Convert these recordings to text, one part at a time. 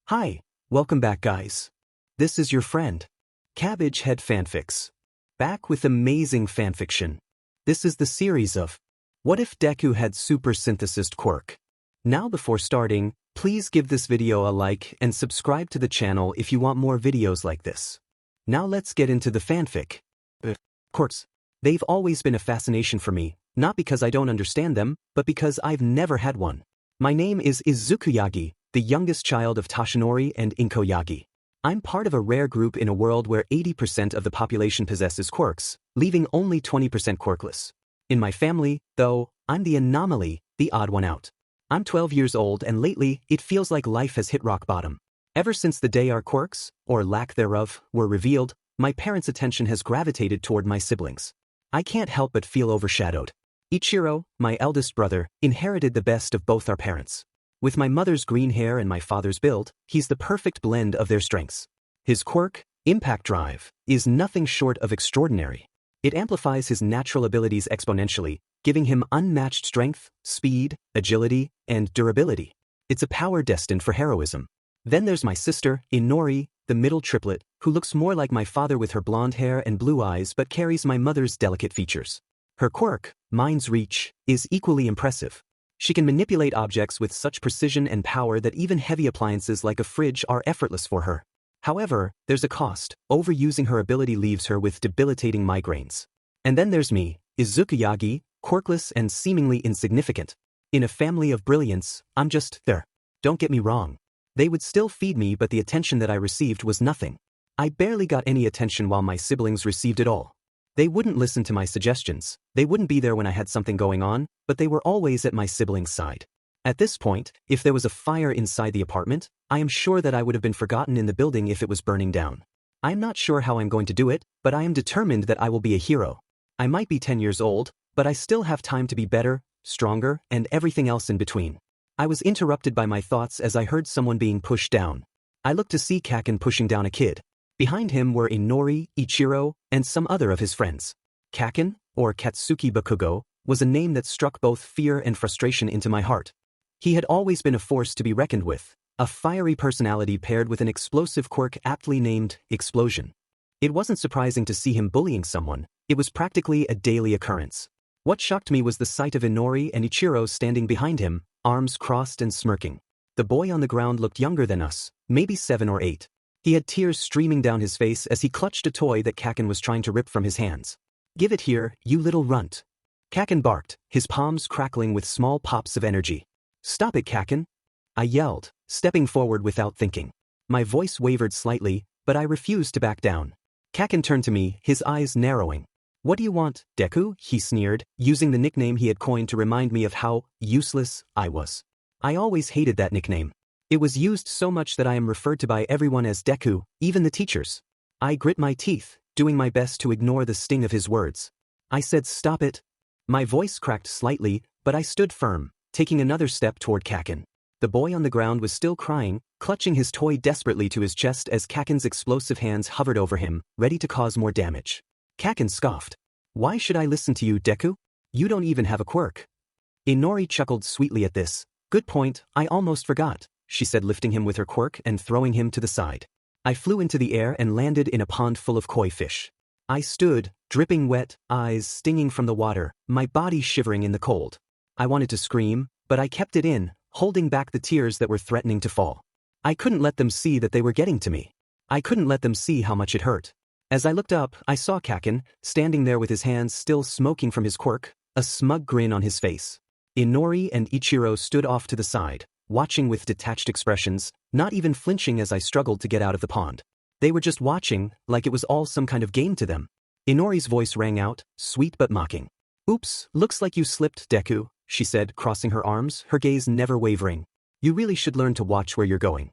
Hi, welcome back guys. This is your friend, Cabbage Head Fanfics. Back with amazing fanfiction. This is the series of What If Deku Had Super Synthesist Quirk? Now before starting, please give this video a like and subscribe to the channel if you want more videos like this. Now let's get into the fanfic. Quirks. They've always been a fascination for me, not because I don't understand them, but because I've never had one. My name is Izuku Yagi, the youngest child of Toshinori and Izuku Yagi. I'm part of a rare group in a world where 80% of the population possesses quirks, leaving only 20% quirkless. In my family, though, I'm the anomaly, the odd one out. I'm 12 years old and lately, it feels like life has hit rock bottom. Ever since the day our quirks, or lack thereof, were revealed, my parents' attention has gravitated toward my siblings. I can't help but feel overshadowed. Ichiro, my eldest brother, inherited the best of both our parents. With my mother's green hair and my father's build, he's the perfect blend of their strengths. His quirk, Impact Drive, is nothing short of extraordinary. It amplifies his natural abilities exponentially, giving him unmatched strength, speed, agility, and durability. It's a power destined for heroism. Then there's my sister, Inori, the middle triplet, who looks more like my father with her blonde hair and blue eyes but carries my mother's delicate features. Her quirk, Mind's Reach, is equally impressive. She can manipulate objects with such precision and power that even heavy appliances like a fridge are effortless for her. However, there's a cost. Overusing her ability leaves her with debilitating migraines. And then there's me, Izuku Yagi, quirkless and seemingly insignificant. In a family of brilliance, I'm just there. Don't get me wrong. They would still feed me, but the attention that I received was nothing. I barely got any attention while my siblings received it all. They wouldn't listen to my suggestions, they wouldn't be there when I had something going on, but they were always at my siblings' side. At this point, if there was a fire inside the apartment, I am sure that I would have been forgotten in the building if it was burning down. I'm not sure how I'm going to do it, but I am determined that I will be a hero. I might be 10 years old, but I still have time to be better, stronger, and everything else in between. I was interrupted by my thoughts as I heard someone being pushed down. I looked to see Kaken pushing down a kid. Behind him were Inori, Ichiro, and some other of his friends. Kaken, or Katsuki Bakugo, was a name that struck both fear and frustration into my heart. He had always been a force to be reckoned with, a fiery personality paired with an explosive quirk aptly named Explosion. It wasn't surprising to see him bullying someone, it was practically a daily occurrence. What shocked me was the sight of Inori and Ichiro standing behind him, arms crossed and smirking. The boy on the ground looked younger than us, maybe 7 or 8. He had tears streaming down his face as he clutched a toy that Kaken was trying to rip from his hands. "Give it here, you little runt." Kaken barked, his palms crackling with small pops of energy. "Stop it, Kaken!" I yelled, stepping forward without thinking. My voice wavered slightly, but I refused to back down. Kaken turned to me, his eyes narrowing. "What do you want, Deku?" he sneered, using the nickname he had coined to remind me of how useless I was. I always hated that nickname. It was used so much that I am referred to by everyone as Deku, even the teachers. I grit my teeth, doing my best to ignore the sting of his words. I said, "Stop it." My voice cracked slightly, but I stood firm, taking another step toward Kaken. The boy on the ground was still crying, clutching his toy desperately to his chest as Kaken's explosive hands hovered over him, ready to cause more damage. Kaken scoffed. "Why should I listen to you, Deku? You don't even have a quirk." Inori chuckled sweetly at this. "Good point, I almost forgot," she said, lifting him with her quirk and throwing him to the side. I flew into the air and landed in a pond full of koi fish. I stood, dripping wet, eyes stinging from the water, my body shivering in the cold. I wanted to scream, but I kept it in, holding back the tears that were threatening to fall. I couldn't let them see that they were getting to me. I couldn't let them see how much it hurt. As I looked up, I saw Kaken, standing there with his hands still smoking from his quirk, a smug grin on his face. Inori and Ichiro stood off to the side, watching with detached expressions, not even flinching as I struggled to get out of the pond. They were just watching, like it was all some kind of game to them. Inori's voice rang out, sweet but mocking. "Oops, looks like you slipped, Deku," she said, crossing her arms, her gaze never wavering. "You really should learn to watch where you're going."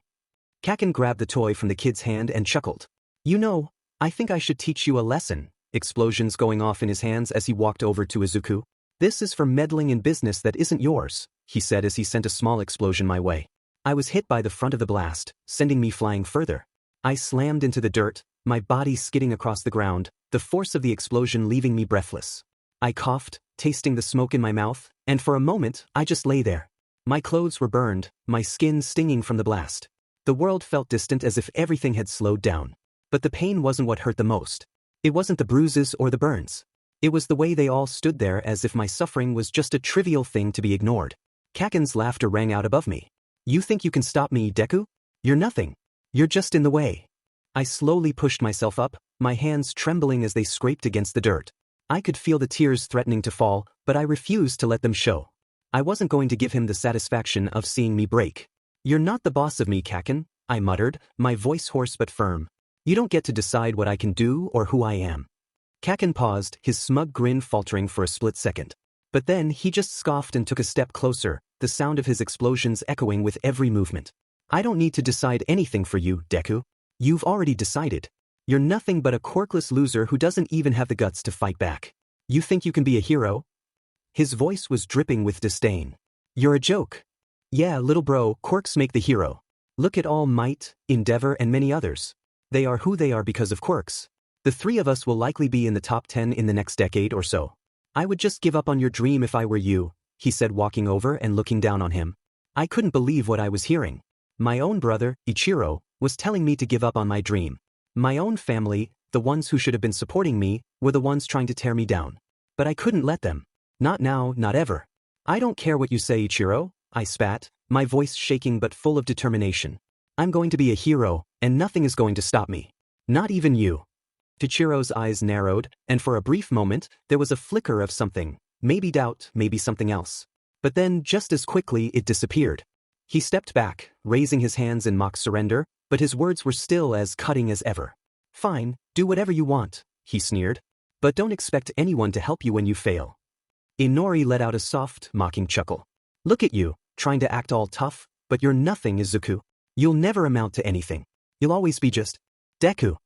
Kaken grabbed the toy from the kid's hand and chuckled. "You know, I think I should teach you a lesson," explosions going off in his hands as he walked over to Izuku. "This is for meddling in business that isn't yours," he said as he sent a small explosion my way. I was hit by the front of the blast, sending me flying further. I slammed into the dirt, my body skidding across the ground, the force of the explosion leaving me breathless. I coughed, tasting the smoke in my mouth, and for a moment, I just lay there. My clothes were burned, my skin stinging from the blast. The world felt distant, as if everything had slowed down. But the pain wasn't what hurt the most. It wasn't the bruises or the burns. It was the way they all stood there, as if my suffering was just a trivial thing to be ignored. Kaken's laughter rang out above me. "You think you can stop me, Deku? You're nothing. You're just in the way." I slowly pushed myself up, my hands trembling as they scraped against the dirt. I could feel the tears threatening to fall, but I refused to let them show. I wasn't going to give him the satisfaction of seeing me break. "You're not the boss of me, Kaken," I muttered, my voice hoarse but firm. "You don't get to decide what I can do or who I am." Kaken paused, his smug grin faltering for a split second. But then he just scoffed and took a step closer, the sound of his explosions echoing with every movement. "I don't need to decide anything for you, Deku. You've already decided. You're nothing but a quirkless loser who doesn't even have the guts to fight back. You think you can be a hero?" His voice was dripping with disdain. "You're a joke. Yeah, little bro, quirks make the hero. Look at All Might, Endeavor, and many others. They are who they are because of quirks. The three of us will likely be in the top 10 in the next decade or so. I would just give up on your dream if I were you," he said, walking over and looking down on him. I couldn't believe what I was hearing. My own brother, Ichiro, was telling me to give up on my dream. My own family, the ones who should have been supporting me, were the ones trying to tear me down. But I couldn't let them. Not now, not ever. "I don't care what you say, Ichiro," I spat, my voice shaking but full of determination. "I'm going to be a hero, and nothing is going to stop me. Not even you." Ichiro's eyes narrowed, and for a brief moment, there was a flicker of something, maybe doubt, maybe something else. But then, just as quickly, it disappeared. He stepped back, raising his hands in mock surrender, but his words were still as cutting as ever. "Fine, do whatever you want," he sneered. "But don't expect anyone to help you when you fail." Inori let out a soft, mocking chuckle. "Look at you, trying to act all tough, but you're nothing, Izuku. You'll never amount to anything. You'll always be just Deku."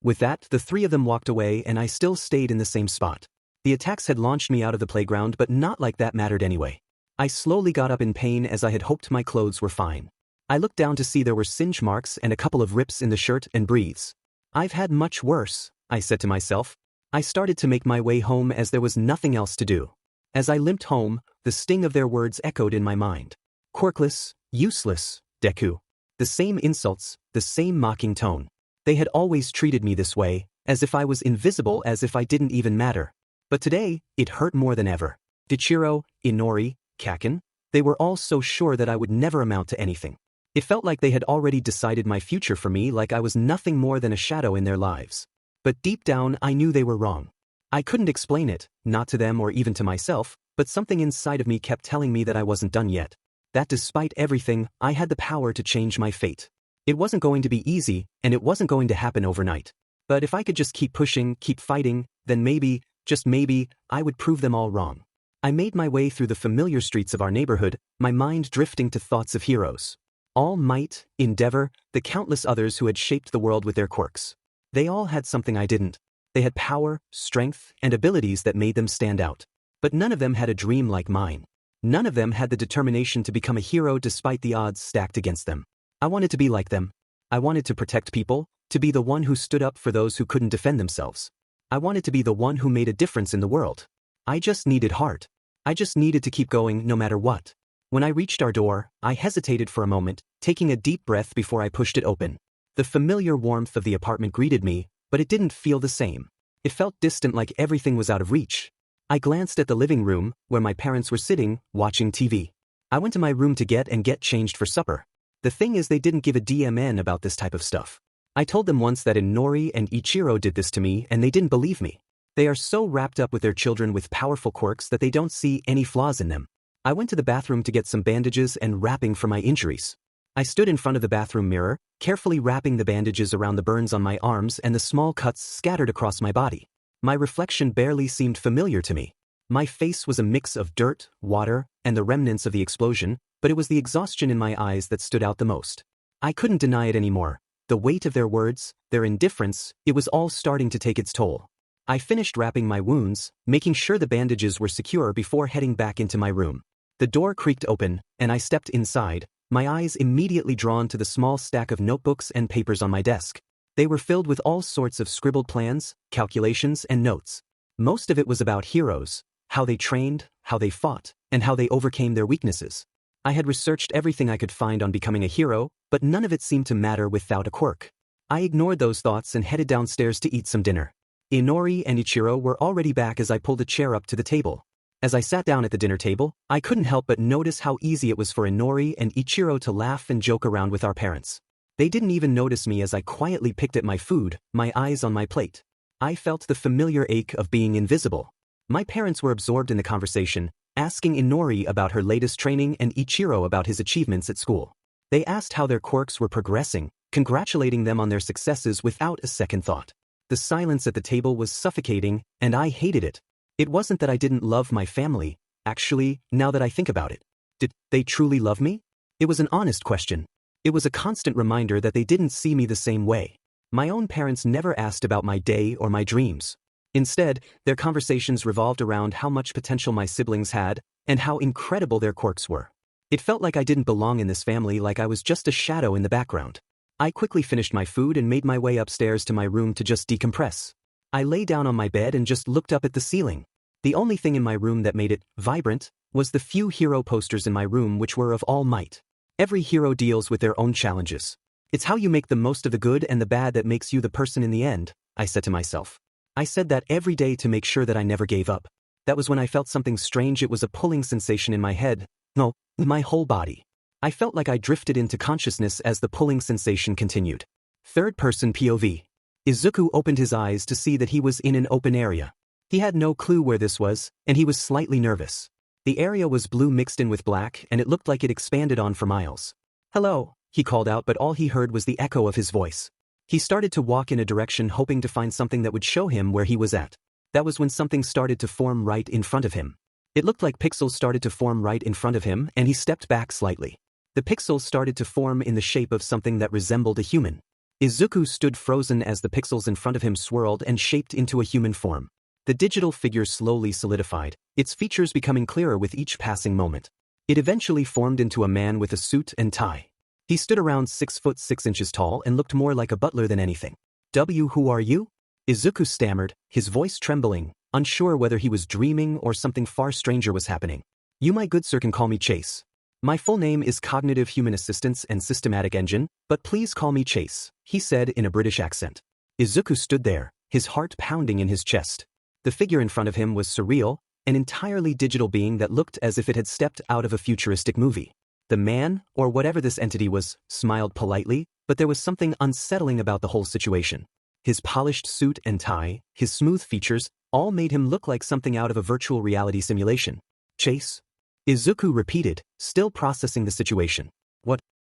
With that, the three of them walked away and I still stayed in the same spot. The attacks had launched me out of the playground, but not like that mattered anyway. I slowly got up in pain, as I had hoped my clothes were fine. I looked down to see there were singe marks and a couple of rips in the shirt, and breathes. "I've had much worse," I said to myself. I started to make my way home, as there was nothing else to do. As I limped home, the sting of their words echoed in my mind. Quirkless, useless, Deku. The same insults, the same mocking tone. They had always treated me this way, as if I was invisible, as if I didn't even matter. But today, it hurt more than ever. Ichiro, Inori, Kaken, they were all so sure that I would never amount to anything. It felt like they had already decided my future for me, like I was nothing more than a shadow in their lives. But deep down, I knew they were wrong. I couldn't explain it, not to them or even to myself, but something inside of me kept telling me that I wasn't done yet. That despite everything, I had the power to change my fate. It wasn't going to be easy, and it wasn't going to happen overnight. But if I could just keep pushing, keep fighting, then maybe, just maybe, I would prove them all wrong. I made my way through the familiar streets of our neighborhood, my mind drifting to thoughts of heroes. All Might, Endeavor, the countless others who had shaped the world with their quirks. They all had something I didn't. They had power, strength, and abilities that made them stand out. But none of them had a dream like mine. None of them had the determination to become a hero despite the odds stacked against them. I wanted to be like them. I wanted to protect people, to be the one who stood up for those who couldn't defend themselves. I wanted to be the one who made a difference in the world. I just needed heart. I just needed to keep going no matter what. When I reached our door, I hesitated for a moment, taking a deep breath before I pushed it open. The familiar warmth of the apartment greeted me, but it didn't feel the same. It felt distant, like everything was out of reach. I glanced at the living room, where my parents were sitting, watching TV. I went to my room to get changed for supper. The thing is, they didn't give a DMN about this type of stuff. I told them once that Inori and Ichiro did this to me, and they didn't believe me. They are so wrapped up with their children with powerful quirks that they don't see any flaws in them. I went to the bathroom to get some bandages and wrapping for my injuries. I stood in front of the bathroom mirror, carefully wrapping the bandages around the burns on my arms and the small cuts scattered across my body. My reflection barely seemed familiar to me. My face was a mix of dirt, water, and the remnants of the explosion, but it was the exhaustion in my eyes that stood out the most. I couldn't deny it anymore. The weight of their words, their indifference, it was all starting to take its toll. I finished wrapping my wounds, making sure the bandages were secure before heading back into my room. The door creaked open, and I stepped inside, my eyes immediately drawn to the small stack of notebooks and papers on my desk. They were filled with all sorts of scribbled plans, calculations, and notes. Most of it was about heroes, how they trained, how they fought, and how they overcame their weaknesses. I had researched everything I could find on becoming a hero, but none of it seemed to matter without a quirk. I ignored those thoughts and headed downstairs to eat some dinner. Inori and Ichiro were already back as I pulled a chair up to the table. As I sat down at the dinner table, I couldn't help but notice how easy it was for Inori and Ichiro to laugh and joke around with our parents. They didn't even notice me as I quietly picked at my food, my eyes on my plate. I felt the familiar ache of being invisible. My parents were absorbed in the conversation, asking Inori about her latest training and Ichiro about his achievements at school. They asked how their quirks were progressing, congratulating them on their successes without a second thought. The silence at the table was suffocating, and I hated it. It wasn't that I didn't love my family. Actually, now that I think about it, did they truly love me? It was an honest question. It was a constant reminder that they didn't see me the same way. My own parents never asked about my day or my dreams. Instead, their conversations revolved around how much potential my siblings had and how incredible their quirks were. It felt like I didn't belong in this family, like I was just a shadow in the background. I quickly finished my food and made my way upstairs to my room to just decompress. I lay down on my bed and just looked up at the ceiling. The only thing in my room that made it vibrant was the few hero posters in my room, which were of all might. Every hero deals with their own challenges. It's how you make the most of the good and the bad that makes you the person in the end, I said to myself. I said that every day to make sure that I never gave up. That was when I felt something strange. It was a pulling sensation in my head. No, my whole body. I felt like I drifted into consciousness as the pulling sensation continued. Third-person POV. Izuku opened his eyes to see that he was in an open area. He had no clue where this was, and he was slightly nervous. The area was blue mixed in with black, and it looked like it expanded on for miles. "Hello," he called out, but all he heard was the echo of his voice. He started to walk in a direction, hoping to find something that would show him where he was at. That was when something started to form right in front of him. It looked like pixels started to form right in front of him, and he stepped back slightly. The pixels started to form in the shape of something that resembled a human. Izuku stood frozen as the pixels in front of him swirled and shaped into a human form. The digital figure slowly solidified, its features becoming clearer with each passing moment. It eventually formed into a man with a suit and tie. He stood around 6 foot 6 inches tall and looked more like a butler than anything. Who are you?" Izuku stammered, his voice trembling, unsure whether he was dreaming or something far stranger was happening. "You, my good sir, can call me Chase. My full name is Cognitive Human Assistance and Systematic Engine, but please call me Chase," he said in a British accent. Izuku stood there, his heart pounding in his chest. The figure in front of him was surreal, an entirely digital being that looked as if it had stepped out of a futuristic movie. The man, or whatever this entity was, smiled politely, but there was something unsettling about the whole situation. His polished suit and tie, his smooth features, all made him look like something out of a virtual reality simulation. "Chase?" Izuku repeated, still processing the situation.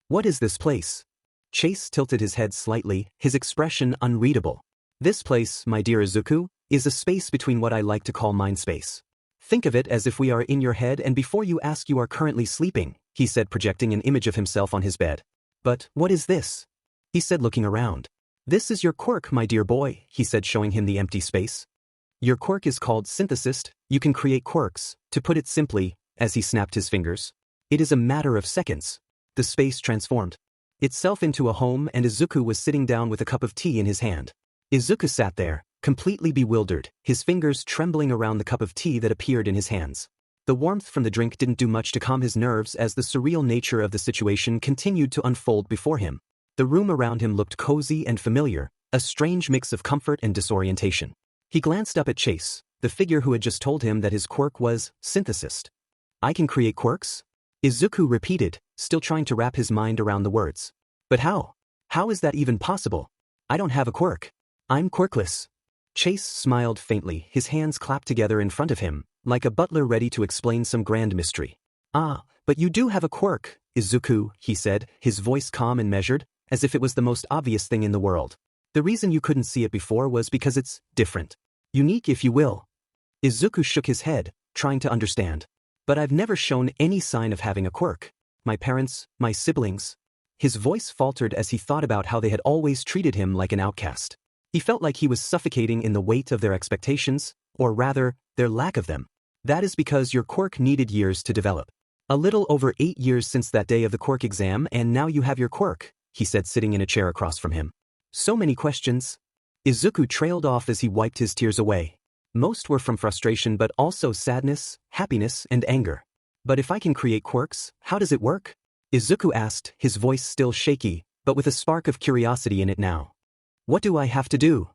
What is this place?" Chase tilted his head slightly, his expression unreadable. "This place, my dear Izuku, is a space between what I like to call mind space. Think of it as if we are in your head, and before you ask, you are currently sleeping," he said, projecting an image of himself on his bed. "But what is this?" he said, looking around. "This is your quirk, my dear boy," he said, showing him the empty space. "Your quirk is called Synthesist. You can create quirks. To put it simply," as he snapped his fingers, "it is a matter of seconds." The space transformed itself into a home, and Izuku was sitting down with a cup of tea in his hand. Izuku sat there, completely bewildered, his fingers trembling around the cup of tea that appeared in his hands. The warmth from the drink didn't do much to calm his nerves as the surreal nature of the situation continued to unfold before him. The room around him looked cozy and familiar, a strange mix of comfort and disorientation. He glanced up at Chase, the figure who had just told him that his quirk was Synthesist. "I can create quirks?" Izuku repeated, still trying to wrap his mind around the words. "But how? How is that even possible? I don't have a quirk. I'm quirkless." Chase smiled faintly, his hands clapped together in front of him, like a butler ready to explain some grand mystery. "Ah, but you do have a quirk, Izuku," he said, his voice calm and measured, as if it was the most obvious thing in the world. "The reason you couldn't see it before was because it's different. Unique, if you will." Izuku shook his head, trying to understand. "But I've never shown any sign of having a quirk. My parents, my siblings." His voice faltered as he thought about how they had always treated him like an outcast. He felt like he was suffocating in the weight of their expectations, or rather, their lack of them. "That is because your quirk needed years to develop. A little over 8 years since that day of the quirk exam, and now you have your quirk," he said, sitting in a chair across from him. "So many questions." Izuku trailed off as he wiped his tears away. Most were from frustration, but also sadness, happiness, and anger. But if I can create quirks, how does it work? Izuku asked, his voice still shaky, but with a spark of curiosity in it now. What do I have to do?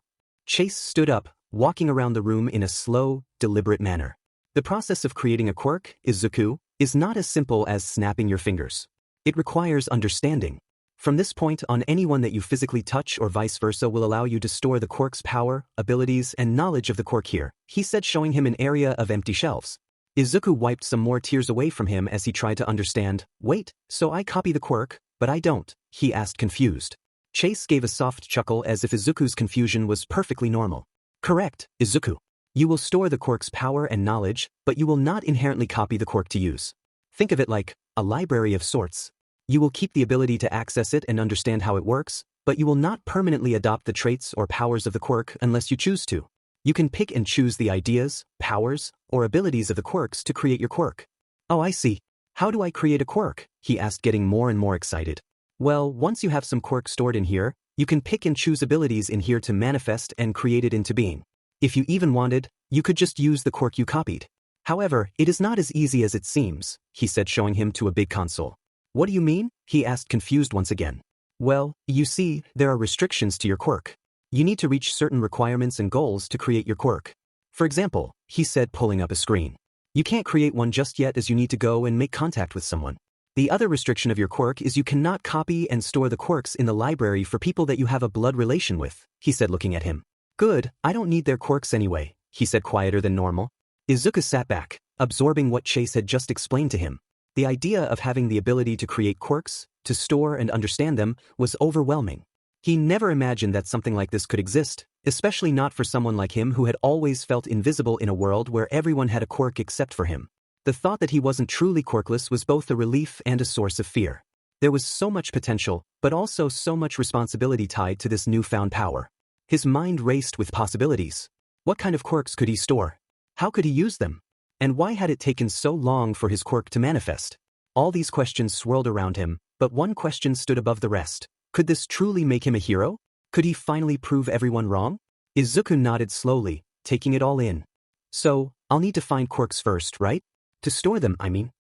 Chase stood up, walking around the room in a slow, deliberate manner. The process of creating a quirk, Izuku, is not as simple as snapping your fingers. It requires understanding. From this point on, anyone that you physically touch or vice versa will allow you to store the quirk's power, abilities, and knowledge of the quirk here, he said, showing him an area of empty shelves. Izuku wiped some more tears away from him as he tried to understand. Wait, so I copy the quirk, but I don't, he asked, confused. Chase gave a soft chuckle as if Izuku's confusion was perfectly normal. Correct, Izuku. You will store the quirk's power and knowledge, but you will not inherently copy the quirk to use. Think of it like a library of sorts. You will keep the ability to access it and understand how it works, but you will not permanently adopt the traits or powers of the quirk unless you choose to. You can pick and choose the ideas, powers, or abilities of the quirks to create your quirk. Oh, I see. How do I create a quirk? He asked, getting more and more excited. Well, once you have some quirks stored in here, you can pick and choose abilities in here to manifest and create it into being. If you even wanted, you could just use the quirk you copied. However, it is not as easy as it seems, he said, showing him to a big console. What do you mean? He asked, confused once again. Well, you see, there are restrictions to your quirk. You need to reach certain requirements and goals to create your quirk. For example, he said, pulling up a screen. You can't create one just yet as you need to go and make contact with someone. The other restriction of your quirk is you cannot copy and store the quirks in the library for people that you have a blood relation with, he said, looking at him. Good, I don't need their quirks anyway, he said, quieter than normal. Izuku sat back, absorbing what Chase had just explained to him. The idea of having the ability to create quirks, to store and understand them, was overwhelming. He never imagined that something like this could exist, especially not for someone like him who had always felt invisible in a world where everyone had a quirk except for him. The thought that he wasn't truly quirkless was both a relief and a source of fear. There was so much potential, but also so much responsibility tied to this newfound power. His mind raced with possibilities. What kind of quirks could he store? How could he use them? And why had it taken so long for his quirk to manifest? All these questions swirled around him, but one question stood above the rest. Could this truly make him a hero? Could he finally prove everyone wrong? Izuku nodded slowly, taking it all in. So, I'll need to find quirks first, right? To store them, I mean.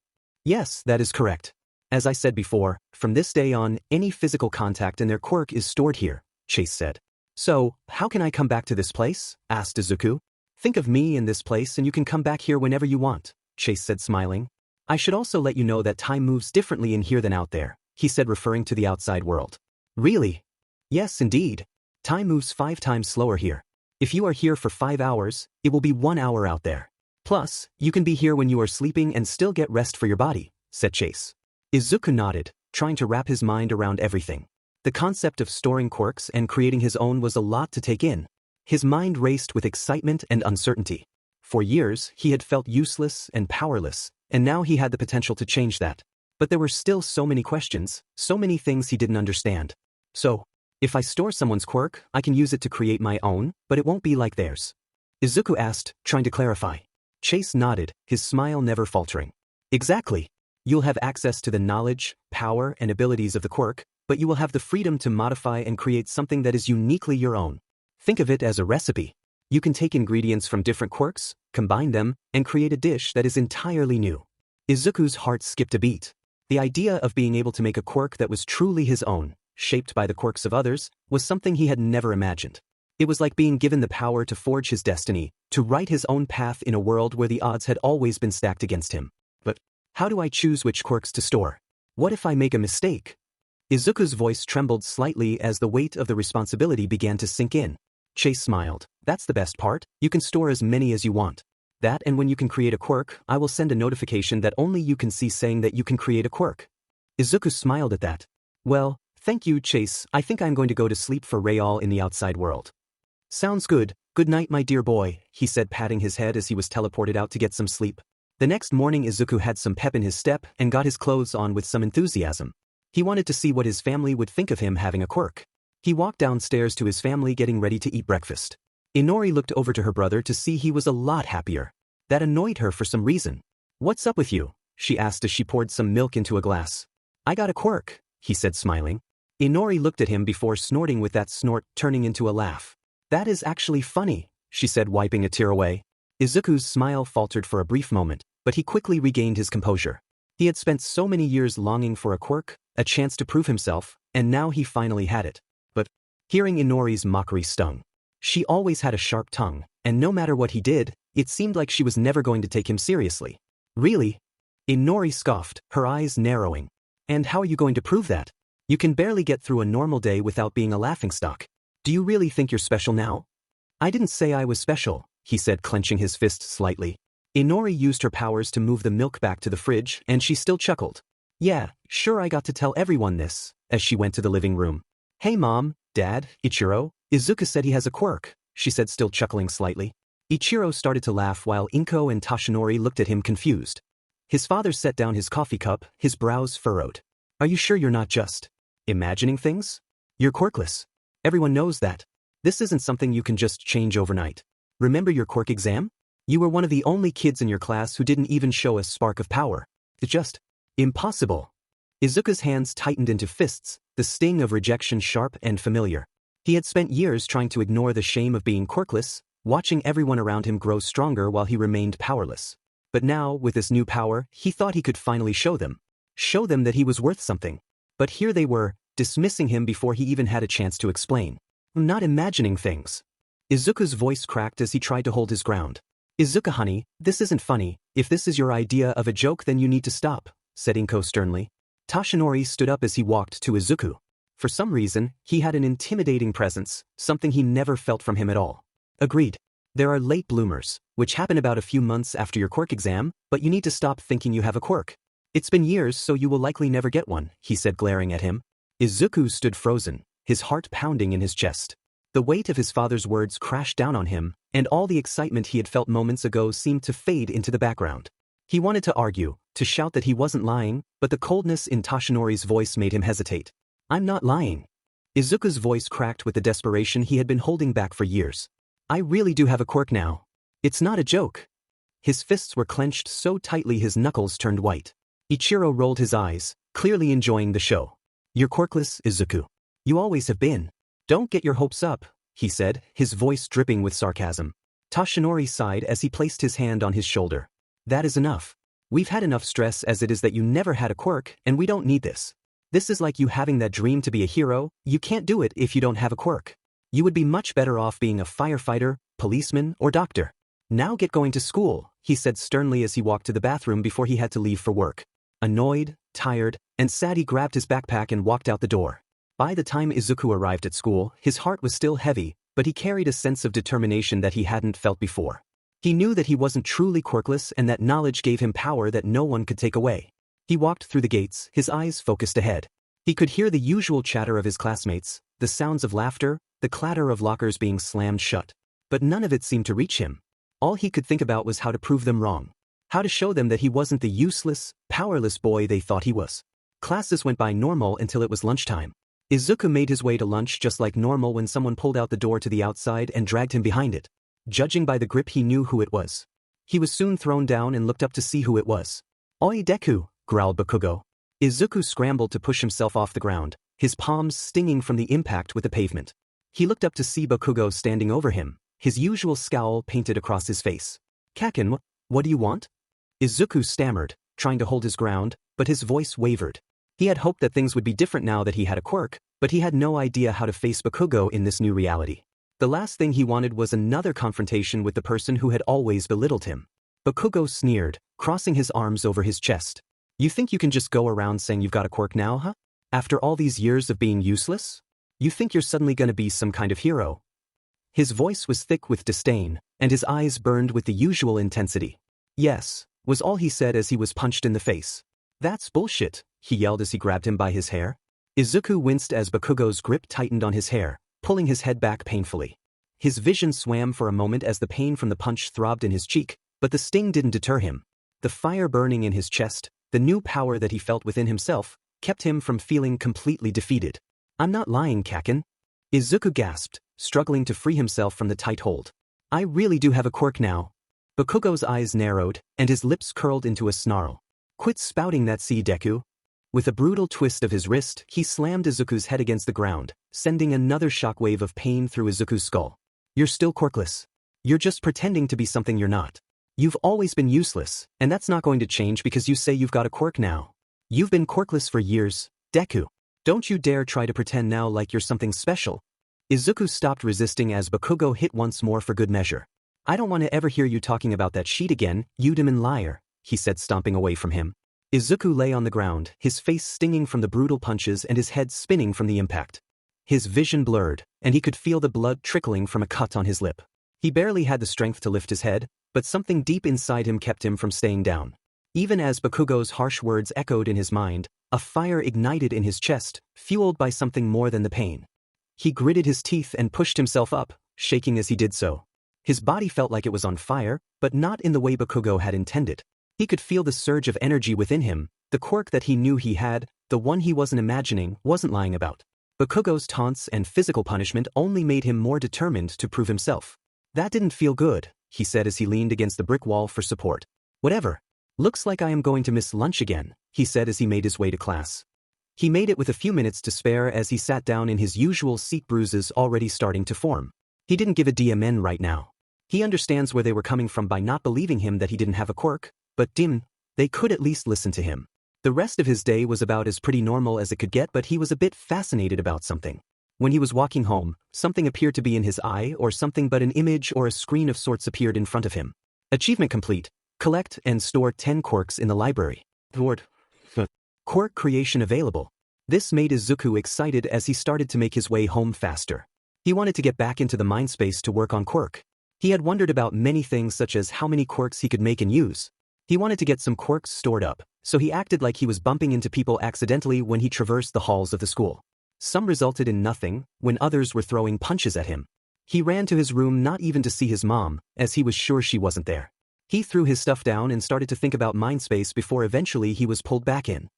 Yes, that is correct. As I said before, from this day on, any physical contact and their quirk is stored here, Chase said. So, how can I come back to this place? Asked Izuku. Think of me in this place and you can come back here whenever you want, Chase said, smiling. I should also let you know that time moves differently in here than out there, he said, referring to the outside world. Really? Yes, indeed. Time moves 5 times slower here. If you are here for 5 hours, it will be 1 hour out there. Plus, you can be here when you are sleeping and still get rest for your body, said Chase. Izuku nodded, trying to wrap his mind around everything. The concept of storing quirks and creating his own was a lot to take in. His mind raced with excitement and uncertainty. For years, he had felt useless and powerless, and now he had the potential to change that. But there were still so many questions, so many things he didn't understand. So, if I store someone's quirk, I can use it to create my own, but it won't be like theirs. Izuku asked, trying to clarify. Chase nodded, his smile never faltering. Exactly. You'll have access to the knowledge, power, and abilities of the quirk, but you will have the freedom to modify and create something that is uniquely your own. Think of it as a recipe. You can take ingredients from different quirks, combine them, and create a dish that is entirely new. Izuku's heart skipped a beat. The idea of being able to make a quirk that was truly his own, shaped by the quirks of others, was something he had never imagined. It was like being given the power to forge his destiny, to write his own path in a world where the odds had always been stacked against him. But how do I choose which quirks to store? What if I make a mistake? Izuku's voice trembled slightly as the weight of the responsibility began to sink in. Chase smiled. That's the best part. You can store as many as you want. That, and when you can create a quirk, I will send a notification that only you can see saying that you can create a quirk. Izuku smiled at that. Well, thank you, Chase. I think I'm going to go to sleep for Real in the outside world. Sounds good. Good night, my dear boy, he said, patting his head as he was teleported out to get some sleep. The next morning, Izuku had some pep in his step and got his clothes on with some enthusiasm. He wanted to see what his family would think of him having a quirk. He walked downstairs to his family getting ready to eat breakfast. Inori looked over to her brother to see he was a lot happier. That annoyed her for some reason. What's up with you? She asked as she poured some milk into a glass. I got a quirk, he said, smiling. Inori looked at him before snorting, with that snort turning into a laugh. That is actually funny, she said, wiping a tear away. Izuku's smile faltered for a brief moment, but he quickly regained his composure. He had spent so many years longing for a quirk, a chance to prove himself, and now he finally had it. But hearing Inori's mockery stung. She always had a sharp tongue, and no matter what he did, it seemed like she was never going to take him seriously. Really? Inori scoffed, her eyes narrowing. And how are you going to prove that? You can barely get through a normal day without being a laughingstock. Do you really think you're special now? I didn't say I was special, he said, clenching his fist slightly. Inori used her powers to move the milk back to the fridge, and she still chuckled. Yeah, sure, I got to tell everyone this, as she went to the living room. Hey Mom, Dad, Ichiro, Izuku said he has a quirk, she said, still chuckling slightly. Ichiro started to laugh while Inko and Tashinori looked at him confused. His father set down his coffee cup, his brows furrowed. Are you sure you're not just imagining things? You're quirkless. Everyone knows that. This isn't something you can just change overnight. Remember your quirk exam? You were one of the only kids in your class who didn't even show a spark of power. It's just impossible. Izuku's hands tightened into fists, the sting of rejection sharp and familiar. He had spent years trying to ignore the shame of being quirkless, watching everyone around him grow stronger while he remained powerless. But now, with this new power, he thought he could finally show them that he was worth something. But here they were, dismissing him before he even had a chance to explain. I'm not imagining things. Izuku's voice cracked as he tried to hold his ground. Izuku honey, this isn't funny. If this is your idea of a joke, then you need to stop, said Inko sternly. Tashinori stood up as he walked to Izuku. For some reason, he had an intimidating presence, something he never felt from him at all. Agreed. There are late bloomers, which happen about a few months after your quirk exam, but you need to stop thinking you have a quirk. It's been years, so you will likely never get one, he said, glaring at him. Izuku stood frozen, his heart pounding in his chest. The weight of his father's words crashed down on him, and all the excitement he had felt moments ago seemed to fade into the background. He wanted to argue, to shout that he wasn't lying, but the coldness in Tashinori's voice made him hesitate. I'm not lying. Izuku's voice cracked with the desperation he had been holding back for years. I really do have a quirk now. It's not a joke. His fists were clenched so tightly his knuckles turned white. Ichiro rolled his eyes, clearly enjoying the show. You're quirkless, Izuku. You always have been. Don't get your hopes up, he said, his voice dripping with sarcasm. Tashinori sighed as he placed his hand on his shoulder. That is enough. We've had enough stress as it is that you never had a quirk, and we don't need this. This is like you having that dream to be a hero. You can't do it if you don't have a quirk. You would be much better off being a firefighter, policeman, or doctor. Now get going to school, he said sternly as he walked to the bathroom before he had to leave for work. Annoyed, tired, and sad, he grabbed his backpack and walked out the door. By the time Izuku arrived at school, his heart was still heavy, but he carried a sense of determination that he hadn't felt before. He knew that he wasn't truly quirkless and that knowledge gave him power that no one could take away. He walked through the gates, his eyes focused ahead. He could hear the usual chatter of his classmates, the sounds of laughter, the clatter of lockers being slammed shut. But none of it seemed to reach him. All he could think about was how to prove them wrong. How to show them that he wasn't the useless, powerless boy they thought he was. Classes went by normal until it was lunchtime. Izuku made his way to lunch just like normal when someone pulled out the door to the outside and dragged him behind it. Judging by the grip, he knew who it was. He was soon thrown down and looked up to see who it was. Oi Deku, growled Bakugo. Izuku scrambled to push himself off the ground, his palms stinging from the impact with the pavement. He looked up to see Bakugo standing over him, his usual scowl painted across his face. Kaken, what do you want? Izuku stammered, trying to hold his ground, but his voice wavered. He had hoped that things would be different now that he had a quirk, but he had no idea how to face Bakugo in this new reality. The last thing he wanted was another confrontation with the person who had always belittled him. Bakugo sneered, crossing his arms over his chest. You think you can just go around saying you've got a quirk now, huh? After all these years of being useless? You think you're suddenly gonna be some kind of hero? His voice was thick with disdain, and his eyes burned with the usual intensity. Yes, was all he said as he was punched in the face. That's bullshit, he yelled as he grabbed him by his hair. Izuku winced as Bakugo's grip tightened on his hair, pulling his head back painfully. His vision swam for a moment as the pain from the punch throbbed in his cheek, but the sting didn't deter him. The fire burning in his chest, the new power that he felt within himself, kept him from feeling completely defeated. I'm not lying, Kaken. Izuku gasped, struggling to free himself from the tight hold. I really do have a quirk now. Bakugo's eyes narrowed, and his lips curled into a snarl. Quit spouting that, see Deku. With a brutal twist of his wrist, he slammed Izuku's head against the ground, sending another shockwave of pain through Izuku's skull. You're still quirkless. You're just pretending to be something you're not. You've always been useless, and that's not going to change because you say you've got a quirk now. You've been quirkless for years, Deku. Don't you dare try to pretend now like you're something special. Izuku stopped resisting as Bakugo hit once more for good measure. I don't want to ever hear you talking about that sheet again, you demon liar, he said, stomping away from him. Izuku lay on the ground, his face stinging from the brutal punches and his head spinning from the impact. His vision blurred, and he could feel the blood trickling from a cut on his lip. He barely had the strength to lift his head, but something deep inside him kept him from staying down. Even as Bakugo's harsh words echoed in his mind, a fire ignited in his chest, fueled by something more than the pain. He gritted his teeth and pushed himself up, shaking as he did so. His body felt like it was on fire, but not in the way Bakugo had intended. He could feel the surge of energy within him, the quirk that he knew he had, the one he wasn't imagining, wasn't lying about. Bakugo's taunts and physical punishment only made him more determined to prove himself. That didn't feel good, he said as he leaned against the brick wall for support. Whatever. Looks like I am going to miss lunch again, he said as he made his way to class. He made it with a few minutes to spare as he sat down in his usual seat, bruises already starting to form. He didn't give a damn right now. He understands where they were coming from by not believing him that he didn't have a quirk, but they could at least listen to him. The rest of his day was about as pretty normal as it could get, but he was a bit fascinated about something. When he was walking home, something appeared to be in his eye or something, but an image or a screen of sorts appeared in front of him. Achievement complete. Collect and store 10 quirks in the library. Quirk creation available. This made Izuku excited as he started to make his way home faster. He wanted to get back into the mind space to work on quirk. He had wondered about many things such as how many quirks he could make and use. He wanted to get some quirks stored up, so he acted like he was bumping into people accidentally when he traversed the halls of the school. Some resulted in nothing, when others were throwing punches at him. He ran to his room not even to see his mom, as he was sure she wasn't there. He threw his stuff down and started to think about mindspace before eventually he was pulled back in.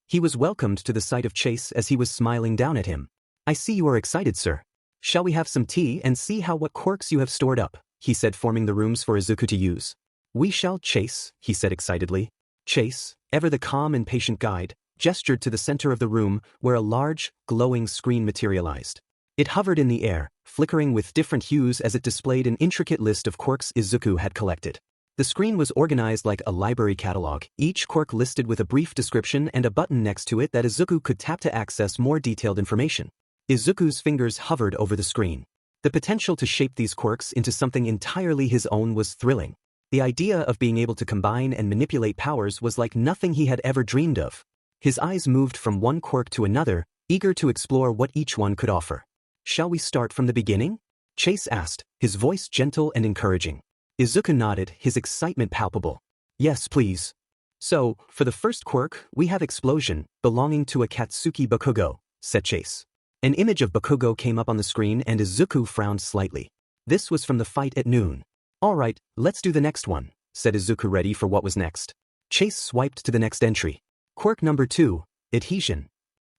He was welcomed to the sight of Chase as he was smiling down at him. I see you are excited, sir. Shall we have some tea and see what quirks you have stored up, he said, forming the rooms for Izuku to use. We shall, Chase, he said excitedly. Chase, ever the calm and patient guide, gestured to the center of the room where a large, glowing screen materialized. It hovered in the air, flickering with different hues as it displayed an intricate list of quirks Izuku had collected. The screen was organized like a library catalog, each quirk listed with a brief description and a button next to it that Izuku could tap to access more detailed information. Izuku's fingers hovered over the screen. The potential to shape these quirks into something entirely his own was thrilling. The idea of being able to combine and manipulate powers was like nothing he had ever dreamed of. His eyes moved from one quirk to another, eager to explore what each one could offer. Shall we start from the beginning? Chase asked, his voice gentle and encouraging. Izuku nodded, his excitement palpable. Yes, please. So, for the first quirk, we have Explosion, belonging to a Katsuki Bakugo, said Chase. An image of Bakugo came up on the screen and Izuku frowned slightly. This was from the fight at noon. All right, let's do the next one, said Izuku, ready for what was next. Chase swiped to the next entry. Quirk number 2, Adhesion.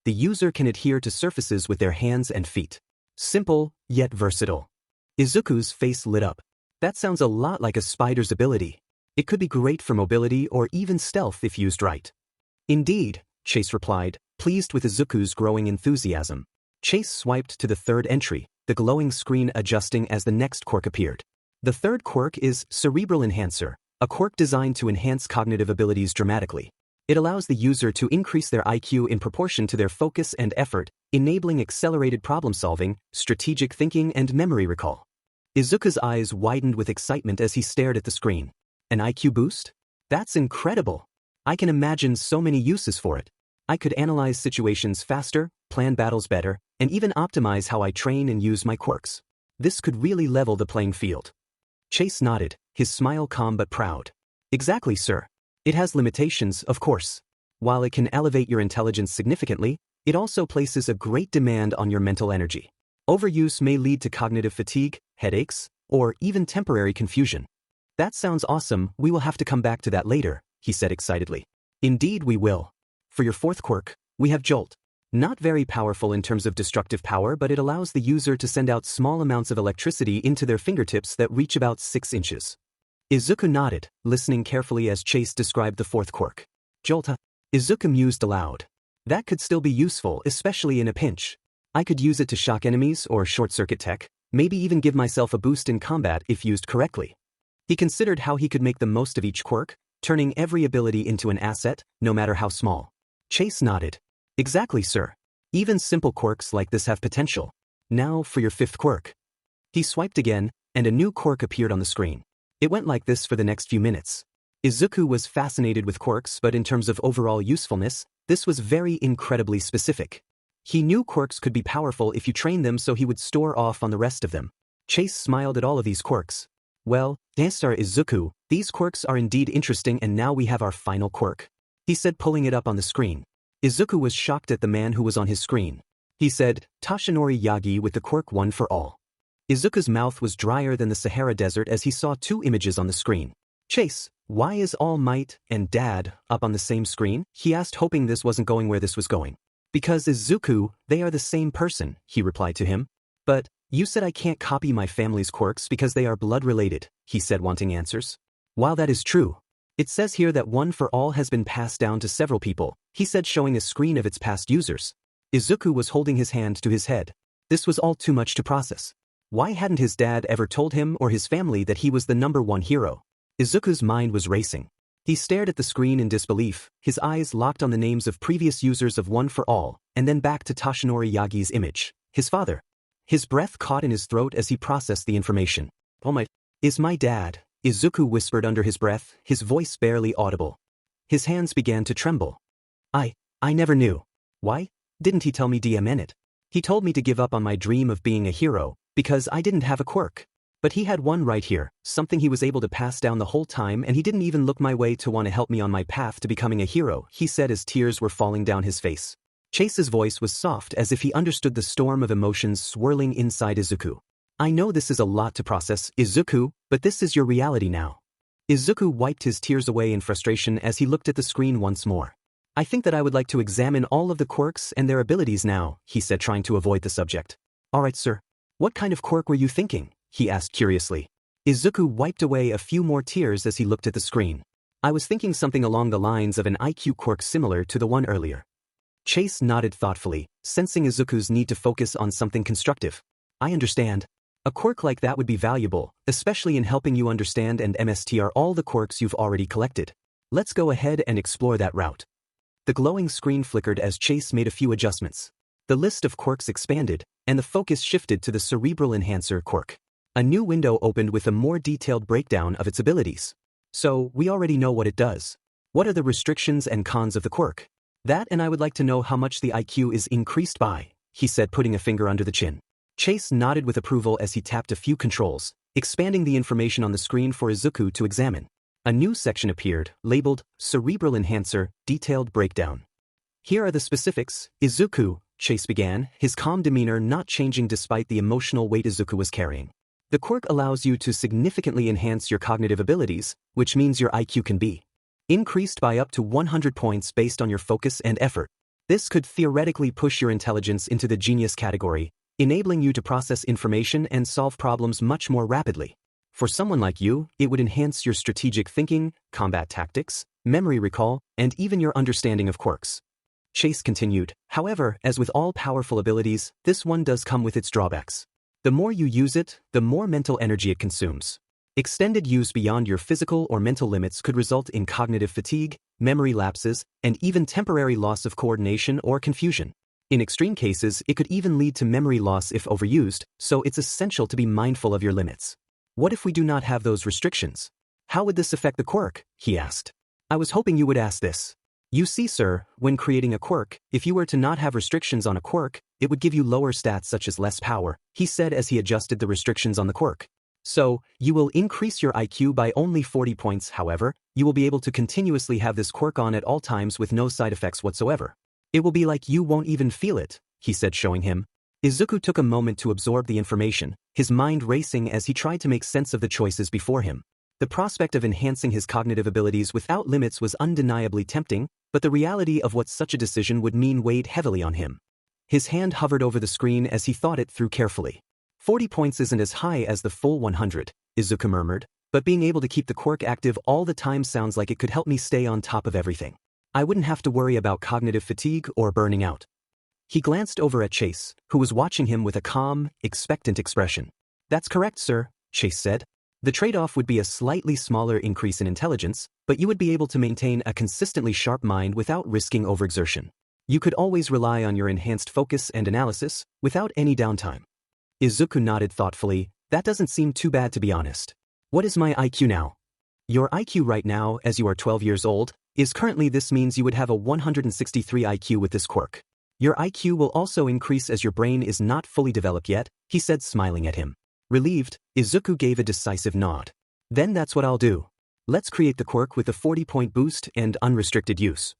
The user can adhere to surfaces with their hands and feet. Simple, yet versatile. Izuku's face lit up. That sounds a lot like a spider's ability. It could be great for mobility or even stealth if used right. Indeed, Chase replied, pleased with Izuku's growing enthusiasm. Chase swiped to the third entry, the glowing screen adjusting as the next quirk appeared. The third quirk is Cerebral Enhancer, a quirk designed to enhance cognitive abilities dramatically. It allows the user to increase their IQ in proportion to their focus and effort, enabling accelerated problem-solving, strategic thinking, and memory recall. Izuku's eyes widened with excitement as he stared at the screen. An IQ boost? That's incredible! I can imagine so many uses for it. I could analyze situations faster, plan battles better, and even optimize how I train and use my quirks. This could really level the playing field. Chase nodded, his smile calm but proud. Exactly, sir. It has limitations, of course. While it can elevate your intelligence significantly, it also places a great demand on your mental energy. Overuse may lead to cognitive fatigue, headaches, or even temporary confusion. That sounds awesome, we will have to come back to that later, he said excitedly. Indeed we will. For your fourth quirk, we have Jolt. Not very powerful in terms of destructive power, but it allows the user to send out small amounts of electricity into their fingertips that reach about 6 inches. Izuku nodded, listening carefully as Chase described the fourth quirk. Jolt. Izuku mused aloud. That could still be useful, especially in a pinch. I could use it to shock enemies or short-circuit tech, maybe even give myself a boost in combat if used correctly. He considered how he could make the most of each quirk, turning every ability into an asset, no matter how small. Chase nodded. Exactly, sir. Even simple quirks like this have potential. Now for your 5th quirk. He swiped again, and a new quirk appeared on the screen. It went like this for the next few minutes. Izuku was fascinated with quirks, but in terms of overall usefulness, this was very incredibly specific. He knew quirks could be powerful if you trained them, so he would store off on the rest of them. Chase smiled at all of these quirks. Well, Danstar Izuku, these quirks are indeed interesting, and now we have our final quirk. He said, pulling it up on the screen. Izuku was shocked at the man who was on his screen. He said, Toshinori Yagi with the quirk One for All. Izuku's mouth was drier than the Sahara Desert as he saw 2 images on the screen. Chase, why is All Might and Dad up on the same screen? He asked, hoping this wasn't going where this was going. Because Izuku, they are the same person, he replied to him. But, you said I can't copy my family's quirks because they are blood-related, he said, wanting answers. While that is true, it says here that One for All has been passed down to several people, he said, showing a screen of its past users. Izuku was holding his hand to his head. This was all too much to process. Why hadn't his dad ever told him or his family that he was the #1 hero? Izuku's mind was racing. He stared at the screen in disbelief, his eyes locked on the names of previous users of One for All, and then back to Toshinori Yagi's image, his father. His breath caught in his throat as he processed the information. Oh my, is my dad, Izuku whispered under his breath, his voice barely audible. His hands began to tremble. I never knew. Why? Didn't he tell me DMN it? He told me to give up on my dream of being a hero, because I didn't have a quirk. But he had one right here, something he was able to pass down the whole time, and he didn't even look my way to want to help me on my path to becoming a hero, he said as tears were falling down his face. Chase's voice was soft, as if he understood the storm of emotions swirling inside Izuku. I know this is a lot to process, Izuku, but this is your reality now. Izuku wiped his tears away in frustration as he looked at the screen once more. I think that I would like to examine all of the quirks and their abilities now, he said, trying to avoid the subject. Alright, sir. What kind of quirk were you thinking? He asked curiously. Izuku wiped away a few more tears as he looked at the screen. I was thinking something along the lines of an IQ quirk similar to the one earlier. Chase nodded thoughtfully, sensing Izuku's need to focus on something constructive. I understand. A quirk like that would be valuable, especially in helping you understand and MSTR all the quirks you've already collected. Let's go ahead and explore that route. The glowing screen flickered as Chase made a few adjustments. The list of quirks expanded, and the focus shifted to the Cerebral Enhancer quirk. A new window opened with a more detailed breakdown of its abilities. So, we already know what it does. What are the restrictions and cons of the quirk? That, and I would like to know how much the IQ is increased by, he said, putting a finger under the chin. Chase nodded with approval as he tapped a few controls, expanding the information on the screen for Izuku to examine. A new section appeared, labeled Cerebral Enhancer, Detailed Breakdown. Here are the specifics, Izuku, Chase began, his calm demeanor not changing despite the emotional weight Izuku was carrying. The quirk allows you to significantly enhance your cognitive abilities, which means your IQ can be increased by up to 100 points based on your focus and effort. This could theoretically push your intelligence into the genius category, enabling you to process information and solve problems much more rapidly. For someone like you, it would enhance your strategic thinking, combat tactics, memory recall, and even your understanding of quirks. Chase continued, however, as with all powerful abilities, this one does come with its drawbacks. The more you use it, the more mental energy it consumes. Extended use beyond your physical or mental limits could result in cognitive fatigue, memory lapses, and even temporary loss of coordination or confusion. In extreme cases, it could even lead to memory loss if overused, so it's essential to be mindful of your limits. What if we do not have those restrictions? How would this affect the quirk? He asked. I was hoping you would ask this. You see, sir, when creating a quirk, if you were to not have restrictions on a quirk, it would give you lower stats such as less power, he said as he adjusted the restrictions on the quirk. So, you will increase your IQ by only 40 points, however, you will be able to continuously have this quirk on at all times with no side effects whatsoever. It will be like you won't even feel it, he said, showing him. Izuku took a moment to absorb the information, his mind racing as he tried to make sense of the choices before him. The prospect of enhancing his cognitive abilities without limits was undeniably tempting, but the reality of what such a decision would mean weighed heavily on him. His hand hovered over the screen as he thought it through carefully. 40 points isn't as high as the full 100, Izuku murmured, but being able to keep the quirk active all the time sounds like it could help me stay on top of everything. I wouldn't have to worry about cognitive fatigue or burning out. He glanced over at Chase, who was watching him with a calm, expectant expression. That's correct, sir, Chase said. The trade-off would be a slightly smaller increase in intelligence, but you would be able to maintain a consistently sharp mind without risking overexertion. You could always rely on your enhanced focus and analysis, without any downtime. Izuku nodded thoughtfully. That doesn't seem too bad, to be honest. What is my IQ now? Your IQ right now, as you are 12 years old, is currently. This means you would have a 163 IQ with this quirk. Your IQ will also increase as your brain is not fully developed yet, he said, smiling at him. Relieved, Izuku gave a decisive nod. Then that's what I'll do. Let's create the quirk with a 40-point boost and unrestricted use.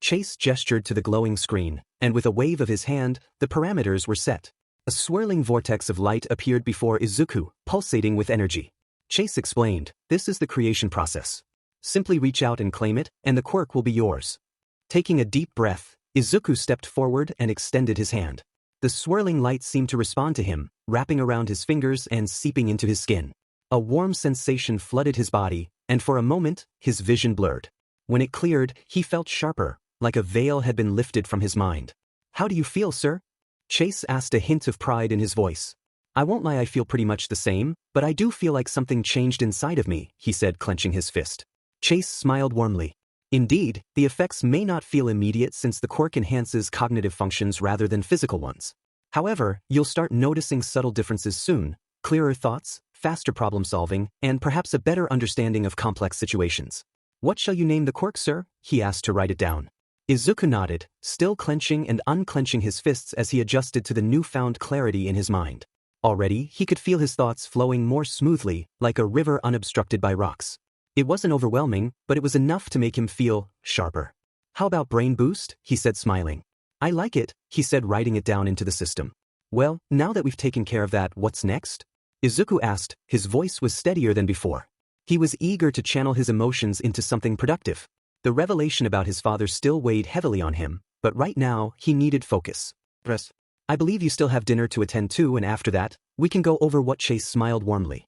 Chase gestured to the glowing screen, and with a wave of his hand, the parameters were set. A swirling vortex of light appeared before Izuku, pulsating with energy. Chase explained, this is the creation process. Simply reach out and claim it, and the quirk will be yours. Taking a deep breath, Izuku stepped forward and extended his hand. The swirling light seemed to respond to him, wrapping around his fingers and seeping into his skin. A warm sensation flooded his body, and for a moment, his vision blurred. When it cleared, he felt sharper, like a veil had been lifted from his mind. How do you feel, sir? Chase asked, a hint of pride in his voice. I won't lie, I feel pretty much the same, but I do feel like something changed inside of me, he said, clenching his fist. Chase smiled warmly. Indeed, the effects may not feel immediate since the quirk enhances cognitive functions rather than physical ones. However, you'll start noticing subtle differences soon, clearer thoughts, faster problem solving, and perhaps a better understanding of complex situations. What shall you name the quirk, sir? He asked to write it down. Izuku nodded, still clenching and unclenching his fists as he adjusted to the newfound clarity in his mind. Already, he could feel his thoughts flowing more smoothly, like a river unobstructed by rocks. It wasn't overwhelming, but it was enough to make him feel sharper. How about brain boost? He said, smiling. I like it, he said, writing it down into the system. Well, now that we've taken care of that, what's next? Izuku asked, his voice was steadier than before. He was eager to channel his emotions into something productive. The revelation about his father still weighed heavily on him, but right now, he needed focus. I believe you still have dinner to attend to, and after that, we can go over what. Chase smiled warmly.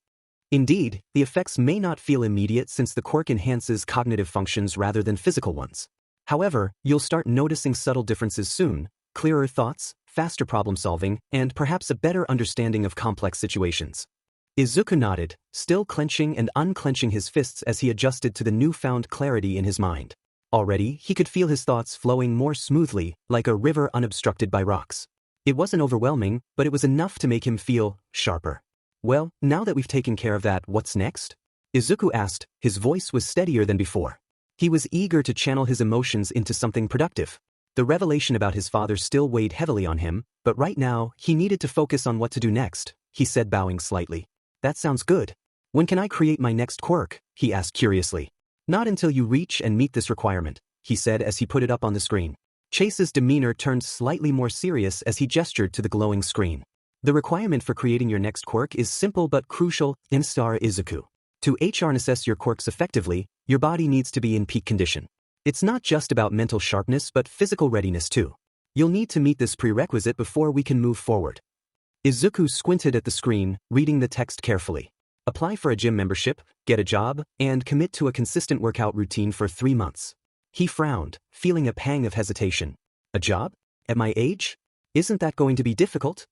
Indeed, the effects may not feel immediate since the quirk enhances cognitive functions rather than physical ones. However, you'll start noticing subtle differences soon, clearer thoughts, faster problem solving, and perhaps a better understanding of complex situations. Izuku nodded, still clenching and unclenching his fists as he adjusted to the newfound clarity in his mind. Already, he could feel his thoughts flowing more smoothly, like a river unobstructed by rocks. It wasn't overwhelming, but it was enough to make him feel sharper. Well, now that we've taken care of that, what's next? Izuku asked, his voice was steadier than before. He was eager to channel his emotions into something productive. The revelation about his father still weighed heavily on him, but right now, he needed to focus on what to do next, he said, bowing slightly. That sounds good. When can I create my next quirk? He asked curiously. Not until you reach and meet this requirement, he said as he put it up on the screen. Chase's demeanor turned slightly more serious as he gestured to the glowing screen. The requirement for creating your next quirk is simple but crucial, Star Izuku. To harness your quirks effectively, your body needs to be in peak condition. It's not just about mental sharpness but physical readiness too. You'll need to meet this prerequisite before we can move forward. Izuku squinted at the screen, reading the text carefully. Apply for a gym membership, get a job, and commit to a consistent workout routine for 3 months. He frowned, feeling a pang of hesitation. A job? At my age? Isn't that going to be difficult?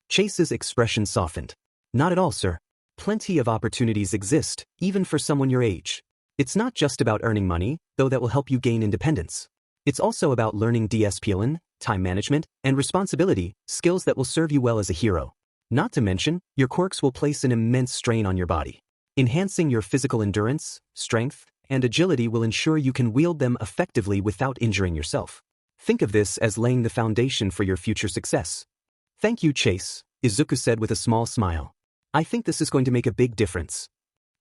Chase's expression softened. Not at all, sir. Plenty of opportunities exist, even for someone your age. It's not just about earning money, though that will help you gain independence. It's also about learning discipline, time management, and responsibility, skills that will serve you well as a hero. Not to mention, your quirks will place an immense strain on your body. Enhancing your physical endurance, strength, and agility will ensure you can wield them effectively without injuring yourself. Think of this as laying the foundation for your future success. Thank you, Chase, Izuku said with a small smile. I think this is going to make a big difference.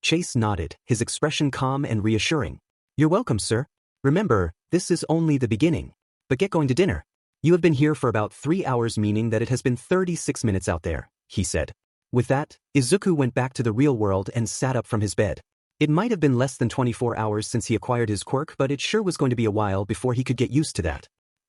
Chase nodded, his expression calm and reassuring. You're welcome, sir. Remember, this is only the beginning. But get going to dinner. You have been here for about 3 hours, meaning that it has been 36 minutes out there, he said. With that, Izuku went back to the real world and sat up from his bed. It might have been less than 24 hours since he acquired his quirk, but it sure was going to be a while before he could get used to that.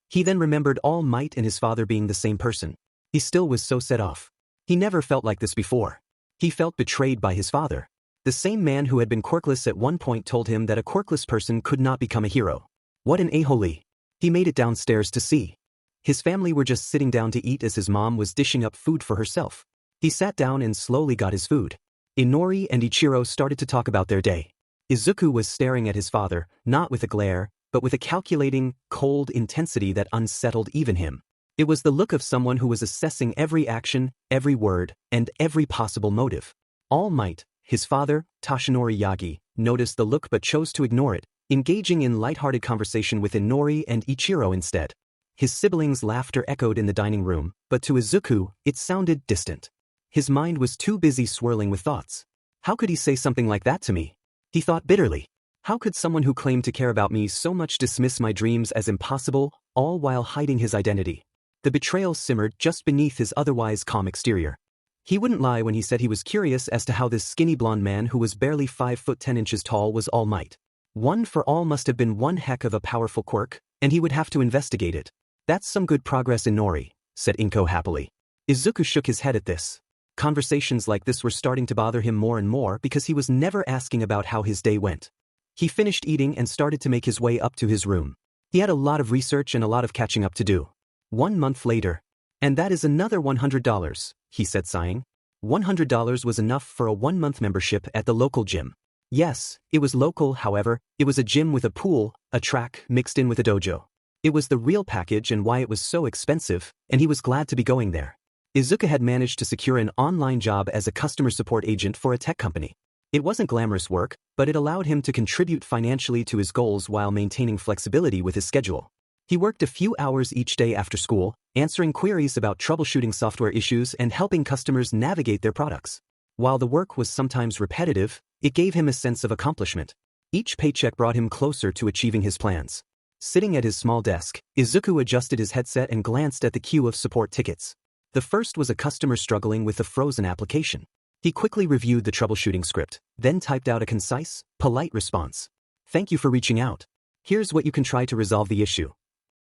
He then remembered All Might and his father being the same person. He still was so set off. He never felt like this before. He felt betrayed by his father. The same man who had been quirkless at one point told him that a quirkless person could not become a hero. What an a-hole. He made it downstairs to see. His family were just sitting down to eat as his mom was dishing up food for herself. He sat down and slowly got his food. Inori and Ichiro started to talk about their day. Izuku was staring at his father, not with a glare, but with a calculating, cold intensity that unsettled even him. It was the look of someone who was assessing every action, every word, and every possible motive. All Might, his father, Toshinori Yagi, noticed the look but chose to ignore it, engaging in lighthearted conversation with Inori and Ichiro instead. His siblings' laughter echoed in the dining room, but to Izuku, it sounded distant. His mind was too busy swirling with thoughts. How could he say something like that to me? He thought bitterly. How could someone who claimed to care about me so much dismiss my dreams as impossible, all while hiding his identity? The betrayal simmered just beneath his otherwise calm exterior. He wouldn't lie when he said he was curious as to how this skinny blonde man who was barely 5 foot 10 inches tall was All Might. One for All must have been one heck of a powerful quirk, and he would have to investigate it. That's some good progress, Inori, said Inko happily. Izuku shook his head at this. Conversations like this were starting to bother him more and more because he was never asking about how his day went. He finished eating and started to make his way up to his room. He had a lot of research and a lot of catching up to do. 1 month later. And that is another $100, he said sighing. $100 was enough for a 1-month membership at the local gym. Yes, it was local, however, it was a gym with a pool, a track, mixed in with a dojo. It was the real package and why it was so expensive, and he was glad to be going there. Izuku had managed to secure an online job as a customer support agent for a tech company. It wasn't glamorous work, but it allowed him to contribute financially to his goals while maintaining flexibility with his schedule. He worked a few hours each day after school, answering queries about troubleshooting software issues and helping customers navigate their products. While the work was sometimes repetitive, it gave him a sense of accomplishment. Each paycheck brought him closer to achieving his plans. Sitting at his small desk, Izuku adjusted his headset and glanced at the queue of support tickets. The first was a customer struggling with a frozen application. He quickly reviewed the troubleshooting script, then typed out a concise, polite response. "Thank you for reaching out. Here's what you can try to resolve the issue."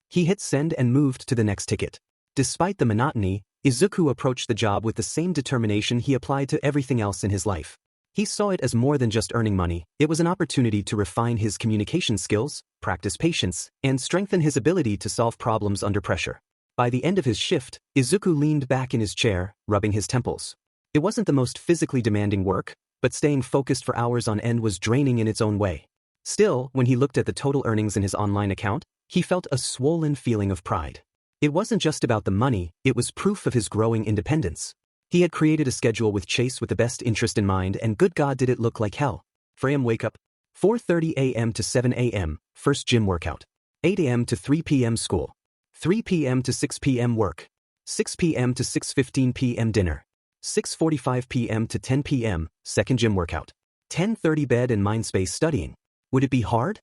He hit send and moved to the next ticket. Despite the monotony, Izuku approached the job with the same determination he applied to everything else in his life. He saw it as more than just earning money, it was an opportunity to refine his communication skills, practice patience, and strengthen his ability to solve problems under pressure. By the end of his shift, Izuku leaned back in his chair, rubbing his temples. It wasn't the most physically demanding work, but staying focused for hours on end was draining in its own way. Still, when he looked at the total earnings in his online account, he felt a swollen feeling of pride. It wasn't just about the money, it was proof of his growing independence. He had created a schedule with Chase with the best interest in mind, and good God did it look like hell. 4 a.m. wake up, 4:30 a.m. to 7 a.m., first gym workout. 8 a.m. to 3 p.m. school. 3 p.m. to 6 p.m. work. 6 p.m. to 6:15 p.m. dinner. 6:45 p.m. to 10 p.m., second gym workout. 10:30 bed and mind space studying. Would it be hard?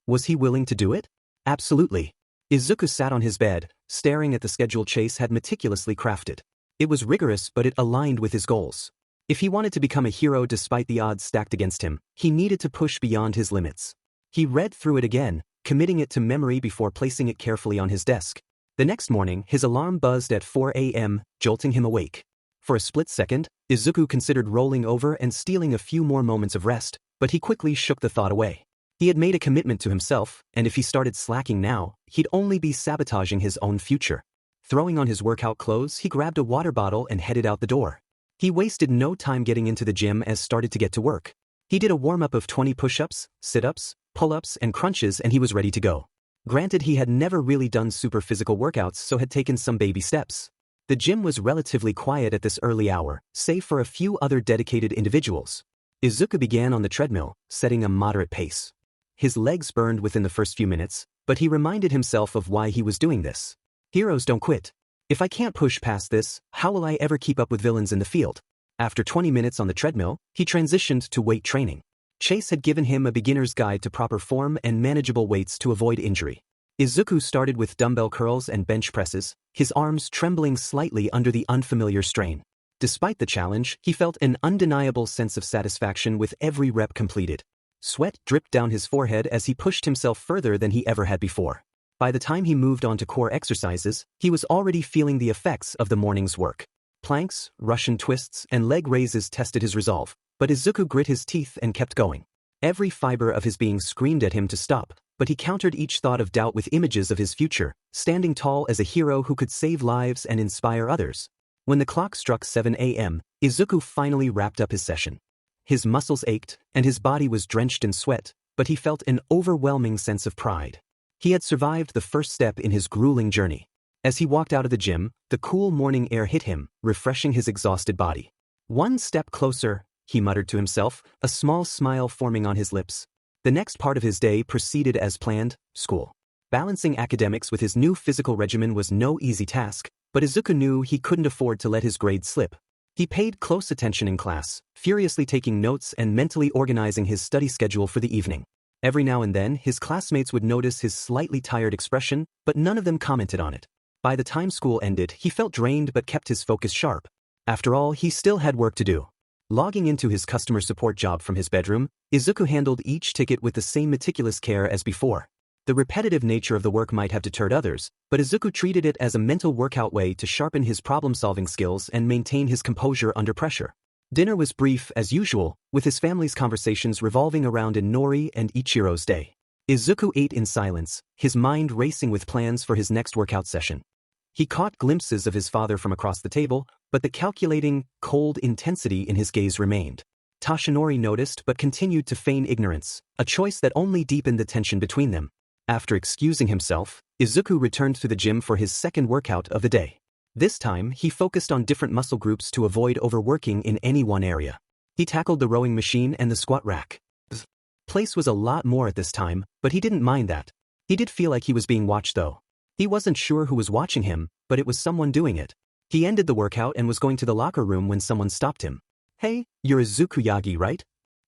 Was he willing to do it? Absolutely. Izuku sat on his bed, staring at the schedule Chase had meticulously crafted. It was rigorous, but it aligned with his goals. If he wanted to become a hero despite the odds stacked against him, he needed to push beyond his limits. He read through it again, committing it to memory before placing it carefully on his desk. The next morning, his alarm buzzed at 4 a.m., jolting him awake. For a split second, Izuku considered rolling over and stealing a few more moments of rest, but he quickly shook the thought away. He had made a commitment to himself, and if he started slacking now, he'd only be sabotaging his own future. Throwing on his workout clothes, he grabbed a water bottle and headed out the door. He wasted no time getting into the gym as started to get to work. He did a warm-up of 20 push-ups, sit-ups, pull-ups, and crunches, and he was ready to go. Granted, he had never really done super physical workouts, so had taken some baby steps. The gym was relatively quiet at this early hour, save for a few other dedicated individuals. Izuku began on the treadmill, setting a moderate pace. His legs burned within the first few minutes, but he reminded himself of why he was doing this. Heroes don't quit. If I can't push past this, how will I ever keep up with villains in the field? After 20 minutes on the treadmill, he transitioned to weight training. Chase had given him a beginner's guide to proper form and manageable weights to avoid injury. Izuku started with dumbbell curls and bench presses, his arms trembling slightly under the unfamiliar strain. Despite the challenge, he felt an undeniable sense of satisfaction with every rep completed. Sweat dripped down his forehead as he pushed himself further than he ever had before. By the time he moved on to core exercises, he was already feeling the effects of the morning's work. Planks, Russian twists, and leg raises tested his resolve, but Izuku grit his teeth and kept going. Every fiber of his being screamed at him to stop, but he countered each thought of doubt with images of his future, standing tall as a hero who could save lives and inspire others. When the clock struck 7 a.m., Izuku finally wrapped up his session. His muscles ached, and his body was drenched in sweat, but he felt an overwhelming sense of pride. He had survived the first step in his grueling journey. As he walked out of the gym, the cool morning air hit him, refreshing his exhausted body. One step closer, he muttered to himself, a small smile forming on his lips. The next part of his day proceeded as planned, school. Balancing academics with his new physical regimen was no easy task, but Izuku knew he couldn't afford to let his grades slip. He paid close attention in class, furiously taking notes and mentally organizing his study schedule for the evening. Every now and then, his classmates would notice his slightly tired expression, but none of them commented on it. By the time school ended, he felt drained but kept his focus sharp. After all, he still had work to do. Logging into his customer support job from his bedroom, Izuku handled each ticket with the same meticulous care as before. The repetitive nature of the work might have deterred others, but Izuku treated it as a mental workout way to sharpen his problem-solving skills and maintain his composure under pressure. Dinner was brief as usual, with his family's conversations revolving around Nori and Ichiro's day. Izuku ate in silence, his mind racing with plans for his next workout session. He caught glimpses of his father from across the table, but the calculating, cold intensity in his gaze remained. Toshinori noticed but continued to feign ignorance, a choice that only deepened the tension between them. After excusing himself, Izuku returned to the gym for his second workout of the day. This time, he focused on different muscle groups to avoid overworking in any one area. He tackled the rowing machine and the squat rack. The place was a lot more at this time, but he didn't mind that. He did feel like he was being watched though. He wasn't sure who was watching him, but it was someone doing it. He ended the workout and was going to the locker room when someone stopped him. "Hey, you're Izuku Yagi, right?"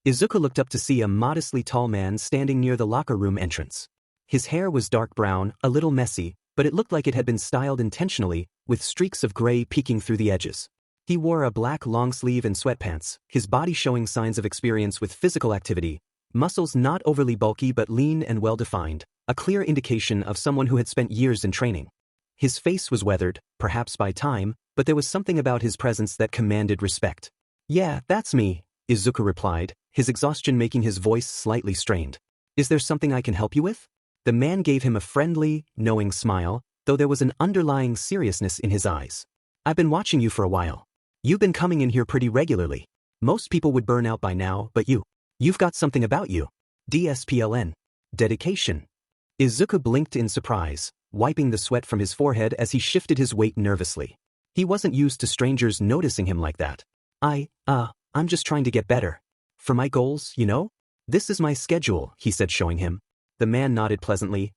Izuku looked up to see a modestly tall man standing near the locker room entrance. His hair was dark brown, a little messy, but it looked like it had been styled intentionally, with streaks of gray peeking through the edges. He wore a black long sleeve and sweatpants, his body showing signs of experience with physical activity, muscles not overly bulky but lean and well-defined, a clear indication of someone who had spent years in training. His face was weathered, perhaps by time, but there was something about his presence that commanded respect. "Yeah, that's me," Izuku replied, his exhaustion making his voice slightly strained. "Is there something I can help you with?" The man gave him a friendly, knowing smile, though there was an underlying seriousness in his eyes. "I've been watching you for a while. You've been coming in here pretty regularly. Most people would burn out by now, but you've got something about you. DSPLN. Dedication." Izuku blinked in surprise, wiping the sweat from his forehead as he shifted his weight nervously. He wasn't used to strangers noticing him like that. I'm just trying to get better. For my goals, you know? This is my schedule," he said, showing him. The man nodded pleasantly.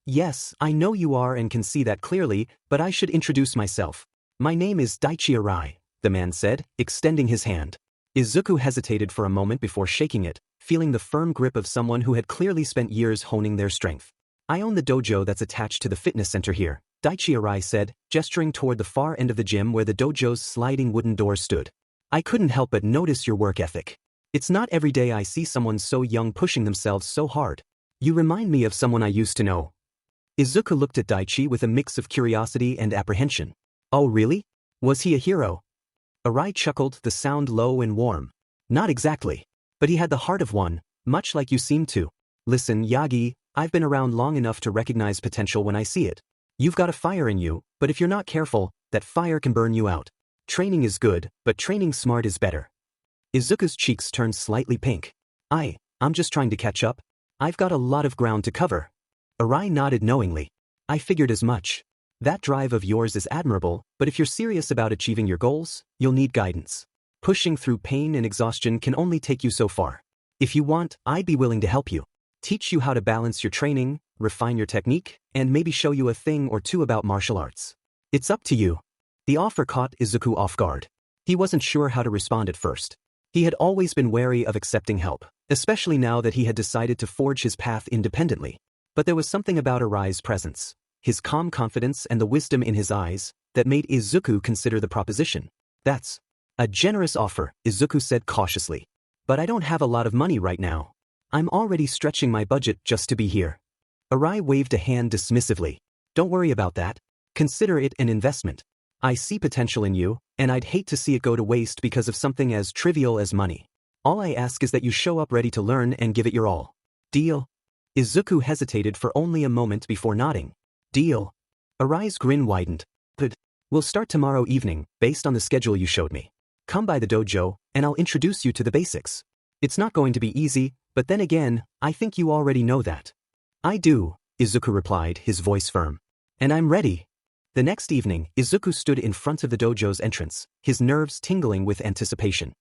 Yes, I know you are and can see that clearly, but I should introduce myself. My name is Daichi Arai," the man said, extending his hand. Izuku hesitated for a moment before shaking it, feeling the firm grip of someone who had clearly spent years honing their strength. "I own the dojo that's attached to the fitness center here," Daichi Arai said, gesturing toward the far end of the gym where the dojo's sliding wooden doors stood. "I couldn't help but notice your work ethic. It's not every day I see someone so young pushing themselves so hard. You remind me of someone I used to know." Izuku looked at Daichi with a mix of curiosity and apprehension. "Oh really? Was he a hero?" Arai chuckled, the sound low and warm. "Not exactly. But he had the heart of one, much like you seem to. Listen, Yagi, I've been around long enough to recognize potential when I see it. You've got a fire in you, but if you're not careful, that fire can burn you out. Training is good, but training smart is better." Izuku's cheeks turned slightly pink. I'm just trying to catch up. I've got a lot of ground to cover." Arai nodded knowingly. "I figured as much. That drive of yours is admirable, but if you're serious about achieving your goals, you'll need guidance. Pushing through pain and exhaustion can only take you so far. If you want, I'd be willing to help you. Teach you how to balance your training, refine your technique, and maybe show you a thing or two about martial arts. It's up to you." The offer caught Izuku off guard. He wasn't sure how to respond at first. He had always been wary of accepting help, especially now that he had decided to forge his path independently. But there was something about Arai's presence, his calm confidence and the wisdom in his eyes, that made Izuku consider the proposition. "That's a generous offer," Izuku said cautiously. "But I don't have a lot of money right now. I'm already stretching my budget just to be here." Arai waved a hand dismissively. "Don't worry about that. Consider it an investment. I see potential in you, and I'd hate to see it go to waste because of something as trivial as money. All I ask is that you show up ready to learn and give it your all. Deal?" Izuku hesitated for only a moment before nodding. "Deal." Arai's grin widened. "But We'll start tomorrow evening, based on the schedule you showed me. Come by the dojo, and I'll introduce you to the basics. It's not going to be easy, but then again, I think you already know that. I do, Izuku replied, his voice firm. And I'm ready. The next evening, Izuku stood in front of the dojo's entrance, his nerves tingling with anticipation.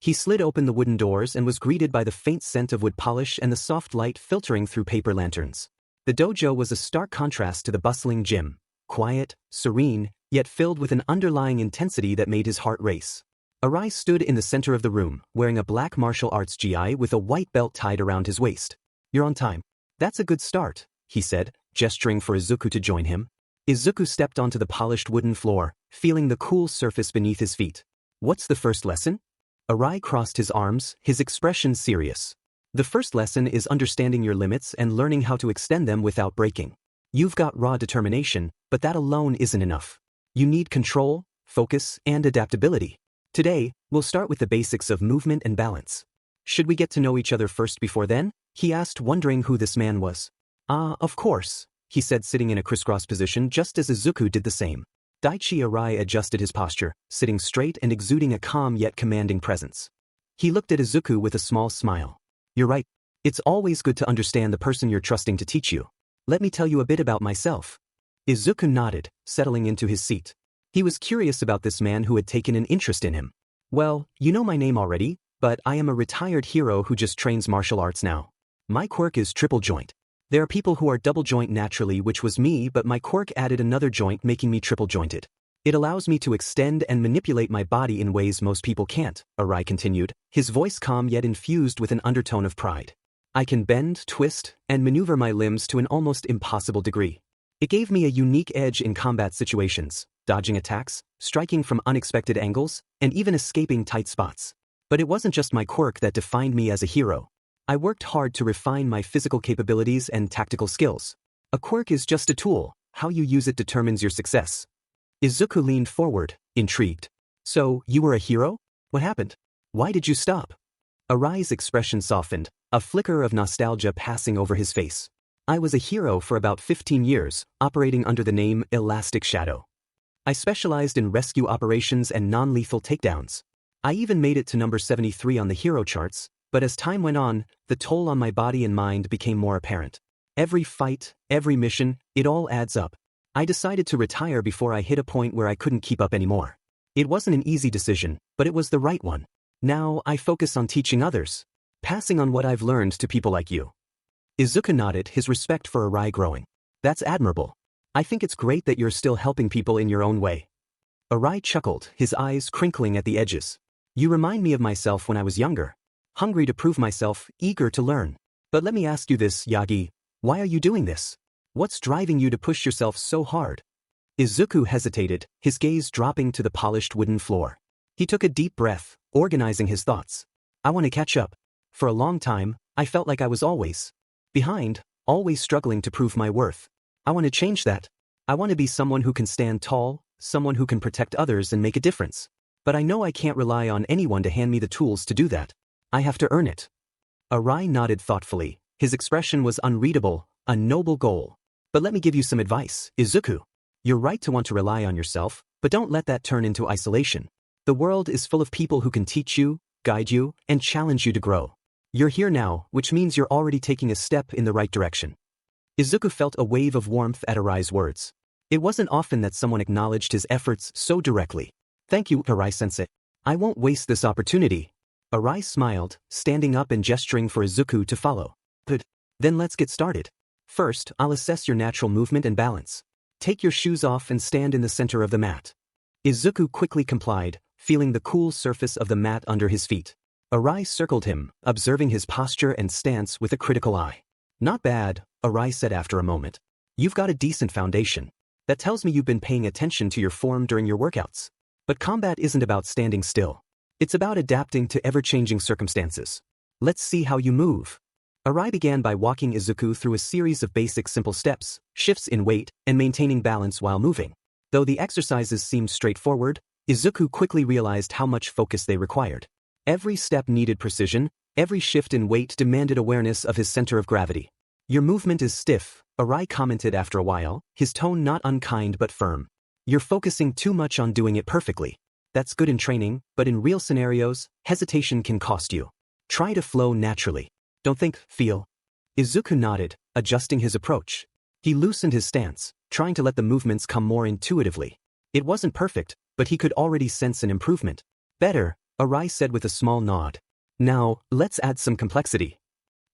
He slid open the wooden doors and was greeted by the faint scent of wood polish and the soft light filtering through paper lanterns. The dojo was a stark contrast to the bustling gym, quiet, serene, yet filled with an underlying intensity that made his heart race. Arai stood in the center of the room, wearing a black martial arts GI with a white belt tied around his waist. You're on time. That's a good start, he said, gesturing for Izuku to join him. Izuku stepped onto the polished wooden floor, feeling the cool surface beneath his feet. What's the first lesson? Arai crossed his arms, his expression serious. The first lesson is understanding your limits and learning how to extend them without breaking. You've got raw determination, but that alone isn't enough. You need control, focus, and adaptability. Today, we'll start with the basics of movement and balance. Should we get to know each other first before then? He asked, wondering who this man was. Of course, he said, sitting in a crisscross position just as Izuku did the same. Daichi Arai adjusted his posture, sitting straight and exuding a calm yet commanding presence. He looked at Izuku with a small smile. You're right. It's always good to understand the person you're trusting to teach you. Let me tell you a bit about myself. Izuku nodded, settling into his seat. He was curious about this man who had taken an interest in him. Well, you know my name already, but I am a retired hero who just trains martial arts now. My quirk is triple joint. There are people who are double joint naturally, which was me, but my quirk added another joint, making me triple jointed. It allows me to extend and manipulate my body in ways most people can't, Arai continued, his voice calm yet infused with an undertone of pride. I can bend, twist, and maneuver my limbs to an almost impossible degree. It gave me a unique edge in combat situations, dodging attacks, striking from unexpected angles, and even escaping tight spots. But it wasn't just my quirk that defined me as a hero. I worked hard to refine my physical capabilities and tactical skills. A quirk is just a tool. How you use it determines your success. Izuku leaned forward, intrigued. So, you were a hero? What happened? Why did you stop? Arai's expression softened, a flicker of nostalgia passing over his face. I was a hero for about 15 years, operating under the name Elastic Shadow. I specialized in rescue operations and non-lethal takedowns. I even made it to number 73 on the hero charts, but as time went on, the toll on my body and mind became more apparent. Every fight, every mission, it all adds up. I decided to retire before I hit a point where I couldn't keep up anymore. It wasn't an easy decision, but it was the right one. Now I focus on teaching others, passing on what I've learned to people like you. Izuku nodded, his respect for Arai growing. That's admirable. I think it's great that you're still helping people in your own way. Arai chuckled, his eyes crinkling at the edges. You remind me of myself when I was younger. Hungry to prove myself, eager to learn. But let me ask you this, Yagi. Why are you doing this? What's driving you to push yourself so hard? Izuku hesitated, his gaze dropping to the polished wooden floor. He took a deep breath, organizing his thoughts. I want to catch up. For a long time, I felt like I was always behind, always struggling to prove my worth. I want to change that. I want to be someone who can stand tall, someone who can protect others and make a difference. But I know I can't rely on anyone to hand me the tools to do that. I have to earn it. Arai nodded thoughtfully. His expression was unreadable, a noble goal. But let me give you some advice, Izuku. You're right to want to rely on yourself, but don't let that turn into isolation. The world is full of people who can teach you, guide you, and challenge you to grow. You're here now, which means you're already taking a step in the right direction. Izuku felt a wave of warmth at Arai's words. It wasn't often that someone acknowledged his efforts so directly. Thank you, Arai-sensei. I won't waste this opportunity. Arai smiled, standing up and gesturing for Izuku to follow. Good. Then let's get started. First, I'll assess your natural movement and balance. Take your shoes off and stand in the center of the mat. Izuku quickly complied, feeling the cool surface of the mat under his feet. Arai circled him, observing his posture and stance with a critical eye. Not bad, Arai said after a moment. You've got a decent foundation. That tells me you've been paying attention to your form during your workouts. But combat isn't about standing still. It's about adapting to ever-changing circumstances. Let's see how you move. Arai began by walking Izuku through a series of basic simple steps, shifts in weight, and maintaining balance while moving. Though the exercises seemed straightforward, Izuku quickly realized how much focus they required. Every step needed precision, every shift in weight demanded awareness of his center of gravity. Your movement is stiff, Arai commented after a while, his tone not unkind but firm. You're focusing too much on doing it perfectly. That's good in training, but in real scenarios, hesitation can cost you. Try to flow naturally. Don't think, feel. Izuku nodded, adjusting his approach. He loosened his stance, trying to let the movements come more intuitively. It wasn't perfect, but he could already sense an improvement. Better, Arai said with a small nod. Now, let's add some complexity.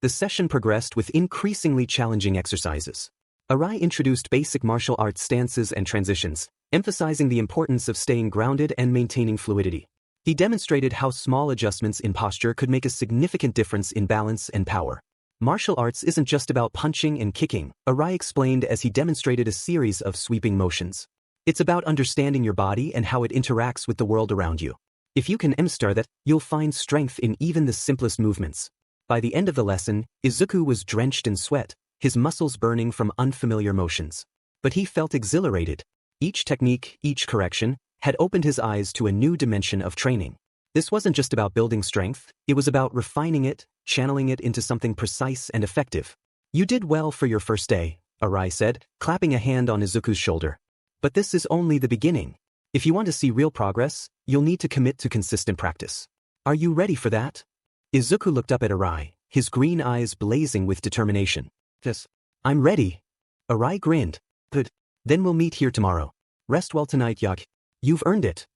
The session progressed with increasingly challenging exercises. Arai introduced basic martial arts stances and transitions, emphasizing the importance of staying grounded and maintaining fluidity. He demonstrated how small adjustments in posture could make a significant difference in balance and power. Martial arts isn't just about punching and kicking, Arai explained as he demonstrated a series of sweeping motions. It's about understanding your body and how it interacts with the world around you. If you can master that, you'll find strength in even the simplest movements. By the end of the lesson, Izuku was drenched in sweat, his muscles burning from unfamiliar motions. But he felt exhilarated. Each technique, each correction, had opened his eyes to a new dimension of training. This wasn't just about building strength, it was about refining it, channeling it into something precise and effective. You did well for your first day, Arai said, clapping a hand on Izuku's shoulder. But this is only the beginning. If you want to see real progress, you'll need to commit to consistent practice. Are you ready for that? Izuku looked up at Arai, his green eyes blazing with determination. Yes, I'm ready. Arai grinned. Good. Then we'll meet here tomorrow. Rest well tonight, Yagi. You've earned it.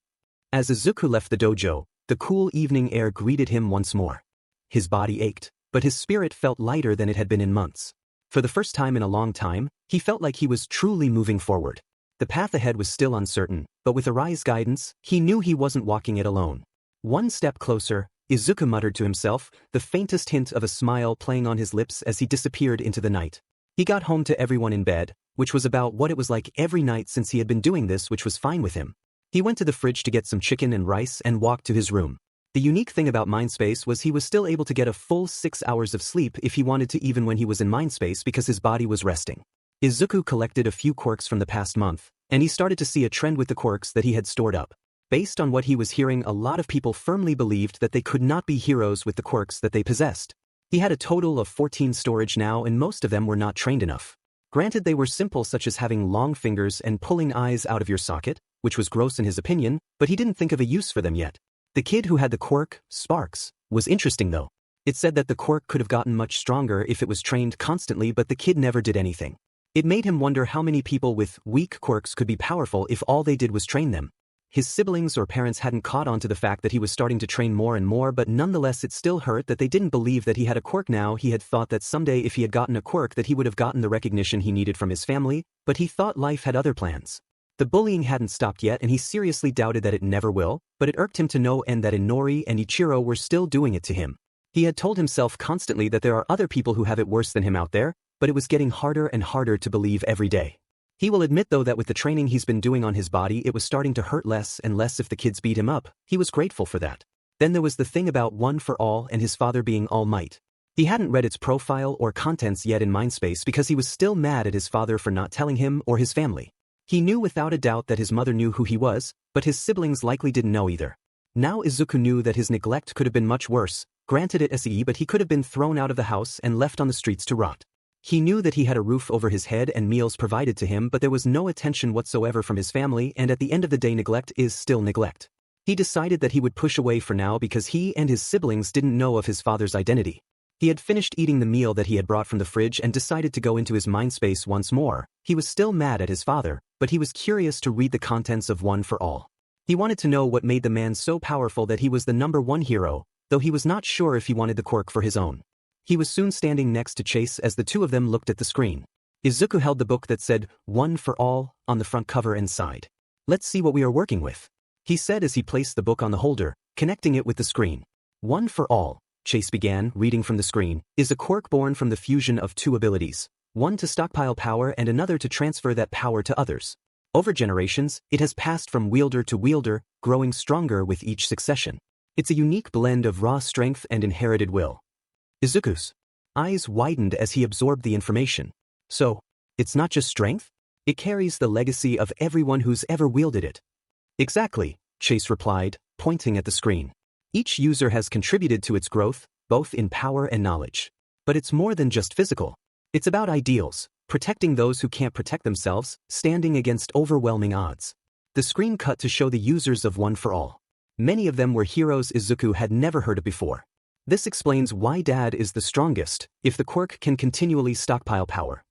As Izuku left the dojo, the cool evening air greeted him once more. His body ached, but his spirit felt lighter than it had been in months. For the first time in a long time, he felt like he was truly moving forward. The path ahead was still uncertain, but with Arai's guidance, he knew he wasn't walking it alone. One step closer, Izuku muttered to himself, the faintest hint of a smile playing on his lips as he disappeared into the night. He got home to everyone in bed, which was about what it was like every night since he had been doing this, which was fine with him. He went to the fridge to get some chicken and rice and walked to his room. The unique thing about Mindspace was he was still able to get a full 6 hours of sleep if he wanted to, even when he was in Mindspace, because his body was resting. Izuku collected a few quirks from the past month, and he started to see a trend with the quirks that he had stored up. Based on what he was hearing, a lot of people firmly believed that they could not be heroes with the quirks that they possessed. He had a total of 14 storage now, and most of them were not trained enough. Granted, they were simple, such as having long fingers and pulling eyes out of your socket, which was gross in his opinion, but he didn't think of a use for them yet. The kid who had the quirk, Sparks, was interesting though. It said that the quirk could have gotten much stronger if it was trained constantly, but the kid never did anything. It made him wonder how many people with weak quirks could be powerful if all they did was train them. His siblings or parents hadn't caught on to the fact that he was starting to train more and more, but nonetheless it still hurt that they didn't believe that he had a quirk now. He had thought that someday if he had gotten a quirk that he would have gotten the recognition he needed from his family, but he thought life had other plans. The bullying hadn't stopped yet, and he seriously doubted that it never will, but it irked him to no end that Inori and Ichiro were still doing it to him. He had told himself constantly that there are other people who have it worse than him out there, but it was getting harder and harder to believe every day. He will admit though that with the training he's been doing on his body, it was starting to hurt less and less if the kids beat him up. He was grateful for that. Then there was the thing about One for All and his father being All Might. He hadn't read its profile or contents yet in Mindspace because he was still mad at his father for not telling him or his family. He knew without a doubt that his mother knew who he was, but his siblings likely didn't know either. Now Izuku knew that his neglect could have been much worse, granted it SE, but he could have been thrown out of the house and left on the streets to rot. He knew that he had a roof over his head and meals provided to him, but there was no attention whatsoever from his family, and at the end of the day neglect is still neglect. He decided that he would push away for now because he and his siblings didn't know of his father's identity. He had finished eating the meal that he had brought from the fridge and decided to go into his Mindspace once more. He was still mad at his father, but he was curious to read the contents of One for All. He wanted to know what made the man so powerful that he was the #1 hero, though he was not sure if he wanted the quirk for his own. He was soon standing next to Chase as the two of them looked at the screen. Izuku held the book that said, One for All, on the front cover and side. Let's see what we are working with, he said as he placed the book on the holder, connecting it with the screen. One for All, Chase began, reading from the screen, is a quirk born from the fusion of two abilities, one to stockpile power and another to transfer that power to others. Over generations, it has passed from wielder to wielder, growing stronger with each succession. It's a unique blend of raw strength and inherited will. Izuku's eyes widened as he absorbed the information. So, it's not just strength? It carries the legacy of everyone who's ever wielded it. Exactly, Chase replied, pointing at the screen. Each user has contributed to its growth, both in power and knowledge. But it's more than just physical. It's about ideals, protecting those who can't protect themselves, standing against overwhelming odds. The screen cut to show the users of One for All. Many of them were heroes Izuku had never heard of before. This explains why Dad is the strongest, if the quirk can continually stockpile power.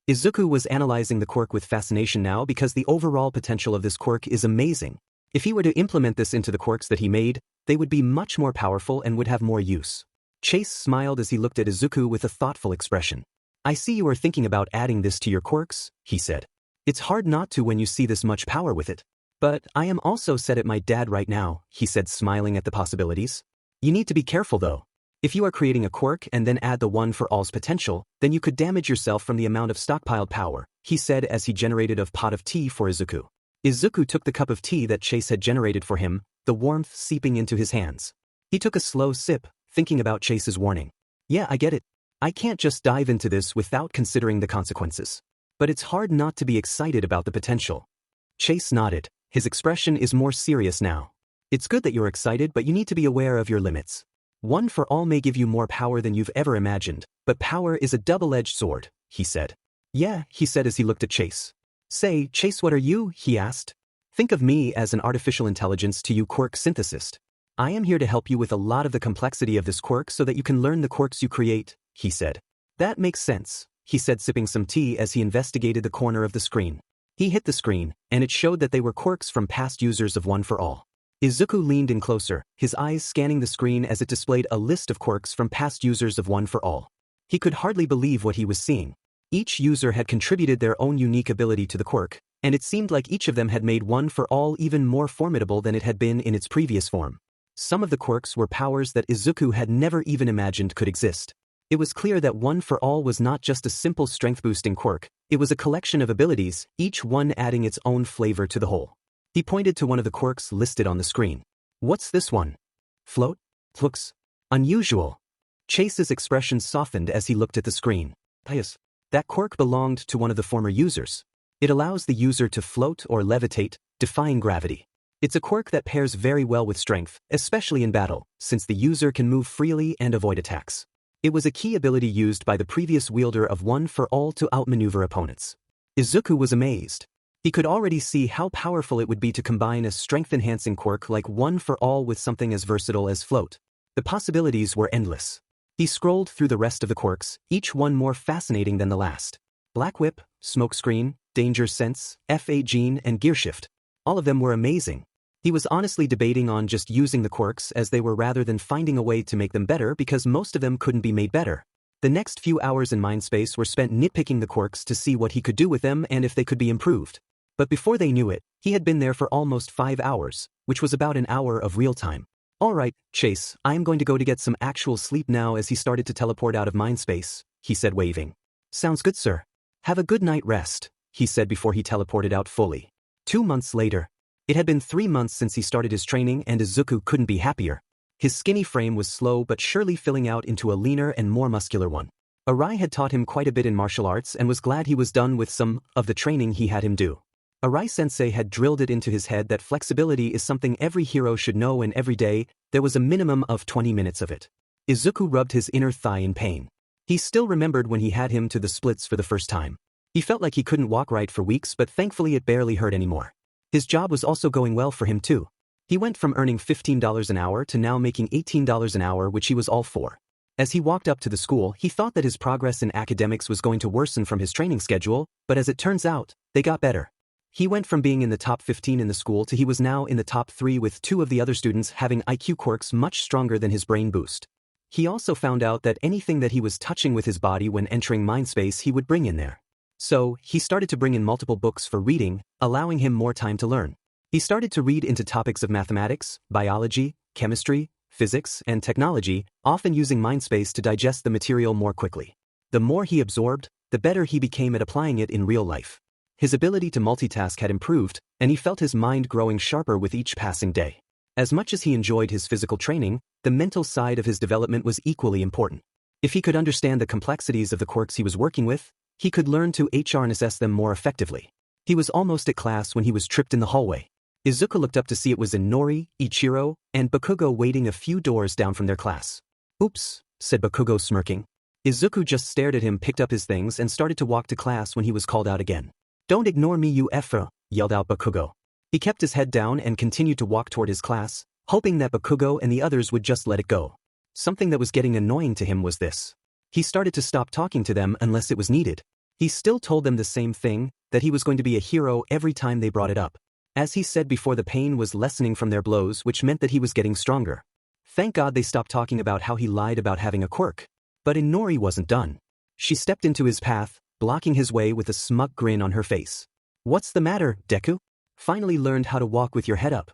Izuku was analyzing the quirk with fascination now because the overall potential of this quirk is amazing. If he were to implement this into the quirks that he made, they would be much more powerful and would have more use. Chase smiled as he looked at Izuku with a thoughtful expression. I see you are thinking about adding this to your quirks, he said. It's hard not to when you see this much power with it. But I am also set at my dad right now, he said, smiling at the possibilities. You need to be careful though. If you are creating a quirk and then add the One for All's potential, then you could damage yourself from the amount of stockpiled power, he said as he generated a pot of tea for Izuku. Izuku took the cup of tea that Chase had generated for him, the warmth seeping into his hands. He took a slow sip, thinking about Chase's warning. Yeah, I get it. I can't just dive into this without considering the consequences. But it's hard not to be excited about the potential. Chase nodded. His expression is more serious now. It's good that you're excited, but you need to be aware of your limits. One for All may give you more power than you've ever imagined, but power is a double-edged sword, he said. Yeah, he said as he looked at Chase. Say, Chase, what are you? He asked. Think of me as an artificial intelligence to you, quirk synthesist. I am here to help you with a lot of the complexity of this quirk so that you can learn the quirks you create, he said. That makes sense, he said, sipping some tea as he investigated the corner of the screen. He hit the screen, and it showed that they were quirks from past users of One for All. Izuku leaned in closer, his eyes scanning the screen as it displayed a list of quirks from past users of One for All. He could hardly believe what he was seeing. Each user had contributed their own unique ability to the quirk, and it seemed like each of them had made One for All even more formidable than it had been in its previous form. Some of the quirks were powers that Izuku had never even imagined could exist. It was clear that One for All was not just a simple strength-boosting quirk, it was a collection of abilities, each one adding its own flavor to the whole. He pointed to one of the quirks listed on the screen. What's this one? Float? Looks unusual. Chase's expression softened as he looked at the screen. Pious. That quirk belonged to one of the former users. It allows the user to float or levitate, defying gravity. It's a quirk that pairs very well with strength, especially in battle, since the user can move freely and avoid attacks. It was a key ability used by the previous wielder of One for All to outmaneuver opponents. Izuku was amazed. He could already see how powerful it would be to combine a strength-enhancing quirk like One for All with something as versatile as float. The possibilities were endless. He scrolled through the rest of the quirks, each one more fascinating than the last. Black Whip, Smokescreen, Danger Sense, F8 Gene, and Gearshift. All of them were amazing. He was honestly debating on just using the quirks as they were rather than finding a way to make them better because most of them couldn't be made better. The next few hours in Mindspace were spent nitpicking the quirks to see what he could do with them and if they could be improved. But before they knew it, he had been there for almost 5 hours, which was about an hour of real time. Alright, Chase, I am going to go to get some actual sleep now as he started to teleport out of Mindspace, he said, waving. Sounds good, sir. Have a good night rest, he said before he teleported out fully. 2 months later. It had been 3 months since he started his training and Izuku couldn't be happier. His skinny frame was slow but surely filling out into a leaner and more muscular one. Arai had taught him quite a bit in martial arts and was glad he was done with some of the training he had him do. Arai-sensei had drilled it into his head that flexibility is something every hero should know, and every day, there was a minimum of 20 minutes of it. Izuku rubbed his inner thigh in pain. He still remembered when he had him to the splits for the first time. He felt like he couldn't walk right for weeks, but thankfully it barely hurt anymore. His job was also going well for him too. He went from earning $15 an hour to now making $18 an hour, which he was all for. As he walked up to the school, he thought that his progress in academics was going to worsen from his training schedule, but as it turns out, they got better. He went from being in the top 15 in the school to he was now in the top 3, with 2 of the other students having IQ quirks much stronger than his brain boost. He also found out that anything that he was touching with his body when entering Mindspace he would bring in there. So, he started to bring in multiple books for reading, allowing him more time to learn. He started to read into topics of mathematics, biology, chemistry, physics, and technology, often using Mindspace to digest the material more quickly. The more he absorbed, the better he became at applying it in real life. His ability to multitask had improved, and he felt his mind growing sharper with each passing day. As much as he enjoyed his physical training, the mental side of his development was equally important. If he could understand the complexities of the quirks he was working with, he could learn to HR and assess them more effectively. He was almost at class when he was tripped in the hallway. Izuku looked up to see it was Nori, Ichiro, and Bakugo waiting a few doors down from their class. Oops, said Bakugo, smirking. Izuku just stared at him, picked up his things, and started to walk to class when he was called out again. Don't ignore me, you effra, yelled out Bakugo. He kept his head down and continued to walk toward his class, hoping that Bakugo and the others would just let it go. Something that was getting annoying to him was this. He started to stop talking to them unless it was needed. He still told them the same thing, that he was going to be a hero every time they brought it up. As he said before, the pain was lessening from their blows, which meant that he was getting stronger. Thank God they stopped talking about how he lied about having a quirk. But Inori wasn't done. She stepped into his path, blocking his way with a smug grin on her face. "What's the matter, Deku? Finally learned how to walk with your head up."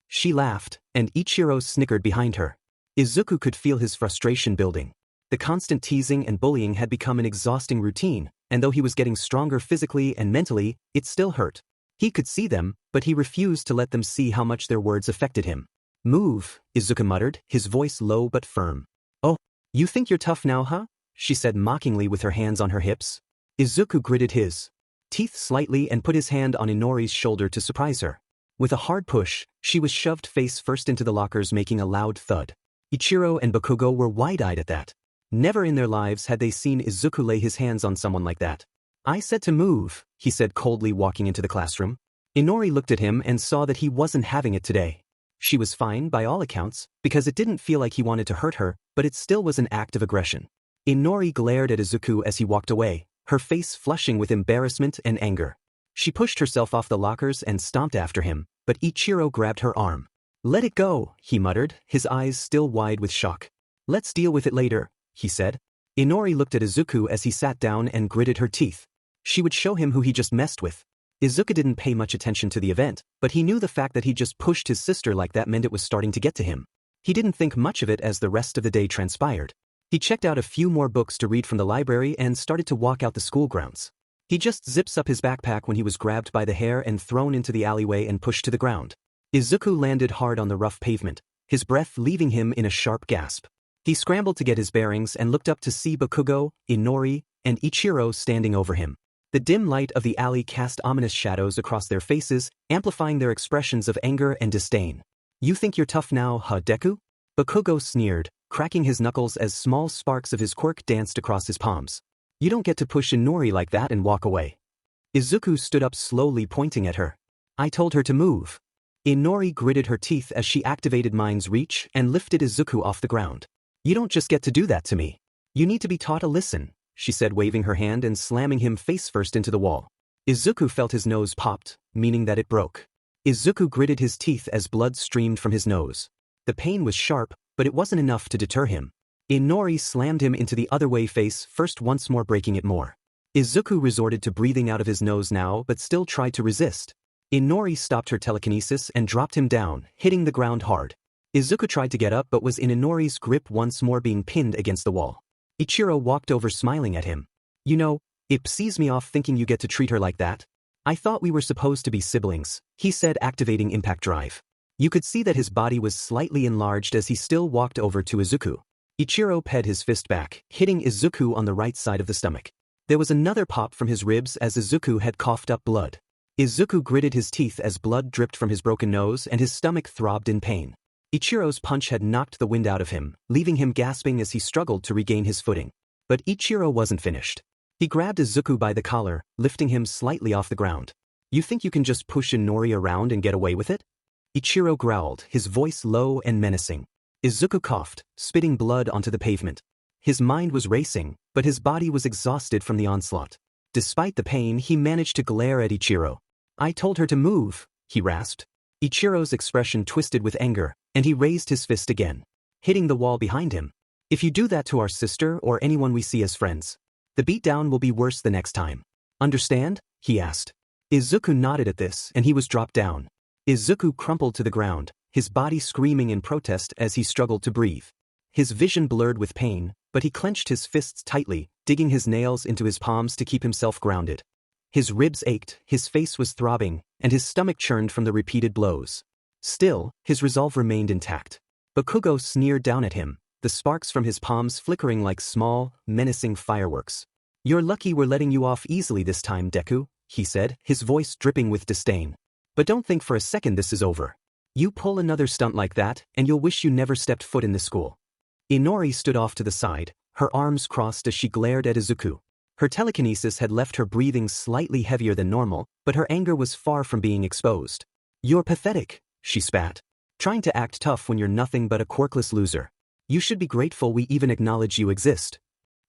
She laughed, and Ichiro snickered behind her. Izuku could feel his frustration building. The constant teasing and bullying had become an exhausting routine, and though he was getting stronger physically and mentally, it still hurt. He could see them, but he refused to let them see how much their words affected him. "Move," Izuku muttered, his voice low but firm. "Oh, you think you're tough now, huh?" she said mockingly with her hands on her hips. Izuku gritted his teeth slightly and put his hand on Inori's shoulder to surprise her. With a hard push, she was shoved face first into the lockers, making a loud thud. Ichiro and Bakugo were wide-eyed at that. Never in their lives had they seen Izuku lay his hands on someone like that. "I said to move," he said coldly, walking into the classroom. Inori looked at him and saw that he wasn't having it today. She was fine by all accounts, because it didn't feel like he wanted to hurt her, but it still was an act of aggression. Inori glared at Izuku as he walked away, her face flushing with embarrassment and anger. She pushed herself off the lockers and stomped after him, but Ichiro grabbed her arm. "Let it go," he muttered, his eyes still wide with shock. "Let's deal with it later," he said. Inori looked at Izuku as he sat down and gritted her teeth. She would show him who he just messed with. Izuku didn't pay much attention to the event, but he knew the fact that he just pushed his sister like that meant it was starting to get to him. He didn't think much of it as the rest of the day transpired. He checked out a few more books to read from the library and started to walk out the school grounds. He just zips up his backpack when he was grabbed by the hair and thrown into the alleyway and pushed to the ground. Izuku landed hard on the rough pavement, his breath leaving him in a sharp gasp. He scrambled to get his bearings and looked up to see Bakugo, Inori, and Ichiro standing over him. The dim light of the alley cast ominous shadows across their faces, amplifying their expressions of anger and disdain. "You think you're tough now, huh, Deku?" Bakugo sneered, cracking his knuckles as small sparks of his quirk danced across his palms. "You don't get to push Inori like that and walk away." Izuku stood up slowly, pointing at her. "I told her to move." Inori gritted her teeth as she activated Mind's Reach and lifted Izuku off the ground. "You don't just get to do that to me. You need to be taught a lesson," she said, waving her hand and slamming him face first into the wall. Izuku felt his nose popped, meaning that it broke. Izuku gritted his teeth as blood streamed from his nose. The pain was sharp, but it wasn't enough to deter him. Inori slammed him into the other way face first, once more breaking it more. Izuku resorted to breathing out of his nose now but still tried to resist. Inori stopped her telekinesis and dropped him down, hitting the ground hard. Izuku tried to get up but was in Inori's grip, once more being pinned against the wall. Ichiro walked over, smiling at him. "You know, it pisses me off thinking you get to treat her like that. I thought we were supposed to be siblings," he said, activating Impact Drive. You could see that his body was slightly enlarged as he still walked over to Izuku. Ichiro ped his fist back, hitting Izuku on the right side of the stomach. There was another pop from his ribs as Izuku had coughed up blood. Izuku gritted his teeth as blood dripped from his broken nose and his stomach throbbed in pain. Ichiro's punch had knocked the wind out of him, leaving him gasping as he struggled to regain his footing. But Ichiro wasn't finished. He grabbed Izuku by the collar, lifting him slightly off the ground. "You think you can just push Inori around and get away with it?" Ichiro growled, his voice low and menacing. Izuku coughed, spitting blood onto the pavement. His mind was racing, but his body was exhausted from the onslaught. Despite the pain, he managed to glare at Ichiro. "I told her to move," he rasped. Ichiro's expression twisted with anger, and he raised his fist again, hitting the wall behind him. "If you do that to our sister or anyone we see as friends, the beatdown will be worse the next time. Understand?" he asked. Izuku nodded at this, and he was dropped down. Izuku crumpled to the ground, his body screaming in protest as he struggled to breathe. His vision blurred with pain, but he clenched his fists tightly, digging his nails into his palms to keep himself grounded. His ribs ached, his face was throbbing, and his stomach churned from the repeated blows. Still, his resolve remained intact. Bakugo sneered down at him, the sparks from his palms flickering like small, menacing fireworks. "You're lucky we're letting you off easily this time, Deku," he said, his voice dripping with disdain. "But don't think for a second this is over. You pull another stunt like that, and you'll wish you never stepped foot in this school." Inori stood off to the side, her arms crossed as she glared at Izuku. Her telekinesis had left her breathing slightly heavier than normal, but her anger was far from being exposed. You're pathetic, she spat. Trying to act tough when you're nothing but a quirkless loser. You should be grateful we even acknowledge you exist.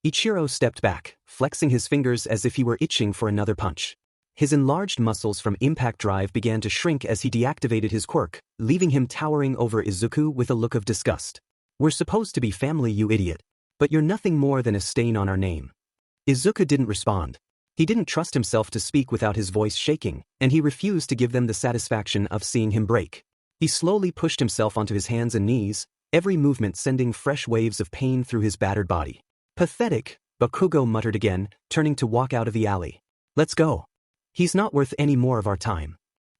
Ichiro stepped back, flexing his fingers as if he were itching for another punch. His enlarged muscles from impact drive began to shrink as he deactivated his quirk, leaving him towering over Izuku with a look of disgust. We're supposed to be family, you idiot. But you're nothing more than a stain on our name. Izuku didn't respond. He didn't trust himself to speak without his voice shaking, and he refused to give them the satisfaction of seeing him break. He slowly pushed himself onto his hands and knees, every movement sending fresh waves of pain through his battered body. Pathetic, Bakugo muttered again, turning to walk out of the alley. Let's go. He's not worth any more of our time.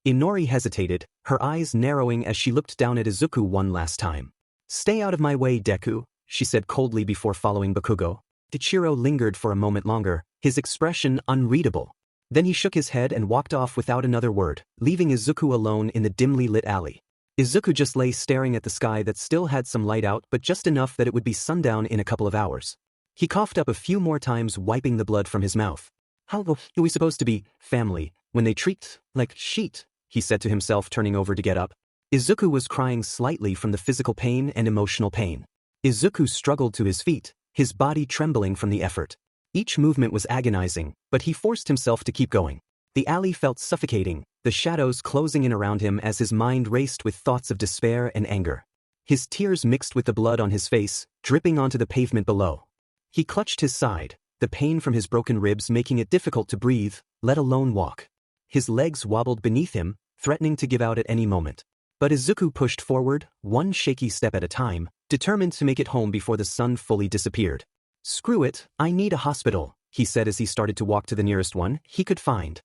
Inori hesitated, her eyes narrowing as she looked down at Izuku one last time. Stay out of my way, Deku, she said coldly before following Bakugo. Ichiro lingered for a moment longer, his expression unreadable. Then he shook his head and walked off without another word, leaving Izuku alone in the dimly lit alley. Izuku just lay staring at the sky that still had some light out but just enough that it would be sundown in a couple of hours. He coughed up a few more times, wiping the blood from his mouth. How are we supposed to be family when they treat like shit? He said to himself, turning over to get up. Izuku was crying slightly from the physical pain and emotional pain. Izuku struggled to his feet, his body trembling from the effort. Each movement was agonizing, but he forced himself to keep going. The alley felt suffocating, the shadows closing in around him as his mind raced with thoughts of despair and anger. His tears mixed with the blood on his face, dripping onto the pavement below. He clutched his side, the pain from his broken ribs making it difficult to breathe, let alone walk. His legs wobbled beneath him, threatening to give out at any moment. But Izuku pushed forward, one shaky step at a time, determined to make it home before the sun fully disappeared. Screw it, I need a hospital, he said as he started to walk to the nearest one he could find.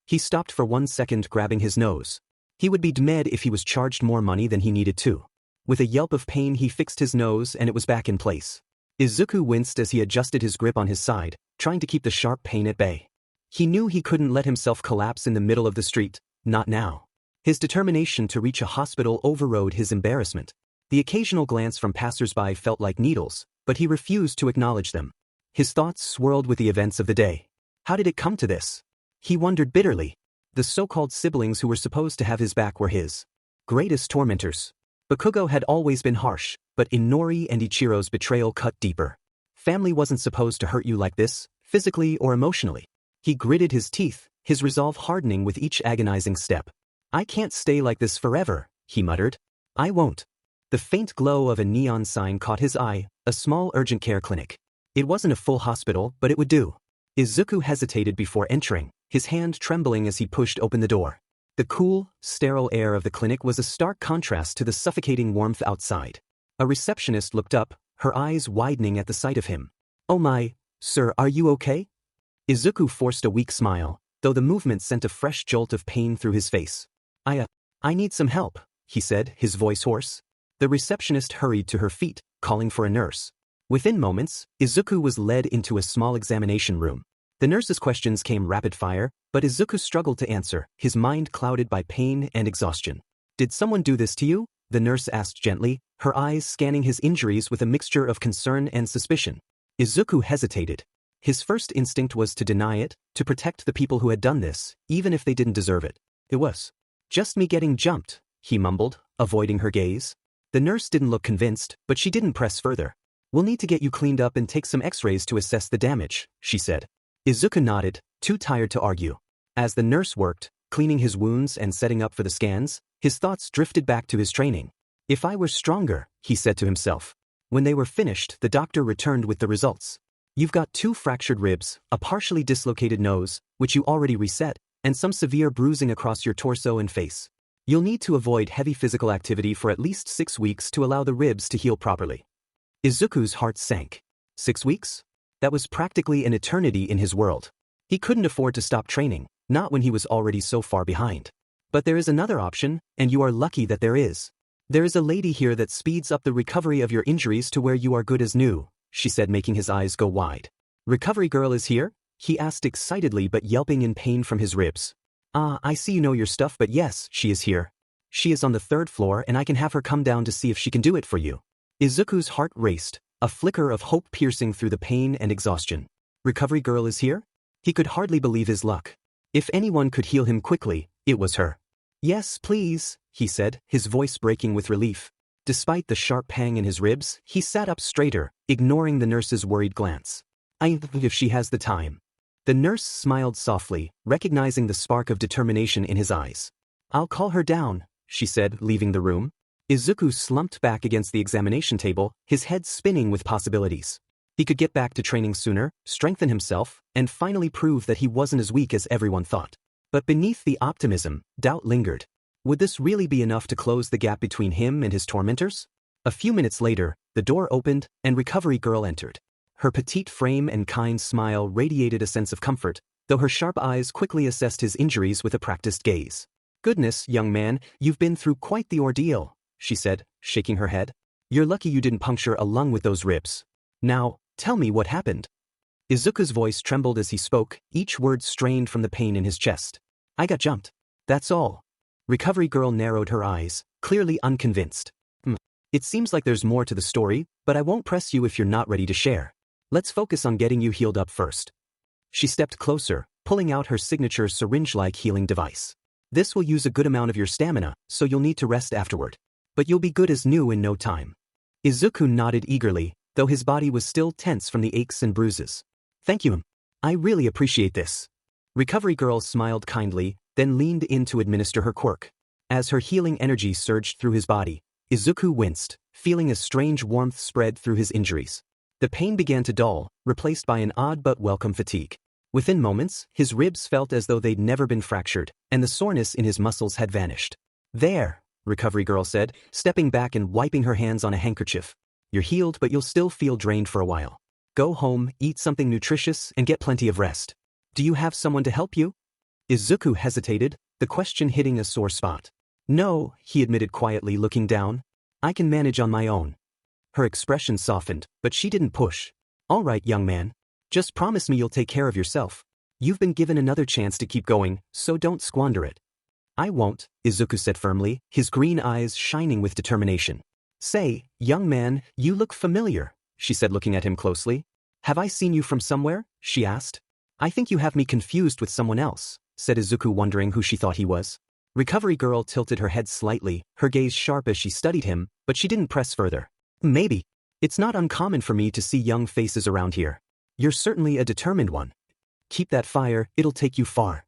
He stopped for 1 second, grabbing his nose. He would be dead if he was charged more money than he needed to. With a yelp of pain he fixed his nose and it was back in place. Izuku winced as he adjusted his grip on his side, trying to keep the sharp pain at bay. He knew he couldn't let himself collapse in the middle of the street, not now. His determination to reach a hospital overrode his embarrassment. The occasional glance from passers-by felt like needles, but he refused to acknowledge them. His thoughts swirled with the events of the day. How did it come to this? He wondered bitterly. The so-called siblings who were supposed to have his back were his greatest tormentors. Bakugo had always been harsh, but Inori and Ichiro's betrayal cut deeper. Family wasn't supposed to hurt you like this, physically or emotionally. He gritted his teeth, his resolve hardening with each agonizing step. I can't stay like this forever, he muttered. I won't. The faint glow of a neon sign caught his eye, a small urgent care clinic. It wasn't a full hospital, but it would do. Izuku hesitated before entering, his hand trembling as he pushed open the door. The cool, sterile air of the clinic was a stark contrast to the suffocating warmth outside. A receptionist looked up, her eyes widening at the sight of him. Oh my, sir, are you okay? Izuku forced a weak smile, though the movement sent a fresh jolt of pain through his face. I need some help, he said, his voice hoarse. The receptionist hurried to her feet, calling for a nurse. Within moments, Izuku was led into a small examination room. The nurse's questions came rapid fire, but Izuku struggled to answer, his mind clouded by pain and exhaustion. Did someone do this to you? The nurse asked gently, her eyes scanning his injuries with a mixture of concern and suspicion. Izuku hesitated. His first instinct was to deny it, to protect the people who had done this, even if they didn't deserve it. It was just me getting jumped, he mumbled, avoiding her gaze. The nurse didn't look convinced, but she didn't press further. We'll need to get you cleaned up and take some x-rays to assess the damage, she said. Izuku nodded, too tired to argue. As the nurse worked, cleaning his wounds and setting up for the scans, his thoughts drifted back to his training. If I were stronger, he said to himself. When they were finished, the doctor returned with the results. You've got 2 fractured ribs, a partially dislocated nose, which you already reset, and some severe bruising across your torso and face. You'll need to avoid heavy physical activity for at least 6 weeks to allow the ribs to heal properly. Izuku's heart sank. 6 weeks? That was practically an eternity in his world. He couldn't afford to stop training, not when he was already so far behind. But there is another option, and you are lucky that there is. There is a lady here that speeds up the recovery of your injuries to where you are good as new, she said, making his eyes go wide. Recovery girl is here? He asked excitedly but yelping in pain from his ribs. I see you know your stuff, but yes, she is here. She is on the 3rd floor and I can have her come down to see if she can do it for you. Izuku's heart raced, a flicker of hope piercing through the pain and exhaustion. Recovery girl is here? He could hardly believe his luck. If anyone could heal him quickly, it was her. Yes, please, he said, his voice breaking with relief. Despite the sharp pang in his ribs, he sat up straighter, ignoring the nurse's worried glance. If she has the time. The nurse smiled softly, recognizing the spark of determination in his eyes. I'll call her down, she said, leaving the room. Izuku slumped back against the examination table, his head spinning with possibilities. He could get back to training sooner, strengthen himself, and finally prove that he wasn't as weak as everyone thought. But beneath the optimism, doubt lingered. Would this really be enough to close the gap between him and his tormentors? A few minutes later, the door opened, and Recovery Girl entered. Her petite frame and kind smile radiated a sense of comfort, though her sharp eyes quickly assessed his injuries with a practiced gaze. Goodness, young man, you've been through quite the ordeal, she said, shaking her head. You're lucky you didn't puncture a lung with those ribs. Now, tell me what happened. Izuku's voice trembled as he spoke, each word strained from the pain in his chest. I got jumped. That's all. Recovery Girl narrowed her eyes, clearly unconvinced. It seems like there's more to the story, but I won't press you if you're not ready to share. Let's focus on getting you healed up first. She stepped closer, pulling out her signature syringe-like healing device. This will use a good amount of your stamina, so you'll need to rest afterward. But you'll be good as new in no time. Izuku nodded eagerly, though his body was still tense from the aches and bruises. Thank you. I really appreciate this. Recovery Girl smiled kindly, then leaned in to administer her quirk. As her healing energy surged through his body, Izuku winced, feeling a strange warmth spread through his injuries. The pain began to dull, replaced by an odd but welcome fatigue. Within moments, his ribs felt as though they'd never been fractured, and the soreness in his muscles had vanished. There, Recovery Girl said, stepping back and wiping her hands on a handkerchief. You're healed, but you'll still feel drained for a while. Go home, eat something nutritious, and get plenty of rest. Do you have someone to help you? Izuku hesitated, the question hitting a sore spot. No, he admitted quietly, looking down. I can manage on my own. Her expression softened, but she didn't push. All right, young man. Just promise me you'll take care of yourself. You've been given another chance to keep going, so don't squander it. I won't, Izuku said firmly, his green eyes shining with determination. Say, young man, you look familiar, she said, looking at him closely. Have I seen you from somewhere? She asked. I think you have me confused with someone else, said Izuku, wondering who she thought he was. Recovery Girl tilted her head slightly, her gaze sharp as she studied him, but she didn't press further. Maybe. It's not uncommon for me to see young faces around here. You're certainly a determined one. Keep that fire, it'll take you far.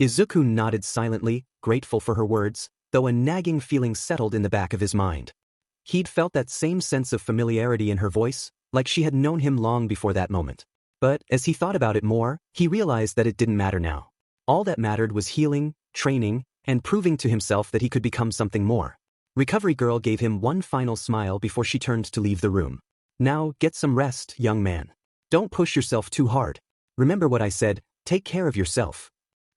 Izuku nodded silently, grateful for her words, though a nagging feeling settled in the back of his mind. He'd felt that same sense of familiarity in her voice, like she had known him long before that moment. But, as he thought about it more, he realized that it didn't matter now. All that mattered was healing, training, and proving to himself that he could become something more. Recovery Girl gave him one final smile before she turned to leave the room. Now, get some rest, young man. Don't push yourself too hard. Remember what I said, take care of yourself.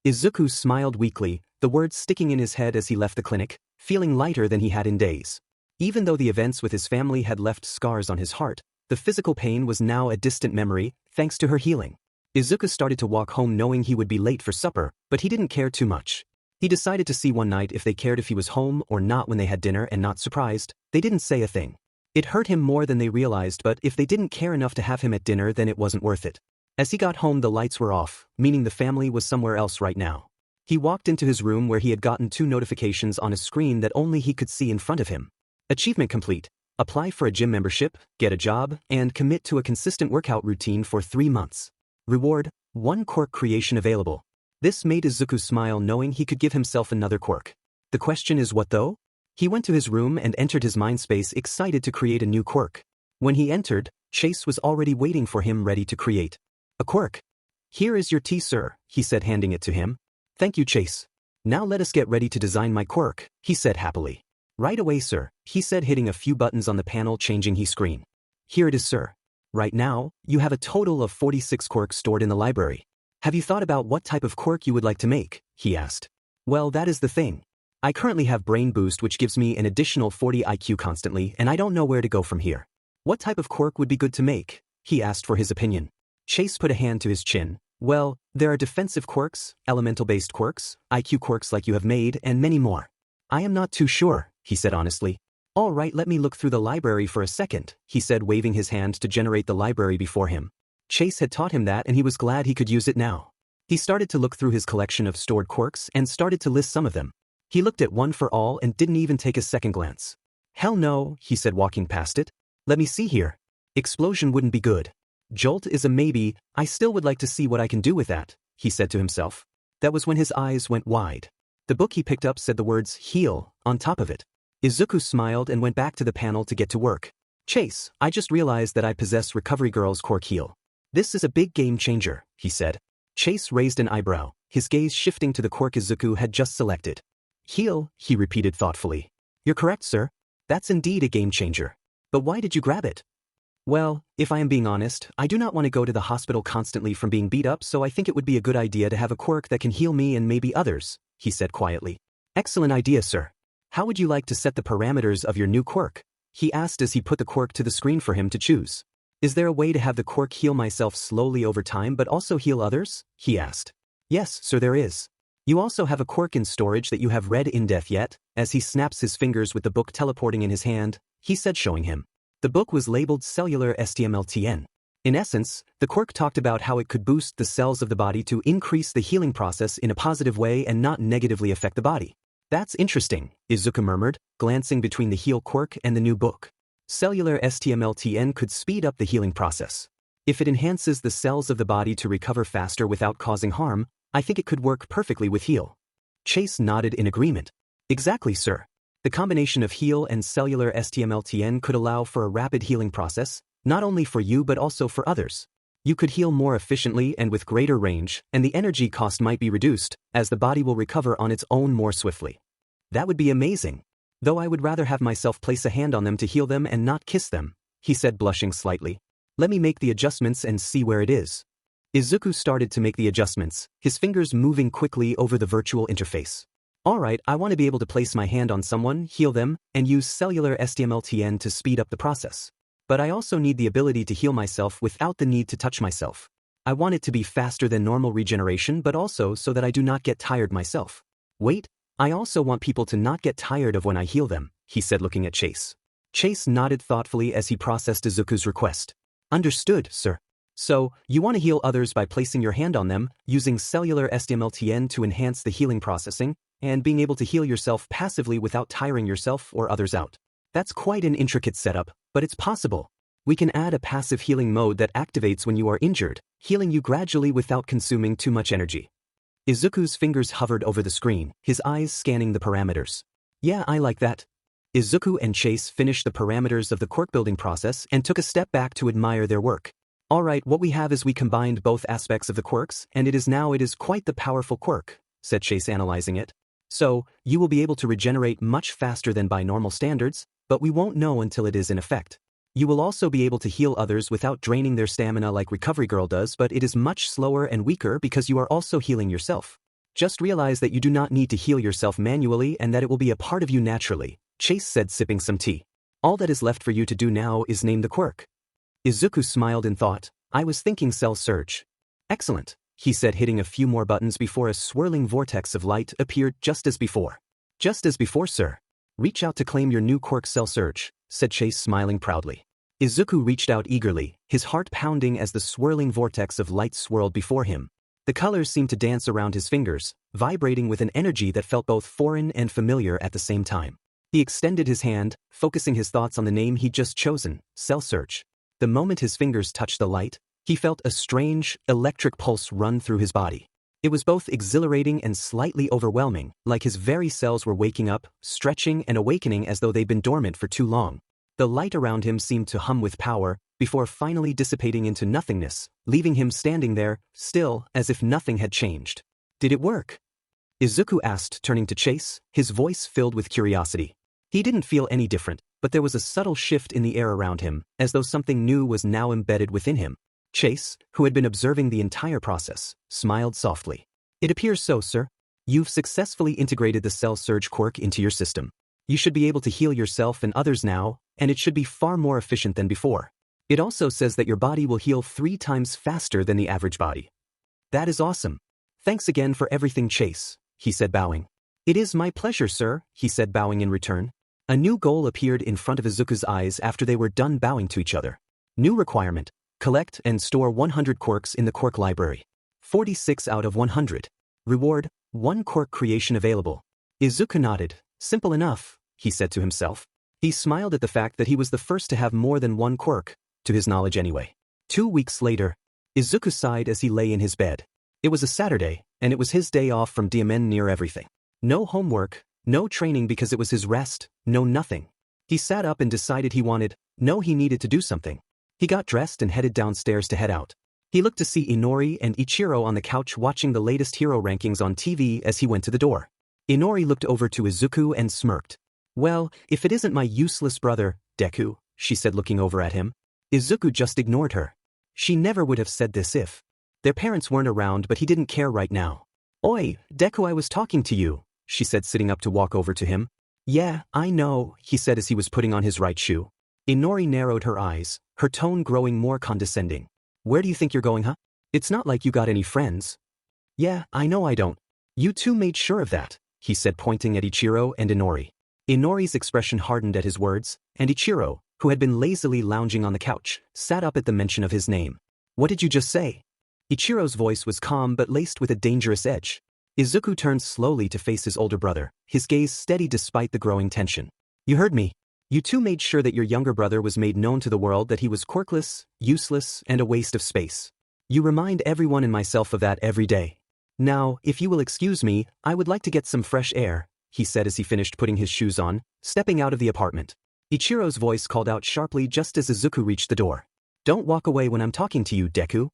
Izuku smiled weakly, the words sticking in his head as he left the clinic, feeling lighter than he had in days. Even though the events with his family had left scars on his heart, the physical pain was now a distant memory, thanks to her healing. Izuku started to walk home knowing he would be late for supper, but he didn't care too much. He decided to see one night if they cared if he was home or not when they had dinner, and not surprised, they didn't say a thing. It hurt him more than they realized, but if they didn't care enough to have him at dinner, then it wasn't worth it. As he got home, the lights were off, meaning the family was somewhere else right now. He walked into his room where he had gotten 2 notifications on a screen that only he could see in front of him. Achievement complete. Apply for a gym membership, get a job, and commit to a consistent workout routine for 3 months. Reward, 1 quirk creation available. This made Izuku smile, knowing he could give himself another quirk. The question is what though? He went to his room and entered his mind space, excited to create a new quirk. When he entered, Chase was already waiting for him, ready to create a quirk. Here is your tea, sir, he said, handing it to him. Thank you, Chase. Now let us get ready to design my quirk, he said happily. Right away, sir, he said, hitting a few buttons on the panel, changing his screen. Here it is, sir. Right now, you have a total of 46 quirks stored in the library. Have you thought about what type of quirk you would like to make? He asked. Well, that is the thing. I currently have Brain Boost, which gives me an additional 40 IQ constantly, and I don't know where to go from here. What type of quirk would be good to make? He asked for his opinion. Chase put a hand to his chin. Well, there are defensive quirks, elemental-based quirks, IQ quirks like you have made, and many more. I am not too sure, he said honestly. All right, let me look through the library for a second, he said, waving his hand to generate the library before him. Chase had taught him that, and he was glad he could use it now. He started to look through his collection of stored quirks and started to list some of them. He looked at One for All and didn't even take a second glance. Hell no, he said walking past it. Let me see here. Explosion wouldn't be good. Jolt is a maybe, I still would like to see what I can do with that, he said to himself. That was when his eyes went wide. The book he picked up said the words heal on top of it. Izuku smiled and went back to the panel to get to work. Chase, I just realized that I possess Recovery Girl's quirk heal. This is a big game changer, he said. Chase raised an eyebrow, his gaze shifting to the quirk Izuku had just selected. Heal, he repeated thoughtfully. You're correct, sir. That's indeed a game changer. But why did you grab it? Well, if I am being honest, I do not want to go to the hospital constantly from being beat up, so I think it would be a good idea to have a quirk that can heal me and maybe others, he said quietly. Excellent idea, sir. How would you like to set the parameters of your new quirk? He asked as he put the quirk to the screen for him to choose. Is there a way to have the quirk heal myself slowly over time but also heal others? He asked. Yes, sir, there is. You also have a quirk in storage that you have read in depth yet, as he snaps his fingers with the book teleporting in his hand, he said showing him. The book was labeled Cellular STMLTN. In essence, the quirk talked about how it could boost the cells of the body to increase the healing process in a positive way and not negatively affect the body. That's interesting, Izuku murmured, glancing between the heal quirk and the new book. Cellular STMLTN could speed up the healing process. If it enhances the cells of the body to recover faster without causing harm, I think it could work perfectly with heal. Chase nodded in agreement. Exactly, sir. The combination of heal and cellular STMLTN could allow for a rapid healing process, not only for you but also for others. You could heal more efficiently and with greater range, and the energy cost might be reduced, as the body will recover on its own more swiftly. That would be amazing. Though I would rather have myself place a hand on them to heal them and not kiss them, he said blushing slightly. Let me make the adjustments and see where it is. Izuku started to make the adjustments, his fingers moving quickly over the virtual interface. Alright, I want to be able to place my hand on someone, heal them, and use cellular STMLTN to speed up the process. But I also need the ability to heal myself without the need to touch myself. I want it to be faster than normal regeneration but also so that I do not get tired myself. Wait, I also want people to not get tired of when I heal them, he said looking at Chase. Chase nodded thoughtfully as he processed Izuku's request. Understood, sir. So, you want to heal others by placing your hand on them, using cellular STMLTN to enhance the healing processing, and being able to heal yourself passively without tiring yourself or others out. That's quite an intricate setup, but it's possible. We can add a passive healing mode that activates when you are injured, healing you gradually without consuming too much energy. Izuku's fingers hovered over the screen, his eyes scanning the parameters. Yeah, I like that. Izuku and Chase finished the parameters of the quirk building process and took a step back to admire their work. Alright, what we have is we combined both aspects of the quirks, and it is quite the powerful quirk, said Chase analyzing it. So, you will be able to regenerate much faster than by normal standards, but we won't know until it is in effect. You will also be able to heal others without draining their stamina like Recovery Girl does, but it is much slower and weaker because you are also healing yourself. Just realize that you do not need to heal yourself manually and that it will be a part of you naturally, Chase said sipping some tea. All that is left for you to do now is name the quirk. Izuku smiled and thought, I was thinking Cell Surge. Excellent, he said hitting a few more buttons before a swirling vortex of light appeared just as before. Just as before, sir. Reach out to claim your new quirk Cell Surge, said Chase smiling proudly. Izuku reached out eagerly, his heart pounding as the swirling vortex of light swirled before him. The colors seemed to dance around his fingers, vibrating with an energy that felt both foreign and familiar at the same time. He extended his hand, focusing his thoughts on the name he'd just chosen, Cell Surge. The moment his fingers touched the light, he felt a strange, electric pulse run through his body. It was both exhilarating and slightly overwhelming, like his very cells were waking up, stretching and awakening as though they'd been dormant for too long. The light around him seemed to hum with power, before finally dissipating into nothingness, leaving him standing there, still, as if nothing had changed. Did it work? Izuku asked, turning to Chase, his voice filled with curiosity. He didn't feel any different, but there was a subtle shift in the air around him, as though something new was now embedded within him. Chase, who had been observing the entire process, smiled softly. It appears so, sir. You've successfully integrated the Cell Surge quirk into your system. You should be able to heal yourself and others now, and it should be far more efficient than before. It also says that your body will heal 3 times faster than the average body. That is awesome. Thanks again for everything, Chase, he said bowing. It is my pleasure, sir, he said bowing in return. A new goal appeared in front of Izuku's eyes after they were done bowing to each other. New requirement. Collect and store 100 quirks in the quirk library. 46 out of 100. Reward, 1 quirk creation available. Izuku nodded. Simple enough, he said to himself. He smiled at the fact that he was the first to have more than one quirk, to his knowledge anyway. 2 weeks later, Izuku sighed as he lay in his bed. It was a Saturday, and it was his day off from Diamond near everything. No homework, no training because it was his rest, no nothing. He sat up and decided he needed to do something. He got dressed and headed downstairs to head out. He looked to see Inori and Ichiro on the couch watching the latest hero rankings on TV as he went to the door. Inori looked over to Izuku and smirked. Well, if it isn't my useless brother, Deku, she said looking over at him. Izuku just ignored her. She never would have said this if their parents weren't around, but he didn't care right now. Oi, Deku, I was talking to you, she said sitting up to walk over to him. Yeah, I know, he said as he was putting on his right shoe. Inori narrowed her eyes, her tone growing more condescending. Where do you think you're going, huh? It's not like you got any friends. Yeah, I know I don't. You two made sure of that, he said pointing at Ichiro and Inori. Inori's expression hardened at his words, and Ichiro, who had been lazily lounging on the couch, sat up at the mention of his name. What did you just say? Ichiro's voice was calm but laced with a dangerous edge. Izuku turned slowly to face his older brother, his gaze steady despite the growing tension. You heard me. You two made sure that your younger brother was made known to the world that he was quirkless, useless, and a waste of space. You remind everyone and myself of that every day. Now, if you will excuse me, I would like to get some fresh air, he said as he finished putting his shoes on, stepping out of the apartment. Ichiro's voice called out sharply just as Izuku reached the door. Don't walk away when I'm talking to you, Deku.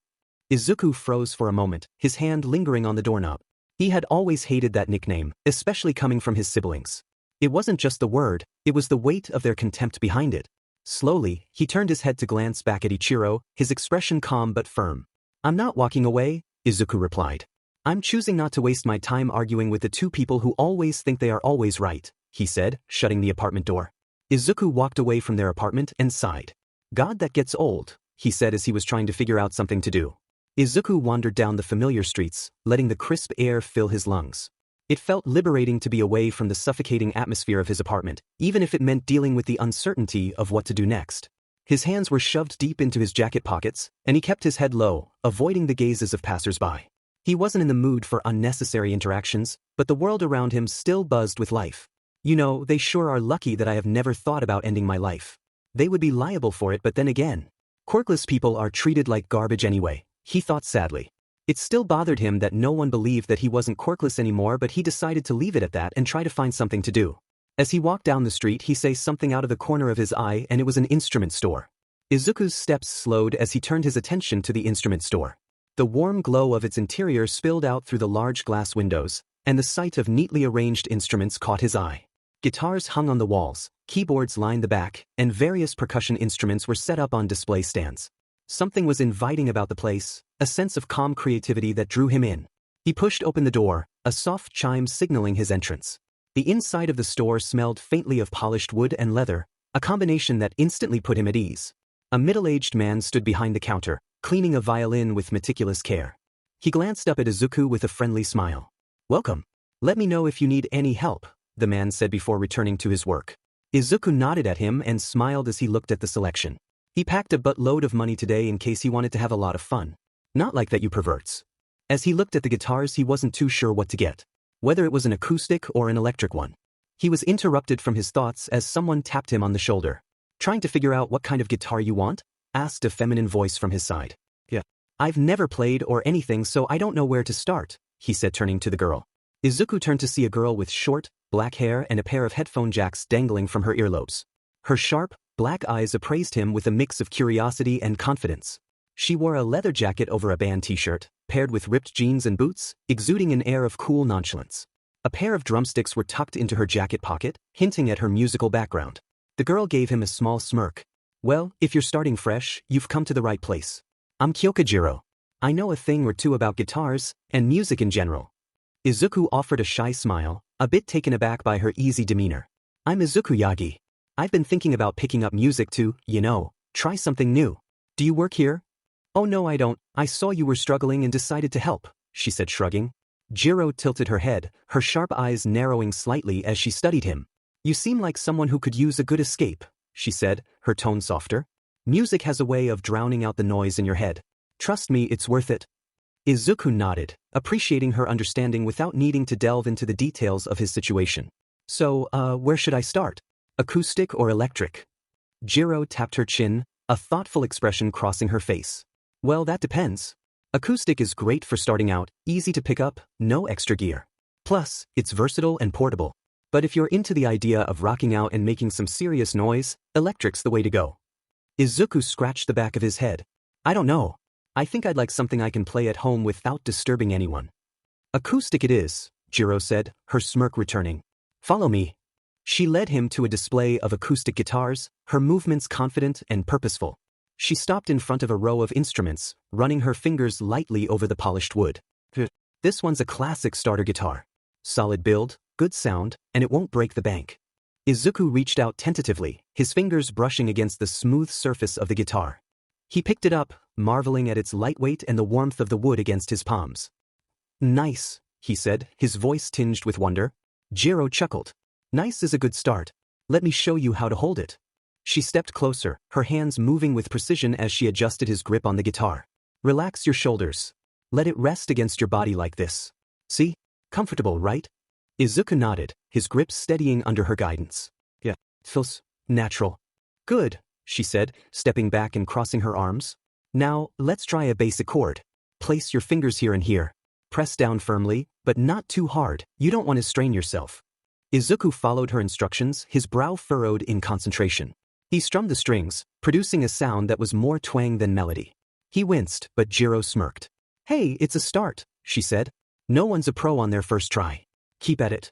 Izuku froze for a moment, his hand lingering on the doorknob. He had always hated that nickname, especially coming from his siblings. It wasn't just the word, it was the weight of their contempt behind it. Slowly, he turned his head to glance back at Ichiro, his expression calm but firm. I'm not walking away, Izuku replied. I'm choosing not to waste my time arguing with the two people who always think they are always right, he said, shutting the apartment door. Izuku walked away from their apartment and sighed. God, that gets old, he said as he was trying to figure out something to do. Izuku wandered down the familiar streets, letting the crisp air fill his lungs. It felt liberating to be away from the suffocating atmosphere of his apartment, even if it meant dealing with the uncertainty of what to do next. His hands were shoved deep into his jacket pockets, and he kept his head low, avoiding the gazes of passers-by. He wasn't in the mood for unnecessary interactions, but the world around him still buzzed with life. You know, they sure are lucky that I have never thought about ending my life. They would be liable for it, but then again, quirkless people are treated like garbage anyway, he thought sadly. It still bothered him that no one believed that he wasn't quirkless anymore, but he decided to leave it at that and try to find something to do. As he walked down the street, he saw something out of the corner of his eye, and it was an instrument store. Izuku's steps slowed as he turned his attention to the instrument store. The warm glow of its interior spilled out through the large glass windows, and the sight of neatly arranged instruments caught his eye. Guitars hung on the walls, keyboards lined the back, and various percussion instruments were set up on display stands. Something was inviting about the place, a sense of calm creativity that drew him in. He pushed open the door, a soft chime signaling his entrance. The inside of the store smelled faintly of polished wood and leather, a combination that instantly put him at ease. A middle-aged man stood behind the counter, cleaning a violin with meticulous care. He glanced up at Izuku with a friendly smile. Welcome. Let me know if you need any help, the man said before returning to his work. Izuku nodded at him and smiled as he looked at the selection. He packed a buttload of money today in case he wanted to have a lot of fun. Not like that, you perverts. As he looked at the guitars, he wasn't too sure what to get, whether it was an acoustic or an electric one. He was interrupted from his thoughts as someone tapped him on the shoulder. Trying to figure out what kind of guitar you want? Asked a feminine voice from his side. Yeah. I've never played or anything, so I don't know where to start, he said, turning to the girl. Izuku turned to see a girl with short, black hair and a pair of headphone jacks dangling from her earlobes. Her sharp, black eyes appraised him with a mix of curiosity and confidence. She wore a leather jacket over a band t-shirt, paired with ripped jeans and boots, exuding an air of cool nonchalance. A pair of drumsticks were tucked into her jacket pocket, hinting at her musical background. The girl gave him a small smirk. Well, if you're starting fresh, you've come to the right place. I'm Kyokajiro. I know a thing or two about guitars, and music in general. Izuku offered a shy smile, a bit taken aback by her easy demeanor. I'm Izuku Yagi. I've been thinking about picking up music to, try something new. Do you work here? Oh no, I don't. I saw you were struggling and decided to help, she said, shrugging. Jiro tilted her head, her sharp eyes narrowing slightly as she studied him. You seem like someone who could use a good escape, she said, her tone softer. Music has a way of drowning out the noise in your head. Trust me, it's worth it. Izuku nodded, appreciating her understanding without needing to delve into the details of his situation. So, where should I start? Acoustic or electric? Jiro tapped her chin, a thoughtful expression crossing her face. Well, that depends. Acoustic is great for starting out, easy to pick up, no extra gear. Plus, it's versatile and portable. But if you're into the idea of rocking out and making some serious noise, electric's the way to go. Izuku scratched the back of his head. I don't know. I think I'd like something I can play at home without disturbing anyone. Acoustic it is, Jiro said, her smirk returning. Follow me. She led him to a display of acoustic guitars, her movements confident and purposeful. She stopped in front of a row of instruments, running her fingers lightly over the polished wood. This one's a classic starter guitar. Solid build, good sound, and it won't break the bank. Izuku reached out tentatively, his fingers brushing against the smooth surface of the guitar. He picked it up, marveling at its lightweight and the warmth of the wood against his palms. Nice, he said, his voice tinged with wonder. Jiro chuckled. Nice is a good start. Let me show you how to hold it. She stepped closer, her hands moving with precision as she adjusted his grip on the guitar. Relax your shoulders. Let it rest against your body like this. See? Comfortable, right? Izuku nodded, his grip steadying under her guidance. Yeah, feels natural. Good, she said, stepping back and crossing her arms. Now, let's try a basic chord. Place your fingers here and here. Press down firmly, but not too hard, you don't want to strain yourself. Izuku followed her instructions, his brow furrowed in concentration. He strummed the strings, producing a sound that was more twang than melody. He winced, but Jiro smirked. Hey, it's a start, she said. No one's a pro on their first try. Keep at it.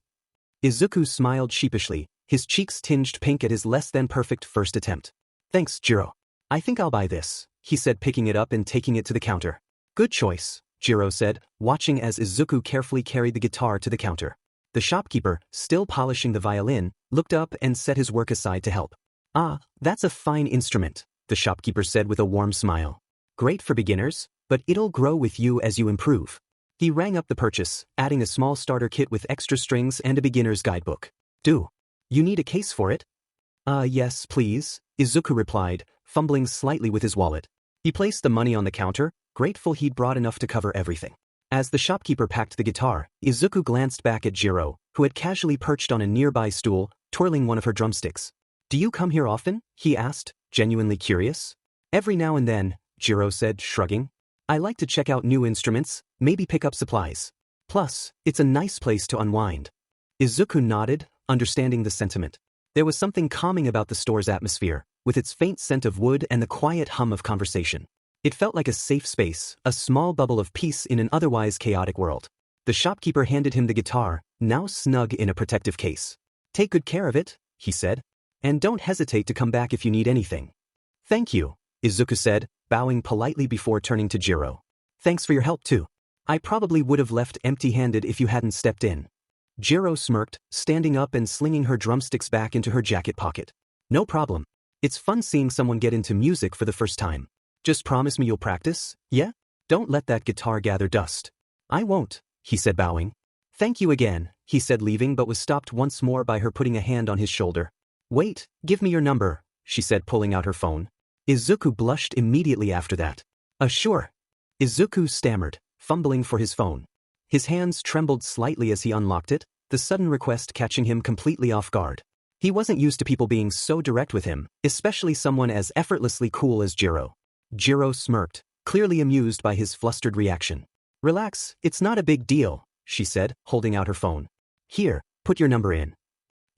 Izuku smiled sheepishly, his cheeks tinged pink at his less-than-perfect first attempt. Thanks, Jiro. I think I'll buy this, he said, picking it up and taking it to the counter. Good choice, Jiro said, watching as Izuku carefully carried the guitar to the counter. The shopkeeper, still polishing the violin, looked up and set his work aside to help. Ah, that's a fine instrument, the shopkeeper said with a warm smile. Great for beginners, but it'll grow with you as you improve. He rang up the purchase, adding a small starter kit with extra strings and a beginner's guidebook. Do you need a case for it? Yes, please, Izuku replied, fumbling slightly with his wallet. He placed the money on the counter, grateful he'd brought enough to cover everything. As the shopkeeper packed the guitar, Izuku glanced back at Jiro, who had casually perched on a nearby stool, twirling one of her drumsticks. Do you come here often? He asked, genuinely curious. Every now and then, Jiro said, shrugging. I like to check out new instruments, maybe pick up supplies. Plus, it's a nice place to unwind. Izuku nodded, understanding the sentiment. There was something calming about the store's atmosphere, with its faint scent of wood and the quiet hum of conversation. It felt like a safe space, a small bubble of peace in an otherwise chaotic world. The shopkeeper handed him the guitar, now snug in a protective case. Take good care of it, he said. And don't hesitate to come back if you need anything. Thank you, Izuku said, bowing politely before turning to Jiro. Thanks for your help too. I probably would have left empty-handed if you hadn't stepped in. Jiro smirked, standing up and slinging her drumsticks back into her jacket pocket. No problem. It's fun seeing someone get into music for the first time. Just promise me you'll practice, yeah? Don't let that guitar gather dust. I won't, he said, bowing. Thank you again, he said, leaving, but was stopped once more by her putting a hand on his shoulder. Wait, give me your number, she said, pulling out her phone. Izuku blushed immediately after that. Sure. Izuku stammered, fumbling for his phone. His hands trembled slightly as he unlocked it, the sudden request catching him completely off guard. He wasn't used to people being so direct with him, especially someone as effortlessly cool as Jiro. Jiro smirked, clearly amused by his flustered reaction. Relax, it's not a big deal, she said, holding out her phone. Here, put your number in.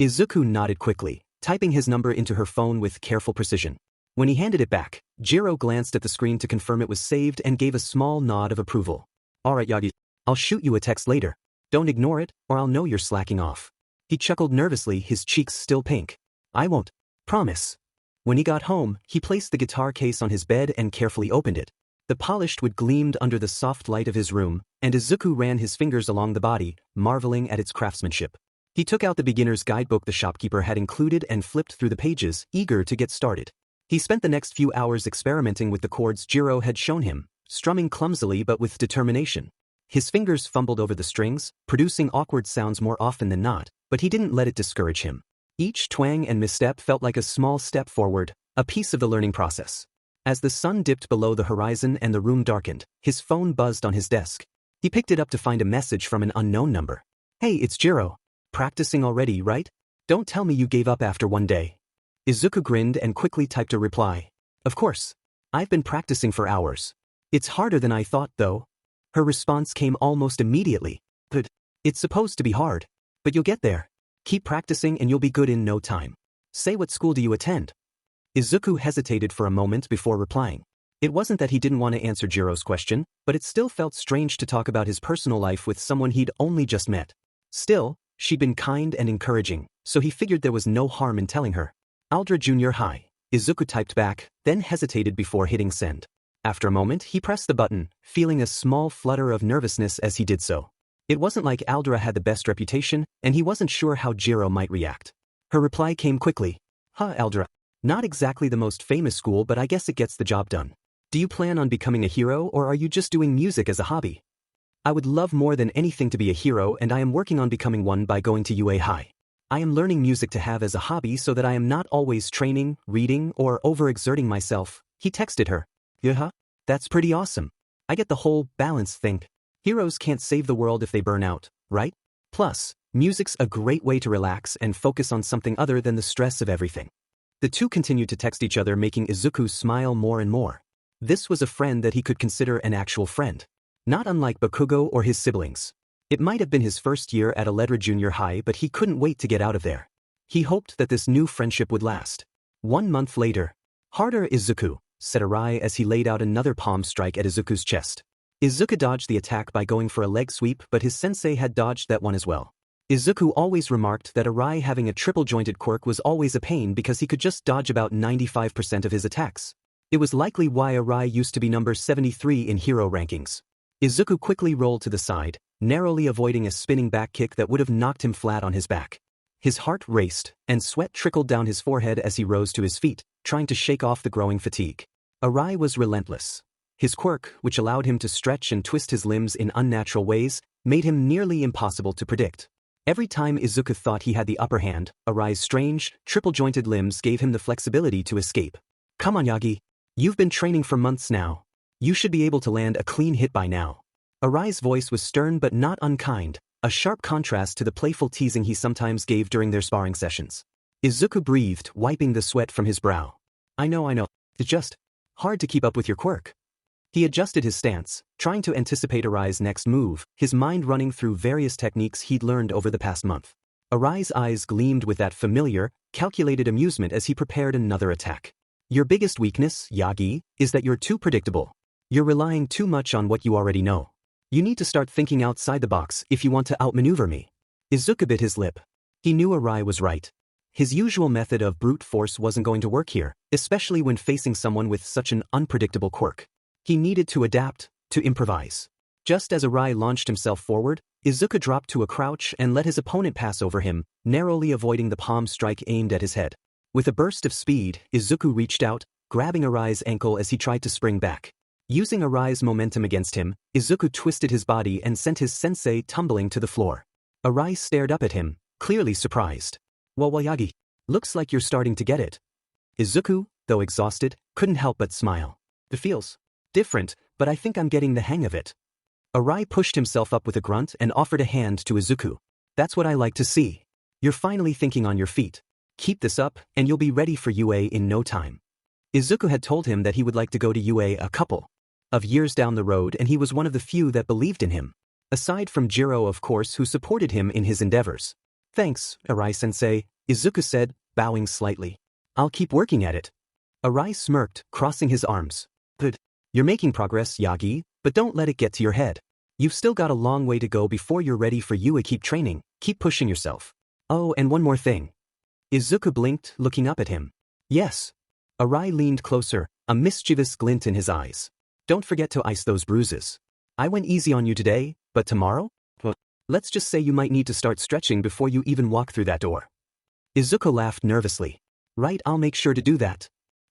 Izuku nodded quickly, typing his number into her phone with careful precision. When he handed it back, Jiro glanced at the screen to confirm it was saved and gave a small nod of approval. Alright, Yagi, I'll shoot you a text later. Don't ignore it, or I'll know you're slacking off. He chuckled nervously, his cheeks still pink. I won't. Promise. When he got home, he placed the guitar case on his bed and carefully opened it. The polished wood gleamed under the soft light of his room, and Izuku ran his fingers along the body, marveling at its craftsmanship. He took out the beginner's guidebook the shopkeeper had included and flipped through the pages, eager to get started. He spent the next few hours experimenting with the chords Jiro had shown him, strumming clumsily but with determination. His fingers fumbled over the strings, producing awkward sounds more often than not, but he didn't let it discourage him. Each twang and misstep felt like a small step forward, a piece of the learning process. As the sun dipped below the horizon and the room darkened, his phone buzzed on his desk. He picked it up to find a message from an unknown number. Hey, it's Jiro. Practicing already, right? Don't tell me you gave up after one day. Izuku grinned and quickly typed a reply. Of course. I've been practicing for hours. It's harder than I thought, though. Her response came almost immediately. But it's supposed to be hard. But you'll get there. Keep practicing and you'll be good in no time. Say, what school do you attend? Izuku hesitated for a moment before replying. It wasn't that he didn't want to answer Jiro's question, but it still felt strange to talk about his personal life with someone he'd only just met. Still, she'd been kind and encouraging, so he figured there was no harm in telling her. Aldra Junior High. Izuku typed back, then hesitated before hitting send. After a moment, he pressed the button, feeling a small flutter of nervousness as he did so. It wasn't like Aldra had the best reputation, and he wasn't sure how Jiro might react. Her reply came quickly. Aldra. Not exactly the most famous school, but I guess it gets the job done. Do you plan on becoming a hero, or are you just doing music as a hobby? I would love more than anything to be a hero, and I am working on becoming one by going to UA High. I am learning music to have as a hobby so that I am not always training, reading, or overexerting myself, he texted her. Yeah, that's pretty awesome. I get the whole balance thing. Heroes can't save the world if they burn out, right? Plus, music's a great way to relax and focus on something other than the stress of everything. The two continued to text each other, making Izuku smile more and more. This was a friend that he could consider an actual friend. Not unlike Bakugo or his siblings. It might have been his first year at Aldra Junior High, but he couldn't wait to get out of there. He hoped that this new friendship would last. 1 month later. Harder, Izuku, said Arai as he laid out another palm strike at Izuku's chest. Izuku dodged the attack by going for a leg sweep, but his sensei had dodged that one as well. Izuku always remarked that Arai having a triple-jointed quirk was always a pain because he could just dodge about 95% of his attacks. It was likely why Arai used to be number 73 in hero rankings. Izuku quickly rolled to the side, narrowly avoiding a spinning back kick that would have knocked him flat on his back. His heart raced, and sweat trickled down his forehead as he rose to his feet, trying to shake off the growing fatigue. Arai was relentless. His quirk, which allowed him to stretch and twist his limbs in unnatural ways, made him nearly impossible to predict. Every time Izuku thought he had the upper hand, Arai's strange, triple-jointed limbs gave him the flexibility to escape. Come on, Yagi. You've been training for months now. You should be able to land a clean hit by now. Arai's voice was stern but not unkind, a sharp contrast to the playful teasing he sometimes gave during their sparring sessions. Izuku breathed, wiping the sweat from his brow. I know. It's just hard to keep up with your quirk. He adjusted his stance, trying to anticipate Arai's next move, his mind running through various techniques he'd learned over the past month. Arai's eyes gleamed with that familiar, calculated amusement as he prepared another attack. Your biggest weakness, Yagi, is that you're too predictable. You're relying too much on what you already know. You need to start thinking outside the box if you want to outmaneuver me. Izuku bit his lip. He knew Arai was right. His usual method of brute force wasn't going to work here, especially when facing someone with such an unpredictable quirk. He needed to adapt, to improvise. Just as Arai launched himself forward, Izuku dropped to a crouch and let his opponent pass over him, narrowly avoiding the palm strike aimed at his head. With a burst of speed, Izuku reached out, grabbing Arai's ankle as he tried to spring back. Using Arai's momentum against him, Izuku twisted his body and sent his sensei tumbling to the floor. Arai stared up at him, clearly surprised. Well, Yagi, looks like you're starting to get it. Izuku, though exhausted, couldn't help but smile. It feels different, but I think I'm getting the hang of it. Arai pushed himself up with a grunt and offered a hand to Izuku. That's what I like to see. You're finally thinking on your feet. Keep this up, and you'll be ready for UA in no time. Izuku had told him that he would like to go to UA a couple of years down the road, and he was one of the few that believed in him. Aside from Jiro, of course, who supported him in his endeavors. Thanks, Arai-sensei, Izuku said, bowing slightly. I'll keep working at it. Arai smirked, crossing his arms. Good. You're making progress, Yagi, but don't let it get to your head. You've still got a long way to go before you're ready for UA. Keep training, keep pushing yourself. Oh, and one more thing. Izuku blinked, looking up at him. Yes. Arai leaned closer, a mischievous glint in his eyes. Don't forget to ice those bruises. I went easy on you today, but tomorrow? Well, let's just say you might need to start stretching before you even walk through that door. Izuku laughed nervously. Right, I'll make sure to do that.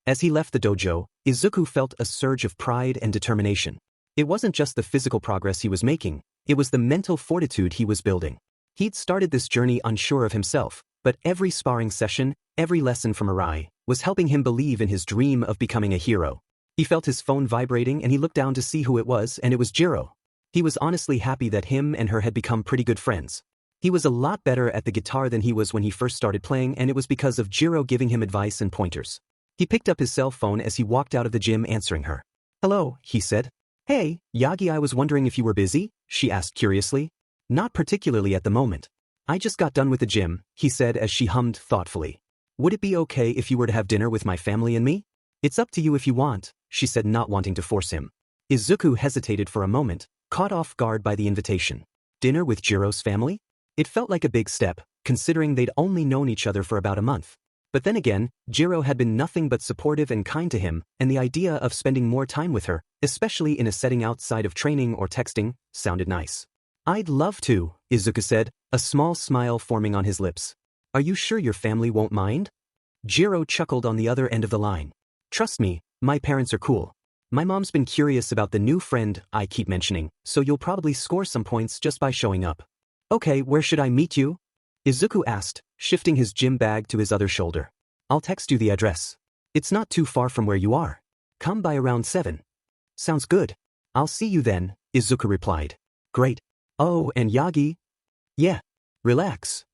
As he left the dojo, Izuku felt a surge of pride and determination. It wasn't just the physical progress he was making, it was the mental fortitude he was building. He'd started this journey unsure of himself, but every sparring session, every lesson from Arai, was helping him believe in his dream of becoming a hero. He felt his phone vibrating and he looked down to see who it was, and it was Jiro. He was honestly happy that him and her had become pretty good friends. He was a lot better at the guitar than he was when he first started playing, and it was because of Jiro giving him advice and pointers. He picked up his cell phone as he walked out of the gym, answering her. "Hello," he said. "Hey, Yagi, I was wondering if you were busy?" she asked curiously. "Not particularly at the moment. I just got done with the gym," he said as she hummed thoughtfully. "Would it be okay if you were to have dinner with my family and me?" "It's up to you if you want," she said, not wanting to force him. Izuku hesitated for a moment, caught off guard by the invitation. Dinner with Jiro's family? It felt like a big step, considering they'd only known each other for about a month. But then again, Jiro had been nothing but supportive and kind to him, and the idea of spending more time with her, especially in a setting outside of training or texting, sounded nice. "I'd love to," Izuku said, a small smile forming on his lips. "Are you sure your family won't mind?" Jiro chuckled on the other end of the line. "Trust me, my parents are cool. My mom's been curious about the new friend I keep mentioning, so you'll probably score some points just by showing up." "Okay, where should I meet you?" Izuku asked, shifting his gym bag to his other shoulder. "I'll text you the address. It's not too far from where you are. Come by around 7. "Sounds good. I'll see you then," Izuku replied. "Great. Oh, and Yagi?" "Yeah. Relax."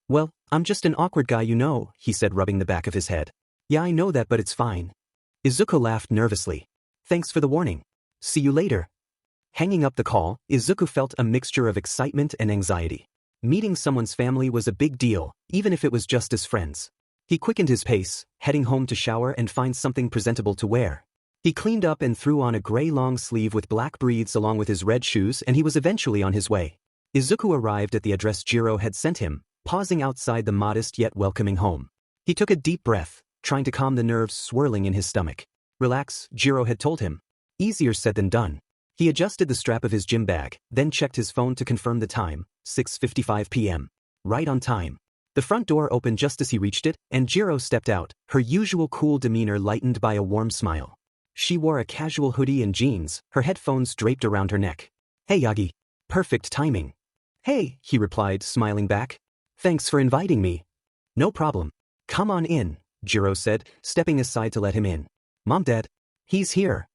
"Well, I'm just an awkward guy, you know," he said, rubbing the back of his head. "Yeah, I know that, but it's fine." Izuku laughed nervously. "Thanks for the warning. See you later." Hanging up the call, Izuku felt a mixture of excitement and anxiety. Meeting someone's family was a big deal, even if it was just as friends. He quickened his pace, heading home to shower and find something presentable to wear. He cleaned up and threw on a gray long sleeve with black breeds along with his red shoes, and he was eventually on his way. Izuku arrived at the address Jiro had sent him, pausing outside the modest yet welcoming home. He took a deep breath, trying to calm the nerves swirling in his stomach. "Relax," Jiro had told him. Easier said than done. He adjusted the strap of his gym bag, then checked his phone to confirm the time, 6:55 p.m. Right on time. The front door opened just as he reached it, and Jiro stepped out, her usual cool demeanor lightened by a warm smile. She wore a casual hoodie and jeans, her headphones draped around her neck. "Hey Yagi." "Perfect timing." "Hey," he replied, smiling back. "Thanks for inviting me." "No problem. Come on in," Jiro said, stepping aside to let him in. "Mom, Dad." "He's here,"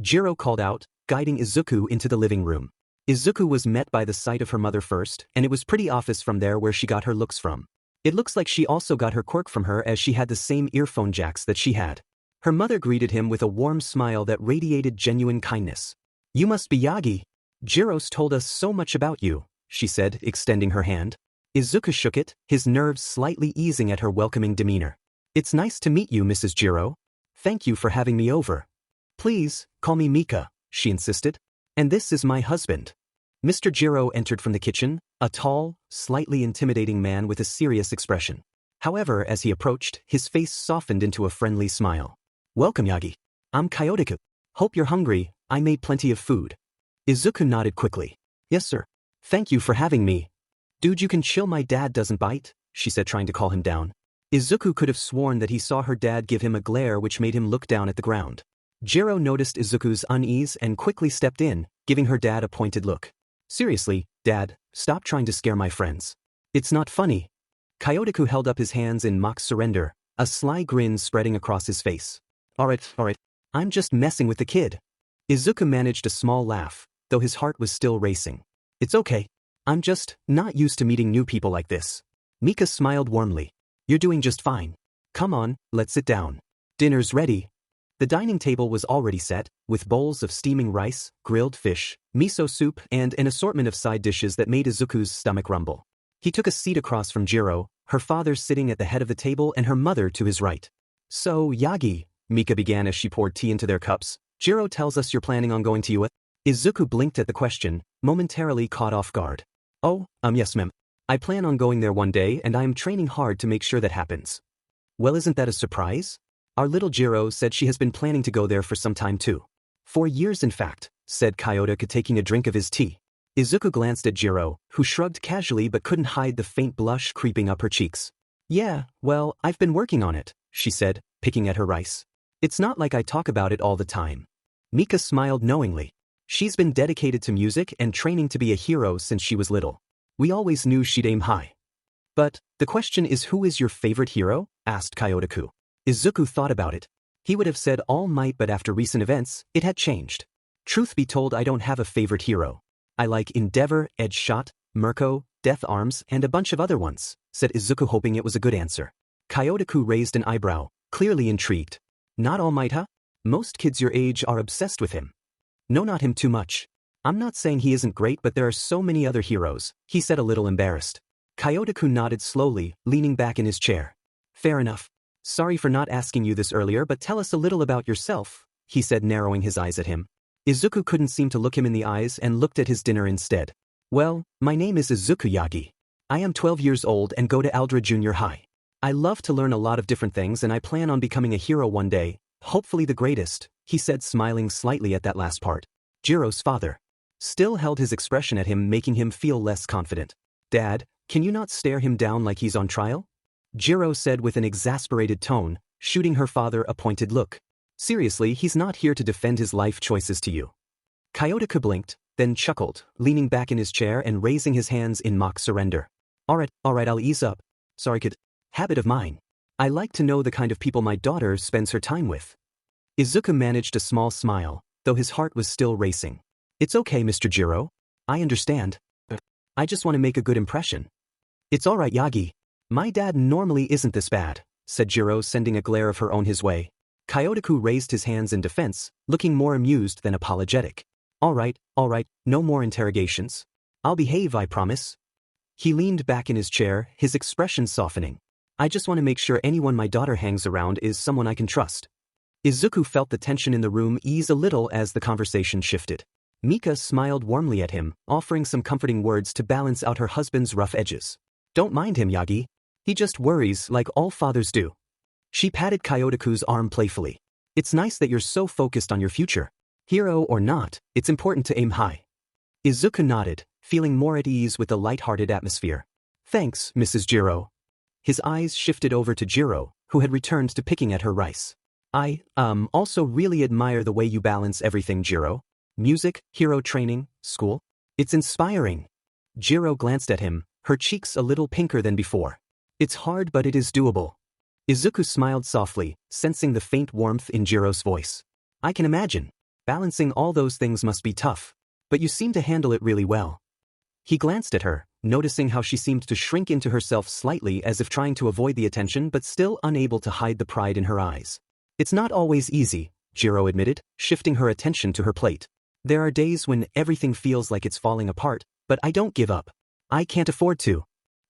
Jiro called out, guiding Izuku into the living room. Izuku was met by the sight of her mother first, and it was pretty obvious from there where she got her looks from. It looks like she also got her quirk from her, as she had the same earphone jacks that she had. Her mother greeted him with a warm smile that radiated genuine kindness. "You must be Yagi. Jiro's told us so much about you," she said, extending her hand. Izuku shook it, his nerves slightly easing at her welcoming demeanor. "It's nice to meet you, Mrs. Jiro. Thank you for having me over." "Please, call me Mika," she insisted. "And this is my husband." Mr. Jiro entered from the kitchen, a tall, slightly intimidating man with a serious expression. However, as he approached, his face softened into a friendly smile. "Welcome, Yagi. I'm Kyotoku. Hope you're hungry, I made plenty of food." Izuku nodded quickly. "Yes, sir. Thank you for having me." "Dude, you can chill, my dad doesn't bite," she said, trying to calm him down. Izuku could have sworn that he saw her dad give him a glare which made him look down at the ground. Jiro noticed Izuku's unease and quickly stepped in, giving her dad a pointed look. "Seriously, Dad, stop trying to scare my friends. It's not funny." Kyotoku held up his hands in mock surrender, a sly grin spreading across his face. Alright, I'm just messing with the kid." Izuku managed a small laugh, though his heart was still racing. "It's okay. I'm just not used to meeting new people like this." Mika smiled warmly. "You're doing just fine. Come on, let's sit down. Dinner's ready." The dining table was already set, with bowls of steaming rice, grilled fish, miso soup, and an assortment of side dishes that made Izuku's stomach rumble. He took a seat across from Jiro, her father sitting at the head of the table and her mother to his right. "So, Yagi," Mika began as she poured tea into their cups, "Jiro tells us you're planning on going to UA?" Izuku blinked at the question, momentarily caught off guard. "Oh, yes ma'am. I plan on going there one day and I'm training hard to make sure that happens." "Well, isn't that a surprise? Our little Jiro said she has been planning to go there for some time too. 4 years in fact," said Kyotoku, taking a drink of his tea. Izuku glanced at Jiro, who shrugged casually but couldn't hide the faint blush creeping up her cheeks. "Yeah, well, I've been working on it," she said, picking at her rice. "It's not like I talk about it all the time." Mika smiled knowingly. She's been dedicated to music and training to be a hero since she was little. We always knew she'd aim high. "But, the question is, who is your favorite hero?" asked Kyotoku. Izuku thought about it. He would have said All Might, but after recent events, it had changed. Truth be told, I don't have a favorite hero. I like Endeavor, Edge Shot, Mirko, Death Arms, and a bunch of other ones, said Izuku, hoping it was a good answer. Kyotoku raised an eyebrow, clearly intrigued. Not All Might, huh? Most kids your age are obsessed with him. No, not him too much. I'm not saying he isn't great, but there are so many other heroes, he said, a little embarrassed. Kyotoku nodded slowly, leaning back in his chair. Fair enough. Sorry for not asking you this earlier, but tell us a little about yourself, he said, narrowing his eyes at him. Izuku couldn't seem to look him in the eyes and looked at his dinner instead. Well, my name is Izuku Yagi. I am 12 years old and go to Aldra Junior High. I love to learn a lot of different things and I plan on becoming a hero one day, hopefully the greatest, he said, smiling slightly at that last part. Jiro's father still held his expression at him, making him feel less confident. Dad, can you not stare him down like he's on trial? Jiro said with an exasperated tone, shooting her father a pointed look. Seriously, he's not here to defend his life choices to you. Kyotoku blinked, then chuckled, leaning back in his chair and raising his hands in mock surrender. Alright, I'll ease up. Sorry kid. Habit of mine. I like to know the kind of people my daughter spends her time with. Izuku managed a small smile, though his heart was still racing. It's okay, Mr. Jiro. I understand. I just want to make a good impression. It's alright, Yagi. My dad normally isn't this bad, said Jiro, sending a glare of her own his way. Kyotoku raised his hands in defense, looking more amused than apologetic. Alright, no more interrogations. I'll behave, I promise. He leaned back in his chair, his expression softening. I just want to make sure anyone my daughter hangs around is someone I can trust. Izuku felt the tension in the room ease a little as the conversation shifted. Mika smiled warmly at him, offering some comforting words to balance out her husband's rough edges. Don't mind him, Yagi. He just worries like all fathers do. She patted Kyotoku's arm playfully. It's nice that you're so focused on your future. Hero or not, it's important to aim high. Izuku nodded, feeling more at ease with the light-hearted atmosphere. Thanks, Mrs. Jiro. His eyes shifted over to Jiro, who had returned to picking at her rice. I, also really admire the way you balance everything, Jiro. Music, hero training, school. It's inspiring. Jiro glanced at him, her cheeks a little pinker than before. It's hard, but it is doable. Izuku smiled softly, sensing the faint warmth in Jiro's voice. I can imagine. Balancing all those things must be tough. But you seem to handle it really well. He glanced at her, noticing how she seemed to shrink into herself slightly as if trying to avoid the attention but still unable to hide the pride in her eyes. It's not always easy, Jiro admitted, shifting her attention to her plate. There are days when everything feels like it's falling apart, but I don't give up. I can't afford to.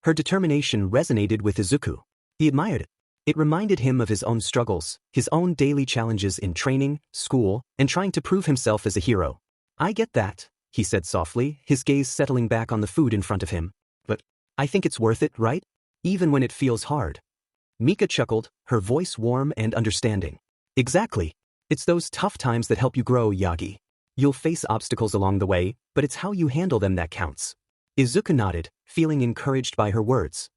Her determination resonated with Izuku. He admired it. It reminded him of his own struggles, his own daily challenges in training, school, and trying to prove himself as a hero. I get that, he said softly, his gaze settling back on the food in front of him. But I think it's worth it, right? Even when it feels hard. Mika chuckled, her voice warm and understanding. Exactly. It's those tough times that help you grow, Yagi. You'll face obstacles along the way, but it's how you handle them that counts. Izuku nodded, feeling encouraged by her words.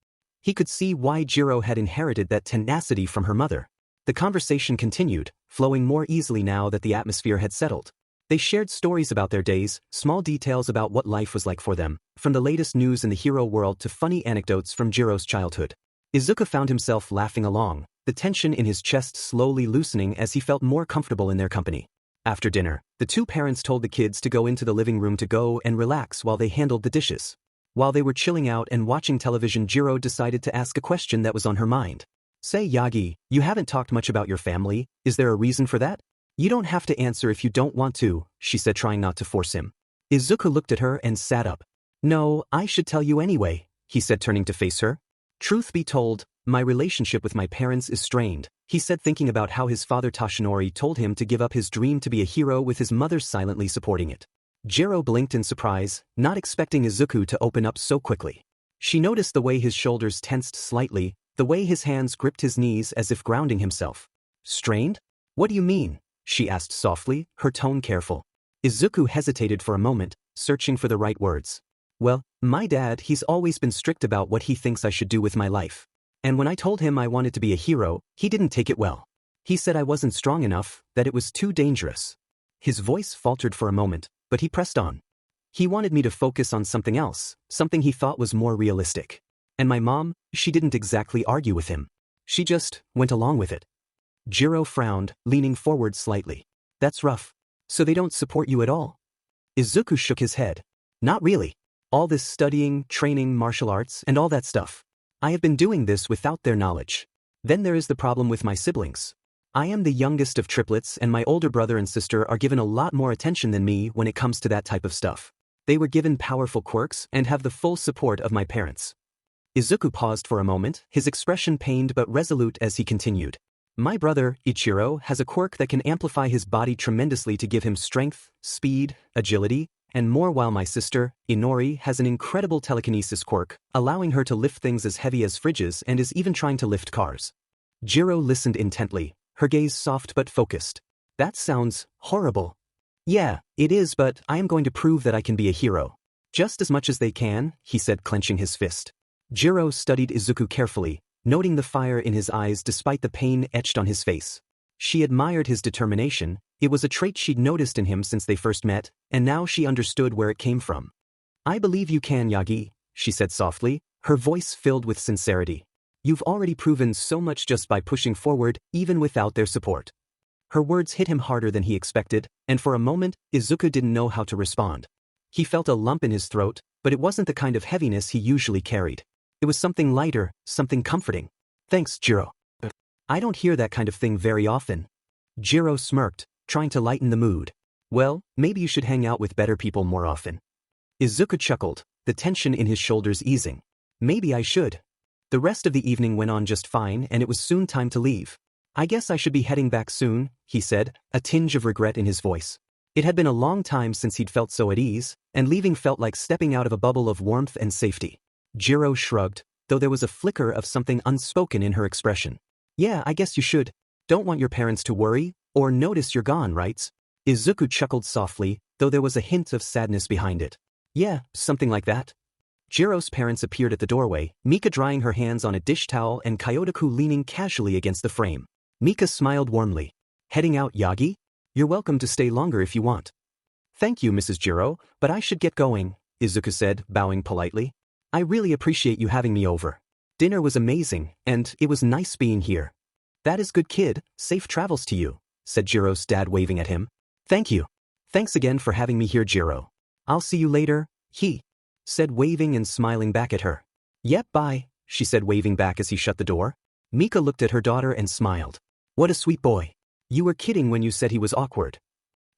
He could see why Jiro had inherited that tenacity from her mother. The conversation continued, flowing more easily now that the atmosphere had settled. They shared stories about their days, small details about what life was like for them, from the latest news in the hero world to funny anecdotes from Jiro's childhood. Izuku found himself laughing along, the tension in his chest slowly loosening as he felt more comfortable in their company. After dinner, the two parents told the kids to go into the living room to go and relax while they handled the dishes. While they were chilling out and watching television, Jiro decided to ask a question that was on her mind. Say, Yagi, you haven't talked much about your family, is there a reason for that? You don't have to answer if you don't want to, she said, trying not to force him. Izuku looked at her and sat up. No, I should tell you anyway, he said, turning to face her. Truth be told, my relationship with my parents is strained, he said, thinking about how his father Toshinori told him to give up his dream to be a hero with his mother silently supporting it. Jiro blinked in surprise, not expecting Izuku to open up so quickly. She noticed the way his shoulders tensed slightly, the way his hands gripped his knees as if grounding himself. Strained? What do you mean? She asked softly, her tone careful. Izuku hesitated for a moment, searching for the right words. Well, my dad, he's always been strict about what he thinks I should do with my life. And when I told him I wanted to be a hero, he didn't take it well. He said I wasn't strong enough, that it was too dangerous. His voice faltered for a moment, but he pressed on. He wanted me to focus on something else, something he thought was more realistic. And my mom, she didn't exactly argue with him. She just went along with it. Jiro frowned, leaning forward slightly. That's rough. So they don't support you at all? Izuku shook his head. Not really. All this studying, training, martial arts, and all that stuff. I have been doing this without their knowledge. Then there is the problem with my siblings. I am the youngest of triplets and my older brother and sister are given a lot more attention than me when it comes to that type of stuff. They were given powerful quirks and have the full support of my parents. Izuku paused for a moment, his expression pained but resolute as he continued. My brother, Ichiro, has a quirk that can amplify his body tremendously to give him strength, speed, agility, and more, while my sister, Inori, has an incredible telekinesis quirk, allowing her to lift things as heavy as fridges and is even trying to lift cars. Jiro listened intently, her gaze soft but focused. That sounds horrible. Yeah, it is, but I am going to prove that I can be a hero. Just as much as they can, he said, clenching his fist. Jiro studied Izuku carefully, noting the fire in his eyes despite the pain etched on his face. She admired his determination. It was a trait she'd noticed in him since they first met, and now she understood where it came from. I believe you can, Yagi, she said softly, her voice filled with sincerity. You've already proven so much just by pushing forward, even without their support. Her words hit him harder than he expected, and for a moment, Izuku didn't know how to respond. He felt a lump in his throat, but it wasn't the kind of heaviness he usually carried. It was something lighter, something comforting. Thanks, Jiro. I don't hear that kind of thing very often. Jiro smirked, trying to lighten the mood. Well, maybe you should hang out with better people more often. Izuku chuckled, the tension in his shoulders easing. Maybe I should. The rest of the evening went on just fine and it was soon time to leave. I guess I should be heading back soon, he said, a tinge of regret in his voice. It had been a long time since he'd felt so at ease, and leaving felt like stepping out of a bubble of warmth and safety. Jiro shrugged, though there was a flicker of something unspoken in her expression. Yeah, I guess you should. Don't want your parents to worry, or notice you're gone, right? Izuku chuckled softly, though there was a hint of sadness behind it. Yeah, something like that. Jiro's parents appeared at the doorway, Mika drying her hands on a dish towel and Kyotoku leaning casually against the frame. Mika smiled warmly. Heading out, Yagi? You're welcome to stay longer if you want. Thank you, Mrs. Jiro, but I should get going, Izuku said, bowing politely. I really appreciate you having me over. Dinner was amazing, and it was nice being here. That is good, kid. Safe travels to you, said Jiro's dad, waving at him. Thank you. Thanks again for having me here, Jiro. I'll see you later, he said, waving and smiling back at her. Yep, bye, she said, waving back as he shut the door. Mika looked at her daughter and smiled. What a sweet boy. You were kidding when you said he was awkward.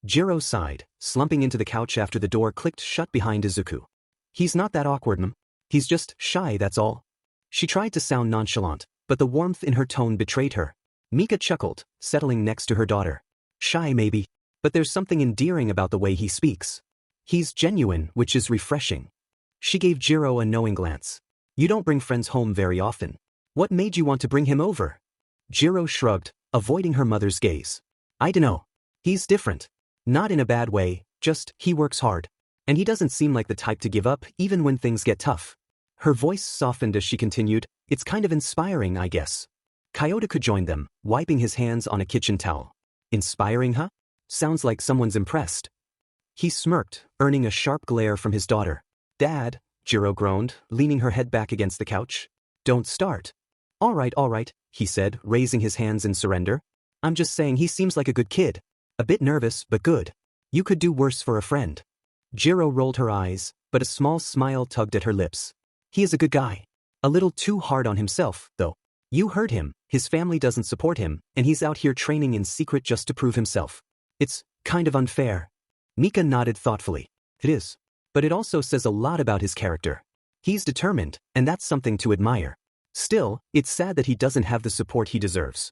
Jiro sighed, slumping into the couch after the door clicked shut behind Izuku. He's not that awkward, ma'am. He's just shy, that's all. She tried to sound nonchalant, but the warmth in her tone betrayed her. Mika chuckled, settling next to her daughter. Shy maybe, but there's something endearing about the way he speaks. He's genuine, which is refreshing. She gave Jiro a knowing glance. You don't bring friends home very often. What made you want to bring him over? Jiro shrugged, avoiding her mother's gaze. I dunno. He's different. Not in a bad way, just he works hard. And he doesn't seem like the type to give up even when things get tough. Her voice softened as she continued, it's kind of inspiring, I guess. Kyotoku joined them, wiping his hands on a kitchen towel. Inspiring, huh? Sounds like someone's impressed. He smirked, earning a sharp glare from his daughter. Dad, Jiro groaned, leaning her head back against the couch. Don't start. All right, he said, raising his hands in surrender. I'm just saying he seems like a good kid. A bit nervous, but good. You could do worse for a friend. Jiro rolled her eyes, but a small smile tugged at her lips. He is a good guy. A little too hard on himself, though. You heard him, his family doesn't support him, and he's out here training in secret just to prove himself. It's kind of unfair. Mika nodded thoughtfully. It is. But it also says a lot about his character. He's determined, and that's something to admire. Still, it's sad that he doesn't have the support he deserves.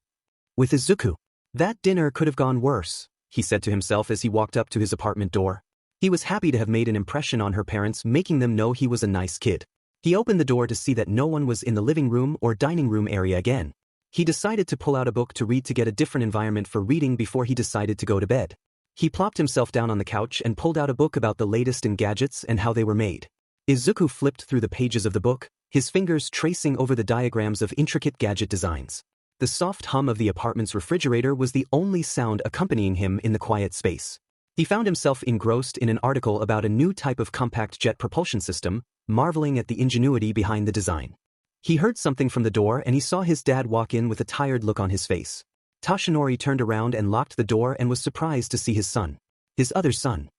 With Izuku, that dinner could have gone worse, he said to himself as he walked up to his apartment door. He was happy to have made an impression on her parents, making them know he was a nice kid. He opened the door to see that no one was in the living room or dining room area again. He decided to pull out a book to read to get a different environment for reading before he decided to go to bed. He plopped himself down on the couch and pulled out a book about the latest in gadgets and how they were made. Izuku flipped through the pages of the book, his fingers tracing over the diagrams of intricate gadget designs. The soft hum of the apartment's refrigerator was the only sound accompanying him in the quiet space. He found himself engrossed in an article about a new type of compact jet propulsion system, marveling at the ingenuity behind the design. He heard something from the door and he saw his dad walk in with a tired look on his face. Toshinori turned around and locked the door and was surprised to see his son. His other son.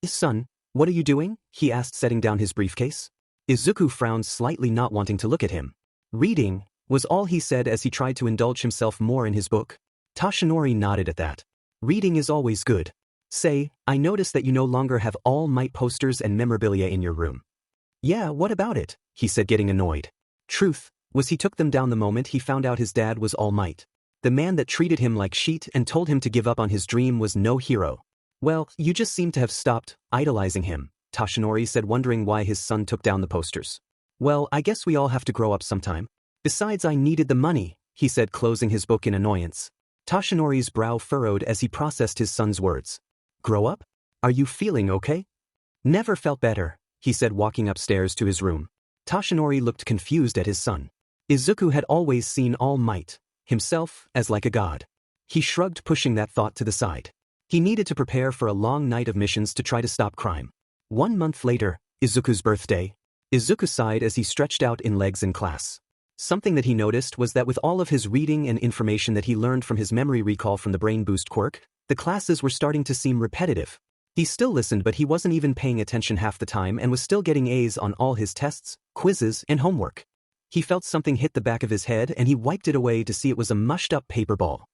His son, what are you doing? He asked, setting down his briefcase. Izuku frowned slightly, not wanting to look at him. Reading, was all he said as he tried to indulge himself more in his book. Toshinori nodded at that. Reading is always good. Say, I noticed that you no longer have All Might posters and memorabilia in your room. Yeah, what about it? He said, getting annoyed. Truth was he took them down the moment he found out his dad was All Might. The man that treated him like shit and told him to give up on his dream was no hero. Well, you just seem to have stopped idolizing him, Toshinori said, wondering why his son took down the posters. Well, I guess we all have to grow up sometime. Besides, I needed the money, he said, closing his book in annoyance. Toshinori's brow furrowed as he processed his son's words. Grow up? Are you feeling okay? Never felt better, he said, walking upstairs to his room. Toshinori looked confused at his son. Izuku had always seen All Might, himself, as like a god. He shrugged, pushing that thought to the side. He needed to prepare for a long night of missions to try to stop crime. 1 month later, Izuku's birthday. Izuku sighed as he stretched out in legs in class. Something that he noticed was that with all of his reading and information that he learned from his memory recall from the Brain Boost quirk, the classes were starting to seem repetitive. He still listened, but he wasn't even paying attention half the time and was still getting A's on all his tests, quizzes, and homework. He felt something hit the back of his head and he wiped it away to see it was a mushed-up paper ball.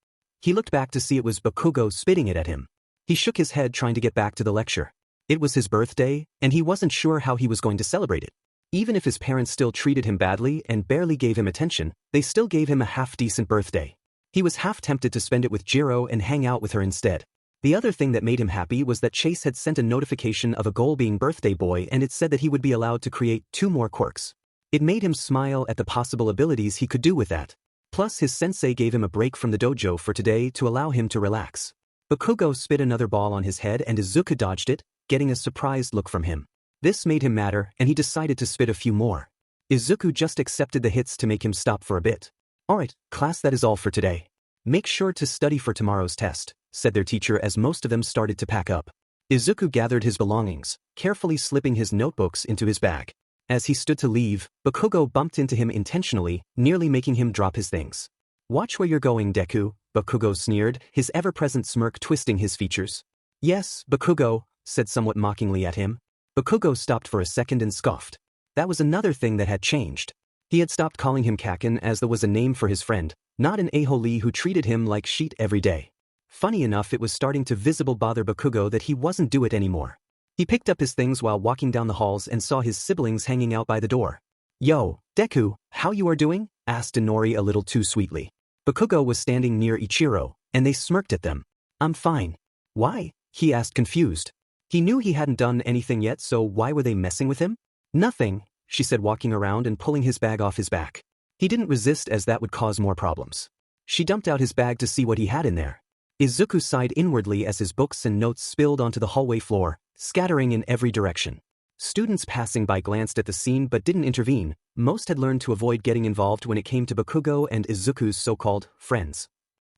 He looked back to see it was Bakugo spitting it at him. He shook his head, trying to get back to the lecture. It was his birthday, and he wasn't sure how he was going to celebrate it. Even if his parents still treated him badly and barely gave him attention, they still gave him a half-decent birthday. He was half tempted to spend it with Jiro and hang out with her instead. The other thing that made him happy was that Chase had sent a notification of a goal being birthday boy, and it said that he would be allowed to create 2 more quirks. It made him smile at the possible abilities he could do with that. Plus, his sensei gave him a break from the dojo for today to allow him to relax. Bakugo spit another ball on his head and Izuku dodged it, getting a surprised look from him. This made him madder, and he decided to spit a few more. Izuku just accepted the hits to make him stop for a bit. Alright, class, that is all for today. Make sure to study for tomorrow's test, said their teacher as most of them started to pack up. Izuku gathered his belongings, carefully slipping his notebooks into his bag. As he stood to leave, Bakugo bumped into him intentionally, nearly making him drop his things. Watch where you're going, Deku, Bakugo sneered, his ever-present smirk twisting his features. Yes, Bakugo, said somewhat mockingly at him. Bakugo stopped for a second and scoffed. That was another thing that had changed. He had stopped calling him Kaken as there was a name for his friend, not an a-hole who treated him like shit every day. Funny enough, it was starting to visibly bother Bakugo that he wasn't do it anymore. He picked up his things while walking down the halls and saw his siblings hanging out by the door. Yo, Deku, how you are doing? Asked Inori a little too sweetly. Bakugo was standing near Ichiro, and they smirked at them. I'm fine. Why? He asked, confused. He knew he hadn't done anything yet, so why were they messing with him? Nothing, she said, walking around and pulling his bag off his back. He didn't resist, as that would cause more problems. She dumped out his bag to see what he had in there. Izuku sighed inwardly as his books and notes spilled onto the hallway floor, scattering in every direction. Students passing by glanced at the scene but didn't intervene. Most had learned to avoid getting involved when it came to Bakugo and Izuku's so-called friends.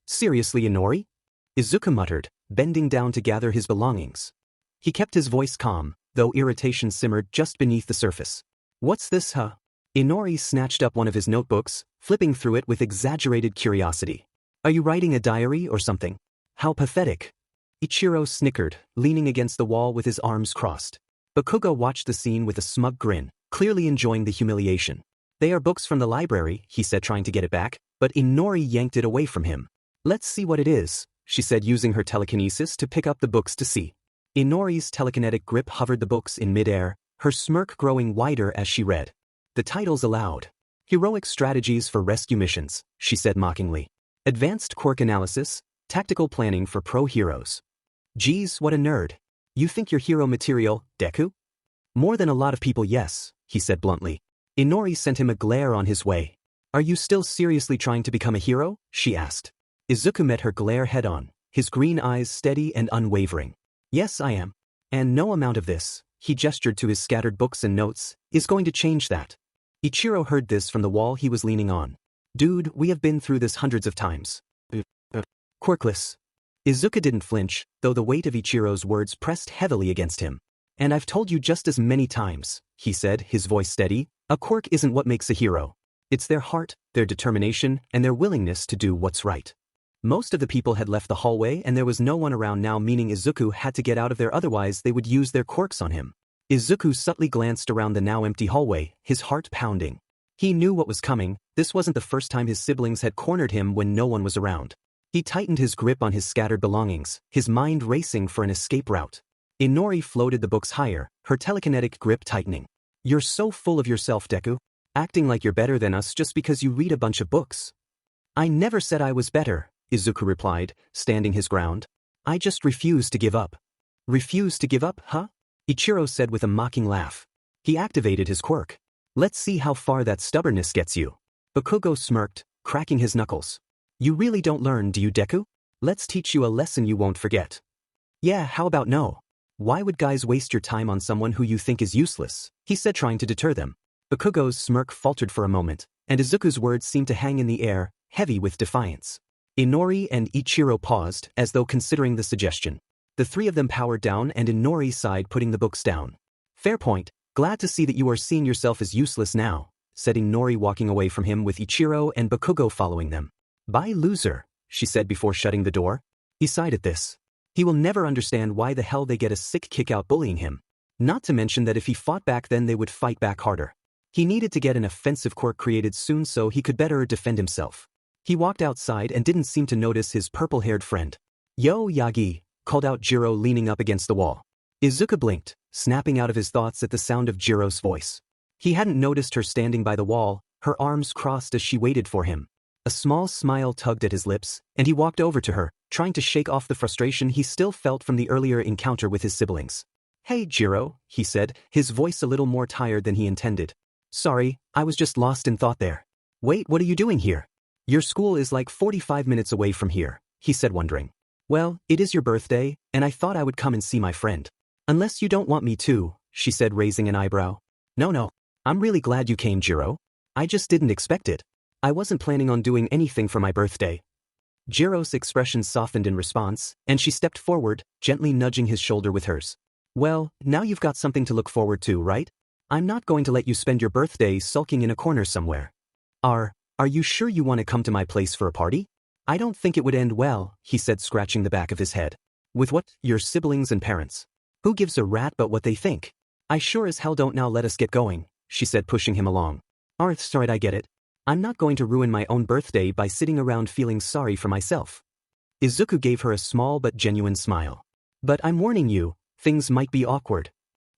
Seriously, Inori? Izuku muttered, bending down to gather his belongings. He kept his voice calm, though irritation simmered just beneath the surface. What's this, huh? Inori snatched up one of his notebooks, flipping through it with exaggerated curiosity. Are you writing a diary or something? How pathetic. Ichiro snickered, leaning against the wall with his arms crossed. Bakugo watched the scene with a smug grin, clearly enjoying the humiliation. They are books from the library, he said, trying to get it back, but Inori yanked it away from him. Let's see what it is, she said, using her telekinesis to pick up the books to see. Inori's telekinetic grip hovered the books in midair, her smirk growing wider as she read. The titles aloud. Heroic Strategies for Rescue Missions, she said mockingly. Advanced Quirk Analysis, Tactical Planning for Pro Heroes. Geez, what a nerd. You think you're hero material, Deku? More than a lot of people, yes, he said bluntly. Inori sent him a glare on his way. Are you still seriously trying to become a hero? She asked. Izuku met her glare head-on, his green eyes steady and unwavering. Yes, I am. And no amount of this, he gestured to his scattered books and notes, is going to change that. Ichiro heard this from the wall he was leaning on. Dude, we have been through this hundreds of times. Quirkless. Izuku didn't flinch, though the weight of Ichiro's words pressed heavily against him. And I've told you just as many times, he said, his voice steady, a quirk isn't what makes a hero. It's their heart, their determination, and their willingness to do what's right. Most of the people had left the hallway and there was no one around now, meaning Izuku had to get out of there, otherwise they would use their quirks on him. Izuku subtly glanced around the now empty hallway, his heart pounding. He knew what was coming. This wasn't the first time his siblings had cornered him when no one was around. He tightened his grip on his scattered belongings, his mind racing for an escape route. Inori floated the books higher, her telekinetic grip tightening. "You're so full of yourself, Deku. Acting like you're better than us just because you read a bunch of books." "I never said I was better," Izuku replied, standing his ground. "I just refuse to give up." "Refuse to give up, huh?" Ichiro said with a mocking laugh. He activated his quirk. "Let's see how far that stubbornness gets you." Bakugo smirked, cracking his knuckles. "You really don't learn, do you, Deku? Let's teach you a lesson you won't forget." "Yeah, how about no? Why would guys waste your time on someone who you think is useless?" he said, trying to deter them. Bakugo's smirk faltered for a moment, and Izuku's words seemed to hang in the air, heavy with defiance. Inori and Ichiro paused, as though considering the suggestion. The three of them powered down and Inori sighed, putting the books down. "Fair point. Glad to see that you are seeing yourself as useless now," said Inori, walking away from him with Ichiro and Bakugo following them. "Bye, loser," she said before shutting the door. He sighed at this. He will never understand why the hell they get a sick kick out bullying him. Not to mention that if he fought back, then they would fight back harder. He needed to get an offensive quirk created soon so he could better defend himself. He walked outside and didn't seem to notice his purple-haired friend. "Yo, Yagi," called out Jiro, leaning up against the wall. Izuku blinked, snapping out of his thoughts at the sound of Jiro's voice. He hadn't noticed her standing by the wall, her arms crossed as she waited for him. A small smile tugged at his lips, and he walked over to her, trying to shake off the frustration he still felt from the earlier encounter with his siblings. "Hey, Jiro," he said, his voice a little more tired than he intended. "Sorry, I was just lost in thought there." "Wait, what are you doing here?" "Your school is like 45 minutes away from here," he said, wondering. "Well, it is your birthday, and I thought I would come and see my friend." "Unless you don't want me to," she said, raising an eyebrow. No, I'm really glad you came, Jiro. I just didn't expect it. I wasn't planning on doing anything for my birthday." Jiro's expression softened in response, and she stepped forward, gently nudging his shoulder with hers. "Well, now you've got something to look forward to, right? I'm not going to let you spend your birthday sulking in a corner somewhere." Are you sure you want to come to my place for a party?" "I don't think it would end well," he said, scratching the back of his head. "With what? Your siblings and parents? Who gives a rat but what they think? I sure as hell don't. Now let us get going," she said, pushing him along. Sorry, I get it. I'm not going to ruin my own birthday by sitting around feeling sorry for myself." Izuku gave her a small but genuine smile. "But I'm warning you, things might be awkward."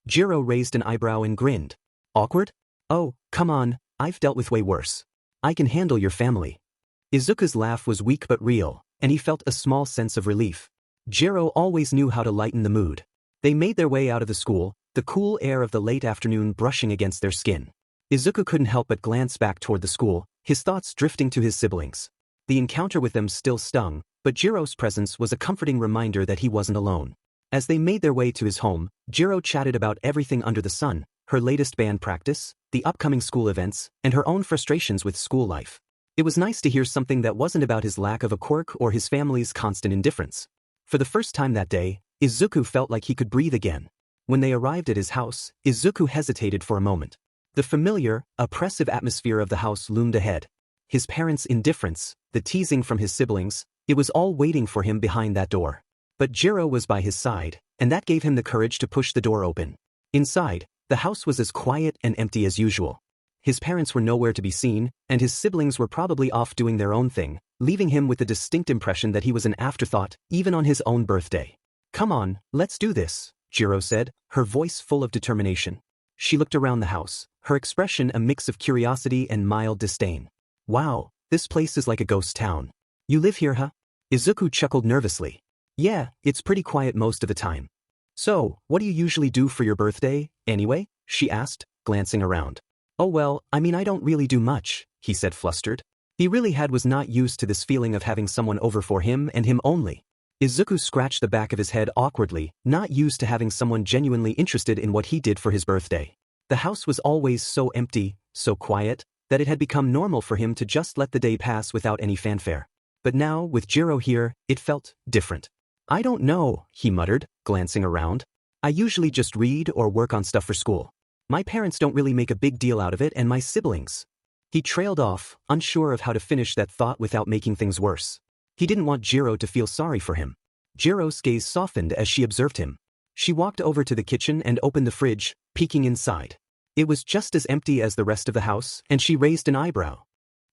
Jiro raised an eyebrow and grinned. "Awkward? Oh, come on, I've dealt with way worse. I can handle your family." Izuku's laugh was weak but real, and he felt a small sense of relief. Jiro always knew how to lighten the mood. They made their way out of the school, the cool air of the late afternoon brushing against their skin. Izuku couldn't help but glance back toward the school, his thoughts drifting to his siblings. The encounter with them still stung, but Jiro's presence was a comforting reminder that he wasn't alone. As they made their way to his home, Jiro chatted about everything under the sun, her latest band practice, the upcoming school events, and her own frustrations with school life. It was nice to hear something that wasn't about his lack of a quirk or his family's constant indifference. For the first time that day, Izuku felt like he could breathe again. When they arrived at his house, Izuku hesitated for a moment. The familiar, oppressive atmosphere of the house loomed ahead. His parents' indifference, the teasing from his siblings, it was all waiting for him behind that door. But Jiro was by his side, and that gave him the courage to push the door open. Inside, the house was as quiet and empty as usual. His parents were nowhere to be seen, and his siblings were probably off doing their own thing, leaving him with the distinct impression that he was an afterthought, even on his own birthday. "Come on, let's do this," Jiro said, her voice full of determination. She looked around the house, her expression a mix of curiosity and mild disdain. "Wow, this place is like a ghost town. You live here, huh?" Izuku chuckled nervously. "Yeah, it's pretty quiet most of the time." "So, what do you usually do for your birthday, anyway?" she asked, glancing around. "Oh well, I mean I don't really do much," he said, flustered. He really was not used to this feeling of having someone over for him and him only. Izuku scratched the back of his head awkwardly, not used to having someone genuinely interested in what he did for his birthday. The house was always so empty, so quiet, that it had become normal for him to just let the day pass without any fanfare. But now, with Jiro here, it felt different. "I don't know," he muttered, glancing around. "I usually just read or work on stuff for school. My parents don't really make a big deal out of it, and my siblings." He trailed off, unsure of how to finish that thought without making things worse. He didn't want Jiro to feel sorry for him. Jiro's gaze softened as she observed him. She walked over to the kitchen and opened the fridge, peeking inside. It was just as empty as the rest of the house, and she raised an eyebrow.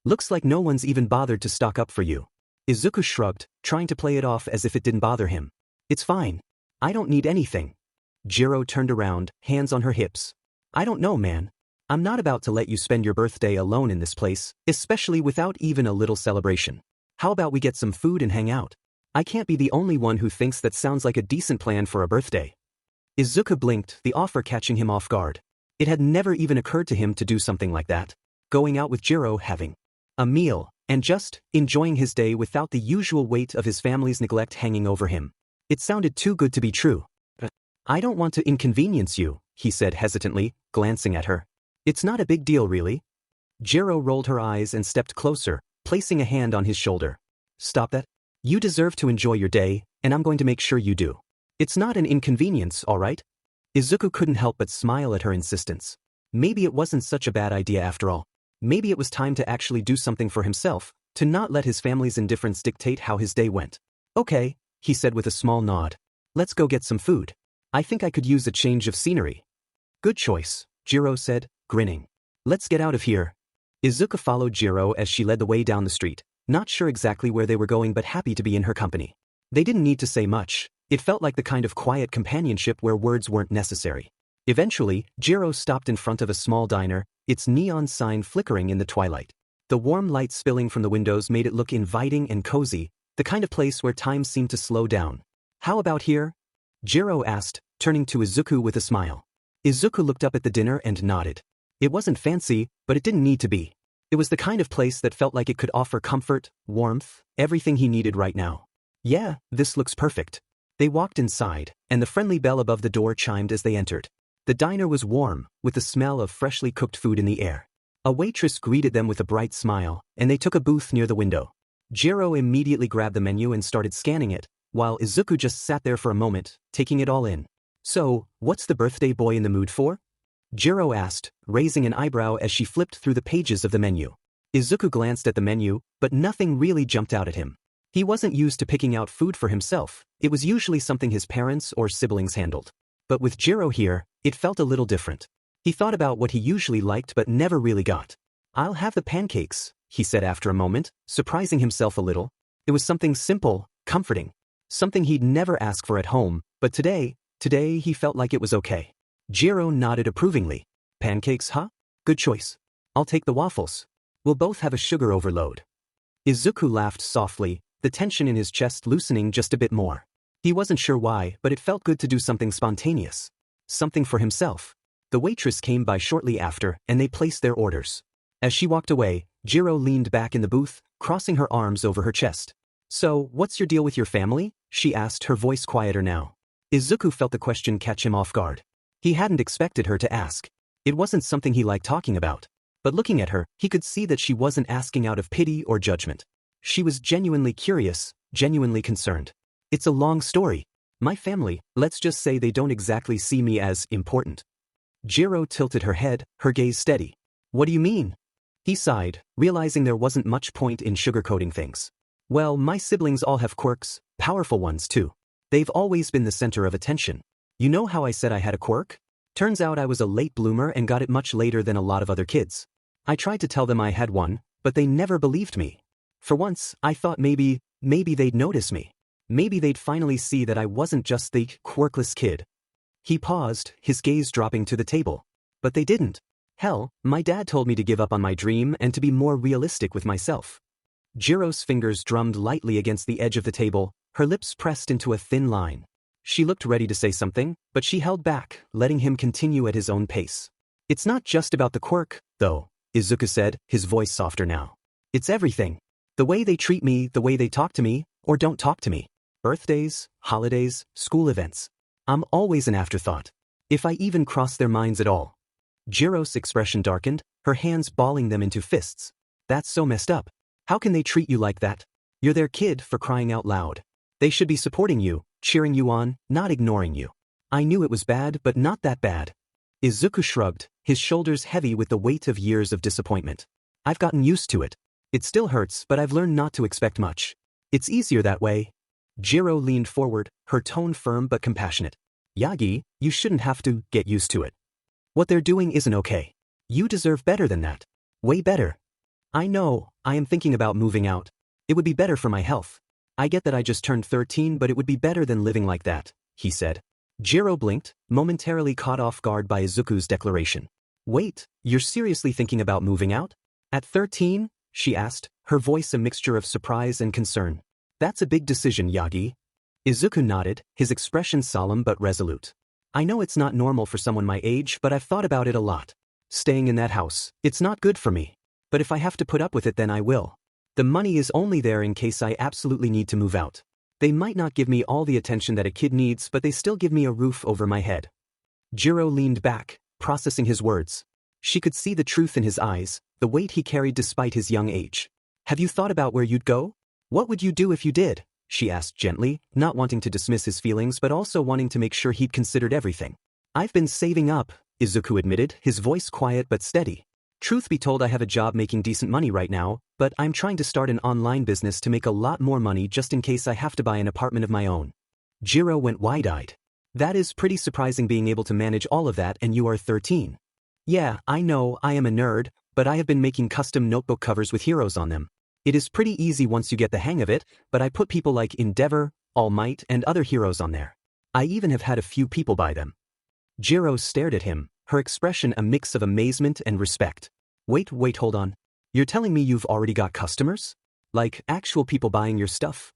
Looks like no one's even bothered to stock up for you. Izuku shrugged, trying to play it off as if it didn't bother him. It's fine. I don't need anything. Jiro turned around, hands on her hips. I don't know, man. I'm not about to let you spend your birthday alone in this place, especially without even a little celebration. How about we get some food and hang out? I can't be the only one who thinks that sounds like a decent plan for a birthday. Izuku blinked, the offer catching him off guard. It had never even occurred to him to do something like that. Going out with Jiro, having a meal, and just enjoying his day without the usual weight of his family's neglect hanging over him. It sounded too good to be true. I don't want to inconvenience you, he said hesitantly, glancing at her. It's not a big deal, really. Jiro rolled her eyes and stepped closer, placing a hand on his shoulder. Stop that. You deserve to enjoy your day, and I'm going to make sure you do. It's not an inconvenience, all right? Izuku couldn't help but smile at her insistence. Maybe it wasn't such a bad idea after all. Maybe it was time to actually do something for himself, to not let his family's indifference dictate how his day went. Okay, he said with a small nod. Let's go get some food. I think I could use a change of scenery. Good choice, Jiro said, grinning. Let's get out of here. Izuku followed Jiro as she led the way down the street, not sure exactly where they were going but happy to be in her company. They didn't need to say much. It felt like the kind of quiet companionship where words weren't necessary. Eventually, Jiro stopped in front of a small diner, its neon sign flickering in the twilight. The warm light spilling from the windows made it look inviting and cozy, the kind of place where time seemed to slow down. How about here? Jiro asked, turning to Izuku with a smile. Izuku looked up at the dinner and nodded. It wasn't fancy, but it didn't need to be. It was the kind of place that felt like it could offer comfort, warmth, everything he needed right now. Yeah, this looks perfect. They walked inside, and the friendly bell above the door chimed as they entered. The diner was warm, with the smell of freshly cooked food in the air. A waitress greeted them with a bright smile, and they took a booth near the window. Jiro immediately grabbed the menu and started scanning it, while Izuku just sat there for a moment, taking it all in. So, what's the birthday boy in the mood for? Jiro asked, raising an eyebrow as she flipped through the pages of the menu. Izuku glanced at the menu, but nothing really jumped out at him. He wasn't used to picking out food for himself. It was usually something his parents or siblings handled. But with Jiro here, it felt a little different. He thought about what he usually liked but never really got. I'll have the pancakes, he said after a moment, surprising himself a little. It was something simple, comforting. Something he'd never ask for at home, but today he felt like it was okay. Jiro nodded approvingly. Pancakes, huh? Good choice. I'll take the waffles. We'll both have a sugar overload. Izuku laughed softly, the tension in his chest loosening just a bit more. He wasn't sure why, but it felt good to do something spontaneous. Something for himself. The waitress came by shortly after, and they placed their orders. As she walked away, Jiro leaned back in the booth, crossing her arms over her chest. So, what's your deal with your family? She asked, her voice quieter now. Izuku felt the question catch him off guard. He hadn't expected her to ask. It wasn't something he liked talking about. But looking at her, he could see that she wasn't asking out of pity or judgment. She was genuinely curious, genuinely concerned. It's a long story. My family, let's just say they don't exactly see me as important. Jiro tilted her head, her gaze steady. What do you mean? He sighed, realizing there wasn't much point in sugarcoating things. Well, my siblings all have quirks, powerful ones too. They've always been the center of attention. You know how I said I had a quirk? Turns out I was a late bloomer and got it much later than a lot of other kids. I tried to tell them I had one, but they never believed me. For once, I thought maybe they'd notice me. Maybe they'd finally see that I wasn't just the quirkless kid. He paused, his gaze dropping to the table. But they didn't. Hell, my dad told me to give up on my dream and to be more realistic with myself. Jiro's fingers drummed lightly against the edge of the table, her lips pressed into a thin line. She looked ready to say something, but she held back, letting him continue at his own pace. It's not just about the quirk, though, Izuku said, his voice softer now. It's everything. The way they treat me, the way they talk to me, or don't talk to me. Birthdays, holidays, school events. I'm always an afterthought. If I even cross their minds at all. Jiro's expression darkened, her hands balling them into fists. That's so messed up. How can they treat you like that? You're their kid, for crying out loud. They should be supporting you, cheering you on, not ignoring you. I knew it was bad, but not that bad. Izuku shrugged, his shoulders heavy with the weight of years of disappointment. I've gotten used to it. It still hurts, but I've learned not to expect much. It's easier that way. Jiro leaned forward, her tone firm but compassionate. Yagi, you shouldn't have to get used to it. What they're doing isn't okay. You deserve better than that. Way better. I know, I am thinking about moving out. It would be better for my health. I get that I just turned 13, but it would be better than living like that, he said. Jiro blinked, momentarily caught off guard by Izuku's declaration. Wait, you're seriously thinking about moving out? At 13? She asked, her voice a mixture of surprise and concern. That's a big decision, Yagi. Izuku nodded, his expression solemn but resolute. I know it's not normal for someone my age, but I've thought about it a lot. Staying in that house, it's not good for me. But if I have to put up with it, then I will. The money is only there in case I absolutely need to move out. They might not give me all the attention that a kid needs, but they still give me a roof over my head. Jiro leaned back, processing his words. She could see the truth in his eyes, the weight he carried despite his young age. Have you thought about where you'd go? What would you do if you did? She asked gently, not wanting to dismiss his feelings but also wanting to make sure he'd considered everything. I've been saving up, Izuku admitted, his voice quiet but steady. Truth be told, I have a job making decent money right now, but I'm trying to start an online business to make a lot more money just in case I have to buy an apartment of my own. Jiro went wide-eyed. That is pretty surprising, being able to manage all of that, and you are 13. Yeah, I know, I am a nerd, but I have been making custom notebook covers with heroes on them. It is pretty easy once you get the hang of it, but I put people like Endeavor, All Might, and other heroes on there. I even have had a few people buy them. Jiro stared at him, her expression a mix of amazement and respect. Wait, hold on. You're telling me you've already got customers? Like, actual people buying your stuff?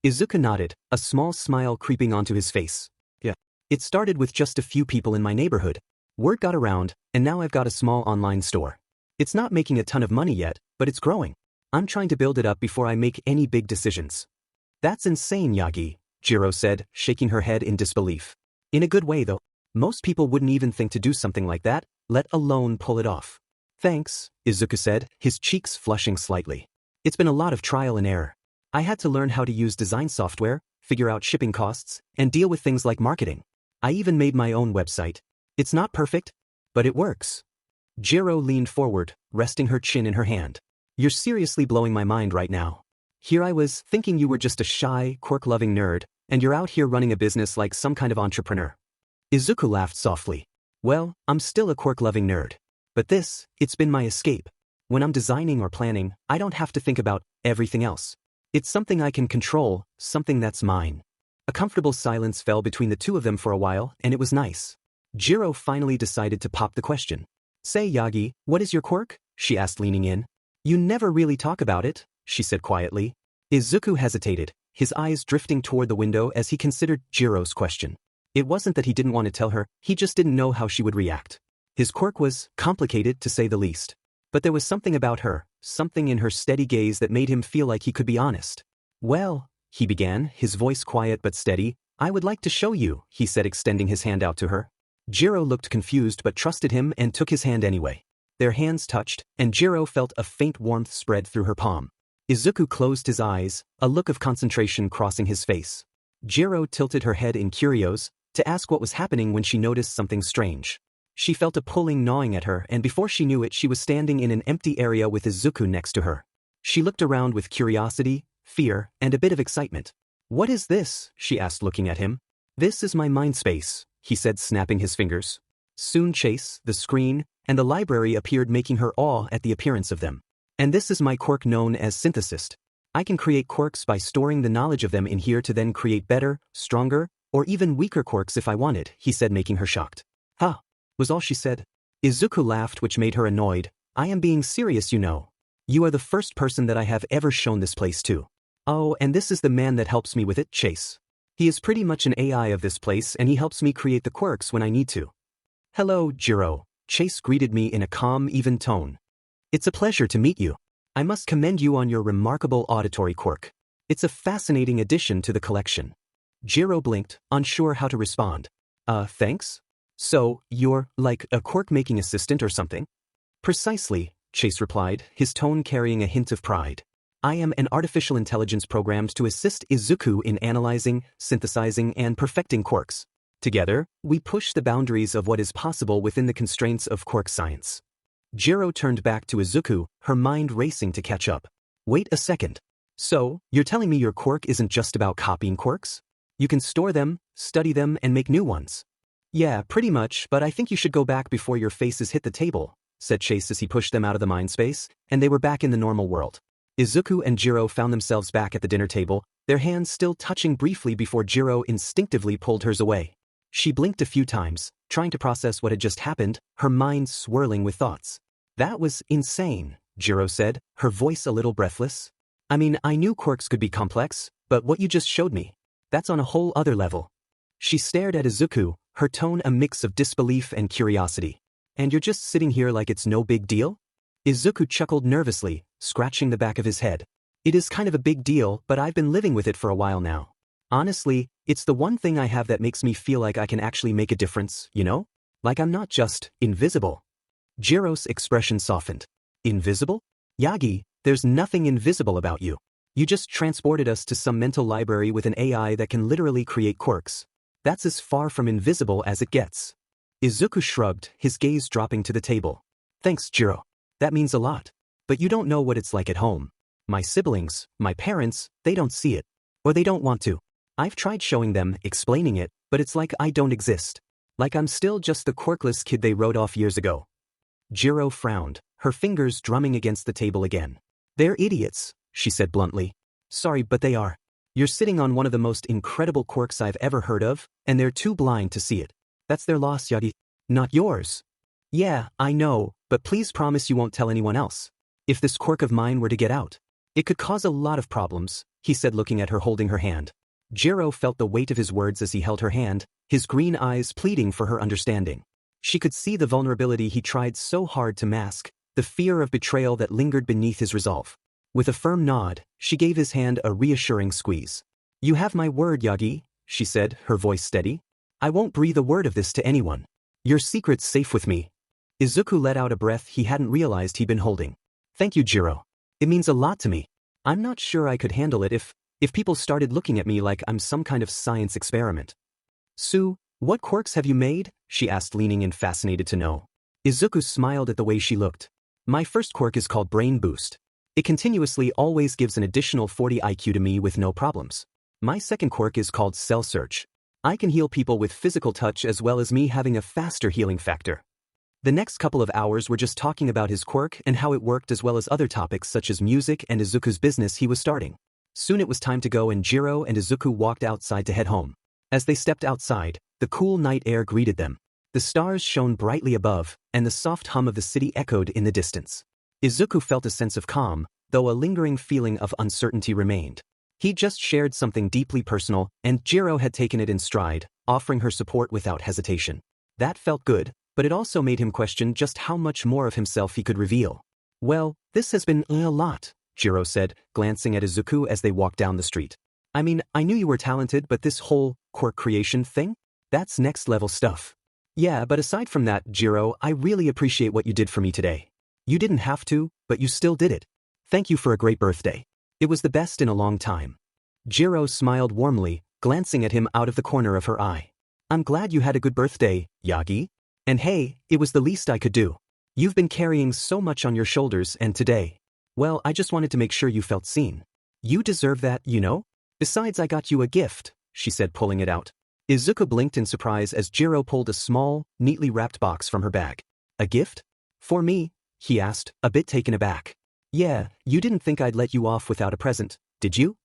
Izuku nodded, a small smile creeping onto his face. Yeah. It started with just a few people in my neighborhood. Word got around, and now I've got a small online store. It's not making a ton of money yet, but it's growing. I'm trying to build it up before I make any big decisions. That's insane, Yagi, Jiro said, shaking her head in disbelief. In a good way, though. Most people wouldn't even think to do something like that, let alone pull it off. Thanks, Izuku said, his cheeks flushing slightly. It's been a lot of trial and error. I had to learn how to use design software, figure out shipping costs, and deal with things like marketing. I even made my own website. It's not perfect, but it works. Jiro leaned forward, resting her chin in her hand. You're seriously blowing my mind right now. Here I was, thinking you were just a shy, quirk-loving nerd, and you're out here running a business like some kind of entrepreneur. Izuku laughed softly. Well, I'm still a quirk-loving nerd. But it's been my escape. When I'm designing or planning, I don't have to think about everything else. It's something I can control, something that's mine. A comfortable silence fell between the two of them for a while, and it was nice. Jiro finally decided to pop the question. Say, Yagi, what is your quirk? She asked, leaning in. You never really talk about it, she said quietly. Izuku hesitated, his eyes drifting toward the window as he considered Jiro's question. It wasn't that he didn't want to tell her, he just didn't know how she would react. His quirk was complicated, to say the least. But there was something about her, something in her steady gaze that made him feel like he could be honest. Well, he began, his voice quiet but steady. I would like to show you, he said, extending his hand out to her. Jiro looked confused but trusted him and took his hand anyway. Their hands touched, and Jiro felt a faint warmth spread through her palm. Izuku closed his eyes, a look of concentration crossing his face. Jiro tilted her head in curios, to ask what was happening when she noticed something strange. She felt a pulling gnawing at her, and before she knew it she was standing in an empty area with Izuku next to her. She looked around with curiosity, fear, and a bit of excitement. What is this? She asked, looking at him. This is my mind space, he said, snapping his fingers. Soon Chase, the screen, and the library appeared, making her awe at the appearance of them. And this is my quirk known as Synthesist. I can create quirks by storing the knowledge of them in here to then create better, stronger, or even weaker quirks if I wanted, he said, making her shocked. Huh, was all she said. Izuku laughed, which made her annoyed. I am being serious, you know. You are the first person that I have ever shown this place to. Oh, and this is the man that helps me with it, Chase. He is pretty much an AI of this place, and he helps me create the quirks when I need to. Hello, Jiro, Chase greeted me in a calm, even tone. It's a pleasure to meet you. I must commend you on your remarkable auditory quirk. It's a fascinating addition to the collection. Jiro blinked, unsure how to respond. Thanks? So, you're, like, a quirk-making assistant or something? Precisely, Chase replied, his tone carrying a hint of pride. I am an artificial intelligence programmed to assist Izuku in analyzing, synthesizing, and perfecting quirks. Together, we push the boundaries of what is possible within the constraints of quirk science. Jiro turned back to Izuku, her mind racing to catch up. Wait a second. So, you're telling me your quirk isn't just about copying quirks? You can store them, study them, and make new ones. Yeah, pretty much, but I think you should go back before your faces hit the table, said Chase as he pushed them out of the mind space, and they were back in the normal world. Izuku and Jiro found themselves back at the dinner table, their hands still touching briefly before Jiro instinctively pulled hers away. She blinked a few times, trying to process what had just happened, her mind swirling with thoughts. That was insane, Jiro said, her voice a little breathless. I mean, I knew quirks could be complex, but what you just showed me, that's on a whole other level. She stared at Izuku, her tone a mix of disbelief and curiosity. And you're just sitting here like it's no big deal? Izuku chuckled nervously, scratching the back of his head. It is kind of a big deal, but I've been living with it for a while now. Honestly, it's the one thing I have that makes me feel like I can actually make a difference, you know? Like I'm not just invisible. Jiro's expression softened. Invisible? Yagi, there's nothing invisible about you. You just transported us to some mental library with an AI that can literally create quirks. That's as far from invisible as it gets. Izuku shrugged, his gaze dropping to the table. Thanks, Jiro. That means a lot. But you don't know what it's like at home. My siblings, my parents, they don't see it. Or they don't want to. I've tried showing them, explaining it, but it's like I don't exist. Like I'm still just the quirkless kid they wrote off years ago. Jiro frowned, her fingers drumming against the table again. They're idiots, she said bluntly. Sorry, but they are. You're sitting on one of the most incredible quirks I've ever heard of, and they're too blind to see it. That's their loss, Yagi. Not yours. Yeah, I know, but please promise you won't tell anyone else. If this quirk of mine were to get out, it could cause a lot of problems, he said looking at her holding her hand. Jiro felt the weight of his words as he held her hand, his green eyes pleading for her understanding. She could see the vulnerability he tried so hard to mask, the fear of betrayal that lingered beneath his resolve. With a firm nod, she gave his hand a reassuring squeeze. You have my word, Yagi, she said, her voice steady. I won't breathe a word of this to anyone. Your secret's safe with me. Izuku let out a breath he hadn't realized he'd been holding. Thank you, Jiro. It means a lot to me. I'm not sure I could handle it if people started looking at me like I'm some kind of science experiment. Sue, what quirks have you made? She asked, leaning in, fascinated to know. Izuku smiled at the way she looked. My first quirk is called Brain Boost. It continuously always gives an additional 40 IQ to me with no problems. My second quirk is called Cell Search. I can heal people with physical touch as well as me having a faster healing factor. The next couple of hours were just talking about his quirk and how it worked as well as other topics such as music and Izuku's business he was starting. Soon it was time to go and Jiro and Izuku walked outside to head home. As they stepped outside, the cool night air greeted them. The stars shone brightly above, and the soft hum of the city echoed in the distance. Izuku felt a sense of calm, though a lingering feeling of uncertainty remained. He just shared something deeply personal, and Jiro had taken it in stride, offering her support without hesitation. That felt good, but it also made him question just how much more of himself he could reveal. Well, this has been a lot, Jiro said, glancing at Izuku as they walked down the street. I mean, I knew you were talented, but this whole quirk creation thing? That's next level stuff. Yeah, but aside from that, Jiro, I really appreciate what you did for me today. You didn't have to, but you still did it. Thank you for a great birthday. It was the best in a long time. Jiro smiled warmly, glancing at him out of the corner of her eye. I'm glad you had a good birthday, Yagi. And hey, it was the least I could do. You've been carrying so much on your shoulders and today. Well, I just wanted to make sure you felt seen. You deserve that, you know? Besides, I got you a gift, she said, pulling it out. Izuku blinked in surprise as Jiro pulled a small, neatly wrapped box from her bag. A gift? For me? He asked, a bit taken aback. Yeah, you didn't think I'd let you off without a present, did you?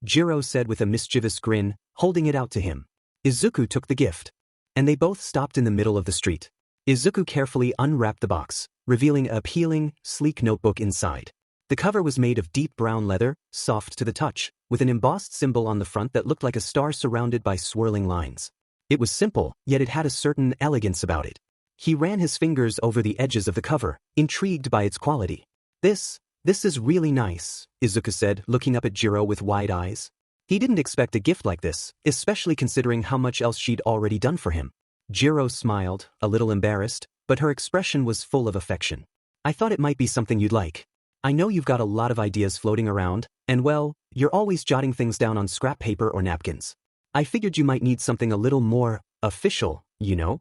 Jiro said with a mischievous grin, holding it out to him. Izuku took the gift. And they both stopped in the middle of the street. Izuku carefully unwrapped the box, revealing a appealing, sleek notebook inside. The cover was made of deep brown leather, soft to the touch, with an embossed symbol on the front that looked like a star surrounded by swirling lines. It was simple, yet it had a certain elegance about it. He ran his fingers over the edges of the cover, intrigued by its quality. This is really nice, Izuku said, looking up at Jiro with wide eyes. He didn't expect a gift like this, especially considering how much else she'd already done for him. Jiro smiled, a little embarrassed, but her expression was full of affection. I thought it might be something you'd like. I know you've got a lot of ideas floating around, and well, you're always jotting things down on scrap paper or napkins. I figured you might need something a little more official, you know?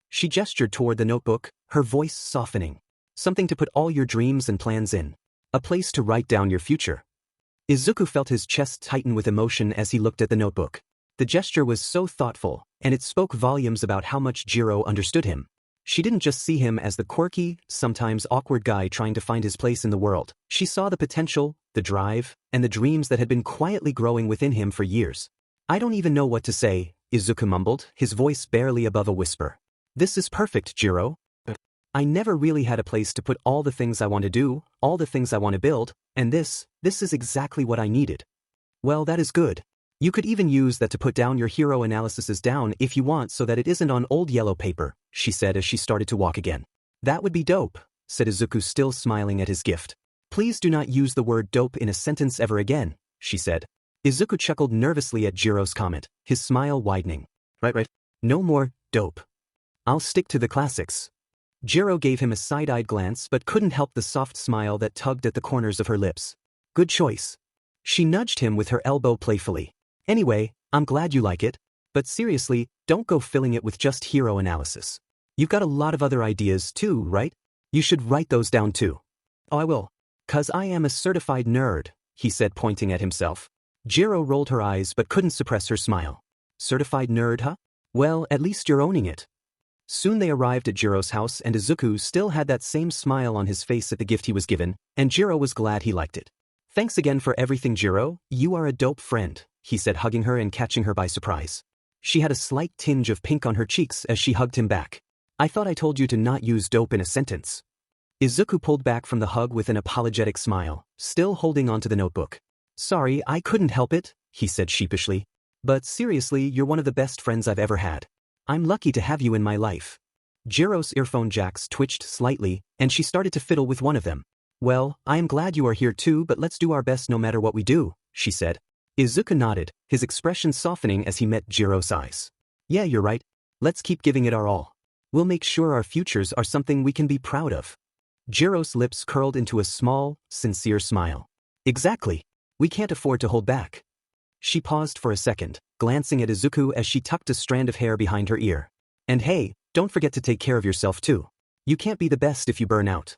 She gestured toward the notebook, her voice softening. Something to put all your dreams and plans in. A place to write down your future. Izuku felt his chest tighten with emotion as he looked at the notebook. The gesture was so thoughtful, and it spoke volumes about how much Jiro understood him. She didn't just see him as the quirky, sometimes awkward guy trying to find his place in the world. She saw the potential, the drive, and the dreams that had been quietly growing within him for years. I don't even know what to say, Izuku mumbled, his voice barely above a whisper. This is perfect, Jiro. I never really had a place to put all the things I want to do, all the things I want to build, and this is exactly what I needed. Well, that is good. You could even use that to put down your hero analyses down if you want so that it isn't on old yellow paper, she said as she started to walk again. That would be dope, said Izuku, still smiling at his gift. Please do not use the word dope in a sentence ever again, she said. Izuku chuckled nervously at Jiro's comment, his smile widening. Right. No more dope. I'll stick to the classics. Jiro gave him a side-eyed glance but couldn't help the soft smile that tugged at the corners of her lips. Good choice. She nudged him with her elbow playfully. Anyway, I'm glad you like it, but seriously, don't go filling it with just hero analysis. You've got a lot of other ideas too, right? You should write those down too. Oh, I will. 'Cause I am a certified nerd, he said, pointing at himself. Jiro rolled her eyes but couldn't suppress her smile. Certified nerd, huh? Well, at least you're owning it. Soon they arrived at Jiro's house and Izuku still had that same smile on his face at the gift he was given, and Jiro was glad he liked it. Thanks again for everything, Jiro, you are a dope friend, he said, hugging her and catching her by surprise. She had a slight tinge of pink on her cheeks as she hugged him back. I thought I told you to not use dope in a sentence. Izuku pulled back from the hug with an apologetic smile, still holding onto the notebook. Sorry, I couldn't help it, he said sheepishly. But seriously, you're one of the best friends I've ever had. I'm lucky to have you in my life. Jiro's earphone jacks twitched slightly, and she started to fiddle with one of them. Well, I am glad you are here too, but let's do our best no matter what we do, she said. Izuku nodded, his expression softening as he met Jiro's eyes. Yeah, you're right. Let's keep giving it our all. We'll make sure our futures are something we can be proud of. Jiro's lips curled into a small, sincere smile. Exactly. We can't afford to hold back. She paused for a second, glancing at Izuku as she tucked a strand of hair behind her ear. And hey, don't forget to take care of yourself too. You can't be the best if you burn out.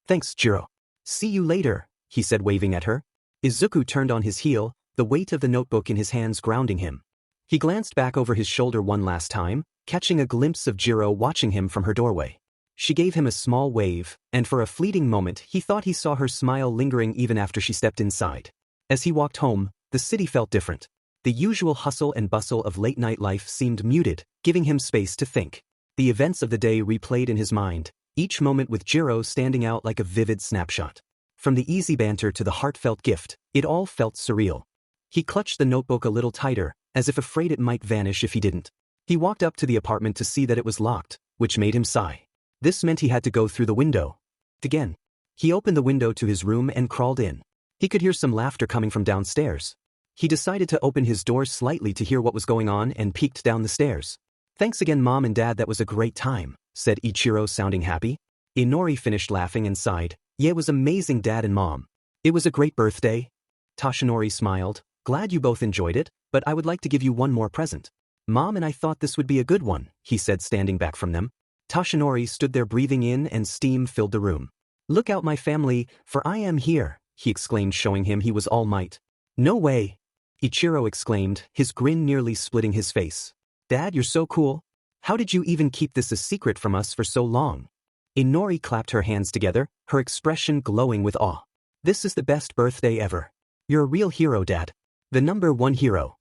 Thanks, Jiro. See you later, he said, waving at her. Izuku turned on his heel, the weight of the notebook in his hands grounding him. He glanced back over his shoulder one last time, catching a glimpse of Jiro watching him from her doorway. She gave him a small wave, and for a fleeting moment he thought he saw her smile lingering even after she stepped inside. As he walked home, the city felt different. The usual hustle and bustle of late-night life seemed muted, giving him space to think. The events of the day replayed in his mind, each moment with Jiro standing out like a vivid snapshot. From the easy banter to the heartfelt gift, it all felt surreal. He clutched the notebook a little tighter, as if afraid it might vanish if he didn't. He walked up to the apartment to see that it was locked, which made him sigh. This meant he had to go through the window. Again. He opened the window to his room and crawled in. He could hear some laughter coming from downstairs. He decided to open his door slightly to hear what was going on and peeked down the stairs. Thanks again, Mom and Dad, that was a great time, said Ichiro, sounding happy. Inori finished laughing and sighed. Yeah, it was amazing, Dad and Mom. It was a great birthday. Toshinori smiled. Glad you both enjoyed it, but I would like to give you one more present. Mom and I thought this would be a good one, he said, standing back from them. Toshinori stood there breathing in and steam filled the room. Look out, my family, for I am here, he exclaimed, showing him he was all might. No way, Ichiro exclaimed, his grin nearly splitting his face. Dad, you're so cool. How did you even keep this a secret from us for so long? Inori clapped her hands together, her expression glowing with awe. This is the best birthday ever. You're a real hero, Dad. The #1 hero.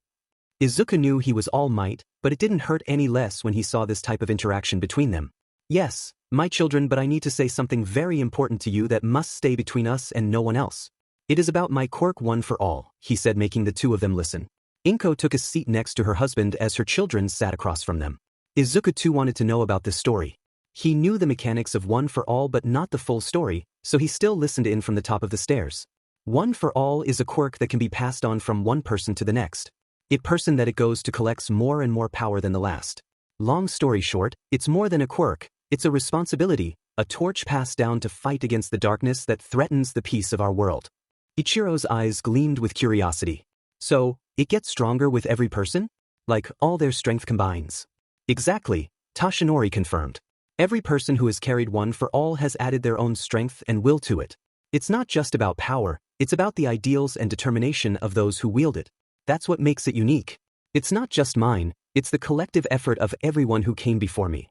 Izuku knew he was all might, but it didn't hurt any less when he saw this type of interaction between them. Yes, my children, but I need to say something very important to you that must stay between us and no one else. It is about my quirk one for all, he said, making the two of them listen. Inko took a seat next to her husband as her children sat across from them. Izuku too wanted to know about this story. He knew the mechanics of one for all but not the full story, so he still listened in from the top of the stairs. One for all is a quirk that can be passed on from one person to the next. It person that it goes to collects more and more power than the last. Long story short, it's more than a quirk, it's a responsibility, a torch passed down to fight against the darkness that threatens the peace of our world. Ichiro's eyes gleamed with curiosity. So, it gets stronger with every person? Like, all their strength combines? Exactly, Toshinori confirmed. Every person who has carried one for all has added their own strength and will to it. It's not just about power, it's about the ideals and determination of those who wield it. That's what makes it unique. It's not just mine, it's the collective effort of everyone who came before me.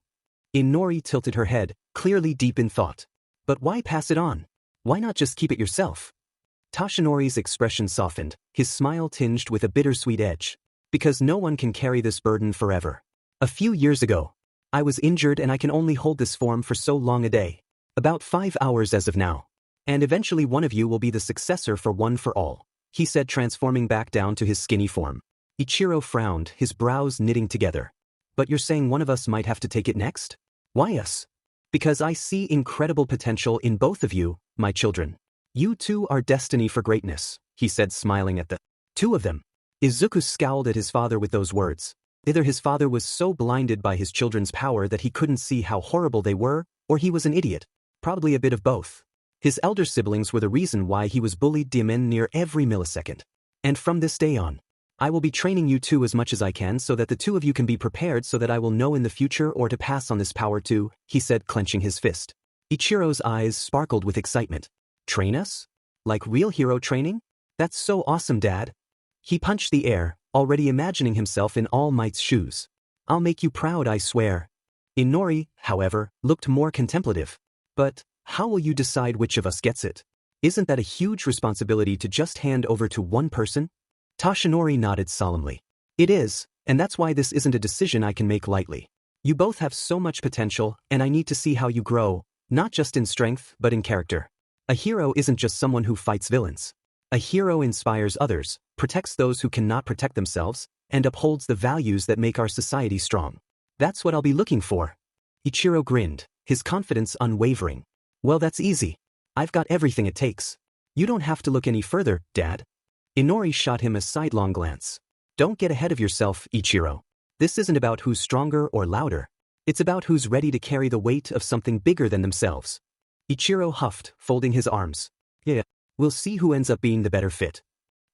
Inori tilted her head, clearly deep in thought. But why pass it on? Why not just keep it yourself? Toshinori's expression softened, his smile tinged with a bittersweet edge. Because no one can carry this burden forever. A few years ago, I was injured and I can only hold this form for so long a day. About 5 hours as of now. And eventually one of you will be the successor for One for All, he said, transforming back down to his skinny form. Ichiro frowned, his brows knitting together. But you're saying one of us might have to take it next? Why us? Because I see incredible potential in both of you, my children. You two are destiny for greatness, he said, smiling at the two of them. Izuku scowled at his father with those words. Either his father was so blinded by his children's power that he couldn't see how horrible they were, or he was an idiot. Probably a bit of both. His elder siblings were the reason why he was bullied near every millisecond. And from this day on, I will be training you two as much as I can so that the two of you can be prepared so that I will know in the future or to pass on this power to, he said, clenching his fist. Ichiro's eyes sparkled with excitement. Train us? Like real hero training? That's so awesome, Dad. He punched the air, already imagining himself in All Might's shoes. I'll make you proud, I swear. Inori, however, looked more contemplative. But how will you decide which of us gets it? Isn't that a huge responsibility to just hand over to one person? Toshinori nodded solemnly. It is, and that's why this isn't a decision I can make lightly. You both have so much potential, and I need to see how you grow, not just in strength but in character. A hero isn't just someone who fights villains. A hero inspires others, protects those who cannot protect themselves, and upholds the values that make our society strong. That's what I'll be looking for. Ichiro grinned, his confidence unwavering. Well, that's easy. I've got everything it takes. You don't have to look any further, Dad. Inori shot him a sidelong glance. Don't get ahead of yourself, Ichiro. This isn't about who's stronger or louder. It's about who's ready to carry the weight of something bigger than themselves. Ichiro huffed, folding his arms. Yeah, we'll see who ends up being the better fit.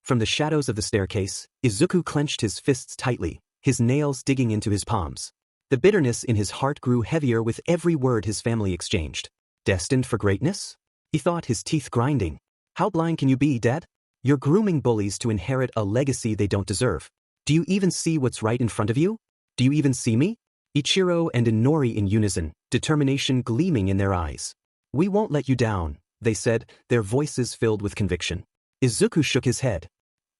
From the shadows of the staircase, Izuku clenched his fists tightly, his nails digging into his palms. The bitterness in his heart grew heavier with every word his family exchanged. Destined for greatness? He thought, his teeth grinding. How blind can you be, Dad? You're grooming bullies to inherit a legacy they don't deserve. Do you even see what's right in front of you? Do you even see me? Ichiro and Inori in unison, determination gleaming in their eyes. We won't let you down, they said, their voices filled with conviction. Izuku shook his head.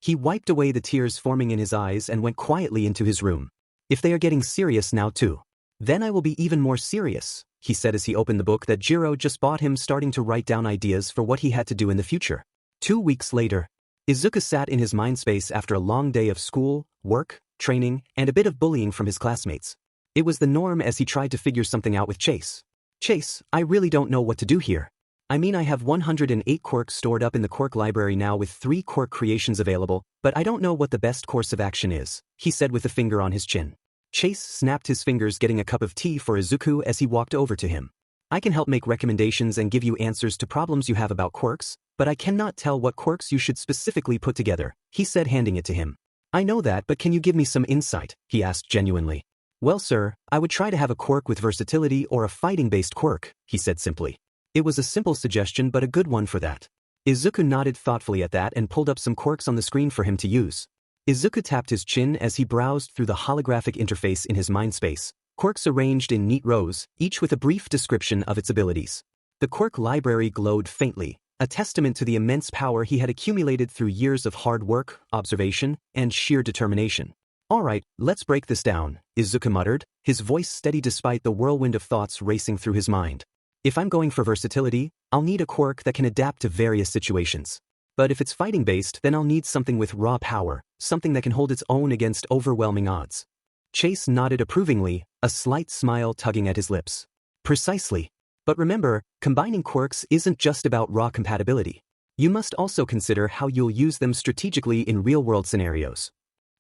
He wiped away the tears forming in his eyes and went quietly into his room. If they are getting serious now too, then I will be even more serious, he said as he opened the book that Jiro just bought him, starting to write down ideas for what he had to do in the future. 2 weeks later, Izuku sat in his mind space after a long day of school, work, training, and a bit of bullying from his classmates. It was the norm as he tried to figure something out with Chase. Chase, I really don't know what to do here. I mean, I have 108 quirks stored up in the quirk library now with 3 quirk creations available, but I don't know what the best course of action is, he said with a finger on his chin. Chase snapped his fingers, getting a cup of tea for Izuku as he walked over to him. I can help make recommendations and give you answers to problems you have about quirks, but I cannot tell what quirks you should specifically put together, he said, handing it to him. I know that, but can you give me some insight, he asked genuinely. Well, sir, I would try to have a quirk with versatility or a fighting-based quirk, he said simply. It was a simple suggestion but a good one for that. Izuku nodded thoughtfully at that and pulled up some quirks on the screen for him to use. Izuku tapped his chin as he browsed through the holographic interface in his mind space. Quirks arranged in neat rows, each with a brief description of its abilities. The quirk library glowed faintly, a testament to the immense power he had accumulated through years of hard work, observation, and sheer determination. All right, let's break this down, Izuku muttered, his voice steady despite the whirlwind of thoughts racing through his mind. If I'm going for versatility, I'll need a quirk that can adapt to various situations. But if it's fighting-based, then I'll need something with raw power, something that can hold its own against overwhelming odds. Chase nodded approvingly, a slight smile tugging at his lips. Precisely. But remember, combining quirks isn't just about raw compatibility. You must also consider how you'll use them strategically in real-world scenarios.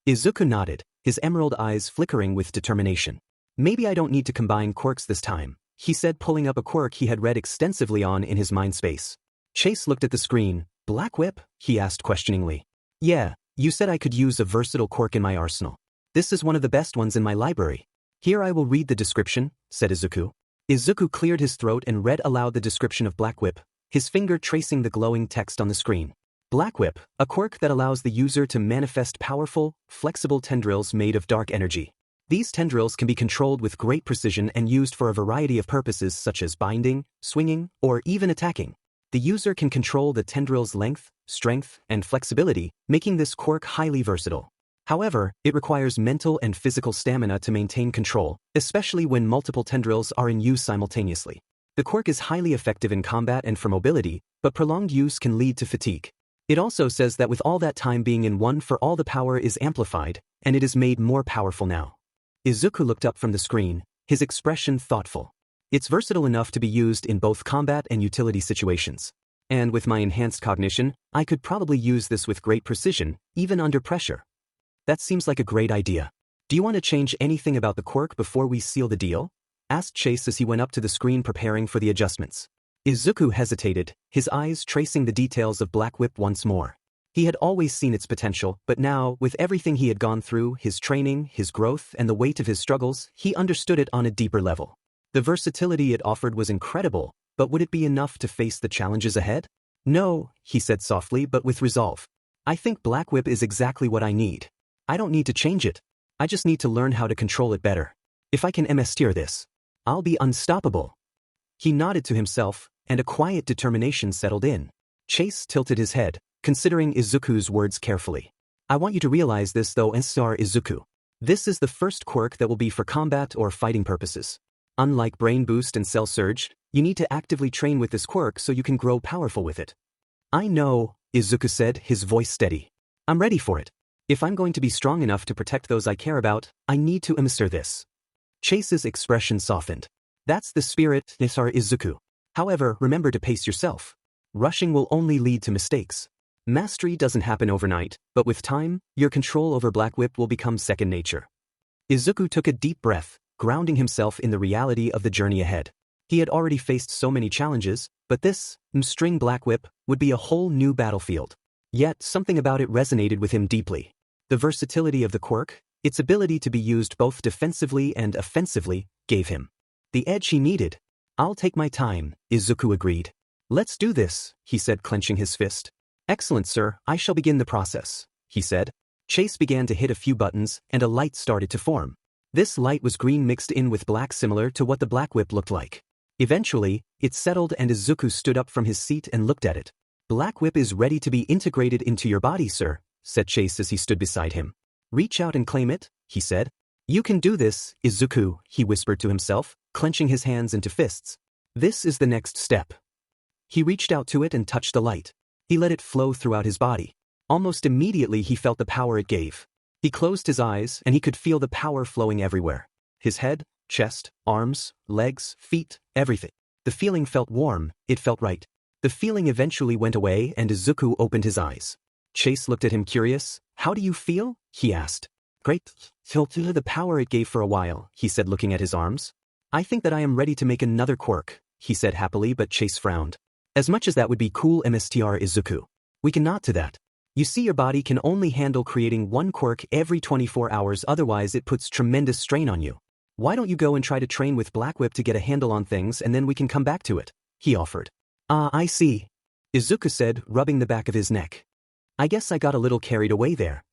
Izuku nodded, his emerald eyes flickering with determination. Maybe I don't need to combine quirks this time, he said, pulling up a quirk he had read extensively on in his mind space. Chase looked at the screen. Black Whip? He asked questioningly. Yeah, you said I could use a versatile quirk in my arsenal. This is one of the best ones in my library. Here I will read the description, said Izuku. Izuku cleared his throat and read aloud the description of Black Whip. his finger tracing the glowing text on the screen. Black Whip, a quirk that allows the user to manifest powerful, flexible tendrils made of dark energy. These tendrils can be controlled with great precision and used for a variety of purposes such as binding, swinging, or even attacking. The user can control the tendril's length, strength, and flexibility, making this quirk highly versatile. However, it requires mental and physical stamina to maintain control, especially when multiple tendrils are in use simultaneously. The quirk is highly effective in combat and for mobility, but prolonged use can lead to fatigue. It also says that with all that time being in one for all the power is amplified, and it is made more powerful now. Izuku looked up from the screen, his expression thoughtful. It's versatile enough to be used in both combat and utility situations. And with my enhanced cognition, I could probably use this with great precision, even under pressure. That seems like a great idea. Do you want to change anything about the quirk before we seal the deal? Asked Chase as he went up to the screen preparing for the adjustments. Izuku hesitated, his eyes tracing the details of Black Whip once more. He had always seen its potential, but now, with everything he had gone through, his training, his growth, and the weight of his struggles, he understood it on a deeper level. The versatility it offered was incredible, but would it be enough to face the challenges ahead? No, he said softly but with resolve. I think Black Whip is exactly what I need. I don't need to change it. I just need to learn how to control it better. If I can master this, I'll be unstoppable. He nodded to himself, and a quiet determination settled in. Chase tilted his head, considering Izuku's words carefully. I want you to realize this though, Sr. Izuku. This is the first quirk that will be for combat or fighting purposes. Unlike Brain Boost and Cell Surge, you need to actively train with this quirk so you can grow powerful with it. I know, Izuku said, his voice steady. I'm ready for it. If I'm going to be strong enough to protect those I care about, I need to master this. Chase's expression softened. That's the spirit, Sr. Izuku. However, remember to pace yourself. Rushing will only lead to mistakes. Mastery doesn't happen overnight, but with time, your control over Black Whip will become second nature. Izuku took a deep breath, grounding himself in the reality of the journey ahead. He had already faced so many challenges, but this, string Black Whip, would be a whole new battlefield. Yet, something about it resonated with him deeply. The versatility of the quirk, its ability to be used both defensively and offensively, gave him the edge he needed. I'll take my time, Izuku agreed. Let's do this, he said, clenching his fist. Excellent, sir, I shall begin the process, he said. Chase began to hit a few buttons, and a light started to form. This light was green mixed in with black, similar to what the Black Whip looked like. Eventually, it settled and Izuku stood up from his seat and looked at it. Black Whip is ready to be integrated into your body, sir, said Chase as he stood beside him. Reach out and claim it, he said. You can do this, Izuku, he whispered to himself, clenching his hands into fists. This is the next step. He reached out to it and touched the light. He let it flow throughout his body. Almost immediately he felt the power it gave. He closed his eyes and he could feel the power flowing everywhere. His head, chest, arms, legs, feet, everything. The feeling felt warm, it felt right. The feeling eventually went away and Izuku opened his eyes. Chase looked at him curious. How do you feel? He asked. Great. Felt the power it gave for a while, he said, looking at his arms. I think that I am ready to make another quirk, he said happily, but Chase frowned. As much as that would be cool, Mr. Izuku. We can nod to that. You see, your body can only handle creating one quirk every 24 hours, otherwise it puts tremendous strain on you. Why don't you go and try to train with Black Whip to get a handle on things and then we can come back to it, he offered. Ah, I see, Izuku said, rubbing the back of his neck. I guess I got a little carried away there.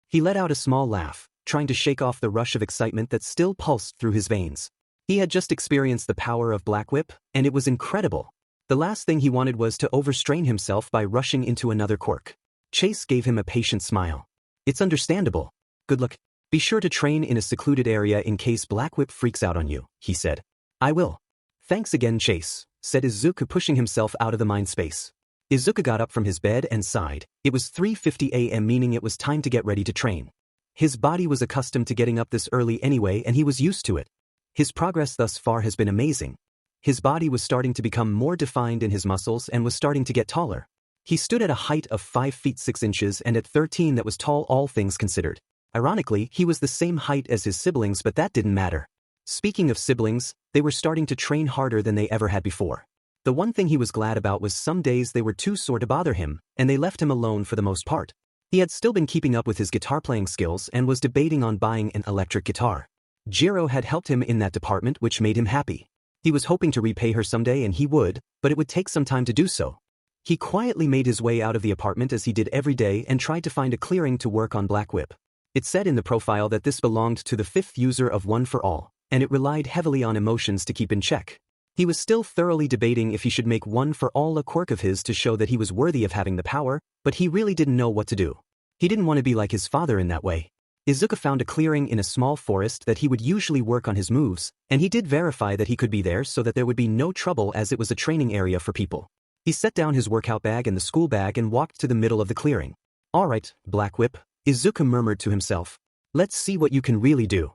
He let out a small laugh, trying to shake off the rush of excitement that still pulsed through his veins. He had just experienced the power of Black Whip, and it was incredible. The last thing he wanted was to overstrain himself by rushing into another quirk. Chase gave him a patient smile. It's understandable. Good luck. Be sure to train in a secluded area in case Black Whip freaks out on you, he said. I will. Thanks again, Chase, said Izuku, pushing himself out of the mind space. Izuku got up from his bed and sighed. It was 3:50 a.m., meaning it was time to get ready to train. His body was accustomed to getting up this early anyway, and he was used to it. His progress thus far has been amazing. His body was starting to become more defined in his muscles and was starting to get taller. He stood at a height of 5 feet 6 inches, and at 13 that was tall, all things considered. Ironically, he was the same height as his siblings, but that didn't matter. Speaking of siblings, they were starting to train harder than they ever had before. The one thing he was glad about was some days they were too sore to bother him, and they left him alone for the most part. He had still been keeping up with his guitar playing skills and was debating on buying an electric guitar. Jiro had helped him in that department, which made him happy. He was hoping to repay her someday and he would, but it would take some time to do so. He quietly made his way out of the apartment as he did every day and tried to find a clearing to work on Black Whip. It said in the profile that this belonged to the 5th user of One for All, and it relied heavily on emotions to keep in check. He was still thoroughly debating if he should make One for All a quirk of his to show that he was worthy of having the power, but he really didn't know what to do. He didn't want to be like his father in that way. Izuku found a clearing in a small forest that he would usually work on his moves, and he did verify that he could be there so that there would be no trouble as it was a training area for people. He set down his workout bag and the school bag and walked to the middle of the clearing. "Alright, Black Whip," Izuku murmured to himself. "Let's see what you can really do."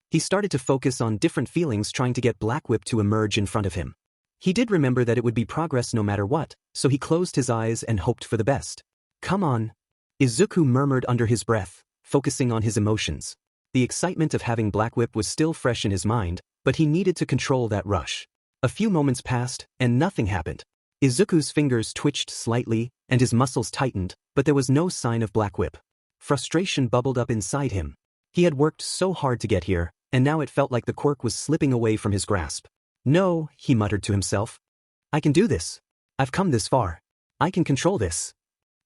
He started to focus on different feelings trying to get Black Whip to emerge in front of him. He did remember that it would be progress no matter what, so he closed his eyes and hoped for the best. "Come on," Izuku murmured under his breath, focusing on his emotions. The excitement of having Black Whip was still fresh in his mind, but he needed to control that rush. A few moments passed, and nothing happened. Izuku's fingers twitched slightly, and his muscles tightened, but there was no sign of Black Whip. Frustration bubbled up inside him. He had worked so hard to get here, and now it felt like the quirk was slipping away from his grasp. "No," he muttered to himself. "I can do this. I've come this far. I can control this."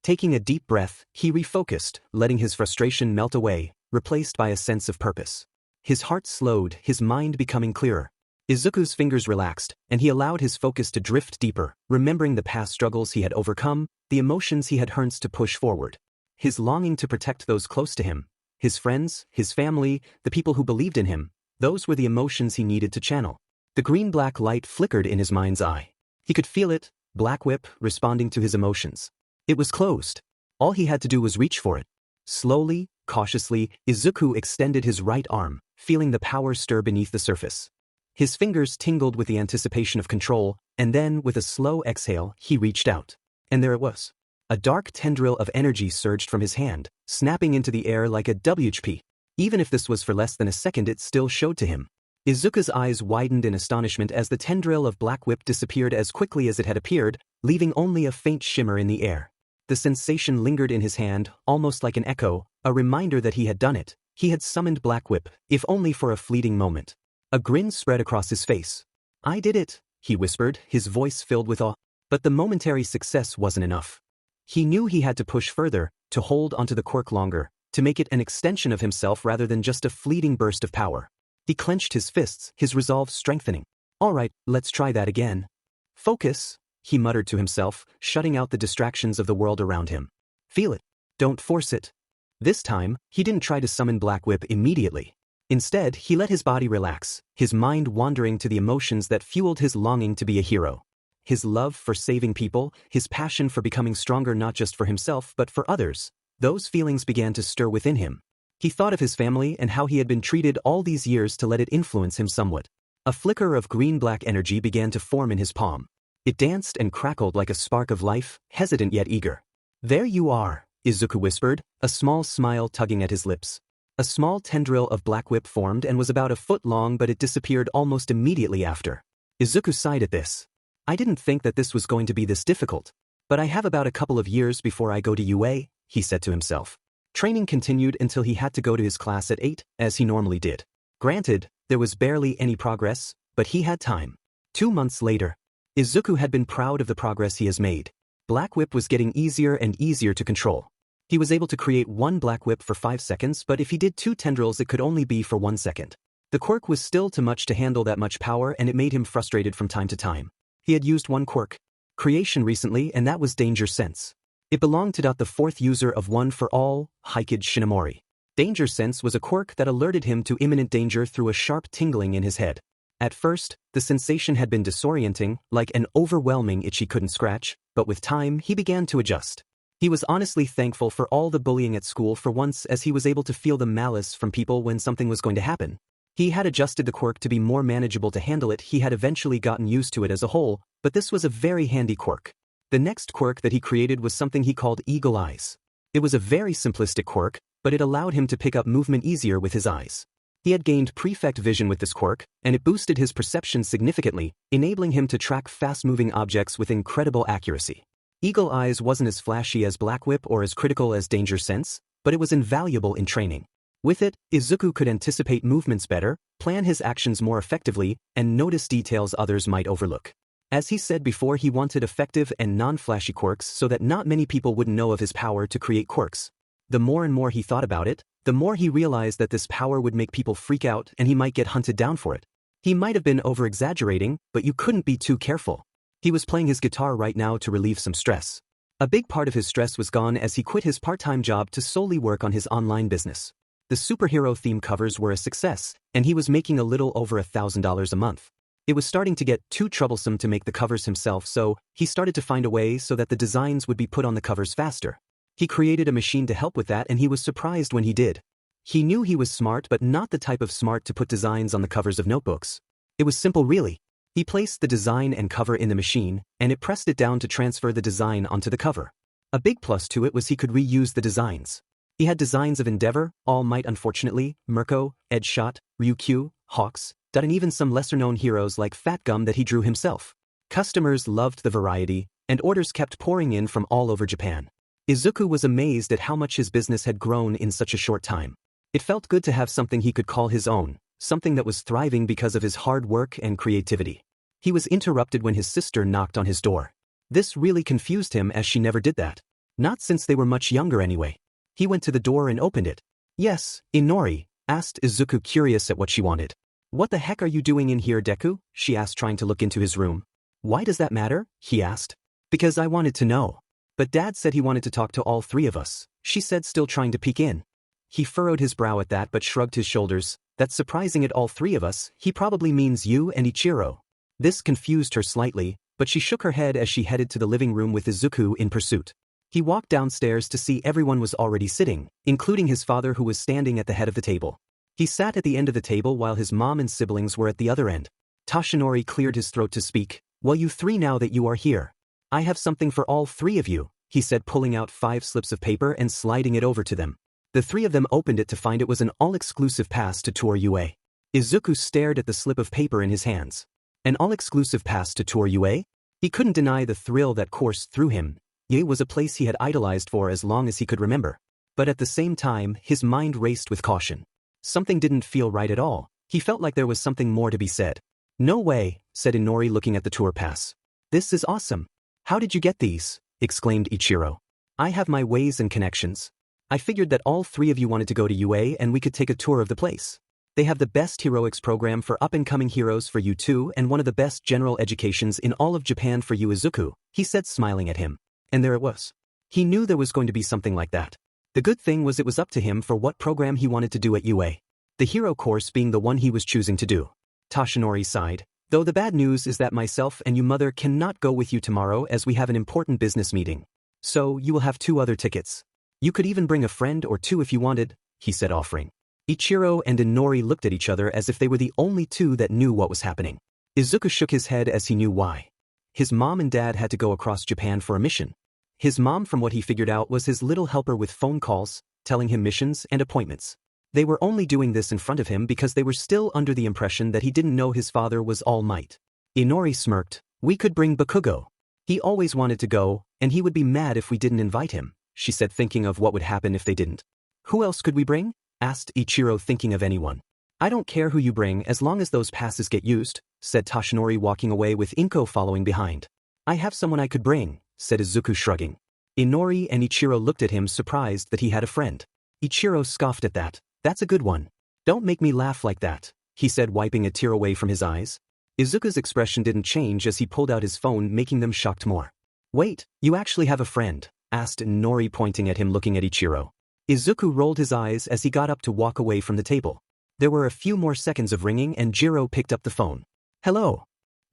Taking a deep breath, he refocused, letting his frustration melt away, replaced by a sense of purpose. His heart slowed, his mind becoming clearer. Izuku's fingers relaxed, and he allowed his focus to drift deeper, remembering the past struggles he had overcome, the emotions he had yearned to push forward. His longing to protect those close to him, his friends, his family, the people who believed in him, those were the emotions he needed to channel. The green-black light flickered in his mind's eye. He could feel it, Black Whip, responding to his emotions. It was closed. All he had to do was reach for it. Slowly, cautiously, Izuku extended his right arm, feeling the power stir beneath the surface. His fingers tingled with the anticipation of control, and then, with a slow exhale, he reached out. And there it was. A dark tendril of energy surged from his hand, snapping into the air like a WHP. Even if this was for less than a second, it still showed to him. Izuku's eyes widened in astonishment as the tendril of Black Whip disappeared as quickly as it had appeared, leaving only a faint shimmer in the air. The sensation lingered in his hand, almost like an echo, a reminder that he had done it. He had summoned Black Whip, if only for a fleeting moment. A grin spread across his face. "I did it," he whispered, his voice filled with awe. But the momentary success wasn't enough. He knew he had to push further, to hold onto the quirk longer, to make it an extension of himself rather than just a fleeting burst of power. He clenched his fists, his resolve strengthening. "Alright, let's try that again." "Focus," he muttered to himself, shutting out the distractions of the world around him. "Feel it. Don't force it." This time, he didn't try to summon Black Whip immediately. Instead, he let his body relax, his mind wandering to the emotions that fueled his longing to be a hero. His love for saving people, his passion for becoming stronger not just for himself but for others, those feelings began to stir within him. He thought of his family and how he had been treated all these years to let it influence him somewhat. A flicker of green-black energy began to form in his palm. It danced and crackled like a spark of life, hesitant yet eager. "There you are," Izuku whispered, a small smile tugging at his lips. A small tendril of Black Whip formed and was about a foot long, but it disappeared almost immediately after. Izuku sighed at this. "I didn't think that this was going to be this difficult. But I have about a couple of years before I go to UA, he said to himself. Training continued until he had to go to his class at 8, as he normally did. Granted, there was barely any progress, but he had time. 2 months later, Izuku had been proud of the progress he has made. Black Whip was getting easier and easier to control. He was able to create one Black Whip for 5 seconds, but if he did 2 tendrils it could only be for 1 second. The quirk was still too much to handle that much power, and it made him frustrated from time to time. He had used one quirk creation recently, and that was Danger Sense. It belonged to the 4th user of One for All, Hikage Shinomori. Danger Sense was a quirk that alerted him to imminent danger through a sharp tingling in his head. At first, the sensation had been disorienting, like an overwhelming itch he couldn't scratch, but with time he began to adjust. He was honestly thankful for all the bullying at school for once, as he was able to feel the malice from people when something was going to happen. He had adjusted the quirk to be more manageable to handle it. He had eventually gotten used to it as a whole, but this was a very handy quirk. The next quirk that he created was something he called Eagle Eyes. It was a very simplistic quirk, but it allowed him to pick up movement easier with his eyes. He had gained prefect vision with this quirk, and it boosted his perception significantly, enabling him to track fast-moving objects with incredible accuracy. Eagle Eyes wasn't as flashy as Black Whip or as critical as Danger Sense, but it was invaluable in training. With it, Izuku could anticipate movements better, plan his actions more effectively, and notice details others might overlook. As he said before, he wanted effective and non-flashy quirks so that not many people wouldn't know of his power to create quirks. The more and more he thought about it, the more he realized that this power would make people freak out and he might get hunted down for it. He might have been over-exaggerating, but you couldn't be too careful. He was playing his guitar right now to relieve some stress. A big part of his stress was gone as he quit his part-time job to solely work on his online business. The superhero theme covers were a success, and he was making a little over $1,000 a month. It was starting to get too troublesome to make the covers himself, so he started to find a way so that the designs would be put on the covers faster. He created a machine to help with that, and he was surprised when he did. He knew he was smart, but not the type of smart to put designs on the covers of notebooks. It was simple, really. He placed the design and cover in the machine, and it pressed it down to transfer the design onto the cover. A big plus to it was he could reuse the designs. He had designs of Endeavor, All Might unfortunately, Mirko, Edgeshot, Ryukyu, Hawks, and even some lesser-known heroes like Fat Gum that he drew himself. Customers loved the variety, and orders kept pouring in from all over Japan. Izuku was amazed at how much his business had grown in such a short time. It felt good to have something he could call his own, something that was thriving because of his hard work and creativity. He was interrupted when his sister knocked on his door. This really confused him as she never did that. Not since they were much younger anyway. He went to the door and opened it. "Yes, Inori," asked Izuku, curious at what she wanted. "What the heck are you doing in here, Deku?" she asked, trying to look into his room. "Why does that matter?" he asked. "Because I wanted to know. But Dad said he wanted to talk to all three of us," she said, still trying to peek in. He furrowed his brow at that but shrugged his shoulders. "That's surprising, at all three of us, he probably means you and Ichiro." This confused her slightly, but she shook her head as she headed to the living room with Izuku in pursuit. He walked downstairs to see everyone was already sitting, including his father, who was standing at the head of the table. He sat at the end of the table while his mom and siblings were at the other end. Toshinori cleared his throat to speak. "Well, you three, now that you are here, I have something for all three of you," he said, pulling out 5 slips of paper and sliding it over to them. The three of them opened it to find it was an all-exclusive pass to Tour UA. Izuku stared at the slip of paper in his hands. An all-exclusive pass to Tour UA? He couldn't deny the thrill that coursed through him. UA was a place he had idolized for as long as he could remember. But at the same time, his mind raced with caution. Something didn't feel right at all. He felt like there was something more to be said. "No way," said Inori, looking at the tour pass. "This is awesome. How did you get these?" exclaimed Ichiro. "I have my ways and connections. I figured that all three of you wanted to go to UA and we could take a tour of the place. They have the best heroics program for up-and-coming heroes for you too, and one of the best general educations in all of Japan for you, Izuku," he said, smiling at him. And there it was. He knew there was going to be something like that. The good thing was it was up to him for what program he wanted to do at UA. The hero course being the one he was choosing to do. Toshinori sighed. "Though the bad news is that myself and your mother cannot go with you tomorrow as we have an important business meeting. So you will have 2 other tickets. You could even bring a friend or 2 if you wanted," he said, offering. Ichiro and Inori looked at each other as if they were the only 2 that knew what was happening. Izuku shook his head as he knew why. His mom and dad had to go across Japan for a mission. His mom, from what he figured out, was his little helper with phone calls, telling him missions and appointments. They were only doing this in front of him because they were still under the impression that he didn't know his father was All Might. Inori smirked. "We could bring Bakugo. He always wanted to go, and he would be mad if we didn't invite him," she said, thinking of what would happen if they didn't. "Who else could we bring?" asked Ichiro, thinking of anyone. "I don't care who you bring as long as those passes get used," said Toshinori, walking away with Inko following behind. "I have someone I could bring," said Izuku, shrugging. Inori and Ichiro looked at him, surprised that he had a friend. Ichiro scoffed at that. "That's a good one. Don't make me laugh like that," he said, wiping a tear away from his eyes. Izuku's expression didn't change as he pulled out his phone, making them shocked more. "Wait, you actually have a friend?" asked Inori, pointing at him, looking at Ichiro. Izuku rolled his eyes as he got up to walk away from the table. There were a few more seconds of ringing and Jiro picked up the phone. "Hello."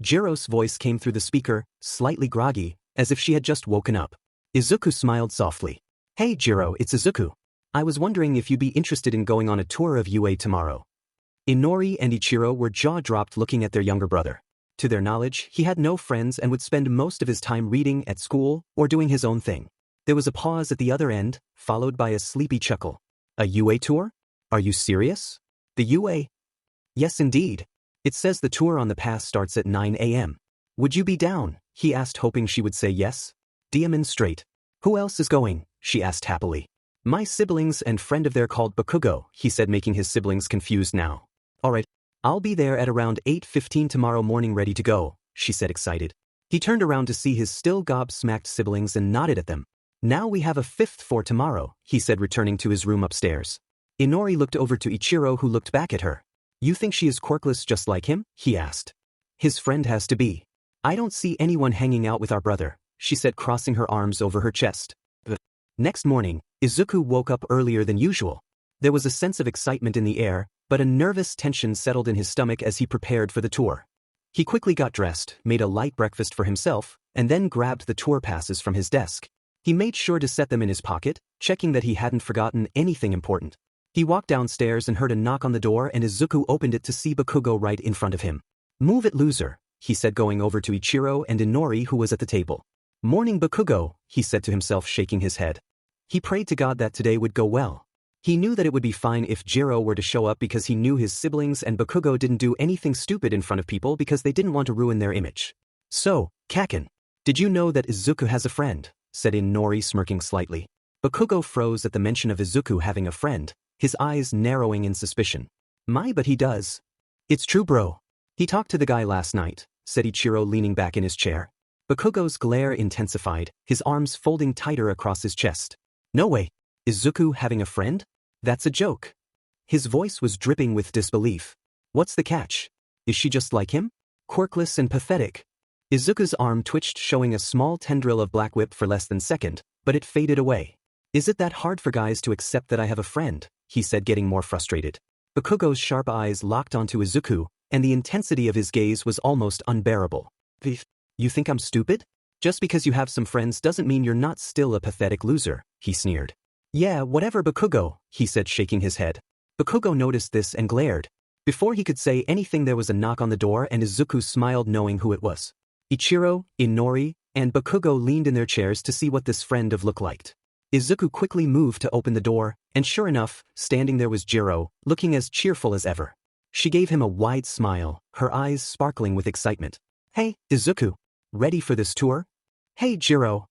Jiro's voice came through the speaker, slightly groggy, as if she had just woken up. Izuku smiled softly. "Hey Jiro, it's Izuku. I was wondering if you'd be interested in going on a tour of UA tomorrow." Inori and Ichiro were jaw-dropped, looking at their younger brother. To their knowledge, he had no friends and would spend most of his time reading at school or doing his own thing. There was a pause at the other end, followed by a sleepy chuckle. "A UA tour? Are you serious?" "The UA? Yes, indeed. It says the tour on the pass starts at 9 a.m. Would you be down?" he asked, hoping she would say yes. "Demonstrate. Who else is going?" she asked happily. My siblings and friend of theirs called Bakugo, he said, making his siblings confused now. Alright, I'll be there at around 8:15 tomorrow morning ready to go, she said, excited. He turned around to see his still gobsmacked siblings and nodded at them. Now we have a fifth for tomorrow, he said, returning to his room upstairs. Inori looked over to Ichiro, who looked back at her. You think she is quirkless just like him? He asked. His friend has to be. I don't see anyone hanging out with our brother, she said, crossing her arms over her chest. The next morning, Izuku woke up earlier than usual. There was a sense of excitement in the air, but a nervous tension settled in his stomach as he prepared for the tour. He quickly got dressed, made a light breakfast for himself, and then grabbed the tour passes from his desk. He made sure to set them in his pocket, checking that he hadn't forgotten anything important. He walked downstairs and heard a knock on the door, and Izuku opened it to see Bakugo right in front of him. Move it, loser, he said, going over to Ichiro and Inori, who was at the table. Morning, Bakugo, he said to himself, shaking his head. He prayed to God that today would go well. He knew that it would be fine if Jiro were to show up because he knew his siblings and Bakugo didn't do anything stupid in front of people because they didn't want to ruin their image. So, Kaken, did you know that Izuku has a friend? Said Inori, smirking slightly. Bakugo froze at the mention of Izuku having a friend, his eyes narrowing in suspicion. But he does. It's true, bro. He talked to the guy last night, said Ichiro, leaning back in his chair. Bakugo's glare intensified, his arms folding tighter across his chest. No way. Izuku having a friend? That's a joke. His voice was dripping with disbelief. What's the catch? Is she just like him? Quirkless and pathetic. Izuku's arm twitched, showing a small tendril of black whip for less than a second, but it faded away. Is it that hard for guys to accept that I have a friend? He said, getting more frustrated. Bakugo's sharp eyes locked onto Izuku, and the intensity of his gaze was almost unbearable. You think I'm stupid? Just because you have some friends doesn't mean you're not still a pathetic loser, he sneered. Yeah, whatever, Bakugo, he said, shaking his head. Bakugo noticed this and glared. Before he could say anything, there was a knock on the door, and Izuku smiled, knowing who it was. Ichiro, Inori, and Bakugo leaned in their chairs to see what this friend of looked like. Izuku quickly moved to open the door, and sure enough, standing there was Jiro, looking as cheerful as ever. She gave him a wide smile, her eyes sparkling with excitement. Hey, Izuku. Ready for this tour? Hey, Jiro.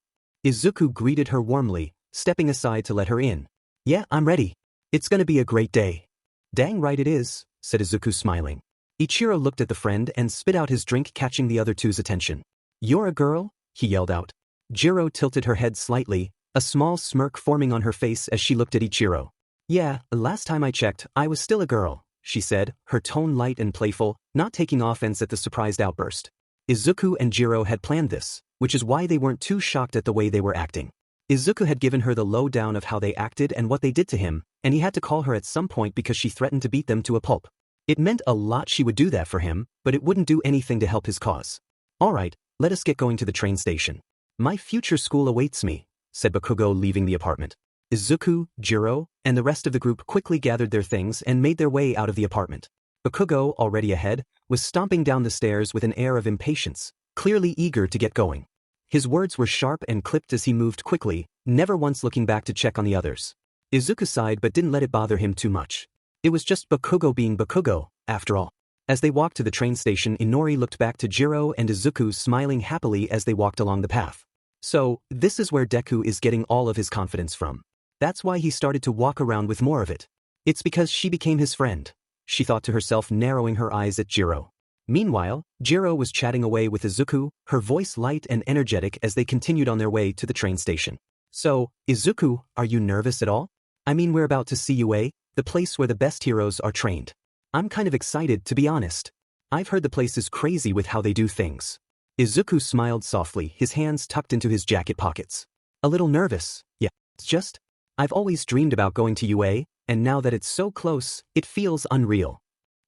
Izuku greeted her warmly, stepping aside to let her in. Yeah, I'm ready. It's gonna be a great day. Dang right it is, said Izuku, smiling. Ichiro looked at the friend and spit out his drink, catching the other two's attention. You're a girl? He yelled out. Jiro tilted her head slightly, a small smirk forming on her face as she looked at Ichiro. Yeah, last time I checked, I was still a girl, she said, her tone light and playful, not taking offense at the surprised outburst. Izuku and Jiro had planned this, which is why they weren't too shocked at the way they were acting. Izuku had given her the lowdown of how they acted and what they did to him, and he had to call her at some point because she threatened to beat them to a pulp. It meant a lot she would do that for him, but it wouldn't do anything to help his cause. Alright, let us get going to the train station. My future school awaits me, said Bakugo, leaving the apartment. Izuku, Jiro, and the rest of the group quickly gathered their things and made their way out of the apartment. Bakugo, already ahead, was stomping down the stairs with an air of impatience, clearly eager to get going. His words were sharp and clipped as he moved quickly, never once looking back to check on the others. Izuku sighed but didn't let it bother him too much. It was just Bakugo being Bakugo, after all. As they walked to the train station, Inori looked back to Jiro and Izuku, smiling happily as they walked along the path. So, this is where Deku is getting all of his confidence from. That's why he started to walk around with more of it. It's because she became his friend, she thought to herself, narrowing her eyes at Jiro. Meanwhile, Jiro was chatting away with Izuku, her voice light and energetic as they continued on their way to the train station. So, Izuku, are you nervous at all? I mean, we're about to see UA, the place where the best heroes are trained. I'm kind of excited, to be honest. I've heard the place is crazy with how they do things. Izuku smiled softly, his hands tucked into his jacket pockets. A little nervous, yeah, it's just, I've always dreamed about going to UA, and now that it's so close, it feels unreal.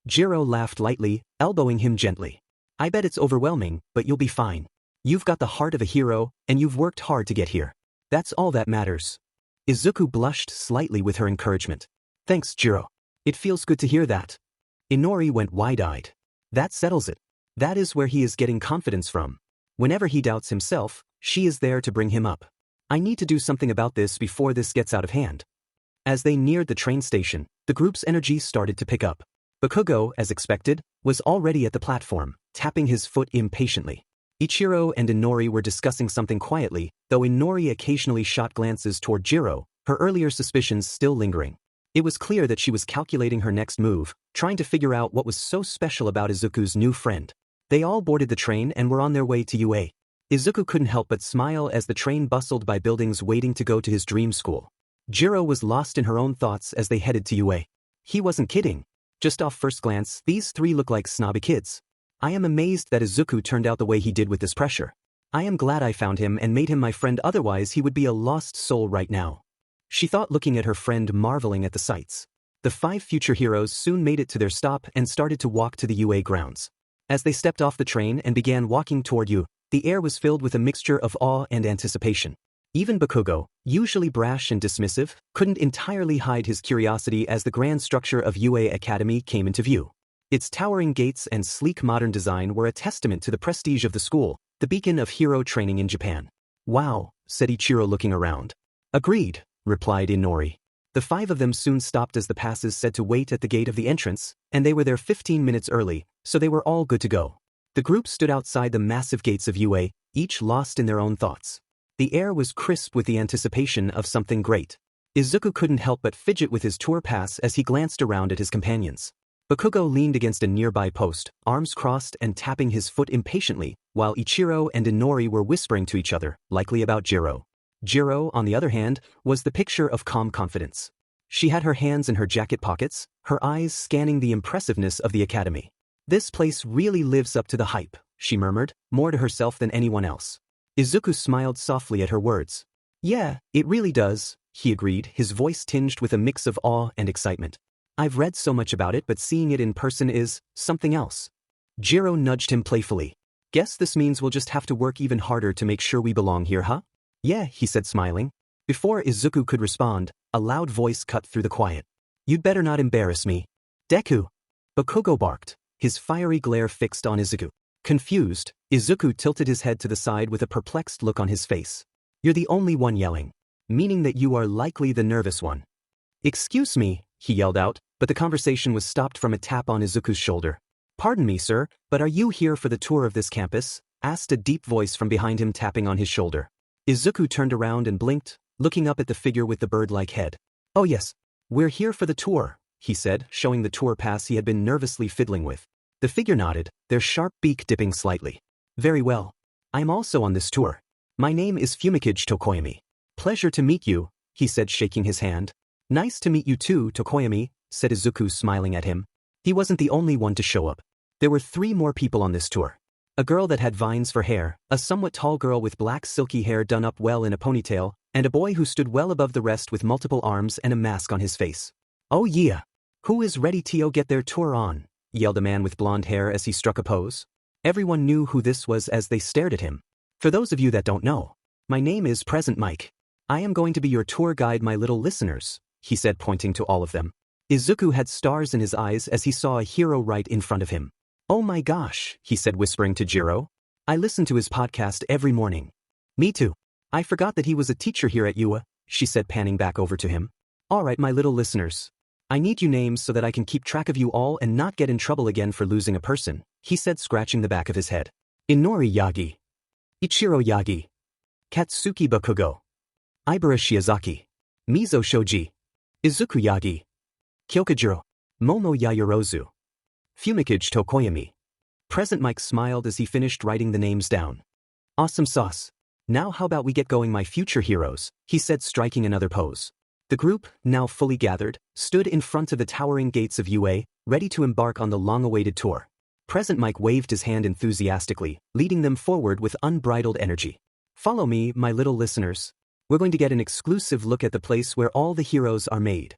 Jiro laughed lightly, elbowing him gently. I bet it's overwhelming, but you'll be fine. You've got the heart of a hero, and you've worked hard to get here. That's all that matters. Izuku blushed slightly with her encouragement. Thanks, Jiro. It feels good to hear that. Inori went wide-eyed. That settles it. That is where he is getting confidence from. Whenever he doubts himself, she is there to bring him up. I need to do something about this before this gets out of hand. As they neared the train station, the group's energy started to pick up. Bakugo, as expected, was already at the platform, tapping his foot impatiently. Ichiro and Inori were discussing something quietly, though Inori occasionally shot glances toward Jiro, her earlier suspicions still lingering. It was clear that she was calculating her next move, trying to figure out what was so special about Izuku's new friend. They all boarded the train and were on their way to UA. Izuku couldn't help but smile as the train bustled by buildings waiting to go to his dream school. Jiro was lost in her own thoughts as they headed to UA. He wasn't kidding. Just off first glance, these three look like snobby kids. I am amazed that Izuku turned out the way he did with this pressure. I am glad I found him and made him my friend, otherwise he would be a lost soul right now. She thought, looking at her friend, marveling at the sights. The 5 future heroes soon made it to their stop and started to walk to the UA grounds. As they stepped off the train and began walking toward UA, the air was filled with a mixture of awe and anticipation. Even Bakugo, usually brash and dismissive, couldn't entirely hide his curiosity as the grand structure of UA Academy came into view. Its towering gates and sleek modern design were a testament to the prestige of the school, the beacon of hero training in Japan. Wow, said Ichiro, looking around. Agreed, replied Inori. The 5 of them soon stopped as the passes said to wait at the gate of the entrance, and they were there 15 minutes early, so they were all good to go. The group stood outside the massive gates of UA, each lost in their own thoughts. The air was crisp with the anticipation of something great. Izuku couldn't help but fidget with his tour pass as he glanced around at his companions. Bakugo leaned against a nearby post, arms crossed and tapping his foot impatiently, while Ichiro and Inori were whispering to each other, likely about Jiro. Jiro, on the other hand, was the picture of calm confidence. She had her hands in her jacket pockets, her eyes scanning the impressiveness of the academy. This place really lives up to the hype, she murmured, more to herself than anyone else. Izuku smiled softly at her words. Yeah, it really does, he agreed, his voice tinged with a mix of awe and excitement. I've read so much about it, but seeing it in person is something else. Jiro nudged him playfully. Guess this means we'll just have to work even harder to make sure we belong here, huh? Yeah, he said, smiling. Before Izuku could respond, a loud voice cut through the quiet. You'd better not embarrass me. Deku! Bakugo barked, his fiery glare fixed on Izuku. Confused, Izuku tilted his head to the side with a perplexed look on his face. You're the only one yelling. Meaning that you are likely the nervous one. Excuse me, he yelled out, but the conversation was stopped from a tap on Izuku's shoulder. Pardon me, sir, but are you here for the tour of this campus? Asked a deep voice from behind him, tapping on his shoulder. Izuku turned around and blinked, looking up at the figure with the bird-like head. Oh yes, we're here for the tour, he said, showing the tour pass he had been nervously fiddling with. The figure nodded, their sharp beak dipping slightly. Very well. I'm also on this tour. My name is Fumikage Tokoyami. Pleasure to meet you, he said, shaking his hand. Nice to meet you too, Tokoyami, said Izuku, smiling at him. He wasn't the only one to show up. There were 3 more people on this tour. A girl that had vines for hair, a somewhat tall girl with black silky hair done up well in a ponytail, and a boy who stood well above the rest with multiple arms and a mask on his face. Oh yeah! Who is ready to get their tour on? Yelled a man with blonde hair as he struck a pose. Everyone knew who this was as they stared at him. For those of you that don't know, my name is Present Mike. I am going to be your tour guide, my little listeners, he said, pointing to all of them. Izuku had stars in his eyes as he saw a hero right in front of him. Oh my gosh, he said, whispering to Jiro. I listen to his podcast every morning. Me too. I forgot that he was a teacher here at UA, she said, panning back over to him. Alright, my little listeners. I need you names so that I can keep track of you all and not get in trouble again for losing a person, he said, scratching the back of his head. Inori Yagi. Ichiro Yagi. Katsuki Bakugo. Ibara Shiozaki. Mizo Shoji. Izuku Yagi. Kyokujiro. Momo Yayorozu. Fumikage Tokoyami. Present Mike smiled as he finished writing the names down. Awesome sauce. Now how about we get going, my future heroes, he said, striking another pose. The group, now fully gathered, stood in front of the towering gates of UA, ready to embark on the long-awaited tour. Present Mike waved his hand enthusiastically, leading them forward with unbridled energy. Follow me, my little listeners. We're going to get an exclusive look at the place where all the heroes are made.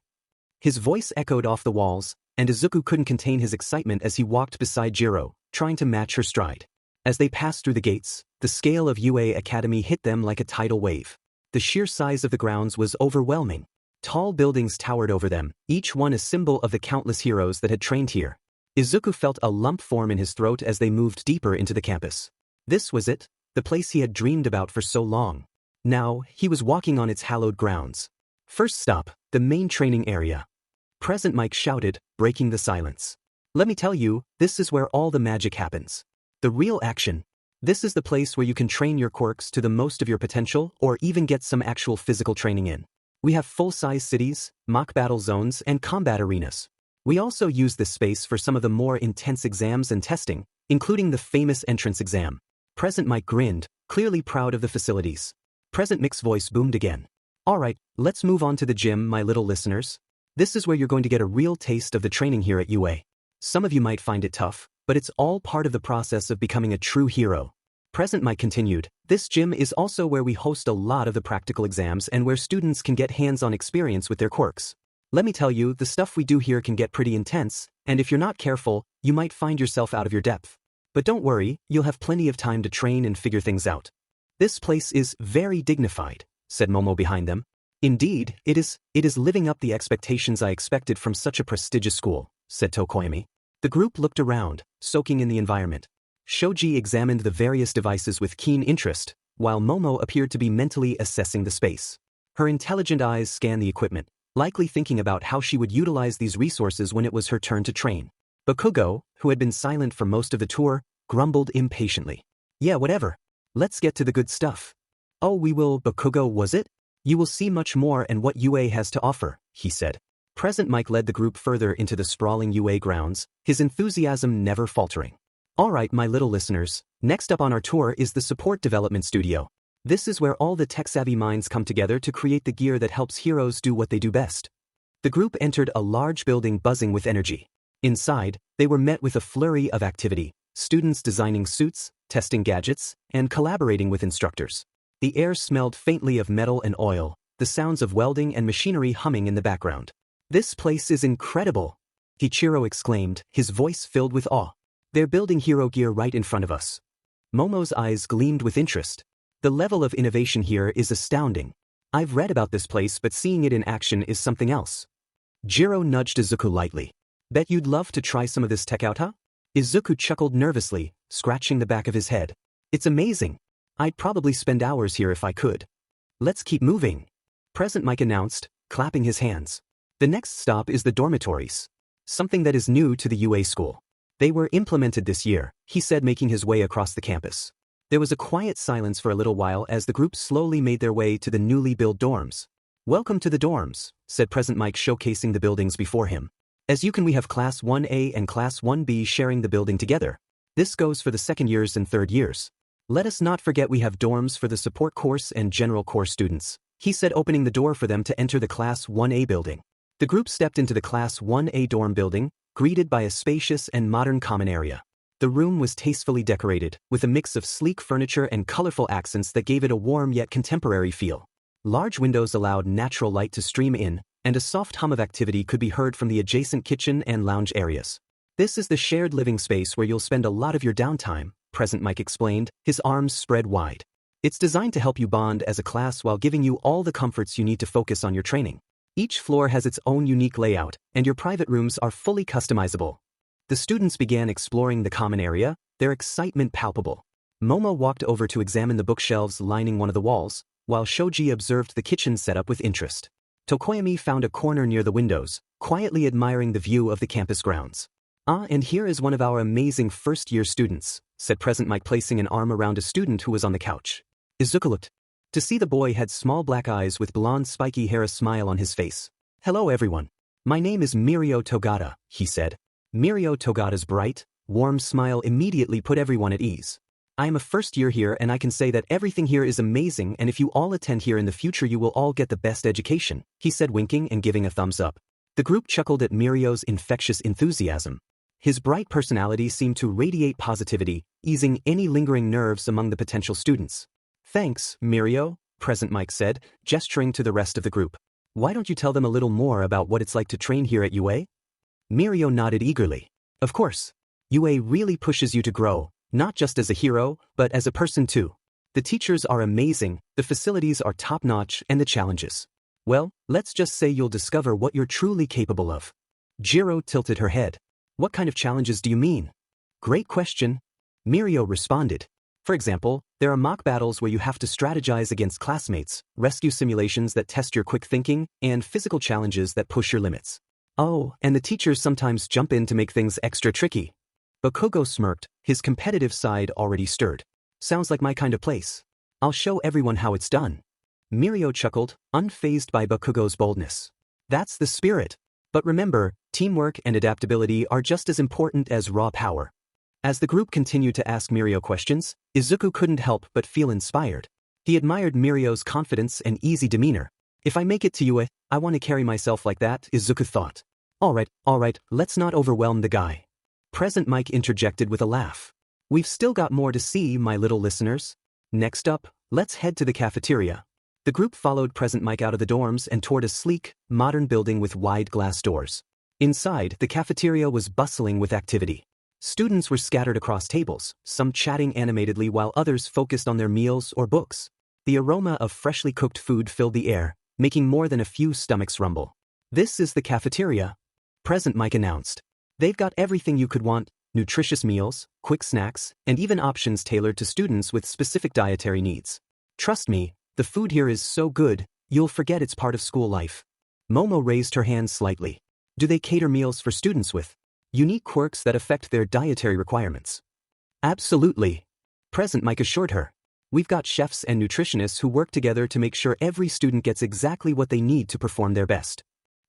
His voice echoed off the walls, and Izuku couldn't contain his excitement as he walked beside Jiro, trying to match her stride. As they passed through the gates, the scale of UA Academy hit them like a tidal wave. The sheer size of the grounds was overwhelming. Tall buildings towered over them, each one a symbol of the countless heroes that had trained here. Izuku felt a lump form in his throat as they moved deeper into the campus. This was it, the place he had dreamed about for so long. Now, he was walking on its hallowed grounds. First stop, the main training area. Present Mike shouted, breaking the silence. Let me tell you, this is where all the magic happens. The real action. This is the place where you can train your quirks to the most of your potential or even get some actual physical training in. We have full-size cities, mock battle zones, and combat arenas. We also use this space for some of the more intense exams and testing, including the famous entrance exam. Present Mike grinned, clearly proud of the facilities. Present Mick's voice boomed again. Alright, let's move on to the gym, my little listeners. This is where you're going to get a real taste of the training here at UA. Some of you might find it tough, but it's all part of the process of becoming a true hero. Present Mike continued, this gym is also where we host a lot of the practical exams and where students can get hands-on experience with their quirks. Let me tell you, the stuff we do here can get pretty intense, and if you're not careful, you might find yourself out of your depth. But don't worry, you'll have plenty of time to train and figure things out. This place is very dignified, said Momo behind them. Indeed, it is living up the expectations I expected from such a prestigious school, said Tokoyami. The group looked around, soaking in the environment. Shoji examined the various devices with keen interest, while Momo appeared to be mentally assessing the space. Her intelligent eyes scanned the equipment, likely thinking about how she would utilize these resources when it was her turn to train. Bakugo, who had been silent for most of the tour, grumbled impatiently. Yeah, whatever. Let's get to the good stuff. Oh, we will, Bakugo, was it? You will see much more and what UA has to offer, he said. Present Mike led the group further into the sprawling UA grounds, his enthusiasm never faltering. Alright, my little listeners, next up on our tour is the Support Development Studio. This is where all the tech-savvy minds come together to create the gear that helps heroes do what they do best. The group entered a large building buzzing with energy. Inside, they were met with a flurry of activity, students designing suits, testing gadgets, and collaborating with instructors. The air smelled faintly of metal and oil, the sounds of welding and machinery humming in the background. This place is incredible, Ichiro exclaimed, his voice filled with awe. They're building hero gear right in front of us. Momo's eyes gleamed with interest. The level of innovation here is astounding. I've read about this place, but seeing it in action is something else. Jiro nudged Izuku lightly. Bet you'd love to try some of this tech out, huh? Izuku chuckled nervously, scratching the back of his head. It's amazing. I'd probably spend hours here if I could. Let's keep moving. Present Mike announced, clapping his hands. The next stop is the dormitories. Something that is new to the UA school. They were implemented this year, he said, making his way across the campus. There was a quiet silence for a little while as the group slowly made their way to the newly built dorms. Welcome to the dorms, said Present Mike, showcasing the buildings before him. As you can, we have Class 1A and Class 1B sharing the building together. This goes for the second years and third years. Let us not forget we have dorms for the support course and general course students, he said, opening the door for them to enter the Class 1A building. The group stepped into the Class 1A dorm building, greeted by a spacious and modern common area. The room was tastefully decorated, with a mix of sleek furniture and colorful accents that gave it a warm yet contemporary feel. Large windows allowed natural light to stream in, and a soft hum of activity could be heard from the adjacent kitchen and lounge areas. This is the shared living space where you'll spend a lot of your downtime, Present Mike explained, his arms spread wide. It's designed to help you bond as a class while giving you all the comforts you need to focus on your training. Each floor has its own unique layout, and your private rooms are fully customizable. The students began exploring the common area, their excitement palpable. Momo walked over to examine the bookshelves lining one of the walls, while Shoji observed the kitchen setup with interest. Tokoyami found a corner near the windows, quietly admiring the view of the campus grounds. Ah, and here is one of our amazing first-year students, said Present Mike, placing an arm around a student who was on the couch. Izuku looked to see the boy had small black eyes with blonde spiky hair, a smile on his face. Hello everyone. My name is Mirio Togata, he said. Mirio Togata's bright, warm smile immediately put everyone at ease. I am a first year here and I can say that everything here is amazing, and if you all attend here in the future you will all get the best education, he said, winking and giving a thumbs up. The group chuckled at Mirio's infectious enthusiasm. His bright personality seemed to radiate positivity, easing any lingering nerves among the potential students. Thanks, Mirio, Present Mike said, gesturing to the rest of the group. Why don't you tell them a little more about what it's like to train here at UA? Mirio nodded eagerly. Of course. UA really pushes you to grow, not just as a hero, but as a person too. The teachers are amazing, the facilities are top-notch, and the challenges. Well, let's just say you'll discover what you're truly capable of. Jiro tilted her head. What kind of challenges do you mean? Great question. Mirio responded. For example, there are mock battles where you have to strategize against classmates, rescue simulations that test your quick thinking, and physical challenges that push your limits. Oh, and the teachers sometimes jump in to make things extra tricky. Bakugo smirked, his competitive side already stirred. Sounds like my kind of place. I'll show everyone how it's done. Mirio chuckled, unfazed by Bakugo's boldness. That's the spirit. But remember, teamwork and adaptability are just as important as raw power. As the group continued to ask Mirio questions, Izuku couldn't help but feel inspired. He admired Mirio's confidence and easy demeanor. If I make it to UA, I want to carry myself like that, Izuku thought. Alright, let's not overwhelm the guy. Present Mike interjected with a laugh. We've still got more to see, my little listeners. Next up, let's head to the cafeteria. The group followed Present Mike out of the dorms and toward a sleek, modern building with wide glass doors. Inside, the cafeteria was bustling with activity. Students were scattered across tables, some chatting animatedly while others focused on their meals or books. The aroma of freshly cooked food filled the air, making more than a few stomachs rumble. This is the cafeteria, Present Mike announced. They've got everything you could want, nutritious meals, quick snacks, and even options tailored to students with specific dietary needs. Trust me, the food here is so good, you'll forget it's part of school life. Momo raised her hand slightly. Do they cater meals for students with unique quirks that affect their dietary requirements? Absolutely, Present Mike assured her. We've got chefs and nutritionists who work together to make sure every student gets exactly what they need to perform their best.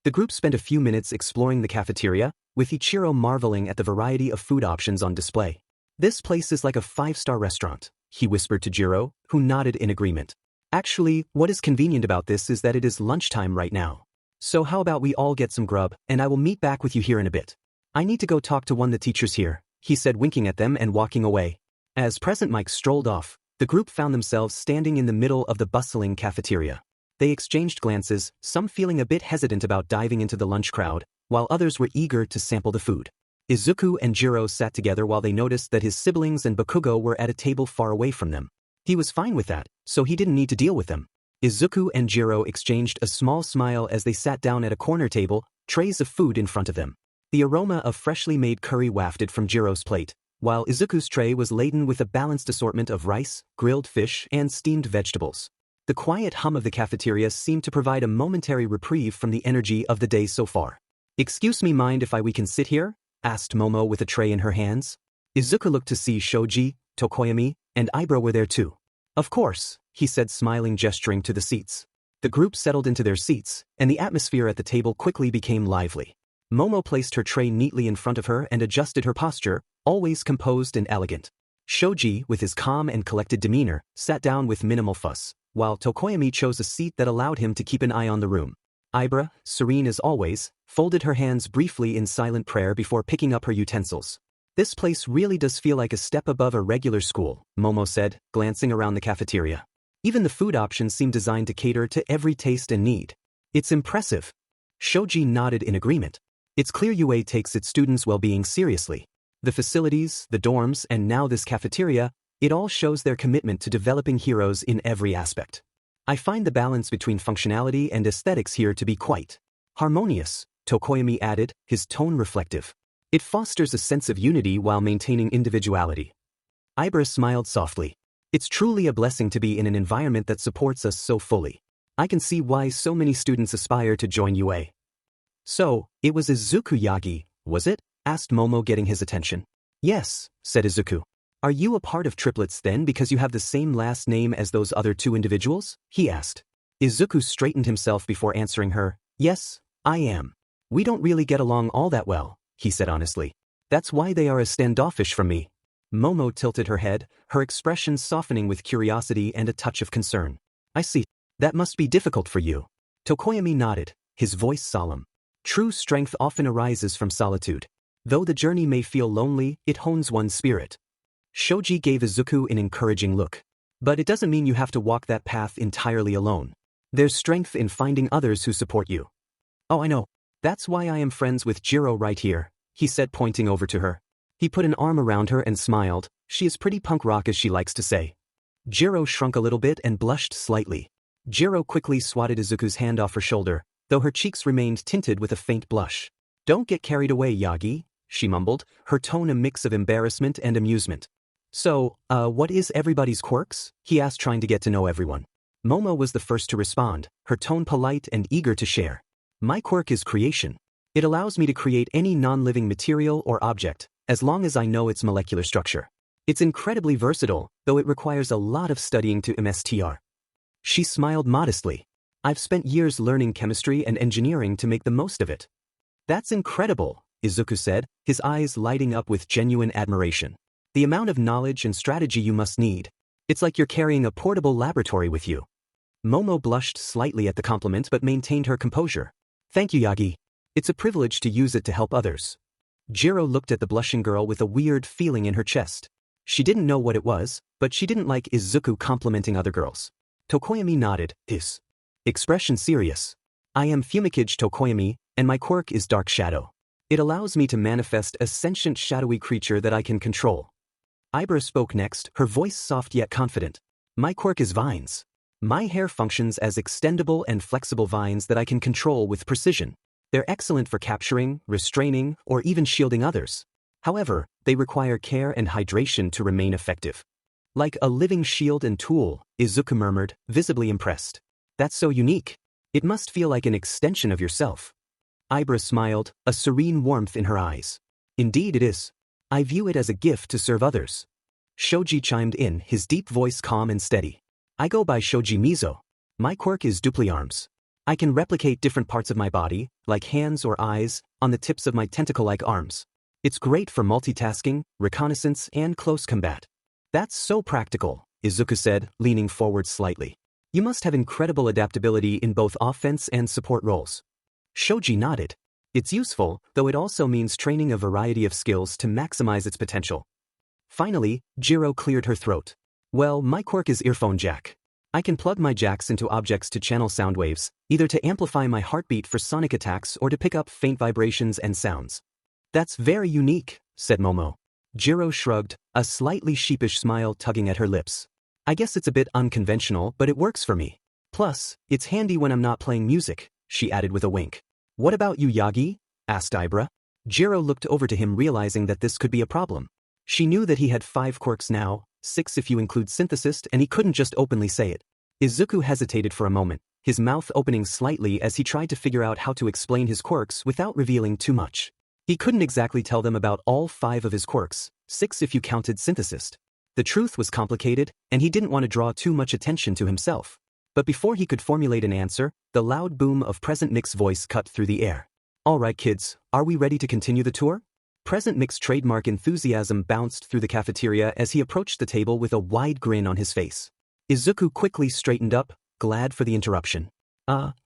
The group spent a few minutes exploring the cafeteria, with Ichiro marveling at the variety of food options on display. This place is like a 5-star restaurant, he whispered to Jiro, who nodded in agreement. Actually, what is convenient about this is that it is lunchtime right now. So how about we all get some grub, and I will meet back with you here in a bit. I need to go talk to one of the teachers here, he said, winking at them and walking away. As Present Mike strolled off, the group found themselves standing in the middle of the bustling cafeteria. They exchanged glances, some feeling a bit hesitant about diving into the lunch crowd, while others were eager to sample the food. Izuku and Jiro sat together while they noticed that his siblings and Bakugo were at a table far away from them. He was fine with that, so he didn't need to deal with them. Izuku and Jiro exchanged a small smile as they sat down at a corner table, trays of food in front of them. The aroma of freshly made curry wafted from Jiro's plate, while Izuku's tray was laden with a balanced assortment of rice, grilled fish, and steamed vegetables. The quiet hum of the cafeteria seemed to provide a momentary reprieve from the energy of the day so far. Excuse me, mind if we can sit here? Asked Momo with a tray in her hands. Izuku looked to see Shoji, Tokoyami, and Ibra were there too. Of course, he said, smiling, gesturing to the seats. The group settled into their seats, and the atmosphere at the table quickly became lively. Momo placed her tray neatly in front of her and adjusted her posture, always composed and elegant. Shoji, with his calm and collected demeanor, sat down with minimal fuss, while Tokoyami chose a seat that allowed him to keep an eye on the room. Ibra, serene as always, folded her hands briefly in silent prayer before picking up her utensils. This place really does feel like a step above a regular school, Momo said, glancing around the cafeteria. Even the food options seem designed to cater to every taste and need. It's impressive. Shoji nodded in agreement. It's clear UA takes its students' well-being seriously. The facilities, the dorms, and now this cafeteria, it all shows their commitment to developing heroes in every aspect. I find the balance between functionality and aesthetics here to be quite harmonious, Tokoyami added, his tone reflective. It fosters a sense of unity while maintaining individuality. Ibra smiled softly. It's truly a blessing to be in an environment that supports us so fully. I can see why so many students aspire to join UA. So, it was Izuku Yagi, was it? Asked Momo, getting his attention. Yes, said Izuku. Are you a part of triplets then because you have the same last name as those other two individuals? He asked. Izuku straightened himself before answering her. Yes, I am. We don't really get along all that well, he said honestly. That's why they are as standoffish from me. Momo tilted her head, her expression softening with curiosity and a touch of concern. I see. That must be difficult for you. Tokoyami nodded, his voice solemn. True strength often arises from solitude. Though the journey may feel lonely, it hones one's spirit. Shoji gave Izuku an encouraging look. But it doesn't mean you have to walk that path entirely alone. There's strength in finding others who support you. Oh, I know. That's why I am friends with Jiro right here, he said, pointing over to her. He put an arm around her and smiled. She is pretty punk rock, as she likes to say. Jiro shrunk a little bit and blushed slightly. Jiro quickly swatted Izuku's hand off her shoulder, though her cheeks remained tinted with a faint blush. Don't get carried away, Yagi, she mumbled, her tone a mix of embarrassment and amusement. So, what is everybody's quirks? He asked, trying to get to know everyone. Momo was the first to respond, her tone polite and eager to share. My quirk is creation. It allows me to create any non-living material or object, as long as I know its molecular structure. It's incredibly versatile, though it requires a lot of studying to master. She smiled modestly. I've spent years learning chemistry and engineering to make the most of it. That's incredible, Izuku said, his eyes lighting up with genuine admiration. The amount of knowledge and strategy you must need. It's like you're carrying a portable laboratory with you. Momo blushed slightly at the compliment but maintained her composure. Thank you, Yagi. It's a privilege to use it to help others. Jiro looked at the blushing girl with a weird feeling in her chest. She didn't know what it was, but she didn't like Izuku complimenting other girls. Tokoyami nodded, his expression serious. I am Fumikage Tokoyami, and my quirk is Dark Shadow. It allows me to manifest a sentient shadowy creature that I can control. Ibra spoke next, her voice soft yet confident. My quirk is vines. My hair functions as extendable and flexible vines that I can control with precision. They're excellent for capturing, restraining, or even shielding others. However, they require care and hydration to remain effective. Like a living shield and tool, Izuku murmured, visibly impressed. That's so unique. It must feel like an extension of yourself. Ibra smiled, a serene warmth in her eyes. Indeed it is. I view it as a gift to serve others. Shoji chimed in, his deep voice calm and steady. I go by Shoji Mizo. My quirk is Dupliarms. I can replicate different parts of my body, like hands or eyes, on the tips of my tentacle-like arms. It's great for multitasking, reconnaissance, and close combat. That's so practical, Izuku said, leaning forward slightly. You must have incredible adaptability in both offense and support roles. Shoji nodded. It's useful, though it also means training a variety of skills to maximize its potential. Finally, Jiro cleared her throat. Well, my quirk is earphone jack. I can plug my jacks into objects to channel sound waves, either to amplify my heartbeat for sonic attacks or to pick up faint vibrations and sounds. That's very unique, said Momo. Jiro shrugged, a slightly sheepish smile tugging at her lips. I guess it's a bit unconventional, but it works for me. Plus, it's handy when I'm not playing music, she added with a wink. What about you, Yagi? Asked Ibra. Jiro looked over to him, realizing that this could be a problem. She knew that he had 5 quirks now, 6 if you include Synthesist, and he couldn't just openly say it. Izuku hesitated for a moment, his mouth opening slightly as he tried to figure out how to explain his quirks without revealing too much. He couldn't exactly tell them about all 5 of his quirks, 6 if you counted Synthesist. The truth was complicated, and he didn't want to draw too much attention to himself. But before he could formulate an answer, the loud boom of Present Mix's voice cut through the air. All right kids, are we ready to continue the tour? Present Mix's trademark enthusiasm bounced through the cafeteria as he approached the table with a wide grin on his face. Izuku quickly straightened up, glad for the interruption.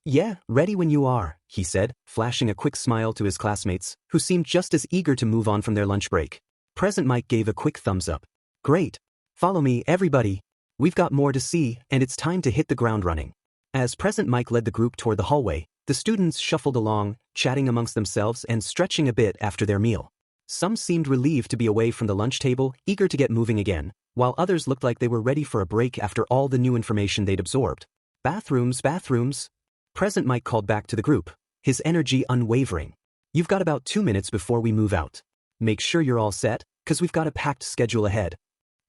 Yeah, ready when you are, he said, flashing a quick smile to his classmates, who seemed just as eager to move on from their lunch break. Present Mike gave a quick thumbs up. Great. Follow me, everybody. We've got more to see, and it's time to hit the ground running. As Present Mike led the group toward the hallway, the students shuffled along, chatting amongst themselves and stretching a bit after their meal. Some seemed relieved to be away from the lunch table, eager to get moving again, while others looked like they were ready for a break after all the new information they'd absorbed. Bathrooms, bathrooms. Present Mike called back to the group, his energy unwavering. You've got about 2 minutes before we move out. Make sure you're all set, 'cause we've got a packed schedule ahead.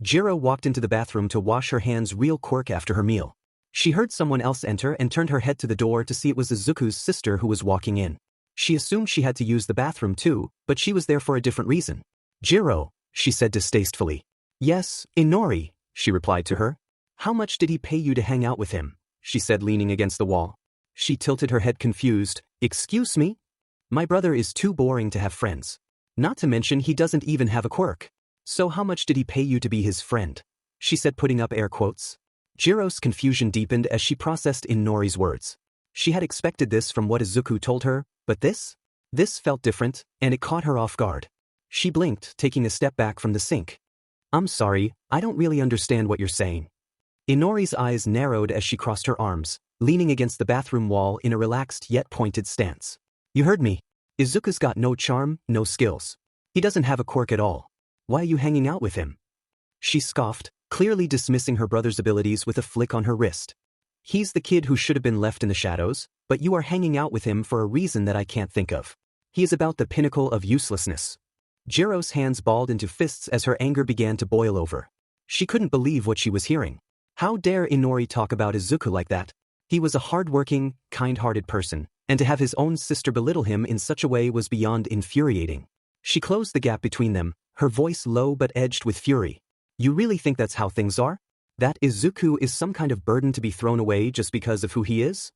Jiro walked into the bathroom to wash her hands real quick after her meal. She heard someone else enter and turned her head to the door to see it was Izuku's sister who was walking in. She assumed she had to use the bathroom too, but she was there for a different reason. Jiro, she said distastefully. Yes, Inori, she replied to her. How much did he pay you to hang out with him? She said, leaning against the wall. She tilted her head confused. Excuse me? My brother is too boring to have friends. Not to mention he doesn't even have a quirk. So how much did he pay you to be his friend? She said, putting up air quotes. Jiro's confusion deepened as she processed Inori's words. She had expected this from what Izuku told her, but this felt different, and it caught her off guard. She blinked, taking a step back from the sink. I'm sorry, I don't really understand what you're saying. Inori's eyes narrowed as she crossed her arms, leaning against the bathroom wall in a relaxed yet pointed stance. You heard me. Izuku's got no charm, no skills. He doesn't have a quirk at all. Why are you hanging out with him? She scoffed, clearly dismissing her brother's abilities with a flick on her wrist. He's the kid who should have been left in the shadows, but you are hanging out with him for a reason that I can't think of. He is about the pinnacle of uselessness. Jiro's hands balled into fists as her anger began to boil over. She couldn't believe what she was hearing. How dare Inori talk about Izuku like that? He was a hard-working, kind-hearted person, and to have his own sister belittle him in such a way was beyond infuriating. She closed the gap between them, her voice low but edged with fury. You really think that's how things are? That Izuku is some kind of burden to be thrown away just because of who he is?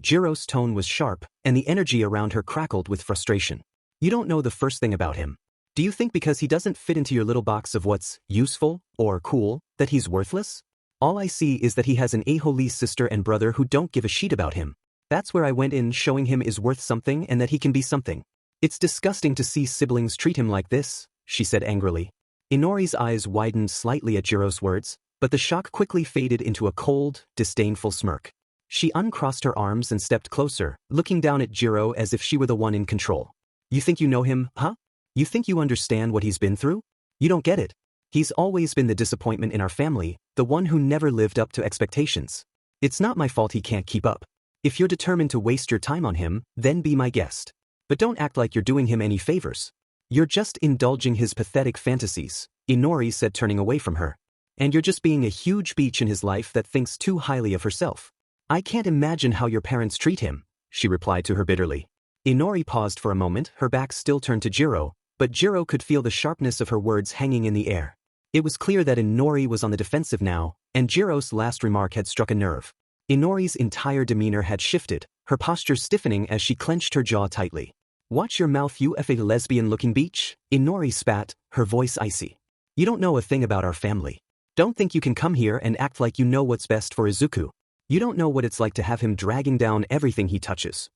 Jiro's tone was sharp, and the energy around her crackled with frustration. You don't know the first thing about him. Do you think because he doesn't fit into your little box of what's useful or cool, that he's worthless? All I see is that he has an a-holy sister and brother who don't give a shit about him. That's where I went in, showing him is worth something and that he can be something. It's disgusting to see siblings treat him like this, she said angrily. Inori's eyes widened slightly at Jiro's words, but the shock quickly faded into a cold, disdainful smirk. She uncrossed her arms and stepped closer, looking down at Jiro as if she were the one in control. You think you know him, huh? You think you understand what he's been through? You don't get it. He's always been the disappointment in our family, the one who never lived up to expectations. It's not my fault he can't keep up. If you're determined to waste your time on him, then be my guest. But don't act like you're doing him any favors. You're just indulging his pathetic fantasies, Inori said, turning away from her. And you're just being a huge beach in his life that thinks too highly of herself. I can't imagine how your parents treat him, she replied to her bitterly. Inori paused for a moment, her back still turned to Jiro, but Jiro could feel the sharpness of her words hanging in the air. It was clear that Inori was on the defensive now, and Jiro's last remark had struck a nerve. Inori's entire demeanor had shifted, her posture stiffening as she clenched her jaw tightly. Watch your mouth, you effing lesbian-looking beach, Inori spat, her voice icy. You don't know a thing about our family. Don't think you can come here and act like you know what's best for Izuku. You don't know what it's like to have him dragging down everything he touches.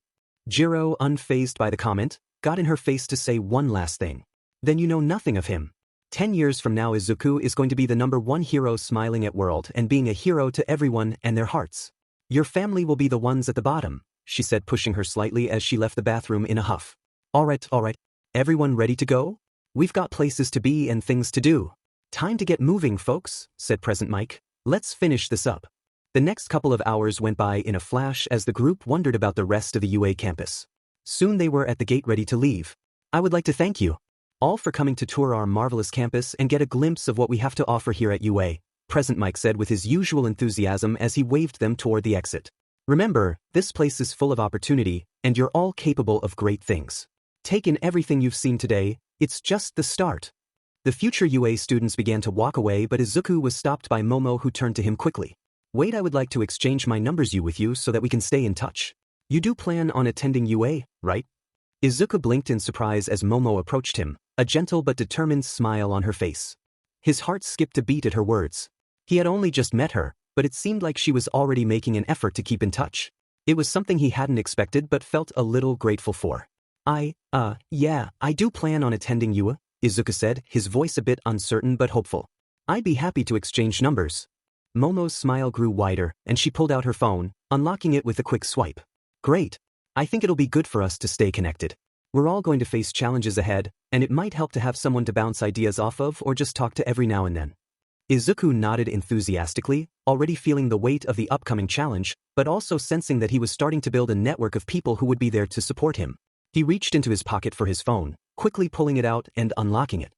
Jiro, unfazed by the comment, got in her face to say one last thing. Then you know nothing of him. 10 years from now Izuku is going to be the #1 hero, smiling at world and being a hero to everyone and their hearts. Your family will be the ones at the bottom, she said, pushing her slightly as she left the bathroom in a huff. All right. Everyone ready to go? We've got places to be and things to do. Time to get moving, folks, said Present Mike. Let's finish this up. The next couple of hours went by in a flash as the group wondered about the rest of the UA campus. Soon they were at the gate ready to leave. I would like to thank you all for coming to tour our marvelous campus and get a glimpse of what we have to offer here at UA, Present Mike said with his usual enthusiasm as he waved them toward the exit. Remember, this place is full of opportunity, and you're all capable of great things. Take in everything you've seen today, it's just the start. The future UA students began to walk away, but Izuku was stopped by Momo, who turned to him quickly. Wait, I would like to exchange my numbers with you so that we can stay in touch. You do plan on attending UA, right? Izuku blinked in surprise as Momo approached him, a gentle but determined smile on her face. His heart skipped a beat at her words. He had only just met her, but it seemed like she was already making an effort to keep in touch. It was something he hadn't expected but felt a little grateful for. Yeah, I do plan on attending UA, Izuku said, his voice a bit uncertain but hopeful. I'd be happy to exchange numbers. Momo's smile grew wider, and she pulled out her phone, unlocking it with a quick swipe. Great. I think it'll be good for us to stay connected. We're all going to face challenges ahead, and it might help to have someone to bounce ideas off of or just talk to every now and then. Izuku nodded enthusiastically, already feeling the weight of the upcoming challenge, but also sensing that he was starting to build a network of people who would be there to support him. He reached into his pocket for his phone, quickly pulling it out and unlocking it.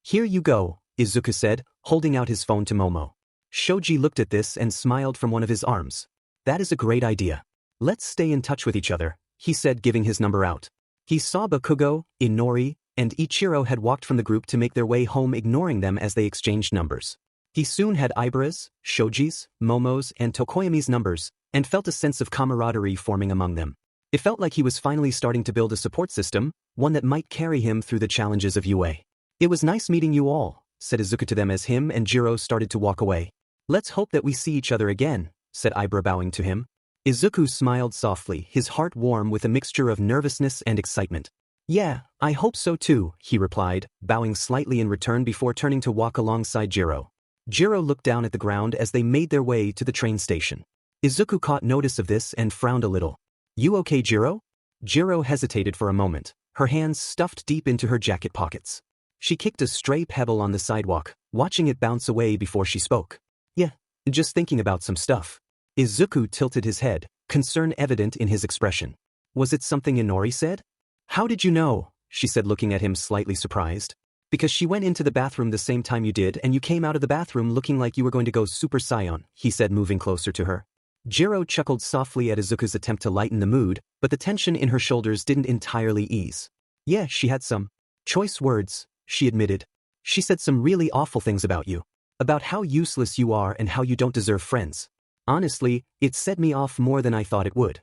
Here you go, Izuku said, holding out his phone to Momo. Shoji looked at this and smiled from one of his arms. That is a great idea. Let's stay in touch with each other, he said, giving his number out. He saw Bakugo, Inori, and Ichiro had walked from the group to make their way home, ignoring them as they exchanged numbers. He soon had Ibara's, Shoji's, Momo's, and Tokoyami's numbers, and felt a sense of camaraderie forming among them. It felt like he was finally starting to build a support system, one that might carry him through the challenges of UA. It was nice meeting you all, said Izuku to them as him and Jiro started to walk away. Let's hope that we see each other again, said Ibara, bowing to him. Izuku smiled softly, his heart warm with a mixture of nervousness and excitement. Yeah, I hope so too, he replied, bowing slightly in return before turning to walk alongside Jiro. Jiro looked down at the ground as they made their way to the train station. Izuku caught notice of this and frowned a little. You okay, Jiro? Jiro hesitated for a moment, her hands stuffed deep into her jacket pockets. She kicked a stray pebble on the sidewalk, watching it bounce away before she spoke. Yeah, just thinking about some stuff. Izuku tilted his head, concern evident in his expression. Was it something Inori said? How did you know? She said, looking at him slightly surprised. Because she went into the bathroom the same time you did and you came out of the bathroom looking like you were going to go Super Saiyan, he said, moving closer to her. Jiro chuckled softly at Izuku's attempt to lighten the mood, but the tension in her shoulders didn't entirely ease. Yeah, she had some choice words, she admitted. She said some really awful things about you. About how useless you are and how you don't deserve friends. Honestly, it set me off more than I thought it would.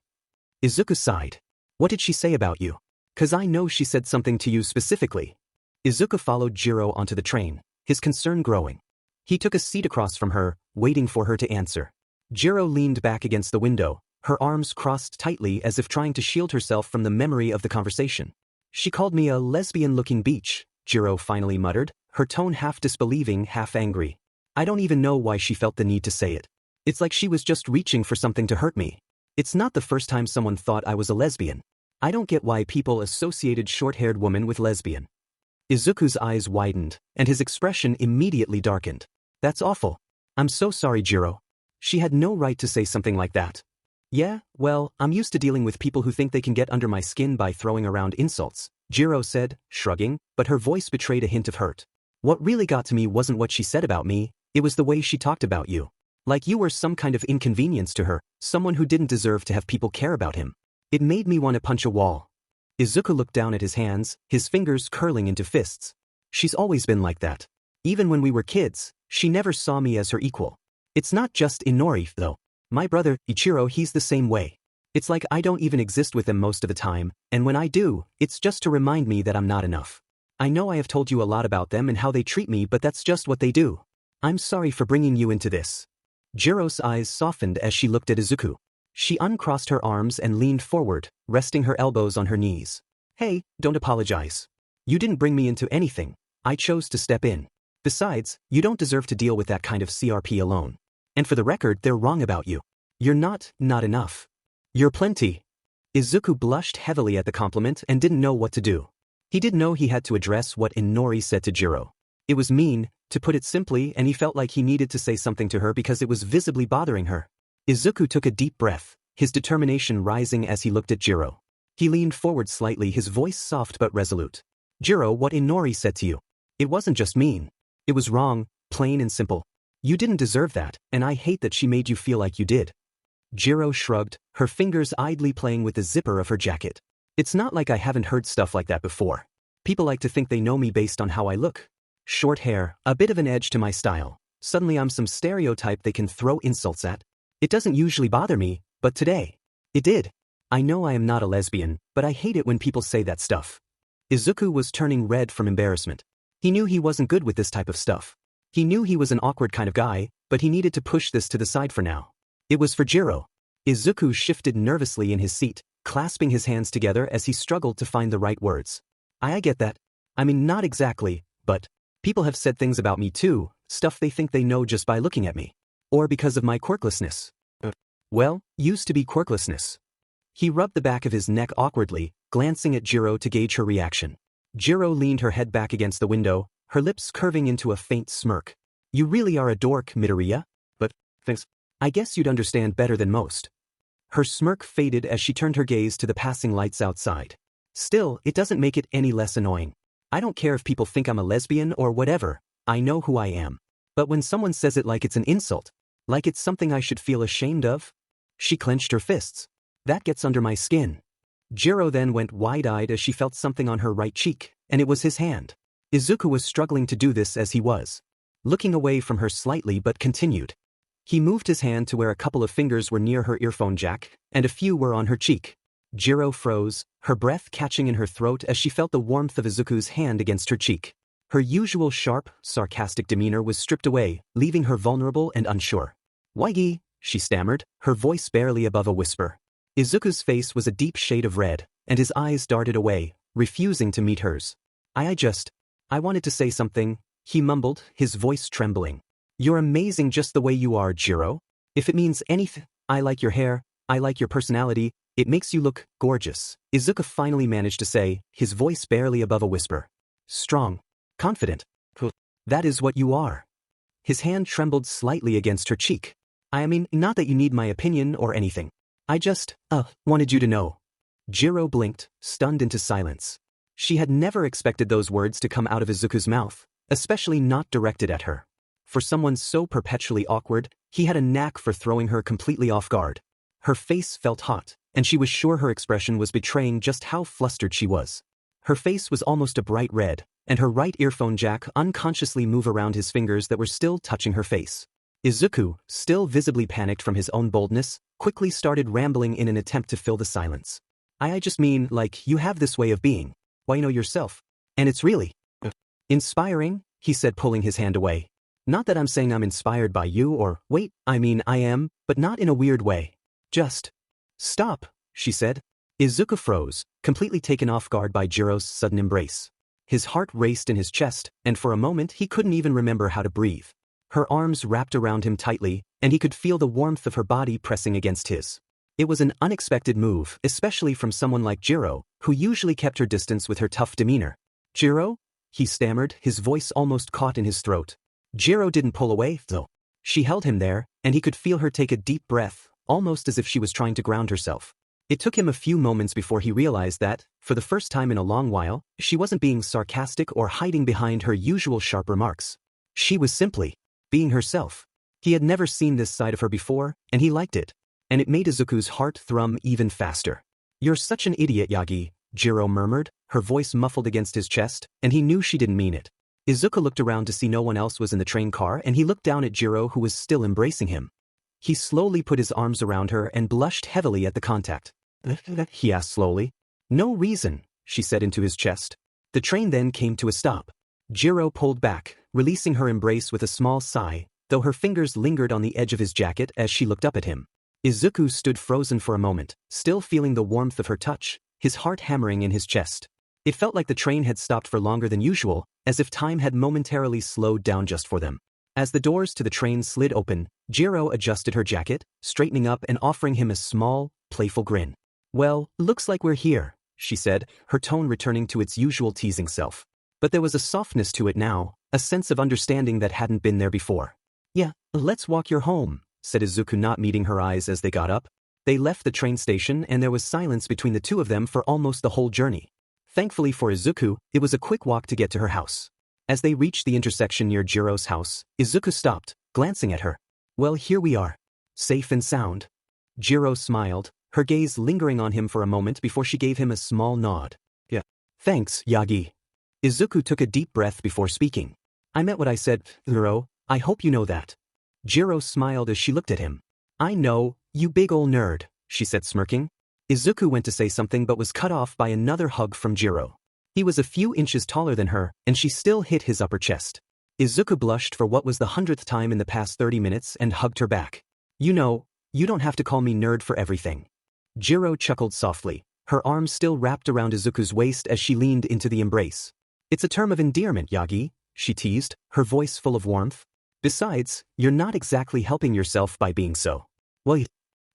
Izuku sighed. What did she say about you? 'Cause I know she said something to you specifically. Izuku followed Jiro onto the train, his concern growing. He took a seat across from her, waiting for her to answer. Jiro leaned back against the window, her arms crossed tightly as if trying to shield herself from the memory of the conversation. She called me a lesbian-looking beach, Jiro finally muttered, her tone half disbelieving, half angry. I don't even know why she felt the need to say it. It's like she was just reaching for something to hurt me. It's not the first time someone thought I was a lesbian. I don't get why people associated short-haired woman with lesbian. Izuku's eyes widened, and his expression immediately darkened. That's awful. I'm so sorry, Jiro. She had no right to say something like that. Yeah, well, I'm used to dealing with people who think they can get under my skin by throwing around insults, Jiro said, shrugging, but her voice betrayed a hint of hurt. What really got to me wasn't what she said about me, it was the way she talked about you. Like you were some kind of inconvenience to her, someone who didn't deserve to have people care about him. It made me want to punch a wall. Izuku looked down at his hands, his fingers curling into fists. She's always been like that. Even when we were kids, she never saw me as her equal. It's not just Inori, though. My brother, Ichiro, he's the same way. It's like I don't even exist with them most of the time, and when I do, it's just to remind me that I'm not enough. I know I have told you a lot about them and how they treat me, but that's just what they do. I'm sorry for bringing you into this. Jiro's eyes softened as she looked at Izuku. She uncrossed her arms and leaned forward, resting her elbows on her knees. Hey, don't apologize. You didn't bring me into anything. I chose to step in. Besides, you don't deserve to deal with that kind of CRP alone. And for the record, they're wrong about you. You're not enough. You're plenty. Izuku blushed heavily at the compliment and didn't know what to do. He didn't know he had to address what Inori said to Jiro. It was mean, to put it simply, and he felt like he needed to say something to her because it was visibly bothering her. Izuku took a deep breath, his determination rising as he looked at Jiro. He leaned forward slightly, his voice soft but resolute. Jiro, what Inori said to you. It wasn't just mean. It was wrong, plain and simple. You didn't deserve that, and I hate that she made you feel like you did. Jiro shrugged, her fingers idly playing with the zipper of her jacket. It's not like I haven't heard stuff like that before. People like to think they know me based on how I look. Short hair, a bit of an edge to my style. Suddenly I'm some stereotype they can throw insults at. It doesn't usually bother me, but today, it did. I know I am not a lesbian, but I hate it when people say that stuff. Izuku was turning red from embarrassment. He knew he wasn't good with this type of stuff. He knew he was an awkward kind of guy, but he needed to push this to the side for now. It was for Jiro. Izuku shifted nervously in his seat, clasping his hands together as he struggled to find the right words. I get that. I mean, not exactly, but people have said things about me too, stuff they think they know just by looking at me. Or because of my quirklessness. Well, used to be quirklessness. He rubbed the back of his neck awkwardly, glancing at Jiro to gauge her reaction. Jiro leaned her head back against the window, her lips curving into a faint smirk. You really are a dork, Midoriya? But, thanks. I guess you'd understand better than most. Her smirk faded as she turned her gaze to the passing lights outside. Still, it doesn't make it any less annoying. I don't care if people think I'm a lesbian or whatever, I know who I am. But when someone says it like it's an insult, like it's something I should feel ashamed of? She clenched her fists. That gets under my skin. Jiro then went wide-eyed as she felt something on her right cheek, and it was his hand. Izuku was struggling to do this as he was. Looking away from her slightly but continued. He moved his hand to where a couple of fingers were near her earphone jack, and a few were on her cheek. Jiro froze, her breath catching in her throat as she felt the warmth of Izuku's hand against her cheek. Her usual sharp, sarcastic demeanor was stripped away, leaving her vulnerable and unsure. Yagi, she stammered, her voice barely above a whisper. Izuku's face was a deep shade of red, and his eyes darted away, refusing to meet hers. I wanted to say something, he mumbled, his voice trembling. You're amazing just the way you are, Jiro. If it means anything, I like your hair, I like your personality, it makes you look gorgeous, Izuku finally managed to say, his voice barely above a whisper. Strong. Confident. That is what you are. His hand trembled slightly against her cheek. I mean, not that you need my opinion or anything. I just, wanted you to know. Jiro blinked, stunned into silence. She had never expected those words to come out of Izuku's mouth, especially not directed at her. For someone so perpetually awkward, he had a knack for throwing her completely off guard. Her face felt hot, and she was sure her expression was betraying just how flustered she was. Her face was almost a bright red, and her right earphone jack unconsciously move around his fingers that were still touching her face. Izuku, still visibly panicked from his own boldness, quickly started rambling in an attempt to fill the silence. I just mean, like, you have this way of being. Why, you know yourself. And it's really inspiring, he said, pulling his hand away. Not that I'm saying I'm inspired by you or, wait, I mean I am, but not in a weird way. Just stop, she said. Izuku froze, completely taken off guard by Jiro's sudden embrace. His heart raced in his chest, and for a moment he couldn't even remember how to breathe. Her arms wrapped around him tightly, and he could feel the warmth of her body pressing against his. It was an unexpected move, especially from someone like Jiro, who usually kept her distance with her tough demeanor. Jiro? He stammered, his voice almost caught in his throat. Jiro didn't pull away, though. She held him there, and he could feel her take a deep breath, almost as if she was trying to ground herself. It took him a few moments before he realized that, for the first time in a long while, she wasn't being sarcastic or hiding behind her usual sharp remarks. She was simply being herself. He had never seen this side of her before, and he liked it. And it made Izuku's heart thrum even faster. You're such an idiot, Yagi, Jiro murmured, her voice muffled against his chest, and he knew she didn't mean it. Izuku looked around to see no one else was in the train car, and he looked down at Jiro, who was still embracing him. He slowly put his arms around her and blushed heavily at the contact. He asked slowly. No reason, she said into his chest. The train then came to a stop. Jiro pulled back, releasing her embrace with a small sigh, though her fingers lingered on the edge of his jacket as she looked up at him. Izuku stood frozen for a moment, still feeling the warmth of her touch, his heart hammering in his chest. It felt like the train had stopped for longer than usual, as if time had momentarily slowed down just for them. As the doors to the train slid open, Jiro adjusted her jacket, straightening up and offering him a small, playful grin. Well, looks like we're here, she said, her tone returning to its usual teasing self. But there was a softness to it now, a sense of understanding that hadn't been there before. Yeah, let's walk you home, said Izuku, not meeting her eyes as they got up. They left the train station and there was silence between the two of them for almost the whole journey. Thankfully for Izuku, it was a quick walk to get to her house. As they reached the intersection near Jiro's house, Izuku stopped, glancing at her. Well, here we are. Safe and sound. Jiro smiled, her gaze lingering on him for a moment before she gave him a small nod. Yeah. Thanks, Yagi. Izuku took a deep breath before speaking. I meant what I said, Jiro, I hope you know that. Jiro smiled as she looked at him. I know, you big ol' nerd, she said, smirking. Izuku went to say something but was cut off by another hug from Jiro. He was a few inches taller than her, and she still hit his upper chest. Izuku blushed for what was the 100th time in the past 30 minutes and hugged her back. You know, you don't have to call me nerd for everything. Jiro chuckled softly, her arms still wrapped around Izuku's waist as she leaned into the embrace. It's a term of endearment, Yagi, she teased, her voice full of warmth. Besides, you're not exactly helping yourself by being so. Well,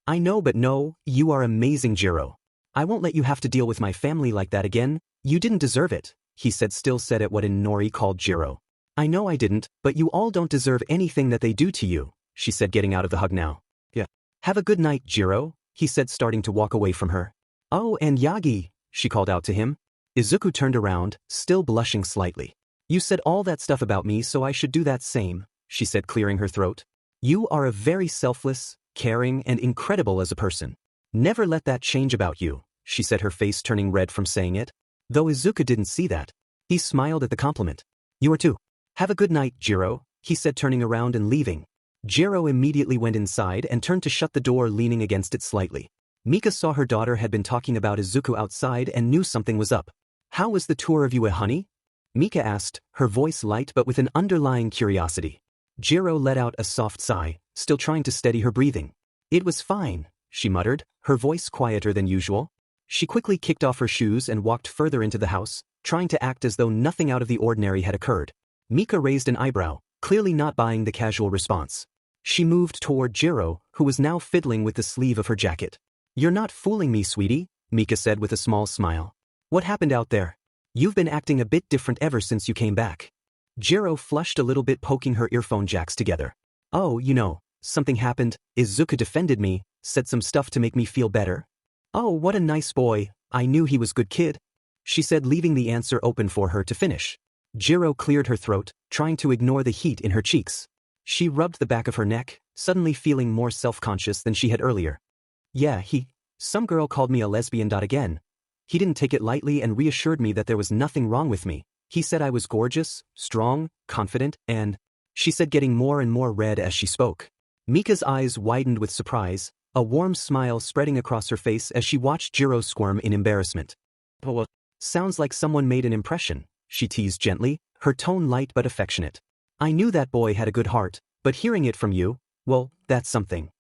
I know, but no, you are amazing, Jiro. I won't let you have to deal with my family like that again. You didn't deserve it, he said, still set at what Inori called Jiro. I know I didn't, but you all don't deserve anything that they do to you, she said, getting out of the hug now. Yeah. Have a good night, Jiro, he said, starting to walk away from her. Oh, and Yagi, she called out to him. Izuku turned around, still blushing slightly. You said all that stuff about me, so I should do that same, she said, clearing her throat. You are a very selfless, caring, and incredible as a person. Never let that change about you, she said, her face turning red from saying it. Though Izuku didn't see that. He smiled at the compliment. You are too. Have a good night, Jiro, he said, turning around and leaving. Jiro immediately went inside and turned to shut the door, leaning against it slightly. Mika saw her daughter had been talking about Izuku outside and knew something was up. How was the tour of you, honey? Mika asked, her voice light but with an underlying curiosity. Jiro let out a soft sigh, still trying to steady her breathing. It was fine, she muttered, her voice quieter than usual. She quickly kicked off her shoes and walked further into the house, trying to act as though nothing out of the ordinary had occurred. Mika raised an eyebrow, clearly not buying the casual response. She moved toward Jiro, who was now fiddling with the sleeve of her jacket. You're not fooling me, sweetie, Mika said with a small smile. What happened out there? You've been acting a bit different ever since you came back. Jiro flushed a little bit, poking her earphone jacks together. Oh, you know, something happened. Izuku defended me, said some stuff to make me feel better. Oh, what a nice boy, I knew he was good kid, she said, leaving the answer open for her to finish. Jiro cleared her throat, trying to ignore the heat in her cheeks. She rubbed the back of her neck, suddenly feeling more self-conscious than she had earlier. Yeah, some girl called me a lesbian. Again. He didn't take it lightly and reassured me that there was nothing wrong with me. He said I was gorgeous, strong, confident, and she said, getting more and more red as she spoke. Mika's eyes widened with surprise, a warm smile spreading across her face as she watched Jiro squirm in embarrassment. "Well, sounds like someone made an impression," she teased gently, her tone light but affectionate. "I knew that boy had a good heart, but hearing it from you, well, that's something."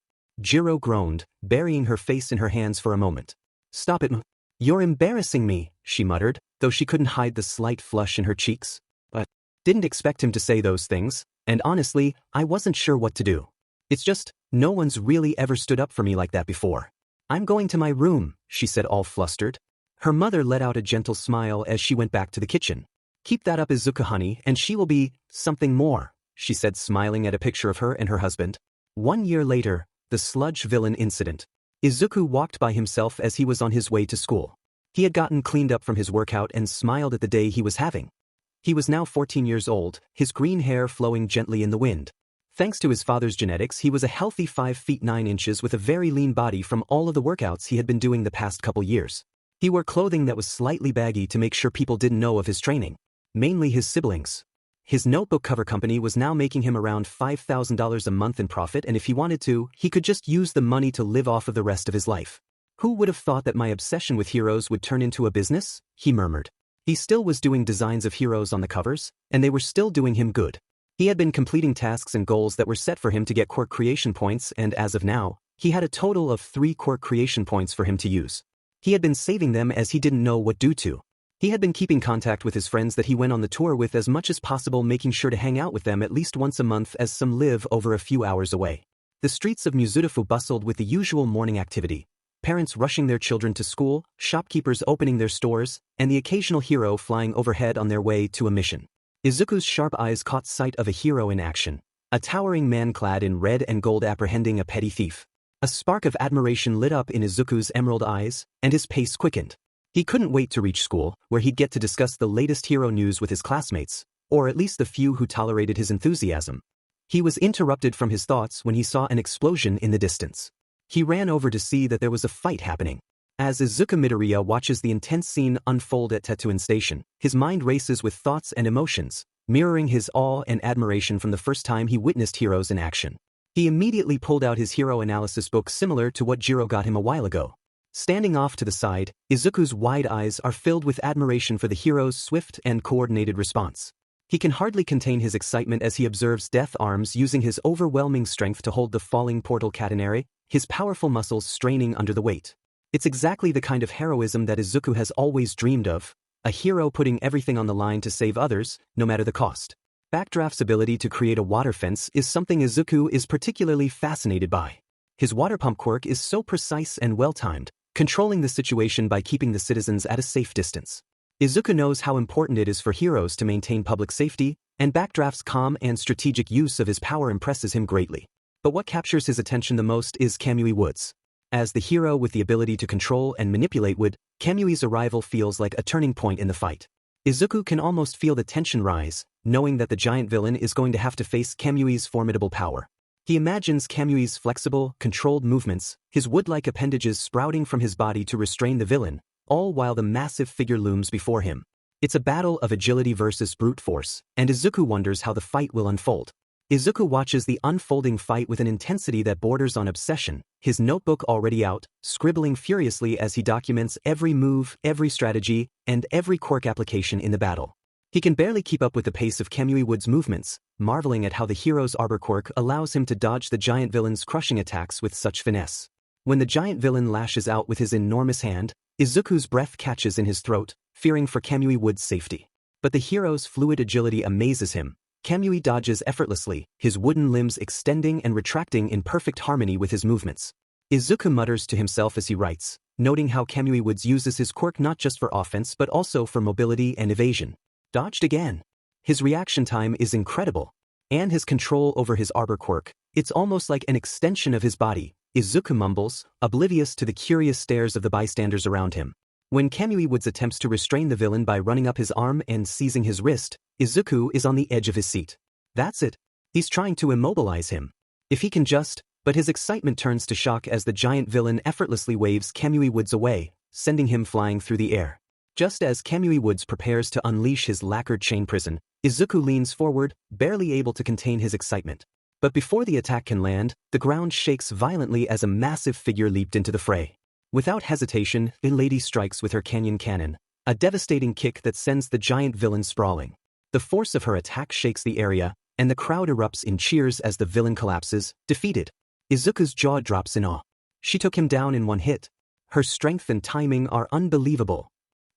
Jiro groaned, burying her face in her hands for a moment. "Stop it, You're embarrassing me," she muttered, though she couldn't hide the slight flush in her cheeks. "But didn't expect him to say those things, and honestly, I wasn't sure what to do. It's just, no one's really ever stood up for me like that before. I'm going to my room," she said, all flustered. Her mother let out a gentle smile as she went back to the kitchen. "Keep that up, Izuku honey, and she will be something more," she said, smiling at a picture of her and her husband. 1 year later, the sludge villain incident. Izuku walked by himself as he was on his way to school. He had gotten cleaned up from his workout and smiled at the day he was having. He was now 14 years old, his green hair flowing gently in the wind. Thanks to his father's genetics, he was a healthy 5 feet 9 inches with a very lean body from all of the workouts he had been doing the past couple years. He wore clothing that was slightly baggy to make sure people didn't know of his training. Mainly his siblings. His notebook cover company was now making him around $5,000 a month in profit, and if he wanted to, he could just use the money to live off of the rest of his life. "Who would have thought that my obsession with heroes would turn into a business?" he murmured. He still was doing designs of heroes on the covers, and they were still doing him good. He had been completing tasks and goals that were set for him to get quirk creation points, and as of now, he had a total of 3 quirk creation points for him to use. He had been saving them as he didn't know what due to. He had been keeping contact with his friends that he went on the tour with as much as possible, making sure to hang out with them at least once a month, as some live over a few hours away. The streets of Mizurufu bustled with the usual morning activity. Parents rushing their children to school, shopkeepers opening their stores, and the occasional hero flying overhead on their way to a mission. Izuku's sharp eyes caught sight of a hero in action, a towering man clad in red and gold apprehending a petty thief. A spark of admiration lit up in Izuku's emerald eyes, and his pace quickened. He couldn't wait to reach school, where he'd get to discuss the latest hero news with his classmates, or at least the few who tolerated his enthusiasm. He was interrupted from his thoughts when he saw an explosion in the distance. He ran over to see that there was a fight happening. As Izuku Midoriya watches the intense scene unfold at Tetsuin Station, his mind races with thoughts and emotions, mirroring his awe and admiration from the first time he witnessed heroes in action. He immediately pulled out his hero analysis book similar to what Jiro got him a while ago. Standing off to the side, Izuku's wide eyes are filled with admiration for the hero's swift and coordinated response. He can hardly contain his excitement as he observes Death Arms using his overwhelming strength to hold the falling portal catenary, his powerful muscles straining under the weight. It's exactly the kind of heroism that Izuku has always dreamed of, a hero putting everything on the line to save others, no matter the cost. Backdraft's ability to create a water fence is something Izuku is particularly fascinated by. His water pump quirk is so precise and well-timed, controlling the situation by keeping the citizens at a safe distance. Izuku knows how important it is for heroes to maintain public safety, and Backdraft's calm and strategic use of his power impresses him greatly. But what captures his attention the most is Kamui Woods. As the hero with the ability to control and manipulate wood, Kamui's arrival feels like a turning point in the fight. Izuku can almost feel the tension rise, knowing that the giant villain is going to have to face Kamui's formidable power. He imagines Kamui's flexible, controlled movements, his wood-like appendages sprouting from his body to restrain the villain, all while the massive figure looms before him. It's a battle of agility versus brute force, and Izuku wonders how the fight will unfold. Izuku watches the unfolding fight with an intensity that borders on obsession, his notebook already out, scribbling furiously as he documents every move, every strategy, and every quirk application in the battle. He can barely keep up with the pace of Kamui Wood's movements, marveling at how the hero's arbor quirk allows him to dodge the giant villain's crushing attacks with such finesse. When the giant villain lashes out with his enormous hand, Izuku's breath catches in his throat, fearing for Kamui Wood's safety. But the hero's fluid agility amazes him. Kamui dodges effortlessly, his wooden limbs extending and retracting in perfect harmony with his movements. Izuku mutters to himself as he writes, noting how Kamui Woods uses his quirk not just for offense but also for mobility and evasion. Dodged again. His reaction time is incredible. And his control over his arbor quirk, it's almost like an extension of his body, Izuku mumbles, oblivious to the curious stares of the bystanders around him. When Kamui Woods attempts to restrain the villain by running up his arm and seizing his wrist, Izuku is on the edge of his seat. That's it. He's trying to immobilize him. If he can just, but his excitement turns to shock as the giant villain effortlessly waves Kamui Woods away, sending him flying through the air. Just as Kamui Woods prepares to unleash his lacquered chain prison, Izuku leans forward, barely able to contain his excitement. But before the attack can land, the ground shakes violently as a massive figure leaped into the fray. Without hesitation, the lady strikes with her canyon cannon, a devastating kick that sends the giant villain sprawling. The force of her attack shakes the area, and the crowd erupts in cheers as the villain collapses, defeated. Izuku's jaw drops in awe. She took him down in one hit. Her strength and timing are unbelievable.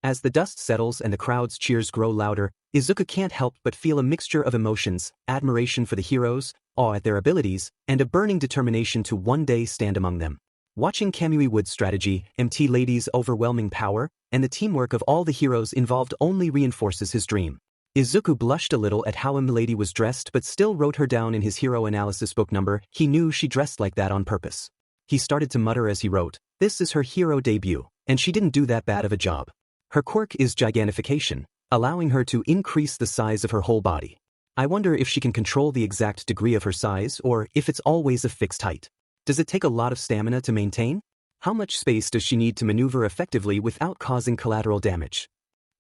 As the dust settles and the crowd's cheers grow louder, Izuku can't help but feel a mixture of emotions, admiration for the heroes, awe at their abilities, and a burning determination to one day stand among them. Watching Kamui Woods' strategy, MT Lady's overwhelming power, and the teamwork of all the heroes involved only reinforces his dream. Izuku blushed a little at how Lady was dressed but still wrote her down in his hero analysis book number. He knew she dressed like that on purpose. He started to mutter as he wrote, "This is her hero debut, and she didn't do that bad of a job. Her quirk is gigantification, allowing her to increase the size of her whole body. I wonder if she can control the exact degree of her size or if it's always a fixed height. Does it take a lot of stamina to maintain? How much space does she need to maneuver effectively without causing collateral damage?"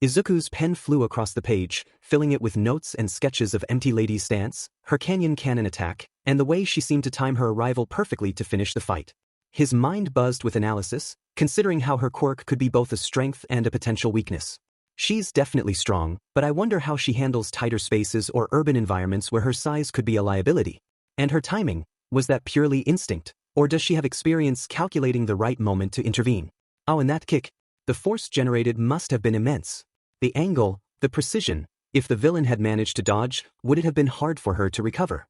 Izuku's pen flew across the page, filling it with notes and sketches of MT Lady's stance, her canyon cannon attack, and the way she seemed to time her arrival perfectly to finish the fight. His mind buzzed with analysis, considering how her quirk could be both a strength and a potential weakness. She's definitely strong, but I wonder how she handles tighter spaces or urban environments where her size could be a liability. And her timing, was that purely instinct, or does she have experience calculating the right moment to intervene? Oh, and that kick. The force generated must have been immense. The angle, the precision, if the villain had managed to dodge, would it have been hard for her to recover?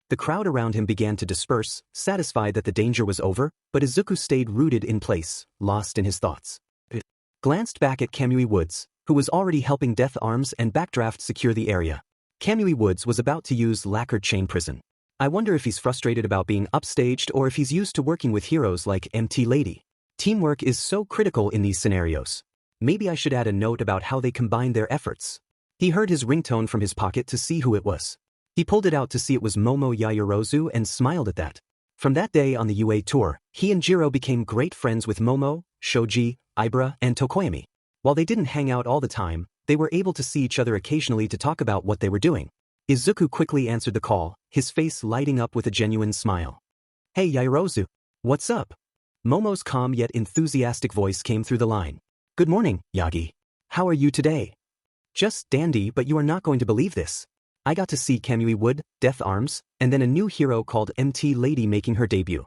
The crowd around him began to disperse, satisfied that the danger was over, but Izuku stayed rooted in place, lost in his thoughts. He glanced back at Kamui Woods, who was already helping Death Arms and Backdraft secure the area. Kamui Woods was about to use lacquered chain prison. I wonder if he's frustrated about being upstaged or if he's used to working with heroes like MT Lady. Teamwork is so critical in these scenarios. Maybe I should add a note about how they combine their efforts. He heard his ringtone from his pocket to see who it was. He pulled it out to see it was Momo Yaoyorozu and smiled at that. From that day on the UA tour, he and Jiro became great friends with Momo, Shoji, Ibra, and Tokoyami. While they didn't hang out all the time, they were able to see each other occasionally to talk about what they were doing. Izuku quickly answered the call, his face lighting up with a genuine smile. "Hey Yaoyorozu, what's up?" Momo's calm yet enthusiastic voice came through the line. "Good morning, Yagi. How are you today?" "Just dandy, but you are not going to believe this. I got to see Kamui Wood, Death Arms, and then a new hero called MT Lady making her debut."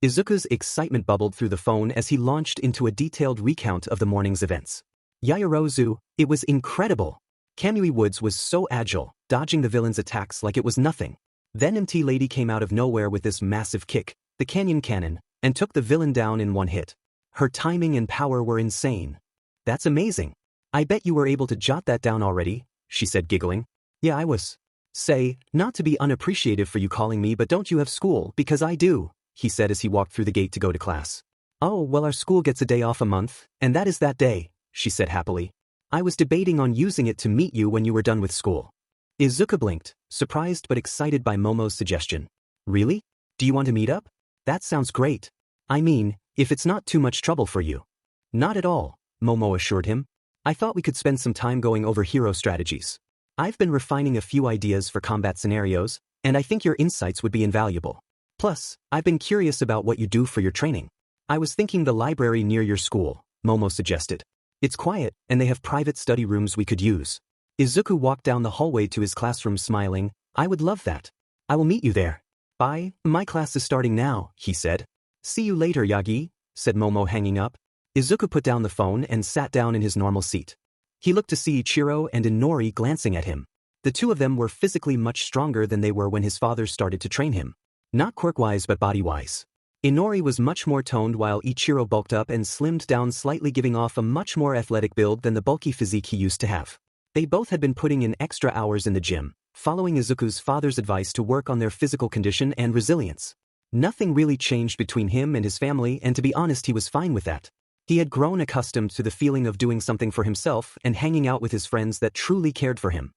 Izuku's excitement bubbled through the phone as he launched into a detailed recount of the morning's events. "Yaoyorozu, it was incredible. Kamui Woods was so agile, dodging the villain's attacks like it was nothing. Then MT Lady came out of nowhere with this massive kick, the canyon cannon, and took the villain down in one hit. Her timing and power were insane." "That's amazing. I bet you were able to jot that down already," she said, giggling. "Yeah, I was. Say, not to be unappreciative for you calling me, but don't you have school? Because I do," he said as he walked through the gate to go to class. "Oh, well, our school gets a day off a month, and that is that day," she said happily. "I was debating on using it to meet you when you were done with school." Izuku blinked, surprised but excited by Momo's suggestion. "Really? Do you want to meet up? That sounds great. I mean, if it's not too much trouble for you." "Not at all," Momo assured him. "I thought we could spend some time going over hero strategies. I've been refining a few ideas for combat scenarios, and I think your insights would be invaluable. Plus, I've been curious about what you do for your training." "I was thinking the library near your school," Momo suggested. "It's quiet, and they have private study rooms we could use." Izuku walked down the hallway to his classroom smiling. "I would love that. I will meet you there." "Bye, my class is starting now," he said. "See you later, Yagi," said Momo, hanging up. Izuku put down the phone and sat down in his normal seat. He looked to see Ichiro and Inori glancing at him. The two of them were physically much stronger than they were when his father started to train him. Not quirk-wise but body-wise. Inori was much more toned while Ichiro bulked up and slimmed down slightly, giving off a much more athletic build than the bulky physique he used to have. They both had been putting in extra hours in the gym, following Izuku's father's advice to work on their physical condition and resilience. Nothing really changed between him and his family, and to be honest, he was fine with that. He had grown accustomed to the feeling of doing something for himself and hanging out with his friends that truly cared for him.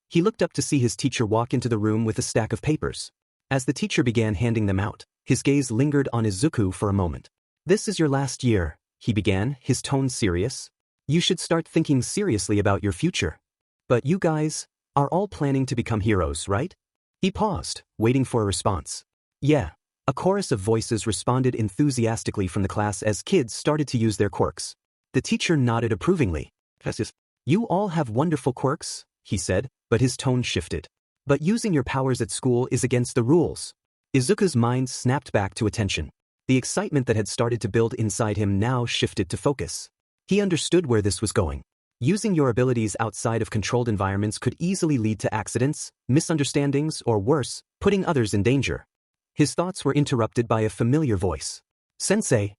He looked up to see his teacher walk into the room with a stack of papers. As the teacher began handing them out, his gaze lingered on Izuku for a moment. "This is your last year," he began, his tone serious. You should start thinking seriously about your future. But you guys are all planning to become heroes, right? He paused, waiting for a response. Yeah. A chorus of voices responded enthusiastically from the class as kids started to use their quirks. The teacher nodded approvingly. You all have wonderful quirks, he said, but his tone shifted. But using your powers at school is against the rules. Izuku's mind snapped back to attention. The excitement that had started to build inside him now shifted to focus. He understood where this was going. Using your abilities outside of controlled environments could easily lead to accidents, misunderstandings, or worse, putting others in danger. His thoughts were interrupted by a familiar voice. Sensei.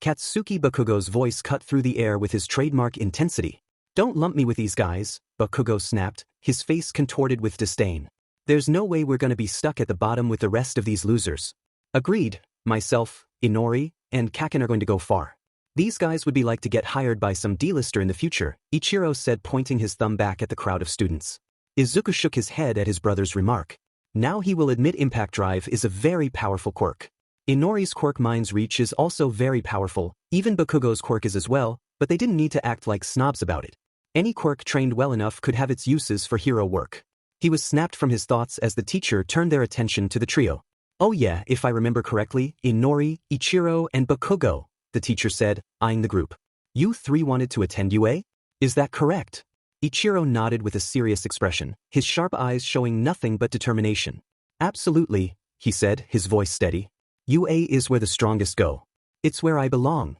Katsuki Bakugo's voice cut through the air with his trademark intensity. Don't lump me with these guys, Bakugo snapped, his face contorted with disdain. There's no way we're gonna be stuck at the bottom with the rest of these losers. Agreed, myself, Inori, and Kaken are going to go far. These guys would be like to get hired by some D-lister in the future, Ichiro said, pointing his thumb back at the crowd of students. Izuku shook his head at his brother's remark. Now he will admit Impact Drive is a very powerful quirk. Inori's quirk Mind's Reach is also very powerful, even Bakugo's quirk is as well, but they didn't need to act like snobs about it. Any quirk trained well enough could have its uses for hero work. He was snapped from his thoughts as the teacher turned their attention to the trio. Oh yeah, if I remember correctly, Inori, Ichiro, and Bakugo, the teacher said, eyeing the group. You three wanted to attend UA? Is that correct? Ichiro nodded with a serious expression, his sharp eyes showing nothing but determination. Absolutely, he said, his voice steady. UA is where the strongest go. It's where I belong.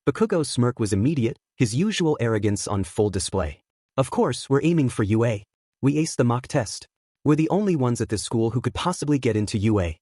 Bakugo's smirk was immediate, his usual arrogance on full display. Of course, we're aiming for UA. We aced the mock test. We're the only ones at this school who could possibly get into UA.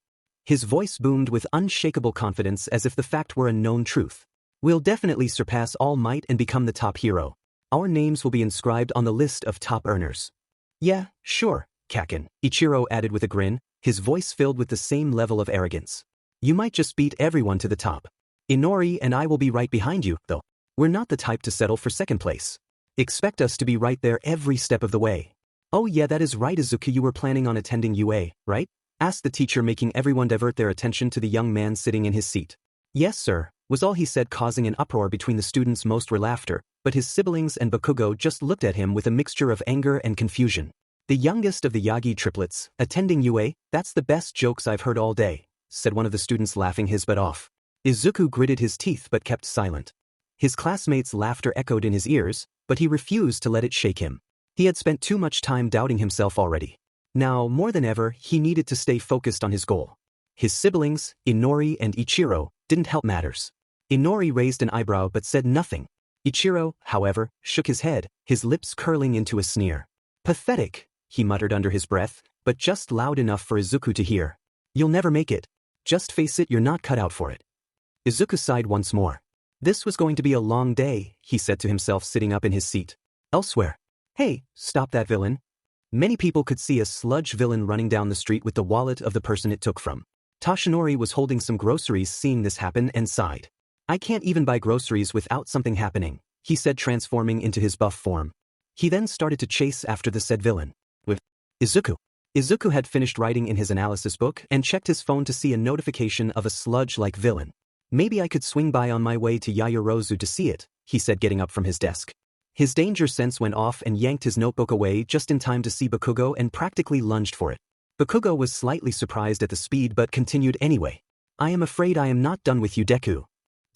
His voice boomed with unshakable confidence as if the fact were a known truth. We'll definitely surpass All Might and become the top hero. Our names will be inscribed on the list of top earners. Yeah, sure, Kaken, Ichiro added with a grin, his voice filled with the same level of arrogance. You might just beat everyone to the top. Inori and I will be right behind you, though. We're not the type to settle for second place. Expect us to be right there every step of the way. Oh yeah, that is right, Izuku, you were planning on attending UA, right? Asked the teacher, making everyone divert their attention to the young man sitting in his seat. Yes sir, was all he said, causing an uproar between the students. Most were laughter, but his siblings and Bakugo just looked at him with a mixture of anger and confusion. The youngest of the Yagi triplets, attending UA, that's the best jokes I've heard all day, said one of the students, laughing his butt off. Izuku gritted his teeth but kept silent. His classmates' laughter echoed in his ears, but he refused to let it shake him. He had spent too much time doubting himself already. Now, more than ever, he needed to stay focused on his goal. His siblings, Inori and Ichiro, didn't help matters. Inori raised an eyebrow but said nothing. Ichiro, however, shook his head, his lips curling into a sneer. Pathetic, he muttered under his breath, but just loud enough for Izuku to hear. You'll never make it. Just face it, you're not cut out for it. Izuku sighed once more. This was going to be a long day, he said to himself, sitting up in his seat. Elsewhere. Hey, stop that villain. Many people could see a sludge villain running down the street with the wallet of the person it took from. Toshinori was holding some groceries, seeing this happen, and sighed. I can't even buy groceries without something happening, he said, transforming into his buff form. He then started to chase after the said villain. With Izuku. Izuku had finished writing in his analysis book and checked his phone to see a notification of a sludge-like villain. Maybe I could swing by on my way to Yayorozu to see it, he said, getting up from his desk. His danger sense went off and yanked his notebook away just in time to see Bakugo and practically lunged for it. Bakugo was slightly surprised at the speed but continued anyway. I am afraid I am not done with you, Deku.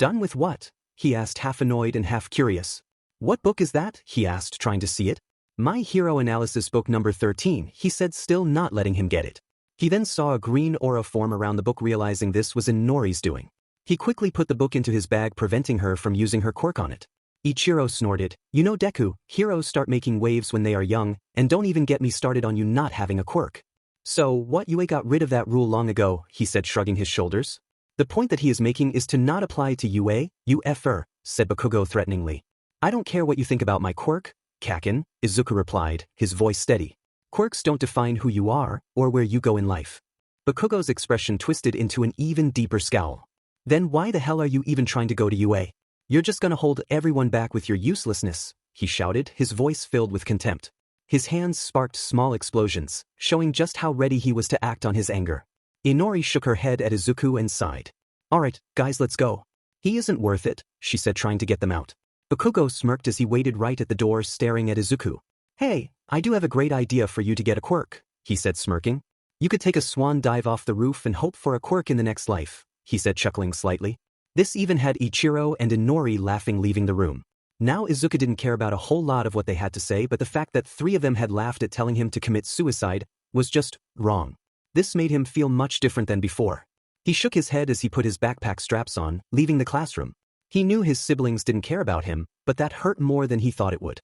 Done with what? He asked, half annoyed and half curious. What book is that? He asked, trying to see it. My Hero Analysis book number 13, he said, still not letting him get it. He then saw a green aura form around the book, realizing this was Inori's doing. He quickly put the book into his bag, preventing her from using her quirk on it. Ichiro snorted. You know, Deku, heroes start making waves when they are young, and don't even get me started on you not having a quirk. So, what, UA got rid of that rule long ago, he said, shrugging his shoulders. The point that he is making is to not apply to UA, you effer, said Bakugo threateningly. I don't care what you think about my quirk, Kaken, Izuku replied, his voice steady. Quirks don't define who you are, or where you go in life. Bakugo's expression twisted into an even deeper scowl. Then why the hell are you even trying to go to UA? You're just gonna hold everyone back with your uselessness, he shouted, his voice filled with contempt. His hands sparked small explosions, showing just how ready he was to act on his anger. Inori shook her head at Izuku and sighed. Alright, guys, let's go. He isn't worth it, she said, trying to get them out. Bakugo smirked as he waited right at the door staring at Izuku. Hey, I do have a great idea for you to get a quirk, he said smirking. You could take a swan dive off the roof and hope for a quirk in the next life, he said chuckling slightly. This even had Ichiro and Inori laughing leaving the room. Now Izuku didn't care about a whole lot of what they had to say, but the fact that 3 of them had laughed at telling him to commit suicide was just wrong. This made him feel much different than before. He shook his head as he put his backpack straps on, leaving the classroom. He knew his siblings didn't care about him, but that hurt more than he thought it would.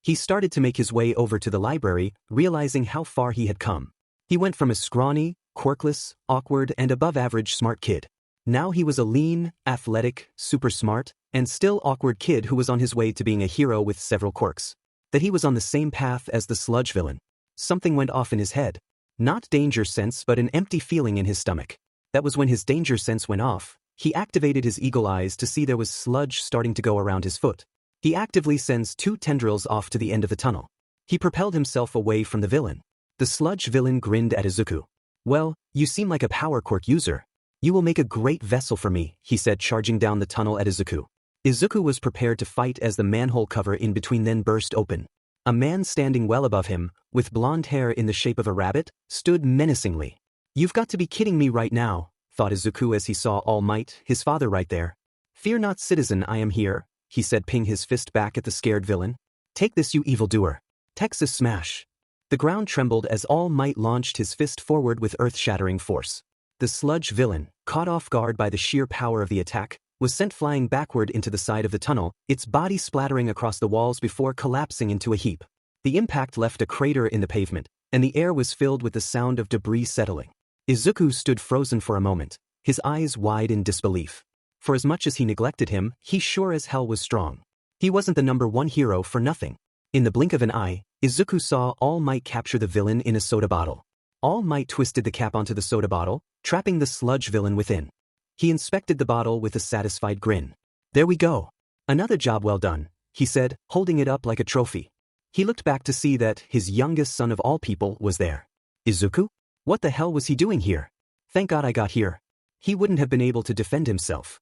He started to make his way over to the library, realizing how far he had come. He went from a scrawny, quirkless, awkward, and above-average smart kid. Now he was a lean, athletic, super smart, and still awkward kid who was on his way to being a hero with several quirks. That he was on the same path as the sludge villain. Something went off in his head. Not danger sense, but an empty feeling in his stomach. That was when his danger sense went off. He activated his eagle eyes to see there was sludge starting to go around his foot. He actively sends 2 tendrils off to the end of the tunnel. He propelled himself away from the villain. The sludge villain grinned at Izuku. Well, you seem like a power quirk user. You will make a great vessel for me, he said, charging down the tunnel at Izuku. Izuku was prepared to fight as the manhole cover in between then burst open. A man standing well above him, with blonde hair in the shape of a rabbit, stood menacingly. You've got to be kidding me right now, thought Izuku as he saw All Might, his father, right there. Fear not, citizen, I am here, he said, ping his fist back at the scared villain. Take this, you evildoer. Texas smash. The ground trembled as All Might launched his fist forward with earth-shattering force. The sludge villain, caught off guard by the sheer power of the attack, was sent flying backward into the side of the tunnel, its body splattering across the walls before collapsing into a heap. The impact left a crater in the pavement, and the air was filled with the sound of debris settling. Izuku stood frozen for a moment, his eyes wide in disbelief. For as much as he neglected him, he sure as hell was strong. He wasn't the #1 hero for nothing. In the blink of an eye, Izuku saw All Might capture the villain in a soda bottle. All Might twisted the cap onto the soda bottle, trapping the sludge villain within. He inspected the bottle with a satisfied grin. There we go. Another job well done, he said, holding it up like a trophy. He looked back to see that his youngest son of all people was there. Izuku? What the hell was he doing here? Thank God I got here. He wouldn't have been able to defend himself,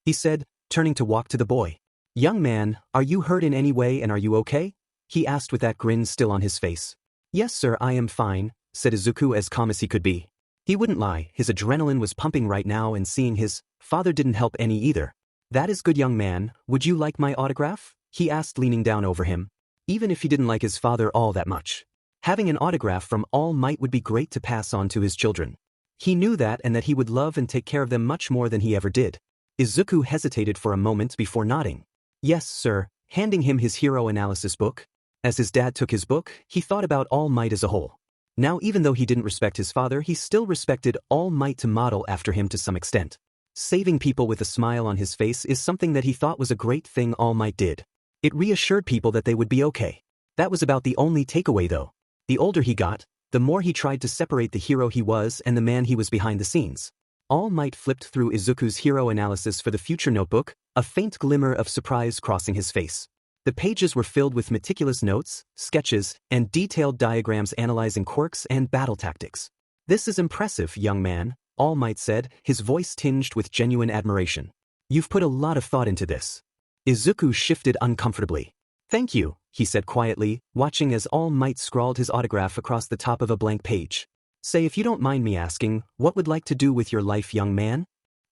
he said, turning to walk to the boy. Young man, are you hurt in any way and are you okay? He asked with that grin still on his face. Yes sir, I am fine, said Izuku as calm as he could be. He wouldn't lie, his adrenaline was pumping right now and seeing his father didn't help any either. That is good, young man, would you like my autograph? He asked, leaning down over him. Even if he didn't like his father all that much, having an autograph from All Might would be great to pass on to his children. He knew that and that he would love and take care of them much more than he ever did. Izuku hesitated for a moment before nodding. Yes, sir, handing him his hero analysis book. As his dad took his book, he thought about All Might as a whole. Now even though he didn't respect his father, he still respected All Might to model after him to some extent. Saving people with a smile on his face is something that he thought was a great thing All Might did. It reassured people that they would be okay. That was about the only takeaway though. The older he got, the more he tried to separate the hero he was and the man he was behind the scenes. All Might flipped through Izuku's hero analysis for the future notebook, a faint glimmer of surprise crossing his face. The pages were filled with meticulous notes, sketches, and detailed diagrams analyzing quirks and battle tactics. This is impressive, young man, All Might said, his voice tinged with genuine admiration. You've put a lot of thought into this. Izuku shifted uncomfortably. Thank you, he said quietly, watching as All Might scrawled his autograph across the top of a blank page. Say, if you don't mind me asking, what would like to do with your life, young man?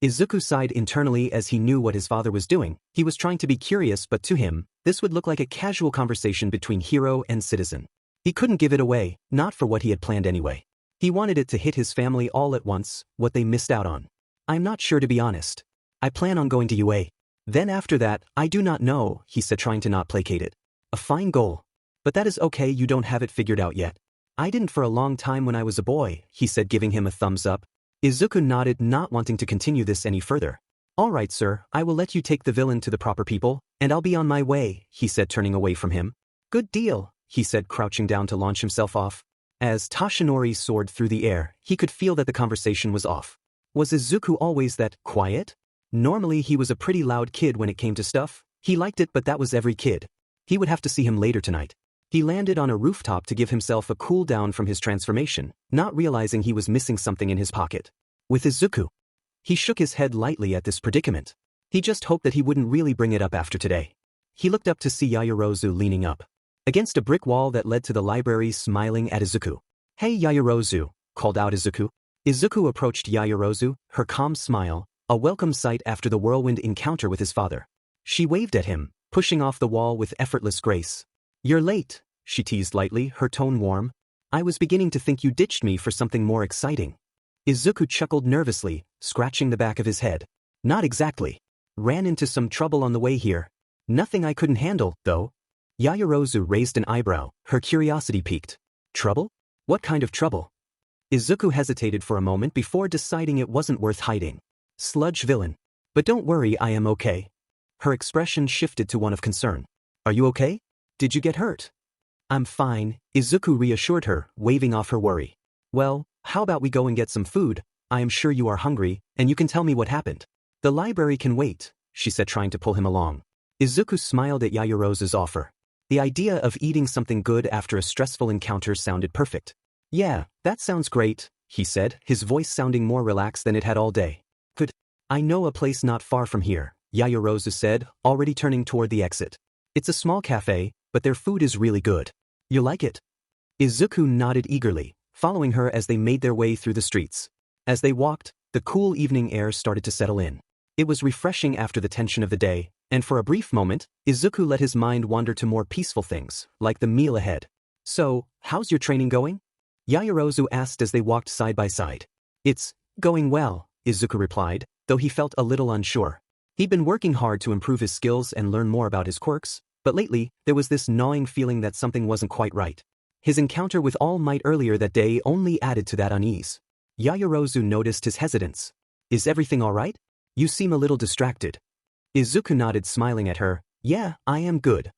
Izuku sighed internally as he knew what his father was doing. He was trying to be curious, but to him, this would look like a casual conversation between hero and citizen. He couldn't give it away, not for what he had planned anyway. He wanted it to hit his family all at once, what they missed out on. I'm not sure, to be honest. I plan on going to UA. Then after that, I do not know, he said, trying to not placate it. A fine goal. But that is okay, you don't have it figured out yet. I didn't for a long time when I was a boy, he said, giving him a thumbs up. Izuku nodded, not wanting to continue this any further. All right, sir, I will let you take the villain to the proper people, and I'll be on my way, he said, turning away from him. Good deal, he said, crouching down to launch himself off. As Toshinori soared through the air, he could feel that the conversation was off. Was Izuku always that quiet? Normally he was a pretty loud kid when it came to stuff. He liked it, but that was every kid. He would have to see him later tonight. He landed on a rooftop to give himself a cool down from his transformation, not realizing he was missing something in his pocket. With Izuku. He shook his head lightly at this predicament. He just hoped that he wouldn't really bring it up after today. He looked up to see Yaoyorozu leaning up against a brick wall that led to the library, smiling at Izuku. "Hey Yaoyorozu," called out Izuku. Izuku approached Yaoyorozu, her calm smile, a welcome sight after the whirlwind encounter with his father. She waved at him, pushing off the wall with effortless grace. "You're late," she teased lightly, her tone warm. "I was beginning to think you ditched me for something more exciting." Izuku chuckled nervously, scratching the back of his head. "Not exactly. Ran into some trouble on the way here. Nothing I couldn't handle, though." Yaoyorozu raised an eyebrow, her curiosity piqued. "Trouble? What kind of trouble?" Izuku hesitated for a moment before deciding it wasn't worth hiding. "Sludge villain. But don't worry, I am okay." Her expression shifted to one of concern. "Are you okay? Did you get hurt?" "I'm fine," Izuku reassured her, waving off her worry. "Well, how about we go and get some food? I am sure you are hungry, and you can tell me what happened." "The library can wait," she said, trying to pull him along. Izuku smiled at Yaoyorozu's offer. The idea of eating something good after a stressful encounter sounded perfect. "Yeah, that sounds great," he said, his voice sounding more relaxed than it had all day. "Could I know a place not far from here?" Yaoyorozu said, already turning toward the exit. "It's a small cafe, but their food is really good. You like it?" Izuku nodded eagerly, following her as they made their way through the streets. As they walked, the cool evening air started to settle in. It was refreshing after the tension of the day, and for a brief moment, Izuku let his mind wander to more peaceful things, like the meal ahead. "So, how's your training going?" Yaoyorozu asked as they walked side by side. "It's going well," Izuku replied, though he felt a little unsure. He'd been working hard to improve his skills and learn more about his quirks, but lately, there was this gnawing feeling that something wasn't quite right. His encounter with All Might earlier that day only added to that unease. Yaoyorozu noticed his hesitance. "Is everything all right? You seem a little distracted." Izuku nodded, smiling at her. "Yeah, I am good."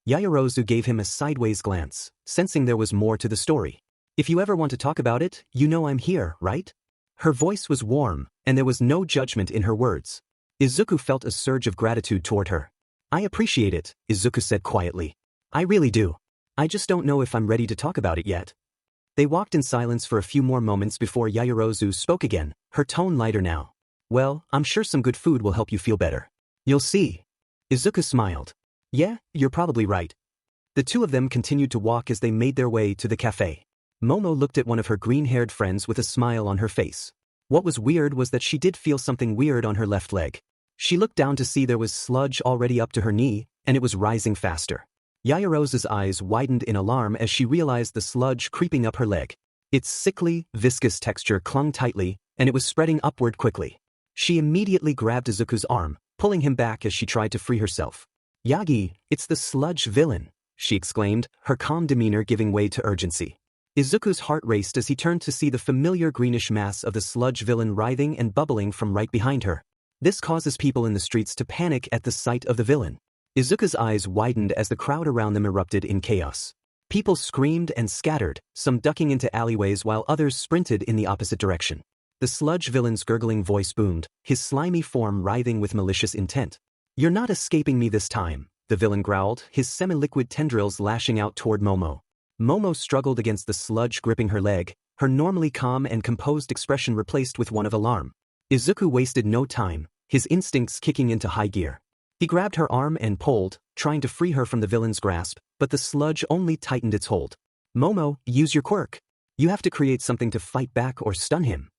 Yaoyorozu gave him a sideways glance, sensing there was more to the story. "If you ever want to talk about it, you know I'm here, right?" Her voice was warm, and there was no judgment in her words. Izuku felt a surge of gratitude toward her. "I appreciate it," Izuku said quietly. "I really do. I just don't know if I'm ready to talk about it yet." They walked in silence for a few more moments before Yaoyorozu spoke again, her tone lighter now. "Well, I'm sure some good food will help you feel better. You'll see." Izuku smiled. "Yeah, you're probably right." The two of them continued to walk as they made their way to the cafe. Momo looked at one of her green-haired friends with a smile on her face. What was weird was that she did feel something weird on her left leg. She looked down to see there was sludge already up to her knee, and it was rising faster. Yaoyorozu's eyes widened in alarm as she realized the sludge creeping up her leg. Its sickly, viscous texture clung tightly, and it was spreading upward quickly. She immediately grabbed Izuku's arm, pulling him back as she tried to free herself. "Yagi, it's the sludge villain," she exclaimed, her calm demeanor giving way to urgency. Izuku's heart raced as he turned to see the familiar greenish mass of the sludge villain writhing and bubbling from right behind her. This causes people in the streets to panic at the sight of the villain. Izuku's eyes widened as the crowd around them erupted in chaos. People screamed and scattered, some ducking into alleyways while others sprinted in the opposite direction. The sludge villain's gurgling voice boomed, his slimy form writhing with malicious intent. "You're not escaping me this time," the villain growled, his semi-liquid tendrils lashing out toward Momo. Momo struggled against the sludge gripping her leg, her normally calm and composed expression replaced with one of alarm. Izuku wasted no time, his instincts kicking into high gear. He grabbed her arm and pulled, trying to free her from the villain's grasp, but the sludge only tightened its hold. "Momo, use your quirk. You have to create something to fight back or stun him."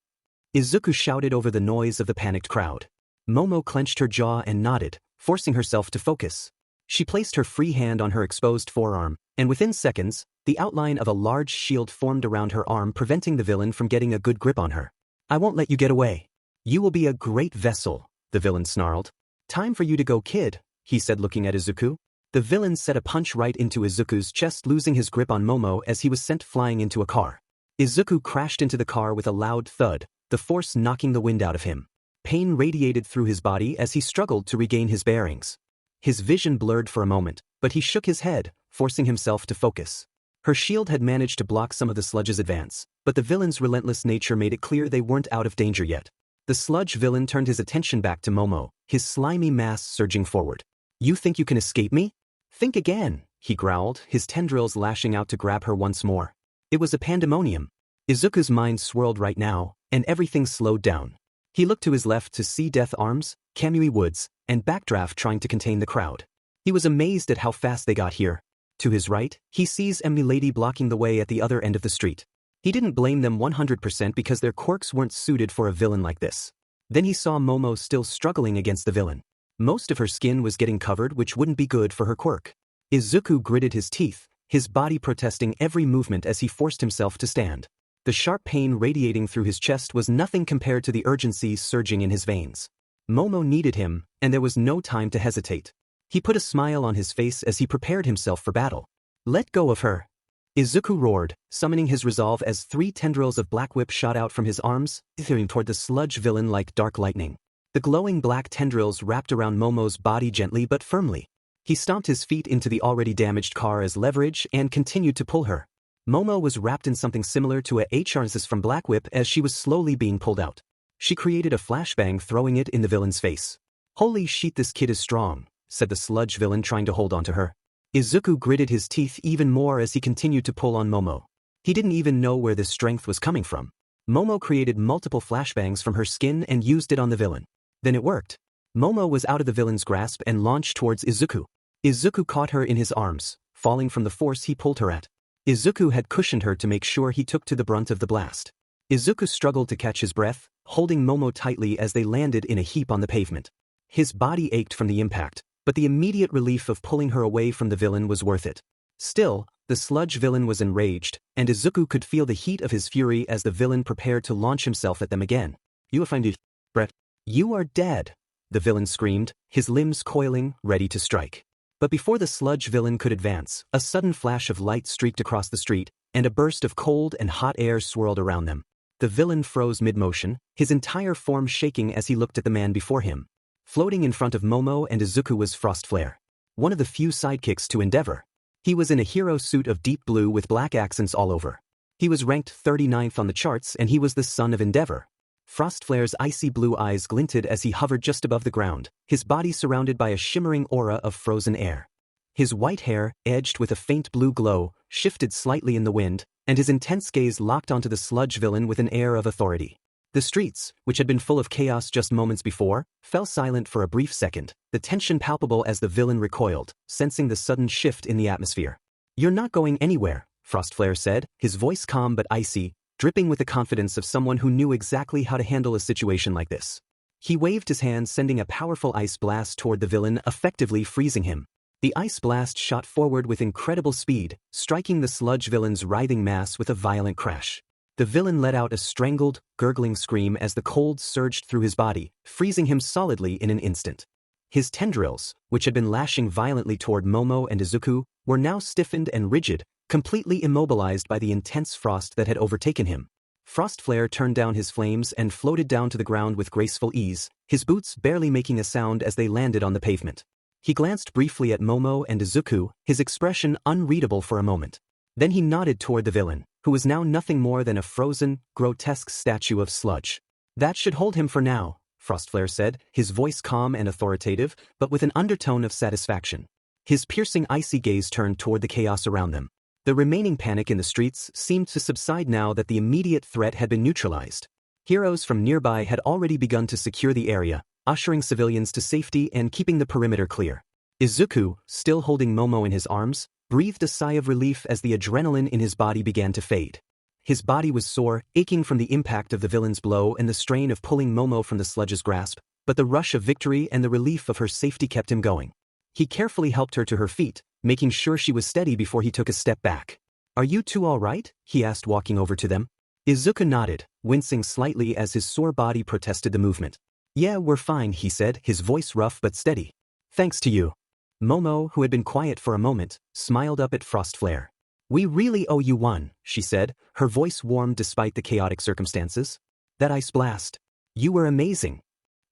Izuku shouted over the noise of the panicked crowd. Momo clenched her jaw and nodded, forcing herself to focus. She placed her free hand on her exposed forearm, and within seconds, the outline of a large shield formed around her arm, preventing the villain from getting a good grip on her. "I won't let you get away. You will be a great vessel," the villain snarled. "Time for you to go, kid," he said, looking at Izuku. The villain set a punch right into Izuku's chest, losing his grip on Momo as he was sent flying into a car. Izuku crashed into the car with a loud thud, the force knocking the wind out of him. Pain radiated through his body as he struggled to regain his bearings. His vision blurred for a moment, but he shook his head, forcing himself to focus. Her shield had managed to block some of the sludge's advance, but the villain's relentless nature made it clear they weren't out of danger yet. The sludge villain turned his attention back to Momo, his slimy mass surging forward. "You think you can escape me? Think again," he growled, his tendrils lashing out to grab her once more. It was a pandemonium. Izuku's mind swirled right now, and everything slowed down. He looked to his left to see Death Arms, Kamui Woods, and Backdraft trying to contain the crowd. He was amazed at how fast they got here. To his right, he sees Emily blocking the way at the other end of the street. He didn't blame them 100% because their quirks weren't suited for a villain like this. Then he saw Momo still struggling against the villain. Most of her skin was getting covered, which wouldn't be good for her quirk. Izuku gritted his teeth, his body protesting every movement as he forced himself to stand. The sharp pain radiating through his chest was nothing compared to the urgency surging in his veins. Momo needed him, and there was no time to hesitate. He put a smile on his face as he prepared himself for battle. "Let go of her!" Izuku roared, summoning his resolve as 3 tendrils of black whip shot out from his arms, thundering toward the sludge villain like dark lightning. The glowing black tendrils wrapped around Momo's body gently but firmly. He stomped his feet into the already damaged car as leverage and continued to pull her. Momo was wrapped in something similar to a harness from Black Whip as she was slowly being pulled out. She created a flashbang, throwing it in the villain's face. "Holy shit, this kid is strong," said the sludge villain, trying to hold onto her. Izuku gritted his teeth even more as he continued to pull on Momo. He didn't even know where this strength was coming from. Momo created multiple flashbangs from her skin and used it on the villain. Then it worked. Momo was out of the villain's grasp and launched towards Izuku. Izuku caught her in his arms, falling from the force he pulled her at. Izuku had cushioned her to make sure he took to the brunt of the blast. Izuku struggled to catch his breath, holding Momo tightly as they landed in a heap on the pavement. His body ached from the impact, but the immediate relief of pulling her away from the villain was worth it. Still, the sludge villain was enraged, and Izuku could feel the heat of his fury as the villain prepared to launch himself at them again. "You will find it, Brett. You are dead," the villain screamed, his limbs coiling, ready to strike. But before the sludge villain could advance, a sudden flash of light streaked across the street, and a burst of cold and hot air swirled around them. The villain froze mid-motion, his entire form shaking as he looked at the man before him. Floating in front of Momo and Izuku was Frostflare, one of the few sidekicks to Endeavor. He was in a hero suit of deep blue with black accents all over. He was ranked 39th on the charts, and he was the son of Endeavor. Frostflare's icy blue eyes glinted as he hovered just above the ground, his body surrounded by a shimmering aura of frozen air. His white hair, edged with a faint blue glow, shifted slightly in the wind, and his intense gaze locked onto the sludge villain with an air of authority. The streets, which had been full of chaos just moments before, fell silent for a brief second, the tension palpable as the villain recoiled, sensing the sudden shift in the atmosphere. "You're not going anywhere," Frostflare said, his voice calm but icy, dripping with the confidence of someone who knew exactly how to handle a situation like this. He waved his hand, sending a powerful ice blast toward the villain, effectively freezing him. The ice blast shot forward with incredible speed, striking the sludge villain's writhing mass with a violent crash. The villain let out a strangled, gurgling scream as the cold surged through his body, freezing him solidly in an instant. His tendrils, which had been lashing violently toward Momo and Izuku, were now stiffened and rigid, completely immobilized by the intense frost that had overtaken him. Frostflare turned down his flames and floated down to the ground with graceful ease, his boots barely making a sound as they landed on the pavement. He glanced briefly at Momo and Izuku, his expression unreadable for a moment. Then he nodded toward the villain, who was now nothing more than a frozen, grotesque statue of sludge. "That should hold him for now," Frostflare said, his voice calm and authoritative, but with an undertone of satisfaction. His piercing icy gaze turned toward the chaos around them. The remaining panic in the streets seemed to subside now that the immediate threat had been neutralized. Heroes from nearby had already begun to secure the area, ushering civilians to safety and keeping the perimeter clear. Izuku, still holding Momo in his arms, breathed a sigh of relief as the adrenaline in his body began to fade. His body was sore, aching from the impact of the villain's blow and the strain of pulling Momo from the sludge's grasp, but the rush of victory and the relief of her safety kept him going. He carefully helped her to her feet, making sure she was steady before he took a step back. "Are you two all right?" he asked, walking over to them. Izuku nodded, wincing slightly as his sore body protested the movement. "Yeah, we're fine," he said, his voice rough but steady. "Thanks to you." Momo, who had been quiet for a moment, smiled up at Frostflare. "We really owe you one," she said, her voice warm despite the chaotic circumstances. "That ice blast. You were amazing."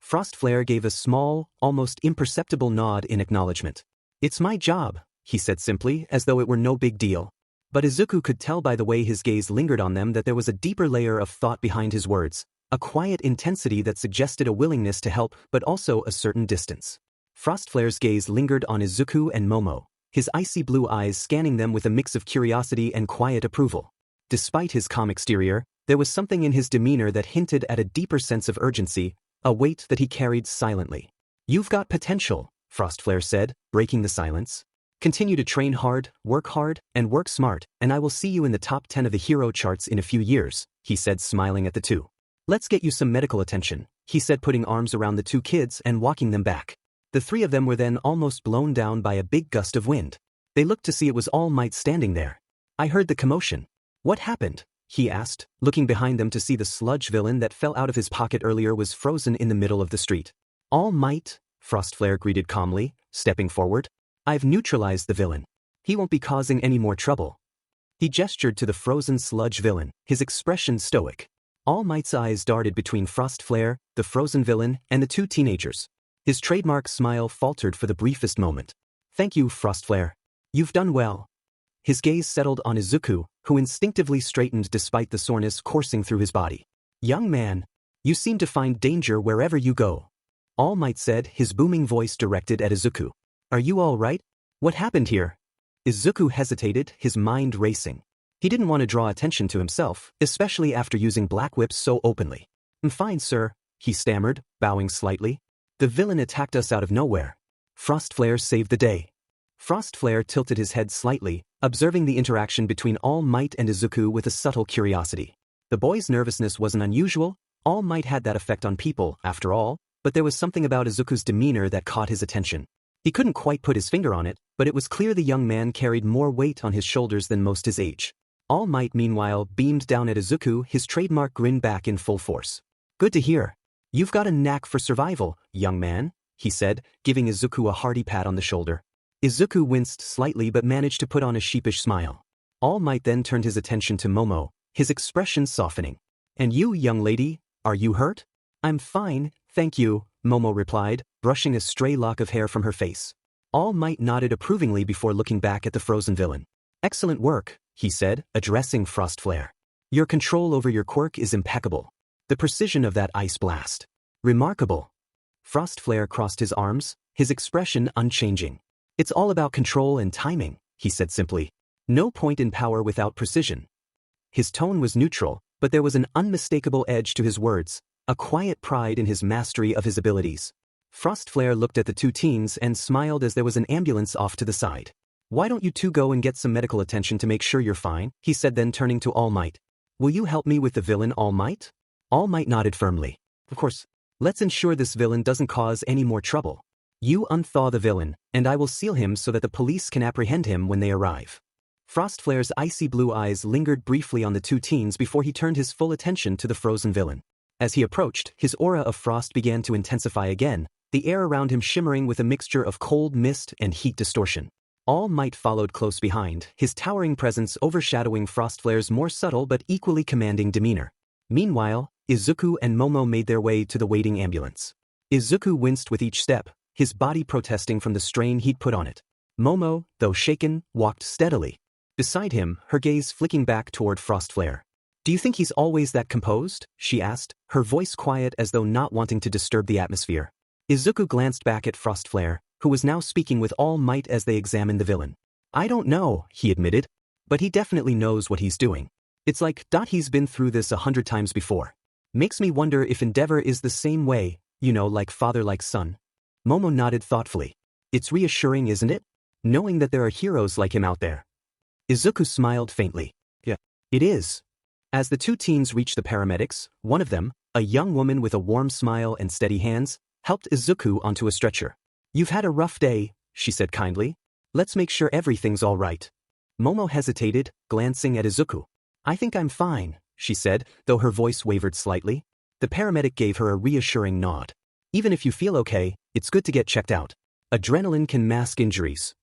Frostflare gave a small, almost imperceptible nod in acknowledgement. "It's my job," he said simply, as though it were no big deal. But Izuku could tell by the way his gaze lingered on them that there was a deeper layer of thought behind his words, a quiet intensity that suggested a willingness to help but also a certain distance. Frostflare's gaze lingered on Izuku and Momo, his icy blue eyes scanning them with a mix of curiosity and quiet approval. Despite his calm exterior, there was something in his demeanor that hinted at a deeper sense of urgency, a weight that he carried silently. "You've got potential," Frostflare said, breaking the silence. Continue to train hard, and work smart, and I will see you in the top 10 of the hero charts in a few years, he said, smiling at the two. Let's get you some medical attention, he said, putting arms around the two kids and walking them back. The three of them were then almost blown down by a big gust of wind. They looked to see it was All Might standing there. I heard the commotion. What happened? He asked, looking behind them to see the sludge villain that fell out of his pocket earlier was frozen in the middle of the street. All Might, Frostflare greeted calmly, stepping forward. I've neutralized the villain. He won't be causing any more trouble. He gestured to the frozen sludge villain, his expression stoic. All Might's eyes darted between Frostflare, the frozen villain, and the two teenagers. His trademark smile faltered for the briefest moment. Thank you, Frostflare. You've done well. His gaze settled on Izuku, who instinctively straightened despite the soreness coursing through his body. Young man, you seem to find danger wherever you go. All Might said, his booming voice directed at Izuku. Are you all right? What happened here? Izuku hesitated, his mind racing. He didn't want to draw attention to himself, especially after using black whips so openly. I'm fine, sir, he stammered, bowing slightly. The villain attacked us out of nowhere. Frostflare saved the day. Frostflare tilted his head slightly, observing the interaction between All Might and Izuku with a subtle curiosity. The boy's nervousness wasn't unusual. All Might had that effect on people, after all, but there was something about Izuku's demeanor that caught his attention. He couldn't quite put his finger on it, but it was clear the young man carried more weight on his shoulders than most his age. All Might, meanwhile, beamed down at Izuku, his trademark grin back in full force. Good to hear. You've got a knack for survival, young man, he said, giving Izuku a hearty pat on the shoulder. Izuku winced slightly but managed to put on a sheepish smile. All Might then turned his attention to Momo, his expression softening. And you, young lady, are you hurt? I'm fine, thank you, Momo replied, brushing a stray lock of hair from her face. All Might nodded approvingly before looking back at the frozen villain. Excellent work, he said, addressing Frostflare. Your control over your quirk is impeccable. The precision of that ice blast. Remarkable. Frostflare crossed his arms, his expression unchanging. It's all about control and timing, he said simply. No point in power without precision. His tone was neutral, but there was an unmistakable edge to his words, a quiet pride in his mastery of his abilities. Frostflare looked at the two teens and smiled as there was an ambulance off to the side. Why don't you two go and get some medical attention to make sure you're fine, he said, then turning to All Might. Will you help me with the villain, All Might? All Might nodded firmly. Of course. Let's ensure this villain doesn't cause any more trouble. You unthaw the villain, and I will seal him so that the police can apprehend him when they arrive. Frostflare's icy blue eyes lingered briefly on the two teens before he turned his full attention to the frozen villain. As he approached, his aura of frost began to intensify again, the air around him shimmering with a mixture of cold mist and heat distortion. All Might followed close behind, his towering presence overshadowing Frostflare's more subtle but equally commanding demeanor. Meanwhile, Izuku and Momo made their way to the waiting ambulance. Izuku winced with each step, his body protesting from the strain he'd put on it. Momo, though shaken, walked steadily. Beside him, her gaze flicking back toward Frostflare. Do you think he's always that composed? She asked, her voice quiet as though not wanting to disturb the atmosphere. Izuku glanced back at Frostflare, who was now speaking with All Might as they examined the villain. I don't know, he admitted. But he definitely knows what he's doing. It's like, he's been through this 100 times before. Makes me wonder if Endeavor is the same way, like father like son. Momo nodded thoughtfully. It's reassuring, isn't it? Knowing that there are heroes like him out there. Izuku smiled faintly. Yeah, it is. As the two teens reached the paramedics, one of them, a young woman with a warm smile and steady hands, helped Izuku onto a stretcher. You've had a rough day, she said kindly. Let's make sure everything's all right. Momo hesitated, glancing at Izuku. I think I'm fine, she said, though her voice wavered slightly. The paramedic gave her a reassuring nod. Even if you feel okay, it's good to get checked out. Adrenaline can mask injuries.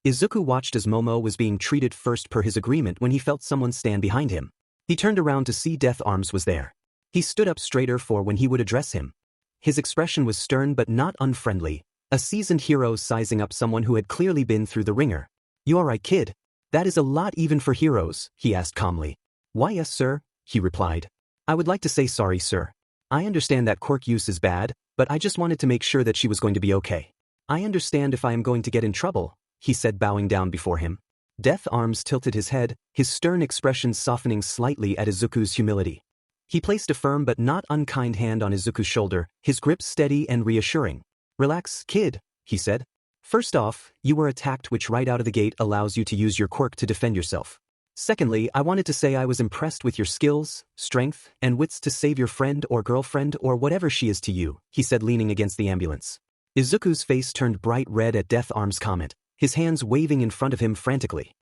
Izuku watched as Momo was being treated first per his agreement when he felt someone stand behind him. He turned around to see Death Arms was there. He stood up straighter for when he would address him. His expression was stern but not unfriendly, a seasoned hero sizing up someone who had clearly been through the ringer. You alright, kid? That is a lot even for heroes, he asked calmly. Why yes, sir, he replied. I would like to say sorry, sir. I understand that quirk use is bad, but I just wanted to make sure that she was going to be okay. I understand if I am going to get in trouble, he said, bowing down before him. Death Arms tilted his head, his stern expression softening slightly at Izuku's humility. He placed a firm but not unkind hand on Izuku's shoulder, his grip steady and reassuring. Relax, kid, he said. First off, you were attacked, which right out of the gate allows you to use your quirk to defend yourself. Secondly, I wanted to say I was impressed with your skills, strength, and wits to save your friend or girlfriend or whatever she is to you, he said, leaning against the ambulance. Izuku's face turned bright red at Death Arm's comment, his hands waving in front of him frantically.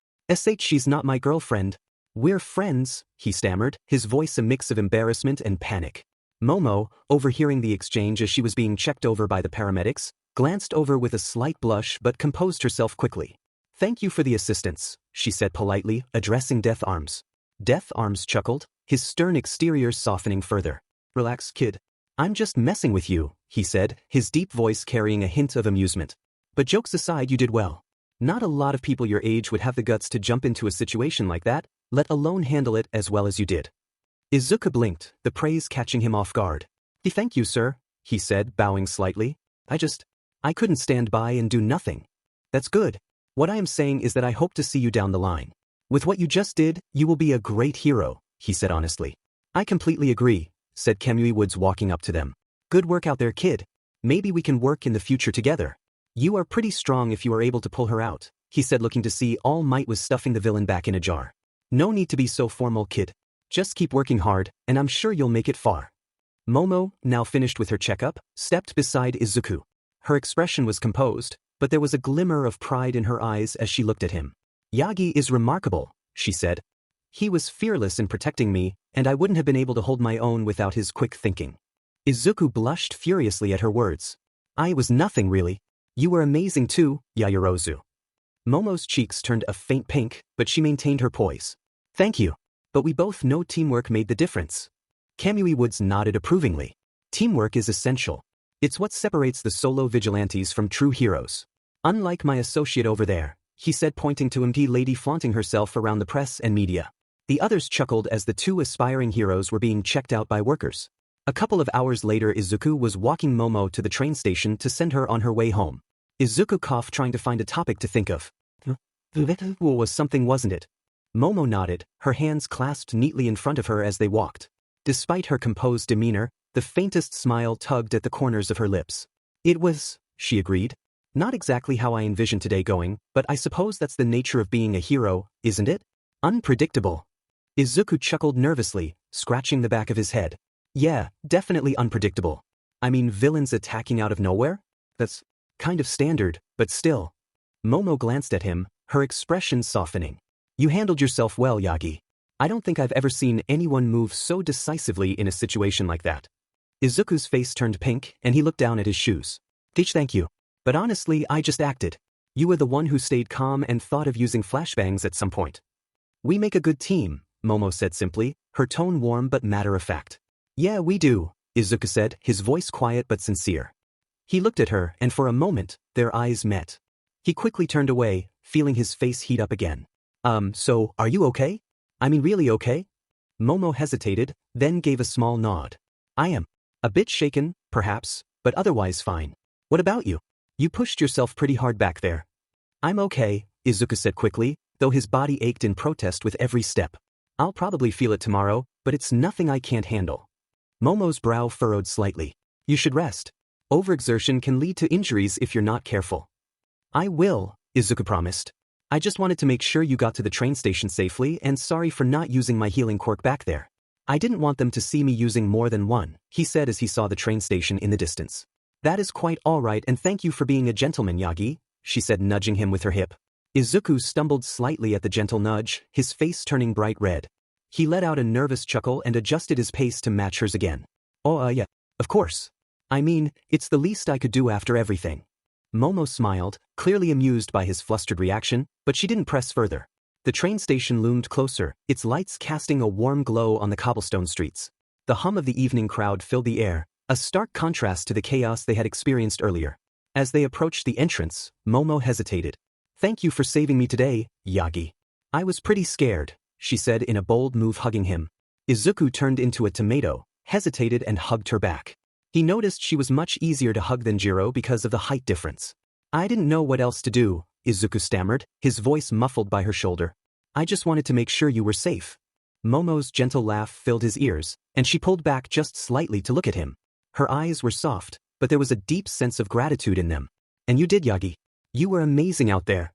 She's not my girlfriend. We're friends, he stammered, his voice a mix of embarrassment and panic. Momo, overhearing the exchange as she was being checked over by the paramedics, glanced over with a slight blush but composed herself quickly. Thank you for the assistance, she said politely, addressing Death Arms. Death Arms chuckled, his stern exterior softening further. Relax, kid. I'm just messing with you, he said, his deep voice carrying a hint of amusement. But jokes aside, you did well. Not a lot of people your age would have the guts to jump into a situation like that, let alone handle it as well as you did. Izuku blinked, the praise catching him off guard. Thank you, sir, he said, bowing slightly. I couldn't stand by and do nothing. That's good. What I am saying is that I hope to see you down the line. With what you just did, you will be a great hero, he said honestly. I completely agree, said Kamui Woods, walking up to them. Good work out there, kid. Maybe we can work in the future together. You are pretty strong if you are able to pull her out, he said, looking to see All Might was stuffing the villain back in a jar. No need to be so formal, kid. Just keep working hard, and I'm sure you'll make it far. Momo, now finished with her checkup, stepped beside Izuku. Her expression was composed, but there was a glimmer of pride in her eyes as she looked at him. Yagi is remarkable, she said. He was fearless in protecting me, and I wouldn't have been able to hold my own without his quick thinking. Izuku blushed furiously at her words. I was nothing really. You were amazing too, Yaoyorozu. Momo's cheeks turned a faint pink, but she maintained her poise. Thank you. But we both know teamwork made the difference. Kamui Woods nodded approvingly. Teamwork is essential. It's what separates the solo vigilantes from true heroes. Unlike my associate over there, he said, pointing to MD lady flaunting herself around the press and media. The others chuckled as the two aspiring heroes were being checked out by workers. A couple of hours later, Izuku was walking Momo to the train station to send her on her way home. Izuku coughed, trying to find a topic to think of. Was something, wasn't it? Momo nodded, her hands clasped neatly in front of her as they walked. Despite her composed demeanor, the faintest smile tugged at the corners of her lips. It was, she agreed. Not exactly how I envisioned today going, but I suppose that's the nature of being a hero, isn't it? Unpredictable. Izuku chuckled nervously, scratching the back of his head. Yeah, definitely unpredictable. I mean, villains attacking out of nowhere? That's kind of standard, but still. Momo glanced at him, her expression softening. You handled yourself well, Yagi. I don't think I've ever seen anyone move so decisively in a situation like that. Izuku's face turned pink, and he looked down at his shoes. Thank you. But honestly, I just acted. You were the one who stayed calm and thought of using flashbangs at some point. We make a good team, Momo said simply, her tone warm but matter-of-fact. Yeah, we do, Izuku said, his voice quiet but sincere. He looked at her, and for a moment, their eyes met. He quickly turned away, feeling his face heat up again. So, are you okay? I mean, really okay? Momo hesitated, then gave a small nod. I am. A bit shaken, perhaps, but otherwise fine. What about you? You pushed yourself pretty hard back there. I'm okay, Izuku said quickly, though his body ached in protest with every step. I'll probably feel it tomorrow, but it's nothing I can't handle. Momo's brow furrowed slightly. You should rest. Overexertion can lead to injuries if you're not careful. I will, Izuku promised. I just wanted to make sure you got to the train station safely, and sorry for not using my healing quirk back there. I didn't want them to see me using more than one, he said as he saw the train station in the distance. That is quite all right, and thank you for being a gentleman, Yagi, she said, nudging him with her hip. Izuku stumbled slightly at the gentle nudge, his face turning bright red. He let out a nervous chuckle and adjusted his pace to match hers again. Oh, yeah, of course. I mean, it's the least I could do after everything. Momo smiled, clearly amused by his flustered reaction, but she didn't press further. The train station loomed closer, its lights casting a warm glow on the cobblestone streets. The hum of the evening crowd filled the air, a stark contrast to the chaos they had experienced earlier. As they approached the entrance, Momo hesitated. Thank you for saving me today, Yagi. I was pretty scared, she said in a bold move, hugging him. Izuku turned into a tomato, hesitated and hugged her back. He noticed she was much easier to hug than Jiro because of the height difference. I didn't know what else to do, Izuku stammered, his voice muffled by her shoulder. I just wanted to make sure you were safe. Momo's gentle laugh filled his ears, and she pulled back just slightly to look at him. Her eyes were soft, but there was a deep sense of gratitude in them. And you did, Yagi. You were amazing out there.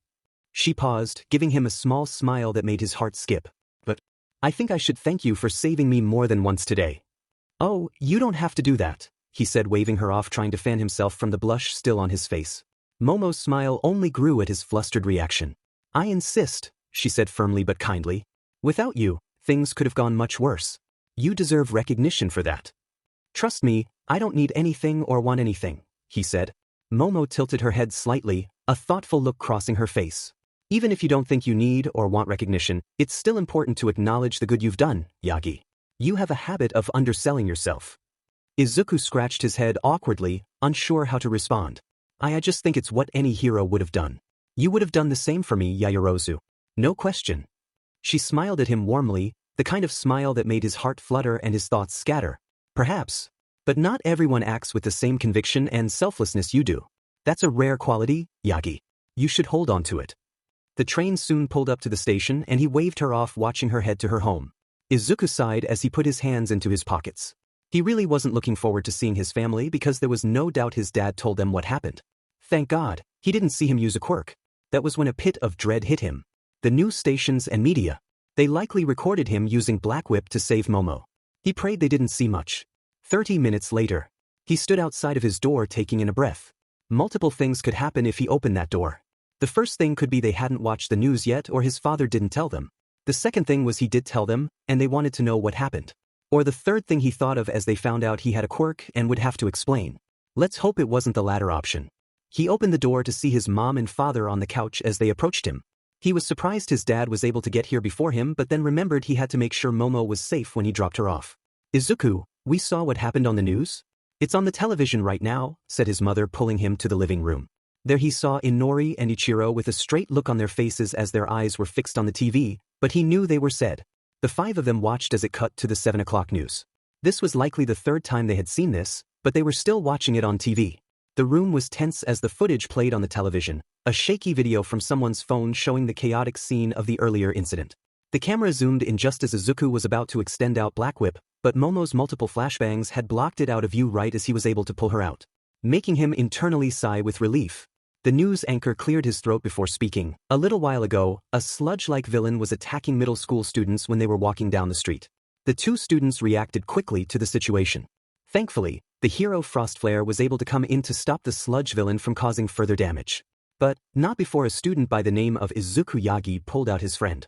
She paused, giving him a small smile that made his heart skip. But I think I should thank you for saving me more than once today. Oh, you don't have to do that, he said, waving her off, trying to fan himself from the blush still on his face. Momo's smile only grew at his flustered reaction. I insist, she said firmly but kindly. Without you, things could have gone much worse. You deserve recognition for that. Trust me, I don't need anything or want anything, he said. Momo tilted her head slightly, a thoughtful look crossing her face. Even if you don't think you need or want recognition, it's still important to acknowledge the good you've done, Yagi. You have a habit of underselling yourself. Izuku scratched his head awkwardly, unsure how to respond. I just think it's what any hero would have done. You would have done the same for me, Yaoyorozu. No question. She smiled at him warmly, the kind of smile that made his heart flutter and his thoughts scatter. Perhaps. But not everyone acts with the same conviction and selflessness you do. That's a rare quality, Yagi. You should hold on to it. The train soon pulled up to the station and he waved her off, watching her head to her home. Izuku sighed as he put his hands into his pockets. He really wasn't looking forward to seeing his family because there was no doubt his dad told them what happened. Thank God, he didn't see him use a quirk. That was when a pit of dread hit him. The news stations and media. They likely recorded him using Black Whip to save Momo. He prayed they didn't see much. 30 minutes later. He stood outside of his door taking in a breath. Multiple things could happen if he opened that door. The first thing could be they hadn't watched the news yet or his father didn't tell them. The second thing was he did tell them, and they wanted to know what happened. Or the third thing he thought of as they found out he had a quirk and would have to explain. Let's hope it wasn't the latter option. He opened the door to see his mom and father on the couch as they approached him. He was surprised his dad was able to get here before him, but then remembered he had to make sure Momo was safe when he dropped her off. Izuku, we saw what happened on the news? It's on the television right now, said his mother, pulling him to the living room. There he saw Inori and Ichiro with a straight look on their faces as their eyes were fixed on the TV, but he knew they were sad. The five of them watched as it cut to the 7 o'clock news. This was likely the third time they had seen this, but they were still watching it on TV. The room was tense as the footage played on the television, a shaky video from someone's phone showing the chaotic scene of the earlier incident. The camera zoomed in just as Izuku was about to extend out Black Whip, but Momo's multiple flashbangs had blocked it out of view right as he was able to pull her out, making him internally sigh with relief. The news anchor cleared his throat before speaking. A little while ago, a sludge-like villain was attacking middle school students when they were walking down the street. The two students reacted quickly to the situation. Thankfully, the hero Frostflare was able to come in to stop the sludge villain from causing further damage. But not before a student by the name of Izuku Yagi pulled out his friend.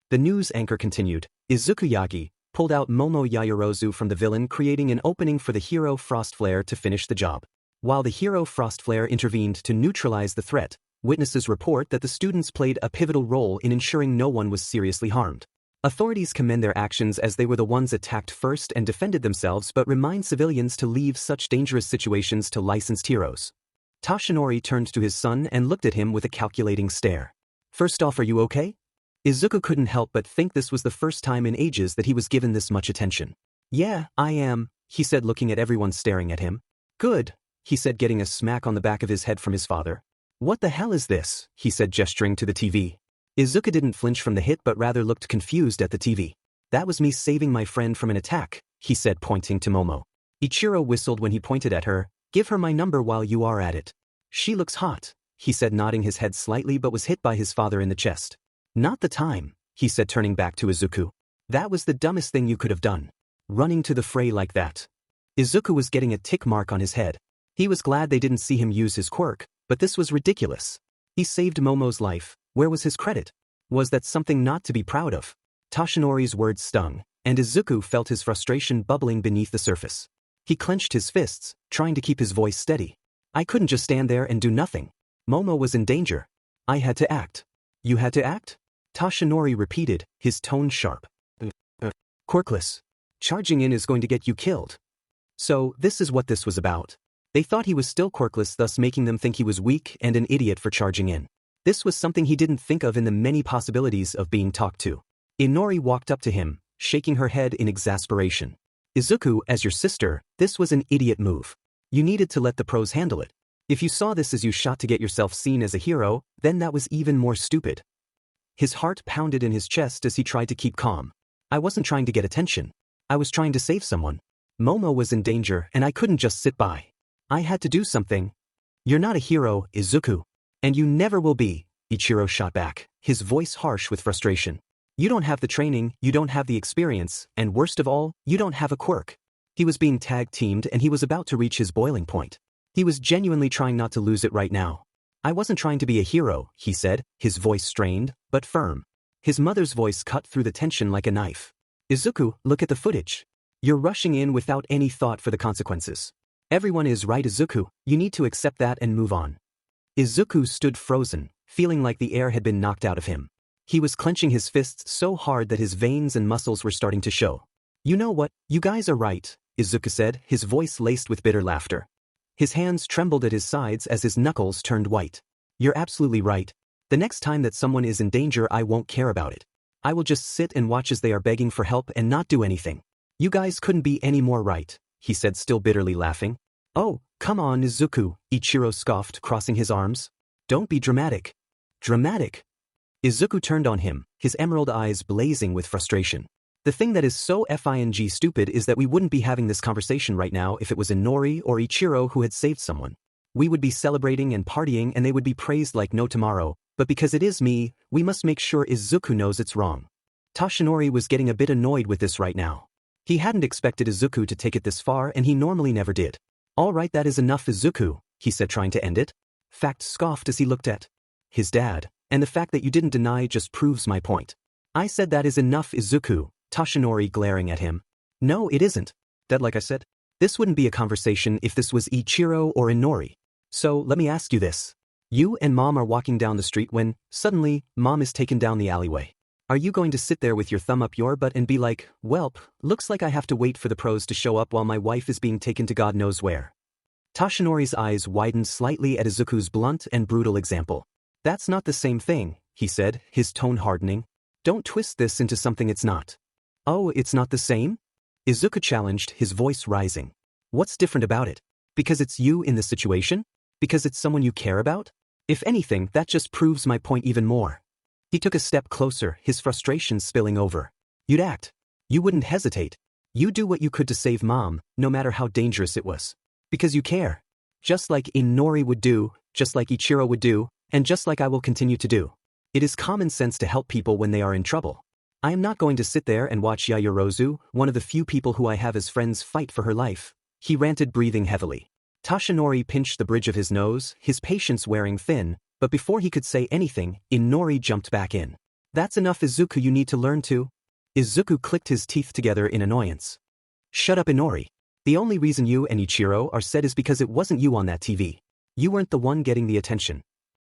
The news anchor continued. Izuku Yagi pulled out Momo Yaoyorozu from the villain, creating an opening for the hero Frostflare to finish the job. While the hero Frostflare intervened to neutralize the threat, witnesses report that the students played a pivotal role in ensuring no one was seriously harmed. Authorities commend their actions as they were the ones attacked first and defended themselves, but remind civilians to leave such dangerous situations to licensed heroes. Toshinori turned to his son and looked at him with a calculating stare. First off, are you okay? Izuku couldn't help but think this was the first time in ages that he was given this much attention. Yeah, I am, he said, looking at everyone staring at him. Good, he said, getting a smack on the back of his head from his father. What the hell is this? He said, gesturing to the TV. Izuku didn't flinch from the hit but rather looked confused at the TV. That was me saving my friend from an attack, he said, pointing to Momo. Ichiro whistled when he pointed at her. Give her my number while you are at it. She looks hot, he said, nodding his head slightly but was hit by his father in the chest. Not the time, he said, turning back to Izuku. That was the dumbest thing you could have done. Running to the fray like that. Izuku was getting a tick mark on his head. He was glad they didn't see him use his quirk, but this was ridiculous. He saved Momo's life. Where was his credit? Was that something not to be proud of? Toshinori's words stung, and Izuku felt his frustration bubbling beneath the surface. He clenched his fists, trying to keep his voice steady. I couldn't just stand there and do nothing. Momo was in danger. I had to act. You had to act? Toshinori repeated, his tone sharp. Quirkless. Charging in is going to get you killed. So, this is what this was about. They thought he was still quirkless, thus making them think he was weak and an idiot for charging in. This was something he didn't think of in the many possibilities of being talked to. Inori walked up to him, shaking her head in exasperation. Izuku, as your sister, this was an idiot move. You needed to let the pros handle it. If you saw this as you shot to get yourself seen as a hero, then that was even more stupid. His heart pounded in his chest as he tried to keep calm. I wasn't trying to get attention. I was trying to save someone. Momo was in danger and I couldn't just sit by. I had to do something. You're not a hero, Izuku. And you never will be, Ichiro shot back, his voice harsh with frustration. You don't have the training, you don't have the experience, and worst of all, you don't have a quirk. He was being tag-teamed and he was about to reach his boiling point. He was genuinely trying not to lose it right now. I wasn't trying to be a hero, he said, his voice strained, but firm. His mother's voice cut through the tension like a knife. Izuku, look at the footage. You're rushing in without any thought for the consequences. Everyone is right, Izuku, you need to accept that and move on. Izuku stood frozen, feeling like the air had been knocked out of him. He was clenching his fists so hard that his veins and muscles were starting to show. You know what, you guys are right, Izuku said, his voice laced with bitter laughter. His hands trembled at his sides as his knuckles turned white. You're absolutely right. The next time that someone is in danger, I won't care about it. I will just sit and watch as they are begging for help and not do anything. You guys couldn't be any more right, he said, still bitterly laughing. Oh, come on, Izuku, Ichiro scoffed, crossing his arms. Don't be dramatic. Dramatic? Izuku turned on him, his emerald eyes blazing with frustration. The thing that is so f***ing stupid is that we wouldn't be having this conversation right now if it was Inori or Ichiro who had saved someone. We would be celebrating and partying and they would be praised like no tomorrow, but because it is me, we must make sure Izuku knows it's wrong. Toshinori was getting a bit annoyed with this right now. He hadn't expected Izuku to take it this far and he normally never did. All right, that is enough, Izuku, he said, trying to end it. Fact scoffed as he looked at his dad, and the fact that you didn't deny just proves my point. I said that is enough, Izuku, Toshinori glaring at him. No, it isn't. That, like I said, this wouldn't be a conversation if this was Ichiro or Inori. So, let me ask you this. You and Mom are walking down the street when, suddenly, Mom is taken down the alleyway. Are you going to sit there with your thumb up your butt and be like, welp, looks like I have to wait for the pros to show up while my wife is being taken to God knows where? Toshinori's eyes widened slightly at Izuku's blunt and brutal example. That's not the same thing, he said, his tone hardening. Don't twist this into something it's not. Oh, it's not the same? Izuku challenged, his voice rising. What's different about it? Because it's you in the situation? Because it's someone you care about? If anything, that just proves my point even more. He took a step closer, his frustration spilling over. You'd act. You wouldn't hesitate. You do what you could to save Mom, no matter how dangerous it was. Because you care. Just like Inori would do, just like Ichiro would do, and just like I will continue to do. It is common sense to help people when they are in trouble. I am not going to sit there and watch Yayorozu, one of the few people who I have as friends, fight for her life. He ranted, breathing heavily. Toshinori pinched the bridge of his nose, his patience wearing thin, but before he could say anything, Inori jumped back in. That's enough, Izuku, you need to learn to. Izuku clicked his teeth together in annoyance. Shut up, Inori. The only reason you and Ichiro are sad is because it wasn't you on that TV. You weren't the one getting the attention.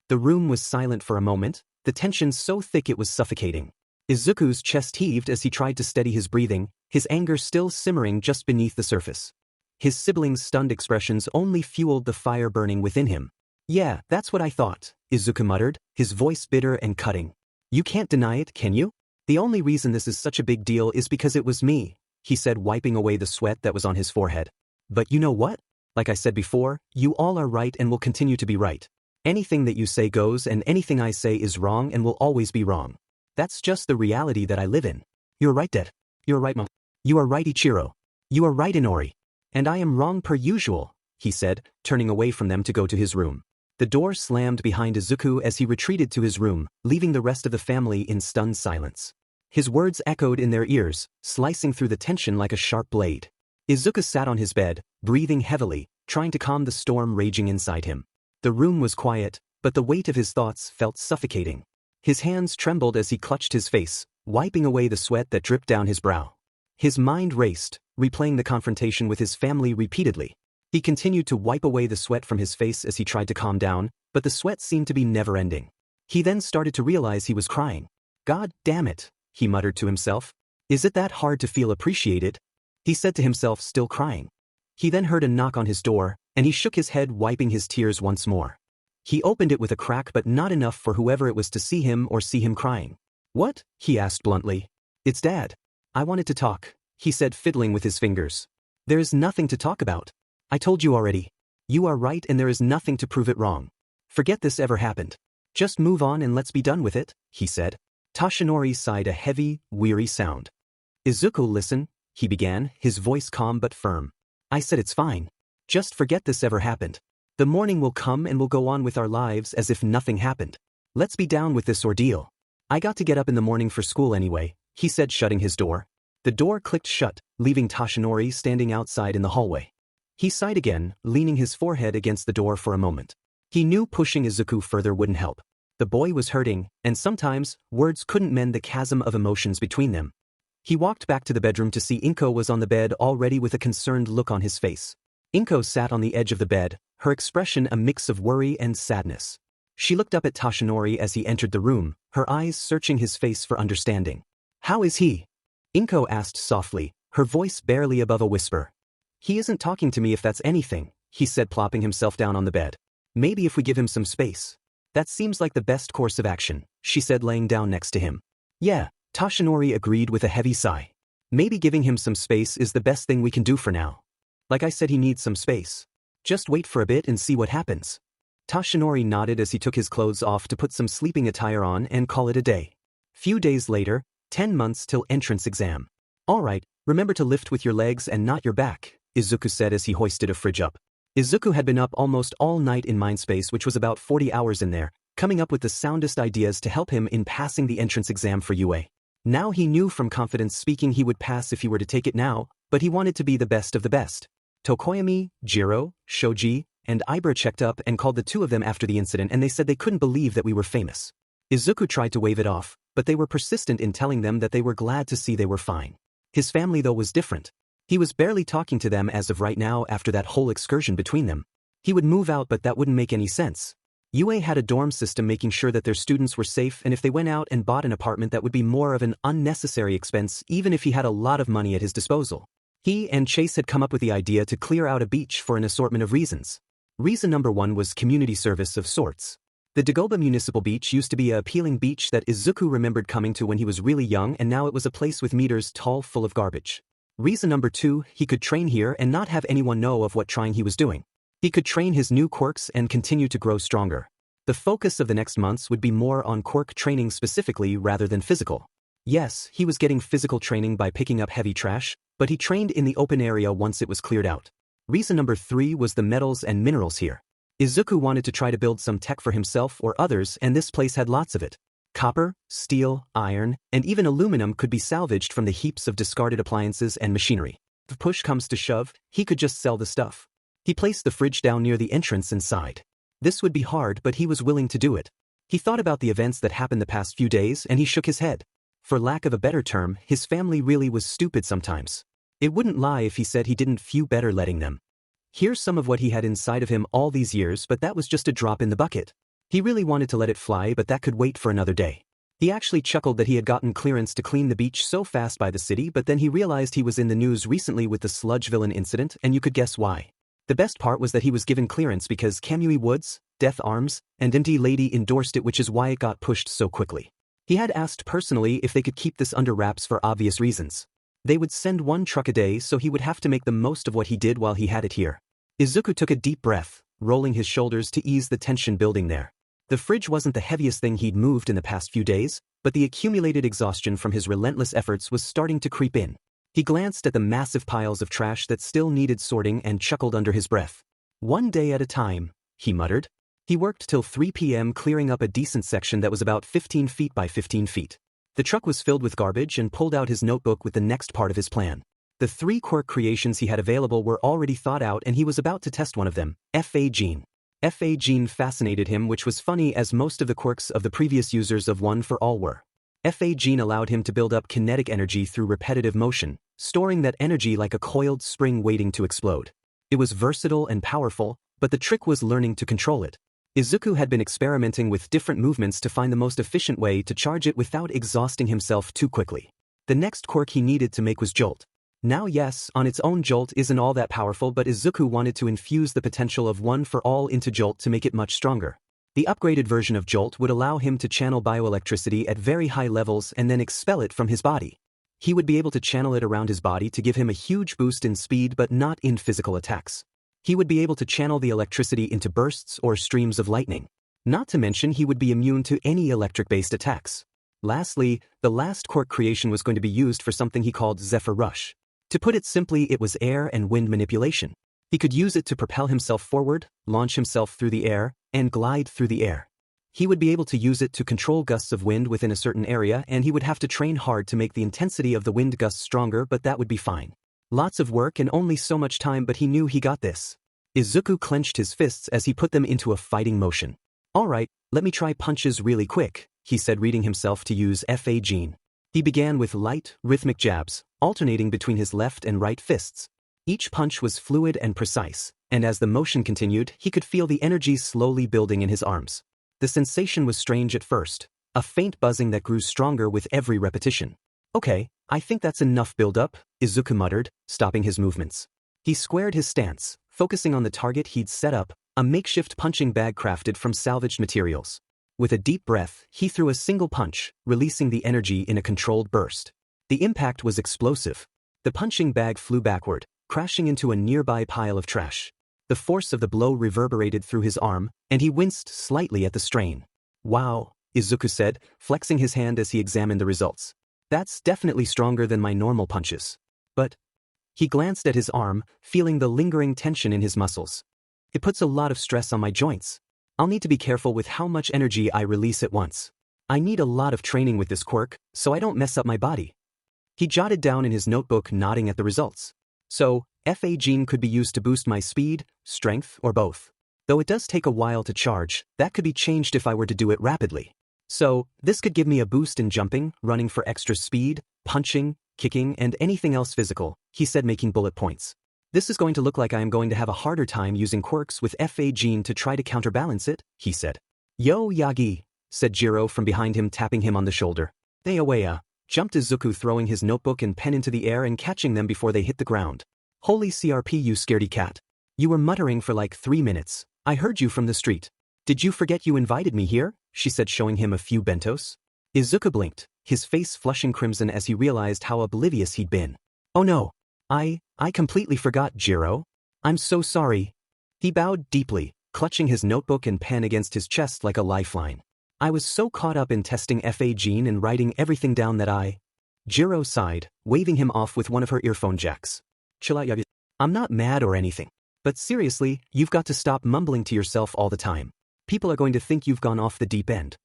The room was silent for a moment, the tension so thick it was suffocating. Izuku's chest heaved as he tried to steady his breathing, his anger still simmering just beneath the surface. His siblings' stunned expressions only fueled the fire burning within him. Yeah, that's what I thought, Izuku muttered, his voice bitter and cutting. You can't deny it, can you? The only reason this is such a big deal is because it was me, he said, wiping away the sweat that was on his forehead. But you know what? Like I said before, you all are right and will continue to be right. Anything that you say goes and anything I say is wrong and will always be wrong. That's just the reality that I live in. You're right, Dad. You're right, Mom. You are right, Ichiro. You are right, Inori. And I am wrong per usual, he said, turning away from them to go to his room. The door slammed behind Izuku as he retreated to his room, leaving the rest of the family in stunned silence. His words echoed in their ears, slicing through the tension like a sharp blade. Izuku sat on his bed, breathing heavily, trying to calm the storm raging inside him. The room was quiet, but the weight of his thoughts felt suffocating. His hands trembled as he clutched his face, wiping away the sweat that dripped down his brow. His mind raced, replaying the confrontation with his family repeatedly. He continued to wipe away the sweat from his face as he tried to calm down, but the sweat seemed to be never-ending. He then started to realize he was crying. God damn it, he muttered to himself. Is it that hard to feel appreciated? He said to himself, still crying. He then heard a knock on his door, and he shook his head, wiping his tears once more. He opened it with a crack, but not enough for whoever it was to see him or see him crying. What? He asked bluntly. It's Dad. I wanted to talk, he said, fiddling with his fingers. There is nothing to talk about. I told you already. You are right and there is nothing to prove it wrong. Forget this ever happened. Just move on and let's be done with it, he said. Toshinori sighed a heavy, weary sound. Izuku, listen, he began, his voice calm but firm. I said it's fine. Just forget this ever happened. The morning will come and we'll go on with our lives as if nothing happened. Let's be down with this ordeal. I got to get up in the morning for school anyway, he said, shutting his door. The door clicked shut, leaving Toshinori standing outside in the hallway. He sighed again, leaning his forehead against the door for a moment. He knew pushing Izuku further wouldn't help. The boy was hurting, and sometimes, words couldn't mend the chasm of emotions between them. He walked back to the bedroom to see Inko was on the bed already with a concerned look on his face. Inko sat on the edge of the bed, her expression a mix of worry and sadness. She looked up at Toshinori as he entered the room, her eyes searching his face for understanding. "How is he?" Inko asked softly, her voice barely above a whisper. "He isn't talking to me if that's anything," he said, plopping himself down on the bed. "Maybe if we give him some space." "That seems like the best course of action," she said, laying down next to him. "Yeah," Toshinori agreed with a heavy sigh. "Maybe giving him some space is the best thing we can do for now. Like I said, he needs some space. Just wait for a bit and see what happens." Toshinori nodded as he took his clothes off to put some sleeping attire on and call it a day. Few days later, 10 months till entrance exam. "All right, remember to lift with your legs and not your back," Izuku said as he hoisted a fridge up. Izuku had been up almost all night in Mindspace, which was about 40 hours in there, coming up with the soundest ideas to help him in passing the entrance exam for UA. Now he knew from confidence speaking he would pass if he were to take it now, but he wanted to be the best of the best. Tokoyami, Jiro, Shoji, and Ibra checked up and called the two of them after the incident, and they said they couldn't believe that we were famous. Izuku tried to wave it off, but they were persistent in telling them that they were glad to see they were fine. His family though was different. He was barely talking to them as of right now after that whole excursion between them. He would move out, but that wouldn't make any sense. UA had a dorm system making sure that their students were safe, and if they went out and bought an apartment, that would be more of an unnecessary expense even if he had a lot of money at his disposal. He and Chase had come up with the idea to clear out a beach for an assortment of reasons. Reason number one was community service of sorts. The Dagoba Municipal Beach used to be a appealing beach that Izuku remembered coming to when he was really young, and now it was a place with meters tall full of garbage. Reason number two, he could train here and not have anyone know of what trying he was doing. He could train his new quirks and continue to grow stronger. The focus of the next months would be more on quirk training specifically rather than physical. Yes, he was getting physical training by picking up heavy trash, but he trained in the open area once it was cleared out. Reason number three was the metals and minerals here. Izuku wanted to try to build some tech for himself or others, and this place had lots of it. Copper, steel, iron, and even aluminum could be salvaged from the heaps of discarded appliances and machinery. If push comes to shove, he could just sell the stuff. He placed the fridge down near the entrance and sighed. This would be hard, but he was willing to do it. He thought about the events that happened the past few days and he shook his head. For lack of a better term, his family really was stupid sometimes. It wouldn't lie if he said he didn't feel better letting them. Here's some of what he had inside of him all these years, but that was just a drop in the bucket. He really wanted to let it fly, but that could wait for another day. He actually chuckled that he had gotten clearance to clean the beach so fast by the city, but then he realized he was in the news recently with the sludge villain incident, and you could guess why. The best part was that he was given clearance because Kamui Woods, Death Arms, and Empty Lady endorsed it, which is why it got pushed so quickly. He had asked personally if they could keep this under wraps for obvious reasons. They would send one truck a day, so he would have to make the most of what he did while he had it here. Izuku took a deep breath, rolling his shoulders to ease the tension building there. The fridge wasn't the heaviest thing he'd moved in the past few days, but the accumulated exhaustion from his relentless efforts was starting to creep in. He glanced at the massive piles of trash that still needed sorting and chuckled under his breath. "One day at a time," he muttered. He worked till 3 p.m. clearing up a decent section that was about 15 feet by 15 feet. The truck was filled with garbage and pulled out his notebook with the next part of his plan. The 3 quirk creations he had available were already thought out, and he was about to test one of them, F.A. Gene. F.A. Gene fascinated him, which was funny as most of the quirks of the previous users of One for All were. F.A. Gene allowed him to build up kinetic energy through repetitive motion, storing that energy like a coiled spring waiting to explode. It was versatile and powerful, but the trick was learning to control it. Izuku had been experimenting with different movements to find the most efficient way to charge it without exhausting himself too quickly. The next quirk he needed to make was Jolt. Now yes, on its own Jolt isn't all that powerful, but Izuku wanted to infuse the potential of One for All into Jolt to make it much stronger. The upgraded version of Jolt would allow him to channel bioelectricity at very high levels and then expel it from his body. He would be able to channel it around his body to give him a huge boost in speed, but not in physical attacks. He would be able to channel the electricity into bursts or streams of lightning. Not to mention he would be immune to any electric-based attacks. Lastly, the last quirk creation was going to be used for something he called Zephyr Rush. To put it simply, it was air and wind manipulation. He could use it to propel himself forward, launch himself through the air, and glide through the air. He would be able to use it to control gusts of wind within a certain area, and he would have to train hard to make the intensity of the wind gusts stronger, but that would be fine. Lots of work and only so much time, but he knew he got this. Izuku clenched his fists as he put them into a fighting motion. Alright, let me try punches really quick, he said, reading himself to use FA gene. He began with light, rhythmic jabs, alternating between his left and right fists. Each punch was fluid and precise, and as the motion continued, he could feel the energy slowly building in his arms. The sensation was strange at first, a faint buzzing that grew stronger with every repetition. Okay, I think that's enough build-up, Izuku muttered, stopping his movements. He squared his stance, focusing on the target he'd set up, a makeshift punching bag crafted from salvaged materials. With a deep breath, he threw a single punch, releasing the energy in a controlled burst. The impact was explosive. The punching bag flew backward, crashing into a nearby pile of trash. The force of the blow reverberated through his arm, and he winced slightly at the strain. Wow, Izuku said, flexing his hand as he examined the results. That's definitely stronger than my normal punches. But he glanced at his arm, feeling the lingering tension in his muscles. It puts a lot of stress on my joints. I'll need to be careful with how much energy I release at once. I need a lot of training with this quirk, so I don't mess up my body. He jotted down in his notebook, nodding at the results. So, FA gene could be used to boost my speed, strength, or both. Though it does take a while to charge, that could be changed if I were to do it rapidly. So, this could give me a boost in jumping, running for extra speed, punching, kicking, and anything else physical, he said, making bullet points. This is going to look like I am going to have a harder time using quirks with FA gene to try to counterbalance it, he said. Yo Yagi, said Jiro from behind him, tapping him on the shoulder. They awaya, jumped Izuku, throwing his notebook and pen into the air and catching them before they hit the ground. Holy CRP, you scaredy cat. You were muttering for like 3 minutes. I heard you from the street. Did you forget you invited me here? She said, showing him a few bentos. Izuku blinked, his face flushing crimson as he realized how oblivious he'd been. Oh no. I completely forgot, Jiro. I'm so sorry. He bowed deeply, clutching his notebook and pen against his chest like a lifeline. I was so caught up in testing FA gene and writing everything down that I... Jiro sighed, waving him off with one of her earphone jacks. Chill out, Yagi. I'm not mad or anything. But seriously, you've got to stop mumbling to yourself all the time. People are going to think you've gone off the deep end.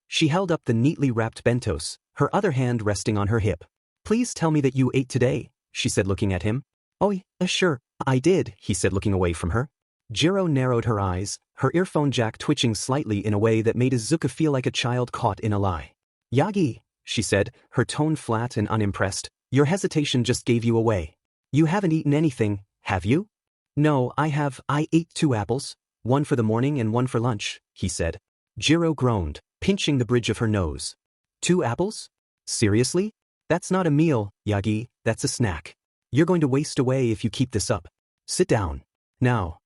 She held up the neatly wrapped bentos, her other hand resting on her hip. Please tell me that you ate today, she said, looking at him. Oh, sure, I did, he said, looking away from her. Jiro narrowed her eyes, her earphone jack twitching slightly in a way that made Izuku feel like a child caught in a lie. Yagi, she said, her tone flat and unimpressed, your hesitation just gave you away. You haven't eaten anything, have you? No, I ate 2 apples, one for the morning and one for lunch, he said. Jiro groaned, pinching the bridge of her nose. 2 apples? Seriously? That's not a meal, Yagi, that's a snack. You're going to waste away if you keep this up. Sit down. Now.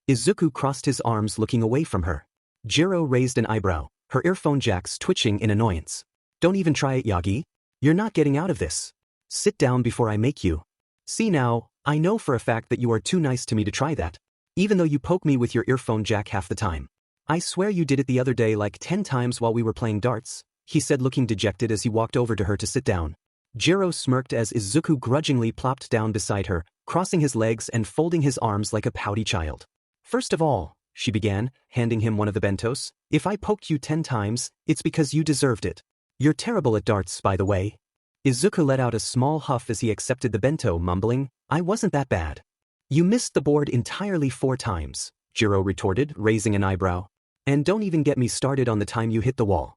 Izuku crossed his arms, looking away from her. Jiro raised an eyebrow, her earphone jacks twitching in annoyance. Don't even try it, Yagi. You're not getting out of this. Sit down before I make you. See now, I know for a fact that you are too nice to me to try that. Even though you poke me with your earphone jack half the time. I swear you did it the other day like 10 times while we were playing darts, he said, looking dejected as he walked over to her to sit down. Jiro smirked as Izuku grudgingly plopped down beside her, crossing his legs and folding his arms like a pouty child. First of all, she began, handing him one of the bentos, if I poked you 10 times, it's because you deserved it. You're terrible at darts, by the way. Izuku let out a small huff as he accepted the bento, mumbling, I wasn't that bad. You missed the board entirely 4 times, Jiro retorted, raising an eyebrow. And don't even get me started on the time you hit the wall.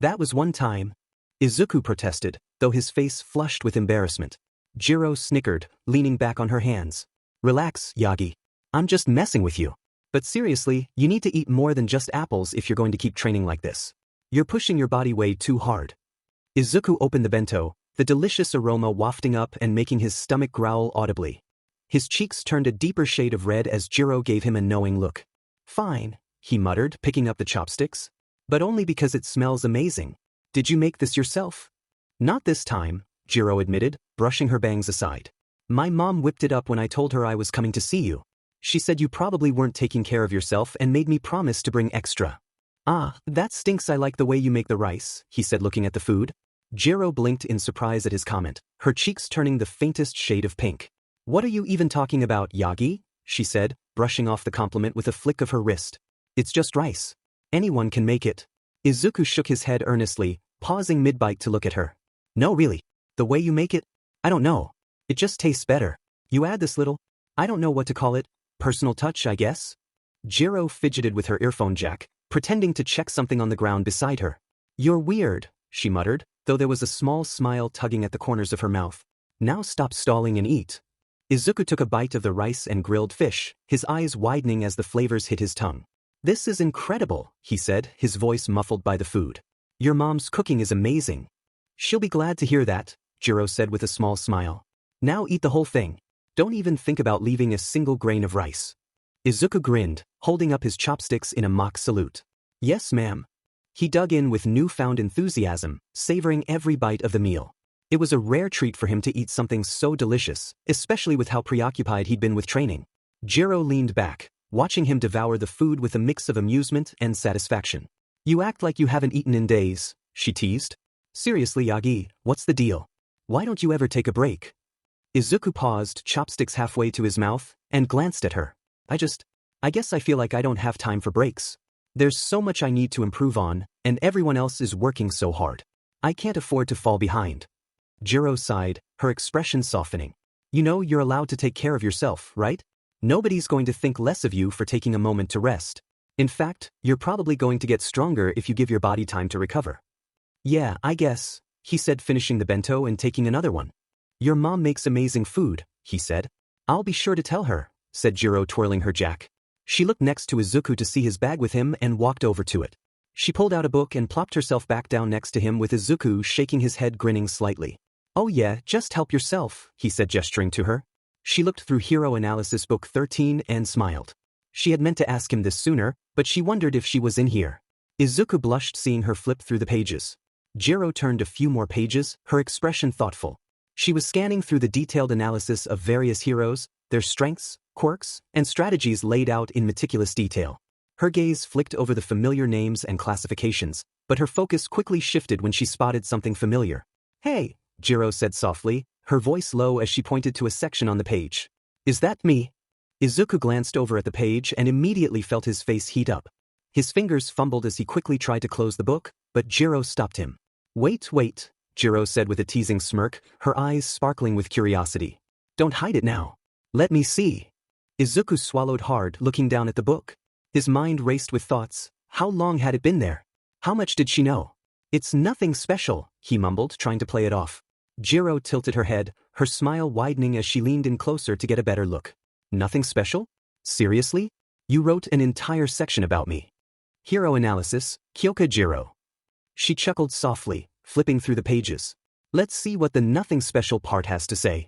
That was 1 time. Izuku protested, though his face flushed with embarrassment. Jiro snickered, leaning back on her hands. Relax, Yagi. I'm just messing with you. But seriously, you need to eat more than just apples if you're going to keep training like this. You're pushing your body way too hard. Izuku opened the bento, the delicious aroma wafting up and making his stomach growl audibly. His cheeks turned a deeper shade of red as Jiro gave him a knowing look. Fine, he muttered, picking up the chopsticks. But only because it smells amazing. Did you make this yourself? Not this time, Jiro admitted, brushing her bangs aside. My mom whipped it up when I told her I was coming to see you. She said you probably weren't taking care of yourself and made me promise to bring extra. Ah, that stinks. I like the way you make the rice, he said, looking at the food. Jiro blinked in surprise at his comment, her cheeks turning the faintest shade of pink. What are you even talking about, Yagi? she said, brushing off the compliment with a flick of her wrist. It's just rice. Anyone can make it. Izuku shook his head earnestly, pausing mid-bite to look at her. No really. The way you make it? I don't know. It just tastes better. You add this little, I don't know what to call it, personal touch I guess? Jiro fidgeted with her earphone jack, pretending to check something on the ground beside her. You're weird, she muttered, though there was a small smile tugging at the corners of her mouth. Now stop stalling and eat. Izuku took a bite of the rice and grilled fish, his eyes widening as the flavors hit his tongue. This is incredible, he said, his voice muffled by the food. Your mom's cooking is amazing. She'll be glad to hear that, Jiro said with a small smile. Now eat the whole thing. Don't even think about leaving a single grain of rice. Izuku grinned, holding up his chopsticks in a mock salute. Yes ma'am. He dug in with newfound enthusiasm, savoring every bite of the meal. It was a rare treat for him to eat something so delicious, especially with how preoccupied he'd been with training. Jiro leaned back, watching him devour the food with a mix of amusement and satisfaction. You act like you haven't eaten in days, she teased. Seriously Yagi, what's the deal? Why don't you ever take a break? Izuku paused, chopsticks halfway to his mouth, and glanced at her. I guess I feel like I don't have time for breaks. There's so much I need to improve on, and everyone else is working so hard. I can't afford to fall behind. Jiro sighed, her expression softening. You know you're allowed to take care of yourself, right? Nobody's going to think less of you for taking a moment to rest. In fact, you're probably going to get stronger if you give your body time to recover. Yeah, I guess, he said, finishing the bento and taking another one. Your mom makes amazing food, he said. I'll be sure to tell her, said Jiro, twirling her jack. She looked next to Izuku to see his bag with him and walked over to it. She pulled out a book and plopped herself back down next to him with Izuku shaking his head, grinning slightly. Oh yeah, just help yourself, he said, gesturing to her. She looked through Hero Analysis Book 13 and smiled. She had meant to ask him this sooner, but she wondered if she was in here. Izuku blushed seeing her flip through the pages. Jiro turned a few more pages, her expression thoughtful. She was scanning through the detailed analysis of various heroes, their strengths, quirks, and strategies laid out in meticulous detail. Her gaze flicked over the familiar names and classifications, but her focus quickly shifted when she spotted something familiar. Hey, Jiro said softly, her voice low as she pointed to a section on the page. Is that me? Izuku glanced over at the page and immediately felt his face heat up. His fingers fumbled as he quickly tried to close the book, but Jiro stopped him. Wait, Jiro said with a teasing smirk, her eyes sparkling with curiosity. Don't hide it now. Let me see. Izuku swallowed hard, looking down at the book. His mind raced with thoughts. How long had it been there? How much did she know? It's nothing special, he mumbled, trying to play it off. Jiro tilted her head, her smile widening as she leaned in closer to get a better look. Nothing special? Seriously? You wrote an entire section about me. Hero Analysis, Kyoka Jiro. She chuckled softly, flipping through the pages. Let's see what the nothing special part has to say.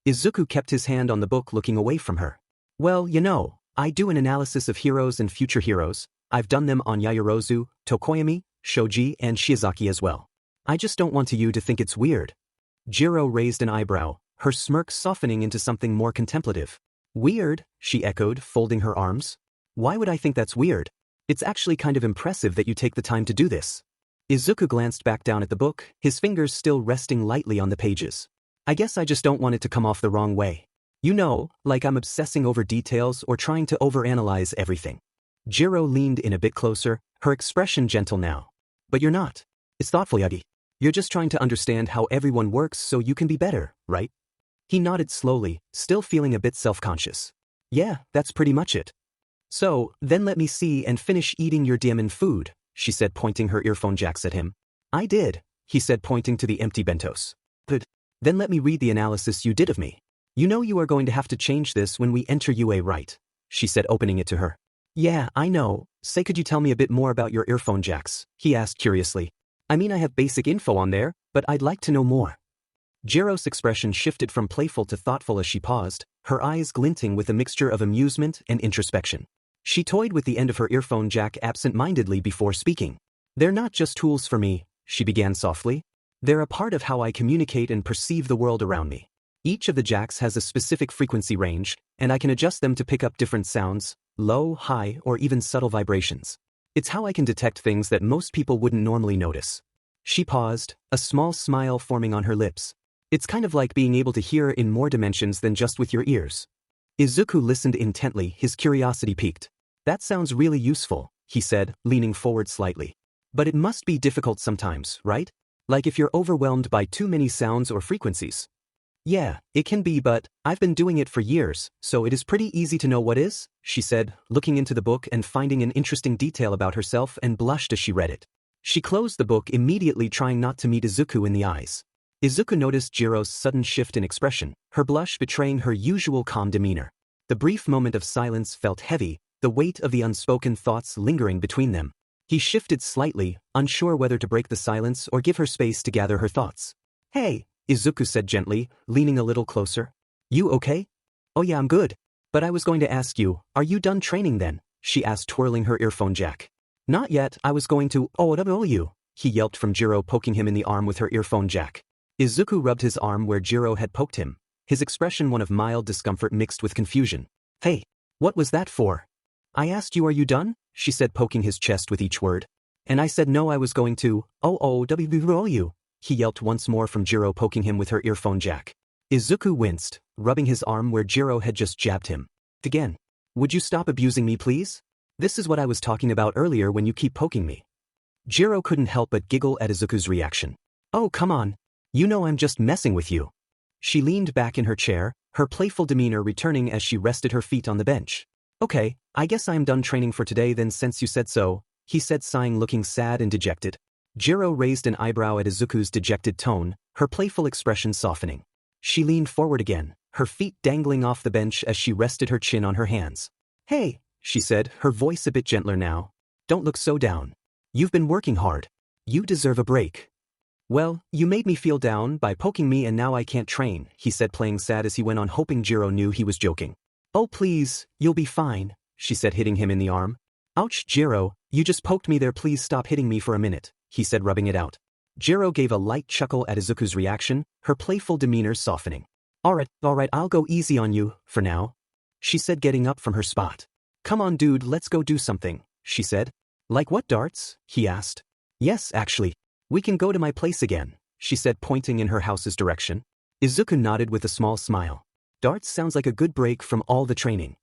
Izuku kept his hand on the book, looking away from her. Well, you know, I do an analysis of heroes and future heroes. I've done them on Yayorozu, Tokoyami, Shoji, and Shiozaki as well. I just don't want you to think it's weird. Jiro raised an eyebrow, her smirk softening into something more contemplative. Weird, she echoed, folding her arms. Why would I think that's weird? It's actually kind of impressive that you take the time to do this. Izuku glanced back down at the book, his fingers still resting lightly on the pages. I guess I just don't want it to come off the wrong way. You know, like I'm obsessing over details or trying to overanalyze everything. Jiro leaned in a bit closer, her expression gentle now. But you're not. It's thoughtful, Yagi. You're just trying to understand how everyone works so you can be better, right? He nodded slowly, still feeling a bit self-conscious. Yeah, that's pretty much it. So, then let me see and finish eating your diamond food, she said, pointing her earphone jacks at him. I did, he said, pointing to the empty bentos. Good. Then let me read the analysis you did of me. You know you are going to have to change this when we enter UA, right? She said, opening it to her. Yeah, I know. Say, could you tell me a bit more about your earphone jacks? He asked curiously. I mean, I have basic info on there, but I'd like to know more. Jiro's expression shifted from playful to thoughtful as she paused, her eyes glinting with a mixture of amusement and introspection. She toyed with the end of her earphone jack absent-mindedly before speaking. They're not just tools for me, she began softly. They're a part of how I communicate and perceive the world around me. Each of the jacks has a specific frequency range, and I can adjust them to pick up different sounds, low, high, or even subtle vibrations. It's how I can detect things that most people wouldn't normally notice. She paused, a small smile forming on her lips. It's kind of like being able to hear in more dimensions than just with your ears. Izuku listened intently, his curiosity piqued. That sounds really useful, he said, leaning forward slightly. But it must be difficult sometimes, right? Like if you're overwhelmed by too many sounds or frequencies. Yeah, it can be, but I've been doing it for years, so it is pretty easy to know what is, she said, looking into the book and finding an interesting detail about herself and blushed as she read it. She closed the book immediately, trying not to meet Izuku in the eyes. Izuku noticed Jiro's sudden shift in expression, her blush betraying her usual calm demeanor. The brief moment of silence felt heavy, the weight of the unspoken thoughts lingering between them. He shifted slightly, unsure whether to break the silence or give her space to gather her thoughts. Hey, Izuku said gently, leaning a little closer. You okay? Oh yeah, I'm good. But I was going to ask you, are you done training then? She asked, twirling her earphone jack. Not yet, I was going to, you, he yelped from Jiro, poking him in the arm with her earphone jack. Izuku rubbed his arm where Jiro had poked him, his expression one of mild discomfort mixed with confusion. Hey, what was that for? I asked you, are you done? She said, poking his chest with each word. And I said no, I was going to, you, he yelped once more from Jiro, poking him with her earphone jack. Izuku winced, rubbing his arm where Jiro had just jabbed him. Again. Would you stop abusing me, please? This is what I was talking about earlier when you keep poking me. Jiro couldn't help but giggle at Izuku's reaction. Oh, come on. You know I'm just messing with you. She leaned back in her chair, her playful demeanor returning as she rested her feet on the bench. Okay, I guess I'm done training for today then, since you said so, he said, sighing, looking sad and dejected. Jiro raised an eyebrow at Izuku's dejected tone, her playful expression softening. She leaned forward again, her feet dangling off the bench as she rested her chin on her hands. Hey, she said, her voice a bit gentler now. Don't look so down. You've been working hard. You deserve a break. Well, you made me feel down by poking me and now I can't train, he said, playing sad as he went on, hoping Jiro knew he was joking. Oh please, you'll be fine, she said, hitting him in the arm. Ouch, Jiro, you just poked me there, please stop hitting me for a minute, he said, rubbing it out. Jiro gave a light chuckle at Izuku's reaction, her playful demeanor softening. Alright, I'll go easy on you, for now, she said, getting up from her spot. Come on dude, let's go do something, she said. Like what, darts? He asked. Yes, actually. We can go to my place again, she said, pointing in her house's direction. Izuku nodded with a small smile. Darts sounds like a good break from all the training.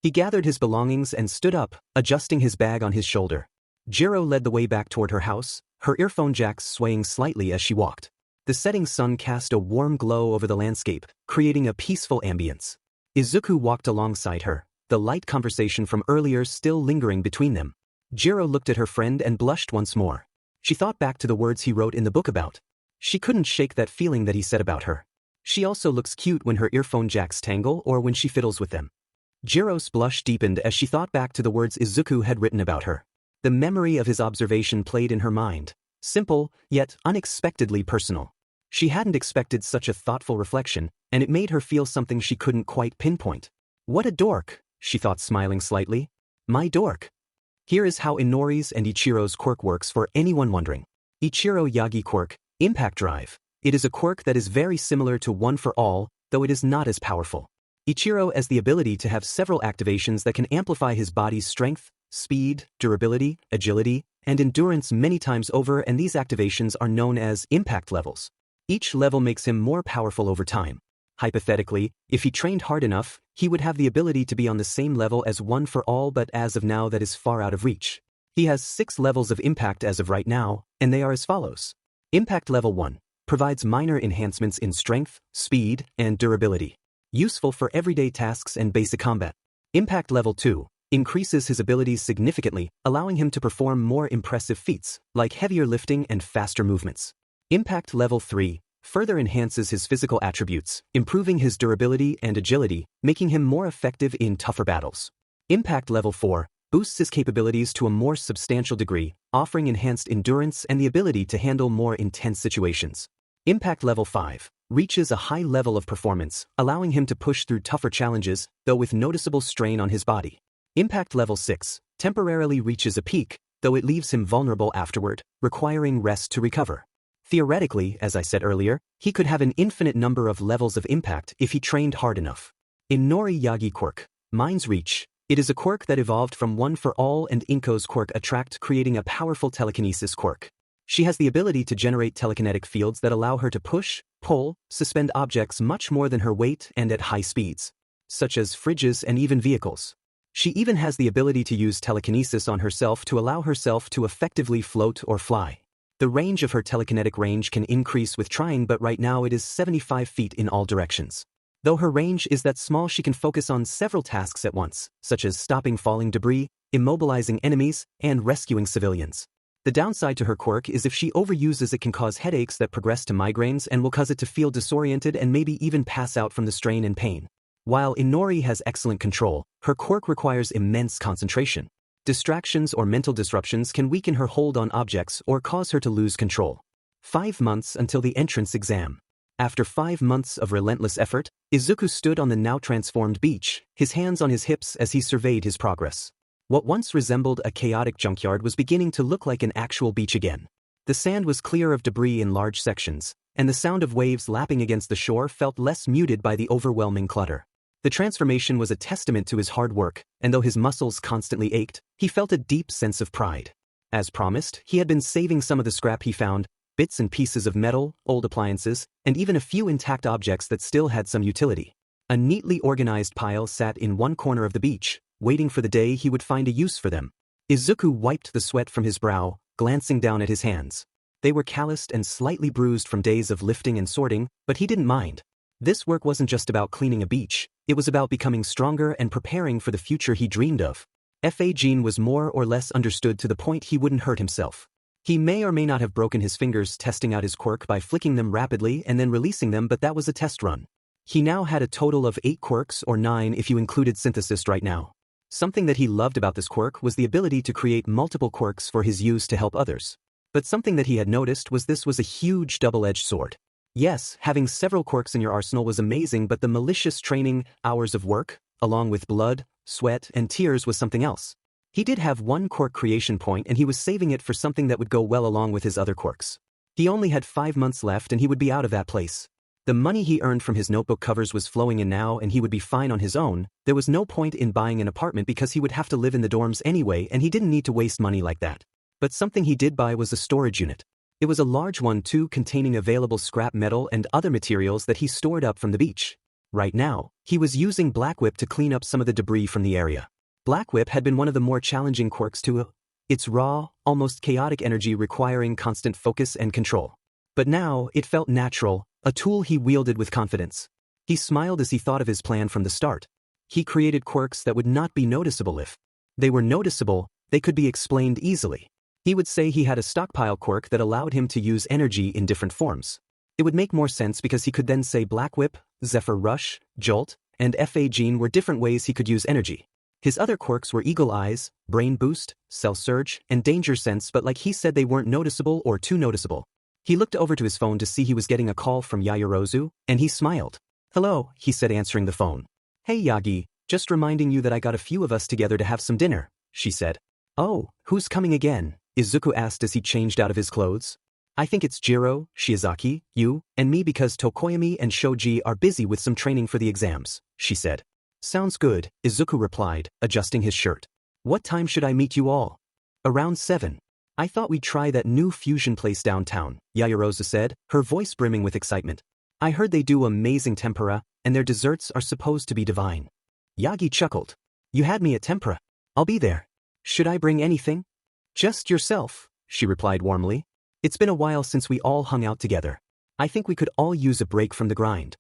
He gathered his belongings and stood up, adjusting his bag on his shoulder. Jiro led the way back toward her house, her earphone jacks swaying slightly as she walked. The setting sun cast a warm glow over the landscape, creating a peaceful ambience. Izuku walked alongside her, the light conversation from earlier still lingering between them. Jiro looked at her friend and blushed once more. She thought back to the words he wrote in the book about. She couldn't shake that feeling that he said about her. She also looks cute when her earphone jacks tangle or when she fiddles with them. Jiro's blush deepened as she thought back to the words Izuku had written about her. The memory of his observation played in her mind. Simple, yet unexpectedly personal. She hadn't expected such a thoughtful reflection, and it made her feel something she couldn't quite pinpoint. What a dork, she thought, smiling slightly. My dork. Here is how Inori's and Ichiro's quirk works for anyone wondering. Ichiro Yagi quirk, Impact Drive. It is a quirk that is very similar to One for All, though it is not as powerful. Ichiro has the ability to have several activations that can amplify his body's strength, speed, durability, agility, and endurance many times over, and these activations are known as impact levels. Each level makes him more powerful over time. Hypothetically, if he trained hard enough, he would have the ability to be on the same level as One for All, but as of now that is far out of reach. He has 6 levels of impact as of right now, and they are as follows. Impact Level 1 provides minor enhancements in strength, speed, and durability. Useful for everyday tasks and basic combat. Impact Level 2 increases his abilities significantly, allowing him to perform more impressive feats, like heavier lifting and faster movements. Impact Level 3 further enhances his physical attributes, improving his durability and agility, making him more effective in tougher battles. Impact Level 4 boosts his capabilities to a more substantial degree, offering enhanced endurance and the ability to handle more intense situations. Impact Level 5 reaches a high level of performance, allowing him to push through tougher challenges, though with noticeable strain on his body. Impact Level 6 temporarily reaches a peak, though it leaves him vulnerable afterward, requiring rest to recover. Theoretically, as I said earlier, he could have an infinite number of levels of impact if he trained hard enough. Inori Yagi quirk, Mind's Reach. It is a quirk that evolved from One for All and Inko's quirk Attract, creating a powerful telekinesis quirk. She has the ability to generate telekinetic fields that allow her to push, pull, suspend objects much more than her weight and at high speeds. such as fridges and even vehicles. She even has the ability to use telekinesis on herself to allow herself to effectively float or fly. The range of her telekinetic range can increase with trying, but right now it is 75 feet in all directions. Though her range is that small, she can focus on several tasks at once, such as stopping falling debris, immobilizing enemies, and rescuing civilians. The downside to her quirk is if she overuses it can cause headaches that progress to migraines and will cause it to feel disoriented and maybe even pass out from the strain and pain. While Inori has excellent control, her quirk requires immense concentration. Distractions or mental disruptions can weaken her hold on objects or cause her to lose control. 5 months until the entrance exam. After 5 months of relentless effort, Izuku stood on the now transformed beach, his hands on his hips as he surveyed his progress. What once resembled a chaotic junkyard was beginning to look like an actual beach again. The sand was clear of debris in large sections, and the sound of waves lapping against the shore felt less muted by the overwhelming clutter. The transformation was a testament to his hard work, and though his muscles constantly ached, he felt a deep sense of pride. As promised, he had been saving some of the scrap he found, bits and pieces of metal, old appliances, and even a few intact objects that still had some utility. A neatly organized pile sat in one corner of the beach, waiting for the day he would find a use for them. Izuku wiped the sweat from his brow, glancing down at his hands. They were calloused and slightly bruised from days of lifting and sorting, but he didn't mind. This work wasn't just about cleaning a beach, it was about becoming stronger and preparing for the future he dreamed of. Fa Jean was more or less understood to the point he wouldn't hurt himself. He may or may not have broken his fingers testing out his quirk by flicking them rapidly and then releasing them, but that was a test run. He now had a total of 8 quirks, or 9 if you included Synthesist right now. Something that he loved about this quirk was the ability to create multiple quirks for his use to help others. But something that he had noticed was this was a huge double-edged sword. Yes, having several quirks in your arsenal was amazing, but the malicious training, hours of work, along with blood, sweat, and tears was something else. He did have one quirk creation point and he was saving it for something that would go well along with his other quirks. He only had 5 months left and he would be out of that place. The money he earned from his notebook covers was flowing in now and he would be fine on his own. There was no point in buying an apartment because he would have to live in the dorms anyway and he didn't need to waste money like that. But something he did buy was a storage unit. It was a large one too, containing available scrap metal and other materials that he stored up from the beach. Right now, he was using Black Whip to clean up some of the debris from the area. Black Whip had been one of the more challenging quirks to its raw, almost chaotic energy requiring constant focus and control. But now, it felt natural, a tool he wielded with confidence. He smiled as he thought of his plan from the start. He created quirks that would not be noticeable. If they were noticeable, they could be explained easily. He would say he had a stockpile quirk that allowed him to use energy in different forms. It would make more sense because he could then say Black Whip, Zephyr Rush, Jolt, and Fa Jean were different ways he could use energy. His other quirks were Eagle Eyes, Brain Boost, Cell Surge, and Danger Sense, but like he said, they weren't noticeable or too noticeable. He looked over to his phone to see he was getting a call from Yaoyorozu, and he smiled. "Hello," he said, answering the phone. "Hey Yagi, just reminding you that I got a few of us together to have some dinner," she said. "Oh, who's coming again?" Izuku asked as he changed out of his clothes. "I think it's Jiro, Shiozaki, you, and me because Tokoyami and Shoji are busy with some training for the exams," she said. "Sounds good," Izuku replied, adjusting his shirt. "What time should I meet you all?" "Around 7. I thought we'd try that new fusion place downtown," Yaoyorozu said, her voice brimming with excitement. "I heard they do amazing tempura, and their desserts are supposed to be divine." Yagi chuckled. "You had me at tempura. I'll be there. Should I bring anything?" "Just yourself," she replied warmly. "It's been a while since we all hung out together. I think we could all use a break from the grind."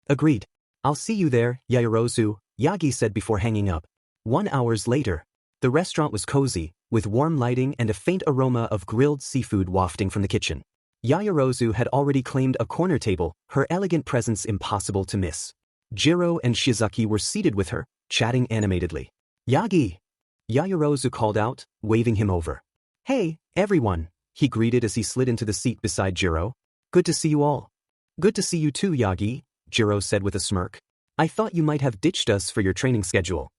"Agreed. I'll see you there, Yaoyorozu," Yagi said before hanging up. 1 hour later. The restaurant was cozy, with warm lighting and a faint aroma of grilled seafood wafting from the kitchen. Yaoyorozu had already claimed a corner table, her elegant presence impossible to miss. Jiro and Shiozaki were seated with her, chatting animatedly. "Yagi!" Yaoyorozu called out, waving him over. "Hey, everyone," he greeted as he slid into the seat beside Jiro. "Good to see you all." "Good to see you too, Yagi," Jiro said with a smirk. "I thought you might have ditched us for your training schedule."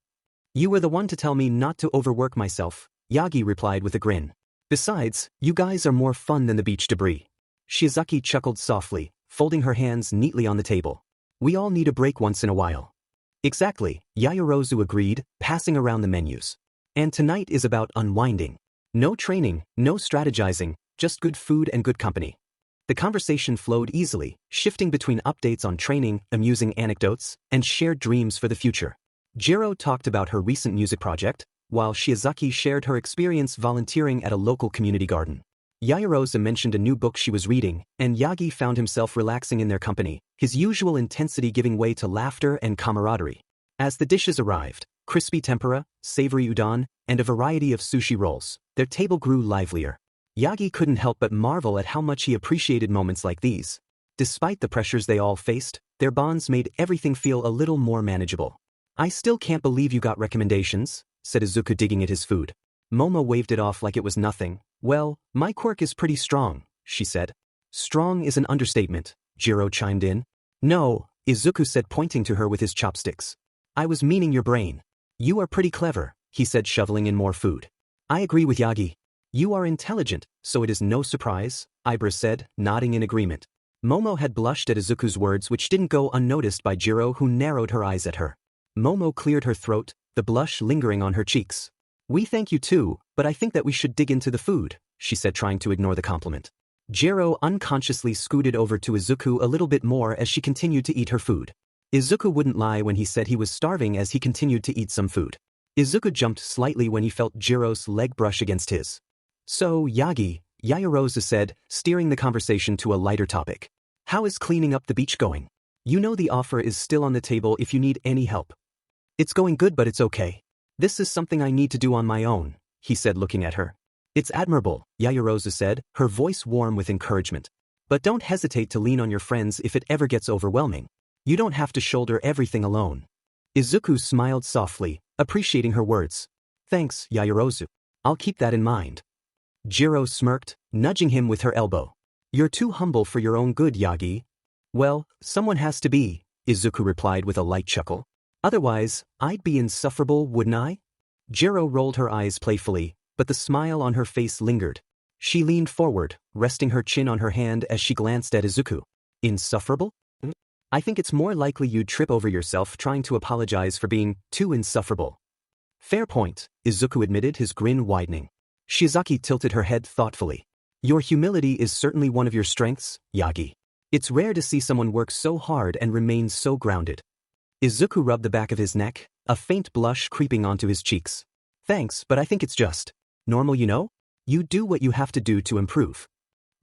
"You were the one to tell me not to overwork myself," Yagi replied with a grin. "Besides, you guys are more fun than the beach debris." Shiozaki chuckled softly, folding her hands neatly on the table. "We all need a break once in a while." "Exactly," Yaoyorozu agreed, passing around the menus. "And tonight is about unwinding. No training, no strategizing, just good food and good company." The conversation flowed easily, shifting between updates on training, amusing anecdotes, and shared dreams for the future. Jiro talked about her recent music project, while Shiozaki shared her experience volunteering at a local community garden. Yaoyorozu mentioned a new book she was reading, and Yagi found himself relaxing in their company, his usual intensity giving way to laughter and camaraderie. As the dishes arrived, crispy tempura, savory udon, and a variety of sushi rolls, their table grew livelier. Yagi couldn't help but marvel at how much he appreciated moments like these. Despite the pressures they all faced, their bonds made everything feel a little more manageable. "I still can't believe you got recommendations," said Izuku, digging at his food. Momo waved it off like it was nothing. "Well, my quirk is pretty strong," she said. "Strong is an understatement," Jiro chimed in. "No," Izuku said, pointing to her with his chopsticks. "I was meaning your brain. You are pretty clever," he said, shoveling in more food. "I agree with Yagi. You are intelligent, so it is no surprise," Ibra said, nodding in agreement. Momo had blushed at Izuku's words, which didn't go unnoticed by Jiro, who narrowed her eyes at her. Momo cleared her throat, the blush lingering on her cheeks. "We thank you too, but I think that we should dig into the food," she said, trying to ignore the compliment. Jiro unconsciously scooted over to Izuku a little bit more as she continued to eat her food. Izuku wouldn't lie when he said he was starving as he continued to eat some food. Izuku jumped slightly when he felt Jiro's leg brush against his. "So, Yagi," Yaoyorozu said, steering the conversation to a lighter topic. "How is cleaning up the beach going? You know the offer is still on the table if you need any help." "It's going good, but it's okay. This is something I need to do on my own," he said, looking at her. "It's admirable," Yaoyorozu said, her voice warm with encouragement. "But don't hesitate to lean on your friends if it ever gets overwhelming. You don't have to shoulder everything alone." Izuku smiled softly, appreciating her words. "Thanks, Yaoyorozu. I'll keep that in mind." Jiro smirked, nudging him with her elbow. "You're too humble for your own good, Yagi." "Well, someone has to be," Izuku replied with a light chuckle. "Otherwise, I'd be insufferable, wouldn't I?" Jiro rolled her eyes playfully, but the smile on her face lingered. She leaned forward, resting her chin on her hand as she glanced at Izuku. "Insufferable? I think it's more likely you'd trip over yourself trying to apologize for being too insufferable." "Fair point," Izuku admitted, his grin widening. Shiozaki tilted her head thoughtfully. "Your humility is certainly one of your strengths, Yagi. It's rare to see someone work so hard and remain so grounded." Izuku rubbed the back of his neck, a faint blush creeping onto his cheeks. "Thanks, but I think it's just normal, you know? You do what you have to do to improve."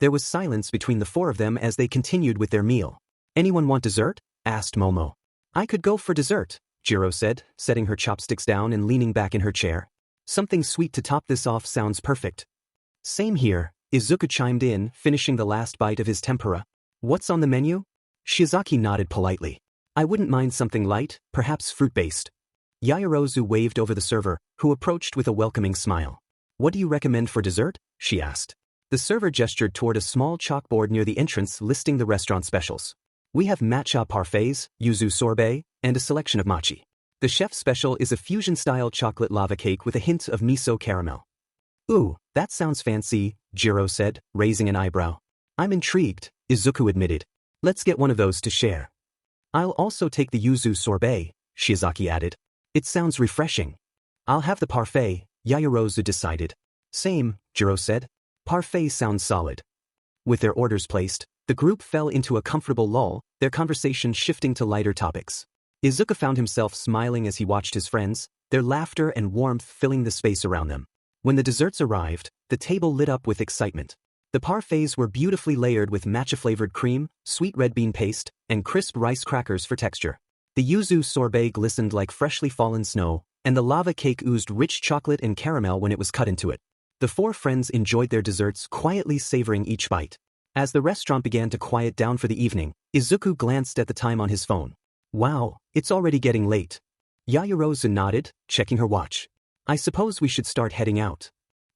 There was silence between the four of them as they continued with their meal. "Anyone want dessert?" asked Momo. "I could go for dessert," Jiro said, setting her chopsticks down and leaning back in her chair. "Something sweet to top this off sounds perfect." "Same here," Izuku chimed in, finishing the last bite of his tempura. "What's on the menu?" Shiozaki nodded politely. "I wouldn't mind something light, perhaps fruit-based." Yaoyorozu waved over the server, who approached with a welcoming smile. "What do you recommend for dessert?" she asked. The server gestured toward a small chalkboard near the entrance listing the restaurant specials. "We have matcha parfaits, yuzu sorbet, and a selection of mochi. The chef's special is a fusion-style chocolate lava cake with a hint of miso caramel." "Ooh, that sounds fancy," Jiro said, raising an eyebrow. "I'm intrigued," Izuku admitted. "Let's get one of those to share." "I'll also take the yuzu sorbet," Shiozaki added. "It sounds refreshing." "I'll have the parfait," Yaoyorozu decided. "Same," Jiro said. "Parfait sounds solid." With their orders placed, the group fell into a comfortable lull, their conversation shifting to lighter topics. Izuku found himself smiling as he watched his friends, their laughter and warmth filling the space around them. When the desserts arrived, the table lit up with excitement. The parfaits were beautifully layered with matcha-flavored cream, sweet red bean paste, and crisp rice crackers for texture. The yuzu sorbet glistened like freshly fallen snow, and the lava cake oozed rich chocolate and caramel when it was cut into it. The four friends enjoyed their desserts, quietly savoring each bite. As the restaurant began to quiet down for the evening, Izuku glanced at the time on his phone. "Wow, it's already getting late." Yaoyorozu nodded, checking her watch. "I suppose we should start heading out."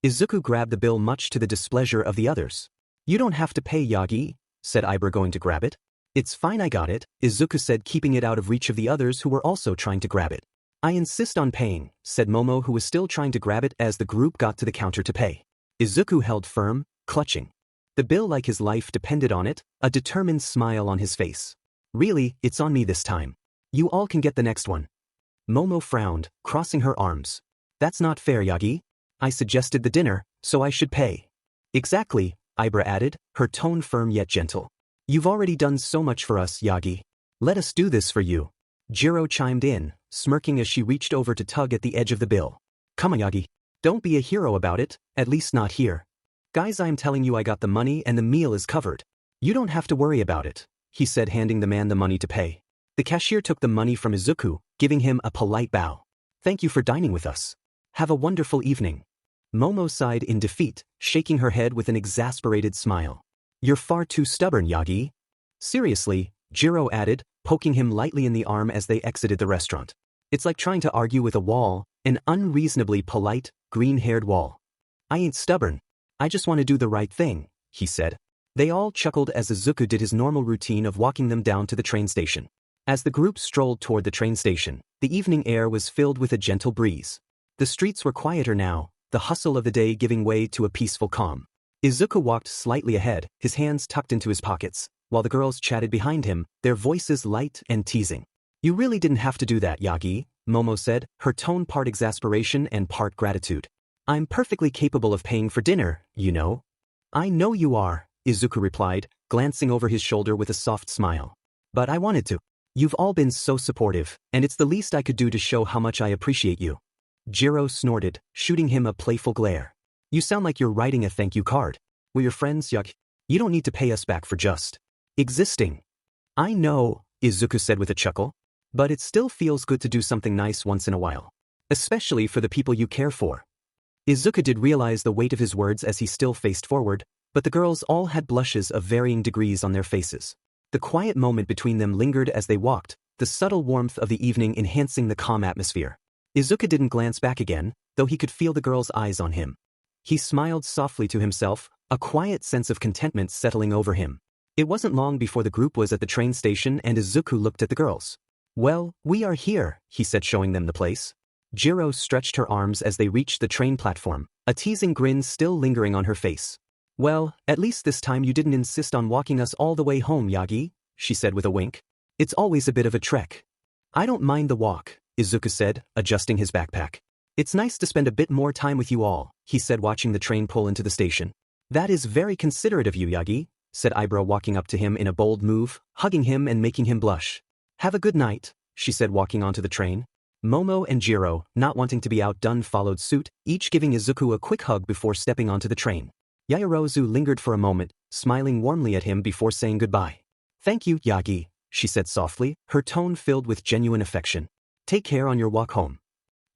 Izuku grabbed the bill, much to the displeasure of the others. "You don't have to pay, Yagi," said Ibra, going to grab it. "It's fine, I got it," Izuku said, keeping it out of reach of the others who were also trying to grab it. "I insist on paying," said Momo, who was still trying to grab it as the group got to the counter to pay. Izuku held firm, clutching the bill like his life depended on it, a determined smile on his face. "Really, it's on me this time. You all can get the next one." Momo frowned, crossing her arms. "That's not fair, Yagi. I suggested the dinner, so I should pay." "Exactly," Ibra added, her tone firm yet gentle. You've already done so much for us, Yagi. Let us do this for you. Jiro chimed in, smirking as she reached over to tug at the edge of the bill. Come on, Yagi. Don't be a hero about it, at least not here. Guys, I'm telling you I got the money and the meal is covered. You don't have to worry about it, he said, handing the man the money to pay. The cashier took the money from Izuku, giving him a polite bow. Thank you for dining with us. Have a wonderful evening. Momo sighed in defeat, shaking her head with an exasperated smile. You're far too stubborn, Yagi. Seriously, Jiro added, poking him lightly in the arm as they exited the restaurant. It's like trying to argue with a wall, an unreasonably polite, green-haired wall. I ain't stubborn. I just want to do the right thing, he said. They all chuckled as Izuku did his normal routine of walking them down to the train station. As the group strolled toward the train station, the evening air was filled with a gentle breeze. The streets were quieter now, the hustle of the day giving way to a peaceful calm. Izuku walked slightly ahead, his hands tucked into his pockets, while the girls chatted behind him, their voices light and teasing. You really didn't have to do that, Yagi, Momo said, her tone part exasperation and part gratitude. I'm perfectly capable of paying for dinner, you know. I know you are, Izuku replied, glancing over his shoulder with a soft smile. But I wanted to. You've all been so supportive, and it's the least I could do to show how much I appreciate you. Jiro snorted, shooting him a playful glare. You sound like you're writing a thank you card. We're your friends, Yagi. You don't need to pay us back for just existing. I know, Izuku said with a chuckle. But it still feels good to do something nice once in a while. Especially for the people you care for. Izuku did realize the weight of his words as he still faced forward, but the girls all had blushes of varying degrees on their faces. The quiet moment between them lingered as they walked, the subtle warmth of the evening enhancing the calm atmosphere. Izuku didn't glance back again, though he could feel the girls' eyes on him. He smiled softly to himself, a quiet sense of contentment settling over him. It wasn't long before the group was at the train station and Izuku looked at the girls. Well, we are here, he said, showing them the place. Jiro stretched her arms as they reached the train platform, a teasing grin still lingering on her face. Well, at least this time you didn't insist on walking us all the way home, Yagi, she said with a wink. It's always a bit of a trek. I don't mind the walk, Izuku said, adjusting his backpack. It's nice to spend a bit more time with you all, he said, watching the train pull into the station. That is very considerate of you, Yagi, said Ibra, walking up to him in a bold move, hugging him and making him blush. Have a good night, she said, walking onto the train. Momo and Jiro, not wanting to be outdone, followed suit, each giving Izuku a quick hug before stepping onto the train. Yaoyorozu lingered for a moment, smiling warmly at him before saying goodbye. Thank you, Yagi, she said softly, her tone filled with genuine affection. Take care on your walk home.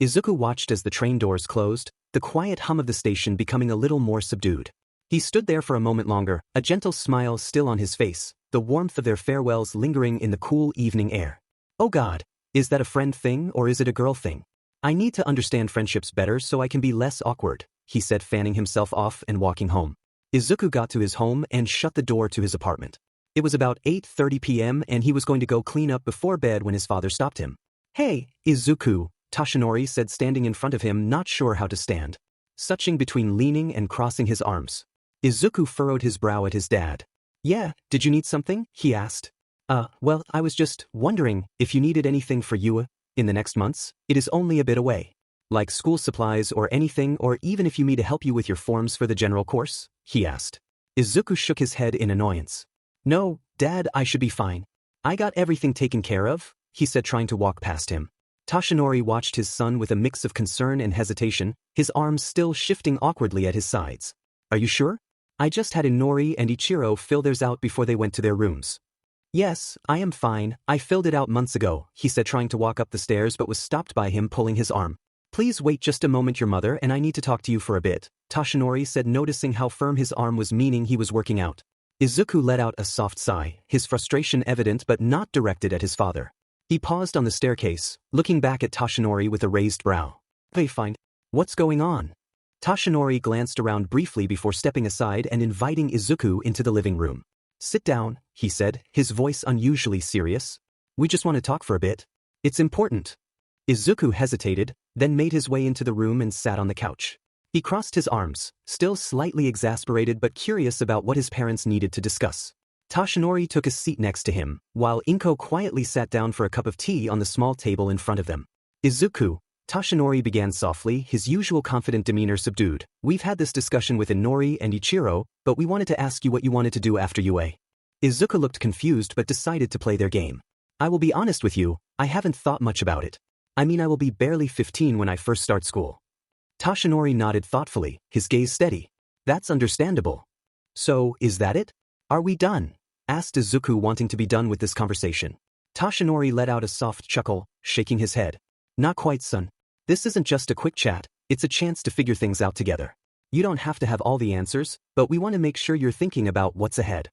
Izuku watched as the train doors closed, the quiet hum of the station becoming a little more subdued. He stood there for a moment longer, a gentle smile still on his face, the warmth of their farewells lingering in the cool evening air. Oh God, is that a friend thing or is it a girl thing? I need to understand friendships better so I can be less awkward, he said, fanning himself off and walking home. Izuku got to his home and shut the door to his apartment. It was about 8:30 p.m. and he was going to go clean up before bed when his father stopped him. Hey, Izuku, Toshinori said, standing in front of him, not sure how to stand. Switching between leaning and crossing his arms. Izuku furrowed his brow at his dad. Yeah, did you need something? He asked. Well, I was just wondering if you needed anything for you in the next months. It is only a bit away. Like school supplies or anything, or even if you need to help you with your forms for the general course? He asked. Izuku shook his head in annoyance. No, Dad, I should be fine. I got everything taken care of, he said, trying to walk past him. Toshinori watched his son with a mix of concern and hesitation, his arms still shifting awkwardly at his sides. Are you sure? I just had Inori and Ichiro fill theirs out before they went to their rooms. Yes, I am fine, I filled it out months ago, he said, trying to walk up the stairs but was stopped by him pulling his arm. Please wait just a moment, your mother and I need to talk to you for a bit, Toshinori said, noticing how firm his arm was, meaning he was working out. Izuku let out a soft sigh, his frustration evident but not directed at his father. He paused on the staircase, looking back at Toshinori with a raised brow. Hey, fine. What's going on? Toshinori glanced around briefly before stepping aside and inviting Izuku into the living room. Sit down, he said, his voice unusually serious. We just want to talk for a bit. It's important. Izuku hesitated, then made his way into the room and sat on the couch. He crossed his arms, still slightly exasperated but curious about what his parents needed to discuss. Toshinori took a seat next to him, while Inko quietly sat down for a cup of tea on the small table in front of them. Izuku, Tashinori began softly, his usual confident demeanor subdued. We've had this discussion with Inori and Ichiro, but we wanted to ask you what you wanted to do after UA. Izuku looked confused but decided to play their game. I will be honest with you, I haven't thought much about it. I mean, I will be barely 15 when I first start school. Tashinori nodded thoughtfully, his gaze steady. That's understandable. So, is that it? Are we done? Asked Izuku, wanting to be done with this conversation. Tashinori let out a soft chuckle, shaking his head. Not quite, son. This isn't just a quick chat, it's a chance to figure things out together. You don't have to have all the answers, but we want to make sure you're thinking about what's ahead.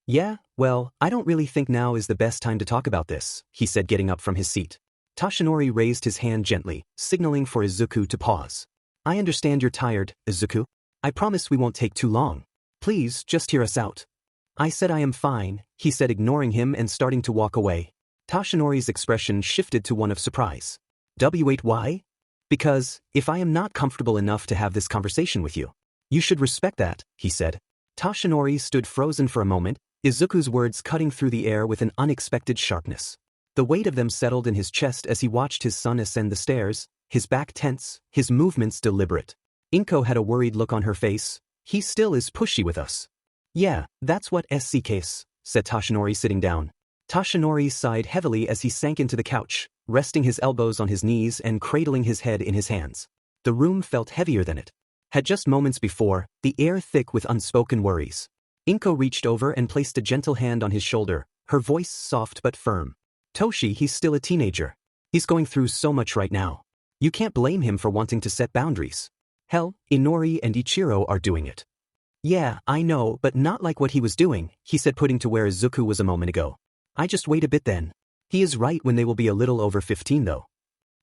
Yeah, well, I don't really think now is the best time to talk about this, he said, getting up from his seat. Tashinori raised his hand gently, signaling for Izuku to pause. I understand you're tired, Izuku. I promise we won't take too long. Please, just hear us out. I said I am fine, he said, ignoring him and starting to walk away. Tashinori's expression shifted to one of surprise. Wait, why? Because, if I am not comfortable enough to have this conversation with you, you should respect that, he said. Tashinori stood frozen for a moment, Izuku's words cutting through the air with an unexpected sharpness. The weight of them settled in his chest as he watched his son ascend the stairs, his back tense, his movements deliberate. Inko had a worried look on her face. He still is pushy with us. Yeah, that's what SC case, said Tashinori, sitting down. Tashinori sighed heavily as he sank into the couch, resting his elbows on his knees and cradling his head in his hands. The room felt heavier than it had just moments before, the air thick with unspoken worries. Inko reached over and placed a gentle hand on his shoulder, her voice soft but firm. Toshi, he's still a teenager. He's going through so much right now. You can't blame him for wanting to set boundaries. Hell, Inori and Ichiro are doing it. Yeah, I know, but not like what he was doing, he said, putting to where Izuku was a moment ago. I just wait a bit then. He is right when they will be a little over 15 though.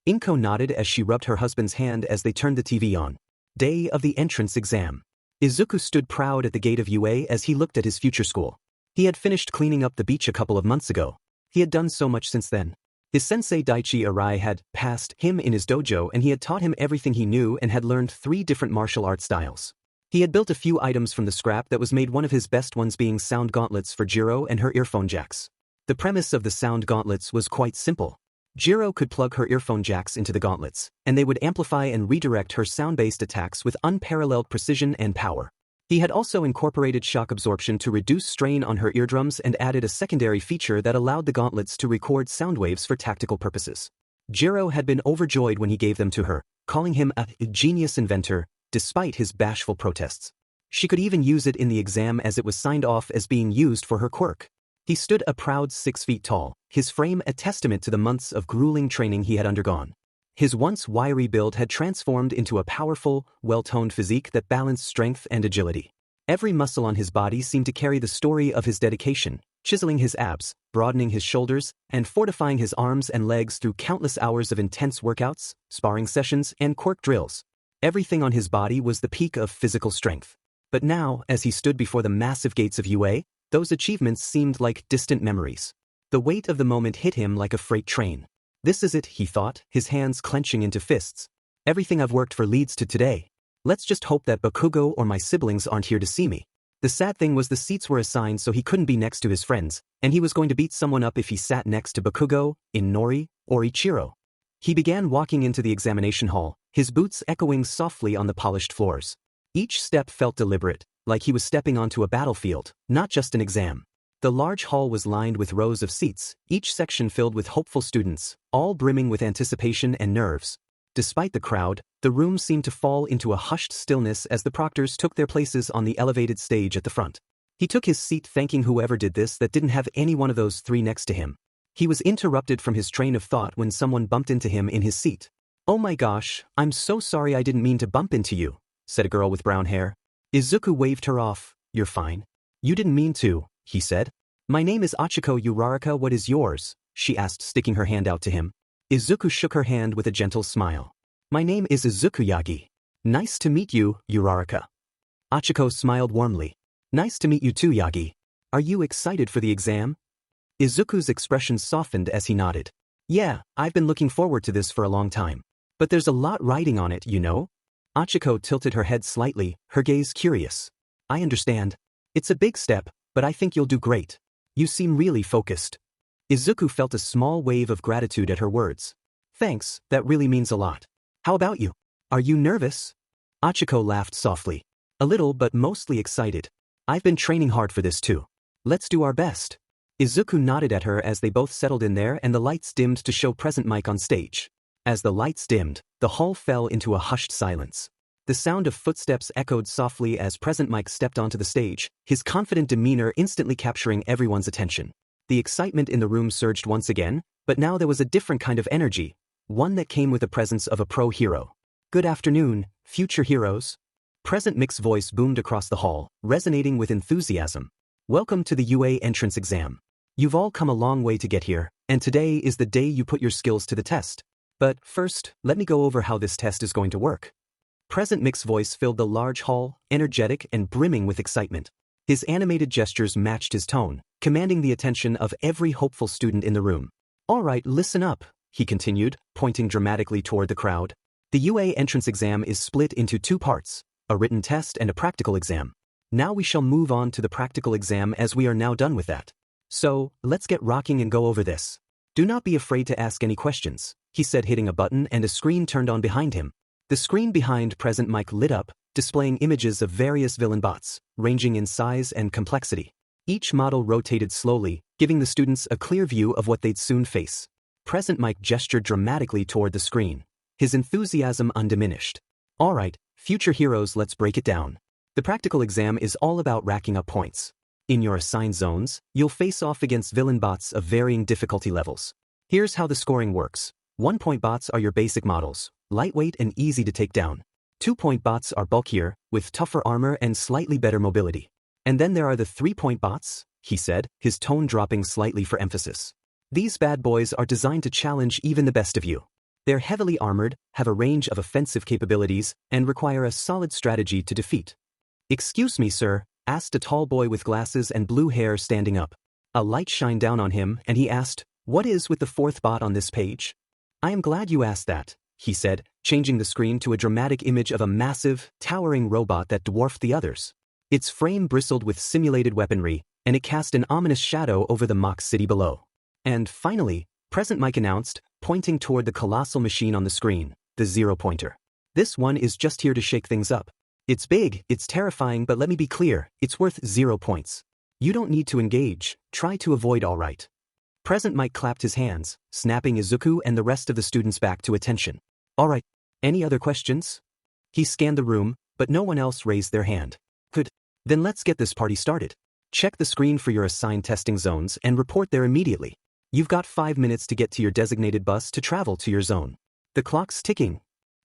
Inko nodded as she rubbed her husband's hand as they turned the TV on. Day of the entrance exam. Izuku stood proud at the gate of UA as he looked at his future school. He had finished cleaning up the beach a couple of months ago. He had done so much since then. His sensei Daichi Arai had passed him in his dojo and he had taught him everything he knew and had learned 3 different martial art styles. He had built a few items from the scrap that was made, one of his best ones being sound gauntlets for Jiro and her earphone jacks. The premise of the sound gauntlets was quite simple. Jiro could plug her earphone jacks into the gauntlets, and they would amplify and redirect her sound-based attacks with unparalleled precision and power. He had also incorporated shock absorption to reduce strain on her eardrums and added a secondary feature that allowed the gauntlets to record sound waves for tactical purposes. Jiro had been overjoyed when he gave them to her, calling him a genius inventor, despite his bashful protests. She could even use it in the exam as it was signed off as being used for her quirk. He stood a proud 6 feet tall, his frame a testament to the months of grueling training he had undergone. His once wiry build had transformed into a powerful, well-toned physique that balanced strength and agility. Every muscle on his body seemed to carry the story of his dedication, chiseling his abs, broadening his shoulders, and fortifying his arms and legs through countless hours of intense workouts, sparring sessions, and quirk drills. Everything on his body was the peak of physical strength. But now, as he stood before the massive gates of UA, those achievements seemed like distant memories. The weight of the moment hit him like a freight train. This is it, he thought, his hands clenching into fists. Everything I've worked for leads to today. Let's just hope that Bakugo or my siblings aren't here to see me. The sad thing was the seats were assigned so he couldn't be next to his friends, and he was going to beat someone up if he sat next to Bakugo, Inori, or Ichiro. He began walking into the examination hall, his boots echoing softly on the polished floors. Each step felt deliberate, like he was stepping onto a battlefield, not just an exam. The large hall was lined with rows of seats, each section filled with hopeful students, all brimming with anticipation and nerves. Despite the crowd, the room seemed to fall into a hushed stillness as the proctors took their places on the elevated stage at the front. He took his seat, thanking whoever did this that didn't have any one of those 3 next to him. He was interrupted from his train of thought when someone bumped into him in his seat. Oh my gosh, I'm so sorry, I didn't mean to bump into you, said a girl with brown hair. Izuku waved her off. You're fine. You didn't mean to, he said. My name is Achiko Uraraka, what is yours? She asked, sticking her hand out to him. Izuku shook her hand with a gentle smile. My name is Izuku Yagi. Nice to meet you, Uraraka. Achiko smiled warmly. Nice to meet you too, Yagi. Are you excited for the exam? Izuku's expression softened as he nodded. Yeah, I've been looking forward to this for a long time. But there's a lot riding on it, you know? Achiko tilted her head slightly, her gaze curious. I understand. It's a big step, but I think you'll do great. You seem really focused. Izuku felt a small wave of gratitude at her words. Thanks, that really means a lot. How about you? Are you nervous? Achiko laughed softly. A little but mostly excited. I've been training hard for this too. Let's do our best. Izuku nodded at her as they both settled in there and the lights dimmed to show present Mike on stage. As the lights dimmed, the hall fell into a hushed silence. The sound of footsteps echoed softly as present Mike stepped onto the stage, his confident demeanor instantly capturing everyone's attention. The excitement in the room surged once again, but now there was a different kind of energy, one that came with the presence of a pro hero. Good afternoon, future heroes. Present Mick's voice boomed across the hall, resonating with enthusiasm. Welcome to the UA entrance exam. You've all come a long way to get here, and today is the day you put your skills to the test. But first, let me go over how this test is going to work. Present Mick's voice filled the large hall, energetic and brimming with excitement. His animated gestures matched his tone, commanding the attention of every hopeful student in the room. All right, listen up, he continued, pointing dramatically toward the crowd. The UA entrance exam is split into two parts, a written test and a practical exam. Now we shall move on to the practical exam as we are now done with that. So, let's get rocking and go over this. Do not be afraid to ask any questions, he said, hitting a button, and a screen turned on behind him. The screen behind present Mike lit up, displaying images of various villain bots, ranging in size and complexity. Each model rotated slowly, giving the students a clear view of what they'd soon face. Present Mike gestured dramatically toward the screen, his enthusiasm undiminished. All right, future heroes, let's break it down. The practical exam is all about racking up points. In your assigned zones, you'll face off against villain bots of varying difficulty levels. Here's how the scoring works. 1-point bots are your basic models, lightweight and easy to take down. 2-point bots are bulkier, with tougher armor and slightly better mobility. And then there are the 3-point bots, he said, his tone dropping slightly for emphasis. These bad boys are designed to challenge even the best of you. They're heavily armored, have a range of offensive capabilities, and require a solid strategy to defeat. Excuse me, sir, asked a tall boy with glasses and blue hair standing up. A light shined down on him and he asked, what is with the 4th bot on this page? I am glad you asked that, he said, changing the screen to a dramatic image of a massive, towering robot that dwarfed the others. Its frame bristled with simulated weaponry, and it cast an ominous shadow over the mock city below. And finally, present Mike announced, pointing toward the colossal machine on the screen, the 0-pointer. This one is just here to shake things up. It's big, it's terrifying, but let me be clear, it's worth 0 points. You don't need to engage, try to avoid, all right. Present Mike clapped his hands, snapping Izuku and the rest of the students back to attention. All right, any other questions? He scanned the room, but no one else raised their hand. Good. Then let's get this party started. Check the screen for your assigned testing zones and report there immediately. You've got 5 minutes to get to your designated bus to travel to your zone. The clock's ticking.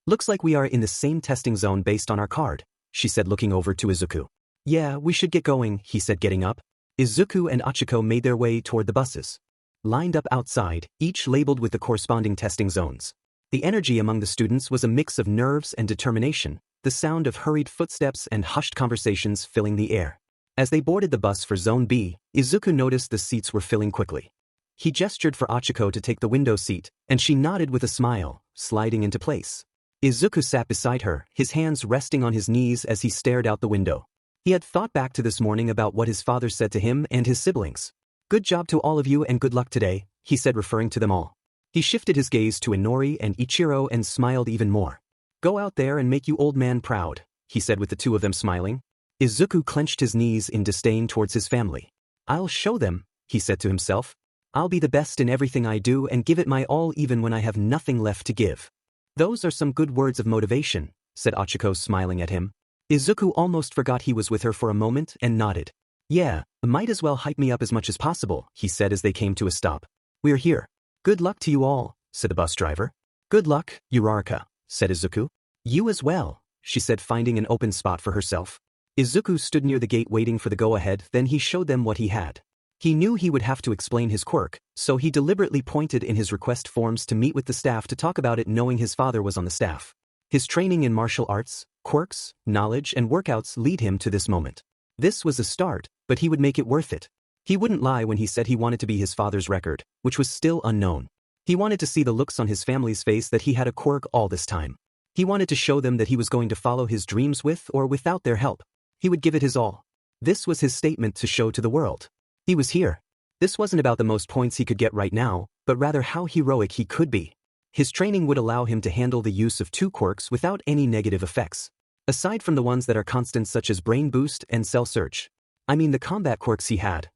Looks like we are in the same testing zone based on our card, she said, looking over to Izuku. Yeah, we should get going, he said, getting up. Izuku and Achiko made their way toward the buses. Lined up outside, each labeled with the corresponding testing zones. The energy among the students was a mix of nerves and determination, the sound of hurried footsteps and hushed conversations filling the air. As they boarded the bus for Zone B, Izuku noticed the seats were filling quickly. He gestured for Achiko to take the window seat, and she nodded with a smile, sliding into place. Izuku sat beside her, his hands resting on his knees as he stared out the window. He had thought back to this morning about what his father said to him and his siblings. Good job to all of you and good luck today, he said, referring to them all. He shifted his gaze to Inori and Ichiro and smiled even more. Go out there and make you old man proud, he said, with the two of them smiling. Izuku clenched his knees in disdain towards his family. I'll show them, he said to himself. I'll be the best in everything I do and give it my all even when I have nothing left to give. Those are some good words of motivation, said Achiko, smiling at him. Izuku almost forgot he was with her for a moment and nodded. Yeah, might as well hype me up as much as possible, he said as they came to a stop. We're here. Good luck to you all, said the bus driver. Good luck, Uraraka, said Izuku. You as well, she said, finding an open spot for herself. Izuku stood near the gate waiting for the go-ahead, then he showed them what he had. He knew he would have to explain his quirk, so he deliberately pointed in his request forms to meet with the staff to talk about it, knowing his father was on the staff. His training in martial arts, quirks, knowledge and workouts lead him to this moment. This was a start, but he would make it worth it. He wouldn't lie when he said he wanted to be his father's record, which was still unknown. He wanted to see the looks on his family's face that he had a quirk all this time. He wanted to show them that he was going to follow his dreams with or without their help. He would give it his all. This was his statement to show to the world. He was here. This wasn't about the most points he could get right now, but rather how heroic he could be. His training would allow him to handle the use of 2 quirks without any negative effects. Aside from the ones that are constant such as Brain Boost and Cell Search. I mean the combat quirks he had.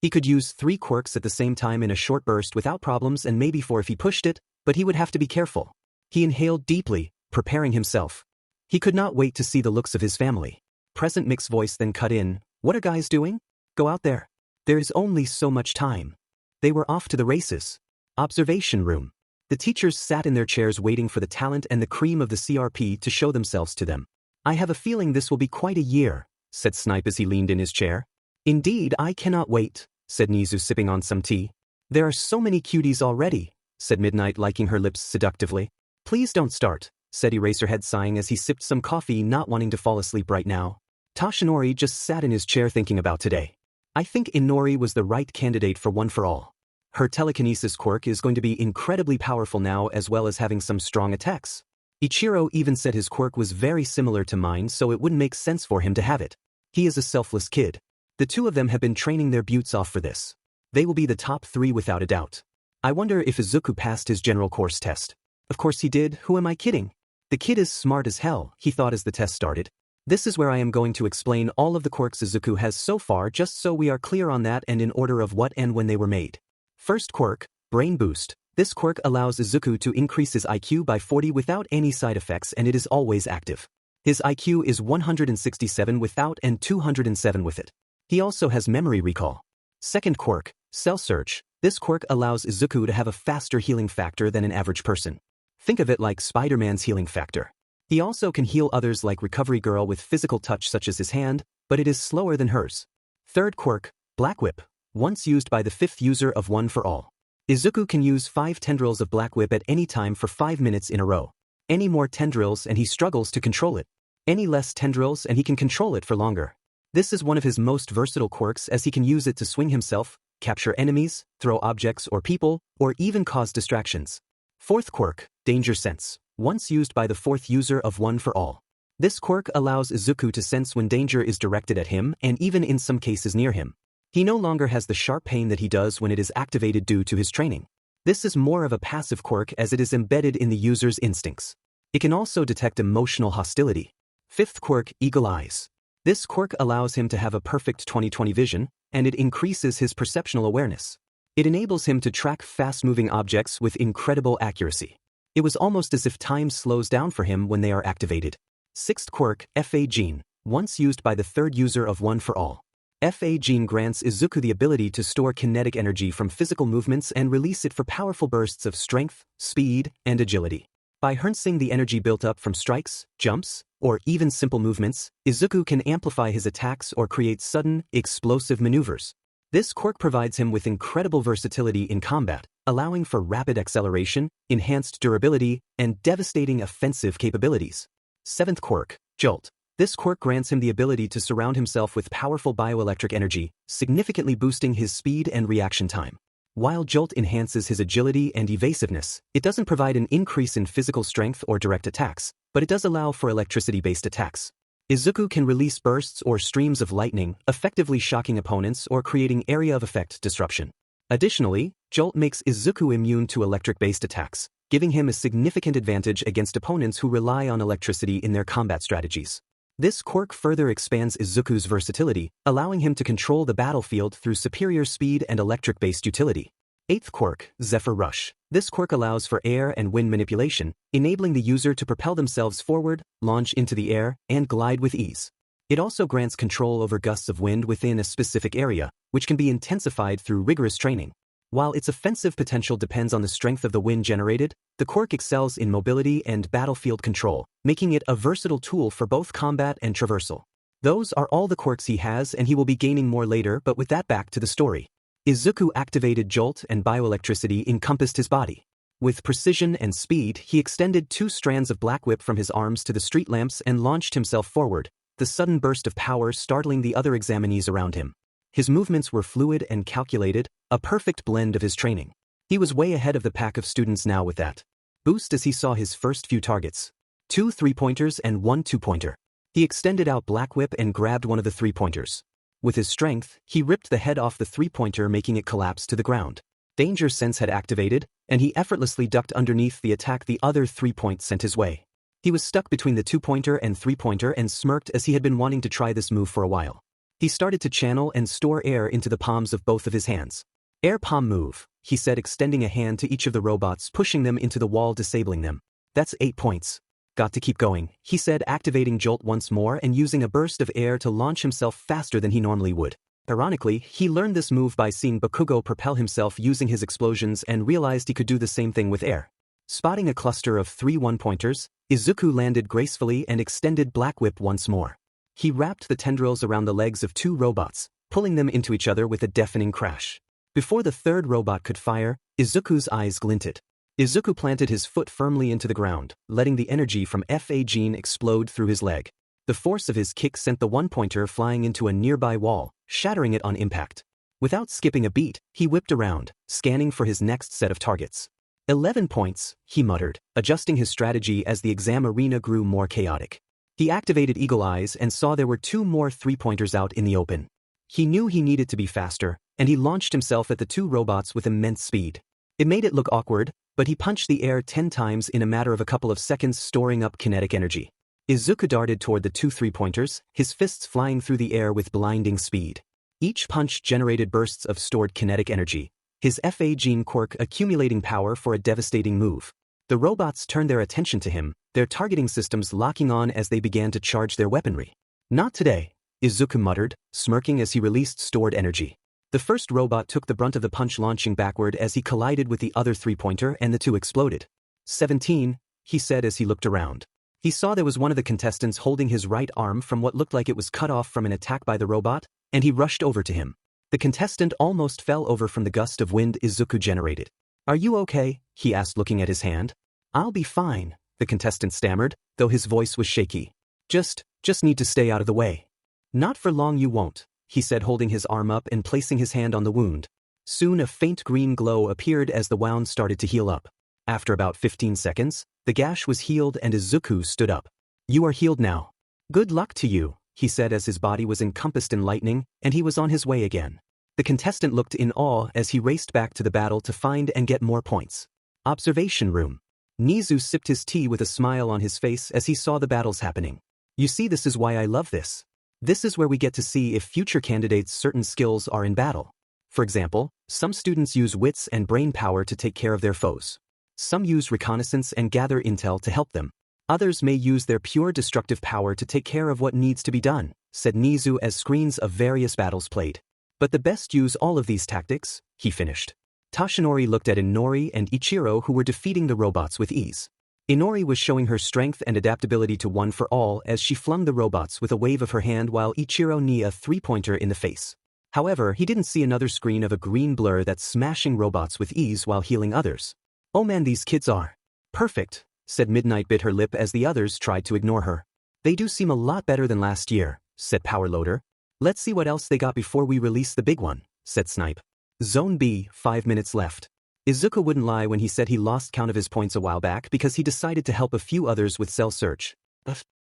He could use 3 quirks at the same time in a short burst without problems and maybe 4 if he pushed it, but he would have to be careful. He inhaled deeply, preparing himself. He could not wait to see the looks of his family. Present Mick's voice then cut in, "What are guys doing? Go out there. There is only so much time." They were off to the races. Observation room. The teachers sat in their chairs waiting for the talent and the cream of the CRP to show themselves to them. "I have a feeling this will be quite a year," said Snipe as he leaned in his chair. "Indeed, I cannot wait," said Nizu sipping on some tea. "There are so many cuties already," said Midnight, liking her lips seductively. "Please don't start," said Eraserhead, sighing as he sipped some coffee, not wanting to fall asleep right now. Toshinori just sat in his chair thinking about today. I think Inori was the right candidate for One for All. Her telekinesis quirk is going to be incredibly powerful now, as well as having some strong attacks. Ichiro even said his quirk was very similar to mine, so it wouldn't make sense for him to have it. He is a selfless kid. The two of them have been training their buttes off for this. They will be the top 3 without a doubt. I wonder if Izuku passed his general course test. Of course he did, who am I kidding? The kid is smart as hell, he thought as the test started. This is where I am going to explain all of the quirks Izuku has so far, just so we are clear on that and in order of what and when they were made. First quirk, Brain Boost. This quirk allows Izuku to increase his IQ by 40 without any side effects, and it is always active. His IQ is 167 without and 207 with it. He also has memory recall. Second quirk, Cell Search. This quirk allows Izuku to have a faster healing factor than an average person. Think of it like Spider-Man's healing factor. He also can heal others like Recovery Girl with physical touch such as his hand, but it is slower than hers. Third quirk, Black Whip. Once used by the 5th user of One for All. Izuku can use 5 tendrils of Black Whip at any time for 5 minutes in a row. Any more tendrils and he struggles to control it. Any less tendrils and he can control it for longer. This is one of his most versatile quirks, as he can use it to swing himself, capture enemies, throw objects or people, or even cause distractions. Fourth quirk, Danger Sense. Once used by the 4th user of One for All. This quirk allows Izuku to sense when danger is directed at him and even in some cases near him. He no longer has the sharp pain that he does when it is activated due to his training. This is more of a passive quirk, as it is embedded in the user's instincts. It can also detect emotional hostility. Fifth quirk, Eagle Eyes. This quirk allows him to have a perfect 20/20 vision, and it increases his perceptual awareness. It enables him to track fast-moving objects with incredible accuracy. It was almost as if time slows down for him when they are activated. Sixth quirk, FA Gene. Once used by the 3rd user of One for All. FA Gene grants Izuku the ability to store kinetic energy from physical movements and release it for powerful bursts of strength, speed, and agility. By harnessing the energy built up from strikes, jumps, or even simple movements, Izuku can amplify his attacks or create sudden, explosive maneuvers. This quirk provides him with incredible versatility in combat, allowing for rapid acceleration, enhanced durability, and devastating offensive capabilities. Seventh quirk, Jolt. This quirk grants him the ability to surround himself with powerful bioelectric energy, significantly boosting his speed and reaction time. While Jolt enhances his agility and evasiveness, it doesn't provide an increase in physical strength or direct attacks, but it does allow for electricity-based attacks. Izuku can release bursts or streams of lightning, effectively shocking opponents or creating area of effect disruption. Additionally, Jolt makes Izuku immune to electric-based attacks, giving him a significant advantage against opponents who rely on electricity in their combat strategies. This quirk further expands Izuku's versatility, allowing him to control the battlefield through superior speed and electric-based utility. Eighth quirk, Zephyr Rush. This quirk allows for air and wind manipulation, enabling the user to propel themselves forward, launch into the air, and glide with ease. It also grants control over gusts of wind within a specific area, which can be intensified through rigorous training. While its offensive potential depends on the strength of the wind generated, the quirk excels in mobility and battlefield control, making it a versatile tool for both combat and traversal. Those are all the quirks he has, and he will be gaining more later, but with that, back to the story. Izuku activated Jolt, and bioelectricity encompassed his body. With precision and speed, he extended 2 strands of Black Whip from his arms to the street lamps and launched himself forward, the sudden burst of power startling the other examinees around him. His movements were fluid and calculated, a perfect blend of his training. He was way ahead of the pack of students now with that boost, as he saw his first few targets. 2 3-pointers and 1 2-pointer. He extended out Black Whip and grabbed one of the 3-pointers. With his strength, he ripped the head off the 3-pointer, making it collapse to the ground. Danger sense had activated, and he effortlessly ducked underneath the attack the other 3-point sent his way. He was stuck between the 2-pointer and 3-pointer and smirked as he had been wanting to try this move for a while. He started to channel and store air into the palms of both of his hands. Air palm move, he said, extending a hand to each of the robots, pushing them into the wall, disabling them. That's 8 points. Got to keep going, he said, activating Jolt once more and using a burst of air to launch himself faster than he normally would. Ironically, he learned this move by seeing Bakugo propel himself using his explosions and realized he could do the same thing with air. Spotting a cluster of 3 1-pointers, Izuku landed gracefully and extended Black Whip once more. He wrapped the tendrils around the legs of 2 robots, pulling them into each other with a deafening crash. Before the 3rd robot could fire, Izuku's eyes glinted. Izuku planted his foot firmly into the ground, letting the energy from FA Gene explode through his leg. The force of his kick sent the 1-pointer flying into a nearby wall, shattering it on impact. Without skipping a beat, he whipped around, scanning for his next set of targets. 11 points, he muttered, adjusting his strategy as the exam arena grew more chaotic. He activated Eagle Eyes and saw there were 2 more 3-pointers out in the open. He knew he needed to be faster, and he launched himself at the 2 robots with immense speed. It made it look awkward, but he punched the air 10 times in a matter of a couple of seconds, storing up kinetic energy. Izuku darted toward the 2 3-pointers, his fists flying through the air with blinding speed. Each punch generated bursts of stored kinetic energy, his FA Gene Quirk accumulating power for a devastating move. The robots turned their attention to him, their targeting systems locking on as they began to charge their weaponry. Not today, Izuku muttered, smirking as he released stored energy. The first robot took the brunt of the punch, launching backward as he collided with the other 3-pointer, and the 2 exploded. 17, he said as he looked around. He saw there was one of the contestants holding his right arm from what looked like it was cut off from an attack by the robot, and he rushed over to him. The contestant almost fell over from the gust of wind Izuku generated. "Are you okay?" he asked, looking at his hand. "I'll be fine," the contestant stammered, though his voice was shaky. Just need to stay out of the way." "Not for long, you won't," he said, holding his arm up and placing his hand on the wound. Soon a faint green glow appeared as the wound started to heal up. After about 15 seconds, the gash was healed and Izuku stood up. "You are healed now. Good luck to you," he said as his body was encompassed in lightning and he was on his way again. The contestant looked in awe as he raced back to the battle to find and get more points. Observation room. Nizu sipped his tea with a smile on his face as he saw the battles happening. "You see, this is why I love this. This is where we get to see if future candidates' certain skills are in battle. For example, some students use wits and brain power to take care of their foes. Some use reconnaissance and gather intel to help them. Others may use their pure destructive power to take care of what needs to be done," said Nizu as screens of various battles played. "But the best use all of these tactics," he finished. Tashinori looked at Inori and Ichiro, who were defeating the robots with ease. Inori was showing her strength and adaptability to One for All as she flung the robots with a wave of her hand, while Ichiro knew a 3-pointer in the face. However, he didn't see another screen of a green blur that's smashing robots with ease while healing others. "Oh man, these kids are perfect," said Midnight, bit her lip as the others tried to ignore her. "They do seem a lot better than last year," said Power Loader. "Let's see what else they got before we release the big one," said Snipe. Zone B, 5 minutes left. Izuku wouldn't lie when he said he lost count of his points a while back because he decided to help a few others with cell search.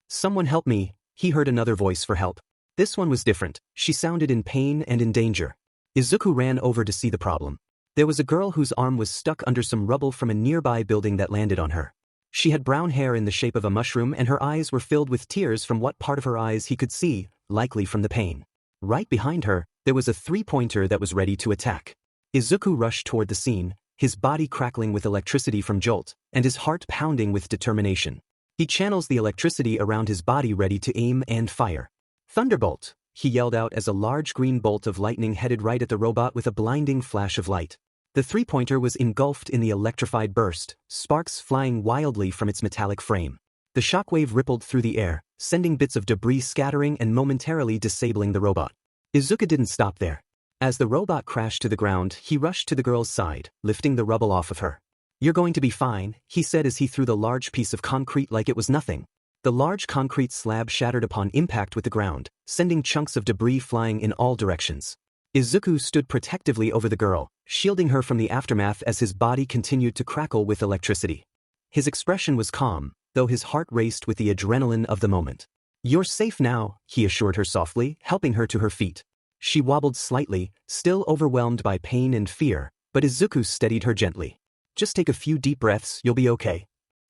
"Someone help me," he heard another voice for help. This one was different. She sounded in pain and in danger. Izuku ran over to see the problem. There was a girl whose arm was stuck under some rubble from a nearby building that landed on her. She had brown hair in the shape of a mushroom and her eyes were filled with tears from what part of her eyes he could see, likely from the pain. Right behind her, there was a 3-pointer that was ready to attack. Izuku rushed toward the scene, his body crackling with electricity from Jolt, and his heart pounding with determination. He channels the electricity around his body ready to aim and fire. "Thunderbolt!" he yelled out as a large green bolt of lightning headed right at the robot with a blinding flash of light. The 3-pointer was engulfed in the electrified burst, sparks flying wildly from its metallic frame. The shockwave rippled through the air, sending bits of debris scattering and momentarily disabling the robot. Izuku didn't stop there. As the robot crashed to the ground, he rushed to the girl's side, lifting the rubble off of her. "You're going to be fine," he said as he threw the large piece of concrete like it was nothing. The large concrete slab shattered upon impact with the ground, sending chunks of debris flying in all directions. Izuku stood protectively over the girl, shielding her from the aftermath as his body continued to crackle with electricity. His expression was calm, though his heart raced with the adrenaline of the moment. "You're safe now," he assured her softly, helping her to her feet. She wobbled slightly, still overwhelmed by pain and fear, but Izuku steadied her gently. Just take a few deep breaths, you'll be okay.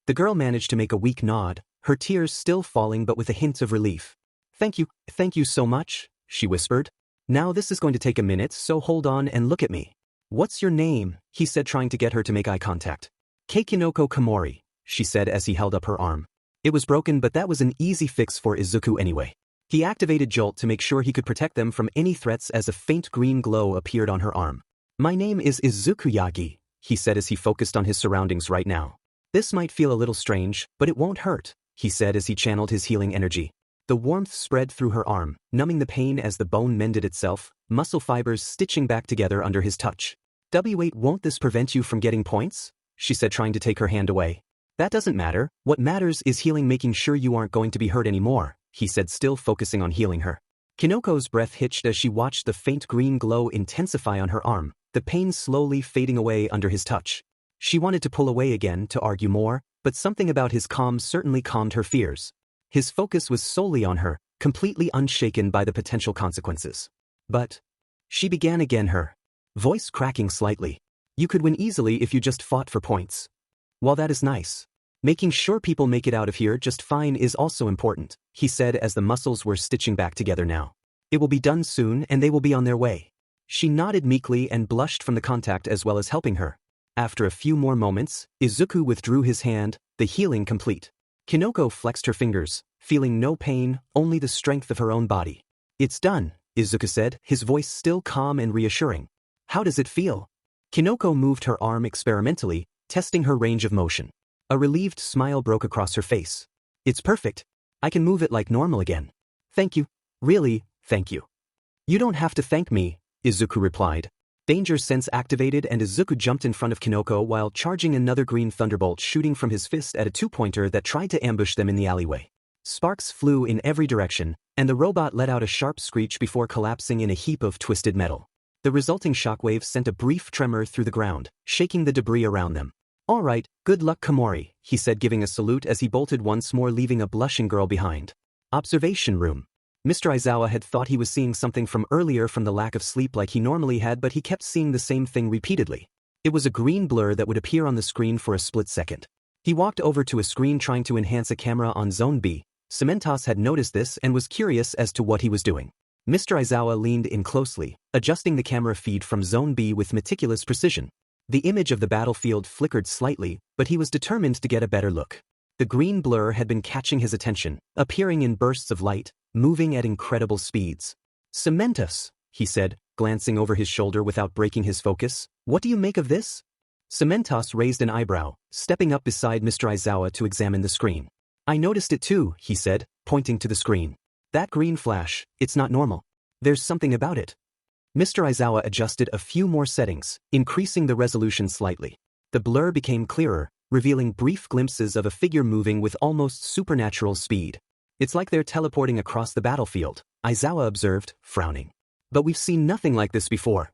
The girl managed to make a weak nod, her tears still falling but with a hint of relief. Thank you so much, she whispered. Now this is going to take a minute, so hold on and look at me. What's your name? He said, trying to get her to make eye contact. Keikinoko Komori, she said as he held up her arm. It was broken, but that was an easy fix for Izuku anyway. He activated Jolt to make sure he could protect them from any threats as a faint green glow appeared on her arm. My name is Izuku Yagi, he said as he focused on his surroundings right now. This might feel a little strange, but it won't hurt, he said as he channeled his healing energy. The warmth spread through her arm, numbing the pain as the bone mended itself, muscle fibers stitching back together under his touch. Wait, won't this prevent you from getting points? She said, trying to take her hand away. That doesn't matter, what matters is healing, making sure you aren't going to be hurt anymore, he said, still focusing on healing her. Kinoko's breath hitched as she watched the faint green glow intensify on her arm, the pain slowly fading away under his touch. She wanted to pull away again to argue more, but something about his calm certainly calmed her fears. His focus was solely on her, completely unshaken by the potential consequences. But she began again, her voice cracking slightly. You could win easily if you just fought for points. While that is nice, making sure people make it out of here just fine is also important, he said as the muscles were stitching back together now. It will be done soon and they will be on their way. She nodded meekly and blushed from the contact as well as helping her. After a few more moments, Izuku withdrew his hand, the healing complete. Kinoko flexed her fingers, feeling no pain, only the strength of her own body. It's done, Izuku said, his voice still calm and reassuring. How does it feel? Kinoko moved her arm experimentally, testing her range of motion. A relieved smile broke across her face. It's perfect. I can move it like normal again. Thank you. Really, thank you. You don't have to thank me, Izuku replied. Danger sense activated and Izuku jumped in front of Kinoko while charging another green thunderbolt shooting from his fist at a two-pointer that tried to ambush them in the alleyway. Sparks flew in every direction, and the robot let out a sharp screech before collapsing in a heap of twisted metal. The resulting shockwave sent a brief tremor through the ground, shaking the debris around them. All right, good luck Komori, he said, giving a salute as he bolted once more, leaving a blushing girl behind. Observation room. Mr. Aizawa had thought he was seeing something from earlier from the lack of sleep like he normally had, but he kept seeing the same thing repeatedly. It was a green blur that would appear on the screen for a split second. He walked over to a screen trying to enhance a camera on Zone B. Cementos had noticed this and was curious as to what he was doing. Mr. Aizawa leaned in closely, adjusting the camera feed from Zone B with meticulous precision. The image of the battlefield flickered slightly, but he was determined to get a better look. The green blur had been catching his attention, appearing in bursts of light, moving at incredible speeds. Cementos, he said, glancing over his shoulder without breaking his focus. What do you make of this? Cementos raised an eyebrow, stepping up beside Mr. Aizawa to examine the screen. I noticed it too, he said, pointing to the screen. That green flash, it's not normal. There's something about it. Mr. Aizawa adjusted a few more settings, increasing the resolution slightly. The blur became clearer, revealing brief glimpses of a figure moving with almost supernatural speed. It's like they're teleporting across the battlefield, Aizawa observed, frowning. But we've seen nothing like this before.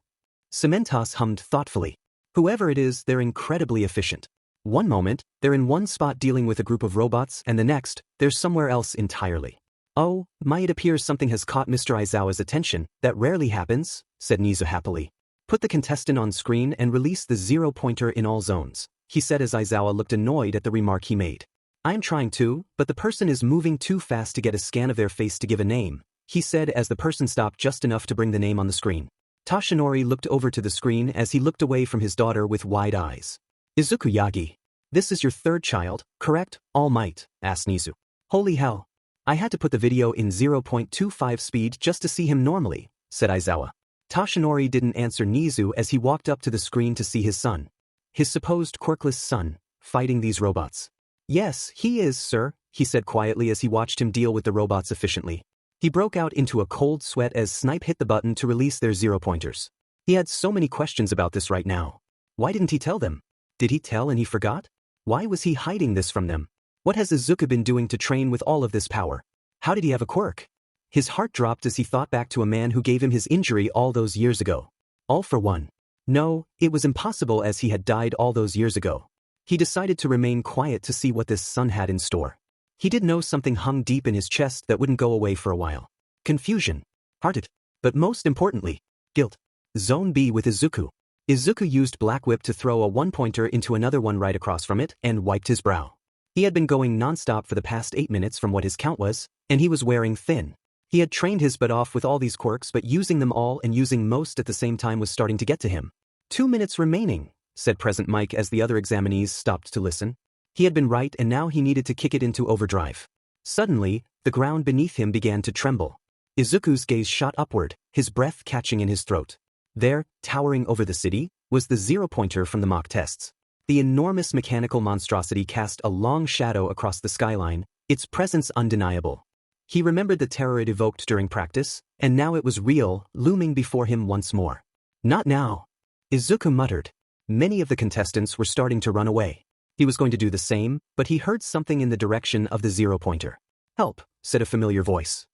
Cementos hummed thoughtfully. Whoever it is, they're incredibly efficient. One moment, they're in one spot dealing with a group of robots, and the next, they're somewhere else entirely. Oh, it appears something has caught Mr. Aizawa's attention. That rarely happens, said Nizu happily. Put the contestant on screen and release the 0-pointer in all zones, he said as Aizawa looked annoyed at the remark he made. I'm trying to, but the person is moving too fast to get a scan of their face to give a name, he said as the person stopped just enough to bring the name on the screen. Toshinori looked over to the screen as he looked away from his daughter with wide eyes. Izuku Yagi. This is your third child, correct? All Might, asked Nizu. Holy hell. I had to put the video in 0.25 speed just to see him normally, said Aizawa. Toshinori didn't answer Nizu as he walked up to the screen to see his son. His supposed quirkless son, fighting these robots. Yes, he is, sir, he said quietly as he watched him deal with the robots efficiently. He broke out into a cold sweat as Snipe hit the button to release their 0-pointers. He had so many questions about this right now. Why didn't he tell them? Did he tell and he forgot? Why was he hiding this from them? What has Izuku been doing to train with all of this power? How did he have a quirk? His heart dropped as he thought back to a man who gave him his injury all those years ago. All for one. No, it was impossible as he had died all those years ago. He decided to remain quiet to see what this son had in store. He did know something hung deep in his chest that wouldn't go away for a while. Confusion. Hearted. But most importantly, guilt. Zone B with Izuku. Izuku used Black Whip to throw a one-pointer into another one right across from it and wiped his brow. He had been going non-stop for the past 8 minutes from what his count was, and he was wearing thin. He had trained his butt off with all these quirks, but using them all and using most at the same time was starting to get to him. 2 minutes remaining, said Present Mike as the other examinees stopped to listen. He had been right and now he needed to kick it into overdrive. Suddenly, the ground beneath him began to tremble. Izuku's gaze shot upward, his breath catching in his throat. There, towering over the city, was the zero-pointer from the mock tests. The enormous mechanical monstrosity cast a long shadow across the skyline, its presence undeniable. He remembered the terror it evoked during practice, and now it was real, looming before him once more. Not now. Izuku muttered. Many of the contestants were starting to run away. He was going to do the same, but he heard something in the direction of the zero-pointer. Help, said a familiar voice.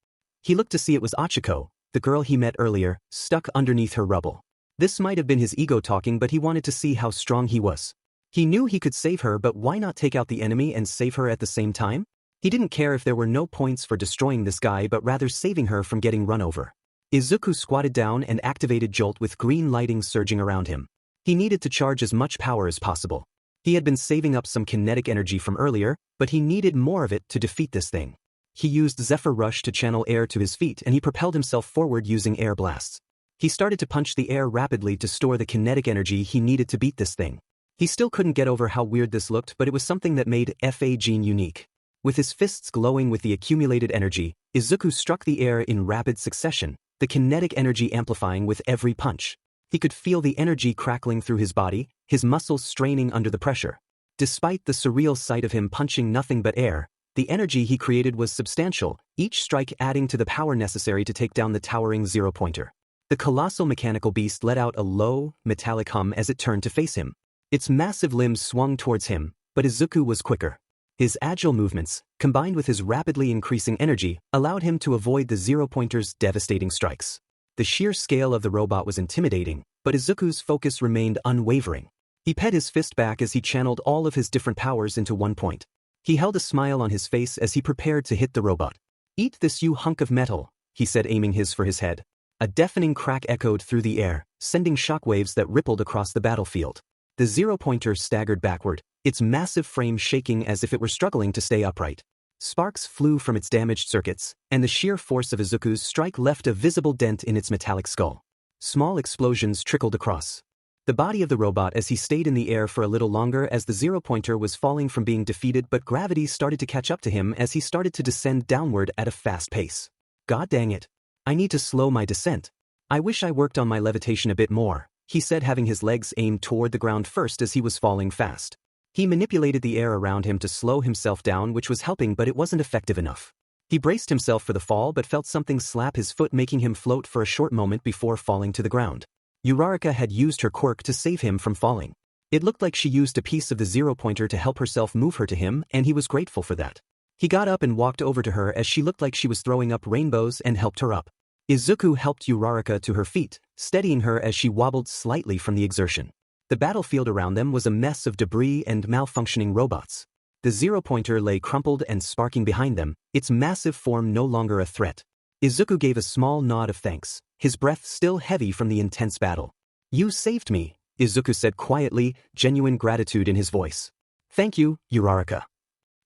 He looked to see it was Achiko, the girl he met earlier, stuck underneath her rubble. This might have been his ego talking, but he wanted to see how strong he was. He knew he could save her, but why not take out the enemy and save her at the same time? He didn't care if there were no points for destroying this guy but rather saving her from getting run over. Izuku squatted down and activated Jolt with green lighting surging around him. He needed to charge as much power as possible. He had been saving up some kinetic energy from earlier, but he needed more of it to defeat this thing. He used Zephyr Rush to channel air to his feet and he propelled himself forward using air blasts. He started to punch the air rapidly to store the kinetic energy he needed to beat this thing. He still couldn't get over how weird this looked, but it was something that made Fa Gene unique. With his fists glowing with the accumulated energy, Izuku struck the air in rapid succession, the kinetic energy amplifying with every punch. He could feel the energy crackling through his body, his muscles straining under the pressure. Despite the surreal sight of him punching nothing but air, the energy he created was substantial, each strike adding to the power necessary to take down the towering zero-pointer. The colossal mechanical beast let out a low, metallic hum as it turned to face him. Its massive limbs swung towards him, but Izuku was quicker. His agile movements, combined with his rapidly increasing energy, allowed him to avoid the zero-pointer's devastating strikes. The sheer scale of the robot was intimidating, but Izuku's focus remained unwavering. He pet his fist back as he channeled all of his different powers into one point. He held a smile on his face as he prepared to hit the robot. "Eat this, you hunk of metal," he said, aiming his for his head. A deafening crack echoed through the air, sending shockwaves that rippled across the battlefield. The zero-pointer staggered backward, its massive frame shaking as if it were struggling to stay upright. Sparks flew from its damaged circuits, and the sheer force of Izuku's strike left a visible dent in its metallic skull. Small explosions trickled across the body of the robot as he stayed in the air for a little longer as the zero-pointer was falling from being defeated, but gravity started to catch up to him as he started to descend downward at a fast pace. God dang it. I need to slow my descent. I wish I worked on my levitation a bit more, he said, having his legs aimed toward the ground first as he was falling fast. He manipulated the air around him to slow himself down, which was helping, but it wasn't effective enough. He braced himself for the fall but felt something slap his foot, making him float for a short moment before falling to the ground. Uraraka had used her quirk to save him from falling. It looked like she used a piece of the zero-pointer to help herself move her to him, and he was grateful for that. He got up and walked over to her as she looked like she was throwing up rainbows and helped her up. Izuku helped Uraraka to her feet, steadying her as she wobbled slightly from the exertion. The battlefield around them was a mess of debris and malfunctioning robots. The zero-pointer lay crumpled and sparking behind them, its massive form no longer a threat. Izuku gave a small nod of thanks, his breath still heavy from the intense battle. "You saved me," Izuku said quietly, genuine gratitude in his voice. "Thank you, Uraraka."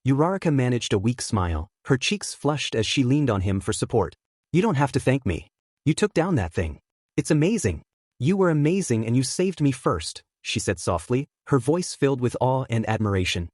Uraraka managed a weak smile, her cheeks flushed as she leaned on him for support. "You don't have to thank me. You took down that thing. It's amazing. You were amazing and you saved me first," she said softly, her voice filled with awe and admiration.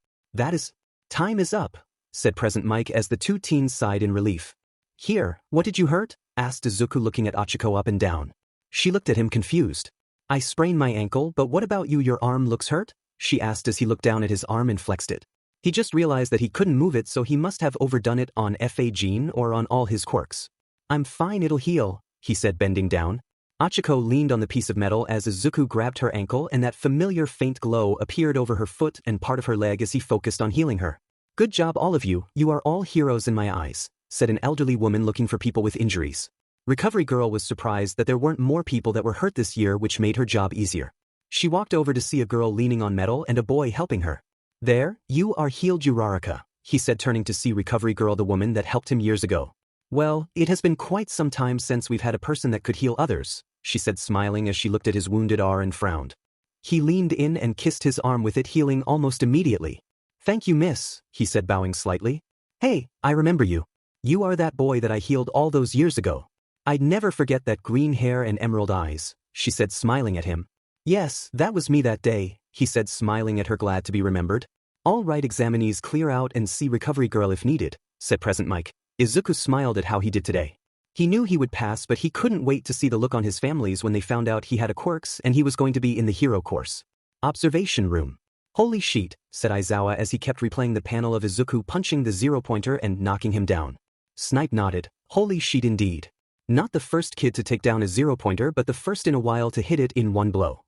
"Time is up," said Present Mike as the two teens sighed in relief. "Here, what did you hurt?" asked Izuku, looking at Achiko up and down. She looked at him confused. "I sprained my ankle, but what about you? Your arm looks hurt?" she asked as he looked down at his arm and flexed it. He just realized that he couldn't move it, so he must have overdone it on Fa Gene or on all his quirks. "I'm fine, it'll heal," he said, bending down. Achiko leaned on the piece of metal as Izuku grabbed her ankle, and that familiar faint glow appeared over her foot and part of her leg as he focused on healing her. "Good job, all of you. You are all heroes in my eyes," said an elderly woman looking for people with injuries. Recovery Girl was surprised that there weren't more people that were hurt this year, which made her job easier. She walked over to see a girl leaning on metal and a boy helping her. "There, you are healed, Uraraka," he said, turning to see Recovery Girl, the woman that helped him years ago. "Well, it has been quite some time since we've had a person that could heal others," she said smiling as she looked at his wounded arm and frowned. He leaned in and kissed his arm with it healing almost immediately. Thank you, miss, he said bowing slightly. Hey, I remember you. You are that boy that I healed all those years ago. I'd never forget that green hair and emerald eyes, she said smiling at him. Yes, that was me that day, he said smiling at her glad to be remembered. All right, examinees, clear out and see recovery girl if needed, said Present Mike. Izuku smiled at how he did today. He knew he would pass, but he couldn't wait to see the look on his families when they found out he had a quirks and he was going to be in the hero course. Observation room. Holy sheet, said Aizawa as he kept replaying the panel of Izuku punching the zero-pointer and knocking him down. Snipe nodded. Holy sheet indeed. Not the first kid to take down a zero-pointer, but the first in a while to hit it in one blow.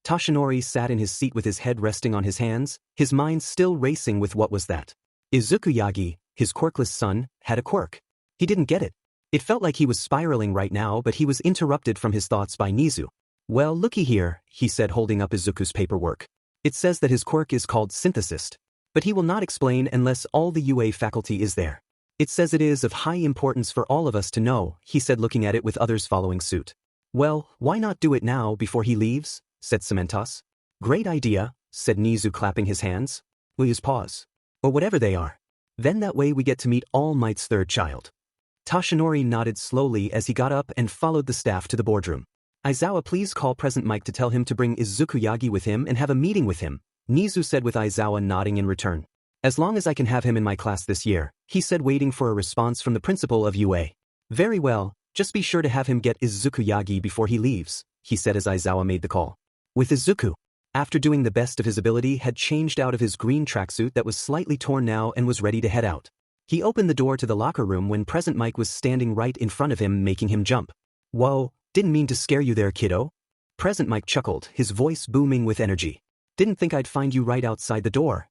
Toshinori sat in his seat with his head resting on his hands, his mind still racing with what was that. Izuku Yagi, his quirkless son, had a quirk. He didn't get it. It felt like he was spiraling right now, but he was interrupted from his thoughts by Nizu. Well, looky here, he said holding up Izuku's paperwork. It says that his quirk is called Synthesist. But he will not explain unless all the UA faculty is there. It says it is of high importance for all of us to know, he said looking at it with others following suit. Well, why not do it now before he leaves, said Cementos. Great idea, said Nizu clapping his hands. We'll use paws. Or whatever they are. Then that way we get to meet All Might's third child. Toshinori nodded slowly as he got up and followed the staff to the boardroom. Aizawa, please call Present Mike to tell him to bring Izuku Yagi with him and have a meeting with him, Nizu said with Aizawa nodding in return. As long as I can have him in my class this year, he said waiting for a response from the principal of UA. Very well, just be sure to have him get Izuku Yagi before he leaves, he said as Aizawa made the call. With Izuku, after doing the best of his ability, had changed out of his green tracksuit that was slightly torn now and was ready to head out. He opened the door to the locker room when Present Mike was standing right in front of him making him jump. Whoa, didn't mean to scare you there, kiddo. Present Mike chuckled, his voice booming with energy. Didn't think I'd find you right outside the door.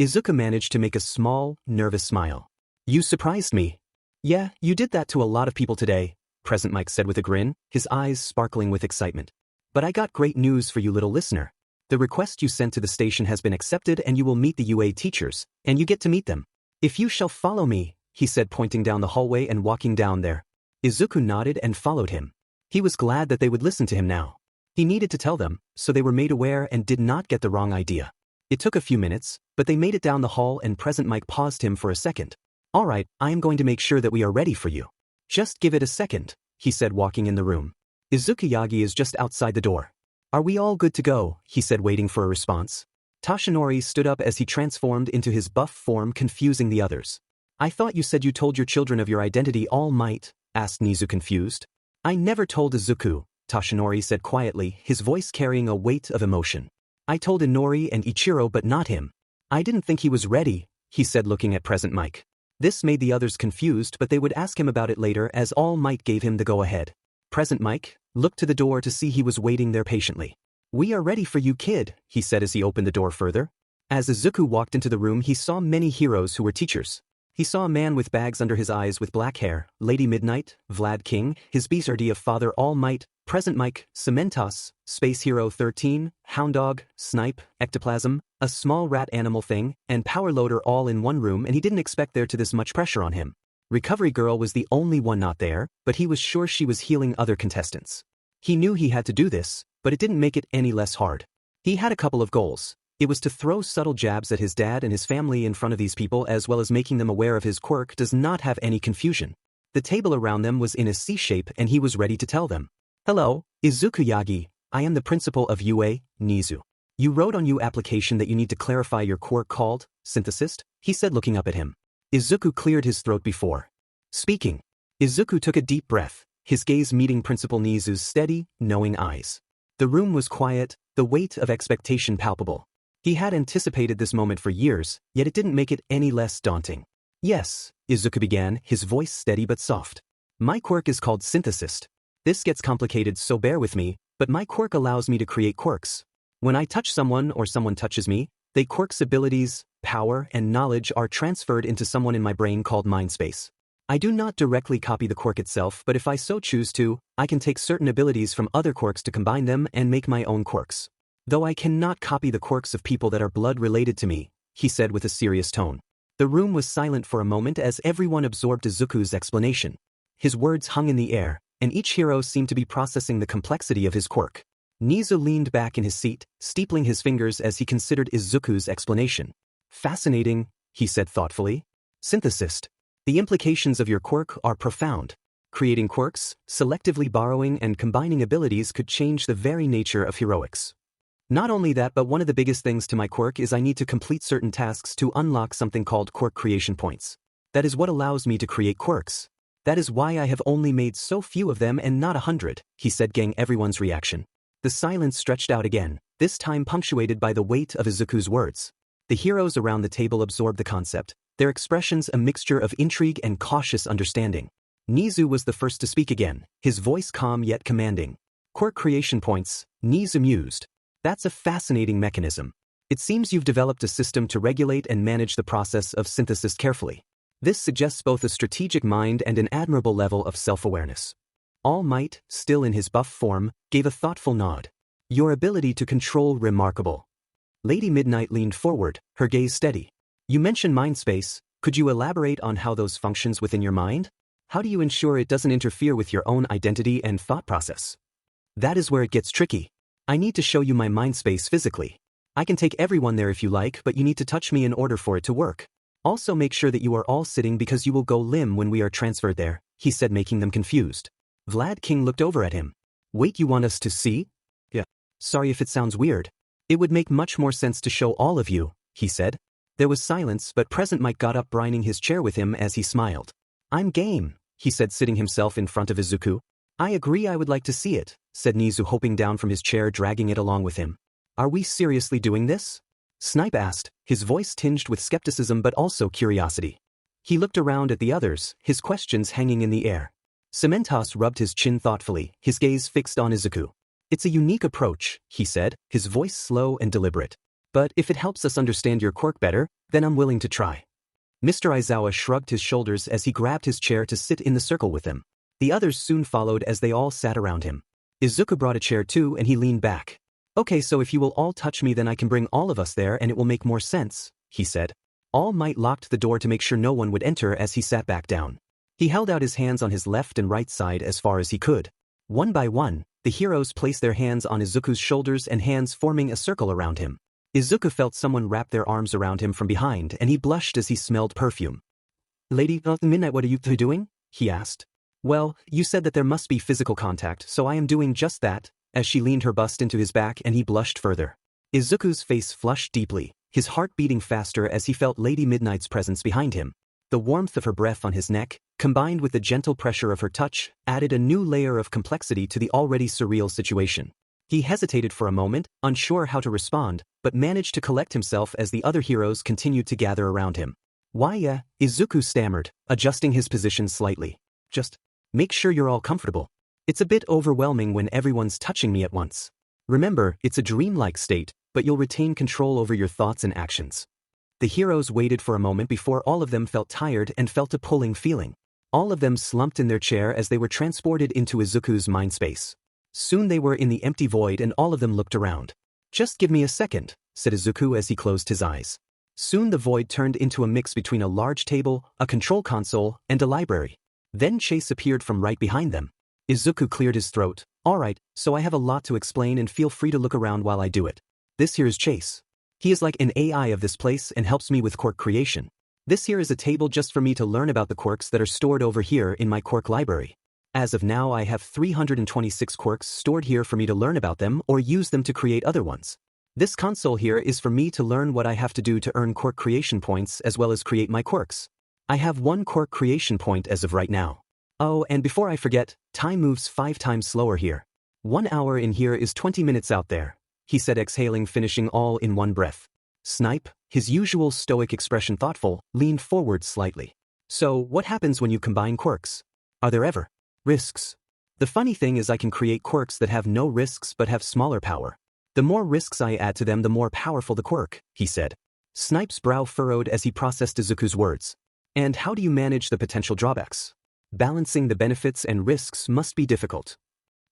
Izuku managed to make a small, nervous smile. You surprised me. Yeah, you did that to a lot of people today, Present Mike said with a grin, his eyes sparkling with excitement. But I got great news for you, little listener. The request you sent to the station has been accepted and you will meet the UA teachers, and you get to meet them. If you shall follow me, he said pointing down the hallway and walking down there. Izuku nodded and followed him. He was glad that they would listen to him now. He needed to tell them, so they were made aware and did not get the wrong idea. It took a few minutes, but they made it down the hall and Present Mike paused him for a second. All right, I am going to make sure that we are ready for you. Just give it a second, he said walking in the room. Izuku Yagi is just outside the door. Are we all good to go, he said waiting for a response. Toshinori stood up as he transformed into his buff form, confusing the others. I thought you said you told your children of your identity, All Might, asked Nizu confused. I never told Izuku, Toshinori said quietly, his voice carrying a weight of emotion. I told Inori and Ichiro but not him. I didn't think he was ready, he said looking at Present Mike. This made the others confused, but they would ask him about it later as All Might gave him the go-ahead. Present Mike looked to the door to see he was waiting there patiently. We are ready for you, kid, he said as he opened the door further. As Izuku walked into the room, he saw many heroes who were teachers. He saw a man with bags under his eyes with black hair, Lady Midnight, Vlad King, his BSRD of Father All Might, Present Mike, Cementos, Space Hero 13, Hound Dog, Snipe, Ectoplasm, a small rat animal thing, and Power Loader all in one room, and he didn't expect there to this much pressure on him. Recovery Girl was the only one not there, but he was sure she was healing other contestants. He knew he had to do this, but it didn't make it any less hard. He had a couple of goals. It was to throw subtle jabs at his dad and his family in front of these people, as well as making them aware of his quirk does not have any confusion. The table around them was in a C shape and he was ready to tell them. Hello, Izuku Yagi, I am the principal of UA, Nizu. You wrote on your application that you need to clarify your quirk called Synthesist, he said looking up at him. Izuku cleared his throat before speaking. Izuku took a deep breath, his gaze meeting Principal Nizu's steady, knowing eyes. The room was quiet, the weight of expectation palpable. He had anticipated this moment for years, yet it didn't make it any less daunting. Yes, Izuku began, his voice steady but soft. My quirk is called Synthesist. This gets complicated, so bear with me, but my quirk allows me to create quirks. When I touch someone or someone touches me, they quirks abilities, power, and knowledge are transferred into someone in my brain called mind space. I do not directly copy the quirk itself, but if I so choose to, I can take certain abilities from other quirks to combine them and make my own quirks. Though I cannot copy the quirks of people that are blood related to me, he said with a serious tone. The room was silent for a moment as everyone absorbed Izuku's explanation. His words hung in the air, and each hero seemed to be processing the complexity of his quirk. Nizu leaned back in his seat, steepling his fingers as he considered Izuku's explanation. Fascinating, he said thoughtfully. Synthesist. The implications of your quirk are profound. Creating quirks, selectively borrowing and combining abilities could change the very nature of heroics. Not only that, but one of the biggest things to my quirk is I need to complete certain tasks to unlock something called quirk creation points. That is what allows me to create quirks. That is why I have only made so few of them and not 100, he said, getting everyone's reaction. The silence stretched out again, this time punctuated by the weight of Izuku's words. The heroes around the table absorbed the concept, their expressions a mixture of intrigue and cautious understanding. Nizu was the first to speak again, his voice calm yet commanding. Quirk creation points, Nizu mused. That's a fascinating mechanism. It seems you've developed a system to regulate and manage the process of synthesis carefully. This suggests both a strategic mind and an admirable level of self-awareness. All Might, still in his buff form, gave a thoughtful nod. Your ability to control remarkable. Lady Midnight leaned forward, her gaze steady. You mentioned mind space, could you elaborate on how those functions within your mind? How do you ensure it doesn't interfere with your own identity and thought process? That is where it gets tricky. I need to show you my mind space physically. I can take everyone there if you like, but you need to touch me in order for it to work. Also make sure that you are all sitting because you will go limb when we are transferred there, he said, making them confused. Vlad King looked over at him. Wait, you want us to see? Yeah. Sorry if it sounds weird. It would make much more sense to show all of you, he said. There was silence, but Present Mike got up, brining his chair with him as he smiled. I'm game, he said, sitting himself in front of Izuku. I agree, I would like to see it, said Nizu, hopping down from his chair, dragging it along with him. Are we seriously doing this? Snipe asked, his voice tinged with skepticism but also curiosity. He looked around at the others, his questions hanging in the air. Cementos rubbed his chin thoughtfully, his gaze fixed on Izuku. It's a unique approach, he said, his voice slow and deliberate. But if it helps us understand your quirk better, then I'm willing to try. Mr. Aizawa shrugged his shoulders as he grabbed his chair to sit in the circle with them. The others soon followed as they all sat around him. Izuku brought a chair too and he leaned back. Okay, so if you will all touch me, then I can bring all of us there and it will make more sense, he said. All Might locked the door to make sure no one would enter as he sat back down. He held out his hands on his left and right side as far as he could. One by one, the heroes placed their hands on Izuku's shoulders and hands forming a circle around him. Izuku felt someone wrap their arms around him from behind and he blushed as he smelled perfume. Lady Midnight, what are you doing? He asked. Well, you said that there must be physical contact, so I am doing just that, as she leaned her bust into his back and he blushed further. Izuku's face flushed deeply, his heart beating faster as he felt Lady Midnight's presence behind him. The warmth of her breath on his neck, combined with the gentle pressure of her touch, added a new layer of complexity to the already surreal situation. He hesitated for a moment, unsure how to respond, but managed to collect himself as the other heroes continued to gather around him. Why, Izuku stammered, adjusting his position slightly. Just make sure you're all comfortable. It's a bit overwhelming when everyone's touching me at once. Remember, it's a dreamlike state, but you'll retain control over your thoughts and actions. The heroes waited for a moment before all of them felt tired and felt a pulling feeling. All of them slumped in their chair as they were transported into Izuku's mind space. Soon they were in the empty void and all of them looked around. Just give me a second, said Izuku as he closed his eyes. Soon the void turned into a mix between a large table, a control console, and a library. Then Chase appeared from right behind them. Izuku cleared his throat. Alright, so I have a lot to explain and feel free to look around while I do it. This here is Chase. He is like an AI of this place and helps me with quirk creation. This here is a table just for me to learn about the quirks that are stored over here in my quirk library. As of now, I have 326 quirks stored here for me to learn about them or use them to create other ones. This console here is for me to learn what I have to do to earn quirk creation points as well as create my quirks. I have 1 quirk creation point as of right now. Oh, and before I forget, time moves 5 times slower here. 1 hour in here is 20 minutes out there, he said, exhaling, finishing all in one breath. Snipe, his usual stoic expression thoughtful, leaned forward slightly. So, what happens when you combine quirks? Are there ever risks? The funny thing is I can create quirks that have no risks but have smaller power. The more risks I add to them, the more powerful the quirk, he said. Snipe's brow furrowed as he processed Izuku's words. And how do you manage the potential drawbacks? Balancing the benefits and risks must be difficult.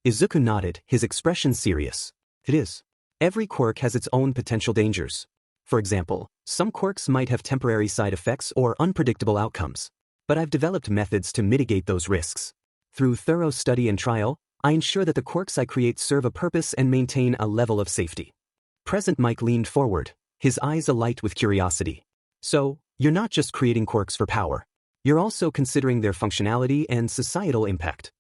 Izuku nodded, his expression serious. It is. Every quirk has its own potential dangers. For example, some quirks might have temporary side effects or unpredictable outcomes. But I've developed methods to mitigate those risks. Through thorough study and trial, I ensure that the quirks I create serve a purpose and maintain a level of safety. Present Mike leaned forward, his eyes alight with curiosity. So, you're not just creating quirks for power. You're also considering their functionality and societal impact.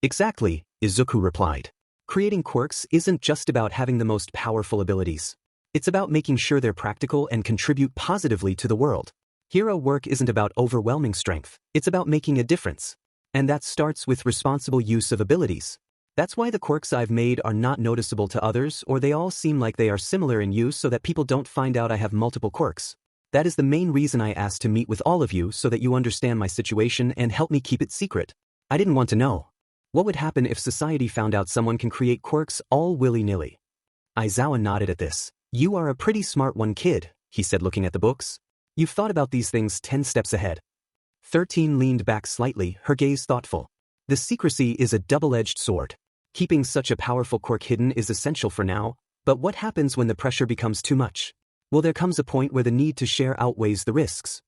Exactly, Izuku replied. Creating quirks isn't just about having the most powerful abilities. It's about making sure they're practical and contribute positively to the world. Hero work isn't about overwhelming strength, it's about making a difference. And that starts with responsible use of abilities. That's why the quirks I've made are not noticeable to others, or they all seem like they are similar in use so that people don't find out I have multiple quirks. That is the main reason I asked to meet with all of you, so that you understand my situation and help me keep it secret. I didn't want to know. What would happen if society found out someone can create quirks all willy-nilly? Aizawa nodded at this. You are a pretty smart one, kid, he said, looking at the books. You've thought about these things 10 steps ahead. 13 leaned back slightly, her gaze thoughtful. The secrecy is a double-edged sword. Keeping such a powerful quirk hidden is essential for now, but what happens when the pressure becomes too much? Well, there comes a point where the need to share outweighs the risks.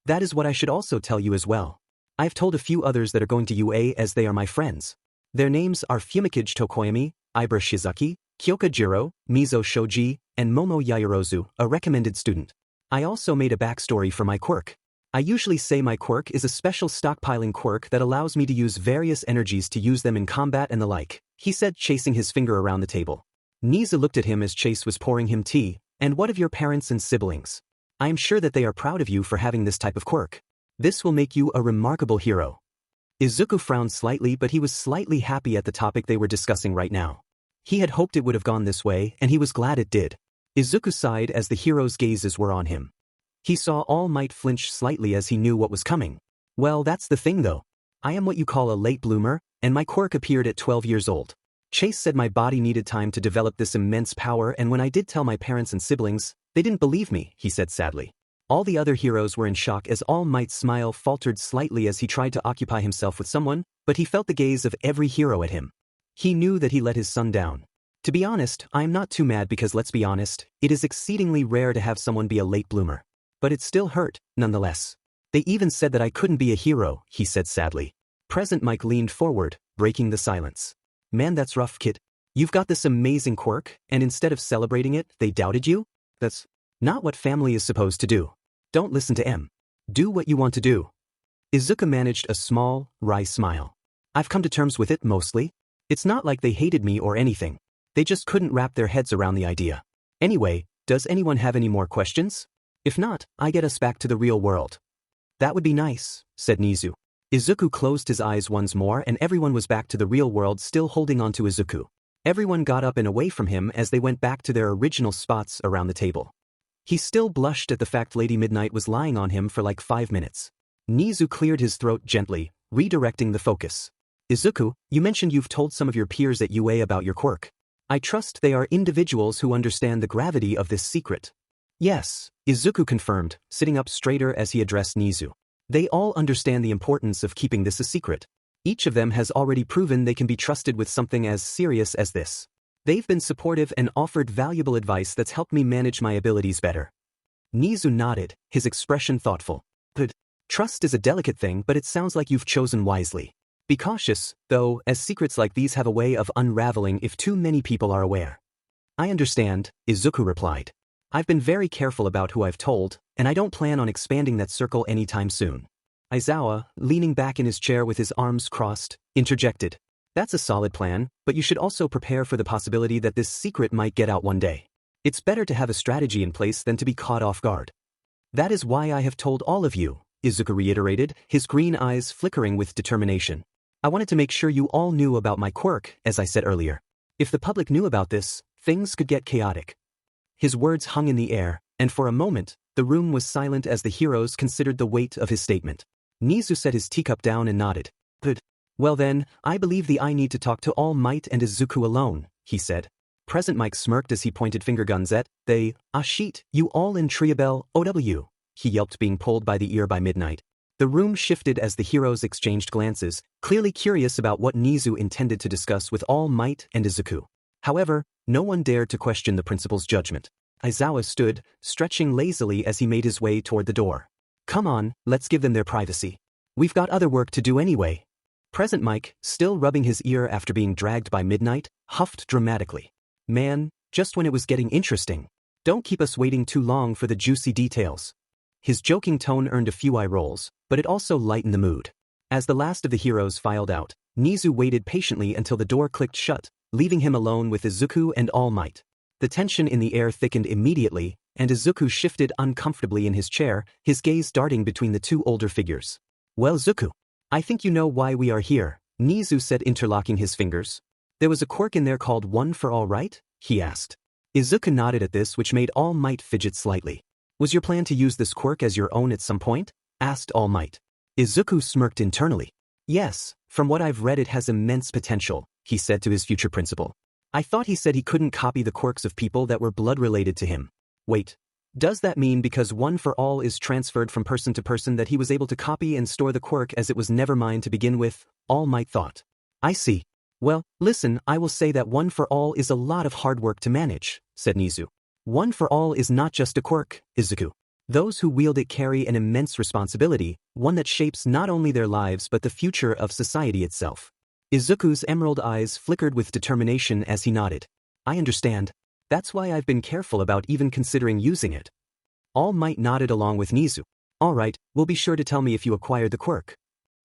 That is what I should also tell you as well. I've told a few others that are going to UA as they are my friends. Their names are Fumikage Tokoyami, Ibra Shizuki, Kyoka Jiro, Mizo Shoji, and Momo Yaoyorozu, a recommended student. I also made a backstory for my quirk. I usually say my quirk is a special stockpiling quirk that allows me to use various energies to use them in combat and the like, he said, chasing his finger around the table. Niza looked at him as Chase was pouring him tea. And what of your parents and siblings? I am sure that they are proud of you for having this type of quirk. This will make you a remarkable hero. Izuku frowned slightly, but he was slightly happy at the topic they were discussing right now. He had hoped it would have gone this way, and he was glad it did. Izuku sighed as the hero's gazes were on him. He saw All Might flinch slightly as he knew what was coming. Well, that's the thing though. I am what you call a late bloomer, and my quirk appeared at 12 years old. Chase said my body needed time to develop this immense power, and when I did tell my parents and siblings, they didn't believe me, he said sadly. All the other heroes were in shock as All Might's smile faltered slightly as he tried to occupy himself with someone, but he felt the gaze of every hero at him. He knew that he let his son down. To be honest, I am not too mad because let's be honest, it is exceedingly rare to have someone be a late bloomer. But it still hurt, nonetheless. They even said that I couldn't be a hero, he said sadly. Present Mike leaned forward, breaking the silence. Man, that's rough, kid. You've got this amazing quirk, and instead of celebrating it, they doubted you? That's not what family is supposed to do. Don't listen to M. Do what you want to do. Izuku managed a small, wry smile. I've come to terms with it, mostly. It's not like they hated me or anything. They just couldn't wrap their heads around the idea. Anyway, does anyone have any more questions? If not, I get us back to the real world. That would be nice, said Nizu. Izuku closed his eyes once more and everyone was back to the real world, still holding on to Izuku. Everyone got up and away from him as they went back to their original spots around the table. He still blushed at the fact Lady Midnight was lying on him for like 5 minutes. Nizu cleared his throat gently, redirecting the focus. Izuku, you mentioned you've told some of your peers at UA about your quirk. I trust they are individuals who understand the gravity of this secret. Yes, Izuku confirmed, sitting up straighter as he addressed Nizu. They all understand the importance of keeping this a secret. Each of them has already proven they can be trusted with something as serious as this. They've been supportive and offered valuable advice that's helped me manage my abilities better. Nizu nodded, his expression thoughtful. Good. Trust is a delicate thing, but it sounds like you've chosen wisely. Be cautious, though, as secrets like these have a way of unraveling if too many people are aware. I understand, Izuku replied. I've been very careful about who I've told, and I don't plan on expanding that circle anytime soon. Aizawa, leaning back in his chair with his arms crossed, interjected. That's a solid plan, but you should also prepare for the possibility that this secret might get out one day. It's better to have a strategy in place than to be caught off guard. That is why I have told all of you, Izuku reiterated, his green eyes flickering with determination. I wanted to make sure you all knew about my quirk, as I said earlier. If the public knew about this, things could get chaotic. His words hung in the air, and for a moment, the room was silent as the heroes considered the weight of his statement. Nizu set his teacup down and nodded. Good. Well then, I believe I need to talk to All Might and Izuku alone, he said. Present Mike smirked as he pointed finger guns at, they, shit, you all in Triabel, OW, he yelped, being pulled by the ear by Midnight. The room shifted as the heroes exchanged glances, clearly curious about what Nizu intended to discuss with All Might and Izuku. However, no one dared to question the principal's judgment. Aizawa stood, stretching lazily as he made his way toward the door. Come on, let's give them their privacy. We've got other work to do anyway. Present Mike, still rubbing his ear after being dragged by midnight, huffed dramatically. Man, just when it was getting interesting. Don't keep us waiting too long for the juicy details. His joking tone earned a few eye rolls, but it also lightened the mood. As the last of the heroes filed out, Nizu waited patiently until the door clicked shut, leaving him alone with Izuku and All Might. The tension in the air thickened immediately, and Izuku shifted uncomfortably in his chair, his gaze darting between the two older figures. Well, Izuku, I think you know why we are here, Nizu said, interlocking his fingers. There was a quirk in there called One for All, right? He asked. Izuku nodded at this, which made All Might fidget slightly. Was your plan to use this quirk as your own at some point? Asked All Might. Izuku smirked internally. Yes, from what I've read it has immense potential, he said to his future principal. I thought he said he couldn't copy the quirks of people that were blood-related to him. Wait, does that mean because One for All is transferred from person to person that he was able to copy and store the quirk as it was never mine to begin with? All Might thought. I see. Well, listen, I will say that One for All is a lot of hard work to manage, said Nizu. One for All is not just a quirk, Izuku. Those who wield it carry an immense responsibility, one that shapes not only their lives but the future of society itself. Izuku's emerald eyes flickered with determination as he nodded. I understand. That's why I've been careful about even considering using it. All Might nodded along with Nizu. All right, we'll be sure to tell me if you acquired the quirk.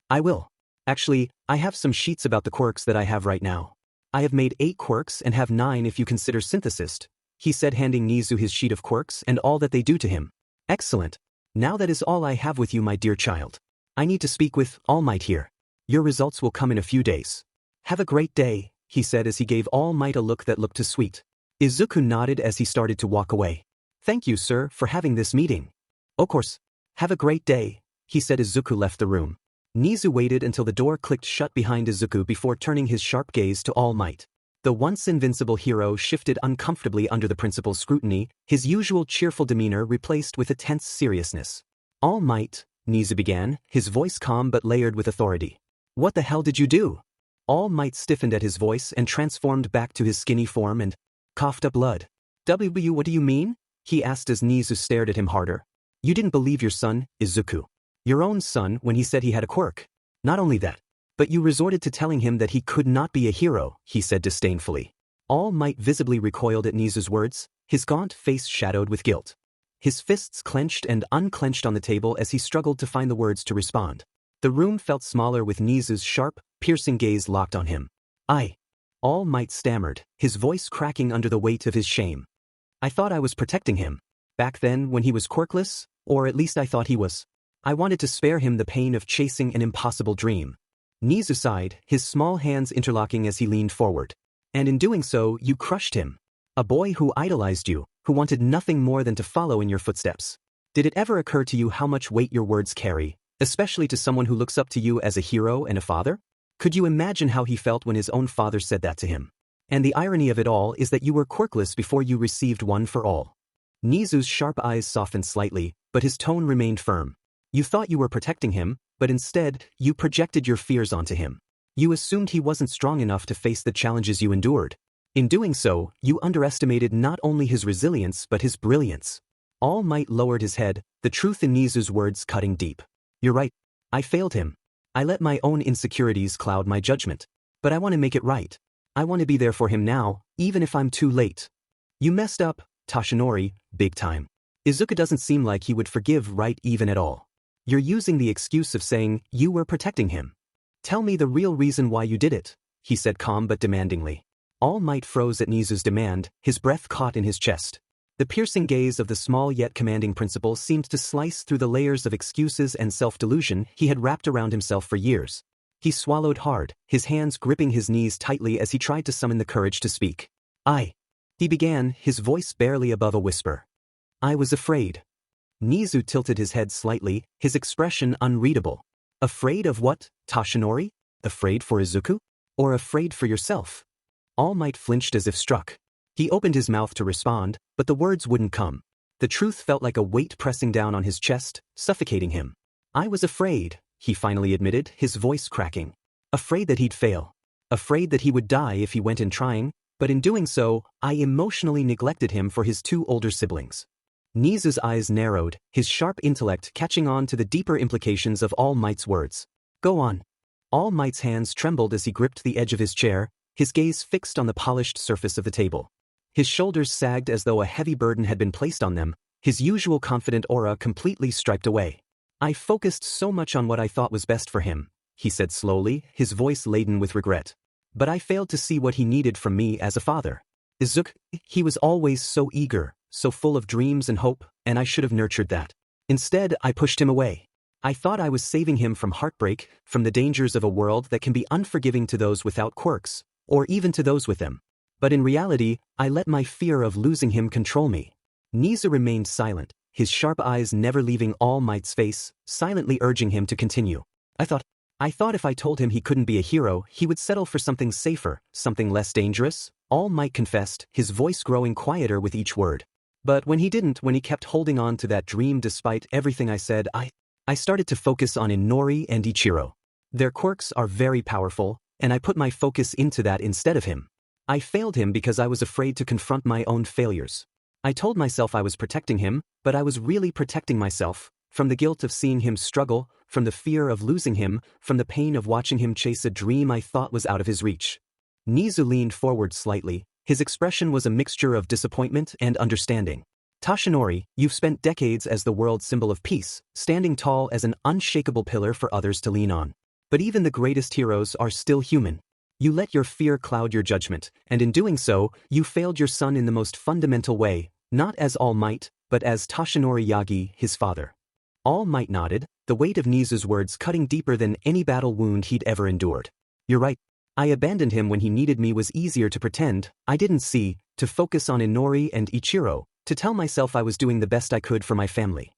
I will. Actually, I have some sheets about the quirks that I have right now. I have made 8 quirks and have 9 if you consider Synthesist, he said, handing Nizu his sheet of quirks and all that they do to him. Excellent. Now that is all I have with you, my dear child. I need to speak with All Might here. Your results will come in a few days. Have a great day, he said as he gave All Might a look that looked too sweet. Izuku nodded as he started to walk away. Thank you, sir, for having this meeting. Of course. Have a great day, he said as Izuku left the room. Nizu waited until the door clicked shut behind Izuku before turning his sharp gaze to All Might. The once invincible hero shifted uncomfortably under the principal's scrutiny, his usual cheerful demeanor replaced with a tense seriousness. All Might, Nizu began, his voice calm but layered with authority. What the hell did you do? All Might stiffened at his voice and transformed back to his skinny form and coughed up blood. What do you mean? He asked as Nizu stared at him harder. You didn't believe your son, Izuku. Your own son, when he said he had a quirk. Not only that, but you resorted to telling him that he could not be a hero, he said disdainfully. All Might visibly recoiled at Nizu's words, his gaunt face shadowed with guilt. His fists clenched and unclenched on the table as he struggled to find the words to respond. The room felt smaller with Nizu's sharp, piercing gaze locked on him. All Might stammered, his voice cracking under the weight of his shame. I thought I was protecting him. Back then when he was quirkless, or at least I thought he was. I wanted to spare him the pain of chasing an impossible dream. Nizu sighed, his small hands interlocking as he leaned forward. And in doing so, you crushed him. A boy who idolized you, who wanted nothing more than to follow in your footsteps. Did it ever occur to you how much weight your words carry, especially to someone who looks up to you as a hero and a father? Could you imagine how he felt when his own father said that to him? And the irony of it all is that you were quirkless before you received One for All. Nizu's sharp eyes softened slightly, but his tone remained firm. You thought you were protecting him, but instead, you projected your fears onto him. You assumed he wasn't strong enough to face the challenges you endured. In doing so, you underestimated not only his resilience but his brilliance. All Might lowered his head, the truth in Nizu's words cutting deep. You're right. I failed him. I let my own insecurities cloud my judgment. But I want to make it right. I want to be there for him now, even if I'm too late. You messed up, Toshinori, big time. Izuku doesn't seem like he would forgive right even at all. You're using the excuse of saying you were protecting him. Tell me the real reason why you did it, he said calm but demandingly. All Might froze at Nizu's demand, his breath caught in his chest. The piercing gaze of the small yet commanding principal seemed to slice through the layers of excuses and self-delusion he had wrapped around himself for years. He swallowed hard, his hands gripping his knees tightly as he tried to summon the courage to speak. He began, his voice barely above a whisper. I was afraid. Nizu tilted his head slightly, his expression unreadable. Afraid of what, Toshinori? Afraid for Izuku? Or afraid for yourself? All Might flinched as if struck. He opened his mouth to respond, but the words wouldn't come. The truth felt like a weight pressing down on his chest, suffocating him. I was afraid, he finally admitted, his voice cracking. Afraid that he'd fail. Afraid that he would die if he went in trying, but in doing so, I emotionally neglected him for his 2 older siblings. Nizu's eyes narrowed, his sharp intellect catching on to the deeper implications of All Might's words. Go on. All Might's hands trembled as he gripped the edge of his chair, his gaze fixed on the polished surface of the table. His shoulders sagged as though a heavy burden had been placed on them, his usual confident aura completely striped away. I focused so much on what I thought was best for him, he said slowly, his voice laden with regret. But I failed to see what he needed from me as a father. Izuku, he was always so eager, so full of dreams and hope, and I should have nurtured that. Instead, I pushed him away. I thought I was saving him from heartbreak, from the dangers of a world that can be unforgiving to those without quirks, or even to those with them. But in reality, I let my fear of losing him control me. Nizu remained silent, his sharp eyes never leaving All Might's face, silently urging him to continue. I thought if I told him he couldn't be a hero, he would settle for something safer, something less dangerous, All Might confessed, his voice growing quieter with each word. But when he didn't, when he kept holding on to that dream despite everything I said, I started to focus on Inori and Ichiro. Their quirks are very powerful, and I put my focus into that instead of him. I failed him because I was afraid to confront my own failures. I told myself I was protecting him, but I was really protecting myself, from the guilt of seeing him struggle, from the fear of losing him, from the pain of watching him chase a dream I thought was out of his reach. Nizu leaned forward slightly, his expression was a mixture of disappointment and understanding. Toshinori, you've spent decades as the world's symbol of peace, standing tall as an unshakable pillar for others to lean on. But even the greatest heroes are still human. You let your fear cloud your judgment, and in doing so, you failed your son in the most fundamental way, not as All Might, but as Toshinori Yagi, his father. All Might nodded, the weight of Nizu's words cutting deeper than any battle wound he'd ever endured. You're right. I abandoned him when he needed me was easier to pretend, I didn't see, to focus on Inori and Ichiro, to tell myself I was doing the best I could for my family.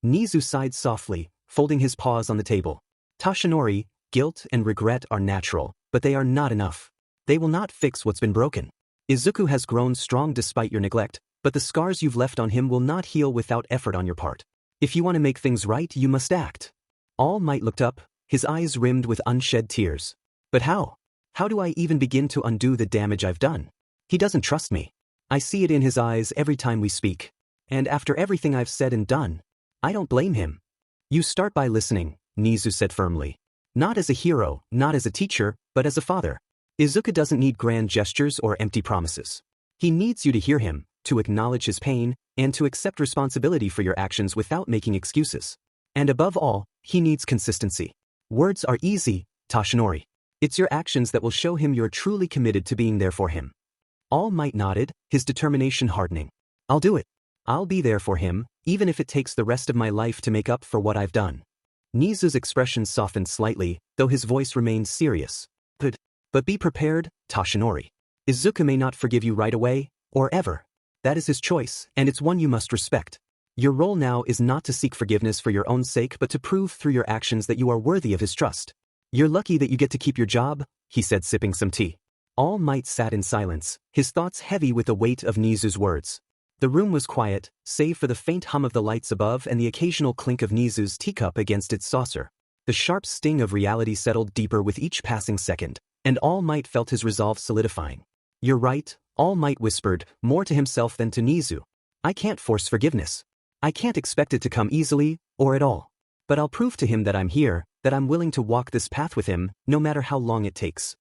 Nizu sighed softly, folding his paws on the table. Toshinori, guilt and regret are natural, but they are not enough. They will not fix what's been broken. Izuku has grown strong despite your neglect, but the scars you've left on him will not heal without effort on your part. If you want to make things right, you must act. All Might looked up, his eyes rimmed with unshed tears. But how? How do I even begin to undo the damage I've done? He doesn't trust me. I see it in his eyes every time we speak. And after everything I've said and done, I don't blame him. You start by listening, Nizu said firmly. Not as a hero, not as a teacher, but as a father. Izuku doesn't need grand gestures or empty promises. He needs you to hear him, to acknowledge his pain, and to accept responsibility for your actions without making excuses. And above all, he needs consistency. Words are easy, Toshinori. It's your actions that will show him you're truly committed to being there for him. All Might nodded, his determination hardening. I'll do it. I'll be there for him, even if it takes the rest of my life to make up for what I've done. Nizu's expression softened slightly, though his voice remained serious. But be prepared, Toshinori. Izuku may not forgive you right away, or ever. That is his choice, and it's one you must respect. Your role now is not to seek forgiveness for your own sake but to prove through your actions that you are worthy of his trust. You're lucky that you get to keep your job, he said sipping some tea. All Might sat in silence, his thoughts heavy with the weight of Nizu's words. The room was quiet, save for the faint hum of the lights above and the occasional clink of Nizu's teacup against its saucer. The sharp sting of reality settled deeper with each passing second, and All Might felt his resolve solidifying. You're right, All Might whispered, more to himself than to Nizu. I can't force forgiveness. I can't expect it to come easily, or at all. But I'll prove to him that I'm here, that I'm willing to walk this path with him, no matter how long it takes.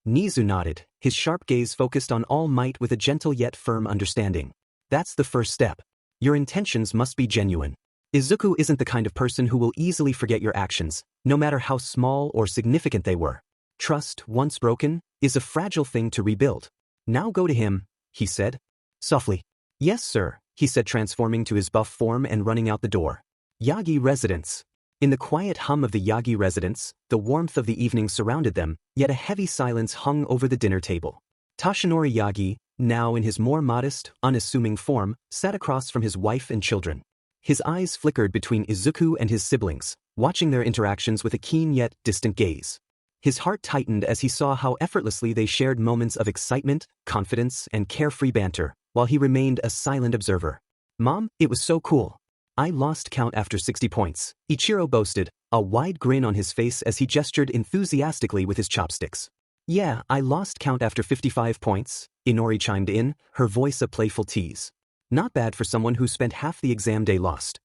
Nizu nodded, his sharp gaze focused on All Might with a gentle yet firm understanding. That's the first step. Your intentions must be genuine. Izuku isn't the kind of person who will easily forget your actions, no matter how small or significant they were. Trust, once broken, is a fragile thing to rebuild. Now go to him, he said. Softly. Yes, sir, he said, transforming to his buff form and running out the door. Yagi residence. In the quiet hum of the Yagi residence, the warmth of the evening surrounded them, yet a heavy silence hung over the dinner table. Toshinori Yagi, now in his more modest, unassuming form, sat across from his wife and children. His eyes flickered between Izuku and his siblings, watching their interactions with a keen yet distant gaze. His heart tightened as he saw how effortlessly they shared moments of excitement, confidence, and carefree banter, while he remained a silent observer. Mom, it was so cool. I lost count after 60 points, Ichiro boasted, a wide grin on his face as he gestured enthusiastically with his chopsticks. Yeah, I lost count after 55 points, Inori chimed in, her voice a playful tease. Not bad for someone who spent half the exam day lost.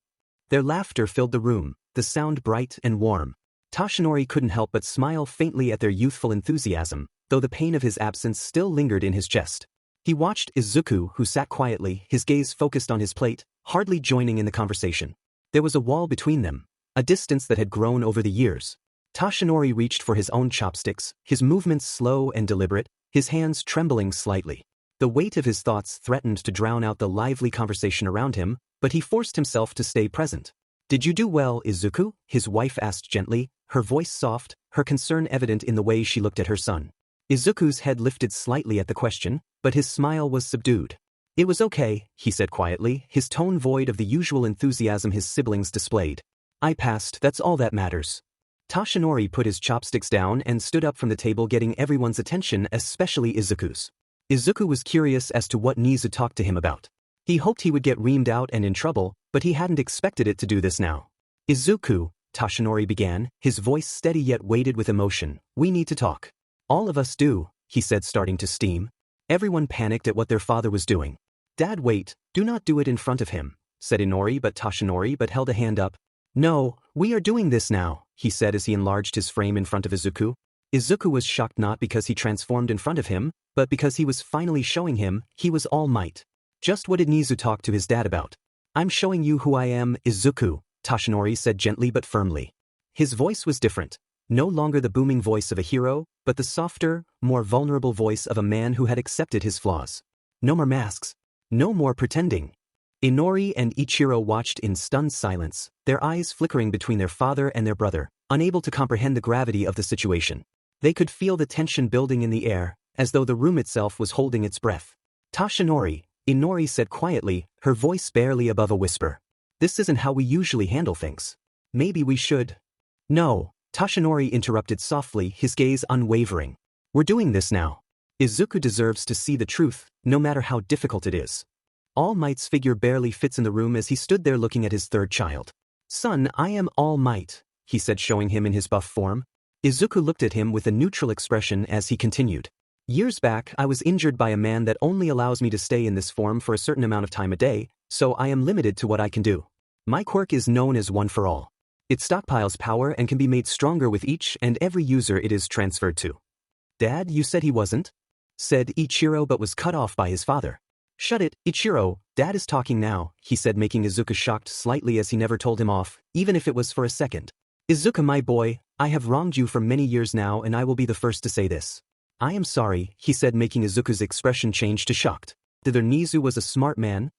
Their laughter filled the room, the sound bright and warm. Toshinori couldn't help but smile faintly at their youthful enthusiasm, though the pain of his absence still lingered in his chest. He watched Izuku, who sat quietly, his gaze focused on his plate, hardly joining in the conversation. There was a wall between them, a distance that had grown over the years. Toshinori reached for his own chopsticks, his movements slow and deliberate, his hands trembling slightly. The weight of his thoughts threatened to drown out the lively conversation around him, but he forced himself to stay present. "Did you do well, Izuku?" his wife asked gently, her voice soft, her concern evident in the way she looked at her son. Izuku's head lifted slightly at the question, but his smile was subdued. "It was okay," he said quietly, his tone void of the usual enthusiasm his siblings displayed. "I passed, that's all that matters." Toshinori put his chopsticks down and stood up from the table, getting everyone's attention, especially Izuku's. Izuku was curious as to what Nizu talked to him about. He hoped he would get reamed out and in trouble, but he hadn't expected it to do this now. "Izuku," Toshinori began, his voice steady yet weighted with emotion, "we need to talk." "All of us do," he said, starting to steam. Everyone panicked at what their father was doing. "Dad, wait, do not do it in front of him," said Toshinori held a hand up. "No, we are doing this now," he said as he enlarged his frame in front of Izuku. Izuku was shocked not because he transformed in front of him, but because he was finally showing him he was all might. "Just what did Nizu talk to his dad about?" "I'm showing you who I am, Izuku," Toshinori said gently but firmly. His voice was different. No longer the booming voice of a hero, but the softer, more vulnerable voice of a man who had accepted his flaws. "No more masks. No more pretending." Inori and Ichiro watched in stunned silence, their eyes flickering between their father and their brother, unable to comprehend the gravity of the situation. They could feel the tension building in the air, as though the room itself was holding its breath. "Toshinori," Inori said quietly, her voice barely above a whisper. "This isn't how we usually handle things. Maybe we should." "No," Toshinori interrupted softly, his gaze unwavering. "We're doing this now. Izuku deserves to see the truth, no matter how difficult it is." All Might's figure barely fits in the room as he stood there looking at his third child. "Son, I am All Might," he said, showing him in his buff form. Izuku looked at him with a neutral expression as he continued. "Years back, I was injured by a man that only allows me to stay in this form for a certain amount of time a day, so I am limited to what I can do. My quirk is known as One for All. It stockpiles power and can be made stronger with each and every user it is transferred to." "Dad, you said he wasn't?" said Ichiro, but was cut off by his father. "Shut it, Ichiro, Dad is talking now," he said, making Izuku shocked slightly as he never told him off, even if it was for a second. "Izuku, my boy, I have wronged you for many years now, and I will be the first to say this. I am sorry," he said, making Izuku's expression change to shocked. Either Nizu was a smart man,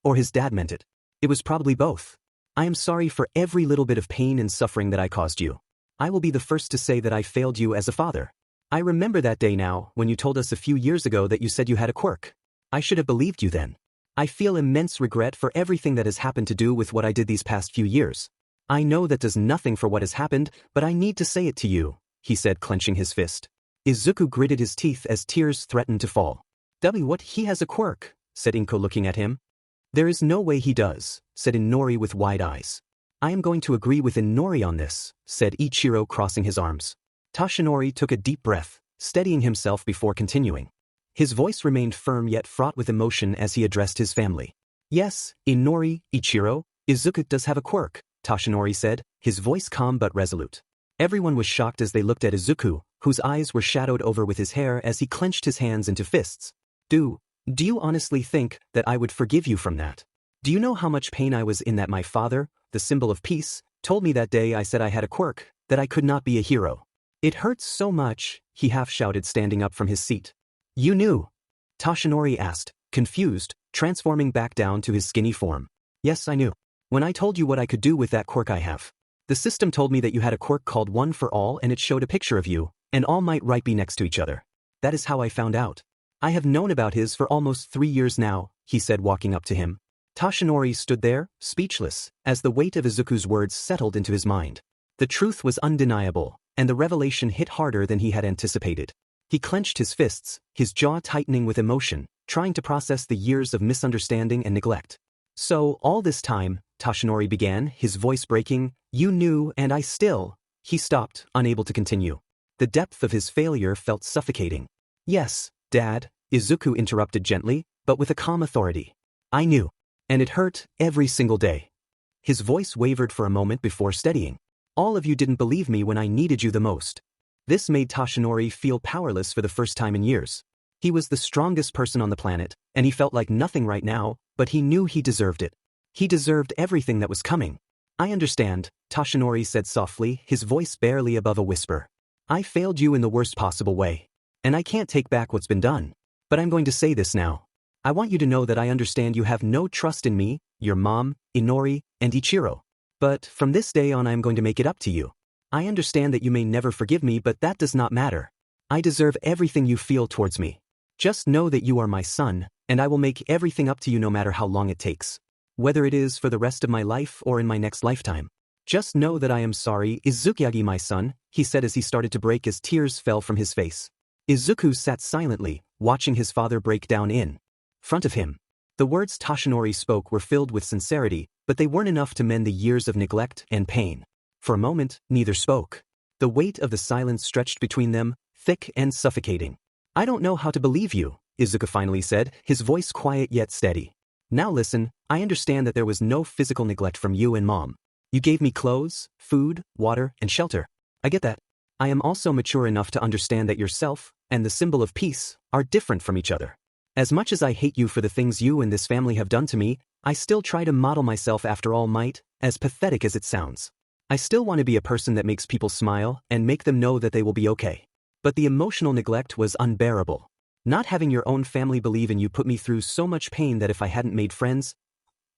or his dad meant it. It was probably both. "I am sorry for every little bit of pain and suffering that I caused you. I will be the first to say that I failed you as a father. I remember that day now, when you told us a few years ago that you said you had a quirk. I should have believed you then. I feel immense regret for everything that has happened to do with what I did these past few years. I know that does nothing for what has happened, but I need to say it to you," he said, clenching his fist. Izuku gritted his teeth as tears threatened to fall. "What, he has a quirk?" said Inko, looking at him. "There is no way he does," said Inori with wide eyes. "I am going to agree with Inori on this," said Ichiro, crossing his arms. Toshinori took a deep breath, steadying himself before continuing. His voice remained firm yet fraught with emotion as he addressed his family. "Yes, Inori, Ichiro, Izuku does have a quirk," Toshinori said, his voice calm but resolute. Everyone was shocked as they looked at Izuku, whose eyes were shadowed over with his hair as he clenched his hands into fists. Do you honestly think that I would forgive you from that? Do you know how much pain I was in that my father, the symbol of peace, told me that day I said I had a quirk, that I could not be a hero? It hurts so much," he half-shouted, standing up from his seat. "You knew?" Toshinori asked, confused, transforming back down to his skinny form. "Yes, I knew. When I told you what I could do with that quirk I have. The system told me that you had a quirk called One for All, and it showed a picture of you, and All Might right be next to each other. That is how I found out. I have known about his for almost 3 years now," he said, walking up to him. Toshinori stood there, speechless, as the weight of Izuku's words settled into his mind. The truth was undeniable, and the revelation hit harder than he had anticipated. He clenched his fists, his jaw tightening with emotion, trying to process the years of misunderstanding and neglect. "So, all this time," Toshinori began, his voice breaking, "you knew and I still—" He stopped, unable to continue. The depth of his failure felt suffocating. "Yes, Dad," Izuku interrupted gently, but with a calm authority. "I knew. And it hurt, every single day." His voice wavered for a moment before steadying. All of you didn't believe me when I needed you the most. This made Toshinori feel powerless for the first time in years. He was the strongest person on the planet, and he felt like nothing right now, but he knew he deserved it. He deserved everything that was coming. I understand, Toshinori said softly, his voice barely above a whisper. I failed you in the worst possible way. And I can't take back what's been done. But I'm going to say this now. I want you to know that I understand you have no trust in me, your mom, Inori, and Ichiro. But from this day on I am going to make it up to you. I understand that you may never forgive me, but that does not matter. I deserve everything you feel towards me. Just know that you are my son, and I will make everything up to you no matter how long it takes. Whether it is for the rest of my life or in my next lifetime. Just know that I am sorry, Izuku Yagi my son, he said as he started to break as tears fell from his face. Izuku sat silently, watching his father break down in front of him. The words Toshinori spoke were filled with sincerity, but they weren't enough to mend the years of neglect and pain. For a moment, neither spoke. The weight of the silence stretched between them, thick and suffocating. I don't know how to believe you, Izuku finally said, his voice quiet yet steady. Now listen, I understand that there was no physical neglect from you and mom. You gave me clothes, food, water, and shelter. I get that. I am also mature enough to understand that yourself, and the symbol of peace, are different from each other. As much as I hate you for the things you and this family have done to me, I still try to model myself after All Might, as pathetic as it sounds. I still want to be a person that makes people smile and make them know that they will be okay. But the emotional neglect was unbearable. Not having your own family believe in you put me through so much pain that if I hadn't made friends,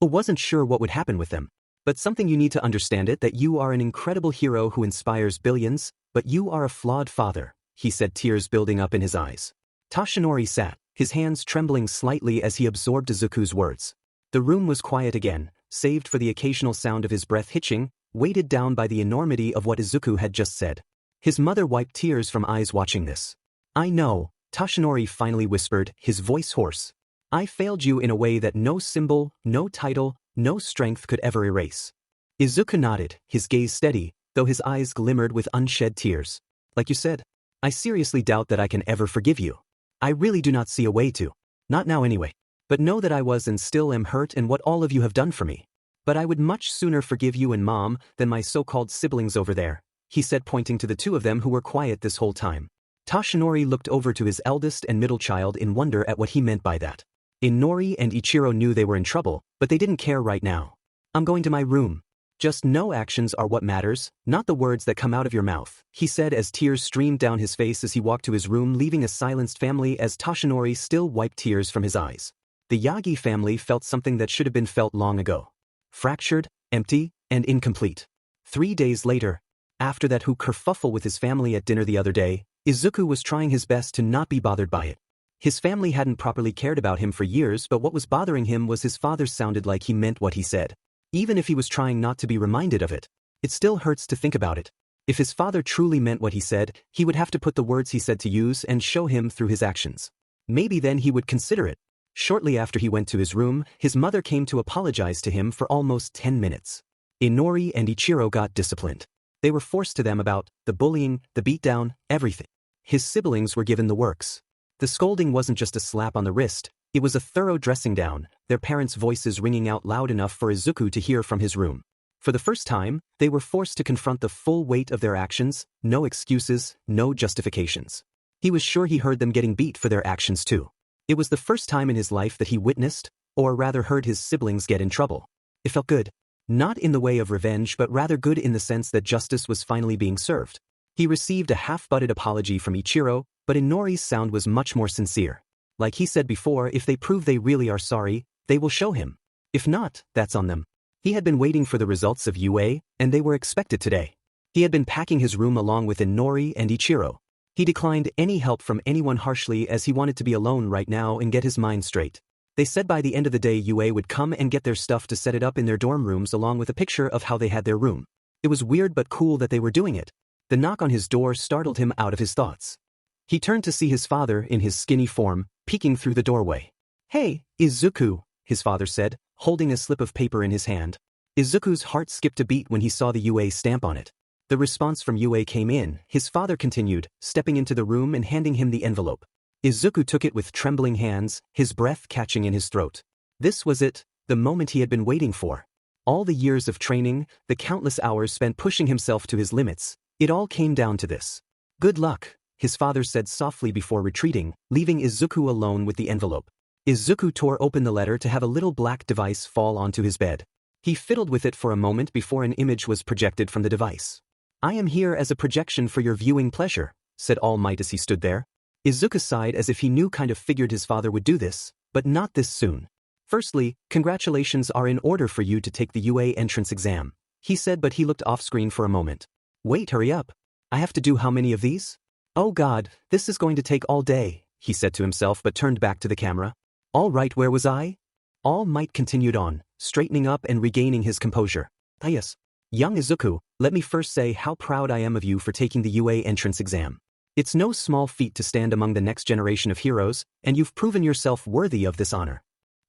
I wasn't sure what would happen with them. But something you need to understand it that you are an incredible hero who inspires billions, but you are a flawed father, he said, tears building up in his eyes. Toshinori sat, his hands trembling slightly as he absorbed Izuku's words. The room was quiet again, saved for the occasional sound of his breath hitching, weighted down by the enormity of what Izuku had just said. His mother wiped tears from eyes watching this. I know, Toshinori finally whispered, his voice hoarse. I failed you in a way that no symbol, no title, no strength could ever erase. Izuku nodded, his gaze steady, though his eyes glimmered with unshed tears. Like you said, I seriously doubt that I can ever forgive you. I really do not see a way to. Not now anyway. But know that I was and still am hurt in what all of you have done for me. But I would much sooner forgive you and mom than my so-called siblings over there, he said, pointing to the two of them who were quiet this whole time. Toshinori looked over to his eldest and middle child in wonder at what he meant by that. Inori and Ichiro knew they were in trouble, but they didn't care right now. I'm going to my room. Just know actions are what matters, not the words that come out of your mouth, he said as tears streamed down his face as he walked to his room, leaving a silenced family as Toshinori still wiped tears from his eyes. The Yagi family felt something that should have been felt long ago. Fractured, empty, and incomplete. 3 days later, after that kerfuffle with his family at dinner the other day, Izuku was trying his best to not be bothered by it. His family hadn't properly cared about him for years, but what was bothering him was his father sounded like he meant what he said. Even if he was trying not to be reminded of it, it still hurts to think about it. If his father truly meant what he said, he would have to put the words he said to use and show him through his actions. Maybe then he would consider it. Shortly after he went to his room, his mother came to apologize to him for almost 10 minutes. Inori and Ichiro got disciplined. They were forced to them about the bullying, the beatdown, everything. His siblings were given the works. The scolding wasn't just a slap on the wrist, it was a thorough dressing down, their parents' voices ringing out loud enough for Izuku to hear from his room. For the first time, they were forced to confront the full weight of their actions, no excuses, no justifications. He was sure he heard them getting beat for their actions too. It was the first time in his life that he witnessed, or rather heard his siblings get in trouble. It felt good. Not in the way of revenge, but rather good in the sense that justice was finally being served. He received a half-butted apology from Ichiro, but Inori's sound was much more sincere. Like he said before, if they prove they really are sorry, they will show him. If not, that's on them. He had been waiting for the results of UA, and they were expected today. He had been packing his room along with Inori and Ichiro. He declined any help from anyone harshly as he wanted to be alone right now and get his mind straight. They said by the end of the day UA would come and get their stuff to set it up in their dorm rooms along with a picture of how they had their room. It was weird but cool that they were doing it. The knock on his door startled him out of his thoughts. He turned to see his father in his skinny form, peeking through the doorway. Hey, Izuku, his father said, holding a slip of paper in his hand. Izuku's heart skipped a beat when he saw the UA stamp on it. The response from UA came in, his father continued, stepping into the room and handing him the envelope. Izuku took it with trembling hands, his breath catching in his throat. This was it, the moment he had been waiting for. All the years of training, the countless hours spent pushing himself to his limits, it all came down to this. Good luck, his father said softly before retreating, leaving Izuku alone with the envelope. Izuku tore open the letter to have a little black device fall onto his bed. He fiddled with it for a moment before an image was projected from the device. I am here as a projection for your viewing pleasure, said All Might as he stood there. Izuku sighed as if he knew kind of figured his father would do this, but not this soon. Firstly, congratulations are in order for you to take the UA entrance exam, he said, but he looked off-screen for a moment. Wait, hurry up. I have to do how many of these? Oh God, this is going to take all day, he said to himself but turned back to the camera. All right, where was I? All Might continued on, straightening up and regaining his composure. Ah yes. Young Izuku, let me first say how proud I am of you for taking the UA entrance exam. It's no small feat to stand among the next generation of heroes, and you've proven yourself worthy of this honor.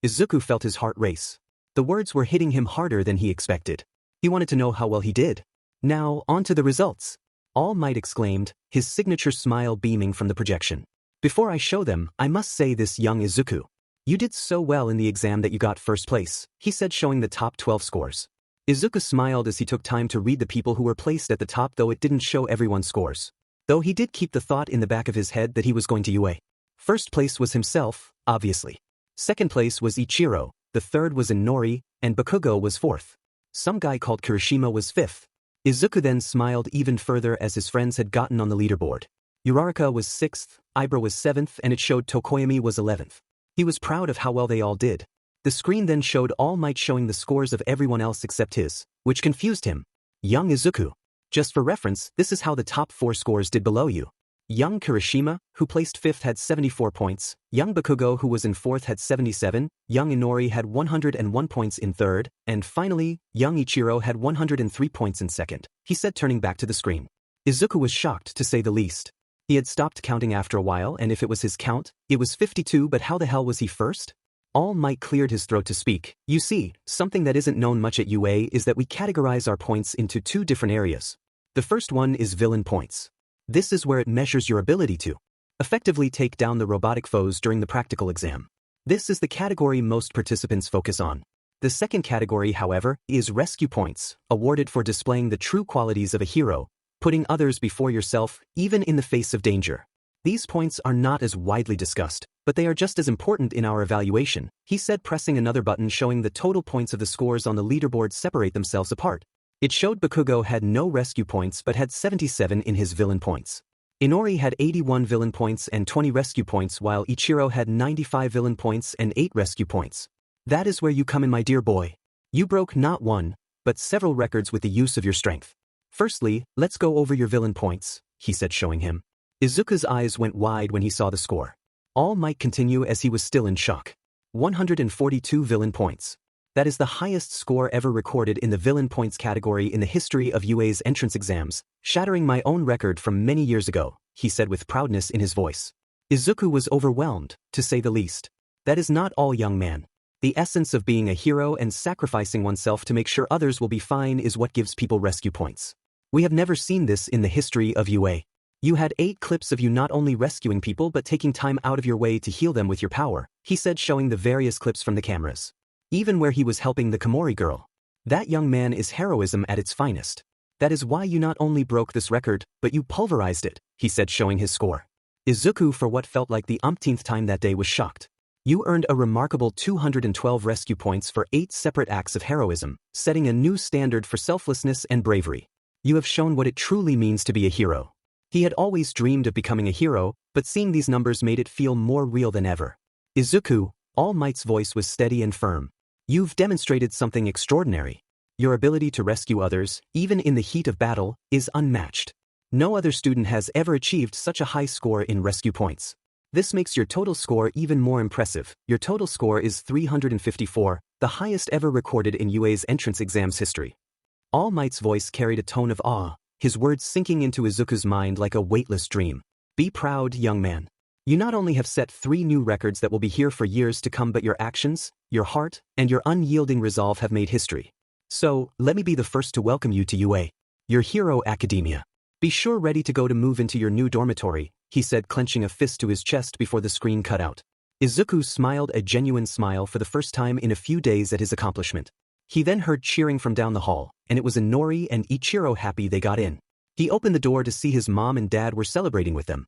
Izuku felt his heart race. The words were hitting him harder than he expected. He wanted to know how well he did. Now, on to the results. All Might exclaimed, his signature smile beaming from the projection. Before I show them, I must say this, young Izuku. You did so well in the exam that you got first place, he said, showing the top 12 scores. Izuku smiled as he took time to read the people who were placed at the top, though it didn't show everyone's scores. Though he did keep the thought in the back of his head that he was going to UA. First place was himself, obviously. Second place was Ichiro, the third was Inori, and Bakugo was fourth. Some guy called Kirishima was fifth. Izuku then smiled even further as his friends had gotten on the leaderboard. Uraraka was sixth, Ibra was seventh, and it showed Tokoyami was 11th. He was proud of how well they all did. The screen then showed All Might showing the scores of everyone else except his, which confused him. Young Izuku. Just for reference, this is how the top 4 scores did below you. Young Kirishima, who placed 5th, had 74 points, young Bakugo, who was in 4th, had 77, young Inori had 101 points in 3rd, and finally, young Ichiro had 103 points in 2nd, he said, turning back to the screen. Izuku was shocked, to say the least. He had stopped counting after a while, and if it was his count, it was 52, but how the hell was he first? All Might cleared his throat to speak. You see, something that isn't known much at UA is that we categorize our points into 2 different areas. The first one is villain points. This is where it measures your ability to effectively take down the robotic foes during the practical exam. This is the category most participants focus on. The second category, however, is rescue points, awarded for displaying the true qualities of a hero, putting others before yourself, even in the face of danger. These points are not as widely discussed, but they are just as important in our evaluation, he said, pressing another button showing the total points of the scores on the leaderboard separate themselves apart. It showed Bakugo had no rescue points but had 77 in his villain points. Inori had 81 villain points and 20 rescue points, while Ichiro had 95 villain points and 8 rescue points. That is where you come in, my dear boy. You broke not one, but several records with the use of your strength. Firstly, let's go over your villain points, he said, showing him. Izuku's eyes went wide when he saw the score. All Might continue as he was still in shock. 142 villain points. That is the highest score ever recorded in the villain points category in the history of UA's entrance exams, shattering my own record from many years ago, he said with proudness in his voice. Izuku was overwhelmed, to say the least. That is not all, young man. The essence of being a hero and sacrificing oneself to make sure others will be fine is what gives people rescue points. We have never seen this in the history of UA. You had 8 clips of you not only rescuing people but taking time out of your way to heal them with your power, he said, showing the various clips from the cameras. Even where he was helping the Komori girl. That, young man, is heroism at its finest. That is why you not only broke this record, but you pulverized it, he said, showing his score. Izuku, for what felt like the umpteenth time that day, was shocked. You earned a remarkable 212 rescue points for 8 separate acts of heroism, setting a new standard for selflessness and bravery. You have shown what it truly means to be a hero. He had always dreamed of becoming a hero, but seeing these numbers made it feel more real than ever. Izuku, All Might's voice was steady and firm. You've demonstrated something extraordinary. Your ability to rescue others, even in the heat of battle, is unmatched. No other student has ever achieved such a high score in rescue points. This makes your total score even more impressive. Your total score is 354, the highest ever recorded in UA's entrance exams history. All Might's voice carried a tone of awe, his words sinking into Izuku's mind like a weightless dream. Be proud, young man. You not only have set 3 new records that will be here for years to come, but your actions, your heart, and your unyielding resolve have made history. So, let me be the first to welcome you to UA, your hero academia. Be sure ready to go to move into your new dormitory, he said, clenching a fist to his chest before the screen cut out. Izuku smiled a genuine smile for the first time in a few days at his accomplishment. He then heard cheering from down the hall, and it was Inori and Ichiro happy they got in. He opened the door to see his mom and dad were celebrating with them.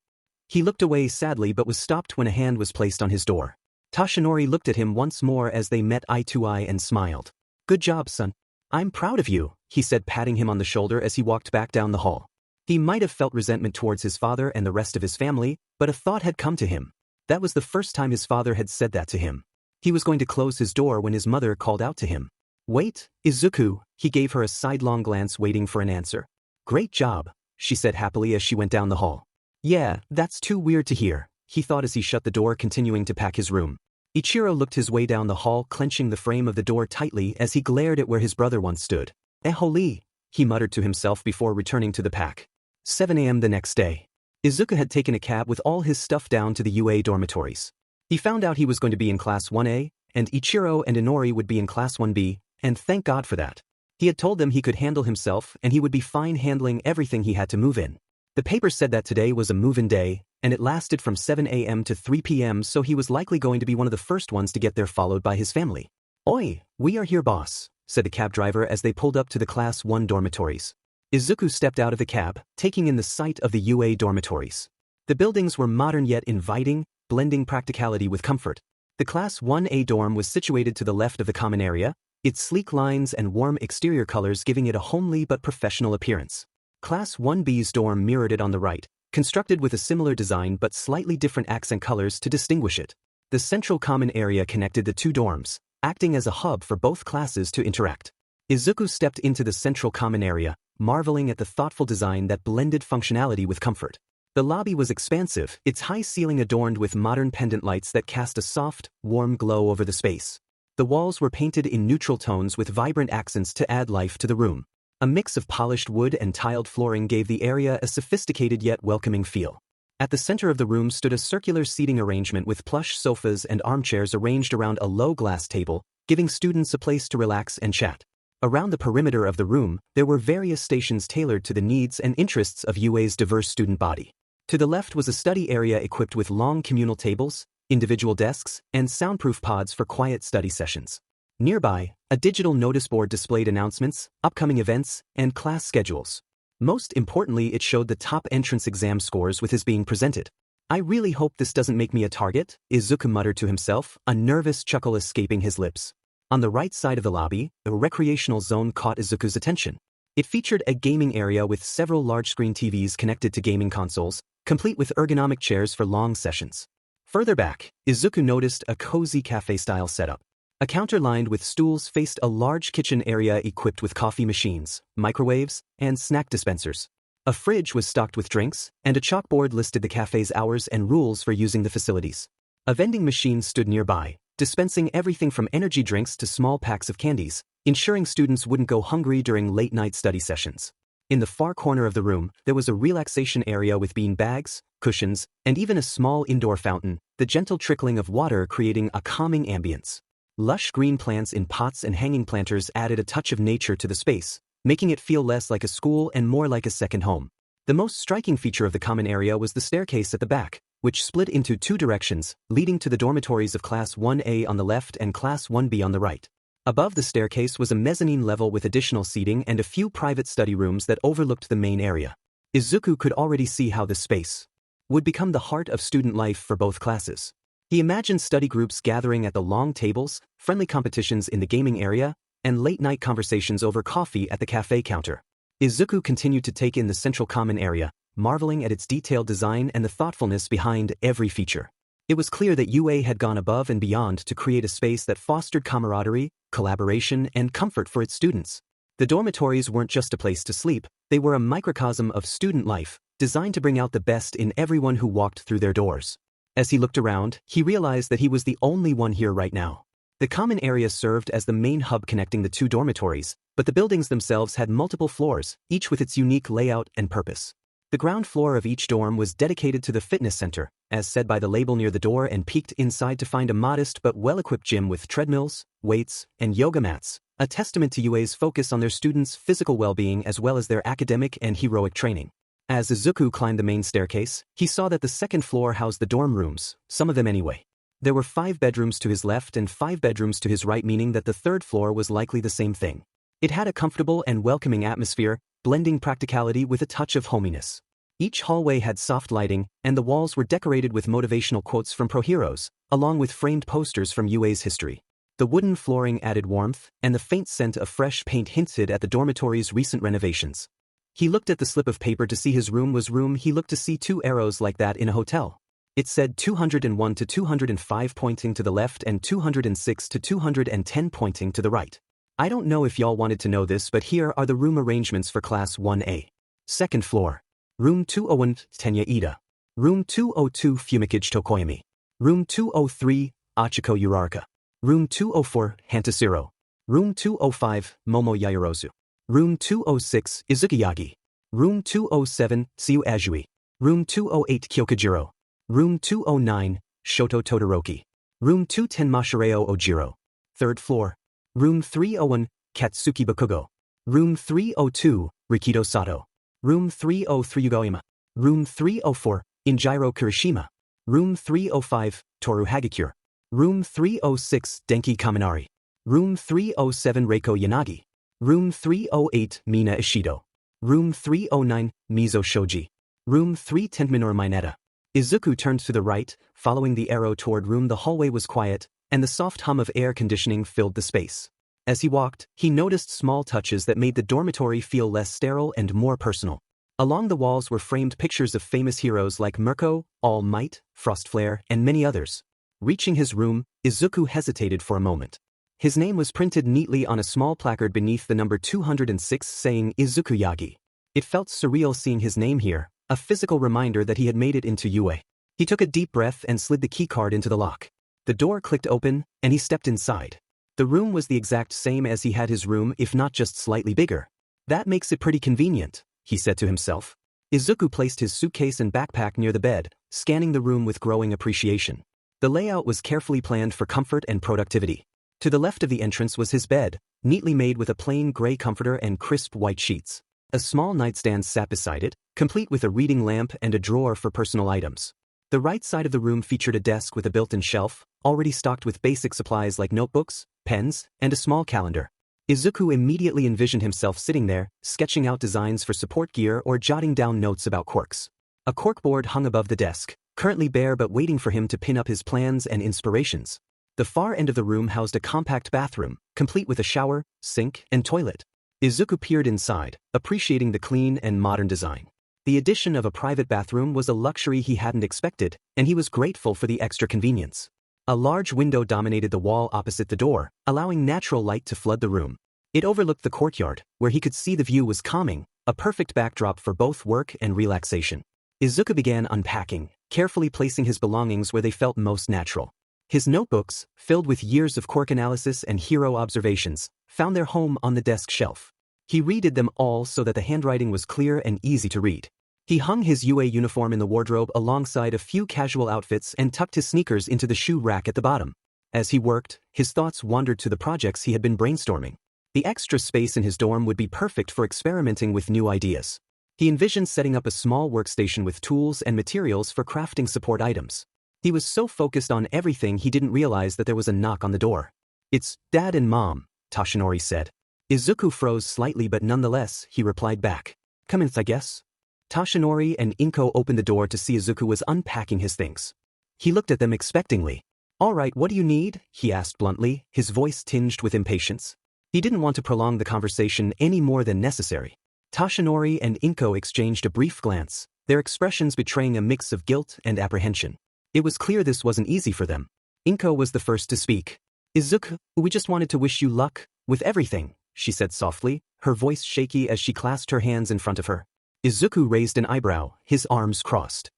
He looked away sadly but was stopped when a hand was placed on his door. Toshinori looked at him once more as they met eye to eye and smiled. "Good job, son. I'm proud of you," he said, patting him on the shoulder as he walked back down the hall. He might have felt resentment towards his father and the rest of his family, but a thought had come to him. That was the first time his father had said that to him. He was going to close his door when his mother called out to him. "Wait, Izuku," he gave her a sidelong glance waiting for an answer. "Great job," she said happily as she went down the hall. "Yeah, that's too weird to hear," he thought as he shut the door, continuing to pack his room. Ichiro looked his way down the hall, clenching the frame of the door tightly as he glared at where his brother once stood. "Holy," he muttered to himself before returning to the pack. 7 a.m. the next day. Izuku had taken a cab with all his stuff down to the UA dormitories. He found out he was going to be in Class 1A, and Ichiro and Inori would be in Class 1B, and thank God for that. He had told them he could handle himself and he would be fine handling everything he had to move in. The paper said that today was a move-in day, and it lasted from 7 a.m. to 3 p.m. so he was likely going to be one of the first ones to get there, followed by his family. "Oi, we are here, boss," said the cab driver as they pulled up to the Class 1 dormitories. Izuku stepped out of the cab, taking in the sight of the UA dormitories. The buildings were modern yet inviting, blending practicality with comfort. The Class 1A dorm was situated to the left of the common area, its sleek lines and warm exterior colors giving it a homely but professional appearance. Class 1B's dorm mirrored it on the right, constructed with a similar design but slightly different accent colors to distinguish it. The central common area connected the two dorms, acting as a hub for both classes to interact. Izuku stepped into the central common area, marveling at the thoughtful design that blended functionality with comfort. The lobby was expansive, its high ceiling adorned with modern pendant lights that cast a soft, warm glow over the space. The walls were painted in neutral tones with vibrant accents to add life to the room. A mix of polished wood and tiled flooring gave the area a sophisticated yet welcoming feel. At the center of the room stood a circular seating arrangement with plush sofas and armchairs arranged around a low glass table, giving students a place to relax and chat. Around the perimeter of the room, there were various stations tailored to the needs and interests of UA's diverse student body. To the left was a study area equipped with long communal tables, individual desks, and soundproof pods for quiet study sessions. Nearby, a digital notice board displayed announcements, upcoming events, and class schedules. Most importantly, it showed the top entrance exam scores with his being presented. "I really hope this doesn't make me a target," Izuku muttered to himself, a nervous chuckle escaping his lips. On the right side of the lobby, a recreational zone caught Izuku's attention. It featured a gaming area with several large-screen TVs connected to gaming consoles, complete with ergonomic chairs for long sessions. Further back, Izuku noticed a cozy cafe-style setup. A counter lined with stools faced a large kitchen area equipped with coffee machines, microwaves, and snack dispensers. A fridge was stocked with drinks, and a chalkboard listed the cafe's hours and rules for using the facilities. A vending machine stood nearby, dispensing everything from energy drinks to small packs of candies, ensuring students wouldn't go hungry during late-night study sessions. In the far corner of the room, there was a relaxation area with bean bags, cushions, and even a small indoor fountain, the gentle trickling of water creating a calming ambience. Lush green plants in pots and hanging planters added a touch of nature to the space, making it feel less like a school and more like a second home. The most striking feature of the common area was the staircase at the back, which split into two directions, leading to the dormitories of Class 1A on the left and Class 1B on the right. Above the staircase was a mezzanine level with additional seating and a few private study rooms that overlooked the main area. Izuku could already see how this space would become the heart of student life for both classes. He imagined study groups gathering at the long tables, friendly competitions in the gaming area, and late-night conversations over coffee at the cafe counter. Izuku continued to take in the central common area, marveling at its detailed design and the thoughtfulness behind every feature. It was clear that UA had gone above and beyond to create a space that fostered camaraderie, collaboration, and comfort for its students. The dormitories weren't just a place to sleep, they were a microcosm of student life, designed to bring out the best in everyone who walked through their doors. As he looked around, he realized that he was the only one here right now. The common area served as the main hub connecting the two dormitories, but the buildings themselves had multiple floors, each with its unique layout and purpose. The ground floor of each dorm was dedicated to the fitness center, as said by the label near the door, and peeked inside to find a modest but well-equipped gym with treadmills, weights, and yoga mats, a testament to UA's focus on their students' physical well-being as well as their academic and heroic training. As Izuku climbed the main staircase, he saw that the second floor housed the dorm rooms, some of them anyway. There were 5 bedrooms to his left and 5 bedrooms to his right, meaning that the third floor was likely the same thing. It had a comfortable and welcoming atmosphere, blending practicality with a touch of hominess. Each hallway had soft lighting, and the walls were decorated with motivational quotes from pro heroes, along with framed posters from UA's history. The wooden flooring added warmth, and the faint scent of fresh paint hinted at the dormitory's recent renovations. He looked at the slip of paper to see his room was room. He looked to see 2 arrows like that in a hotel. It said 201 to 205 pointing to the left and 206 to 210 pointing to the right. I don't know if y'all wanted to know this, but here are the room arrangements for Class 1A. Second floor. Room 201, Tenya Ida. Room 202, Fumikage Tokoyami. Room 203, Achiko Uraraka. Room 204, Hantasiro. Room 205, Momo Yaoyorozu. Room 206, Izuku Yagi. Room 207, Siu Ajui. Room 208, Kyokujiro. Room 209, Shoto Todoroki. Room 210, Mashireo Ojiro. Third floor. Room 301, Katsuki Bakugo. Room 302, Rikido Sato. Room 303, Yugoyama. Room 304, Injiro Kirishima. Room 305, Toru Hagakure. Room 306, Denki Kaminari. Room 307, Reiko Yanagi. Room 308, Mina Ishido. Room 309, Mizo Shoji. Room 310, Minoru Mineta. Izuku turned to the right, following the arrow toward room. The hallway was quiet, and the soft hum of air conditioning filled the space. As he walked, he noticed small touches that made the dormitory feel less sterile and more personal. Along the walls were framed pictures of famous heroes like Mirko, All Might, Frostflare, and many others. Reaching his room, Izuku hesitated for a moment. His name was printed neatly on a small placard beneath the number 206 saying Izuku Yagi. It felt surreal seeing his name here, a physical reminder that he had made it into UA. He took a deep breath and slid the keycard into the lock. The door clicked open, and he stepped inside. The room was the exact same as he had his room, if not just slightly bigger. That makes it pretty convenient, he said to himself. Izuku placed his suitcase and backpack near the bed, scanning the room with growing appreciation. The layout was carefully planned for comfort and productivity. To the left of the entrance was his bed, neatly made with a plain gray comforter and crisp white sheets. A small nightstand sat beside it, complete with a reading lamp and a drawer for personal items. The right side of the room featured a desk with a built-in shelf, already stocked with basic supplies like notebooks, pens, and a small calendar. Izuku immediately envisioned himself sitting there, sketching out designs for support gear or jotting down notes about quirks. A corkboard hung above the desk, currently bare but waiting for him to pin up his plans and inspirations. The far end of the room housed a compact bathroom, complete with a shower, sink, and toilet. Izuku peered inside, appreciating the clean and modern design. The addition of a private bathroom was a luxury he hadn't expected, and he was grateful for the extra convenience. A large window dominated the wall opposite the door, allowing natural light to flood the room. It overlooked the courtyard, where he could see the view was calming, a perfect backdrop for both work and relaxation. Izuku began unpacking, carefully placing his belongings where they felt most natural. His notebooks, filled with years of quirk analysis and hero observations, found their home on the desk shelf. He reread them all so that the handwriting was clear and easy to read. He hung his UA uniform in the wardrobe alongside a few casual outfits and tucked his sneakers into the shoe rack at the bottom. As he worked, his thoughts wandered to the projects he had been brainstorming. The extra space in his dorm would be perfect for experimenting with new ideas. He envisioned setting up a small workstation with tools and materials for crafting support items. He was so focused on everything he didn't realize that there was a knock on the door. "It's Dad and Mom," Toshinori said. Izuku froze slightly, but nonetheless, he replied back. "Come in, I guess." Toshinori and Inko opened the door to see Izuku was unpacking his things. He looked at them expectingly. "All right, what do you need?" he asked bluntly, his voice tinged with impatience. He didn't want to prolong the conversation any more than necessary. Toshinori and Inko exchanged a brief glance, their expressions betraying a mix of guilt and apprehension. It was clear this wasn't easy for them. Inko was the first to speak. "Izuku, we just wanted to wish you luck with everything," she said softly, her voice shaky as she clasped her hands in front of her. Izuku raised an eyebrow, his arms crossed.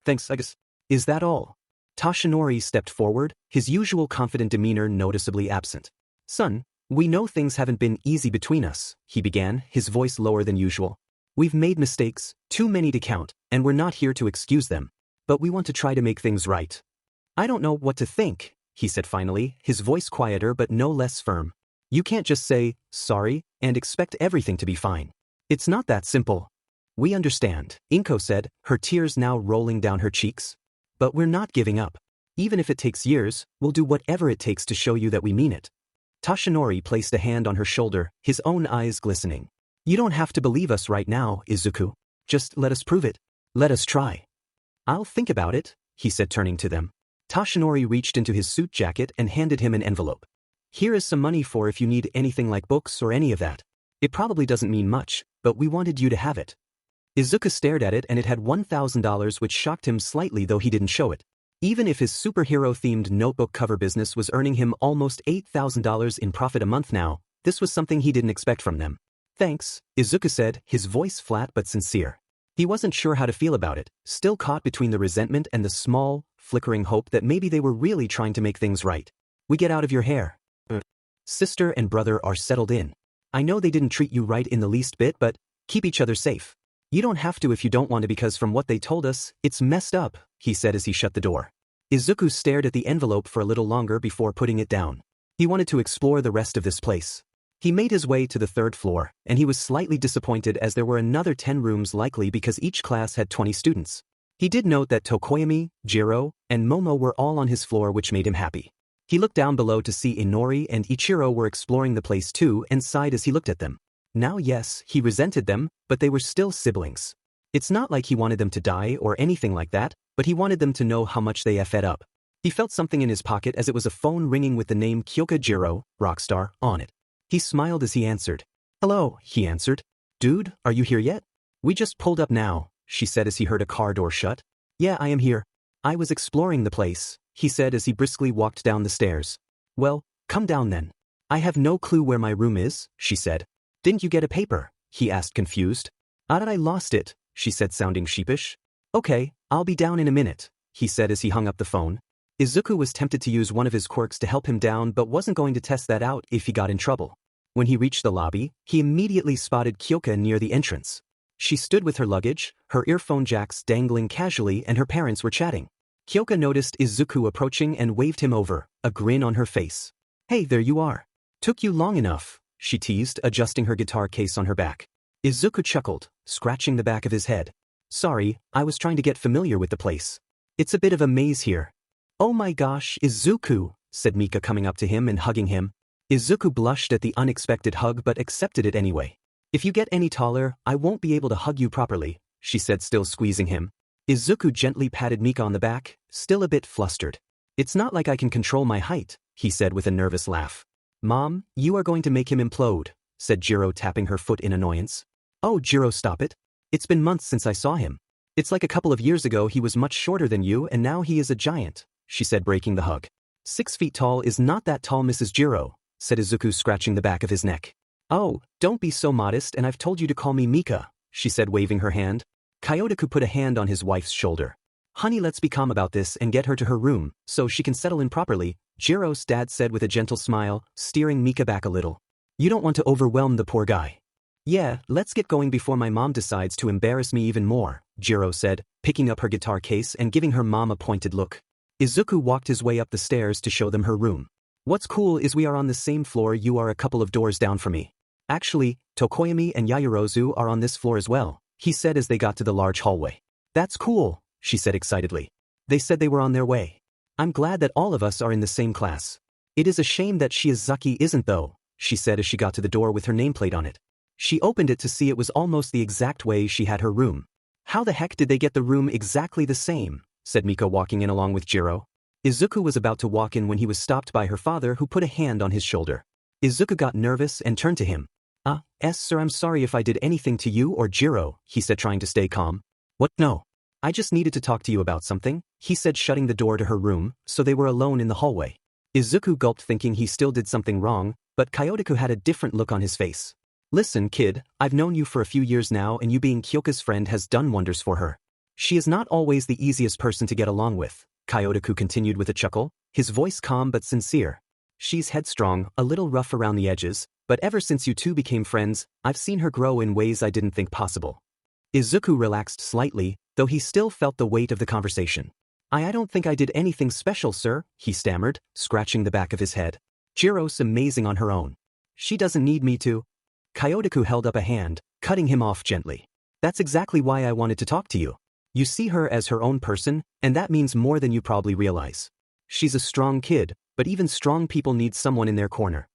Thanks, I guess. Is that all?" Toshinori stepped forward, his usual confident demeanor noticeably absent. "Son, we know things haven't been easy between us," he began, his voice lower than usual. "We've made mistakes, too many to count, and we're not here to excuse them. But we want to try to make things right." "I don't know what to think," he said finally, his voice quieter but no less firm. "You can't just say, sorry, and expect everything to be fine. It's not that simple." "We understand," Inko said, her tears now rolling down her cheeks. "But we're not giving up. Even if it takes years, we'll do whatever it takes to show you that we mean it. Tashinori placed a hand on her shoulder, his own eyes glistening. You don't have to believe us right now, Izuku. Just let us prove it. Let us try. I'll think about it, he said, turning to them. Tashinori reached into his suit jacket and handed him an envelope. Here is some money for if you need anything like books or any of that. It probably doesn't mean much, but we wanted you to have it. Izuku stared at it and it had $1,000, which shocked him slightly, though he didn't show it. Even if his superhero-themed notebook cover business was earning him almost $8,000 in profit a month now, this was something he didn't expect from them. Thanks, Izuku said, his voice flat but sincere. He wasn't sure how to feel about it, still caught between the resentment and the small, flickering hope that maybe they were really trying to make things right. We get out of your hair. Sister and brother are settled in. I know they didn't treat you right in the least bit, but keep each other safe. You don't have to if you don't want to, because from what they told us, it's messed up, he said as he shut the door. Izuku stared at the envelope for a little longer before putting it down. He wanted to explore the rest of this place. He made his way to the 3rd floor, and he was slightly disappointed as there were another 10 rooms, likely because each class had 20 students. He did note that Tokoyami, Jiro, and Momo were all on his floor, which made him happy. He looked down below to see Inori and Ichiro were exploring the place too and sighed as he looked at them. Now yes, he resented them, but they were still siblings. It's not like he wanted them to die or anything like that, but he wanted them to know how much they effed up. He felt something in his pocket as it was a phone ringing with the name Kyoka Jiro, Rockstar, on it. He smiled as he answered. Hello, he answered. Dude, are you here yet? We just pulled up now, she said as he heard a car door shut. Yeah, I am here. I was exploring the place, he said as he briskly walked down the stairs. Well, come down then. I have no clue where my room is, she said. Didn't you get a paper? He asked, confused. I lost it, she said, sounding sheepish. Okay, I'll be down in a minute, he said as he hung up the phone. Izuku was tempted to use one of his quirks to help him down but wasn't going to test that out if he got in trouble. When he reached the lobby, he immediately spotted Kyoka near the entrance. She stood with her luggage, her earphone jacks dangling casually, and her parents were chatting. Kyoka noticed Izuku approaching and waved him over, a grin on her face. Hey, there you are. Took you long enough, she teased, adjusting her guitar case on her back. Izuku chuckled, scratching the back of his head. Sorry, I was trying to get familiar with the place. It's a bit of a maze here. Oh my gosh, Izuku, said Mika, coming up to him and hugging him. Izuku blushed at the unexpected hug but accepted it anyway. If you get any taller, I won't be able to hug you properly, she said, still squeezing him. Izuku gently patted Mika on the back, still a bit flustered. It's not like I can control my height, he said with a nervous laugh. Mom, you are going to make him implode, said Jiro, tapping her foot in annoyance. Oh, Jiro, stop it. It's been months since I saw him. It's like a couple of years ago he was much shorter than you and now he is a giant, she said, breaking the hug. 6 feet tall is not that tall, Mrs. Jiro, said Izuku, scratching the back of his neck. Oh, don't be so modest, and I've told you to call me Mika, she said, waving her hand. Kyotoku put a hand on his wife's shoulder. Honey, let's be calm about this and get her to her room, so she can settle in properly, Jiro's dad said with a gentle smile, steering Mika back a little. You don't want to overwhelm the poor guy. Yeah, let's get going before my mom decides to embarrass me even more, Jiro said, picking up her guitar case and giving her mom a pointed look. Izuku walked his way up the stairs to show them her room. What's cool is we are on the same floor, you are a couple of doors down from me. Actually, Tokoyami and Yaoyorozu are on this floor as well, he said as they got to the large hallway. That's cool, she said excitedly. They said they were on their way. I'm glad that all of us are in the same class. It is a shame that Shiozaki isn't though, she said as she got to the door with her nameplate on it. She opened it to see it was almost the exact way she had her room. How the heck did they get the room exactly the same, said Mika, walking in along with Jiro. Izuku was about to walk in when he was stopped by her father, who put a hand on his shoulder. Izuku got nervous and turned to him. Sir, I'm sorry if I did anything to you or Jiro, he said, trying to stay calm. What? No. I just needed to talk to you about something, he said, shutting the door to her room, so they were alone in the hallway. Izuku gulped, thinking he still did something wrong, but Kyotoku had a different look on his face. Listen, kid, I've known you for a few years now and you being Kyoka's friend has done wonders for her. She is not always the easiest person to get along with, Kyotoku continued with a chuckle, his voice calm but sincere. She's headstrong, a little rough around the edges, but ever since you two became friends, I've seen her grow in ways I didn't think possible. Izuku relaxed slightly, though he still felt the weight of the conversation. I don't think I did anything special, sir, he stammered, scratching the back of his head. Jiro's amazing on her own. She doesn't need me to. Kyotoku held up a hand, cutting him off gently. That's exactly why I wanted to talk to you. You see her as her own person, and that means more than you probably realize. She's a strong kid, but even strong people need someone in their corner.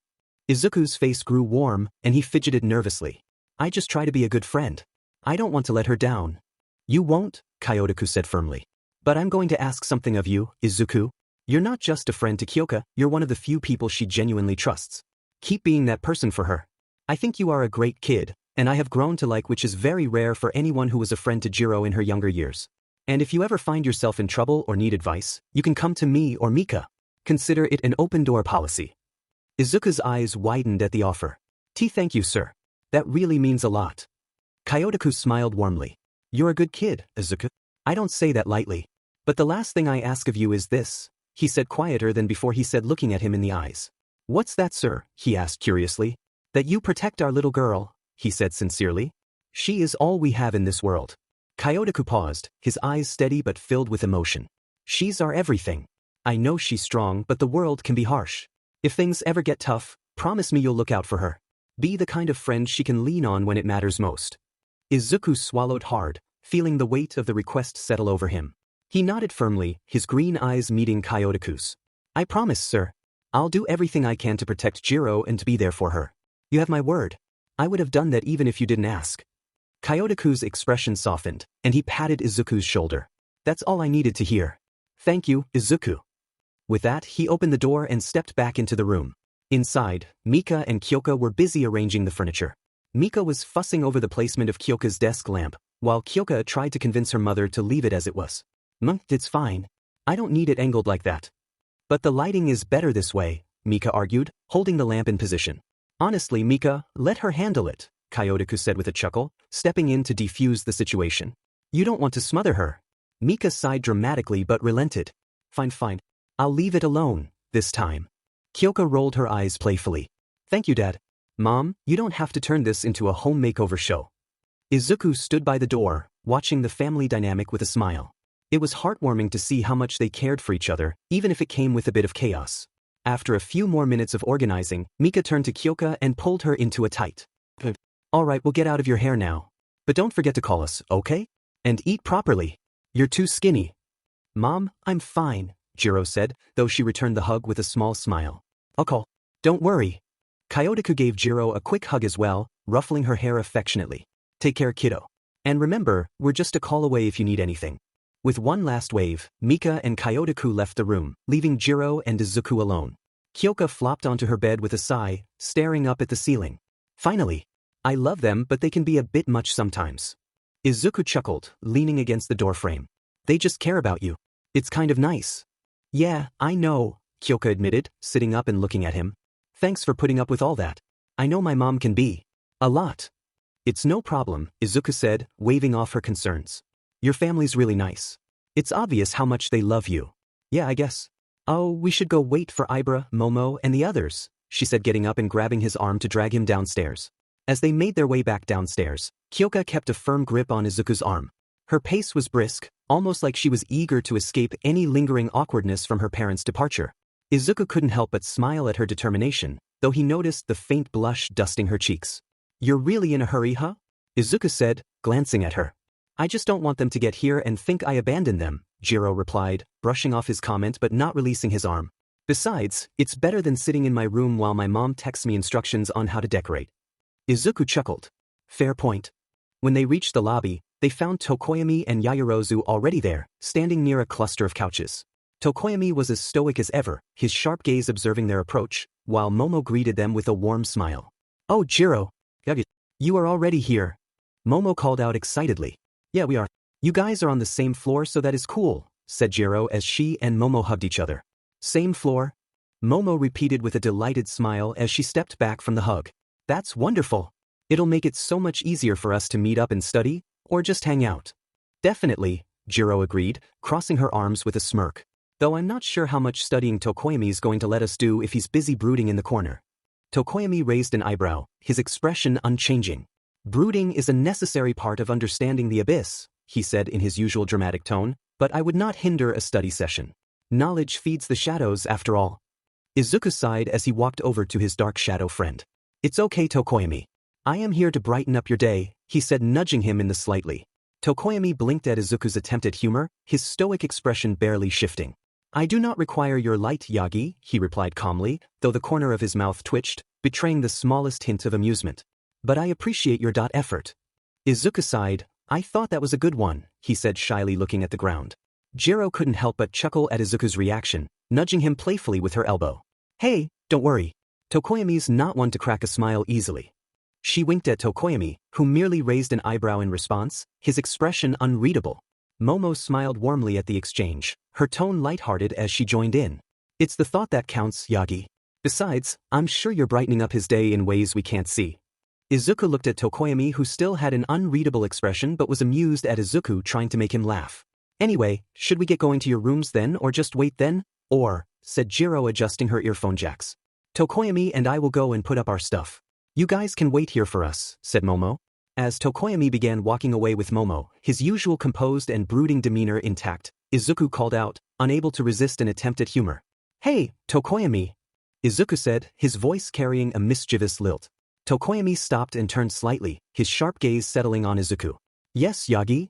Izuku's face grew warm, and he fidgeted nervously. I just try to be a good friend. I don't want to let her down. You won't, Kyotoku said firmly. But I'm going to ask something of you, Izuku. You're not just a friend to Kyoka, you're one of the few people she genuinely trusts. Keep being that person for her. I think you are a great kid, and I have grown to like, which is very rare for anyone who was a friend to Jiro in her younger years. And if you ever find yourself in trouble or need advice, you can come to me or Mika. Consider it an open-door policy. Izuku's eyes widened at the offer. Thank you, sir. That really means a lot. Kyotoku smiled warmly. You're a good kid, Izuku. I don't say that lightly. But the last thing I ask of you is this, he said quieter than before he said, looking at him in the eyes. What's that, sir? He asked curiously. That you protect our little girl, he said sincerely. She is all we have in this world. Kyotoku paused, his eyes steady but filled with emotion. She's our everything. I know she's strong, but the world can be harsh. If things ever get tough, promise me you'll look out for her. Be the kind of friend she can lean on when it matters most. Izuku swallowed hard, feeling the weight of the request settle over him. He nodded firmly, his green eyes meeting Kyotoku's. I promise, sir. I'll do everything I can to protect Jiro and to be there for her. You have my word. I would have done that even if you didn't ask. Kyotoku's expression softened, and he patted Izuku's shoulder. That's all I needed to hear. Thank you, Izuku. With that, he opened the door and stepped back into the room. Inside, Mika and Kyoka were busy arranging the furniture. Mika was fussing over the placement of Kyoka's desk lamp, while Kyoka tried to convince her mother to leave it as it was. It's fine. I don't need it angled like that. But the lighting is better this way, Mika argued, holding the lamp in position. Honestly, Mika, let her handle it, Kyotoku said with a chuckle, stepping in to defuse the situation. You don't want to smother her. Mika sighed dramatically but relented. Fine. I'll leave it alone, this time. Kyoka rolled her eyes playfully. Thank you, Dad. Mom, you don't have to turn this into a home makeover show. Izuku stood by the door, watching the family dynamic with a smile. It was heartwarming to see how much they cared for each other, even if it came with a bit of chaos. After a few more minutes of organizing, Mika turned to Kyoka and pulled her into a tight. Alright, we'll get out of your hair now. But don't forget to call us, okay? And eat properly. You're too skinny. Mom, I'm fine, Jiro said, though she returned the hug with a small smile. I'll call. Don't worry. Kyotoku gave Jiro a quick hug as well, ruffling her hair affectionately. Take care, kiddo. And remember, we're just a call away if you need anything. With one last wave, Mika and Kyotoku left the room, leaving Jiro and Izuku alone. Kyoka flopped onto her bed with a sigh, staring up at the ceiling. Finally. I love them, but they can be a bit much sometimes. Izuku chuckled, leaning against the doorframe. They just care about you. It's kind of nice. Yeah, I know, Kyoka admitted, sitting up and looking at him. Thanks for putting up with all that. I know my mom can be. A lot. It's no problem, Izuku said, waving off her concerns. Your family's really nice. It's obvious how much they love you. Yeah, I guess. Oh, we should go wait for Ibra, Momo, and the others, she said, getting up and grabbing his arm to drag him downstairs. As they made their way back downstairs, Kyoka kept a firm grip on Izuku's arm. Her pace was brisk, almost like she was eager to escape any lingering awkwardness from her parents' departure. Izuku couldn't help but smile at her determination, though he noticed the faint blush dusting her cheeks. You're really in a hurry, huh? Izuku said, glancing at her. I just don't want them to get here and think I abandoned them, Jiro replied, brushing off his comment but not releasing his arm. Besides, it's better than sitting in my room while my mom texts me instructions on how to decorate. Izuku chuckled. Fair point. When they reached the lobby, they found Tokoyami and Yaoyorozu already there, standing near a cluster of couches. Tokoyami was as stoic as ever, his sharp gaze observing their approach, while Momo greeted them with a warm smile. Oh, Jiro. Yagi. You are already here. Momo called out excitedly. Yeah, we are. You guys are on the same floor, so that is cool, said Jiro as she and Momo hugged each other. Same floor? Momo repeated with a delighted smile as she stepped back from the hug. That's wonderful. It'll make it so much easier for us to meet up and study, or just hang out. Definitely, Jiro agreed, crossing her arms with a smirk. Though I'm not sure how much studying Tokoyami's going to let us do if he's busy brooding in the corner. Tokoyami raised an eyebrow, his expression unchanging. Brooding is a necessary part of understanding the abyss, he said in his usual dramatic tone, but I would not hinder a study session. Knowledge feeds the shadows after all. Izuku sighed as he walked over to his dark shadow friend. It's okay, Tokoyami. I am here to brighten up your day, he said, nudging him in the slightly. Tokoyami blinked at Izuku's attempt at humor, his stoic expression barely shifting. I do not require your light, Yagi, he replied calmly, though the corner of his mouth twitched, betraying the smallest hint of amusement. But I appreciate your effort. Izuku sighed. I thought that was a good one, he said shyly looking at the ground. Jiro couldn't help but chuckle at Izuku's reaction, nudging him playfully with her elbow. Hey, don't worry. Tokoyami's not one to crack a smile easily. She winked at Tokoyami, who merely raised an eyebrow in response, his expression unreadable. Momo smiled warmly at the exchange, her tone lighthearted as she joined in. It's the thought that counts, Yagi. Besides, I'm sure you're brightening up his day in ways we can't see. Izuku looked at Tokoyami, who still had an unreadable expression but was amused at Izuku trying to make him laugh. Anyway, should we get going to your rooms then or just wait then? Or, said Jiro adjusting her earphone jacks. Tokoyami and I will go and put up our stuff. You guys can wait here for us, said Momo. As Tokoyami began walking away with Momo, his usual composed and brooding demeanor intact, Izuku called out, unable to resist an attempt at humor. Hey, Tokoyami! Izuku said, his voice carrying a mischievous lilt. Tokoyami stopped and turned slightly, his sharp gaze settling on Izuku. Yes, Yagi?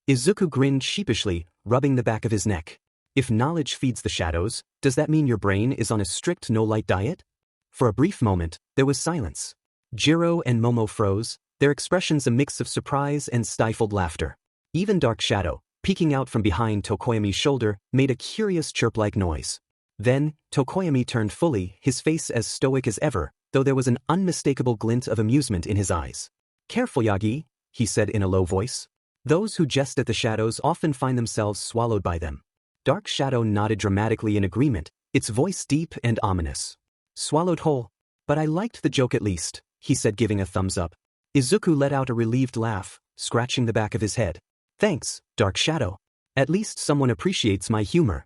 Izuku grinned sheepishly, rubbing the back of his neck. If knowledge feeds the shadows, does that mean your brain is on a strict no-light diet? For a brief moment, there was silence. Jiro and Momo froze, their expressions a mix of surprise and stifled laughter. Even Dark Shadow, peeking out from behind Tokoyami's shoulder, made a curious chirp-like noise. Then, Tokoyami turned fully, his face as stoic as ever, though there was an unmistakable glint of amusement in his eyes. Careful, Yagi, he said in a low voice. Those who jest at the shadows often find themselves swallowed by them. Dark Shadow nodded dramatically in agreement, its voice deep and ominous. Swallowed whole. But I liked the joke at least, he said, giving a thumbs up. Izuku let out a relieved laugh, scratching the back of his head. Thanks, Dark Shadow. At least someone appreciates my humor.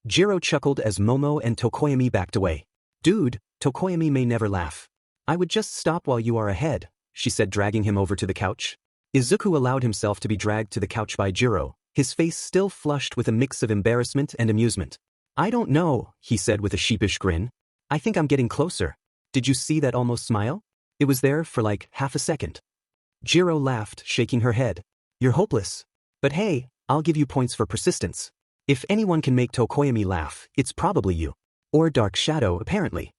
Jiro chuckled as Momo and Tokoyami backed away. Dude, Tokoyami may never laugh. I would just stop while you are ahead, she said, dragging him over to the couch. Izuku allowed himself to be dragged to the couch by Jiro, his face still flushed with a mix of embarrassment and amusement. I don't know, he said with a sheepish grin. I think I'm getting closer. Did you see that almost smile? It was there for like half a second. Jiro laughed, shaking her head. You're hopeless. But hey, I'll give you points for persistence. If anyone can make Tokoyami laugh, it's probably you. Or Dark Shadow, apparently.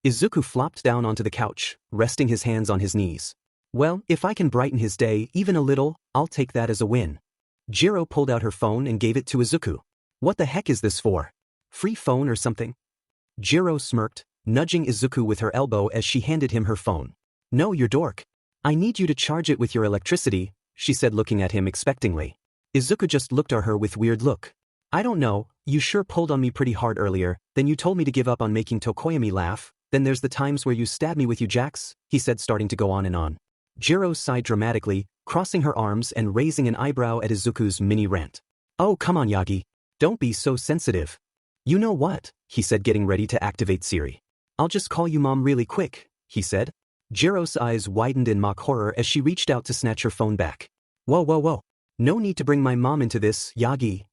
Izuku flopped down onto the couch, resting his hands on his knees. Well, if I can brighten his day even a little, I'll take that as a win. Jiro pulled out her phone and gave it to Izuku. What the heck is this for? Free phone or something? Jiro smirked, nudging Izuku with her elbow as she handed him her phone. No, you dork. I need you to charge it with your electricity, she said, looking at him expectingly. Izuku just looked at her with weird look. I don't know, you sure pulled on me pretty hard earlier, then you told me to give up on making Tokoyami laugh, then there's the times where you stab me with you jacks, he said, starting to go on and on. Jiro sighed dramatically, crossing her arms and raising an eyebrow at Izuku's mini rant. Oh, come on, Yagi. Don't be so sensitive. You know what, he said, getting ready to activate Siri. I'll just call you Mom really quick, he said. Jiro's eyes widened in mock horror as she reached out to snatch her phone back. Whoa, whoa, whoa. No need to bring my mom into this, Yagi.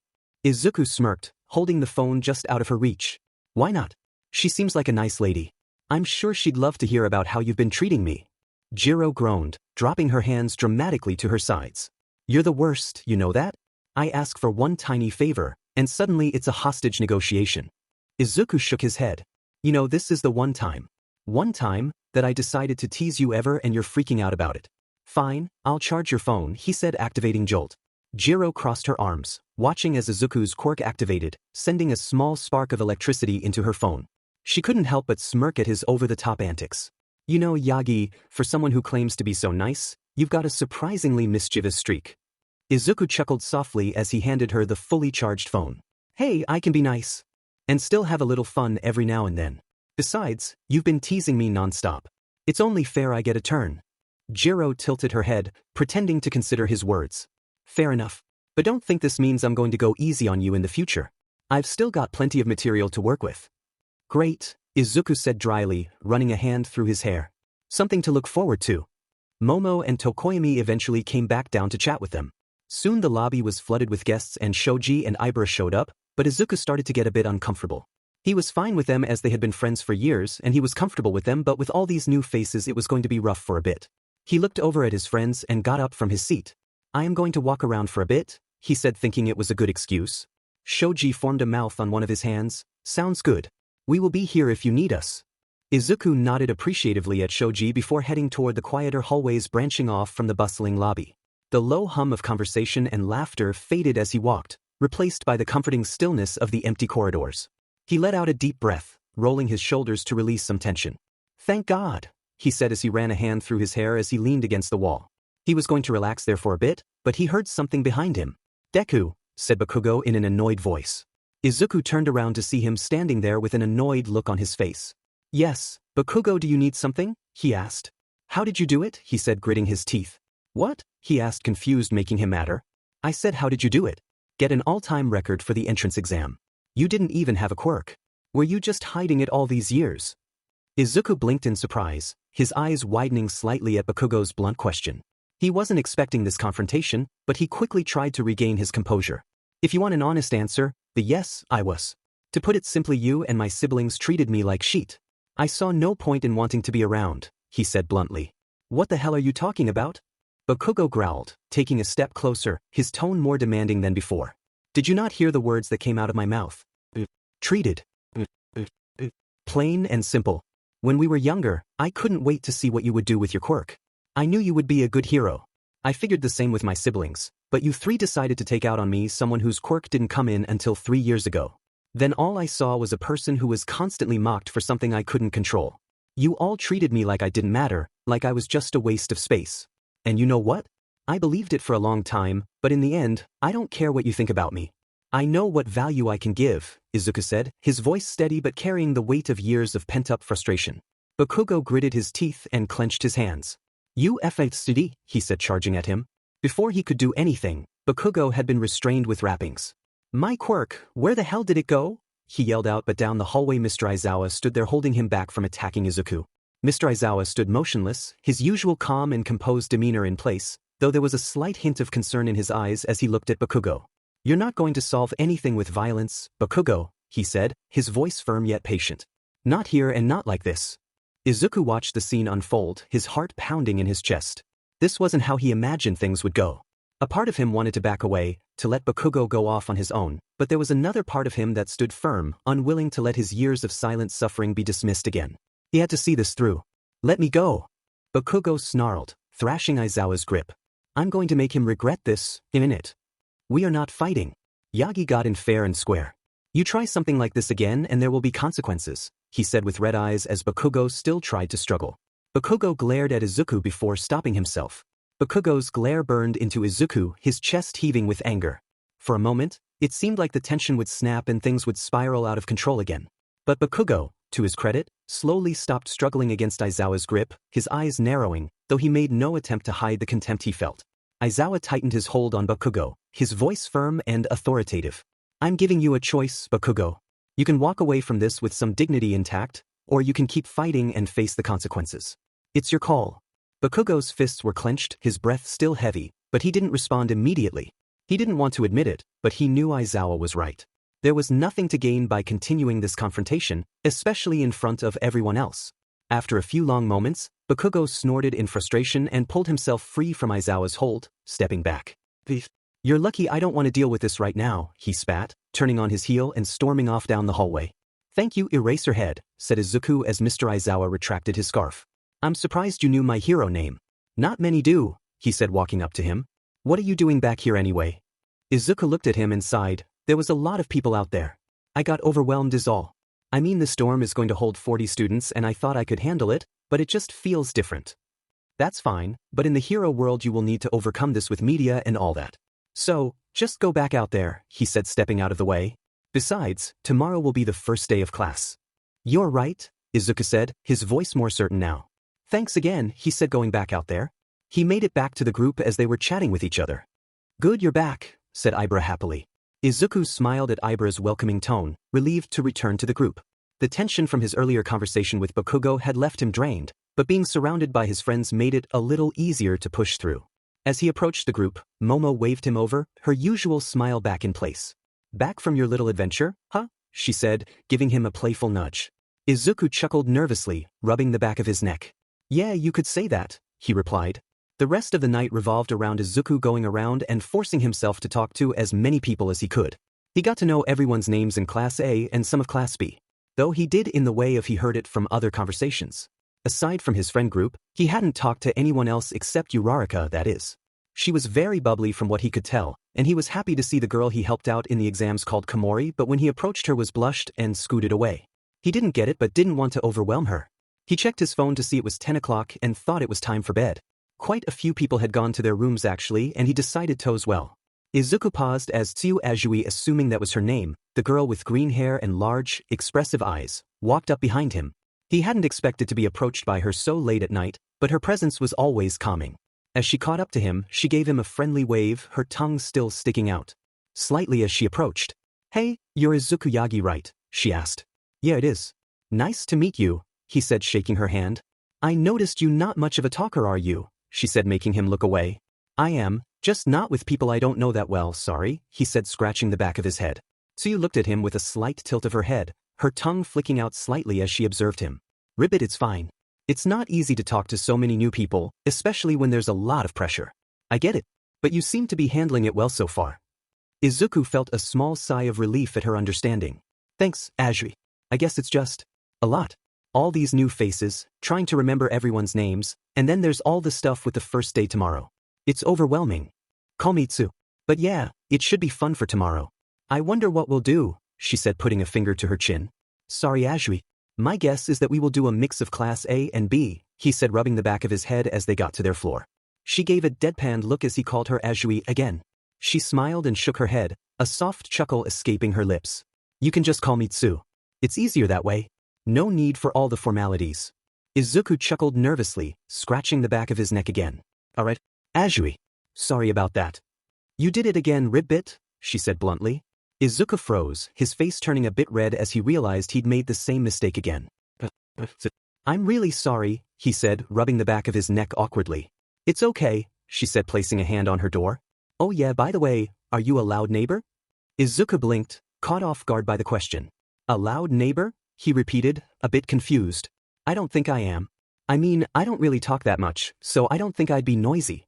Izuku smirked, holding the phone just out of her reach. Why not? She seems like a nice lady. I'm sure she'd love to hear about how you've been treating me. Jiro groaned, dropping her hands dramatically to her sides. You're the worst, you know that? I ask for one tiny favor, and suddenly it's a hostage negotiation. Izuku shook his head. You know, this is the one time that I decided to tease you ever and you're freaking out about it. Fine, I'll charge your phone, he said, activating Jolt. Jiro crossed her arms, watching as Izuku's quirk activated, sending a small spark of electricity into her phone. She couldn't help but smirk at his over-the-top antics. You know, Yagi, for someone who claims to be so nice, you've got a surprisingly mischievous streak. Izuku chuckled softly as he handed her the fully charged phone. Hey, I can be nice. And still have a little fun every now and then. Besides, you've been teasing me non-stop. It's only fair I get a turn. Jiro tilted her head, pretending to consider his words. Fair enough. But don't think this means I'm going to go easy on you in the future. I've still got plenty of material to work with. Great, Izuku said dryly, running a hand through his hair. Something to look forward to. Momo and Tokoyami eventually came back down to chat with them. Soon the lobby was flooded with guests and Shoji and Ibra showed up, but Izuku started to get a bit uncomfortable. He was fine with them as they had been friends for years and he was comfortable with them, but with all these new faces it was going to be rough for a bit. He looked over at his friends and got up from his seat. I am going to walk around for a bit, he said, thinking it was a good excuse. Shoji formed a mouth on one of his hands. Sounds good. We will be here if you need us. Izuku nodded appreciatively at Shoji before heading toward the quieter hallways branching off from the bustling lobby. The low hum of conversation and laughter faded as he walked, replaced by the comforting stillness of the empty corridors. He let out a deep breath, rolling his shoulders to release some tension. Thank God, he said as he ran a hand through his hair as he leaned against the wall. He was going to relax there for a bit, but he heard something behind him. Deku, said Bakugo in an annoyed voice. Izuku turned around to see him standing there with an annoyed look on his face. Yes, Bakugo, do you need something? He asked. How did you do it? He said, gritting his teeth. What? He asked, confused, making him madder. I said, how did you do it? Get an all-time record for the entrance exam. You didn't even have a quirk. Were you just hiding it all these years? Izuku blinked in surprise, his eyes widening slightly at Bakugo's blunt question. He wasn't expecting this confrontation, but he quickly tried to regain his composure. If you want an honest answer, the yes, I was. To put it simply, you and my siblings treated me like shit. I saw no point in wanting to be around, he said bluntly. What the hell are you talking about? Bakugo growled, taking a step closer, his tone more demanding than before. Did you not hear the words that came out of my mouth? Treated. Plain and simple. When we were younger, I couldn't wait to see what you would do with your quirk. I knew you would be a good hero. I figured the same with my siblings, but you three decided to take out on me someone whose quirk didn't come in until 3 years ago. Then all I saw was a person who was constantly mocked for something I couldn't control. You all treated me like I didn't matter, like I was just a waste of space. And you know what? I believed it for a long time, but in the end, I don't care what you think about me. I know what value I can give, Izuku said, his voice steady but carrying the weight of years of pent-up frustration. Bakugo gritted his teeth and clenched his hands. You FHCD, he said, charging at him. Before he could do anything, Bakugo had been restrained with wrappings. My quirk, where the hell did it go? He yelled out, but down the hallway Mr. Aizawa stood there holding him back from attacking Izuku. Mr. Aizawa stood motionless, his usual calm and composed demeanor in place, though there was a slight hint of concern in his eyes as he looked at Bakugo. You're not going to solve anything with violence, Bakugo, he said, his voice firm yet patient. Not here and not like this. Izuku watched the scene unfold, his heart pounding in his chest. This wasn't how he imagined things would go. A part of him wanted to back away, to let Bakugo go off on his own, but there was another part of him that stood firm, unwilling to let his years of silent suffering be dismissed again. He had to see this through. Let me go. Bakugo snarled, thrashing Aizawa's grip. I'm going to make him regret this, in it. We are not fighting. Yagi got in fair and square. You try something like this again and there will be consequences, he said with red eyes as Bakugo still tried to struggle. Bakugo glared at Izuku before stopping himself. Bakugo's glare burned into Izuku, his chest heaving with anger. For a moment, it seemed like the tension would snap and things would spiral out of control again. But Bakugo, to his credit, slowly stopped struggling against Aizawa's grip, his eyes narrowing, though he made no attempt to hide the contempt he felt. Aizawa tightened his hold on Bakugo, his voice firm and authoritative. I'm giving you a choice, Bakugo. You can walk away from this with some dignity intact, or you can keep fighting and face the consequences. It's your call. Bakugo's fists were clenched, his breath still heavy, but he didn't respond immediately. He didn't want to admit it, but he knew Aizawa was right. There was nothing to gain by continuing this confrontation, especially in front of everyone else. After a few long moments, Bakugo snorted in frustration and pulled himself free from Aizawa's hold, stepping back. You're lucky I don't want to deal with this right now, he spat, turning on his heel and storming off down the hallway. Thank you, Eraserhead, said Izuku as Mr. Aizawa retracted his scarf. I'm surprised you knew my hero name. Not many do, he said walking up to him. What are you doing back here anyway? Izuku looked at him and sighed. There was a lot of people out there. I got overwhelmed is all. I mean, the storm is going to hold 40 students and I thought I could handle it, but it just feels different. That's fine, but in the hero world you will need to overcome this with media and all that. So, just go back out there, he said, stepping out of the way. Besides, tomorrow will be the first day of class. You're right, Izuku said, his voice more certain now. Thanks again, he said, going back out there. He made it back to the group as they were chatting with each other. Good, you're back, said Ibra happily. Izuku smiled at Ibra's welcoming tone, relieved to return to the group. The tension from his earlier conversation with Bakugo had left him drained, but being surrounded by his friends made it a little easier to push through. As he approached the group, Momo waved him over, her usual smile back in place. Back from your little adventure, huh? She said, giving him a playful nudge. Izuku chuckled nervously, rubbing the back of his neck. Yeah, you could say that, he replied. The rest of the night revolved around Izuku going around and forcing himself to talk to as many people as he could. He got to know everyone's names in Class A and some of Class B, though he did in the way of he heard it from other conversations. Aside from his friend group, he hadn't talked to anyone else except Uraraka, that is. She was very bubbly from what he could tell, and he was happy to see the girl he helped out in the exams called Komori, but when he approached her was blushed and scooted away. He didn't get it but didn't want to overwhelm her. He checked his phone to see it was 10 o'clock and thought it was time for bed. Quite a few people had gone to their rooms actually, and he decided to as well. Izuku paused as Tsuyu Ajui, assuming that was her name, the girl with green hair and large, expressive eyes, walked up behind him. He hadn't expected to be approached by her so late at night, but her presence was always calming. As she caught up to him, she gave him a friendly wave, her tongue still sticking out slightly as she approached. "Hey, you're Izuku Yagi, right?" she asked. "Yeah, it is. Nice to meet you," he said, shaking her hand. "I noticed you not much of a talker, are you?" she said, making him look away. "I am, just not with people I don't know that well, sorry," he said, scratching the back of his head. Tsuyu looked at him with a slight tilt of her head, her tongue flicking out slightly as she observed him. "Ribbit, it's fine. It's not easy to talk to so many new people, especially when there's a lot of pressure. I get it, but you seem to be handling it well so far." Izuku felt a small sigh of relief at her understanding. "Thanks, Ajui. I guess it's just a lot. All these new faces, trying to remember everyone's names, and then there's all the stuff with the first day tomorrow. It's overwhelming. Call me Tsu. But yeah, it should be fun for tomorrow. I wonder what we'll do," she said, putting a finger to her chin. "Sorry, Ajui. My guess is that we will do a mix of Class A and B," he said, rubbing the back of his head as they got to their floor. She gave a deadpanned look as he called her Ajui again. She smiled and shook her head, a soft chuckle escaping her lips. "You can just call me Tsu. It's easier that way. No need for all the formalities." Izuku chuckled nervously, scratching the back of his neck again. "Alright, Ajui. Sorry about that." "You did it again, Ribbit," she said bluntly. Izuku froze, his face turning a bit red as he realized he'd made the same mistake again. "I'm really sorry," he said, rubbing the back of his neck awkwardly. "It's okay," she said, placing a hand on her door. "Oh yeah, by the way, are you a loud neighbor?" Izuku blinked, caught off guard by the question. "A loud neighbor?" he repeated, a bit confused. "I don't think I am. I mean, I don't really talk that much, so I don't think I'd be noisy."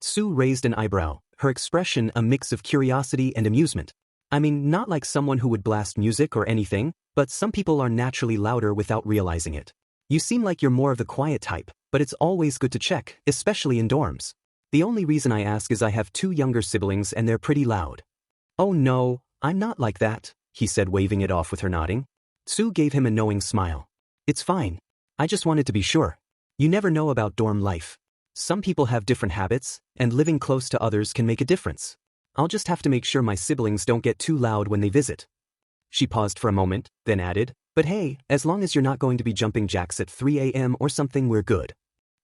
Tsu raised an eyebrow, her expression a mix of curiosity and amusement. "I mean, not like someone who would blast music or anything, but some people are naturally louder without realizing it. You seem like you're more of the quiet type, but it's always good to check, especially in dorms. The only reason I ask is I have 2 younger siblings and they're pretty loud." "Oh no, I'm not like that," he said, waving it off with her nodding. Tsu gave him a knowing smile. "It's fine. I just wanted to be sure. You never know about dorm life. Some people have different habits, and living close to others can make a difference. I'll just have to make sure my siblings don't get too loud when they visit." She paused for a moment, then added, "But hey, as long as you're not going to be jumping jacks at 3 a.m. or something, we're good.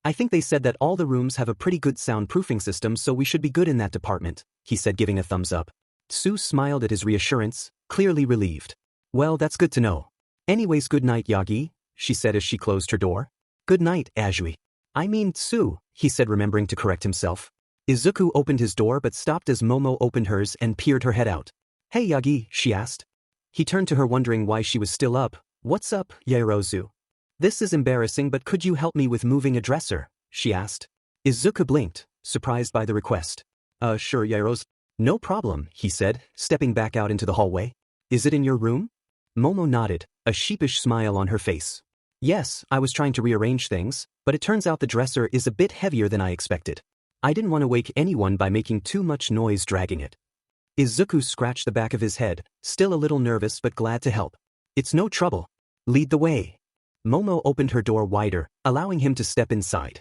I think they said that all the rooms have a pretty good soundproofing system, so we should be good in that department," he said, giving a thumbs up. Tsu smiled at his reassurance, clearly relieved. "Well, that's good to know. Anyways, good night, Yagi," she said as she closed her door. "Good night, Ajui. I mean Tsu," he said, remembering to correct himself. Izuku opened his door but stopped as Momo opened hers and peered her head out. "Hey Yagi," she asked. He turned to her, wondering why she was still up. "What's up, Yaoyorozu?" "This is embarrassing, but could you help me with moving a dresser?" she asked. Izuku blinked, surprised by the request. Sure, Yaoyorozu." "No problem," he said, stepping back out into the hallway. "Is it in your room?" Momo nodded, a sheepish smile on her face. "Yes, I was trying to rearrange things, but it turns out the dresser is a bit heavier than I expected. I didn't want to wake anyone by making too much noise dragging it." Izuku scratched the back of his head, still a little nervous but glad to help. "It's no trouble. Lead the way." Momo opened her door wider, allowing him to step inside.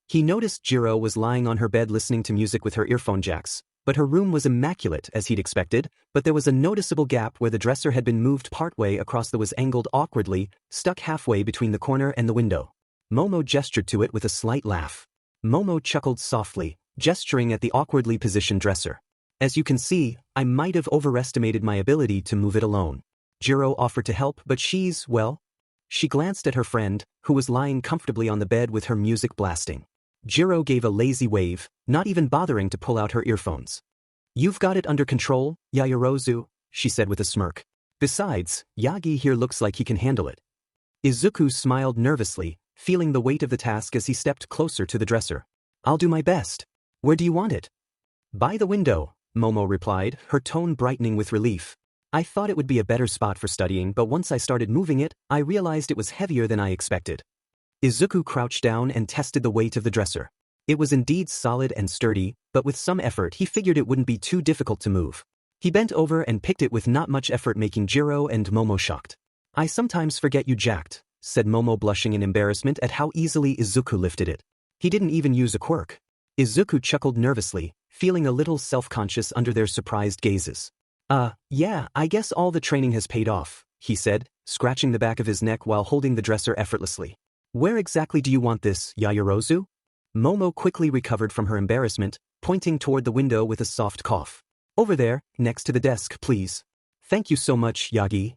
He noticed Jiro was lying on her bed listening to music with her earphone jacks, but her room was immaculate as he'd expected, but there was a noticeable gap where the dresser had been moved partway across that was angled awkwardly, stuck halfway between the corner and the window. Momo gestured to it with a slight laugh. Momo chuckled softly, gesturing at the awkwardly positioned dresser. "As you can see, I might have overestimated my ability to move it alone." Jiro offered to help, but well... She glanced at her friend, who was lying comfortably on the bed with her music blasting. Jiro gave a lazy wave, not even bothering to pull out her earphones. "You've got it under control, Yaoyorozu," she said with a smirk. "Besides, Yagi here looks like he can handle it." Izuku smiled nervously, feeling the weight of the task as he stepped closer to the dresser. "I'll do my best. Where do you want it?" "By the window," Momo replied, her tone brightening with relief. I thought it would be a better spot for studying, but once I started moving it, I realized it was heavier than I expected. Izuku crouched down and tested the weight of the dresser. It was indeed solid and sturdy, but with some effort he figured it wouldn't be too difficult to move. He bent over and picked it with not much effort, making Jiro and Momo shocked. I sometimes forget you jacked, said Momo, blushing in embarrassment at how easily Izuku lifted it. He didn't even use a quirk. Izuku chuckled nervously, feeling a little self-conscious under their surprised gazes. Yeah, I guess all the training has paid off, he said, scratching the back of his neck while holding the dresser effortlessly. Where exactly do you want this, Yaoyorozu? Momo quickly recovered from her embarrassment, pointing toward the window with a soft cough. Over there, next to the desk, please. Thank you so much, Yagi.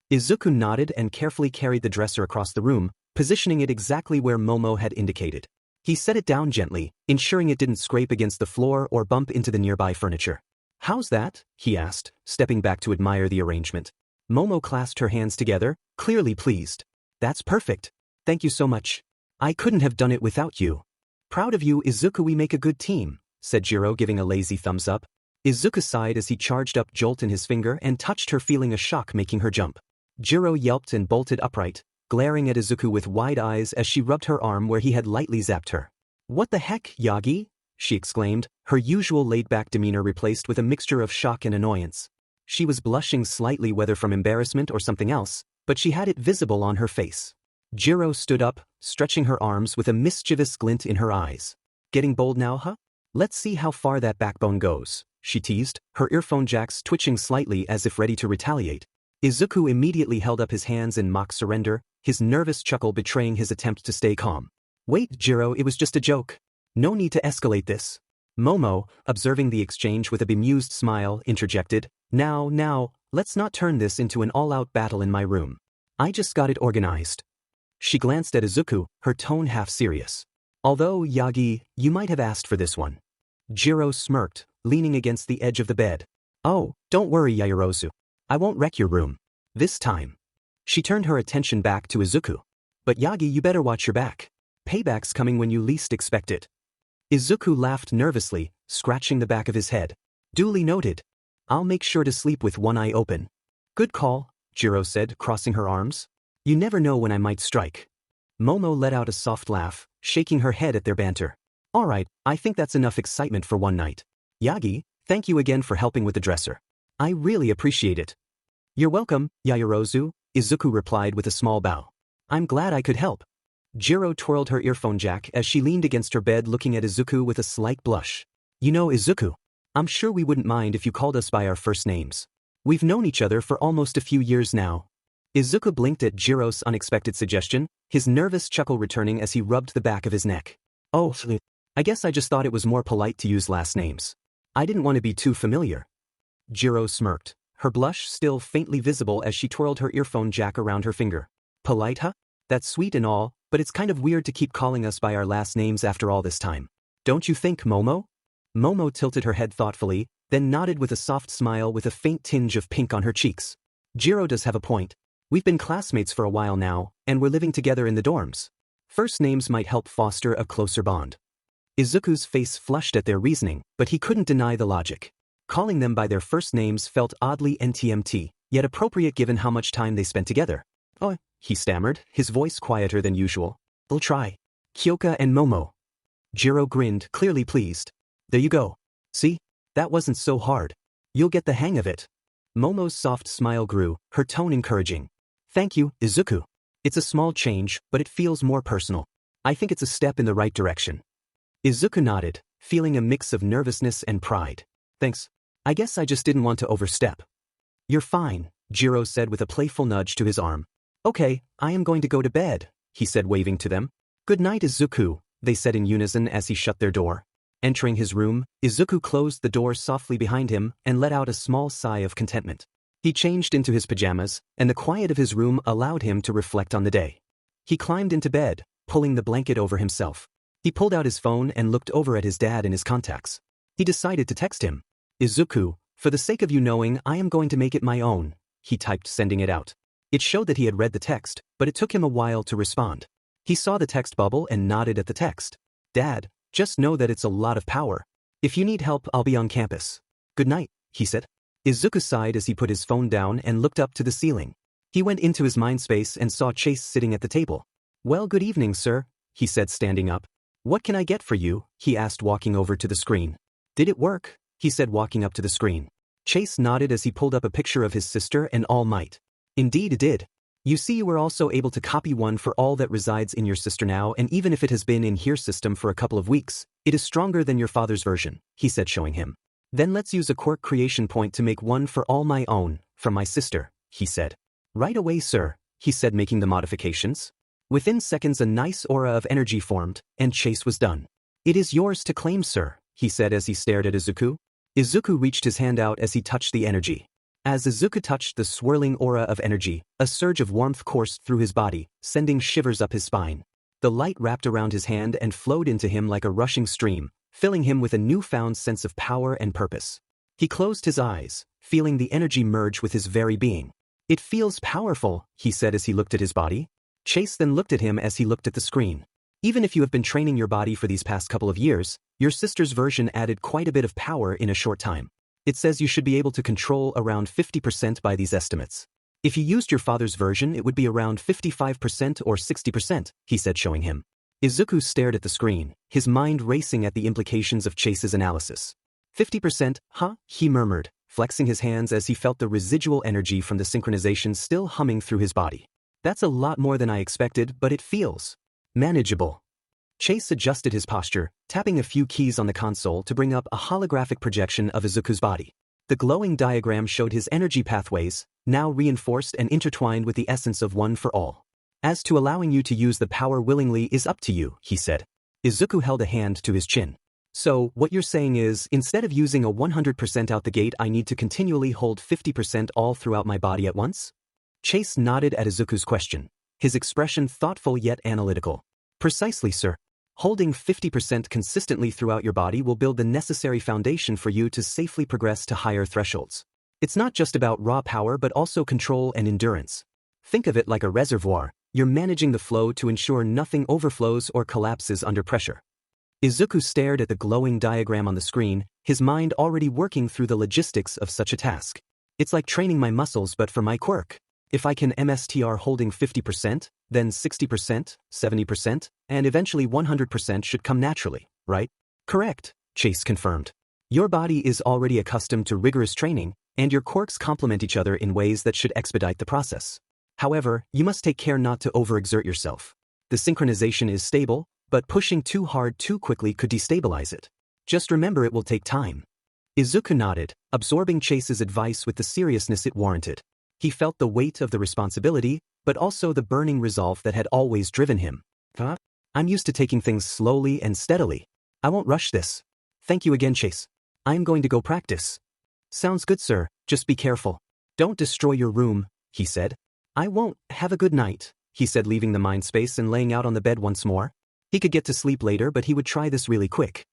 Izuku nodded and carefully carried the dresser across the room, positioning it exactly where Momo had indicated. He set it down gently, ensuring it didn't scrape against the floor or bump into the nearby furniture. How's that? He asked, stepping back to admire the arrangement. Momo clasped her hands together, clearly pleased. That's perfect. Thank you so much. I couldn't have done it without you. Proud of you, Izuku. We make a good team, said Jiro, giving a lazy thumbs up. Izuku sighed as he charged up Jolt in his finger and touched her, feeling a shock making her jump. Jiro yelped and bolted upright, glaring at Izuku with wide eyes as she rubbed her arm where he had lightly zapped her. What the heck, Yagi? She exclaimed, her usual laid-back demeanor replaced with a mixture of shock and annoyance. She was blushing slightly, whether from embarrassment or something else, but she had it visible on her face. Jiro stood up, stretching her arms with a mischievous glint in her eyes. Getting bold now, huh? Let's see how far that backbone goes, she teased, her earphone jacks twitching slightly as if ready to retaliate. Izuku immediately held up his hands in mock surrender, his nervous chuckle betraying his attempt to stay calm. Wait, Jiro, it was just a joke. No need to escalate this. Momo, observing the exchange with a bemused smile, interjected, Now, let's not turn this into an all-out battle in my room. I just got it organized. She glanced at Izuku, her tone half serious. Although, Yagi, you might have asked for this one. Jiro smirked, leaning against the edge of the bed. Oh, don't worry, Yaoyorozu. I won't wreck your room. This time. She turned her attention back to Izuku. But Yagi, you better watch your back. Payback's coming when you least expect it. Izuku laughed nervously, scratching the back of his head. Duly noted. I'll make sure to sleep with one eye open. Good call, Jiro said, crossing her arms. You never know when I might strike. Momo let out a soft laugh, shaking her head at their banter. Alright, I think that's enough excitement for one night. Yagi, thank you again for helping with the dresser. I really appreciate it. You're welcome, Yaoyorozu, Izuku replied with a small bow. I'm glad I could help. Jiro twirled her earphone jack as she leaned against her bed, looking at Izuku with a slight blush. You know, Izuku, I'm sure we wouldn't mind if you called us by our first names. We've known each other for almost a few years now. Izuku blinked at Jiro's unexpected suggestion, his nervous chuckle returning as he rubbed the back of his neck. Oh, I guess I just thought it was more polite to use last names. I didn't want to be too familiar. Jiro smirked, her blush still faintly visible as she twirled her earphone jack around her finger. Polite, huh? That's sweet and all, but it's kind of weird to keep calling us by our last names after all this time. Don't you think, Momo? Momo tilted her head thoughtfully, then nodded with a soft smile with a faint tinge of pink on her cheeks. Jiro does have a point. We've been classmates for a while now, and we're living together in the dorms. First names might help foster a closer bond. Izuku's face flushed at their reasoning, but he couldn't deny the logic. Calling them by their first names felt oddly NTMT, yet appropriate given how much time they spent together. Oh, he stammered, his voice quieter than usual. I'll try. Kyoka and Momo. Jiro grinned, clearly pleased. There you go. See? That wasn't so hard. You'll get the hang of it. Momo's soft smile grew, her tone encouraging. Thank you, Izuku. It's a small change, but it feels more personal. I think it's a step in the right direction. Izuku nodded, feeling a mix of nervousness and pride. Thanks. I guess I just didn't want to overstep. You're fine, Jiro said with a playful nudge to his arm. Okay, I am going to go to bed, he said, waving to them. Good night, Izuku, they said in unison as he shut their door. Entering his room, Izuku closed the door softly behind him and let out a small sigh of contentment. He changed into his pajamas, and the quiet of his room allowed him to reflect on the day. He climbed into bed, pulling the blanket over himself. He pulled out his phone and looked over at his dad in his contacts. He decided to text him. Izuku, for the sake of you knowing, I am going to make it my own, he typed, sending it out. It showed that he had read the text, but it took him a while to respond. He saw the text bubble and nodded at the text. Dad, just know that it's a lot of power. If you need help, I'll be on campus. Good night, he said. Izuku sighed as he put his phone down and looked up to the ceiling. He went into his mind space and saw Chase sitting at the table. "Well, good evening, sir," he said, standing up. "What can I get for you?" he asked, walking over to the screen. "Did it work?" he said, walking up to the screen. Chase nodded as he pulled up a picture of his sister and All Might. "Indeed it did. You see, you were also able to copy one for all that resides in your sister now, and even if it has been in here system for a couple of weeks, it is stronger than your father's version," he said, showing him. "Then let's use a quirk creation point to make one for all my own, from my sister," he said. "Right away, sir," he said, making the modifications. Within seconds a nice aura of energy formed, and Chase was done. "It is yours to claim, sir," he said as he stared at Izuku. Izuku reached his hand out as he touched the energy. As Izuku touched the swirling aura of energy, a surge of warmth coursed through his body, sending shivers up his spine. The light wrapped around his hand and flowed into him like a rushing stream, filling him with a newfound sense of power and purpose. He closed his eyes, feeling the energy merge with his very being. "It feels powerful," he said as he looked at his body. Chase then looked at him as he looked at the screen. "Even if you have been training your body for these past couple of years, your sister's version added quite a bit of power in a short time. It says you should be able to control around 50% by these estimates. If you used your father's version, it would be around 55% or 60%, he said, showing him. Izuku stared at the screen, his mind racing at the implications of Chase's analysis. 50%, huh? He murmured, flexing his hands as he felt the residual energy from the synchronization still humming through his body. That's a lot more than I expected, but it feels manageable. Chase adjusted his posture, tapping a few keys on the console to bring up a holographic projection of Izuku's body. The glowing diagram showed his energy pathways, now reinforced and intertwined with the essence of one for all. As to allowing you to use the power willingly is up to you, he said. Izuku held a hand to his chin. So, what you're saying is, instead of using a 100% out the gate, I need to continually hold 50% all throughout my body at once? Chase nodded at Izuku's question, his expression thoughtful yet analytical. Precisely, sir. Holding 50% consistently throughout your body will build the necessary foundation for you to safely progress to higher thresholds. It's not just about raw power but also control and endurance. Think of it like a reservoir. You're managing the flow to ensure nothing overflows or collapses under pressure. Izuku stared at the glowing diagram on the screen, his mind already working through the logistics of such a task. It's like training my muscles but for my quirk. If I can MSTR holding 50%, then 60%, 70%, and eventually 100% should come naturally, right? Correct, Chase confirmed. Your body is already accustomed to rigorous training, and your quirks complement each other in ways that should expedite the process. However, you must take care not to overexert yourself. The synchronization is stable, but pushing too hard too quickly could destabilize it. Just remember it will take time. Izuku nodded, absorbing Chase's advice with the seriousness it warranted. He felt the weight of the responsibility, but also the burning resolve that had always driven him. I'm used to taking things slowly and steadily. I won't rush this. Thank you again, Chase. I'm going to go practice. Sounds good, sir. Just be careful. Don't destroy your room, he said. I won't. Have a good night, he said, leaving the mind space and laying out on the bed once more. He could get to sleep later, but he would try this really quick.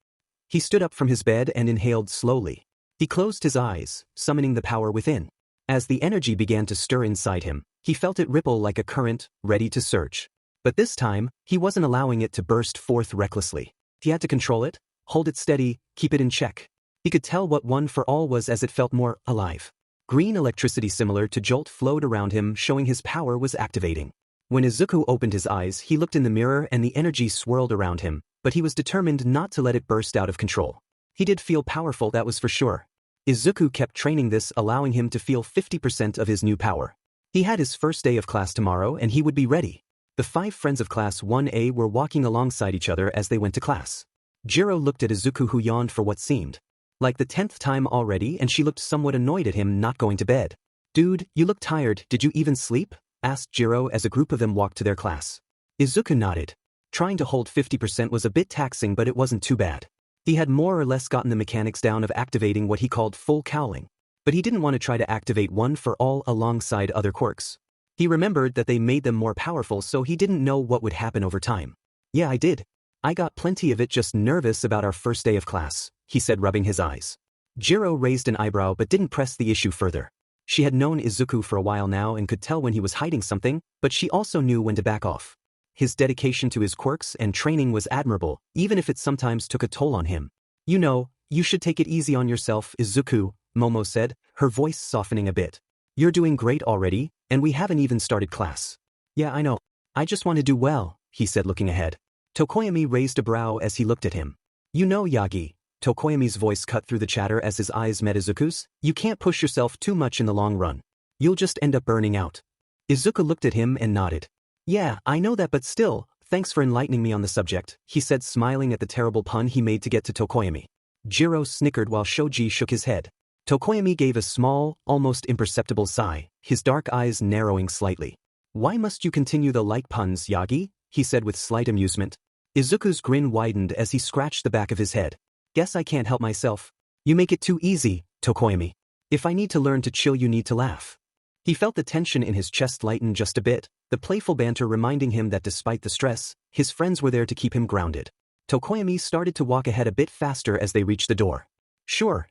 He stood up from his bed and inhaled slowly. He closed his eyes, summoning the power within. As the energy began to stir inside him, he felt it ripple like a current, ready to surge. But this time, he wasn't allowing it to burst forth recklessly. He had to control it, hold it steady, keep it in check. He could tell what one for all was as it felt more alive. Green electricity similar to jolt flowed around him, showing his power was activating. When Izuku opened his eyes, he looked in the mirror and the energy swirled around him, but he was determined not to let it burst out of control. He did feel powerful, that was for sure. Izuku kept training this, allowing him to feel 50% of his new power. He had his first day of class tomorrow and he would be ready. The 5 friends of Class 1A were walking alongside each other as they went to class. Jiro looked at Izuku, who yawned for what seemed like the 10th time already, and she looked somewhat annoyed at him not going to bed. Dude, you look tired, did you even sleep? Asked Jiro as a group of them walked to their class. Izuku nodded. Trying to hold 50% was a bit taxing, but it wasn't too bad. He had more or less gotten the mechanics down of activating what he called full cowling, but he didn't want to try to activate one for all alongside other quirks. He remembered that they made them more powerful, so he didn't know what would happen over time. Yeah, I did. I got plenty of it, just nervous about our first day of class, he said, rubbing his eyes. Jiro raised an eyebrow but didn't press the issue further. She had known Izuku for a while now and could tell when he was hiding something, but she also knew when to back off. His dedication to his quirks and training was admirable, even if it sometimes took a toll on him. You know, you should take it easy on yourself, Izuku, Momo said, her voice softening a bit. You're doing great already, and we haven't even started class. Yeah, I know. I just want to do well, he said looking ahead. Tokoyami raised a brow as he looked at him. You know, Yagi. Tokoyami's voice cut through the chatter as his eyes met Izuku's. You can't push yourself too much in the long run. You'll just end up burning out. Izuku looked at him and nodded. Yeah, I know that, but still, thanks for enlightening me on the subject, he said, smiling at the terrible pun he made to get to Tokoyami. Jiro snickered while Shoji shook his head. Tokoyami gave a small, almost imperceptible sigh, his dark eyes narrowing slightly. Why must you continue the light puns, Yagi? He said with slight amusement. Izuku's grin widened as he scratched the back of his head. Guess I can't help myself. You make it too easy, Tokoyami. If I need to learn to chill, you need to laugh. He felt the tension in his chest lighten just a bit, the playful banter reminding him that despite the stress, his friends were there to keep him grounded. Tokoyami started to walk ahead a bit faster as they reached the door. Sure,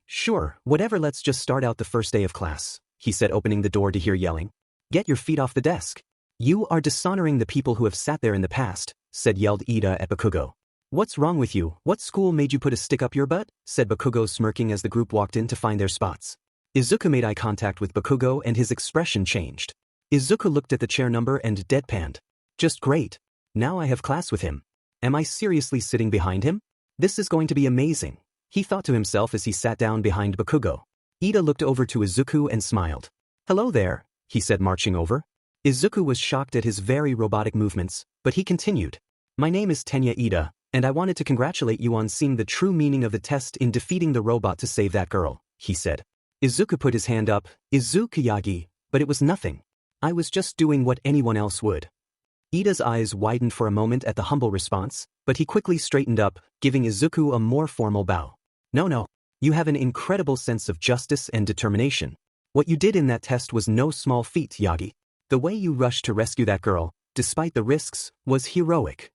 whatever, let's just start out the first day of class, he said, opening the door to hear yelling. Get your feet off the desk. You are dishonoring the people who have sat there in the past, yelled Ida at Bakugo. What's wrong with you? What school made you put a stick up your butt? Said Bakugo, smirking as the group walked in to find their spots. Izuku made eye contact with Bakugo and his expression changed. Izuku looked at the chair number and deadpanned. Just great. Now I have class with him. Am I seriously sitting behind him? This is going to be amazing, he thought to himself as he sat down behind Bakugo. Ida looked over to Izuku and smiled. Hello there, he said, marching over. Izuku was shocked at his very robotic movements, but he continued. My name is Tenya Ida, and I wanted to congratulate you on seeing the true meaning of the test in defeating the robot to save that girl, he said. Izuku put his hand up, Izuku Yagi, but it was nothing. I was just doing what anyone else would. Ida's eyes widened for a moment at the humble response, but he quickly straightened up, giving Izuku a more formal bow. No, you have an incredible sense of justice and determination. What you did in that test was no small feat, Yagi. The way you rushed to rescue that girl, despite the risks, was heroic.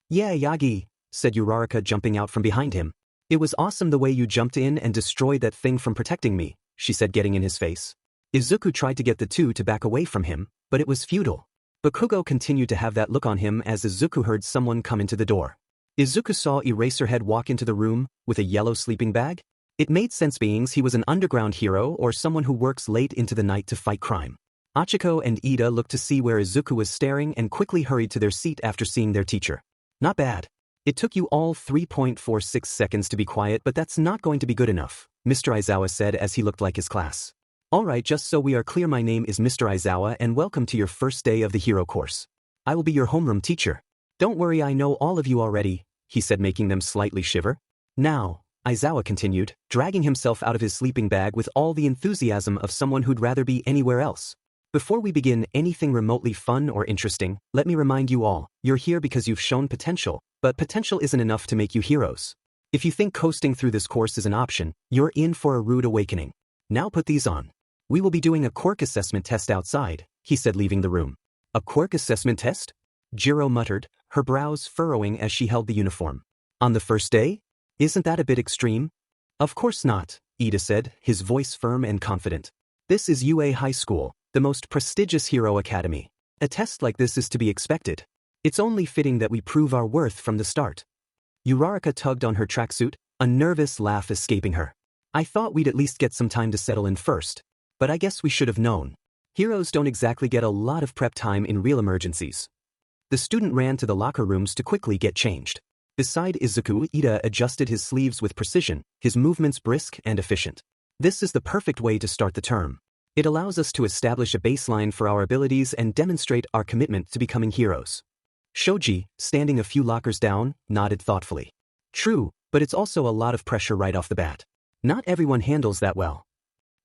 Yeah, Yagi, said Uraraka, jumping out from behind him. It was awesome the way you jumped in and destroyed that thing from protecting me, she said, getting in his face. Izuku tried to get the two to back away from him, but it was futile. Bakugo continued to have that look on him as Izuku heard someone come into the door. Izuku saw Eraserhead walk into the room, with a yellow sleeping bag. It made sense, being he was an underground hero or someone who works late into the night to fight crime. Achiko and Ida looked to see where Izuku was staring and quickly hurried to their seat after seeing their teacher. Not bad. It took you all 3.46 seconds to be quiet, but that's not going to be good enough, Mr. Aizawa said as he looked like his class. Alright, just so we are clear, my name is Mr. Aizawa and welcome to your first day of the hero course. I will be your homeroom teacher. Don't worry, I know all of you already, he said, making them slightly shiver. Now, Aizawa continued, dragging himself out of his sleeping bag with all the enthusiasm of someone who'd rather be anywhere else. Before we begin anything remotely fun or interesting, let me remind you all, you're here because you've shown potential, but potential isn't enough to make you heroes. If you think coasting through this course is an option, you're in for a rude awakening. Now put these on. We will be doing a quirk assessment test outside, he said, leaving the room. A quirk assessment test? Jiro muttered, her brows furrowing as she held the uniform. On the first day? Isn't that a bit extreme? Of course not, Ida said, his voice firm and confident. This is UA High School, the most prestigious hero academy. A test like this is to be expected. It's only fitting that we prove our worth from the start. Uraraka tugged on her tracksuit, a nervous laugh escaping her. I thought we'd at least get some time to settle in first. But I guess we should have known. Heroes don't exactly get a lot of prep time in real emergencies. The student ran to the locker rooms to quickly get changed. Beside Izuku, Ida adjusted his sleeves with precision, his movements brisk and efficient. This is the perfect way to start the term. It allows us to establish a baseline for our abilities and demonstrate our commitment to becoming heroes. Shoji, standing a few lockers down, nodded thoughtfully. True, but it's also a lot of pressure right off the bat. Not everyone handles that well.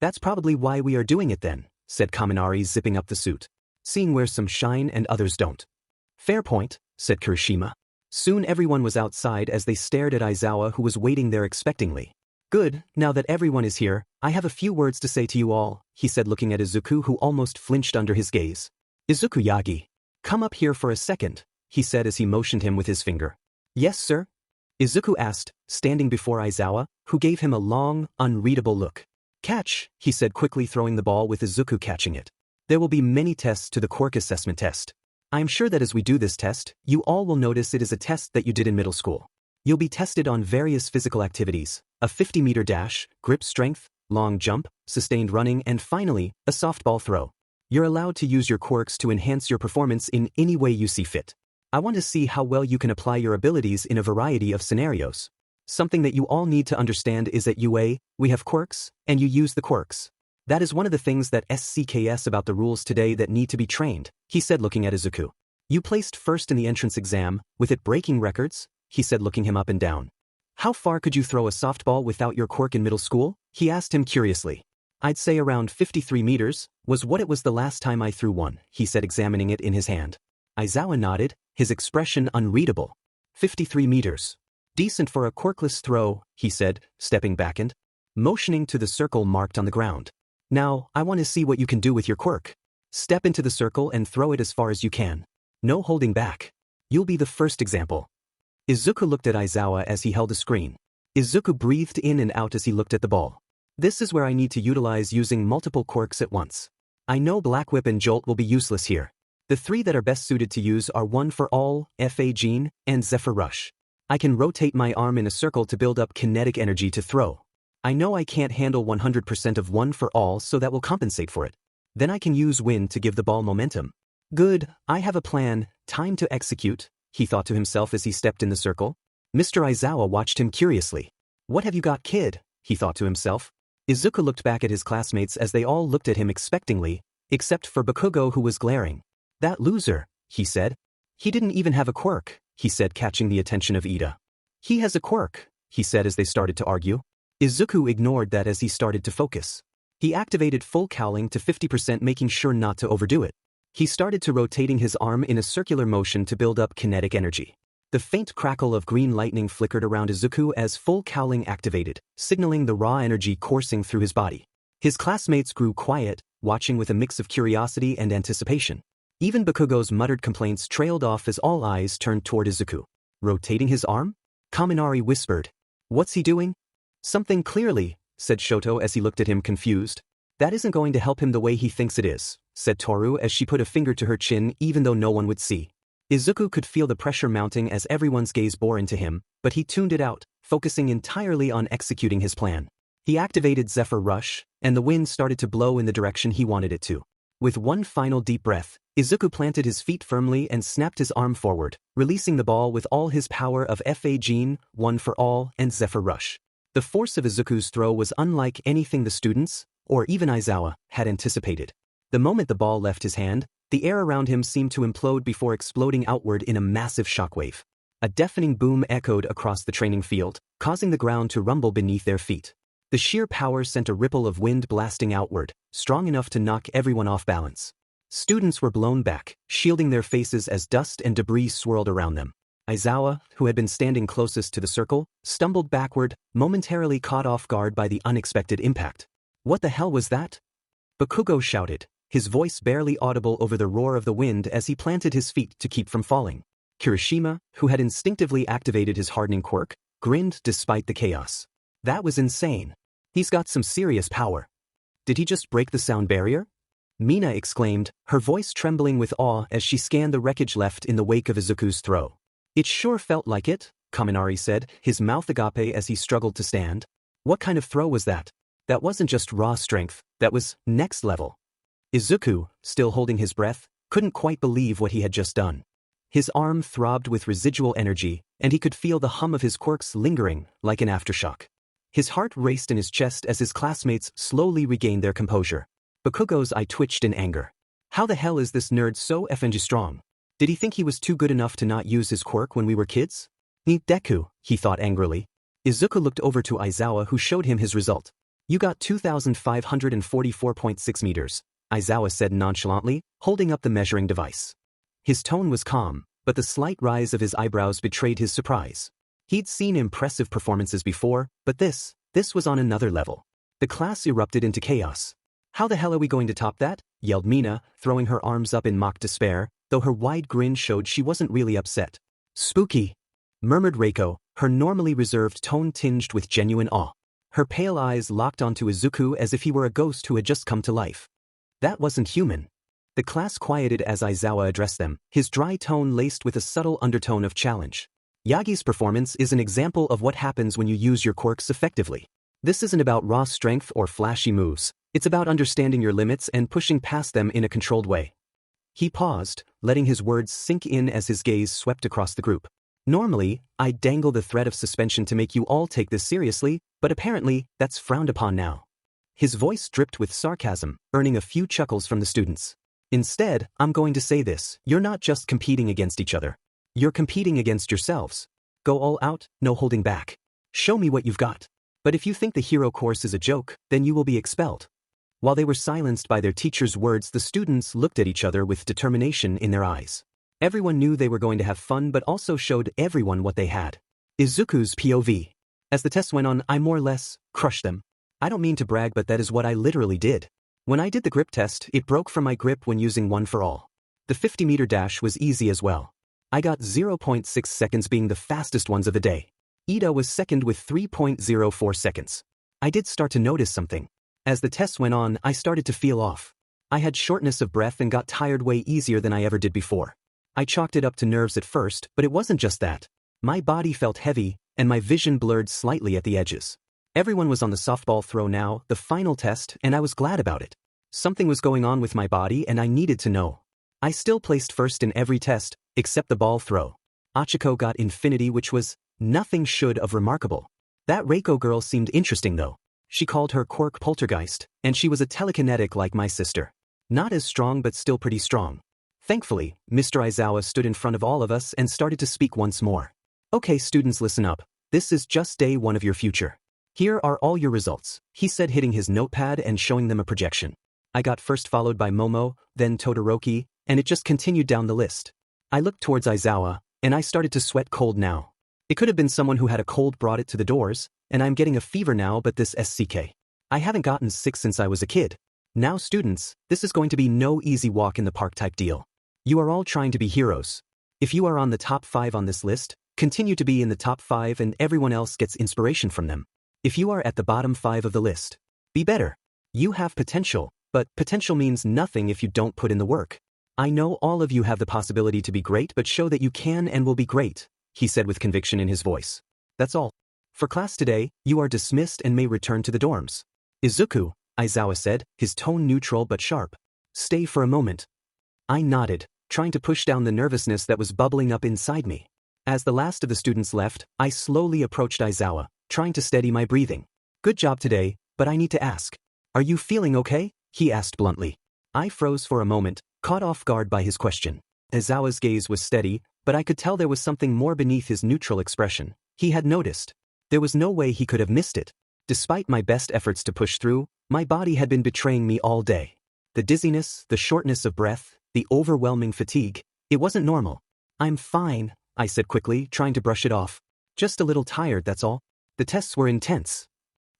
That's probably why we are doing it then, said Kaminari, zipping up the suit. Seeing where some shine and others don't. Fair point, said Kirishima. Soon everyone was outside as they stared at Aizawa, who was waiting there expectingly. Good, now that everyone is here, I have a few words to say to you all, he said, looking at Izuku, who almost flinched under his gaze. Izuku Yagi. Come up here for a second, he said as he motioned him with his finger. Yes, sir? Izuku asked, standing before Aizawa, who gave him a long, unreadable look. Catch, he said, quickly throwing the ball with Izuku catching it. There will be many tests to the quirk assessment test. I am sure that as we do this test, you all will notice it is a test that you did in middle school. You'll be tested on various physical activities, a 50-meter dash, grip strength, long jump, sustained running, and finally, a softball throw. You're allowed to use your quirks to enhance your performance in any way you see fit. I want to see how well you can apply your abilities in a variety of scenarios. Something that you all need to understand is that we have quirks, and you use the quirks. That is one of the things that SCKS about the rules today that need to be trained, he said looking at Izuku. You placed first in the entrance exam, with it breaking records, he said looking him up and down. How far could you throw a softball without your quirk in middle school? He asked him curiously. I'd say around 53 meters, was what it was the last time I threw one, he said examining it in his hand. Aizawa nodded, his expression unreadable. 53 meters. Decent for a quirkless throw, he said, stepping back and motioning to the circle marked on the ground. Now, I want to see what you can do with your quirk. Step into the circle and throw it as far as you can. No holding back. You'll be the first example. Izuku looked at Aizawa as he held a screen. Izuku breathed in and out as he looked at the ball. This is where I need to utilize using multiple quirks at once. I know Black Whip and Jolt will be useless here. The three that are best suited to use are One for All, FA Gene, and Zephyr Rush. I can rotate my arm in a circle to build up kinetic energy to throw. I know I can't handle 100% of One for All, so that will compensate for it. Then I can use Wind to give the ball momentum. Good, I have a plan, time to execute, he thought to himself as he stepped in the circle. Mr. Aizawa watched him curiously. What have you got, kid? He thought to himself. Izuku looked back at his classmates as they all looked at him expectingly, except for Bakugo, who was glaring. That loser, he said. He didn't even have a quirk, he said, catching the attention of Ida. He has a quirk, he said as they started to argue. Izuku ignored that as he started to focus. He activated full cowling to 50%, making sure not to overdo it. He started to rotating his arm in a circular motion to build up kinetic energy. The faint crackle of green lightning flickered around Izuku as full cowling activated, signaling the raw energy coursing through his body. His classmates grew quiet, watching with a mix of curiosity and anticipation. Even Bakugo's muttered complaints trailed off as all eyes turned toward Izuku. Rotating his arm? Kaminari whispered. What's he doing? Something clearly, said Shoto as he looked at him confused. That isn't going to help him the way he thinks it is, said Toru as she put a finger to her chin even though no one would see. Izuku could feel the pressure mounting as everyone's gaze bore into him, but he tuned it out, focusing entirely on executing his plan. He activated Zephyr Rush, and the wind started to blow in the direction he wanted it to. With one final deep breath, Izuku planted his feet firmly and snapped his arm forward, releasing the ball with all his power of FA Gene, One for All, and Zephyr Rush. The force of Izuku's throw was unlike anything the students, or even Aizawa, had anticipated. The moment the ball left his hand, the air around him seemed to implode before exploding outward in a massive shockwave. A deafening boom echoed across the training field, causing the ground to rumble beneath their feet. The sheer power sent a ripple of wind blasting outward, strong enough to knock everyone off balance. Students were blown back, shielding their faces as dust and debris swirled around them. Aizawa, who had been standing closest to the circle, stumbled backward, momentarily caught off guard by the unexpected impact. What the hell was that? Bakugo shouted, his voice barely audible over the roar of the wind as he planted his feet to keep from falling. Kirishima, who had instinctively activated his hardening quirk, grinned despite the chaos. That was insane. He's got some serious power. Did he just break the sound barrier? Mina exclaimed, her voice trembling with awe as she scanned the wreckage left in the wake of Izuku's throw. It sure felt like it, Kaminari said, his mouth agape as he struggled to stand. What kind of throw was that? That wasn't just raw strength, that was next level. Izuku, still holding his breath, couldn't quite believe what he had just done. His arm throbbed with residual energy, and he could feel the hum of his quirks lingering, like an aftershock. His heart raced in his chest as his classmates slowly regained their composure. Bakugo's eye twitched in anger. How the hell is this nerd so effing strong? Did he think he was too good enough to not use his quirk when we were kids? Deku, he thought angrily. Izuku looked over to Aizawa, who showed him his result. You got 2,544.6 meters, Aizawa said nonchalantly, holding up the measuring device. His tone was calm, but the slight rise of his eyebrows betrayed his surprise. He'd seen impressive performances before, but this was on another level. The class erupted into chaos. How the hell are we going to top that? Yelled Mina, throwing her arms up in mock despair, though her wide grin showed she wasn't really upset. Spooky, murmured Reiko, her normally reserved tone tinged with genuine awe. Her pale eyes locked onto Izuku as if he were a ghost who had just come to life. That wasn't human. The class quieted as Aizawa addressed them, his dry tone laced with a subtle undertone of challenge. Yagi's performance is an example of what happens when you use your quirks effectively. This isn't about raw strength or flashy moves, it's about understanding your limits and pushing past them in a controlled way. He paused, letting his words sink in as his gaze swept across the group. Normally, I'd dangle the threat of suspension to make you all take this seriously, but apparently, that's frowned upon now. His voice dripped with sarcasm, earning a few chuckles from the students. Instead, I'm going to say this: you're not just competing against each other. You're competing against yourselves. Go all out, no holding back. Show me what you've got. But if you think the hero course is a joke, then you will be expelled. While they were silenced by their teacher's words, the students looked at each other with determination in their eyes. Everyone knew they were going to have fun but also showed everyone what they had. Izuku's POV. As the tests went on, I more or less crushed them. I don't mean to brag, but that is what I literally did. When I did the grip test, it broke from my grip when using one for all. The 50-meter dash was easy as well. I got 0.6 seconds, being the fastest ones of the day. Ida was second with 3.04 seconds. I did start to notice something. As the tests went on, I started to feel off. I had shortness of breath and got tired way easier than I ever did before. I chalked it up to nerves at first, but it wasn't just that. My body felt heavy, and my vision blurred slightly at the edges. Everyone was on the softball throw now, the final test, and I was glad about it. Something was going on with my body and I needed to know. I still placed first in every test, except the ball throw. Achiko got infinity, which was nothing short of remarkable. That Reiko girl seemed interesting though. She called her quirk poltergeist, and she was a telekinetic like my sister. Not as strong but still pretty strong. Thankfully, Mr. Aizawa stood in front of all of us and started to speak once more. Okay students, listen up. This is just day one of your future. Here are all your results, he said, hitting his notepad and showing them a projection. I got first, followed by Momo, then Todoroki, and it just continued down the list. I looked towards Aizawa, and I started to sweat cold now. It could have been someone who had a cold brought it to the doors, and I'm getting a fever now, but this SCK. I haven't gotten sick since I was a kid. Now students, this is going to be no easy walk in the park type deal. You are all trying to be heroes. If you are on the top 5 on this list, continue to be in the top 5 and everyone else gets inspiration from them. If you are at the bottom 5 of the list, be better. You have potential, but potential means nothing if you don't put in the work. I know all of you have the possibility to be great, but show that you can and will be great, he said with conviction in his voice. That's all. For class today, you are dismissed and may return to the dorms. Izuku, Aizawa said, his tone neutral but sharp. Stay for a moment. I nodded, trying to push down the nervousness that was bubbling up inside me. As the last of the students left, I slowly approached Aizawa, trying to steady my breathing. Good job today, but I need to ask. Are you feeling okay? He asked bluntly. I froze for a moment, caught off guard by his question. Aizawa's gaze was steady, but I could tell there was something more beneath his neutral expression. He had noticed. There was no way he could have missed it. Despite my best efforts to push through, my body had been betraying me all day. The dizziness, the shortness of breath, the overwhelming fatigue, it wasn't normal. I'm fine, I said quickly, trying to brush it off. Just a little tired, that's all. The tests were intense.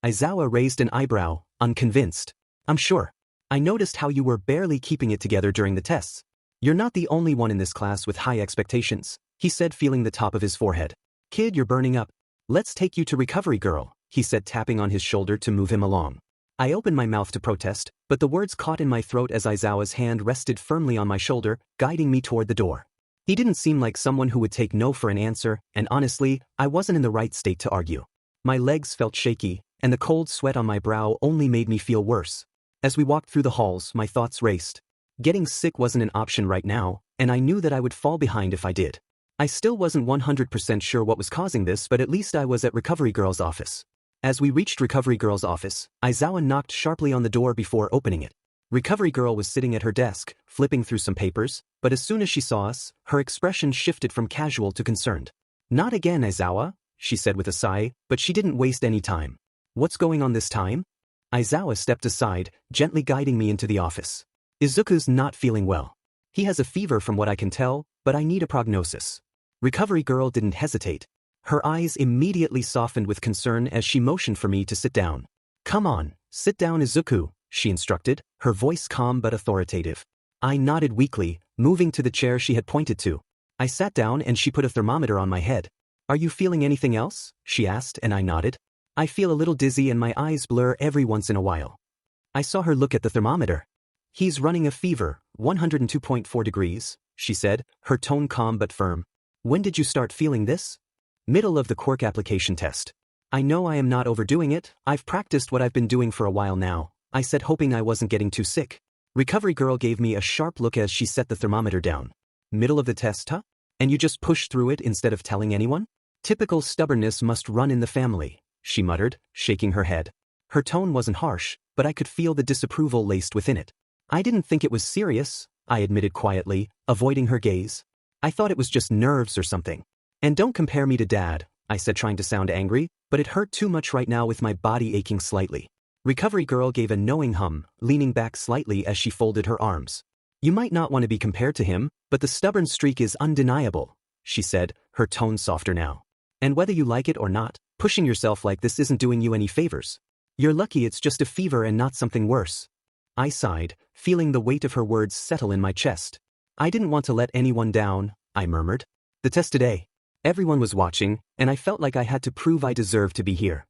Aizawa raised an eyebrow, unconvinced. I'm sure. I noticed how you were barely keeping it together during the tests. You're not the only one in this class with high expectations, he said, feeling the top of his forehead. Kid, you're burning up. Let's take you to Recovery Girl, he said, tapping on his shoulder to move him along. I opened my mouth to protest, but the words caught in my throat as Aizawa's hand rested firmly on my shoulder, guiding me toward the door. He didn't seem like someone who would take no for an answer, and honestly, I wasn't in the right state to argue. My legs felt shaky, and the cold sweat on my brow only made me feel worse. As we walked through the halls, my thoughts raced. Getting sick wasn't an option right now, and I knew that I would fall behind if I did. I still wasn't 100% sure what was causing this, but at least I was at Recovery Girl's office. As we reached Recovery Girl's office, Aizawa knocked sharply on the door before opening it. Recovery Girl was sitting at her desk, flipping through some papers, but as soon as she saw us, her expression shifted from casual to concerned. Not again, Aizawa, she said with a sigh, but she didn't waste any time. What's going on this time? Aizawa stepped aside, gently guiding me into the office. Izuku's not feeling well. He has a fever from what I can tell, but I need a prognosis. Recovery Girl didn't hesitate. Her eyes immediately softened with concern as she motioned for me to sit down. Come on, sit down, Izuku, she instructed, her voice calm but authoritative. I nodded weakly, moving to the chair she had pointed to. I sat down and she put a thermometer on my head. Are you feeling anything else? She asked, and I nodded. I feel a little dizzy and my eyes blur every once in a while. I saw her look at the thermometer. He's running a fever, 102.4 degrees, she said, her tone calm but firm. When did you start feeling this? Middle of the quirk application test. I know I am not overdoing it, I've practiced what I've been doing for a while now, I said, hoping I wasn't getting too sick. Recovery girl gave me a sharp look as she set the thermometer down. Middle of the test, huh? And you just push through it instead of telling anyone? Typical stubbornness must run in the family, she muttered, shaking her head. Her tone wasn't harsh, but I could feel the disapproval laced within it. I didn't think it was serious, I admitted quietly, avoiding her gaze. I thought it was just nerves or something. And don't compare me to Dad, I said, trying to sound angry, but it hurt too much right now with my body aching slightly. Recovery girl gave a knowing hum, leaning back slightly as she folded her arms. You might not want to be compared to him, but the stubborn streak is undeniable, she said, her tone softer now. And whether you like it or not, pushing yourself like this isn't doing you any favors. You're lucky it's just a fever and not something worse. I sighed, feeling the weight of her words settle in my chest. I didn't want to let anyone down, I murmured. The test today. Everyone was watching, and I felt like I had to prove I deserved to be here.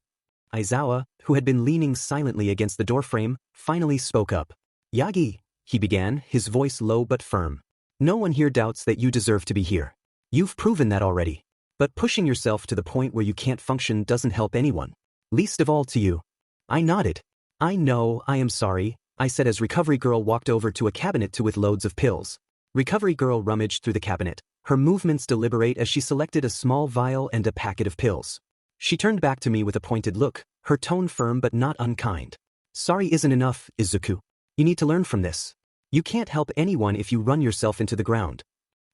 Aizawa, who had been leaning silently against the doorframe, finally spoke up. Yagi, he began, his voice low but firm. No one here doubts that you deserve to be here. You've proven that already. But pushing yourself to the point where you can't function doesn't help anyone. Least of all to you. I nodded. I know, I am sorry, I said as Recovery Girl walked over to a cabinet with loads of pills. Recovery Girl rummaged through the cabinet, her movements deliberate as she selected a small vial and a packet of pills. She turned back to me with a pointed look, her tone firm but not unkind. Sorry isn't enough, Izuku. You need to learn from this. You can't help anyone if you run yourself into the ground.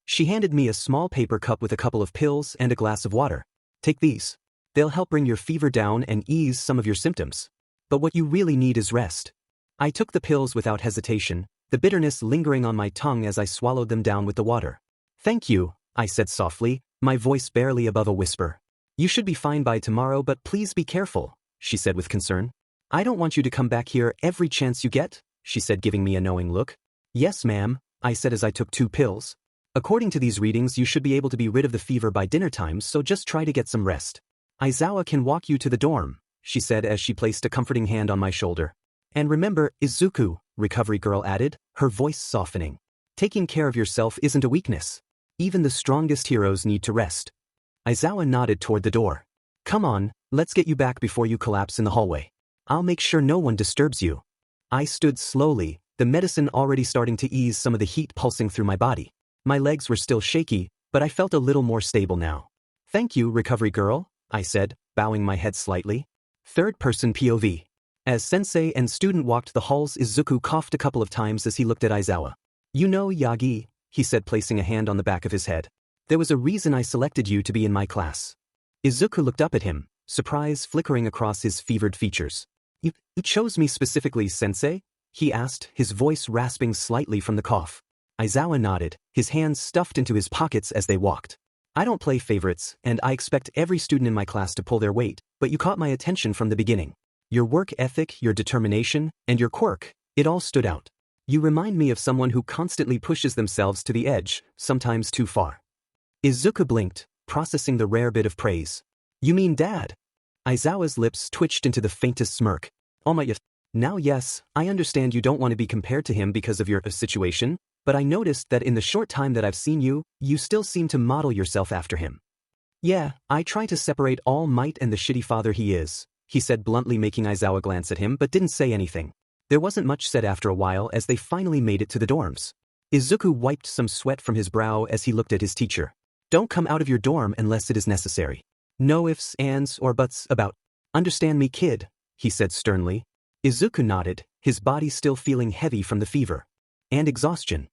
She handed me a small paper cup with a couple of pills and a glass of water. Take these. They'll help bring your fever down and ease some of your symptoms. But what you really need is rest. I took the pills without hesitation, the bitterness lingering on my tongue as I swallowed them down with the water. Thank you, I said softly, my voice barely above a whisper. You should be fine by tomorrow, but please be careful, she said with concern. I don't want you to come back here every chance you get, she said, giving me a knowing look. Yes, ma'am, I said as I took 2 pills. According to these readings, you should be able to be rid of the fever by dinner time, so just try to get some rest. Aizawa can walk you to the dorm, she said as she placed a comforting hand on my shoulder. And remember, Izuku, Recovery Girl added, her voice softening. Taking care of yourself isn't a weakness. Even the strongest heroes need to rest. Aizawa nodded toward the door. Come on, let's get you back before you collapse in the hallway. I'll make sure no one disturbs you. I stood slowly, the medicine already starting to ease some of the heat pulsing through my body. My legs were still shaky, but I felt a little more stable now. Thank you, Recovery Girl, I said, bowing my head slightly. Third-person POV. As sensei and student walked the halls, Izuku coughed a couple of times as he looked at Aizawa. You know, Yagi, he said, placing a hand on the back of his head. There was a reason I selected you to be in my class. Izuku looked up at him, surprise flickering across his fevered features. You chose me specifically, sensei? He asked, his voice rasping slightly from the cough. Aizawa nodded, his hands stuffed into his pockets as they walked. I don't play favorites, and I expect every student in my class to pull their weight, but you caught my attention from the beginning. Your work ethic, your determination, and your quirk, it all stood out. You remind me of someone who constantly pushes themselves to the edge, sometimes too far. Izuku blinked, processing the rare bit of praise. You mean Dad? Aizawa's lips twitched into the faintest smirk. Oh my, now yes, I understand you don't want to be compared to him because of your situation, but I noticed that in the short time that I've seen you, you still seem to model yourself after him. Yeah, I try to separate All Might and the shitty father he is, he said bluntly, making Aizawa glance at him but didn't say anything. There wasn't much said after a while as they finally made it to the dorms. Izuku wiped some sweat from his brow as he looked at his teacher. Don't come out of your dorm unless it is necessary. No ifs, ands, or buts about. Understand me, kid, he said sternly. Izuku nodded, his body still feeling heavy from the fever and exhaustion.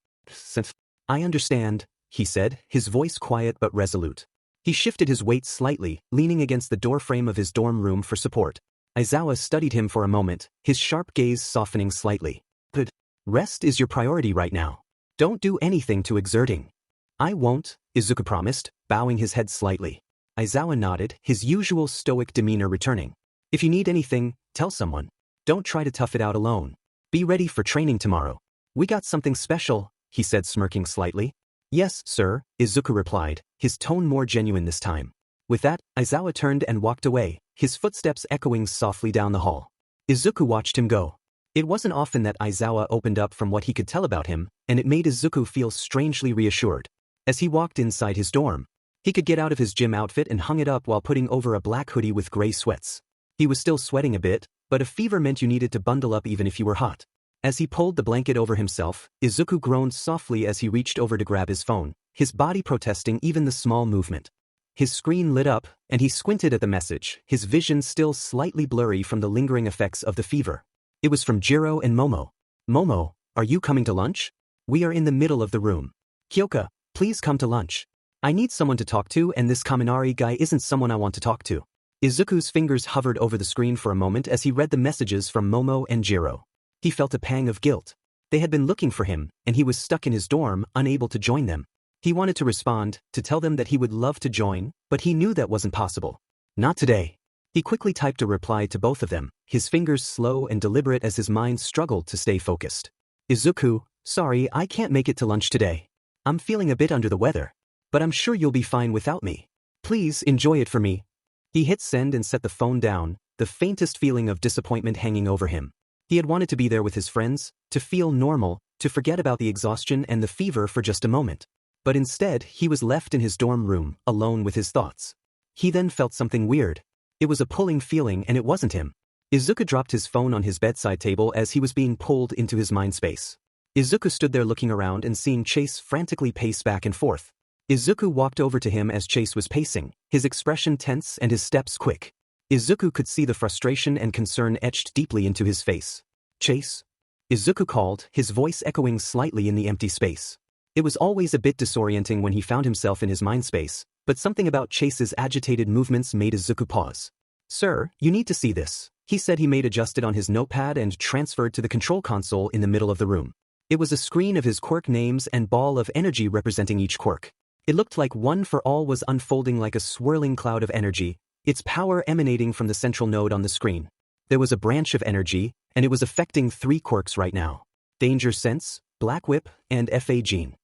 I understand, he said, his voice quiet but resolute. He shifted his weight slightly, leaning against the doorframe of his dorm room for support. Aizawa studied him for a moment, his sharp gaze softening slightly. Good. Rest is your priority right now. Don't do anything too exerting. I won't, Izuku promised, bowing his head slightly. Aizawa nodded, his usual stoic demeanor returning. If you need anything, tell someone. Don't try to tough it out alone. Be ready for training tomorrow. We got something special, he said, smirking slightly. Yes, sir, Izuku replied, his tone more genuine this time. With that, Aizawa turned and walked away, his footsteps echoing softly down the hall. Izuku watched him go. It wasn't often that Aizawa opened up from what he could tell about him, and it made Izuku feel strangely reassured. As he walked inside his dorm, He could get out of his gym outfit and hung it up while putting over a black hoodie with gray sweats. He was still sweating a bit, but a fever meant you needed to bundle up even if you were hot. As he pulled the blanket over himself, Izuku groaned softly as he reached over to grab his phone, his body protesting even the small movement. His screen lit up, and he squinted at the message, his vision still slightly blurry from the lingering effects of the fever. It was from Jiro and Momo. Momo, are you coming to lunch? We are in the middle of the room. Kyoka, please come to lunch. I need someone to talk to, and this Kaminari guy isn't someone I want to talk to. Izuku's fingers hovered over the screen for a moment as he read the messages from Momo and Jiro. He felt a pang of guilt. They had been looking for him, and he was stuck in his dorm, unable to join them. He wanted to respond, to tell them that he would love to join, but he knew that wasn't possible. Not today. He quickly typed a reply to both of them, his fingers slow and deliberate as his mind struggled to stay focused. Izuku, sorry, I can't make it to lunch today. I'm feeling a bit under the weather. But I'm sure you'll be fine without me. Please enjoy it for me. He hit send and set the phone down, the faintest feeling of disappointment hanging over him. He had wanted to be there with his friends, to feel normal, to forget about the exhaustion and the fever for just a moment. But instead, he was left in his dorm room, alone with his thoughts. He then felt something weird. It was a pulling feeling and it wasn't him. Izuku dropped his phone on his bedside table as he was being pulled into his mind space. Izuku stood there looking around and seeing Chase frantically pace back and forth. Izuku walked over to him as Chase was pacing, his expression tense and his steps quick. Izuku could see the frustration and concern etched deeply into his face. Chase? Izuku called, his voice echoing slightly in the empty space. It was always a bit disorienting when he found himself in his mind space, but something about Chase's agitated movements made Izuku pause. Sir, you need to see this, he said. He adjusted on his notepad and transferred to the control console in the middle of the room. It was a screen of his quirk names and ball of energy representing each quirk. It looked like One for All was unfolding like a swirling cloud of energy, its power emanating from the central node on the screen. There was a branch of energy, and it was affecting 3 quirks right now. Danger Sense, Black Whip, and FA Gene.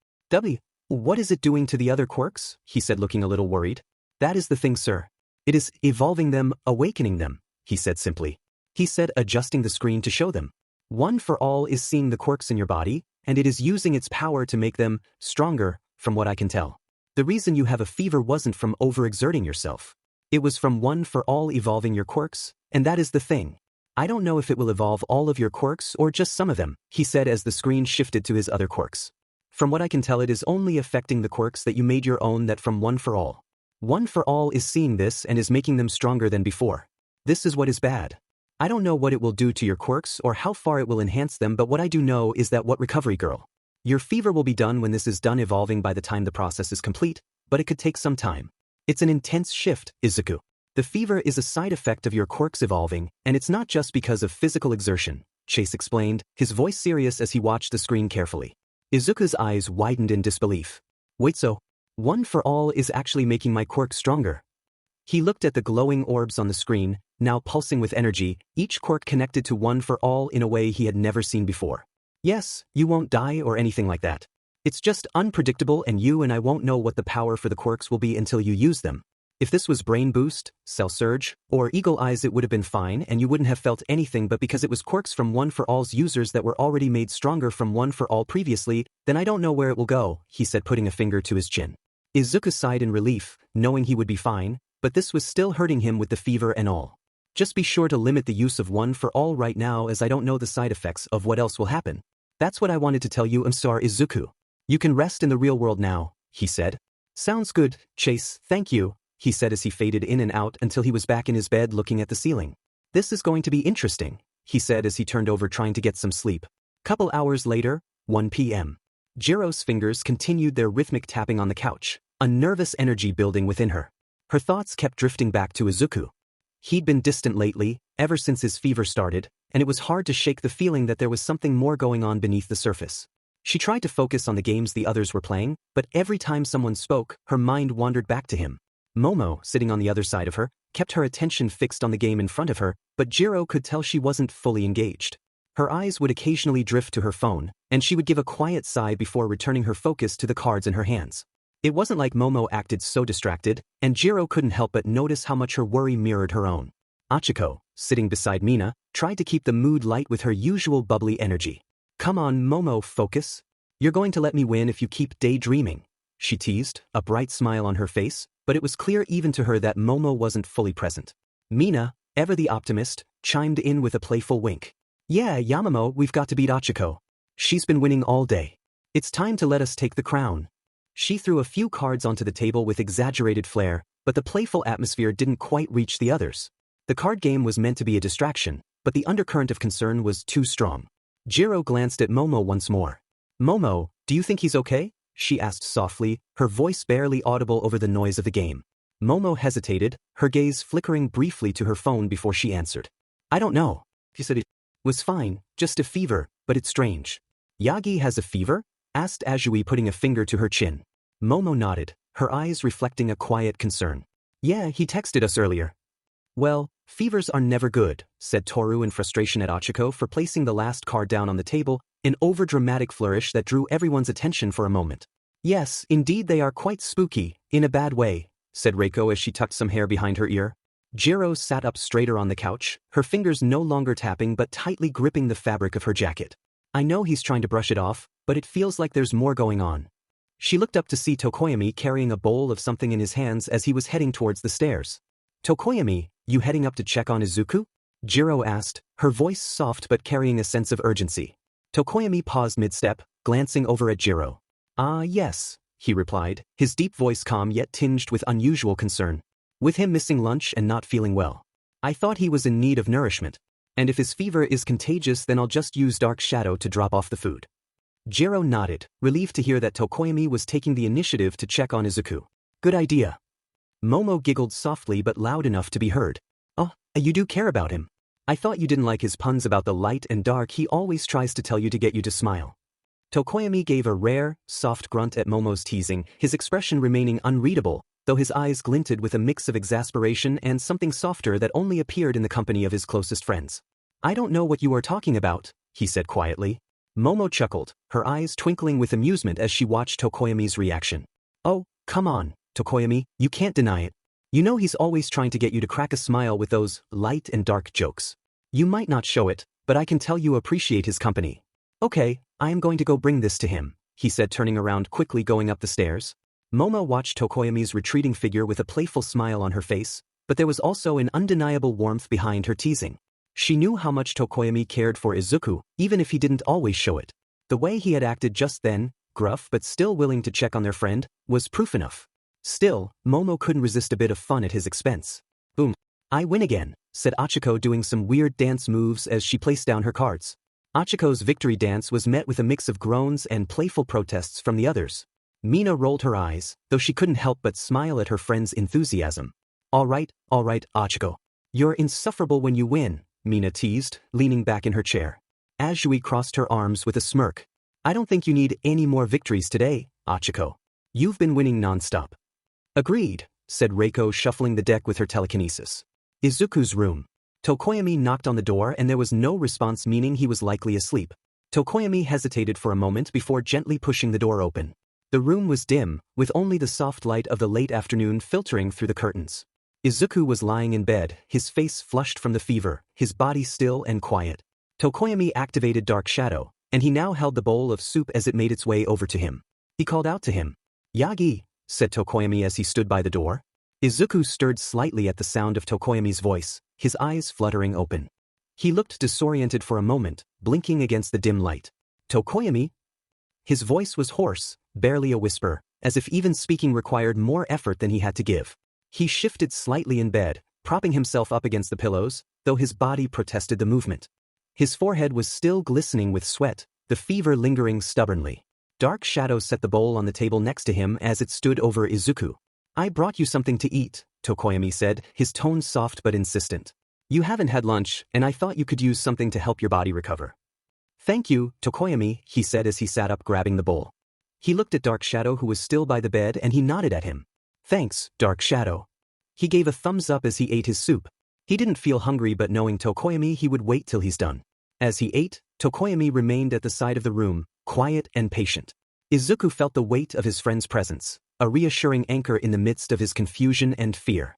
What is it doing to the other quirks? He said, looking a little worried. That is the thing, sir. It is evolving them, awakening them, he said simply. He said, adjusting the screen to show them. One for All is seeing the quirks in your body, and it is using its power to make them stronger, from what I can tell. The reason you have a fever wasn't from overexerting yourself. It was from One for All evolving your quirks, and that is the thing. I don't know if it will evolve all of your quirks or just some of them, he said as the screen shifted to his other quirks. From what I can tell, it is only affecting the quirks that you made your own, that from One for All. One for All is seeing this and is making them stronger than before. This is what is bad. I don't know what it will do to your quirks or how far it will enhance them, but what I do know is that what recovery girl. Your fever will be done when this is done evolving by the time the process is complete, but it could take some time. It's an intense shift, Izuku. The fever is a side effect of your quirks evolving, and it's not just because of physical exertion, Chase explained, his voice serious as he watched the screen carefully. Izuku's eyes widened in disbelief. Wait, so One for All is actually making my quirks stronger? He looked at the glowing orbs on the screen, now pulsing with energy, each quirk connected to One for All in a way he had never seen before. Yes, you won't die or anything like that. It's just unpredictable, and you and I won't know what the power for the quirks will be until you use them. If this was Brain Boost, Cell Surge, or Eagle Eyes, it would have been fine and you wouldn't have felt anything, but because it was quirks from One for All's users that were already made stronger from One for All previously, then I don't know where it will go, he said, putting a finger to his chin. Izuku sighed in relief, knowing he would be fine, but this was still hurting him with the fever and all. Just be sure to limit the use of One for All right now, as I don't know the side effects of what else will happen. That's what I wanted to tell you. I'm sorry, Izuku. You can rest in the real world now, he said. Sounds good, Chase, thank you, he said as he faded in and out until he was back in his bed looking at the ceiling. This is going to be interesting, he said as he turned over trying to get some sleep. Couple hours later, 1 p.m. Jiro's fingers continued their rhythmic tapping on the couch, a nervous energy building within her. Her thoughts kept drifting back to Izuku. He'd been distant lately, ever since his fever started, and it was hard to shake the feeling that there was something more going on beneath the surface. She tried to focus on the games the others were playing, but every time someone spoke, her mind wandered back to him. Momo, sitting on the other side of her, kept her attention fixed on the game in front of her, but Jiro could tell she wasn't fully engaged. Her eyes would occasionally drift to her phone, and she would give a quiet sigh before returning her focus to the cards in her hands. It wasn't like Momo acted so distracted, and Jiro couldn't help but notice how much her worry mirrored her own. Achiko, sitting beside Mina, tried to keep the mood light with her usual bubbly energy. Come on, Momo, focus. You're going to let me win if you keep daydreaming. she teased, a bright smile on her face, but it was clear even to her that Momo wasn't fully present. Mina, ever the optimist, chimed in with a playful wink. Yeah, Yamamoto, we've got to beat Achiko. She's been winning all day. It's time to let us take the crown. She threw a few cards onto the table with exaggerated flair, but the playful atmosphere didn't quite reach the others. The card game was meant to be a distraction, but the undercurrent of concern was too strong. Jiro glanced at Momo once more. Momo, do you think he's okay? She asked softly, her voice barely audible over the noise of the game. Momo hesitated, her gaze flickering briefly to her phone before she answered. I don't know. She said it was fine, just a fever, but it's strange. Yagi has a fever? Asked Azui, putting a finger to her chin. Momo nodded, her eyes reflecting a quiet concern. Yeah, he texted us earlier. Well, fevers are never good, said Toru in frustration at Achiko for placing the last card down on the table, an overdramatic flourish that drew everyone's attention for a moment. Yes, indeed they are quite spooky, in a bad way, said Reiko as she tucked some hair behind her ear. Jiro sat up straighter on the couch, her fingers no longer tapping but tightly gripping the fabric of her jacket. I know he's trying to brush it off, but it feels like there's more going on. She looked up to see Tokoyami carrying a bowl of something in his hands as he was heading towards the stairs. Tokoyami, you heading up to check on Izuku? Jiro asked, her voice soft but carrying a sense of urgency. Tokoyami paused mid-step, glancing over at Jiro. Yes, he replied, his deep voice calm yet tinged with unusual concern. With him missing lunch and not feeling well. I thought he was in need of nourishment. And if his fever is contagious, then I'll just use Dark Shadow to drop off the food. Jiro nodded, relieved to hear that Tokoyami was taking the initiative to check on Izuku. Good idea. Momo giggled softly but loud enough to be heard. Oh, you do care about him. I thought you didn't like his puns about the light and dark. He always tries to tell you to get you to smile. Tokoyami gave a rare, soft grunt at Momo's teasing, his expression remaining unreadable, though his eyes glinted with a mix of exasperation and something softer that only appeared in the company of his closest friends. I don't know what you are talking about, he said quietly. Momo chuckled, her eyes twinkling with amusement as she watched Tokoyami's reaction. Oh, come on, Tokoyami, you can't deny it. You know he's always trying to get you to crack a smile with those light and dark jokes. You might not show it, but I can tell you appreciate his company. Okay, I am going to go bring this to him, he said, turning around quickly going up the stairs. Momo watched Tokoyami's retreating figure with a playful smile on her face, but there was also an undeniable warmth behind her teasing. She knew how much Tokoyami cared for Izuku, even if he didn't always show it. The way he had acted just then, gruff but still willing to check on their friend, was proof enough. Still, Momo couldn't resist a bit of fun at his expense. Boom. I win again, said Achiko, doing some weird dance moves as she placed down her cards. Achiko's victory dance was met with a mix of groans and playful protests from the others. Mina rolled her eyes, though she couldn't help but smile at her friend's enthusiasm. All right, Achiko. You're insufferable when you win, Mina teased, leaning back in her chair. Azui crossed her arms with a smirk. I don't think you need any more victories today, Achiko. You've been winning nonstop. Agreed, said Reiko, shuffling the deck with her telekinesis. Izuku's room. Tokoyami knocked on the door and there was no response, meaning he was likely asleep. Tokoyami hesitated for a moment before gently pushing the door open. The room was dim, with only the soft light of the late afternoon filtering through the curtains. Izuku was lying in bed, his face flushed from the fever, his body still and quiet. Tokoyami activated Dark Shadow, and he now held the bowl of soup as it made its way over to him. He called out to him. Yagi, said Tokoyami as he stood by the door. Izuku stirred slightly at the sound of Tokoyami's voice, his eyes fluttering open. He looked disoriented for a moment, blinking against the dim light. Tokoyami? His voice was hoarse, barely a whisper, as if even speaking required more effort than he had to give. He shifted slightly in bed, propping himself up against the pillows, though his body protested the movement. His forehead was still glistening with sweat, the fever lingering stubbornly. Dark Shadow set the bowl on the table next to him as it stood over Izuku. I brought you something to eat, Tokoyami said, his tone soft but insistent. You haven't had lunch, and I thought you could use something to help your body recover. Thank you, Tokoyami, he said as he sat up grabbing the bowl. He looked at Dark Shadow, who was still by the bed, and he nodded at him. Thanks, Dark Shadow. He gave a thumbs up as he ate his soup. He didn't feel hungry, but knowing Tokoyami, he would wait till he's done. As he ate, Tokoyami remained at the side of the room, quiet and patient. Izuku felt the weight of his friend's presence, a reassuring anchor in the midst of his confusion and fear.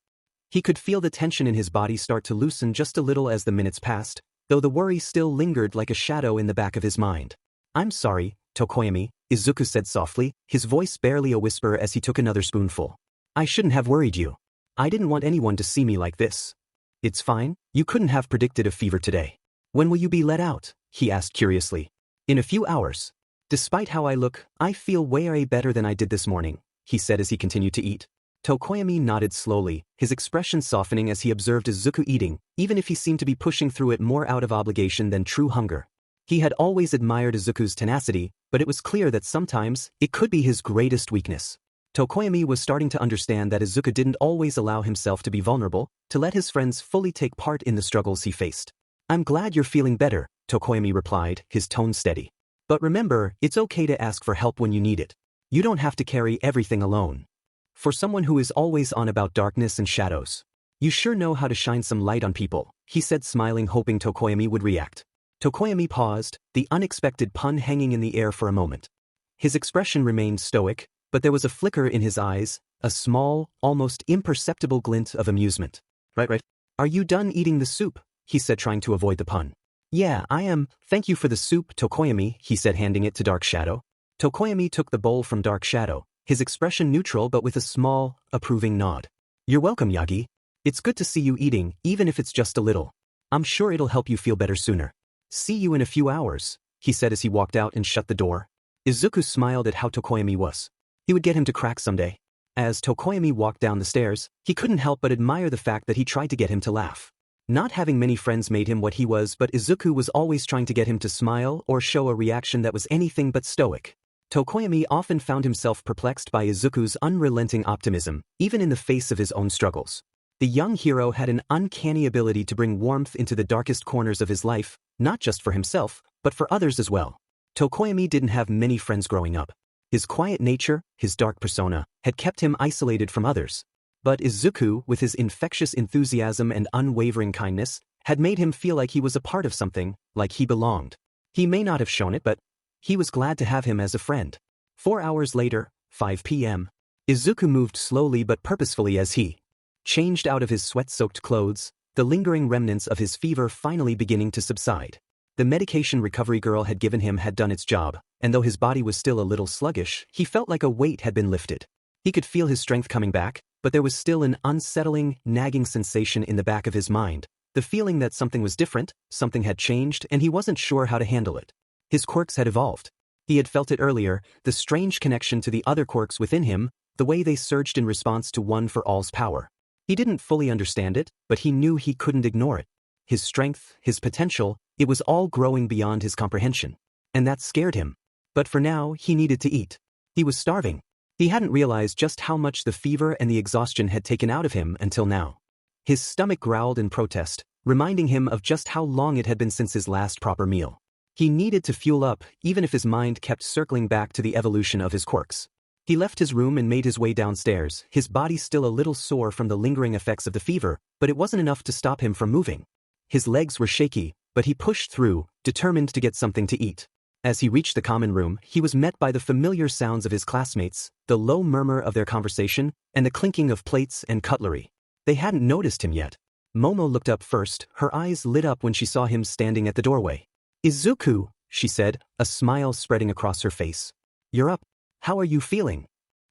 He could feel the tension in his body start to loosen just a little as the minutes passed, though the worry still lingered like a shadow in the back of his mind. I'm sorry, Tokoyami, Izuku said softly, his voice barely a whisper as he took another spoonful. I shouldn't have worried you. I didn't want anyone to see me like this. It's fine, you couldn't have predicted a fever today. When will you be let out? He asked curiously. In a few hours. Despite how I look, I feel way better than I did this morning, he said as he continued to eat. Tokoyami nodded slowly, his expression softening as he observed Izuku eating, even if he seemed to be pushing through it more out of obligation than true hunger. He had always admired Izuku's tenacity, but it was clear that sometimes, it could be his greatest weakness. Tokoyami was starting to understand that Izuku didn't always allow himself to be vulnerable, to let his friends fully take part in the struggles he faced. I'm glad you're feeling better, Tokoyami replied, his tone steady. But remember, it's okay to ask for help when you need it. You don't have to carry everything alone. For someone who is always on about darkness and shadows, you sure know how to shine some light on people, he said smiling, hoping Tokoyami would react. Tokoyami paused, the unexpected pun hanging in the air for a moment. His expression remained stoic, but there was a flicker in his eyes, a small, almost imperceptible glint of amusement. Right. Are you done eating the soup? He said, trying to avoid the pun. Yeah, I am. Thank you for the soup, Tokoyami, he said, handing it to Dark Shadow. Tokoyami took the bowl from Dark Shadow, his expression neutral but with a small, approving nod. You're welcome, Yagi. It's good to see you eating, even if it's just a little. I'm sure it'll help you feel better sooner. See you in a few hours, he said as he walked out and shut the door. Izuku smiled at how Tokoyami was. He would get him to crack someday. As Tokoyami walked down the stairs, he couldn't help but admire the fact that he tried to get him to laugh. Not having many friends made him what he was, but Izuku was always trying to get him to smile or show a reaction that was anything but stoic. Tokoyami often found himself perplexed by Izuku's unrelenting optimism, even in the face of his own struggles. The young hero had an uncanny ability to bring warmth into the darkest corners of his life, not just for himself, but for others as well. Tokoyami didn't have many friends growing up. His quiet nature, his dark persona, had kept him isolated from others. But Izuku, with his infectious enthusiasm and unwavering kindness, had made him feel like he was a part of something, like he belonged. He may not have shown it, but he was glad to have him as a friend. 4 hours later, 5 p.m., Izuku moved slowly but purposefully as he changed out of his sweat-soaked clothes, the lingering remnants of his fever finally beginning to subside. The medication recovery girl had given him had done its job, and though his body was still a little sluggish, he felt like a weight had been lifted. He could feel his strength coming back, but there was still an unsettling, nagging sensation in the back of his mind, the feeling that something was different, something had changed, and he wasn't sure how to handle it. His quirks had evolved. He had felt it earlier, the strange connection to the other quirks within him, the way they surged in response to One for All's power. He didn't fully understand it, but he knew he couldn't ignore it. His strength, his potential, it was all growing beyond his comprehension. And that scared him. But for now, he needed to eat. He was starving. He hadn't realized just how much the fever and the exhaustion had taken out of him until now. His stomach growled in protest, reminding him of just how long it had been since his last proper meal. He needed to fuel up, even if his mind kept circling back to the evolution of his quirks. He left his room and made his way downstairs, his body still a little sore from the lingering effects of the fever, but it wasn't enough to stop him from moving. His legs were shaky, but he pushed through, determined to get something to eat. As he reached the common room, he was met by the familiar sounds of his classmates, the low murmur of their conversation, and the clinking of plates and cutlery. They hadn't noticed him yet. Momo looked up first, her eyes lit up when she saw him standing at the doorway. Izuku, she said, a smile spreading across her face. You're up. How are you feeling?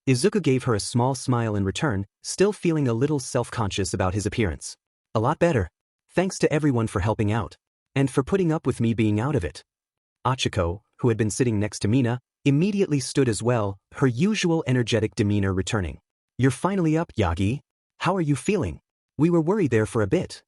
Izuku gave her a small smile in return, still feeling a little self-conscious about his appearance. A lot better. Thanks to everyone for helping out. And for putting up with me being out of it. Achiko, who had been sitting next to Mina, immediately stood as well, her usual energetic demeanor returning. You're finally up, Yagi. How are you feeling? We were worried there for a bit.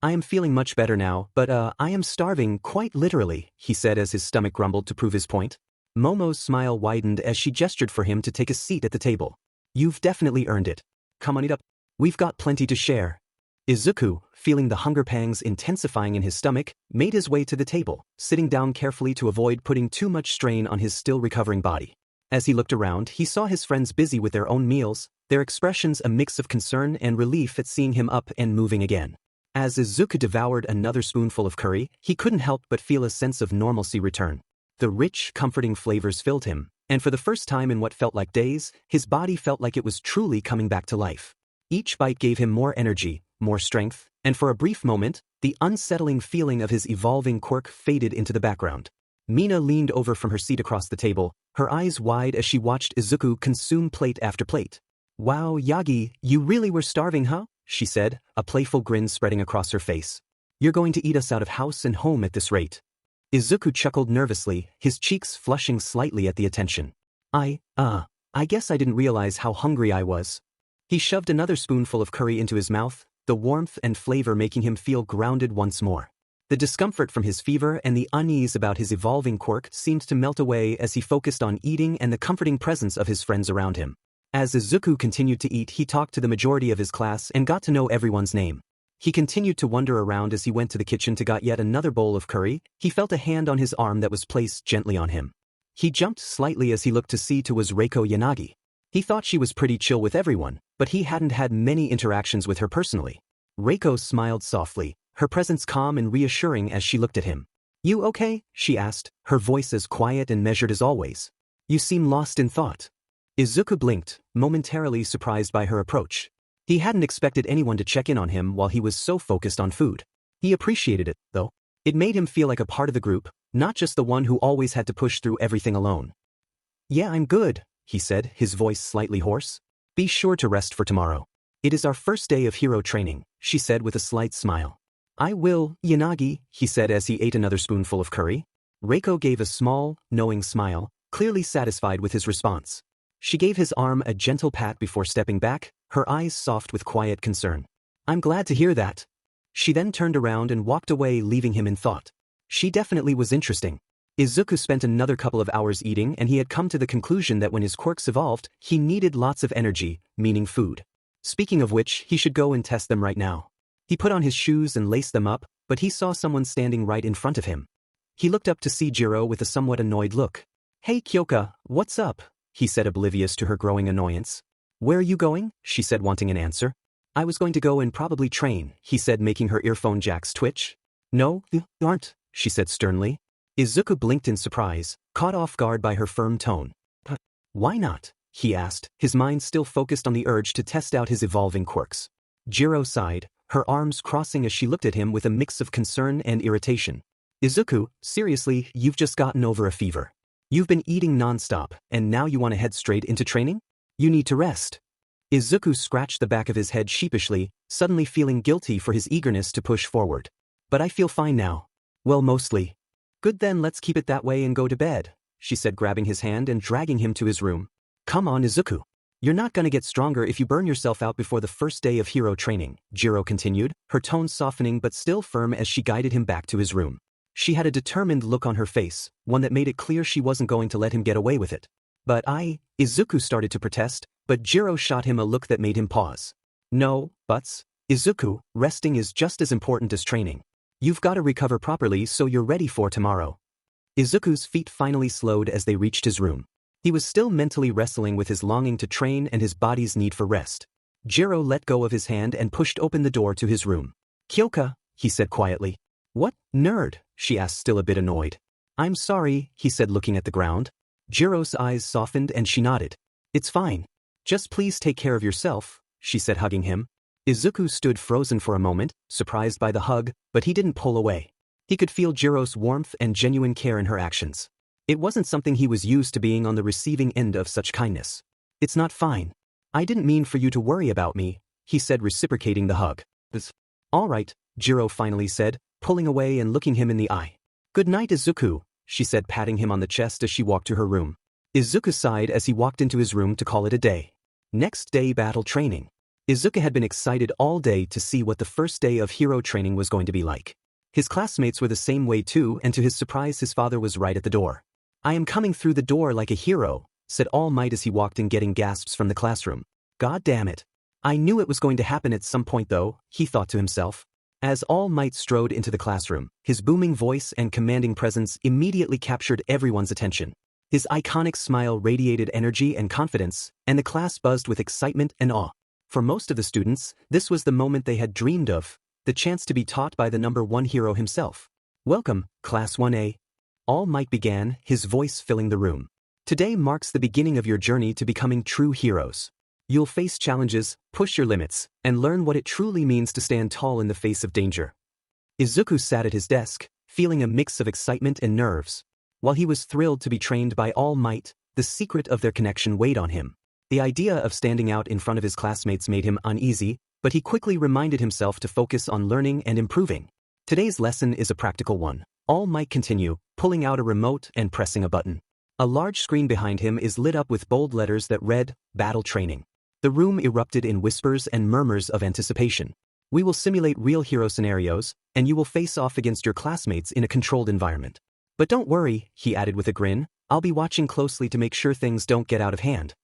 I am feeling much better now, but I am starving quite literally, he said as his stomach grumbled to prove his point. Momo's smile widened as she gestured for him to take a seat at the table. You've definitely earned it. Come on, eat up. We've got plenty to share. Izuku, feeling the hunger pangs intensifying in his stomach, made his way to the table, sitting down carefully to avoid putting too much strain on his still recovering body. As he looked around, he saw his friends busy with their own meals, their expressions a mix of concern and relief at seeing him up and moving again. As Izuku devoured another spoonful of curry, he couldn't help but feel a sense of normalcy return. The rich, comforting flavors filled him, and for the first time in what felt like days, his body felt like it was truly coming back to life. Each bite gave him more energy, more strength, and for a brief moment, the unsettling feeling of his evolving quirk faded into the background. Mina leaned over from her seat across the table, her eyes wide as she watched Izuku consume plate after plate. "Wow, Yagi, you really were starving, huh?" she said, a playful grin spreading across her face. "You're going to eat us out of house and home at this rate." Izuku chuckled nervously, his cheeks flushing slightly at the attention. I guess I didn't realize how hungry I was." He shoved another spoonful of curry into his mouth, the warmth and flavor making him feel grounded once more. The discomfort from his fever and the unease about his evolving quirk seemed to melt away as he focused on eating and the comforting presence of his friends around him. As Izuku continued to eat, he talked to the majority of his class and got to know everyone's name. He continued to wander around as he went to the kitchen to get yet another bowl of curry. He felt a hand on his arm that was placed gently on him. He jumped slightly as he looked to see to was Reiko Yanagi. He thought she was pretty chill with everyone, but he hadn't had many interactions with her personally. Reiko smiled softly, her presence calm and reassuring as she looked at him. "You okay?" she asked, her voice as quiet and measured as always. "You seem lost in thought." Izuku blinked, momentarily surprised by her approach. He hadn't expected anyone to check in on him while he was so focused on food. He appreciated it, though. It made him feel like a part of the group, not just the one who always had to push through everything alone. "Yeah, I'm good," he said, his voice slightly hoarse. "Be sure to rest for tomorrow. It is our first day of hero training," she said with a slight smile. "I will, Yanagi," he said as he ate another spoonful of curry. Reiko gave a small, knowing smile, clearly satisfied with his response. She gave his arm a gentle pat before stepping back, her eyes soft with quiet concern. "I'm glad to hear that." She then turned around and walked away, leaving him in thought. She definitely was interesting. Izuku spent another couple of hours eating, and he had come to the conclusion that when his quirks evolved, he needed lots of energy, meaning food. Speaking of which, he should go and test them right now. He put on his shoes and laced them up, but he saw someone standing right in front of him. He looked up to see Jiro with a somewhat annoyed look. "Hey Kyoka, what's up?" he said, oblivious to her growing annoyance. "Where are you going?" she said, wanting an answer. "I was going to go and probably train," he said, making her earphone jacks twitch. "No, you aren't," she said sternly. Izuku blinked in surprise, caught off guard by her firm tone. "But why not?" he asked, his mind still focused on the urge to test out his evolving quirks. Jiro sighed, her arms crossing as she looked at him with a mix of concern and irritation. "Izuku, seriously, you've just gotten over a fever. You've been eating non-stop, and now you want to head straight into training? You need to rest." Izuku scratched the back of his head sheepishly, suddenly feeling guilty for his eagerness to push forward. "But I feel fine now." "Well, mostly." "Good, then let's keep it that way and go to bed," she said, grabbing his hand and dragging him to his room. "Come on, Izuku. You're not gonna get stronger if you burn yourself out before the first day of hero training," Jiro continued, her tone softening but still firm as she guided him back to his room. She had a determined look on her face, one that made it clear she wasn't going to let him get away with it. Izuku started to protest, but Jiro shot him a look that made him pause. "No, buts. Izuku, resting is just as important as training. You've got to recover properly so you're ready for tomorrow." Izuku's feet finally slowed as they reached his room. He was still mentally wrestling with his longing to train and his body's need for rest. Jiro let go of his hand and pushed open the door to his room. "Kyoka," he said quietly. "What, nerd?" she asked, still a bit annoyed. "I'm sorry," he said, looking at the ground. Jiro's eyes softened and she nodded. "It's fine. Just please take care of yourself," she said, hugging him. Izuku stood frozen for a moment, surprised by the hug, but he didn't pull away. He could feel Jiro's warmth and genuine care in her actions. It wasn't something he was used to being on the receiving end of such kindness. "It's not fine. I didn't mean for you to worry about me," he said, reciprocating the hug. "It's all right," Jiro finally said, pulling away and looking him in the eye. "Good night, Izuku," she said, patting him on the chest as she walked to her room. Izuku sighed as he walked into his room to call it a day. Next day, battle training. Izuku had been excited all day to see what the first day of hero training was going to be like. His classmates were the same way too, and to his surprise his father was right at the door. "I am coming through the door like a hero," said All Might as he walked in, getting gasps from the classroom. "God damn it. I knew it was going to happen at some point though," he thought to himself. As All Might strode into the classroom, his booming voice and commanding presence immediately captured everyone's attention. His iconic smile radiated energy and confidence, and the class buzzed with excitement and awe. For most of the students, this was the moment they had dreamed of, the chance to be taught by the #1 hero himself. "Welcome, Class 1A. All Might began, his voice filling the room. "Today marks the beginning of your journey to becoming true heroes. You'll face challenges, push your limits, and learn what it truly means to stand tall in the face of danger." Izuku sat at his desk, feeling a mix of excitement and nerves. While he was thrilled to be trained by All Might, the secret of their connection weighed on him. The idea of standing out in front of his classmates made him uneasy, but he quickly reminded himself to focus on learning and improving. Today's lesson is a practical one. All Might continue, pulling out a remote and pressing a button. A large screen behind him is lit up with bold letters that read, Battle Training. The room erupted in whispers and murmurs of anticipation. We will simulate real hero scenarios, and you will face off against your classmates in a controlled environment. But don't worry, he added with a grin, I'll be watching closely to make sure things don't get out of hand.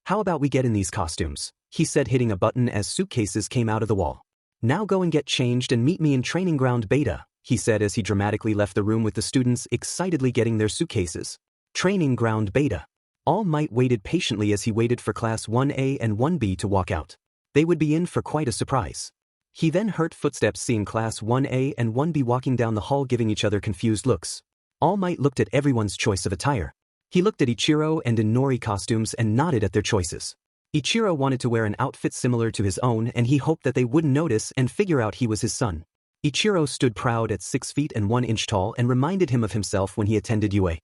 How about we get in these costumes? He said, hitting a button as suitcases came out of the wall. Now go and get changed and meet me in Training Ground Beta, he said as he dramatically left the room with the students excitedly getting their suitcases. Training Ground Beta. All Might waited patiently as he waited for Class 1A and 1B to walk out. They would be in for quite a surprise. He then heard footsteps, seeing Class 1A and 1B walking down the hall, giving each other confused looks. All Might looked at everyone's choice of attire. He looked at Ichiro and Inori costumes and nodded at their choices. Ichiro wanted to wear an outfit similar to his own, and he hoped that they wouldn't notice and figure out he was his son. Ichiro stood proud at 6 feet and 1 inch tall and reminded him of himself when he attended UA.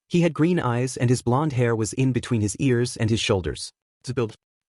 He had green eyes and his blonde hair was in between his ears and his shoulders.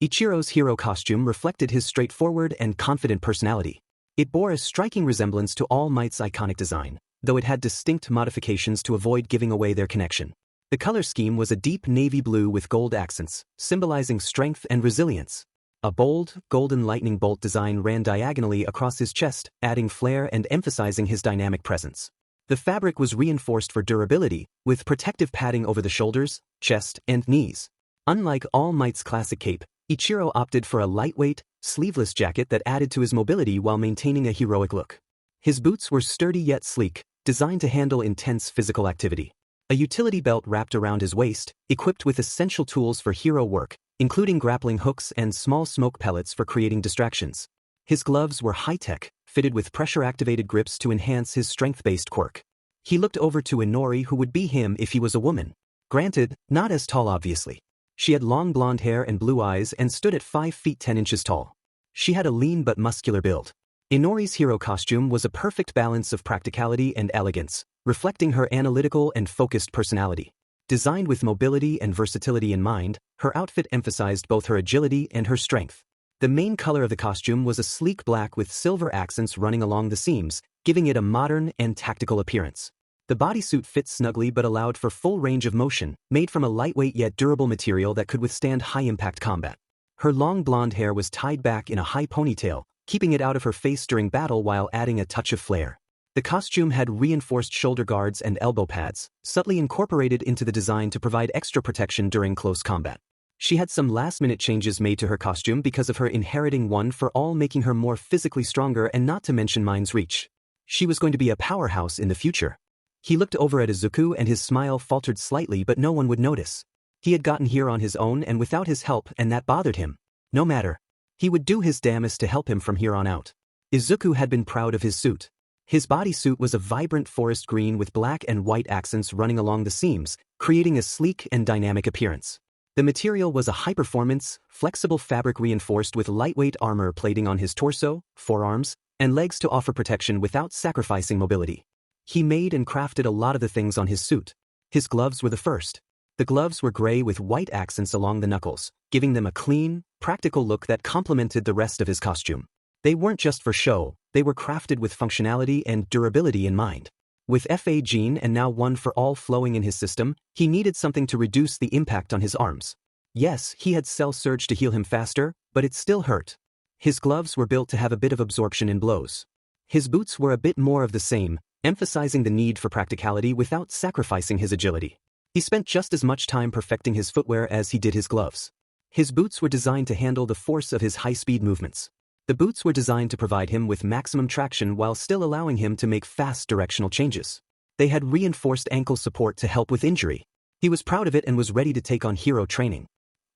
Ichiro's hero costume reflected his straightforward and confident personality. It bore a striking resemblance to All Might's iconic design, though it had distinct modifications to avoid giving away their connection. The color scheme was a deep navy blue with gold accents, symbolizing strength and resilience. A bold, golden lightning bolt design ran diagonally across his chest, adding flair and emphasizing his dynamic presence. The fabric was reinforced for durability, with protective padding over the shoulders, chest, and knees. Unlike All Might's classic cape, Ichiro opted for a lightweight, sleeveless jacket that added to his mobility while maintaining a heroic look. His boots were sturdy yet sleek, designed to handle intense physical activity. A utility belt wrapped around his waist, equipped with essential tools for hero work, including grappling hooks and small smoke pellets for creating distractions. His gloves were high-tech, fitted with pressure-activated grips to enhance his strength-based quirk. He looked over to Inori, who would be him if he was a woman. Granted, not as tall obviously. She had long blonde hair and blue eyes and stood at 5 feet 10 inches tall. She had a lean but muscular build. Inori's hero costume was a perfect balance of practicality and elegance, reflecting her analytical and focused personality. Designed with mobility and versatility in mind, her outfit emphasized both her agility and her strength. The main color of the costume was a sleek black with silver accents running along the seams, giving it a modern and tactical appearance. The bodysuit fit snugly but allowed for full range of motion, made from a lightweight yet durable material that could withstand high-impact combat. Her long blonde hair was tied back in a high ponytail, keeping it out of her face during battle while adding a touch of flair. The costume had reinforced shoulder guards and elbow pads, subtly incorporated into the design to provide extra protection during close combat. She had some last-minute changes made to her costume because of her inheriting one for all, making her more physically stronger and not to mention mind's reach. She was going to be a powerhouse in the future. He looked over at Izuku and his smile faltered slightly, but no one would notice. He had gotten here on his own and without his help, and that bothered him. No matter. He would do his damnedest to help him from here on out. Izuku had been proud of his suit. His bodysuit was a vibrant forest green with black and white accents running along the seams, creating a sleek and dynamic appearance. The material was a high-performance, flexible fabric reinforced with lightweight armor plating on his torso, forearms, and legs to offer protection without sacrificing mobility. He made and crafted a lot of the things on his suit. His gloves were the first. The gloves were gray with white accents along the knuckles, giving them a clean, practical look that complemented the rest of his costume. They weren't just for show, they were crafted with functionality and durability in mind. With FA gene and now one for all flowing in his system, he needed something to reduce the impact on his arms. Yes, he had cell surge to heal him faster, but it still hurt. His gloves were built to have a bit of absorption in blows. His boots were a bit more of the same, emphasizing the need for practicality without sacrificing his agility. He spent just as much time perfecting his footwear as he did his gloves. His boots were designed to handle the force of his high-speed movements. The boots were designed to provide him with maximum traction while still allowing him to make fast directional changes. They had reinforced ankle support to help with injury. He was proud of it and was ready to take on hero training.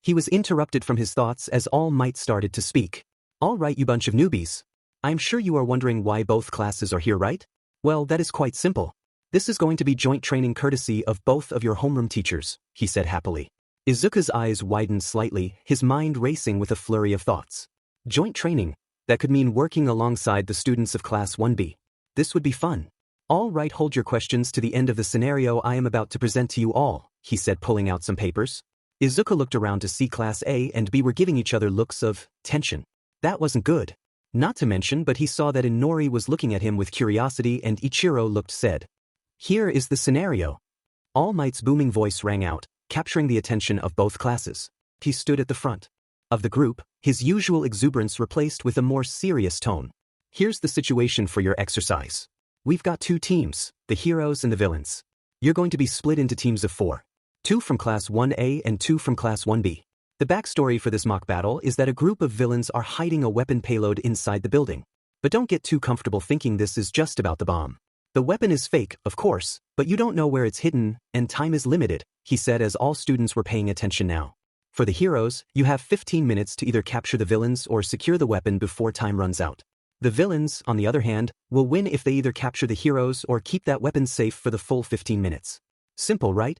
He was interrupted from his thoughts as All Might started to speak. All right, you bunch of newbies. I'm sure you are wondering why both classes are here, right? Well, that is quite simple. This is going to be joint training courtesy of both of your homeroom teachers, he said happily. Izuku's eyes widened slightly, his mind racing with a flurry of thoughts. Joint training? That could mean working alongside the students of Class 1B. This would be fun. All right, hold your questions to the end of the scenario I am about to present to you all, he said, pulling out some papers. Izuku looked around to see Class A and B were giving each other looks of tension. That wasn't good. Not to mention, but he saw that Inori was looking at him with curiosity and Ichiro looked sad. Here is the scenario. All Might's booming voice rang out, capturing the attention of both classes. He stood at the front of the group, his usual exuberance replaced with a more serious tone. Here's the situation for your exercise. We've got 2 teams, the heroes and the villains. You're going to be split into teams of 4. 2 from Class 1A and 2 from Class 1B. The backstory for this mock battle is that a group of villains are hiding a weapon payload inside the building. But don't get too comfortable thinking this is just about the bomb. The weapon is fake, of course, but you don't know where it's hidden, and time is limited, he said as all students were paying attention now. For the heroes, you have 15 minutes to either capture the villains or secure the weapon before time runs out. The villains, on the other hand, will win if they either capture the heroes or keep that weapon safe for the full 15 minutes. Simple, right?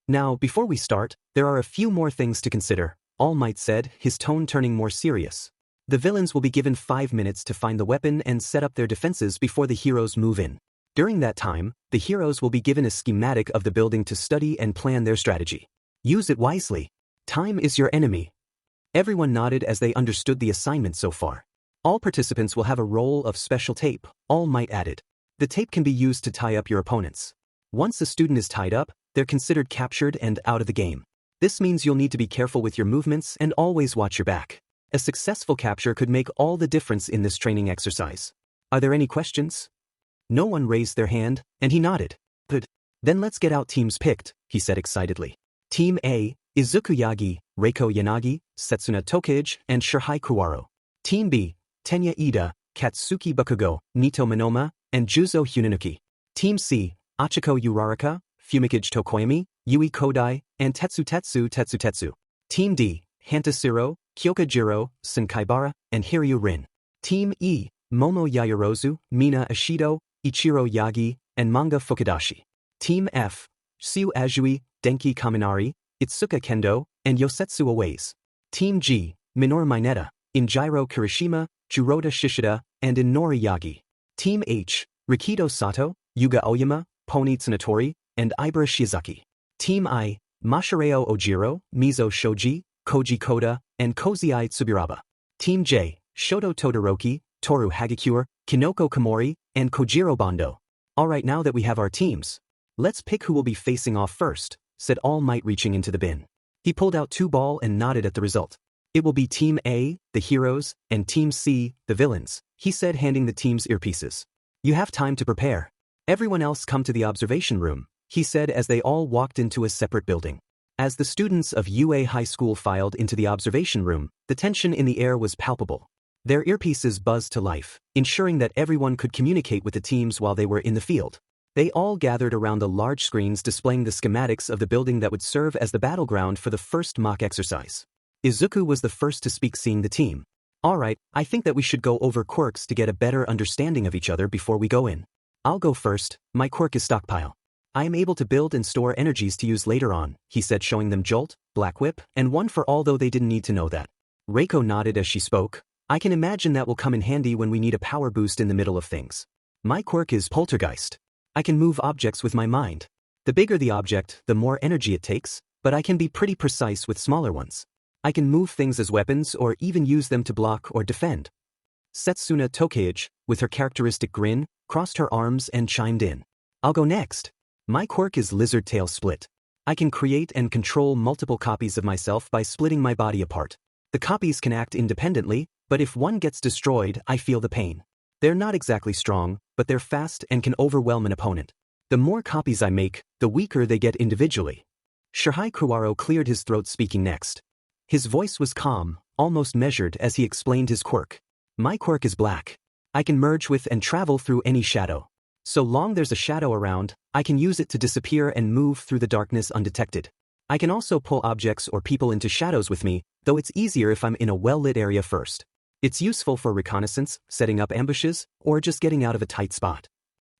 Now, before we start, there are a few more things to consider, All Might said, his tone turning more serious. The villains will be given 5 minutes to find the weapon and set up their defenses before the heroes move in. During that time, the heroes will be given a schematic of the building to study and plan their strategy. Use it wisely. Time is your enemy. Everyone nodded as they understood the assignment so far. All participants will have a roll of special tape, All Might added. The tape can be used to tie up your opponents. Once a student is tied up, they're considered captured and out of the game. This means you'll need to be careful with your movements and always watch your back. A successful capture could make all the difference in this training exercise. Are there any questions? No one raised their hand, and he nodded. Good. Then let's get out teams picked, he said excitedly. Team A, Izuku Yagi, Reiko Yanagi, Setsuna Tokage, and Shirhai Kuwaro. Team B, Tenya Ida, Katsuki Bakugo, Nito Minoma, and Juzo Hunanuki. Team C, Achiko Uraraka, Fumikage Tokoyami, Yui Kodai, and Tetsu. Team D, Hantasiro, Kyoka Jiro, Senkaibara, and Hiryu Rin. Team E, Momo Yaoyorozu, Mina Ishido, Ichiro Yagi, and Manga Fukudashi. Team F, Siu Ajui, Denki Kaminari, Itsuka Kendo, and Yosetsu Aways. Team G, Minoru Mineta, Injiro Kirishima, Juroda Shishida, and Inori Yagi. Team H, Rikido Sato, Yuga Oyama, Pony Tsunatori, and Ibara Shiozaki. Team I, Mashareo Ojiro, Mizo Shoji, Koji Koda, and Kozai Tsuburaba. Team J, Shoto Todoroki, Toru Hagakure, Kinoko Komori, and Kojiro Bondo. Alright, now that we have our teams, let's pick who will be facing off first, said All Might reaching into the bin. He pulled out 2 balls and nodded at the result. It will be Team A, the heroes, and Team C, the villains, he said, handing the teams earpieces. You have time to prepare. Everyone else come to the observation room, he said as they all walked into a separate building. As the students of UA High School filed into the observation room, the tension in the air was palpable. Their earpieces buzzed to life, ensuring that everyone could communicate with the teams while they were in the field. They all gathered around the large screens displaying the schematics of the building that would serve as the battleground for the first mock exercise. Izuku was the first to speak, seeing the team. Alright, I think that we should go over quirks to get a better understanding of each other before we go in. I'll go first, my quirk is stockpile. I am able to build and store energies to use later on, he said, showing them Jolt, Black Whip, and One for All, though they didn't need to know that. Reiko nodded as she spoke. I can imagine that will come in handy when we need a power boost in the middle of things. My quirk is Poltergeist. I can move objects with my mind. The bigger the object, the more energy it takes, but I can be pretty precise with smaller ones. I can move things as weapons or even use them to block or defend. Setsuna Tokage, with her characteristic grin, crossed her arms and chimed in. I'll go next. My quirk is Lizard Tail Split. I can create and control multiple copies of myself by splitting my body apart. The copies can act independently, but if one gets destroyed, I feel the pain. They're not exactly strong, but they're fast and can overwhelm an opponent. The more copies I make, the weaker they get individually. Shirhai Kuwaro cleared his throat, speaking next. His voice was calm, almost measured as he explained his quirk. My quirk is black. I can merge with and travel through any shadow. So long there's a shadow around, I can use it to disappear and move through the darkness undetected. I can also pull objects or people into shadows with me, though it's easier if I'm in a well-lit area first. It's useful for reconnaissance, setting up ambushes, or just getting out of a tight spot.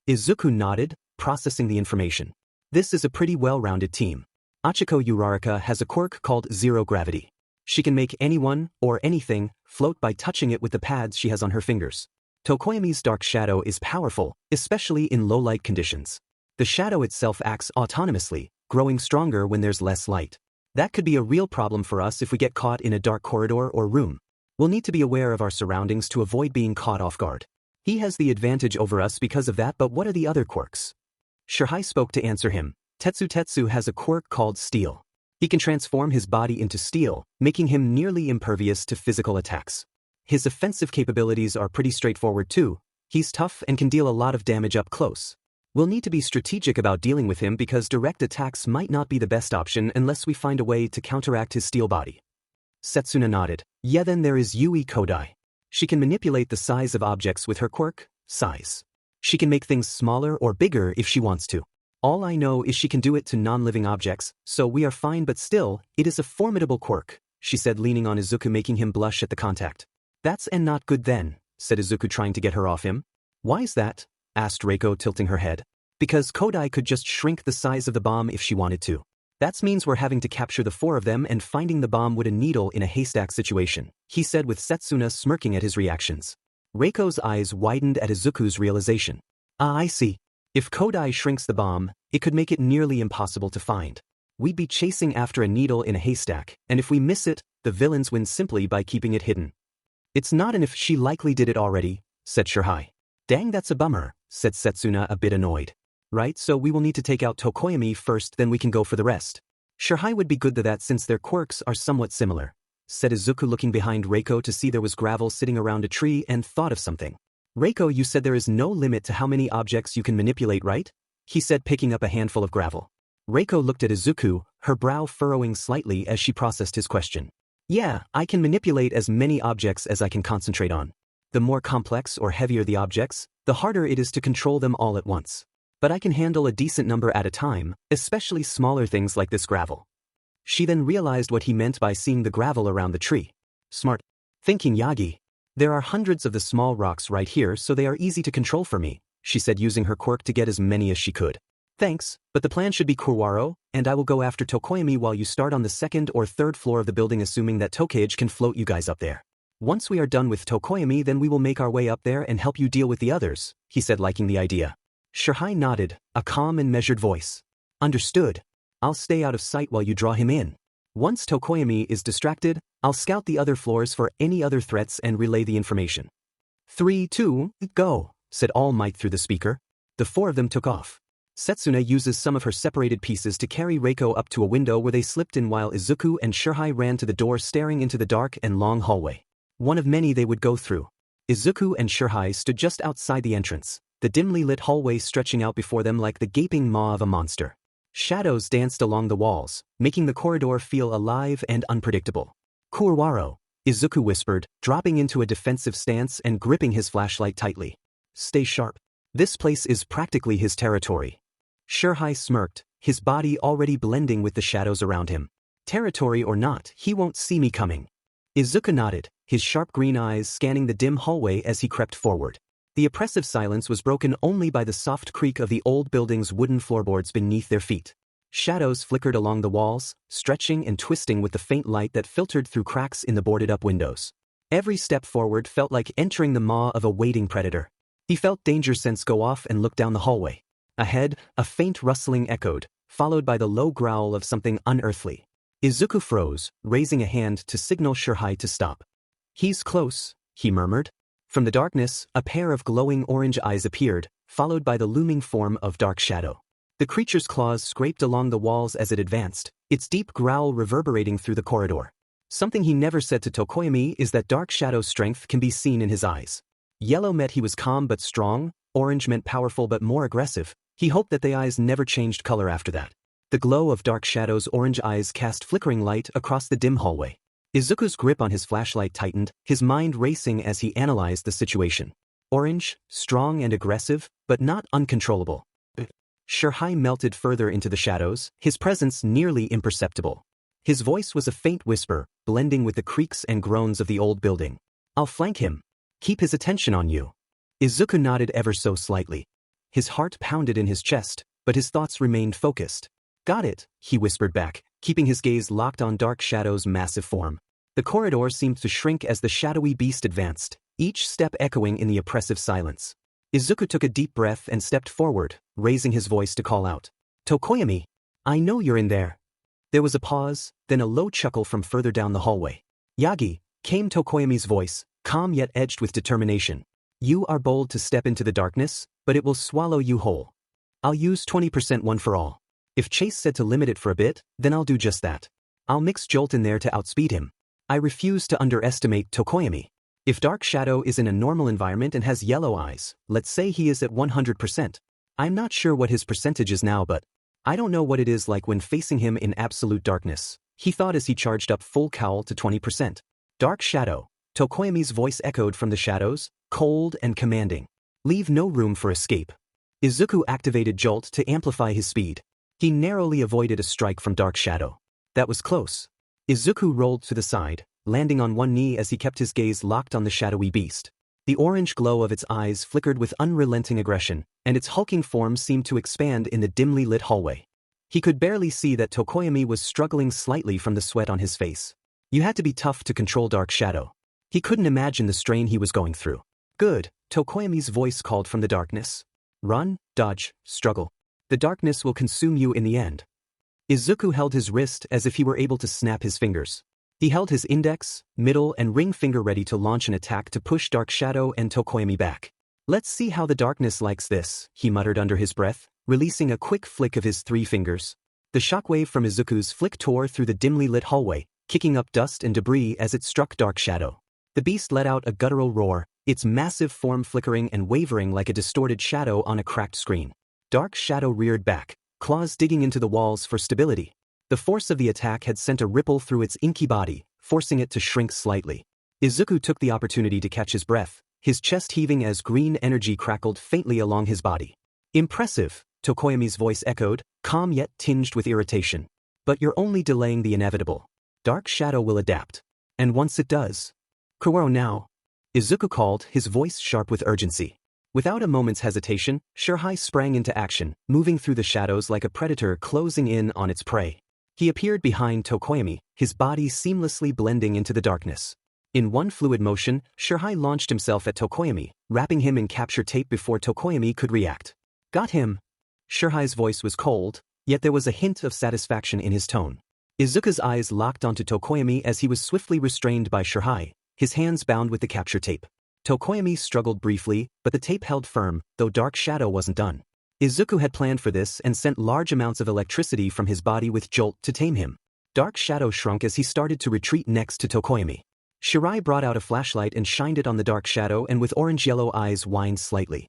Izuku nodded, processing the information. This is a pretty well-rounded team. Achiko Uraraka has a quirk called Zero Gravity. She can make anyone, or anything, float by touching it with the pads she has on her fingers. Tokoyami's dark shadow is powerful, especially in low-light conditions. The shadow itself acts autonomously, growing stronger when there's less light. That could be a real problem for us if we get caught in a dark corridor or room. We'll need to be aware of our surroundings to avoid being caught off guard. He has the advantage over us because of that, but what are the other quirks? Shirhai spoke to answer him. Tetsu has a quirk called Steel. He can transform his body into steel, making him nearly impervious to physical attacks. His offensive capabilities are pretty straightforward too. He's tough and can deal a lot of damage up close. We'll need to be strategic about dealing with him because direct attacks might not be the best option unless we find a way to counteract his steel body. Setsuna nodded. Yeah, then there is Yui Kodai. She can manipulate the size of objects with her quirk, Size. She can make things smaller or bigger if she wants to. All I know is she can do it to non-living objects, so we are fine, but still, it is a formidable quirk, she said, leaning on Izuku, making him blush at the contact. That's not good then, said Izuku, trying to get her off him. Why is that? Asked Reiko, tilting her head. Because Kodai could just shrink the size of the bomb if she wanted to. That means we're having to capture the 4 of them and finding the bomb with a needle in a haystack situation, he said, with Setsuna smirking at his reactions. Reiko's eyes widened at Izuku's realization. Ah, I see. If Kodai shrinks the bomb, it could make it nearly impossible to find. We'd be chasing after a needle in a haystack, and if we miss it, the villains win simply by keeping it hidden. It's not an if, she likely did it already, said Shirhai. Dang, that's a bummer, said Setsuna, a bit annoyed. Right, so we will need to take out Tokoyami first, then we can go for the rest. Shirhai would be good to that since their quirks are somewhat similar, said Izuku, looking behind Reiko to see there was gravel sitting around a tree and thought of something. Reiko, you said there is no limit to how many objects you can manipulate, right? He said, picking up a handful of gravel. Reiko looked at Izuku, her brow furrowing slightly as she processed his question. Yeah, I can manipulate as many objects as I can concentrate on. The more complex or heavier the objects, the harder it is to control them all at once. But I can handle a decent number at a time, especially smaller things like this gravel. She then realized what he meant by seeing the gravel around the tree. Smart thinking, Yagi. There are hundreds of the small rocks right here, so they are easy to control for me, she said, using her quirk to get as many as she could. Thanks, but the plan should be Kurwaro, and I will go after Tokoyami while you start on the 2nd or 3rd floor of the building, assuming that Tokage can float you guys up there. Once we are done with Tokoyami, then we will make our way up there and help you deal with the others, he said, liking the idea. Shirhai nodded, a calm and measured voice. Understood. I'll stay out of sight while you draw him in. Once Tokoyami is distracted, I'll scout the other floors for any other threats and relay the information. 3, 2, go, said All Might through the speaker. The 4 of them took off. Setsuna uses some of her separated pieces to carry Reiko up to a window where they slipped in, while Izuku and Shirhai ran to the door, staring into the dark and long hallway. One of many they would go through. Izuku and Shirhai stood just outside the entrance, the dimly lit hallway stretching out before them like the gaping maw of a monster. Shadows danced along the walls, making the corridor feel alive and unpredictable. Kurwaro, Izuku whispered, dropping into a defensive stance and gripping his flashlight tightly. Stay sharp. This place is practically his territory. Shirhai smirked, his body already blending with the shadows around him. Territory or not, he won't see me coming. Izuku nodded, his sharp green eyes scanning the dim hallway as he crept forward. The oppressive silence was broken only by the soft creak of the old building's wooden floorboards beneath their feet. Shadows flickered along the walls, stretching and twisting with the faint light that filtered through cracks in the boarded-up windows. Every step forward felt like entering the maw of a waiting predator. He felt danger sense go off and looked down the hallway. Ahead, a faint rustling echoed, followed by the low growl of something unearthly. Izuku froze, raising a hand to signal Shirhai to stop. He's close, he murmured. From the darkness, a pair of glowing orange eyes appeared, followed by the looming form of Dark Shadow. The creature's claws scraped along the walls as it advanced, its deep growl reverberating through the corridor. Something he never said to Tokoyami is that Dark Shadow's strength can be seen in his eyes. Yellow meant he was calm but strong, orange meant powerful but more aggressive. He hoped that the eyes never changed color after that. The glow of Dark Shadow's orange eyes cast flickering light across the dim hallway. Izuku's grip on his flashlight tightened, his mind racing as he analyzed the situation. Orange, strong and aggressive, but not uncontrollable. Shirhai melted further into the shadows, his presence nearly imperceptible. His voice was a faint whisper, blending with the creaks and groans of the old building. I'll flank him. Keep his attention on you. Izuku nodded ever so slightly. His heart pounded in his chest, but his thoughts remained focused. Got it, he whispered back, keeping his gaze locked on Dark Shadow's massive form. The corridor seemed to shrink as the shadowy beast advanced, each step echoing in the oppressive silence. Izuku took a deep breath and stepped forward, raising his voice to call out. Tokoyami! I know you're in there. There was a pause, then a low chuckle from further down the hallway. Yagi, came Tokoyami's voice, calm yet edged with determination. You are bold to step into the darkness, but it will swallow you whole. I'll use 20% one for all. If Chase said to limit it for a bit, then I'll do just that. I'll mix Jolt in there to outspeed him. I refuse to underestimate Tokoyami. If Dark Shadow is in a normal environment and has yellow eyes, let's say he is at 100%. I'm not sure what his percentage is now, but I don't know what it is like when facing him in absolute darkness, he thought as he charged up full cowl to 20%. Dark Shadow, Tokoyami's voice echoed from the shadows, cold and commanding. Leave no room for escape. Izuku activated Jolt to amplify his speed. He narrowly avoided a strike from Dark Shadow. That was close. Izuku rolled to the side, landing on one knee as he kept his gaze locked on the shadowy beast. The orange glow of its eyes flickered with unrelenting aggression, and its hulking form seemed to expand in the dimly lit hallway. He could barely see that Tokoyami was struggling slightly from the sweat on his face. You had to be tough to control Dark Shadow. He couldn't imagine the strain he was going through. Good, Tokoyami's voice called from the darkness. Run, dodge, struggle. The darkness will consume you in the end. Izuku held his wrist as if he were able to snap his fingers. He held his index, middle and ring finger ready to launch an attack to push Dark Shadow and Tokoyami back. Let's see how the darkness likes this, he muttered under his breath, releasing a quick flick of his 3 fingers. The shockwave from Izuku's flick tore through the dimly lit hallway, kicking up dust and debris as it struck Dark Shadow. The beast let out a guttural roar, its massive form flickering and wavering like a distorted shadow on a cracked screen. Dark Shadow reared back, claws digging into the walls for stability. The force of the attack had sent a ripple through its inky body, forcing it to shrink slightly. Izuku took the opportunity to catch his breath, his chest heaving as green energy crackled faintly along his body. Impressive, Tokoyami's voice echoed, calm yet tinged with irritation. But you're only delaying the inevitable. Dark Shadow will adapt. And once it does. Kuroro now. Izuku called, his voice sharp with urgency. Without a moment's hesitation, Shirhai sprang into action, moving through the shadows like a predator closing in on its prey. He appeared behind Tokoyami, his body seamlessly blending into the darkness. In one fluid motion, Shirhai launched himself at Tokoyami, wrapping him in capture tape before Tokoyami could react. Got him. Shirhai's voice was cold, yet there was a hint of satisfaction in his tone. Izuku's eyes locked onto Tokoyami as he was swiftly restrained by Shirhai, his hands bound with the capture tape. Tokoyami struggled briefly, but the tape held firm, though Dark Shadow wasn't done. Izuku had planned for this and sent large amounts of electricity from his body with Jolt to tame him. Dark Shadow shrunk as he started to retreat next to Tokoyami. Shirai brought out a flashlight and shined it on the Dark Shadow and with orange-yellow eyes whined slightly.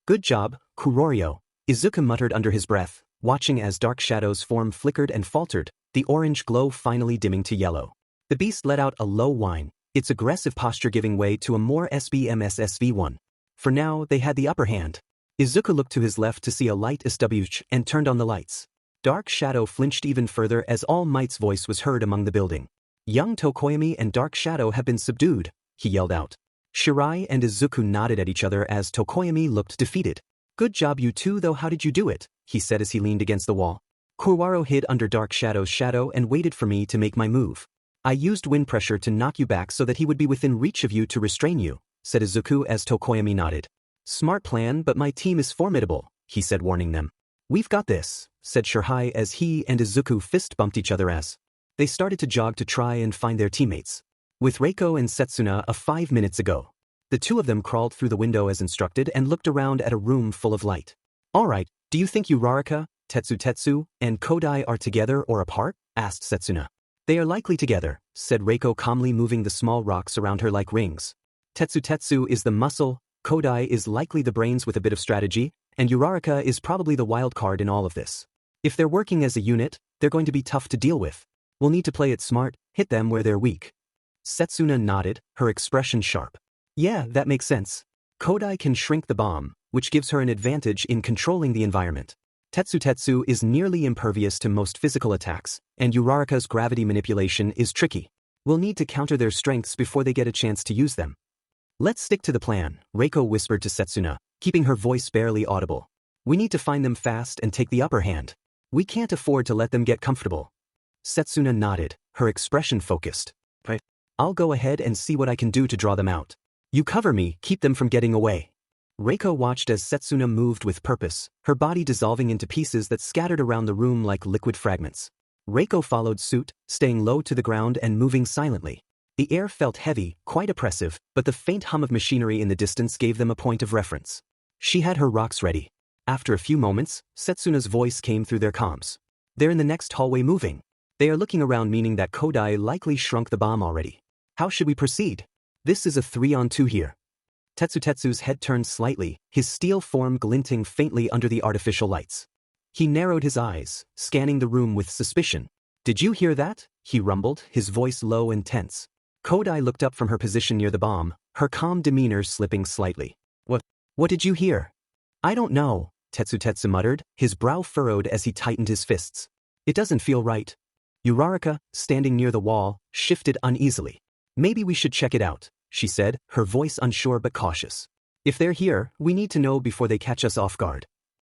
Good job, Kurorio, Izuku muttered under his breath, watching as Dark Shadow's form flickered and faltered, the orange glow finally dimming to yellow. The beast let out a low whine, its aggressive posture giving way to a more SBMSSV one. For now, they had the upper hand. Izuku looked to his left to see a light SWH and turned on the lights. Dark Shadow flinched even further as All Might's voice was heard among the building. Young Tokoyami and Dark Shadow have been subdued, he yelled out. Shirai and Izuku nodded at each other as Tokoyami looked defeated. Good job you two, though how did you do it, he said as he leaned against the wall. Kurwaro hid under Dark Shadow's shadow and waited for me to make my move. I used wind pressure to knock you back so that he would be within reach of you to restrain you, said Izuku as Tokoyami nodded. Smart plan, but my team is formidable, he said, warning them. We've got this, said Shirhai as he and Izuku fist bumped each other as they started to jog to try and find their teammates. With Reiko and Setsuna 5 minutes ago. The two of them crawled through the window as instructed and looked around at a room full of light. Alright, do you think Uraraka, Tetsu, and Kodai are together or apart? Asked Setsuna. They are likely together, said Reiko calmly, moving the small rocks around her like rings. Tetsu is the muscle, Kodai is likely the brains with a bit of strategy, and Uraraka is probably the wild card in all of this. If they're working as a unit, they're going to be tough to deal with. We'll need to play it smart, hit them where they're weak. Setsuna nodded, her expression sharp. Yeah, that makes sense. Kodai can shrink the bomb, which gives her an advantage in controlling the environment. Tetsu is nearly impervious to most physical attacks, and Uraraka's gravity manipulation is tricky. We'll need to counter their strengths before they get a chance to use them. Let's stick to the plan, Reiko whispered to Setsuna, keeping her voice barely audible. We need to find them fast and take the upper hand. We can't afford to let them get comfortable. Setsuna nodded, her expression focused. Right. I'll go ahead and see what I can do to draw them out. You cover me, keep them from getting away. Reiko watched as Setsuna moved with purpose, her body dissolving into pieces that scattered around the room like liquid fragments. Reiko followed suit, staying low to the ground and moving silently. The air felt heavy, quite oppressive, but the faint hum of machinery in the distance gave them a point of reference. She had her rocks ready. After a few moments, Setsuna's voice came through their comms. They're in the next hallway moving. They are looking around, meaning that Kodai likely shrunk the bomb already. How should we proceed? This is a 3-on-2 here. Tetsu's head turned slightly, his steel form glinting faintly under the artificial lights. He narrowed his eyes, scanning the room with suspicion. Did you hear that? He rumbled, his voice low and tense. Kodai looked up from her position near the bomb, her calm demeanor slipping slightly. What did you hear? I don't know, Tetsu muttered, his brow furrowed as he tightened his fists. It doesn't feel right. Uraraka, standing near the wall, shifted uneasily. Maybe we should check it out, she said, her voice unsure but cautious. If they're here, we need to know before they catch us off guard.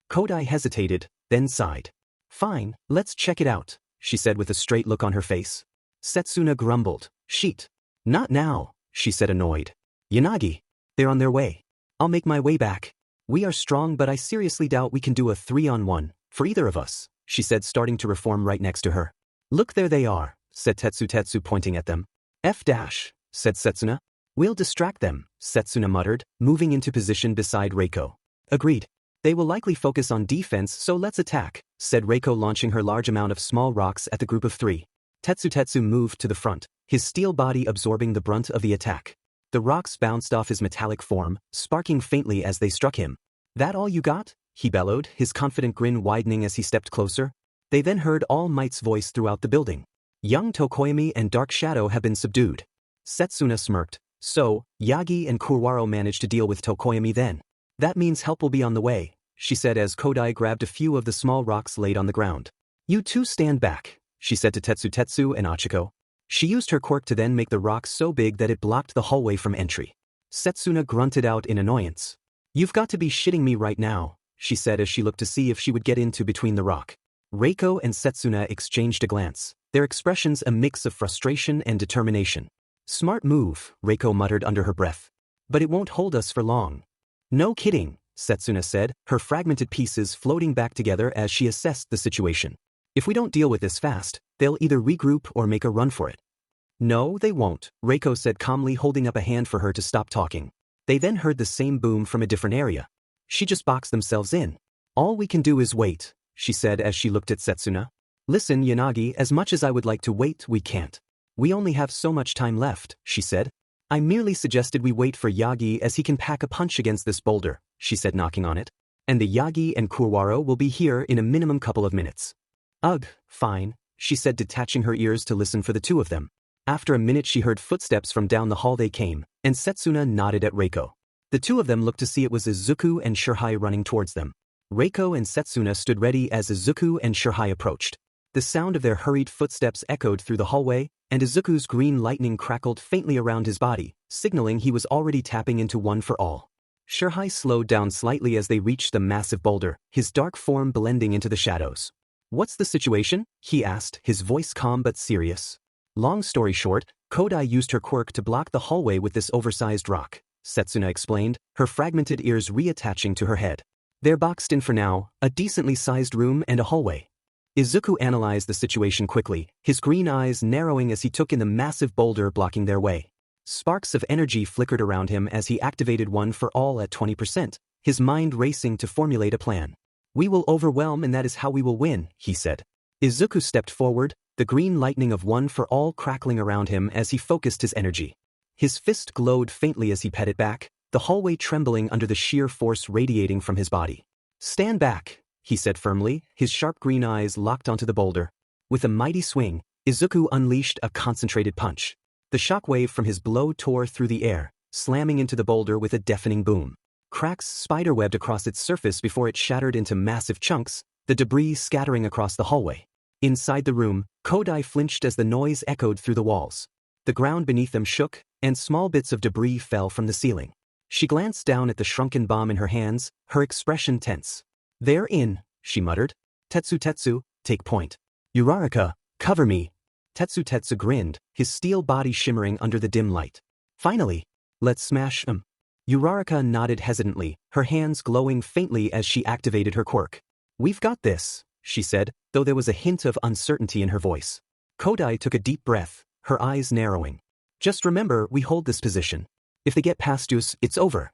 Kodai hesitated, then sighed. Fine, let's check it out, she said with a straight look on her face. Setsuna grumbled. Sheet. Not now, she said annoyed. Yanagi. They're on their way. I'll make my way back. We are strong, but I seriously doubt we can do a 3-on-1, for either of us, she said, starting to reform right next to her. Look, there they are, said Tetsu pointing at them. F-, said Setsuna. We'll distract them, Setsuna muttered, moving into position beside Reiko. Agreed. They will likely focus on defense, so let's attack, said Reiko, launching her large amount of small rocks at the group of 3. Tetsu moved to the front, his steel body absorbing the brunt of the attack. The rocks bounced off his metallic form, sparking faintly as they struck him. That all you got? He bellowed, his confident grin widening as he stepped closer. They then heard All Might's voice throughout the building. Young Tokoyami and Dark Shadow have been subdued. Setsuna smirked. So, Yagi and Kurwaro managed to deal with Tokoyami then. That means help will be on the way, she said as Kodai grabbed a few of the small rocks laid on the ground. You two stand back, she said to Tetsu and Achiko. She used her quirk to then make the rock so big that it blocked the hallway from entry. Setsuna grunted out in annoyance. You've got to be shitting me right now, she said as she looked to see if she would get into between the rock. Reiko and Setsuna exchanged a glance, their expressions a mix of frustration and determination. Smart move, Reiko muttered under her breath. But it won't hold us for long. No kidding, Setsuna said, her fragmented pieces floating back together as she assessed the situation. If we don't deal with this fast, they'll either regroup or make a run for it. No, they won't, Reiko said calmly, holding up a hand for her to stop talking. They then heard the same boom from a different area. She just boxed themselves in. All we can do is wait, she said as she looked at Setsuna. Listen, Yanagi, as much as I would like to wait, we can't. We only have so much time left, she said. I merely suggested we wait for Yagi as he can pack a punch against this boulder, she said, knocking on it. And the Yagi and Kurwaro will be here in a minimum couple of minutes. Ugh, fine, she said, detaching her ears to listen for the two of them. After a minute she heard footsteps from down the hall they came, and Setsuna nodded at Reiko. The two of them looked to see it was Izuku and Shirhai running towards them. Reiko and Setsuna stood ready as Izuku and Shirhai approached. The sound of their hurried footsteps echoed through the hallway, and Izuku's green lightning crackled faintly around his body, signaling he was already tapping into one for all. Shirhai slowed down slightly as they reached the massive boulder, his dark form blending into the shadows. What's the situation? He asked, his voice calm but serious. Long story short, Kodai used her quirk to block the hallway with this oversized rock, Setsuna explained, her fragmented ears reattaching to her head. They're boxed in for now, a decently sized room and a hallway. Izuku analyzed the situation quickly, his green eyes narrowing as he took in the massive boulder blocking their way. Sparks of energy flickered around him as he activated one for all at 20%, his mind racing to formulate a plan. We will overwhelm and that is how we will win, he said. Izuku stepped forward, the green lightning of one for all crackling around him as he focused his energy. His fist glowed faintly as he petted back, the hallway trembling under the sheer force radiating from his body. Stand back, he said firmly, his sharp green eyes locked onto the boulder. With a mighty swing, Izuku unleashed a concentrated punch. The shockwave from his blow tore through the air, slamming into the boulder with a deafening boom. Cracks spiderwebbed across its surface before it shattered into massive chunks, the debris scattering across the hallway. Inside the room, Kodai flinched as the noise echoed through the walls. The ground beneath them shook, and small bits of debris fell from the ceiling. She glanced down at the shrunken bomb in her hands, her expression tense. They're in, she muttered. Tetsu, take point. Uraraka, cover me. Tetsu grinned, his steel body shimmering under the dim light. Finally, Let's smash 'em. Uraraka nodded hesitantly, her hands glowing faintly as she activated her quirk. We've got this, she said, though there was a hint of uncertainty in her voice. Kodai took a deep breath, her eyes narrowing. Just remember, we hold this position. If they get past us, it's over.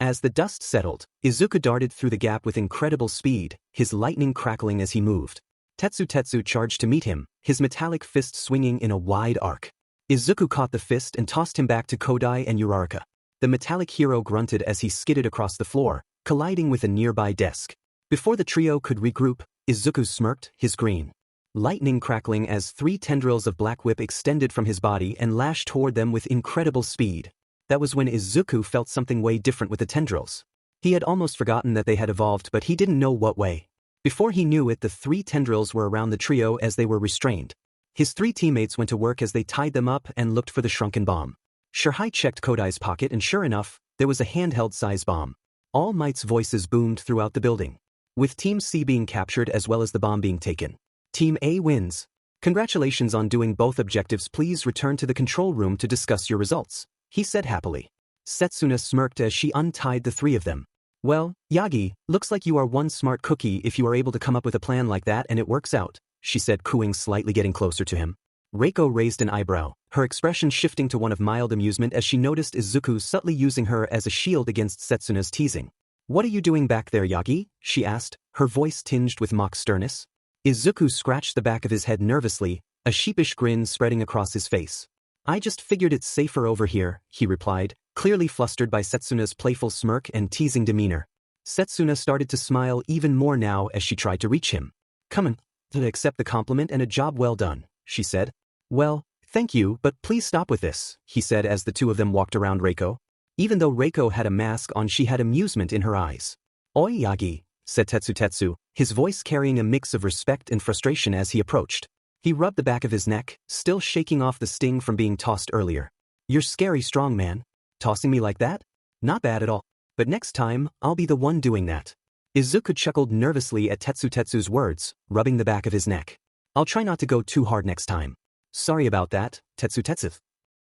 As the dust settled, Izuku darted through the gap with incredible speed, his lightning crackling as he moved. Tetsu charged to meet him, his metallic fist swinging in a wide arc. Izuku caught the fist and tossed him back to Kodai and Uraraka. The metallic hero grunted as he skidded across the floor, colliding with a nearby desk. Before the trio could regroup, Izuku smirked, his green lightning crackling as 3 tendrils of black whip extended from his body and lashed toward them with incredible speed. That was when Izuku felt something way different with the tendrils. He had almost forgotten that they had evolved, but he didn't know what way. Before he knew it, the 3 tendrils were around the trio as they were restrained. His 3 teammates went to work as they tied them up and looked for the shrunken bomb. Shirhai checked Kodai's pocket and sure enough, there was a handheld-size bomb. All Might's voices boomed throughout the building. With Team C being captured as well as the bomb being taken, Team A wins. Congratulations on doing both objectives. Please return to the control room to discuss your results, he said happily. Setsuna smirked as she untied the 3 of them. Well, Yagi, looks like you are one smart cookie if you are able to come up with a plan like that and it works out, she said, cooing, slightly getting closer to him. Reiko raised an eyebrow, her expression shifting to one of mild amusement as she noticed Izuku subtly using her as a shield against Setsuna's teasing. What are you doing back there, Yagi? She asked, her voice tinged with mock sternness. Izuku scratched the back of his head nervously, a sheepish grin spreading across his face. I just figured it's safer over here, he replied, clearly flustered by Setsuna's playful smirk and teasing demeanor. Setsuna started to smile even more now as she tried to reach him. Come on, accept the compliment and a job well done, she said. Well, thank you, but please stop with this, he said as the 2 of them walked around Reiko. Even though Reiko had a mask on, she had amusement in her eyes. Oi, Yagi, said Tetsu, his voice carrying a mix of respect and frustration as he approached. He rubbed the back of his neck, still shaking off the sting from being tossed earlier. You're scary strong, man. Tossing me like that? Not bad at all. But next time, I'll be the one doing that. Izuku chuckled nervously at Tetsu's words, rubbing the back of his neck. I'll try not to go too hard next time. Sorry about that, Tetsu.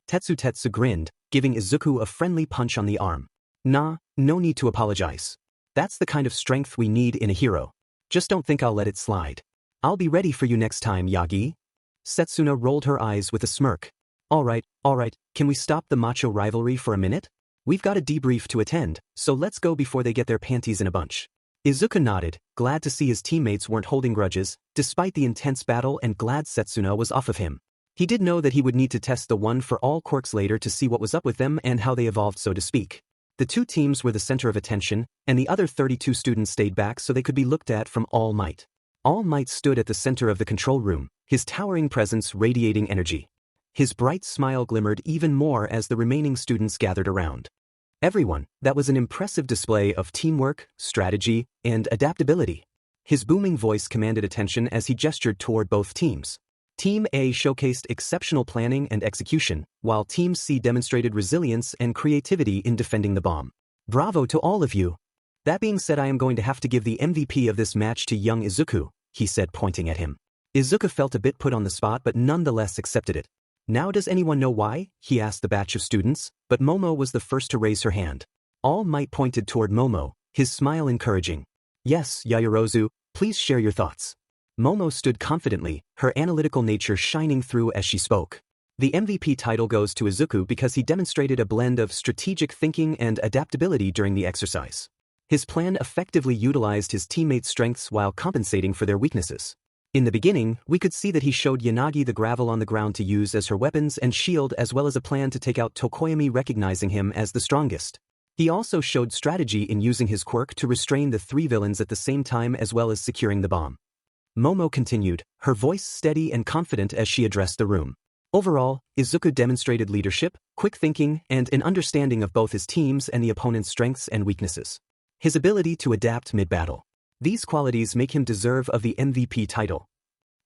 Tetsu grinned, giving Izuku a friendly punch on the arm. Nah, no need to apologize. That's the kind of strength we need in a hero. Just don't think I'll let it slide. I'll be ready for you next time, Yagi. Setsuna rolled her eyes with a smirk. All right, can we stop the macho rivalry for a minute? We've got a debrief to attend, so let's go before they get their panties in a bunch. Izuku nodded, glad to see his teammates weren't holding grudges, despite the intense battle, and glad Setsuna was off of him. He did know that he would need to test the one for all quirks later to see what was up with them and how they evolved, so to speak. The 2 teams were the center of attention, and the other 32 students stayed back so they could be looked at from All Might. All Might stood at the center of the control room, his towering presence radiating energy. His bright smile glimmered even more as the remaining students gathered around. Everyone, that was an impressive display of teamwork, strategy, and adaptability. His booming voice commanded attention as he gestured toward both teams. Team A showcased exceptional planning and execution, while Team C demonstrated resilience and creativity in defending the bomb. Bravo to all of you. That being said, I am going to have to give the MVP of this match to young Izuku, he said, pointing at him. Izuku felt a bit put on the spot but nonetheless accepted it. Now does anyone know why? He asked the batch of students, but Momo was the first to raise her hand. All Might pointed toward Momo, his smile encouraging. Yes, Yaoyorozu, please share your thoughts. Momo stood confidently, her analytical nature shining through as she spoke. The MVP title goes to Izuku because he demonstrated a blend of strategic thinking and adaptability during the exercise. His plan effectively utilized his teammates' strengths while compensating for their weaknesses. In the beginning, we could see that he showed Yanagi the gravel on the ground to use as her weapons and shield, as well as a plan to take out Tokoyami, recognizing him as the strongest. He also showed strategy in using his quirk to restrain the 3 villains at the same time, as well as securing the bomb. Momo continued, her voice steady and confident as she addressed the room. Overall, Izuku demonstrated leadership, quick thinking, and an understanding of both his team's and the opponent's strengths and weaknesses. His ability to adapt mid-battle. These qualities make him deserve of the MVP title.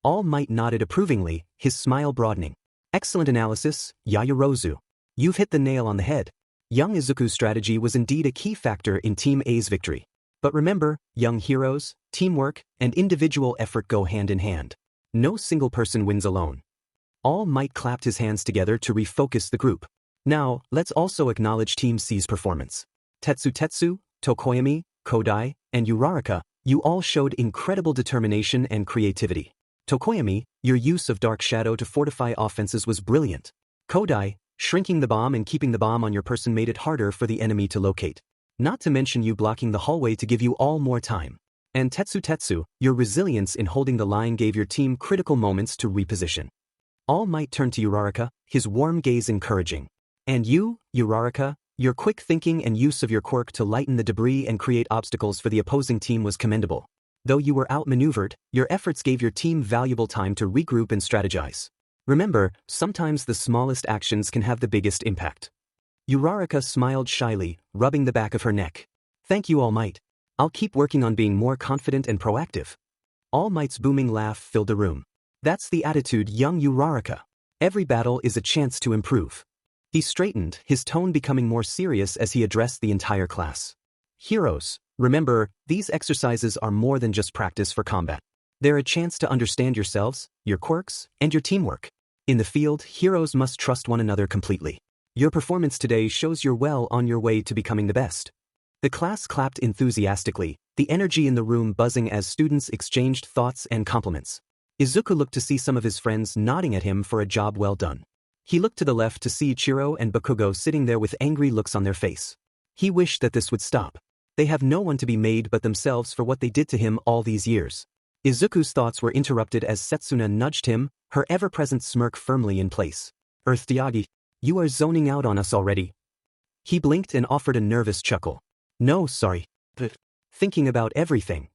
All Might nodded approvingly, his smile broadening. Excellent analysis, Yaoyorozu. You've hit the nail on the head. Young Izuku's strategy was indeed a key factor in Team A's victory. But remember, young heroes, teamwork, and individual effort go hand in hand. No single person wins alone. All Might clapped his hands together to refocus the group. Now, let's also acknowledge Team C's performance. Tetsu, Tokoyami, Kodai, and Uraraka, you all showed incredible determination and creativity. Tokoyami, your use of Dark Shadow to fortify offenses was brilliant. Kodai, shrinking the bomb and keeping the bomb on your person made it harder for the enemy to locate. Not to mention you blocking the hallway to give you all more time. And Tetsu, your resilience in holding the line gave your team critical moments to reposition. All Might turned to Uraraka, his warm gaze encouraging. And you, Uraraka, your quick thinking and use of your quirk to lighten the debris and create obstacles for the opposing team was commendable. Though you were outmaneuvered, your efforts gave your team valuable time to regroup and strategize. Remember, sometimes the smallest actions can have the biggest impact. Uraraka smiled shyly, rubbing the back of her neck. Thank you, All Might. I'll keep working on being more confident and proactive. All Might's booming laugh filled the room. That's the attitude, young Uraraka. Every battle is a chance to improve. He straightened, his tone becoming more serious as he addressed the entire class. Heroes, remember, these exercises are more than just practice for combat. They're a chance to understand yourselves, your quirks, and your teamwork. In the field, heroes must trust one another completely. Your performance today shows you're well on your way to becoming the best. The class clapped enthusiastically, the energy in the room buzzing as students exchanged thoughts and compliments. Izuku looked to see some of his friends nodding at him for a job well done. He looked to the left to see Ichiro and Bakugo sitting there with angry looks on their face. He wished that this would stop. They have no one to be made but themselves for what they did to him all these years. Izuku's thoughts were interrupted as Setsuna nudged him, her ever-present smirk firmly in place. Yagi, you are zoning out on us already. He blinked and offered a nervous chuckle. No, sorry. Thinking about everything.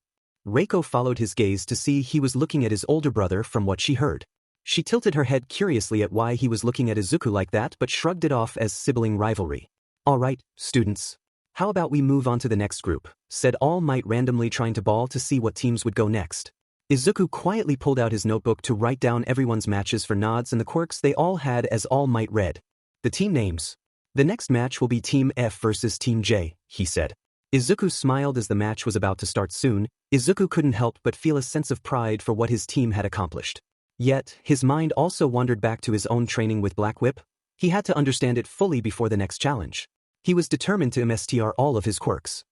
Reiko followed his gaze to see he was looking at his older brother from what she heard. She tilted her head curiously at why he was looking at Izuku like that but shrugged it off as sibling rivalry. All right, students. How about we move on to the next group, said All Might randomly trying to ball to see what teams would go next. Izuku quietly pulled out his notebook to write down everyone's matches for nods and the quirks they all had as All Might read. The team names. The next match will be Team F versus Team J, he said. Izuku smiled as the match was about to start soon. Izuku couldn't help but feel a sense of pride for what his team had accomplished. Yet, his mind also wandered back to his own training with Black Whip. He had to understand it fully before the next challenge. He was determined to master all of his quirks.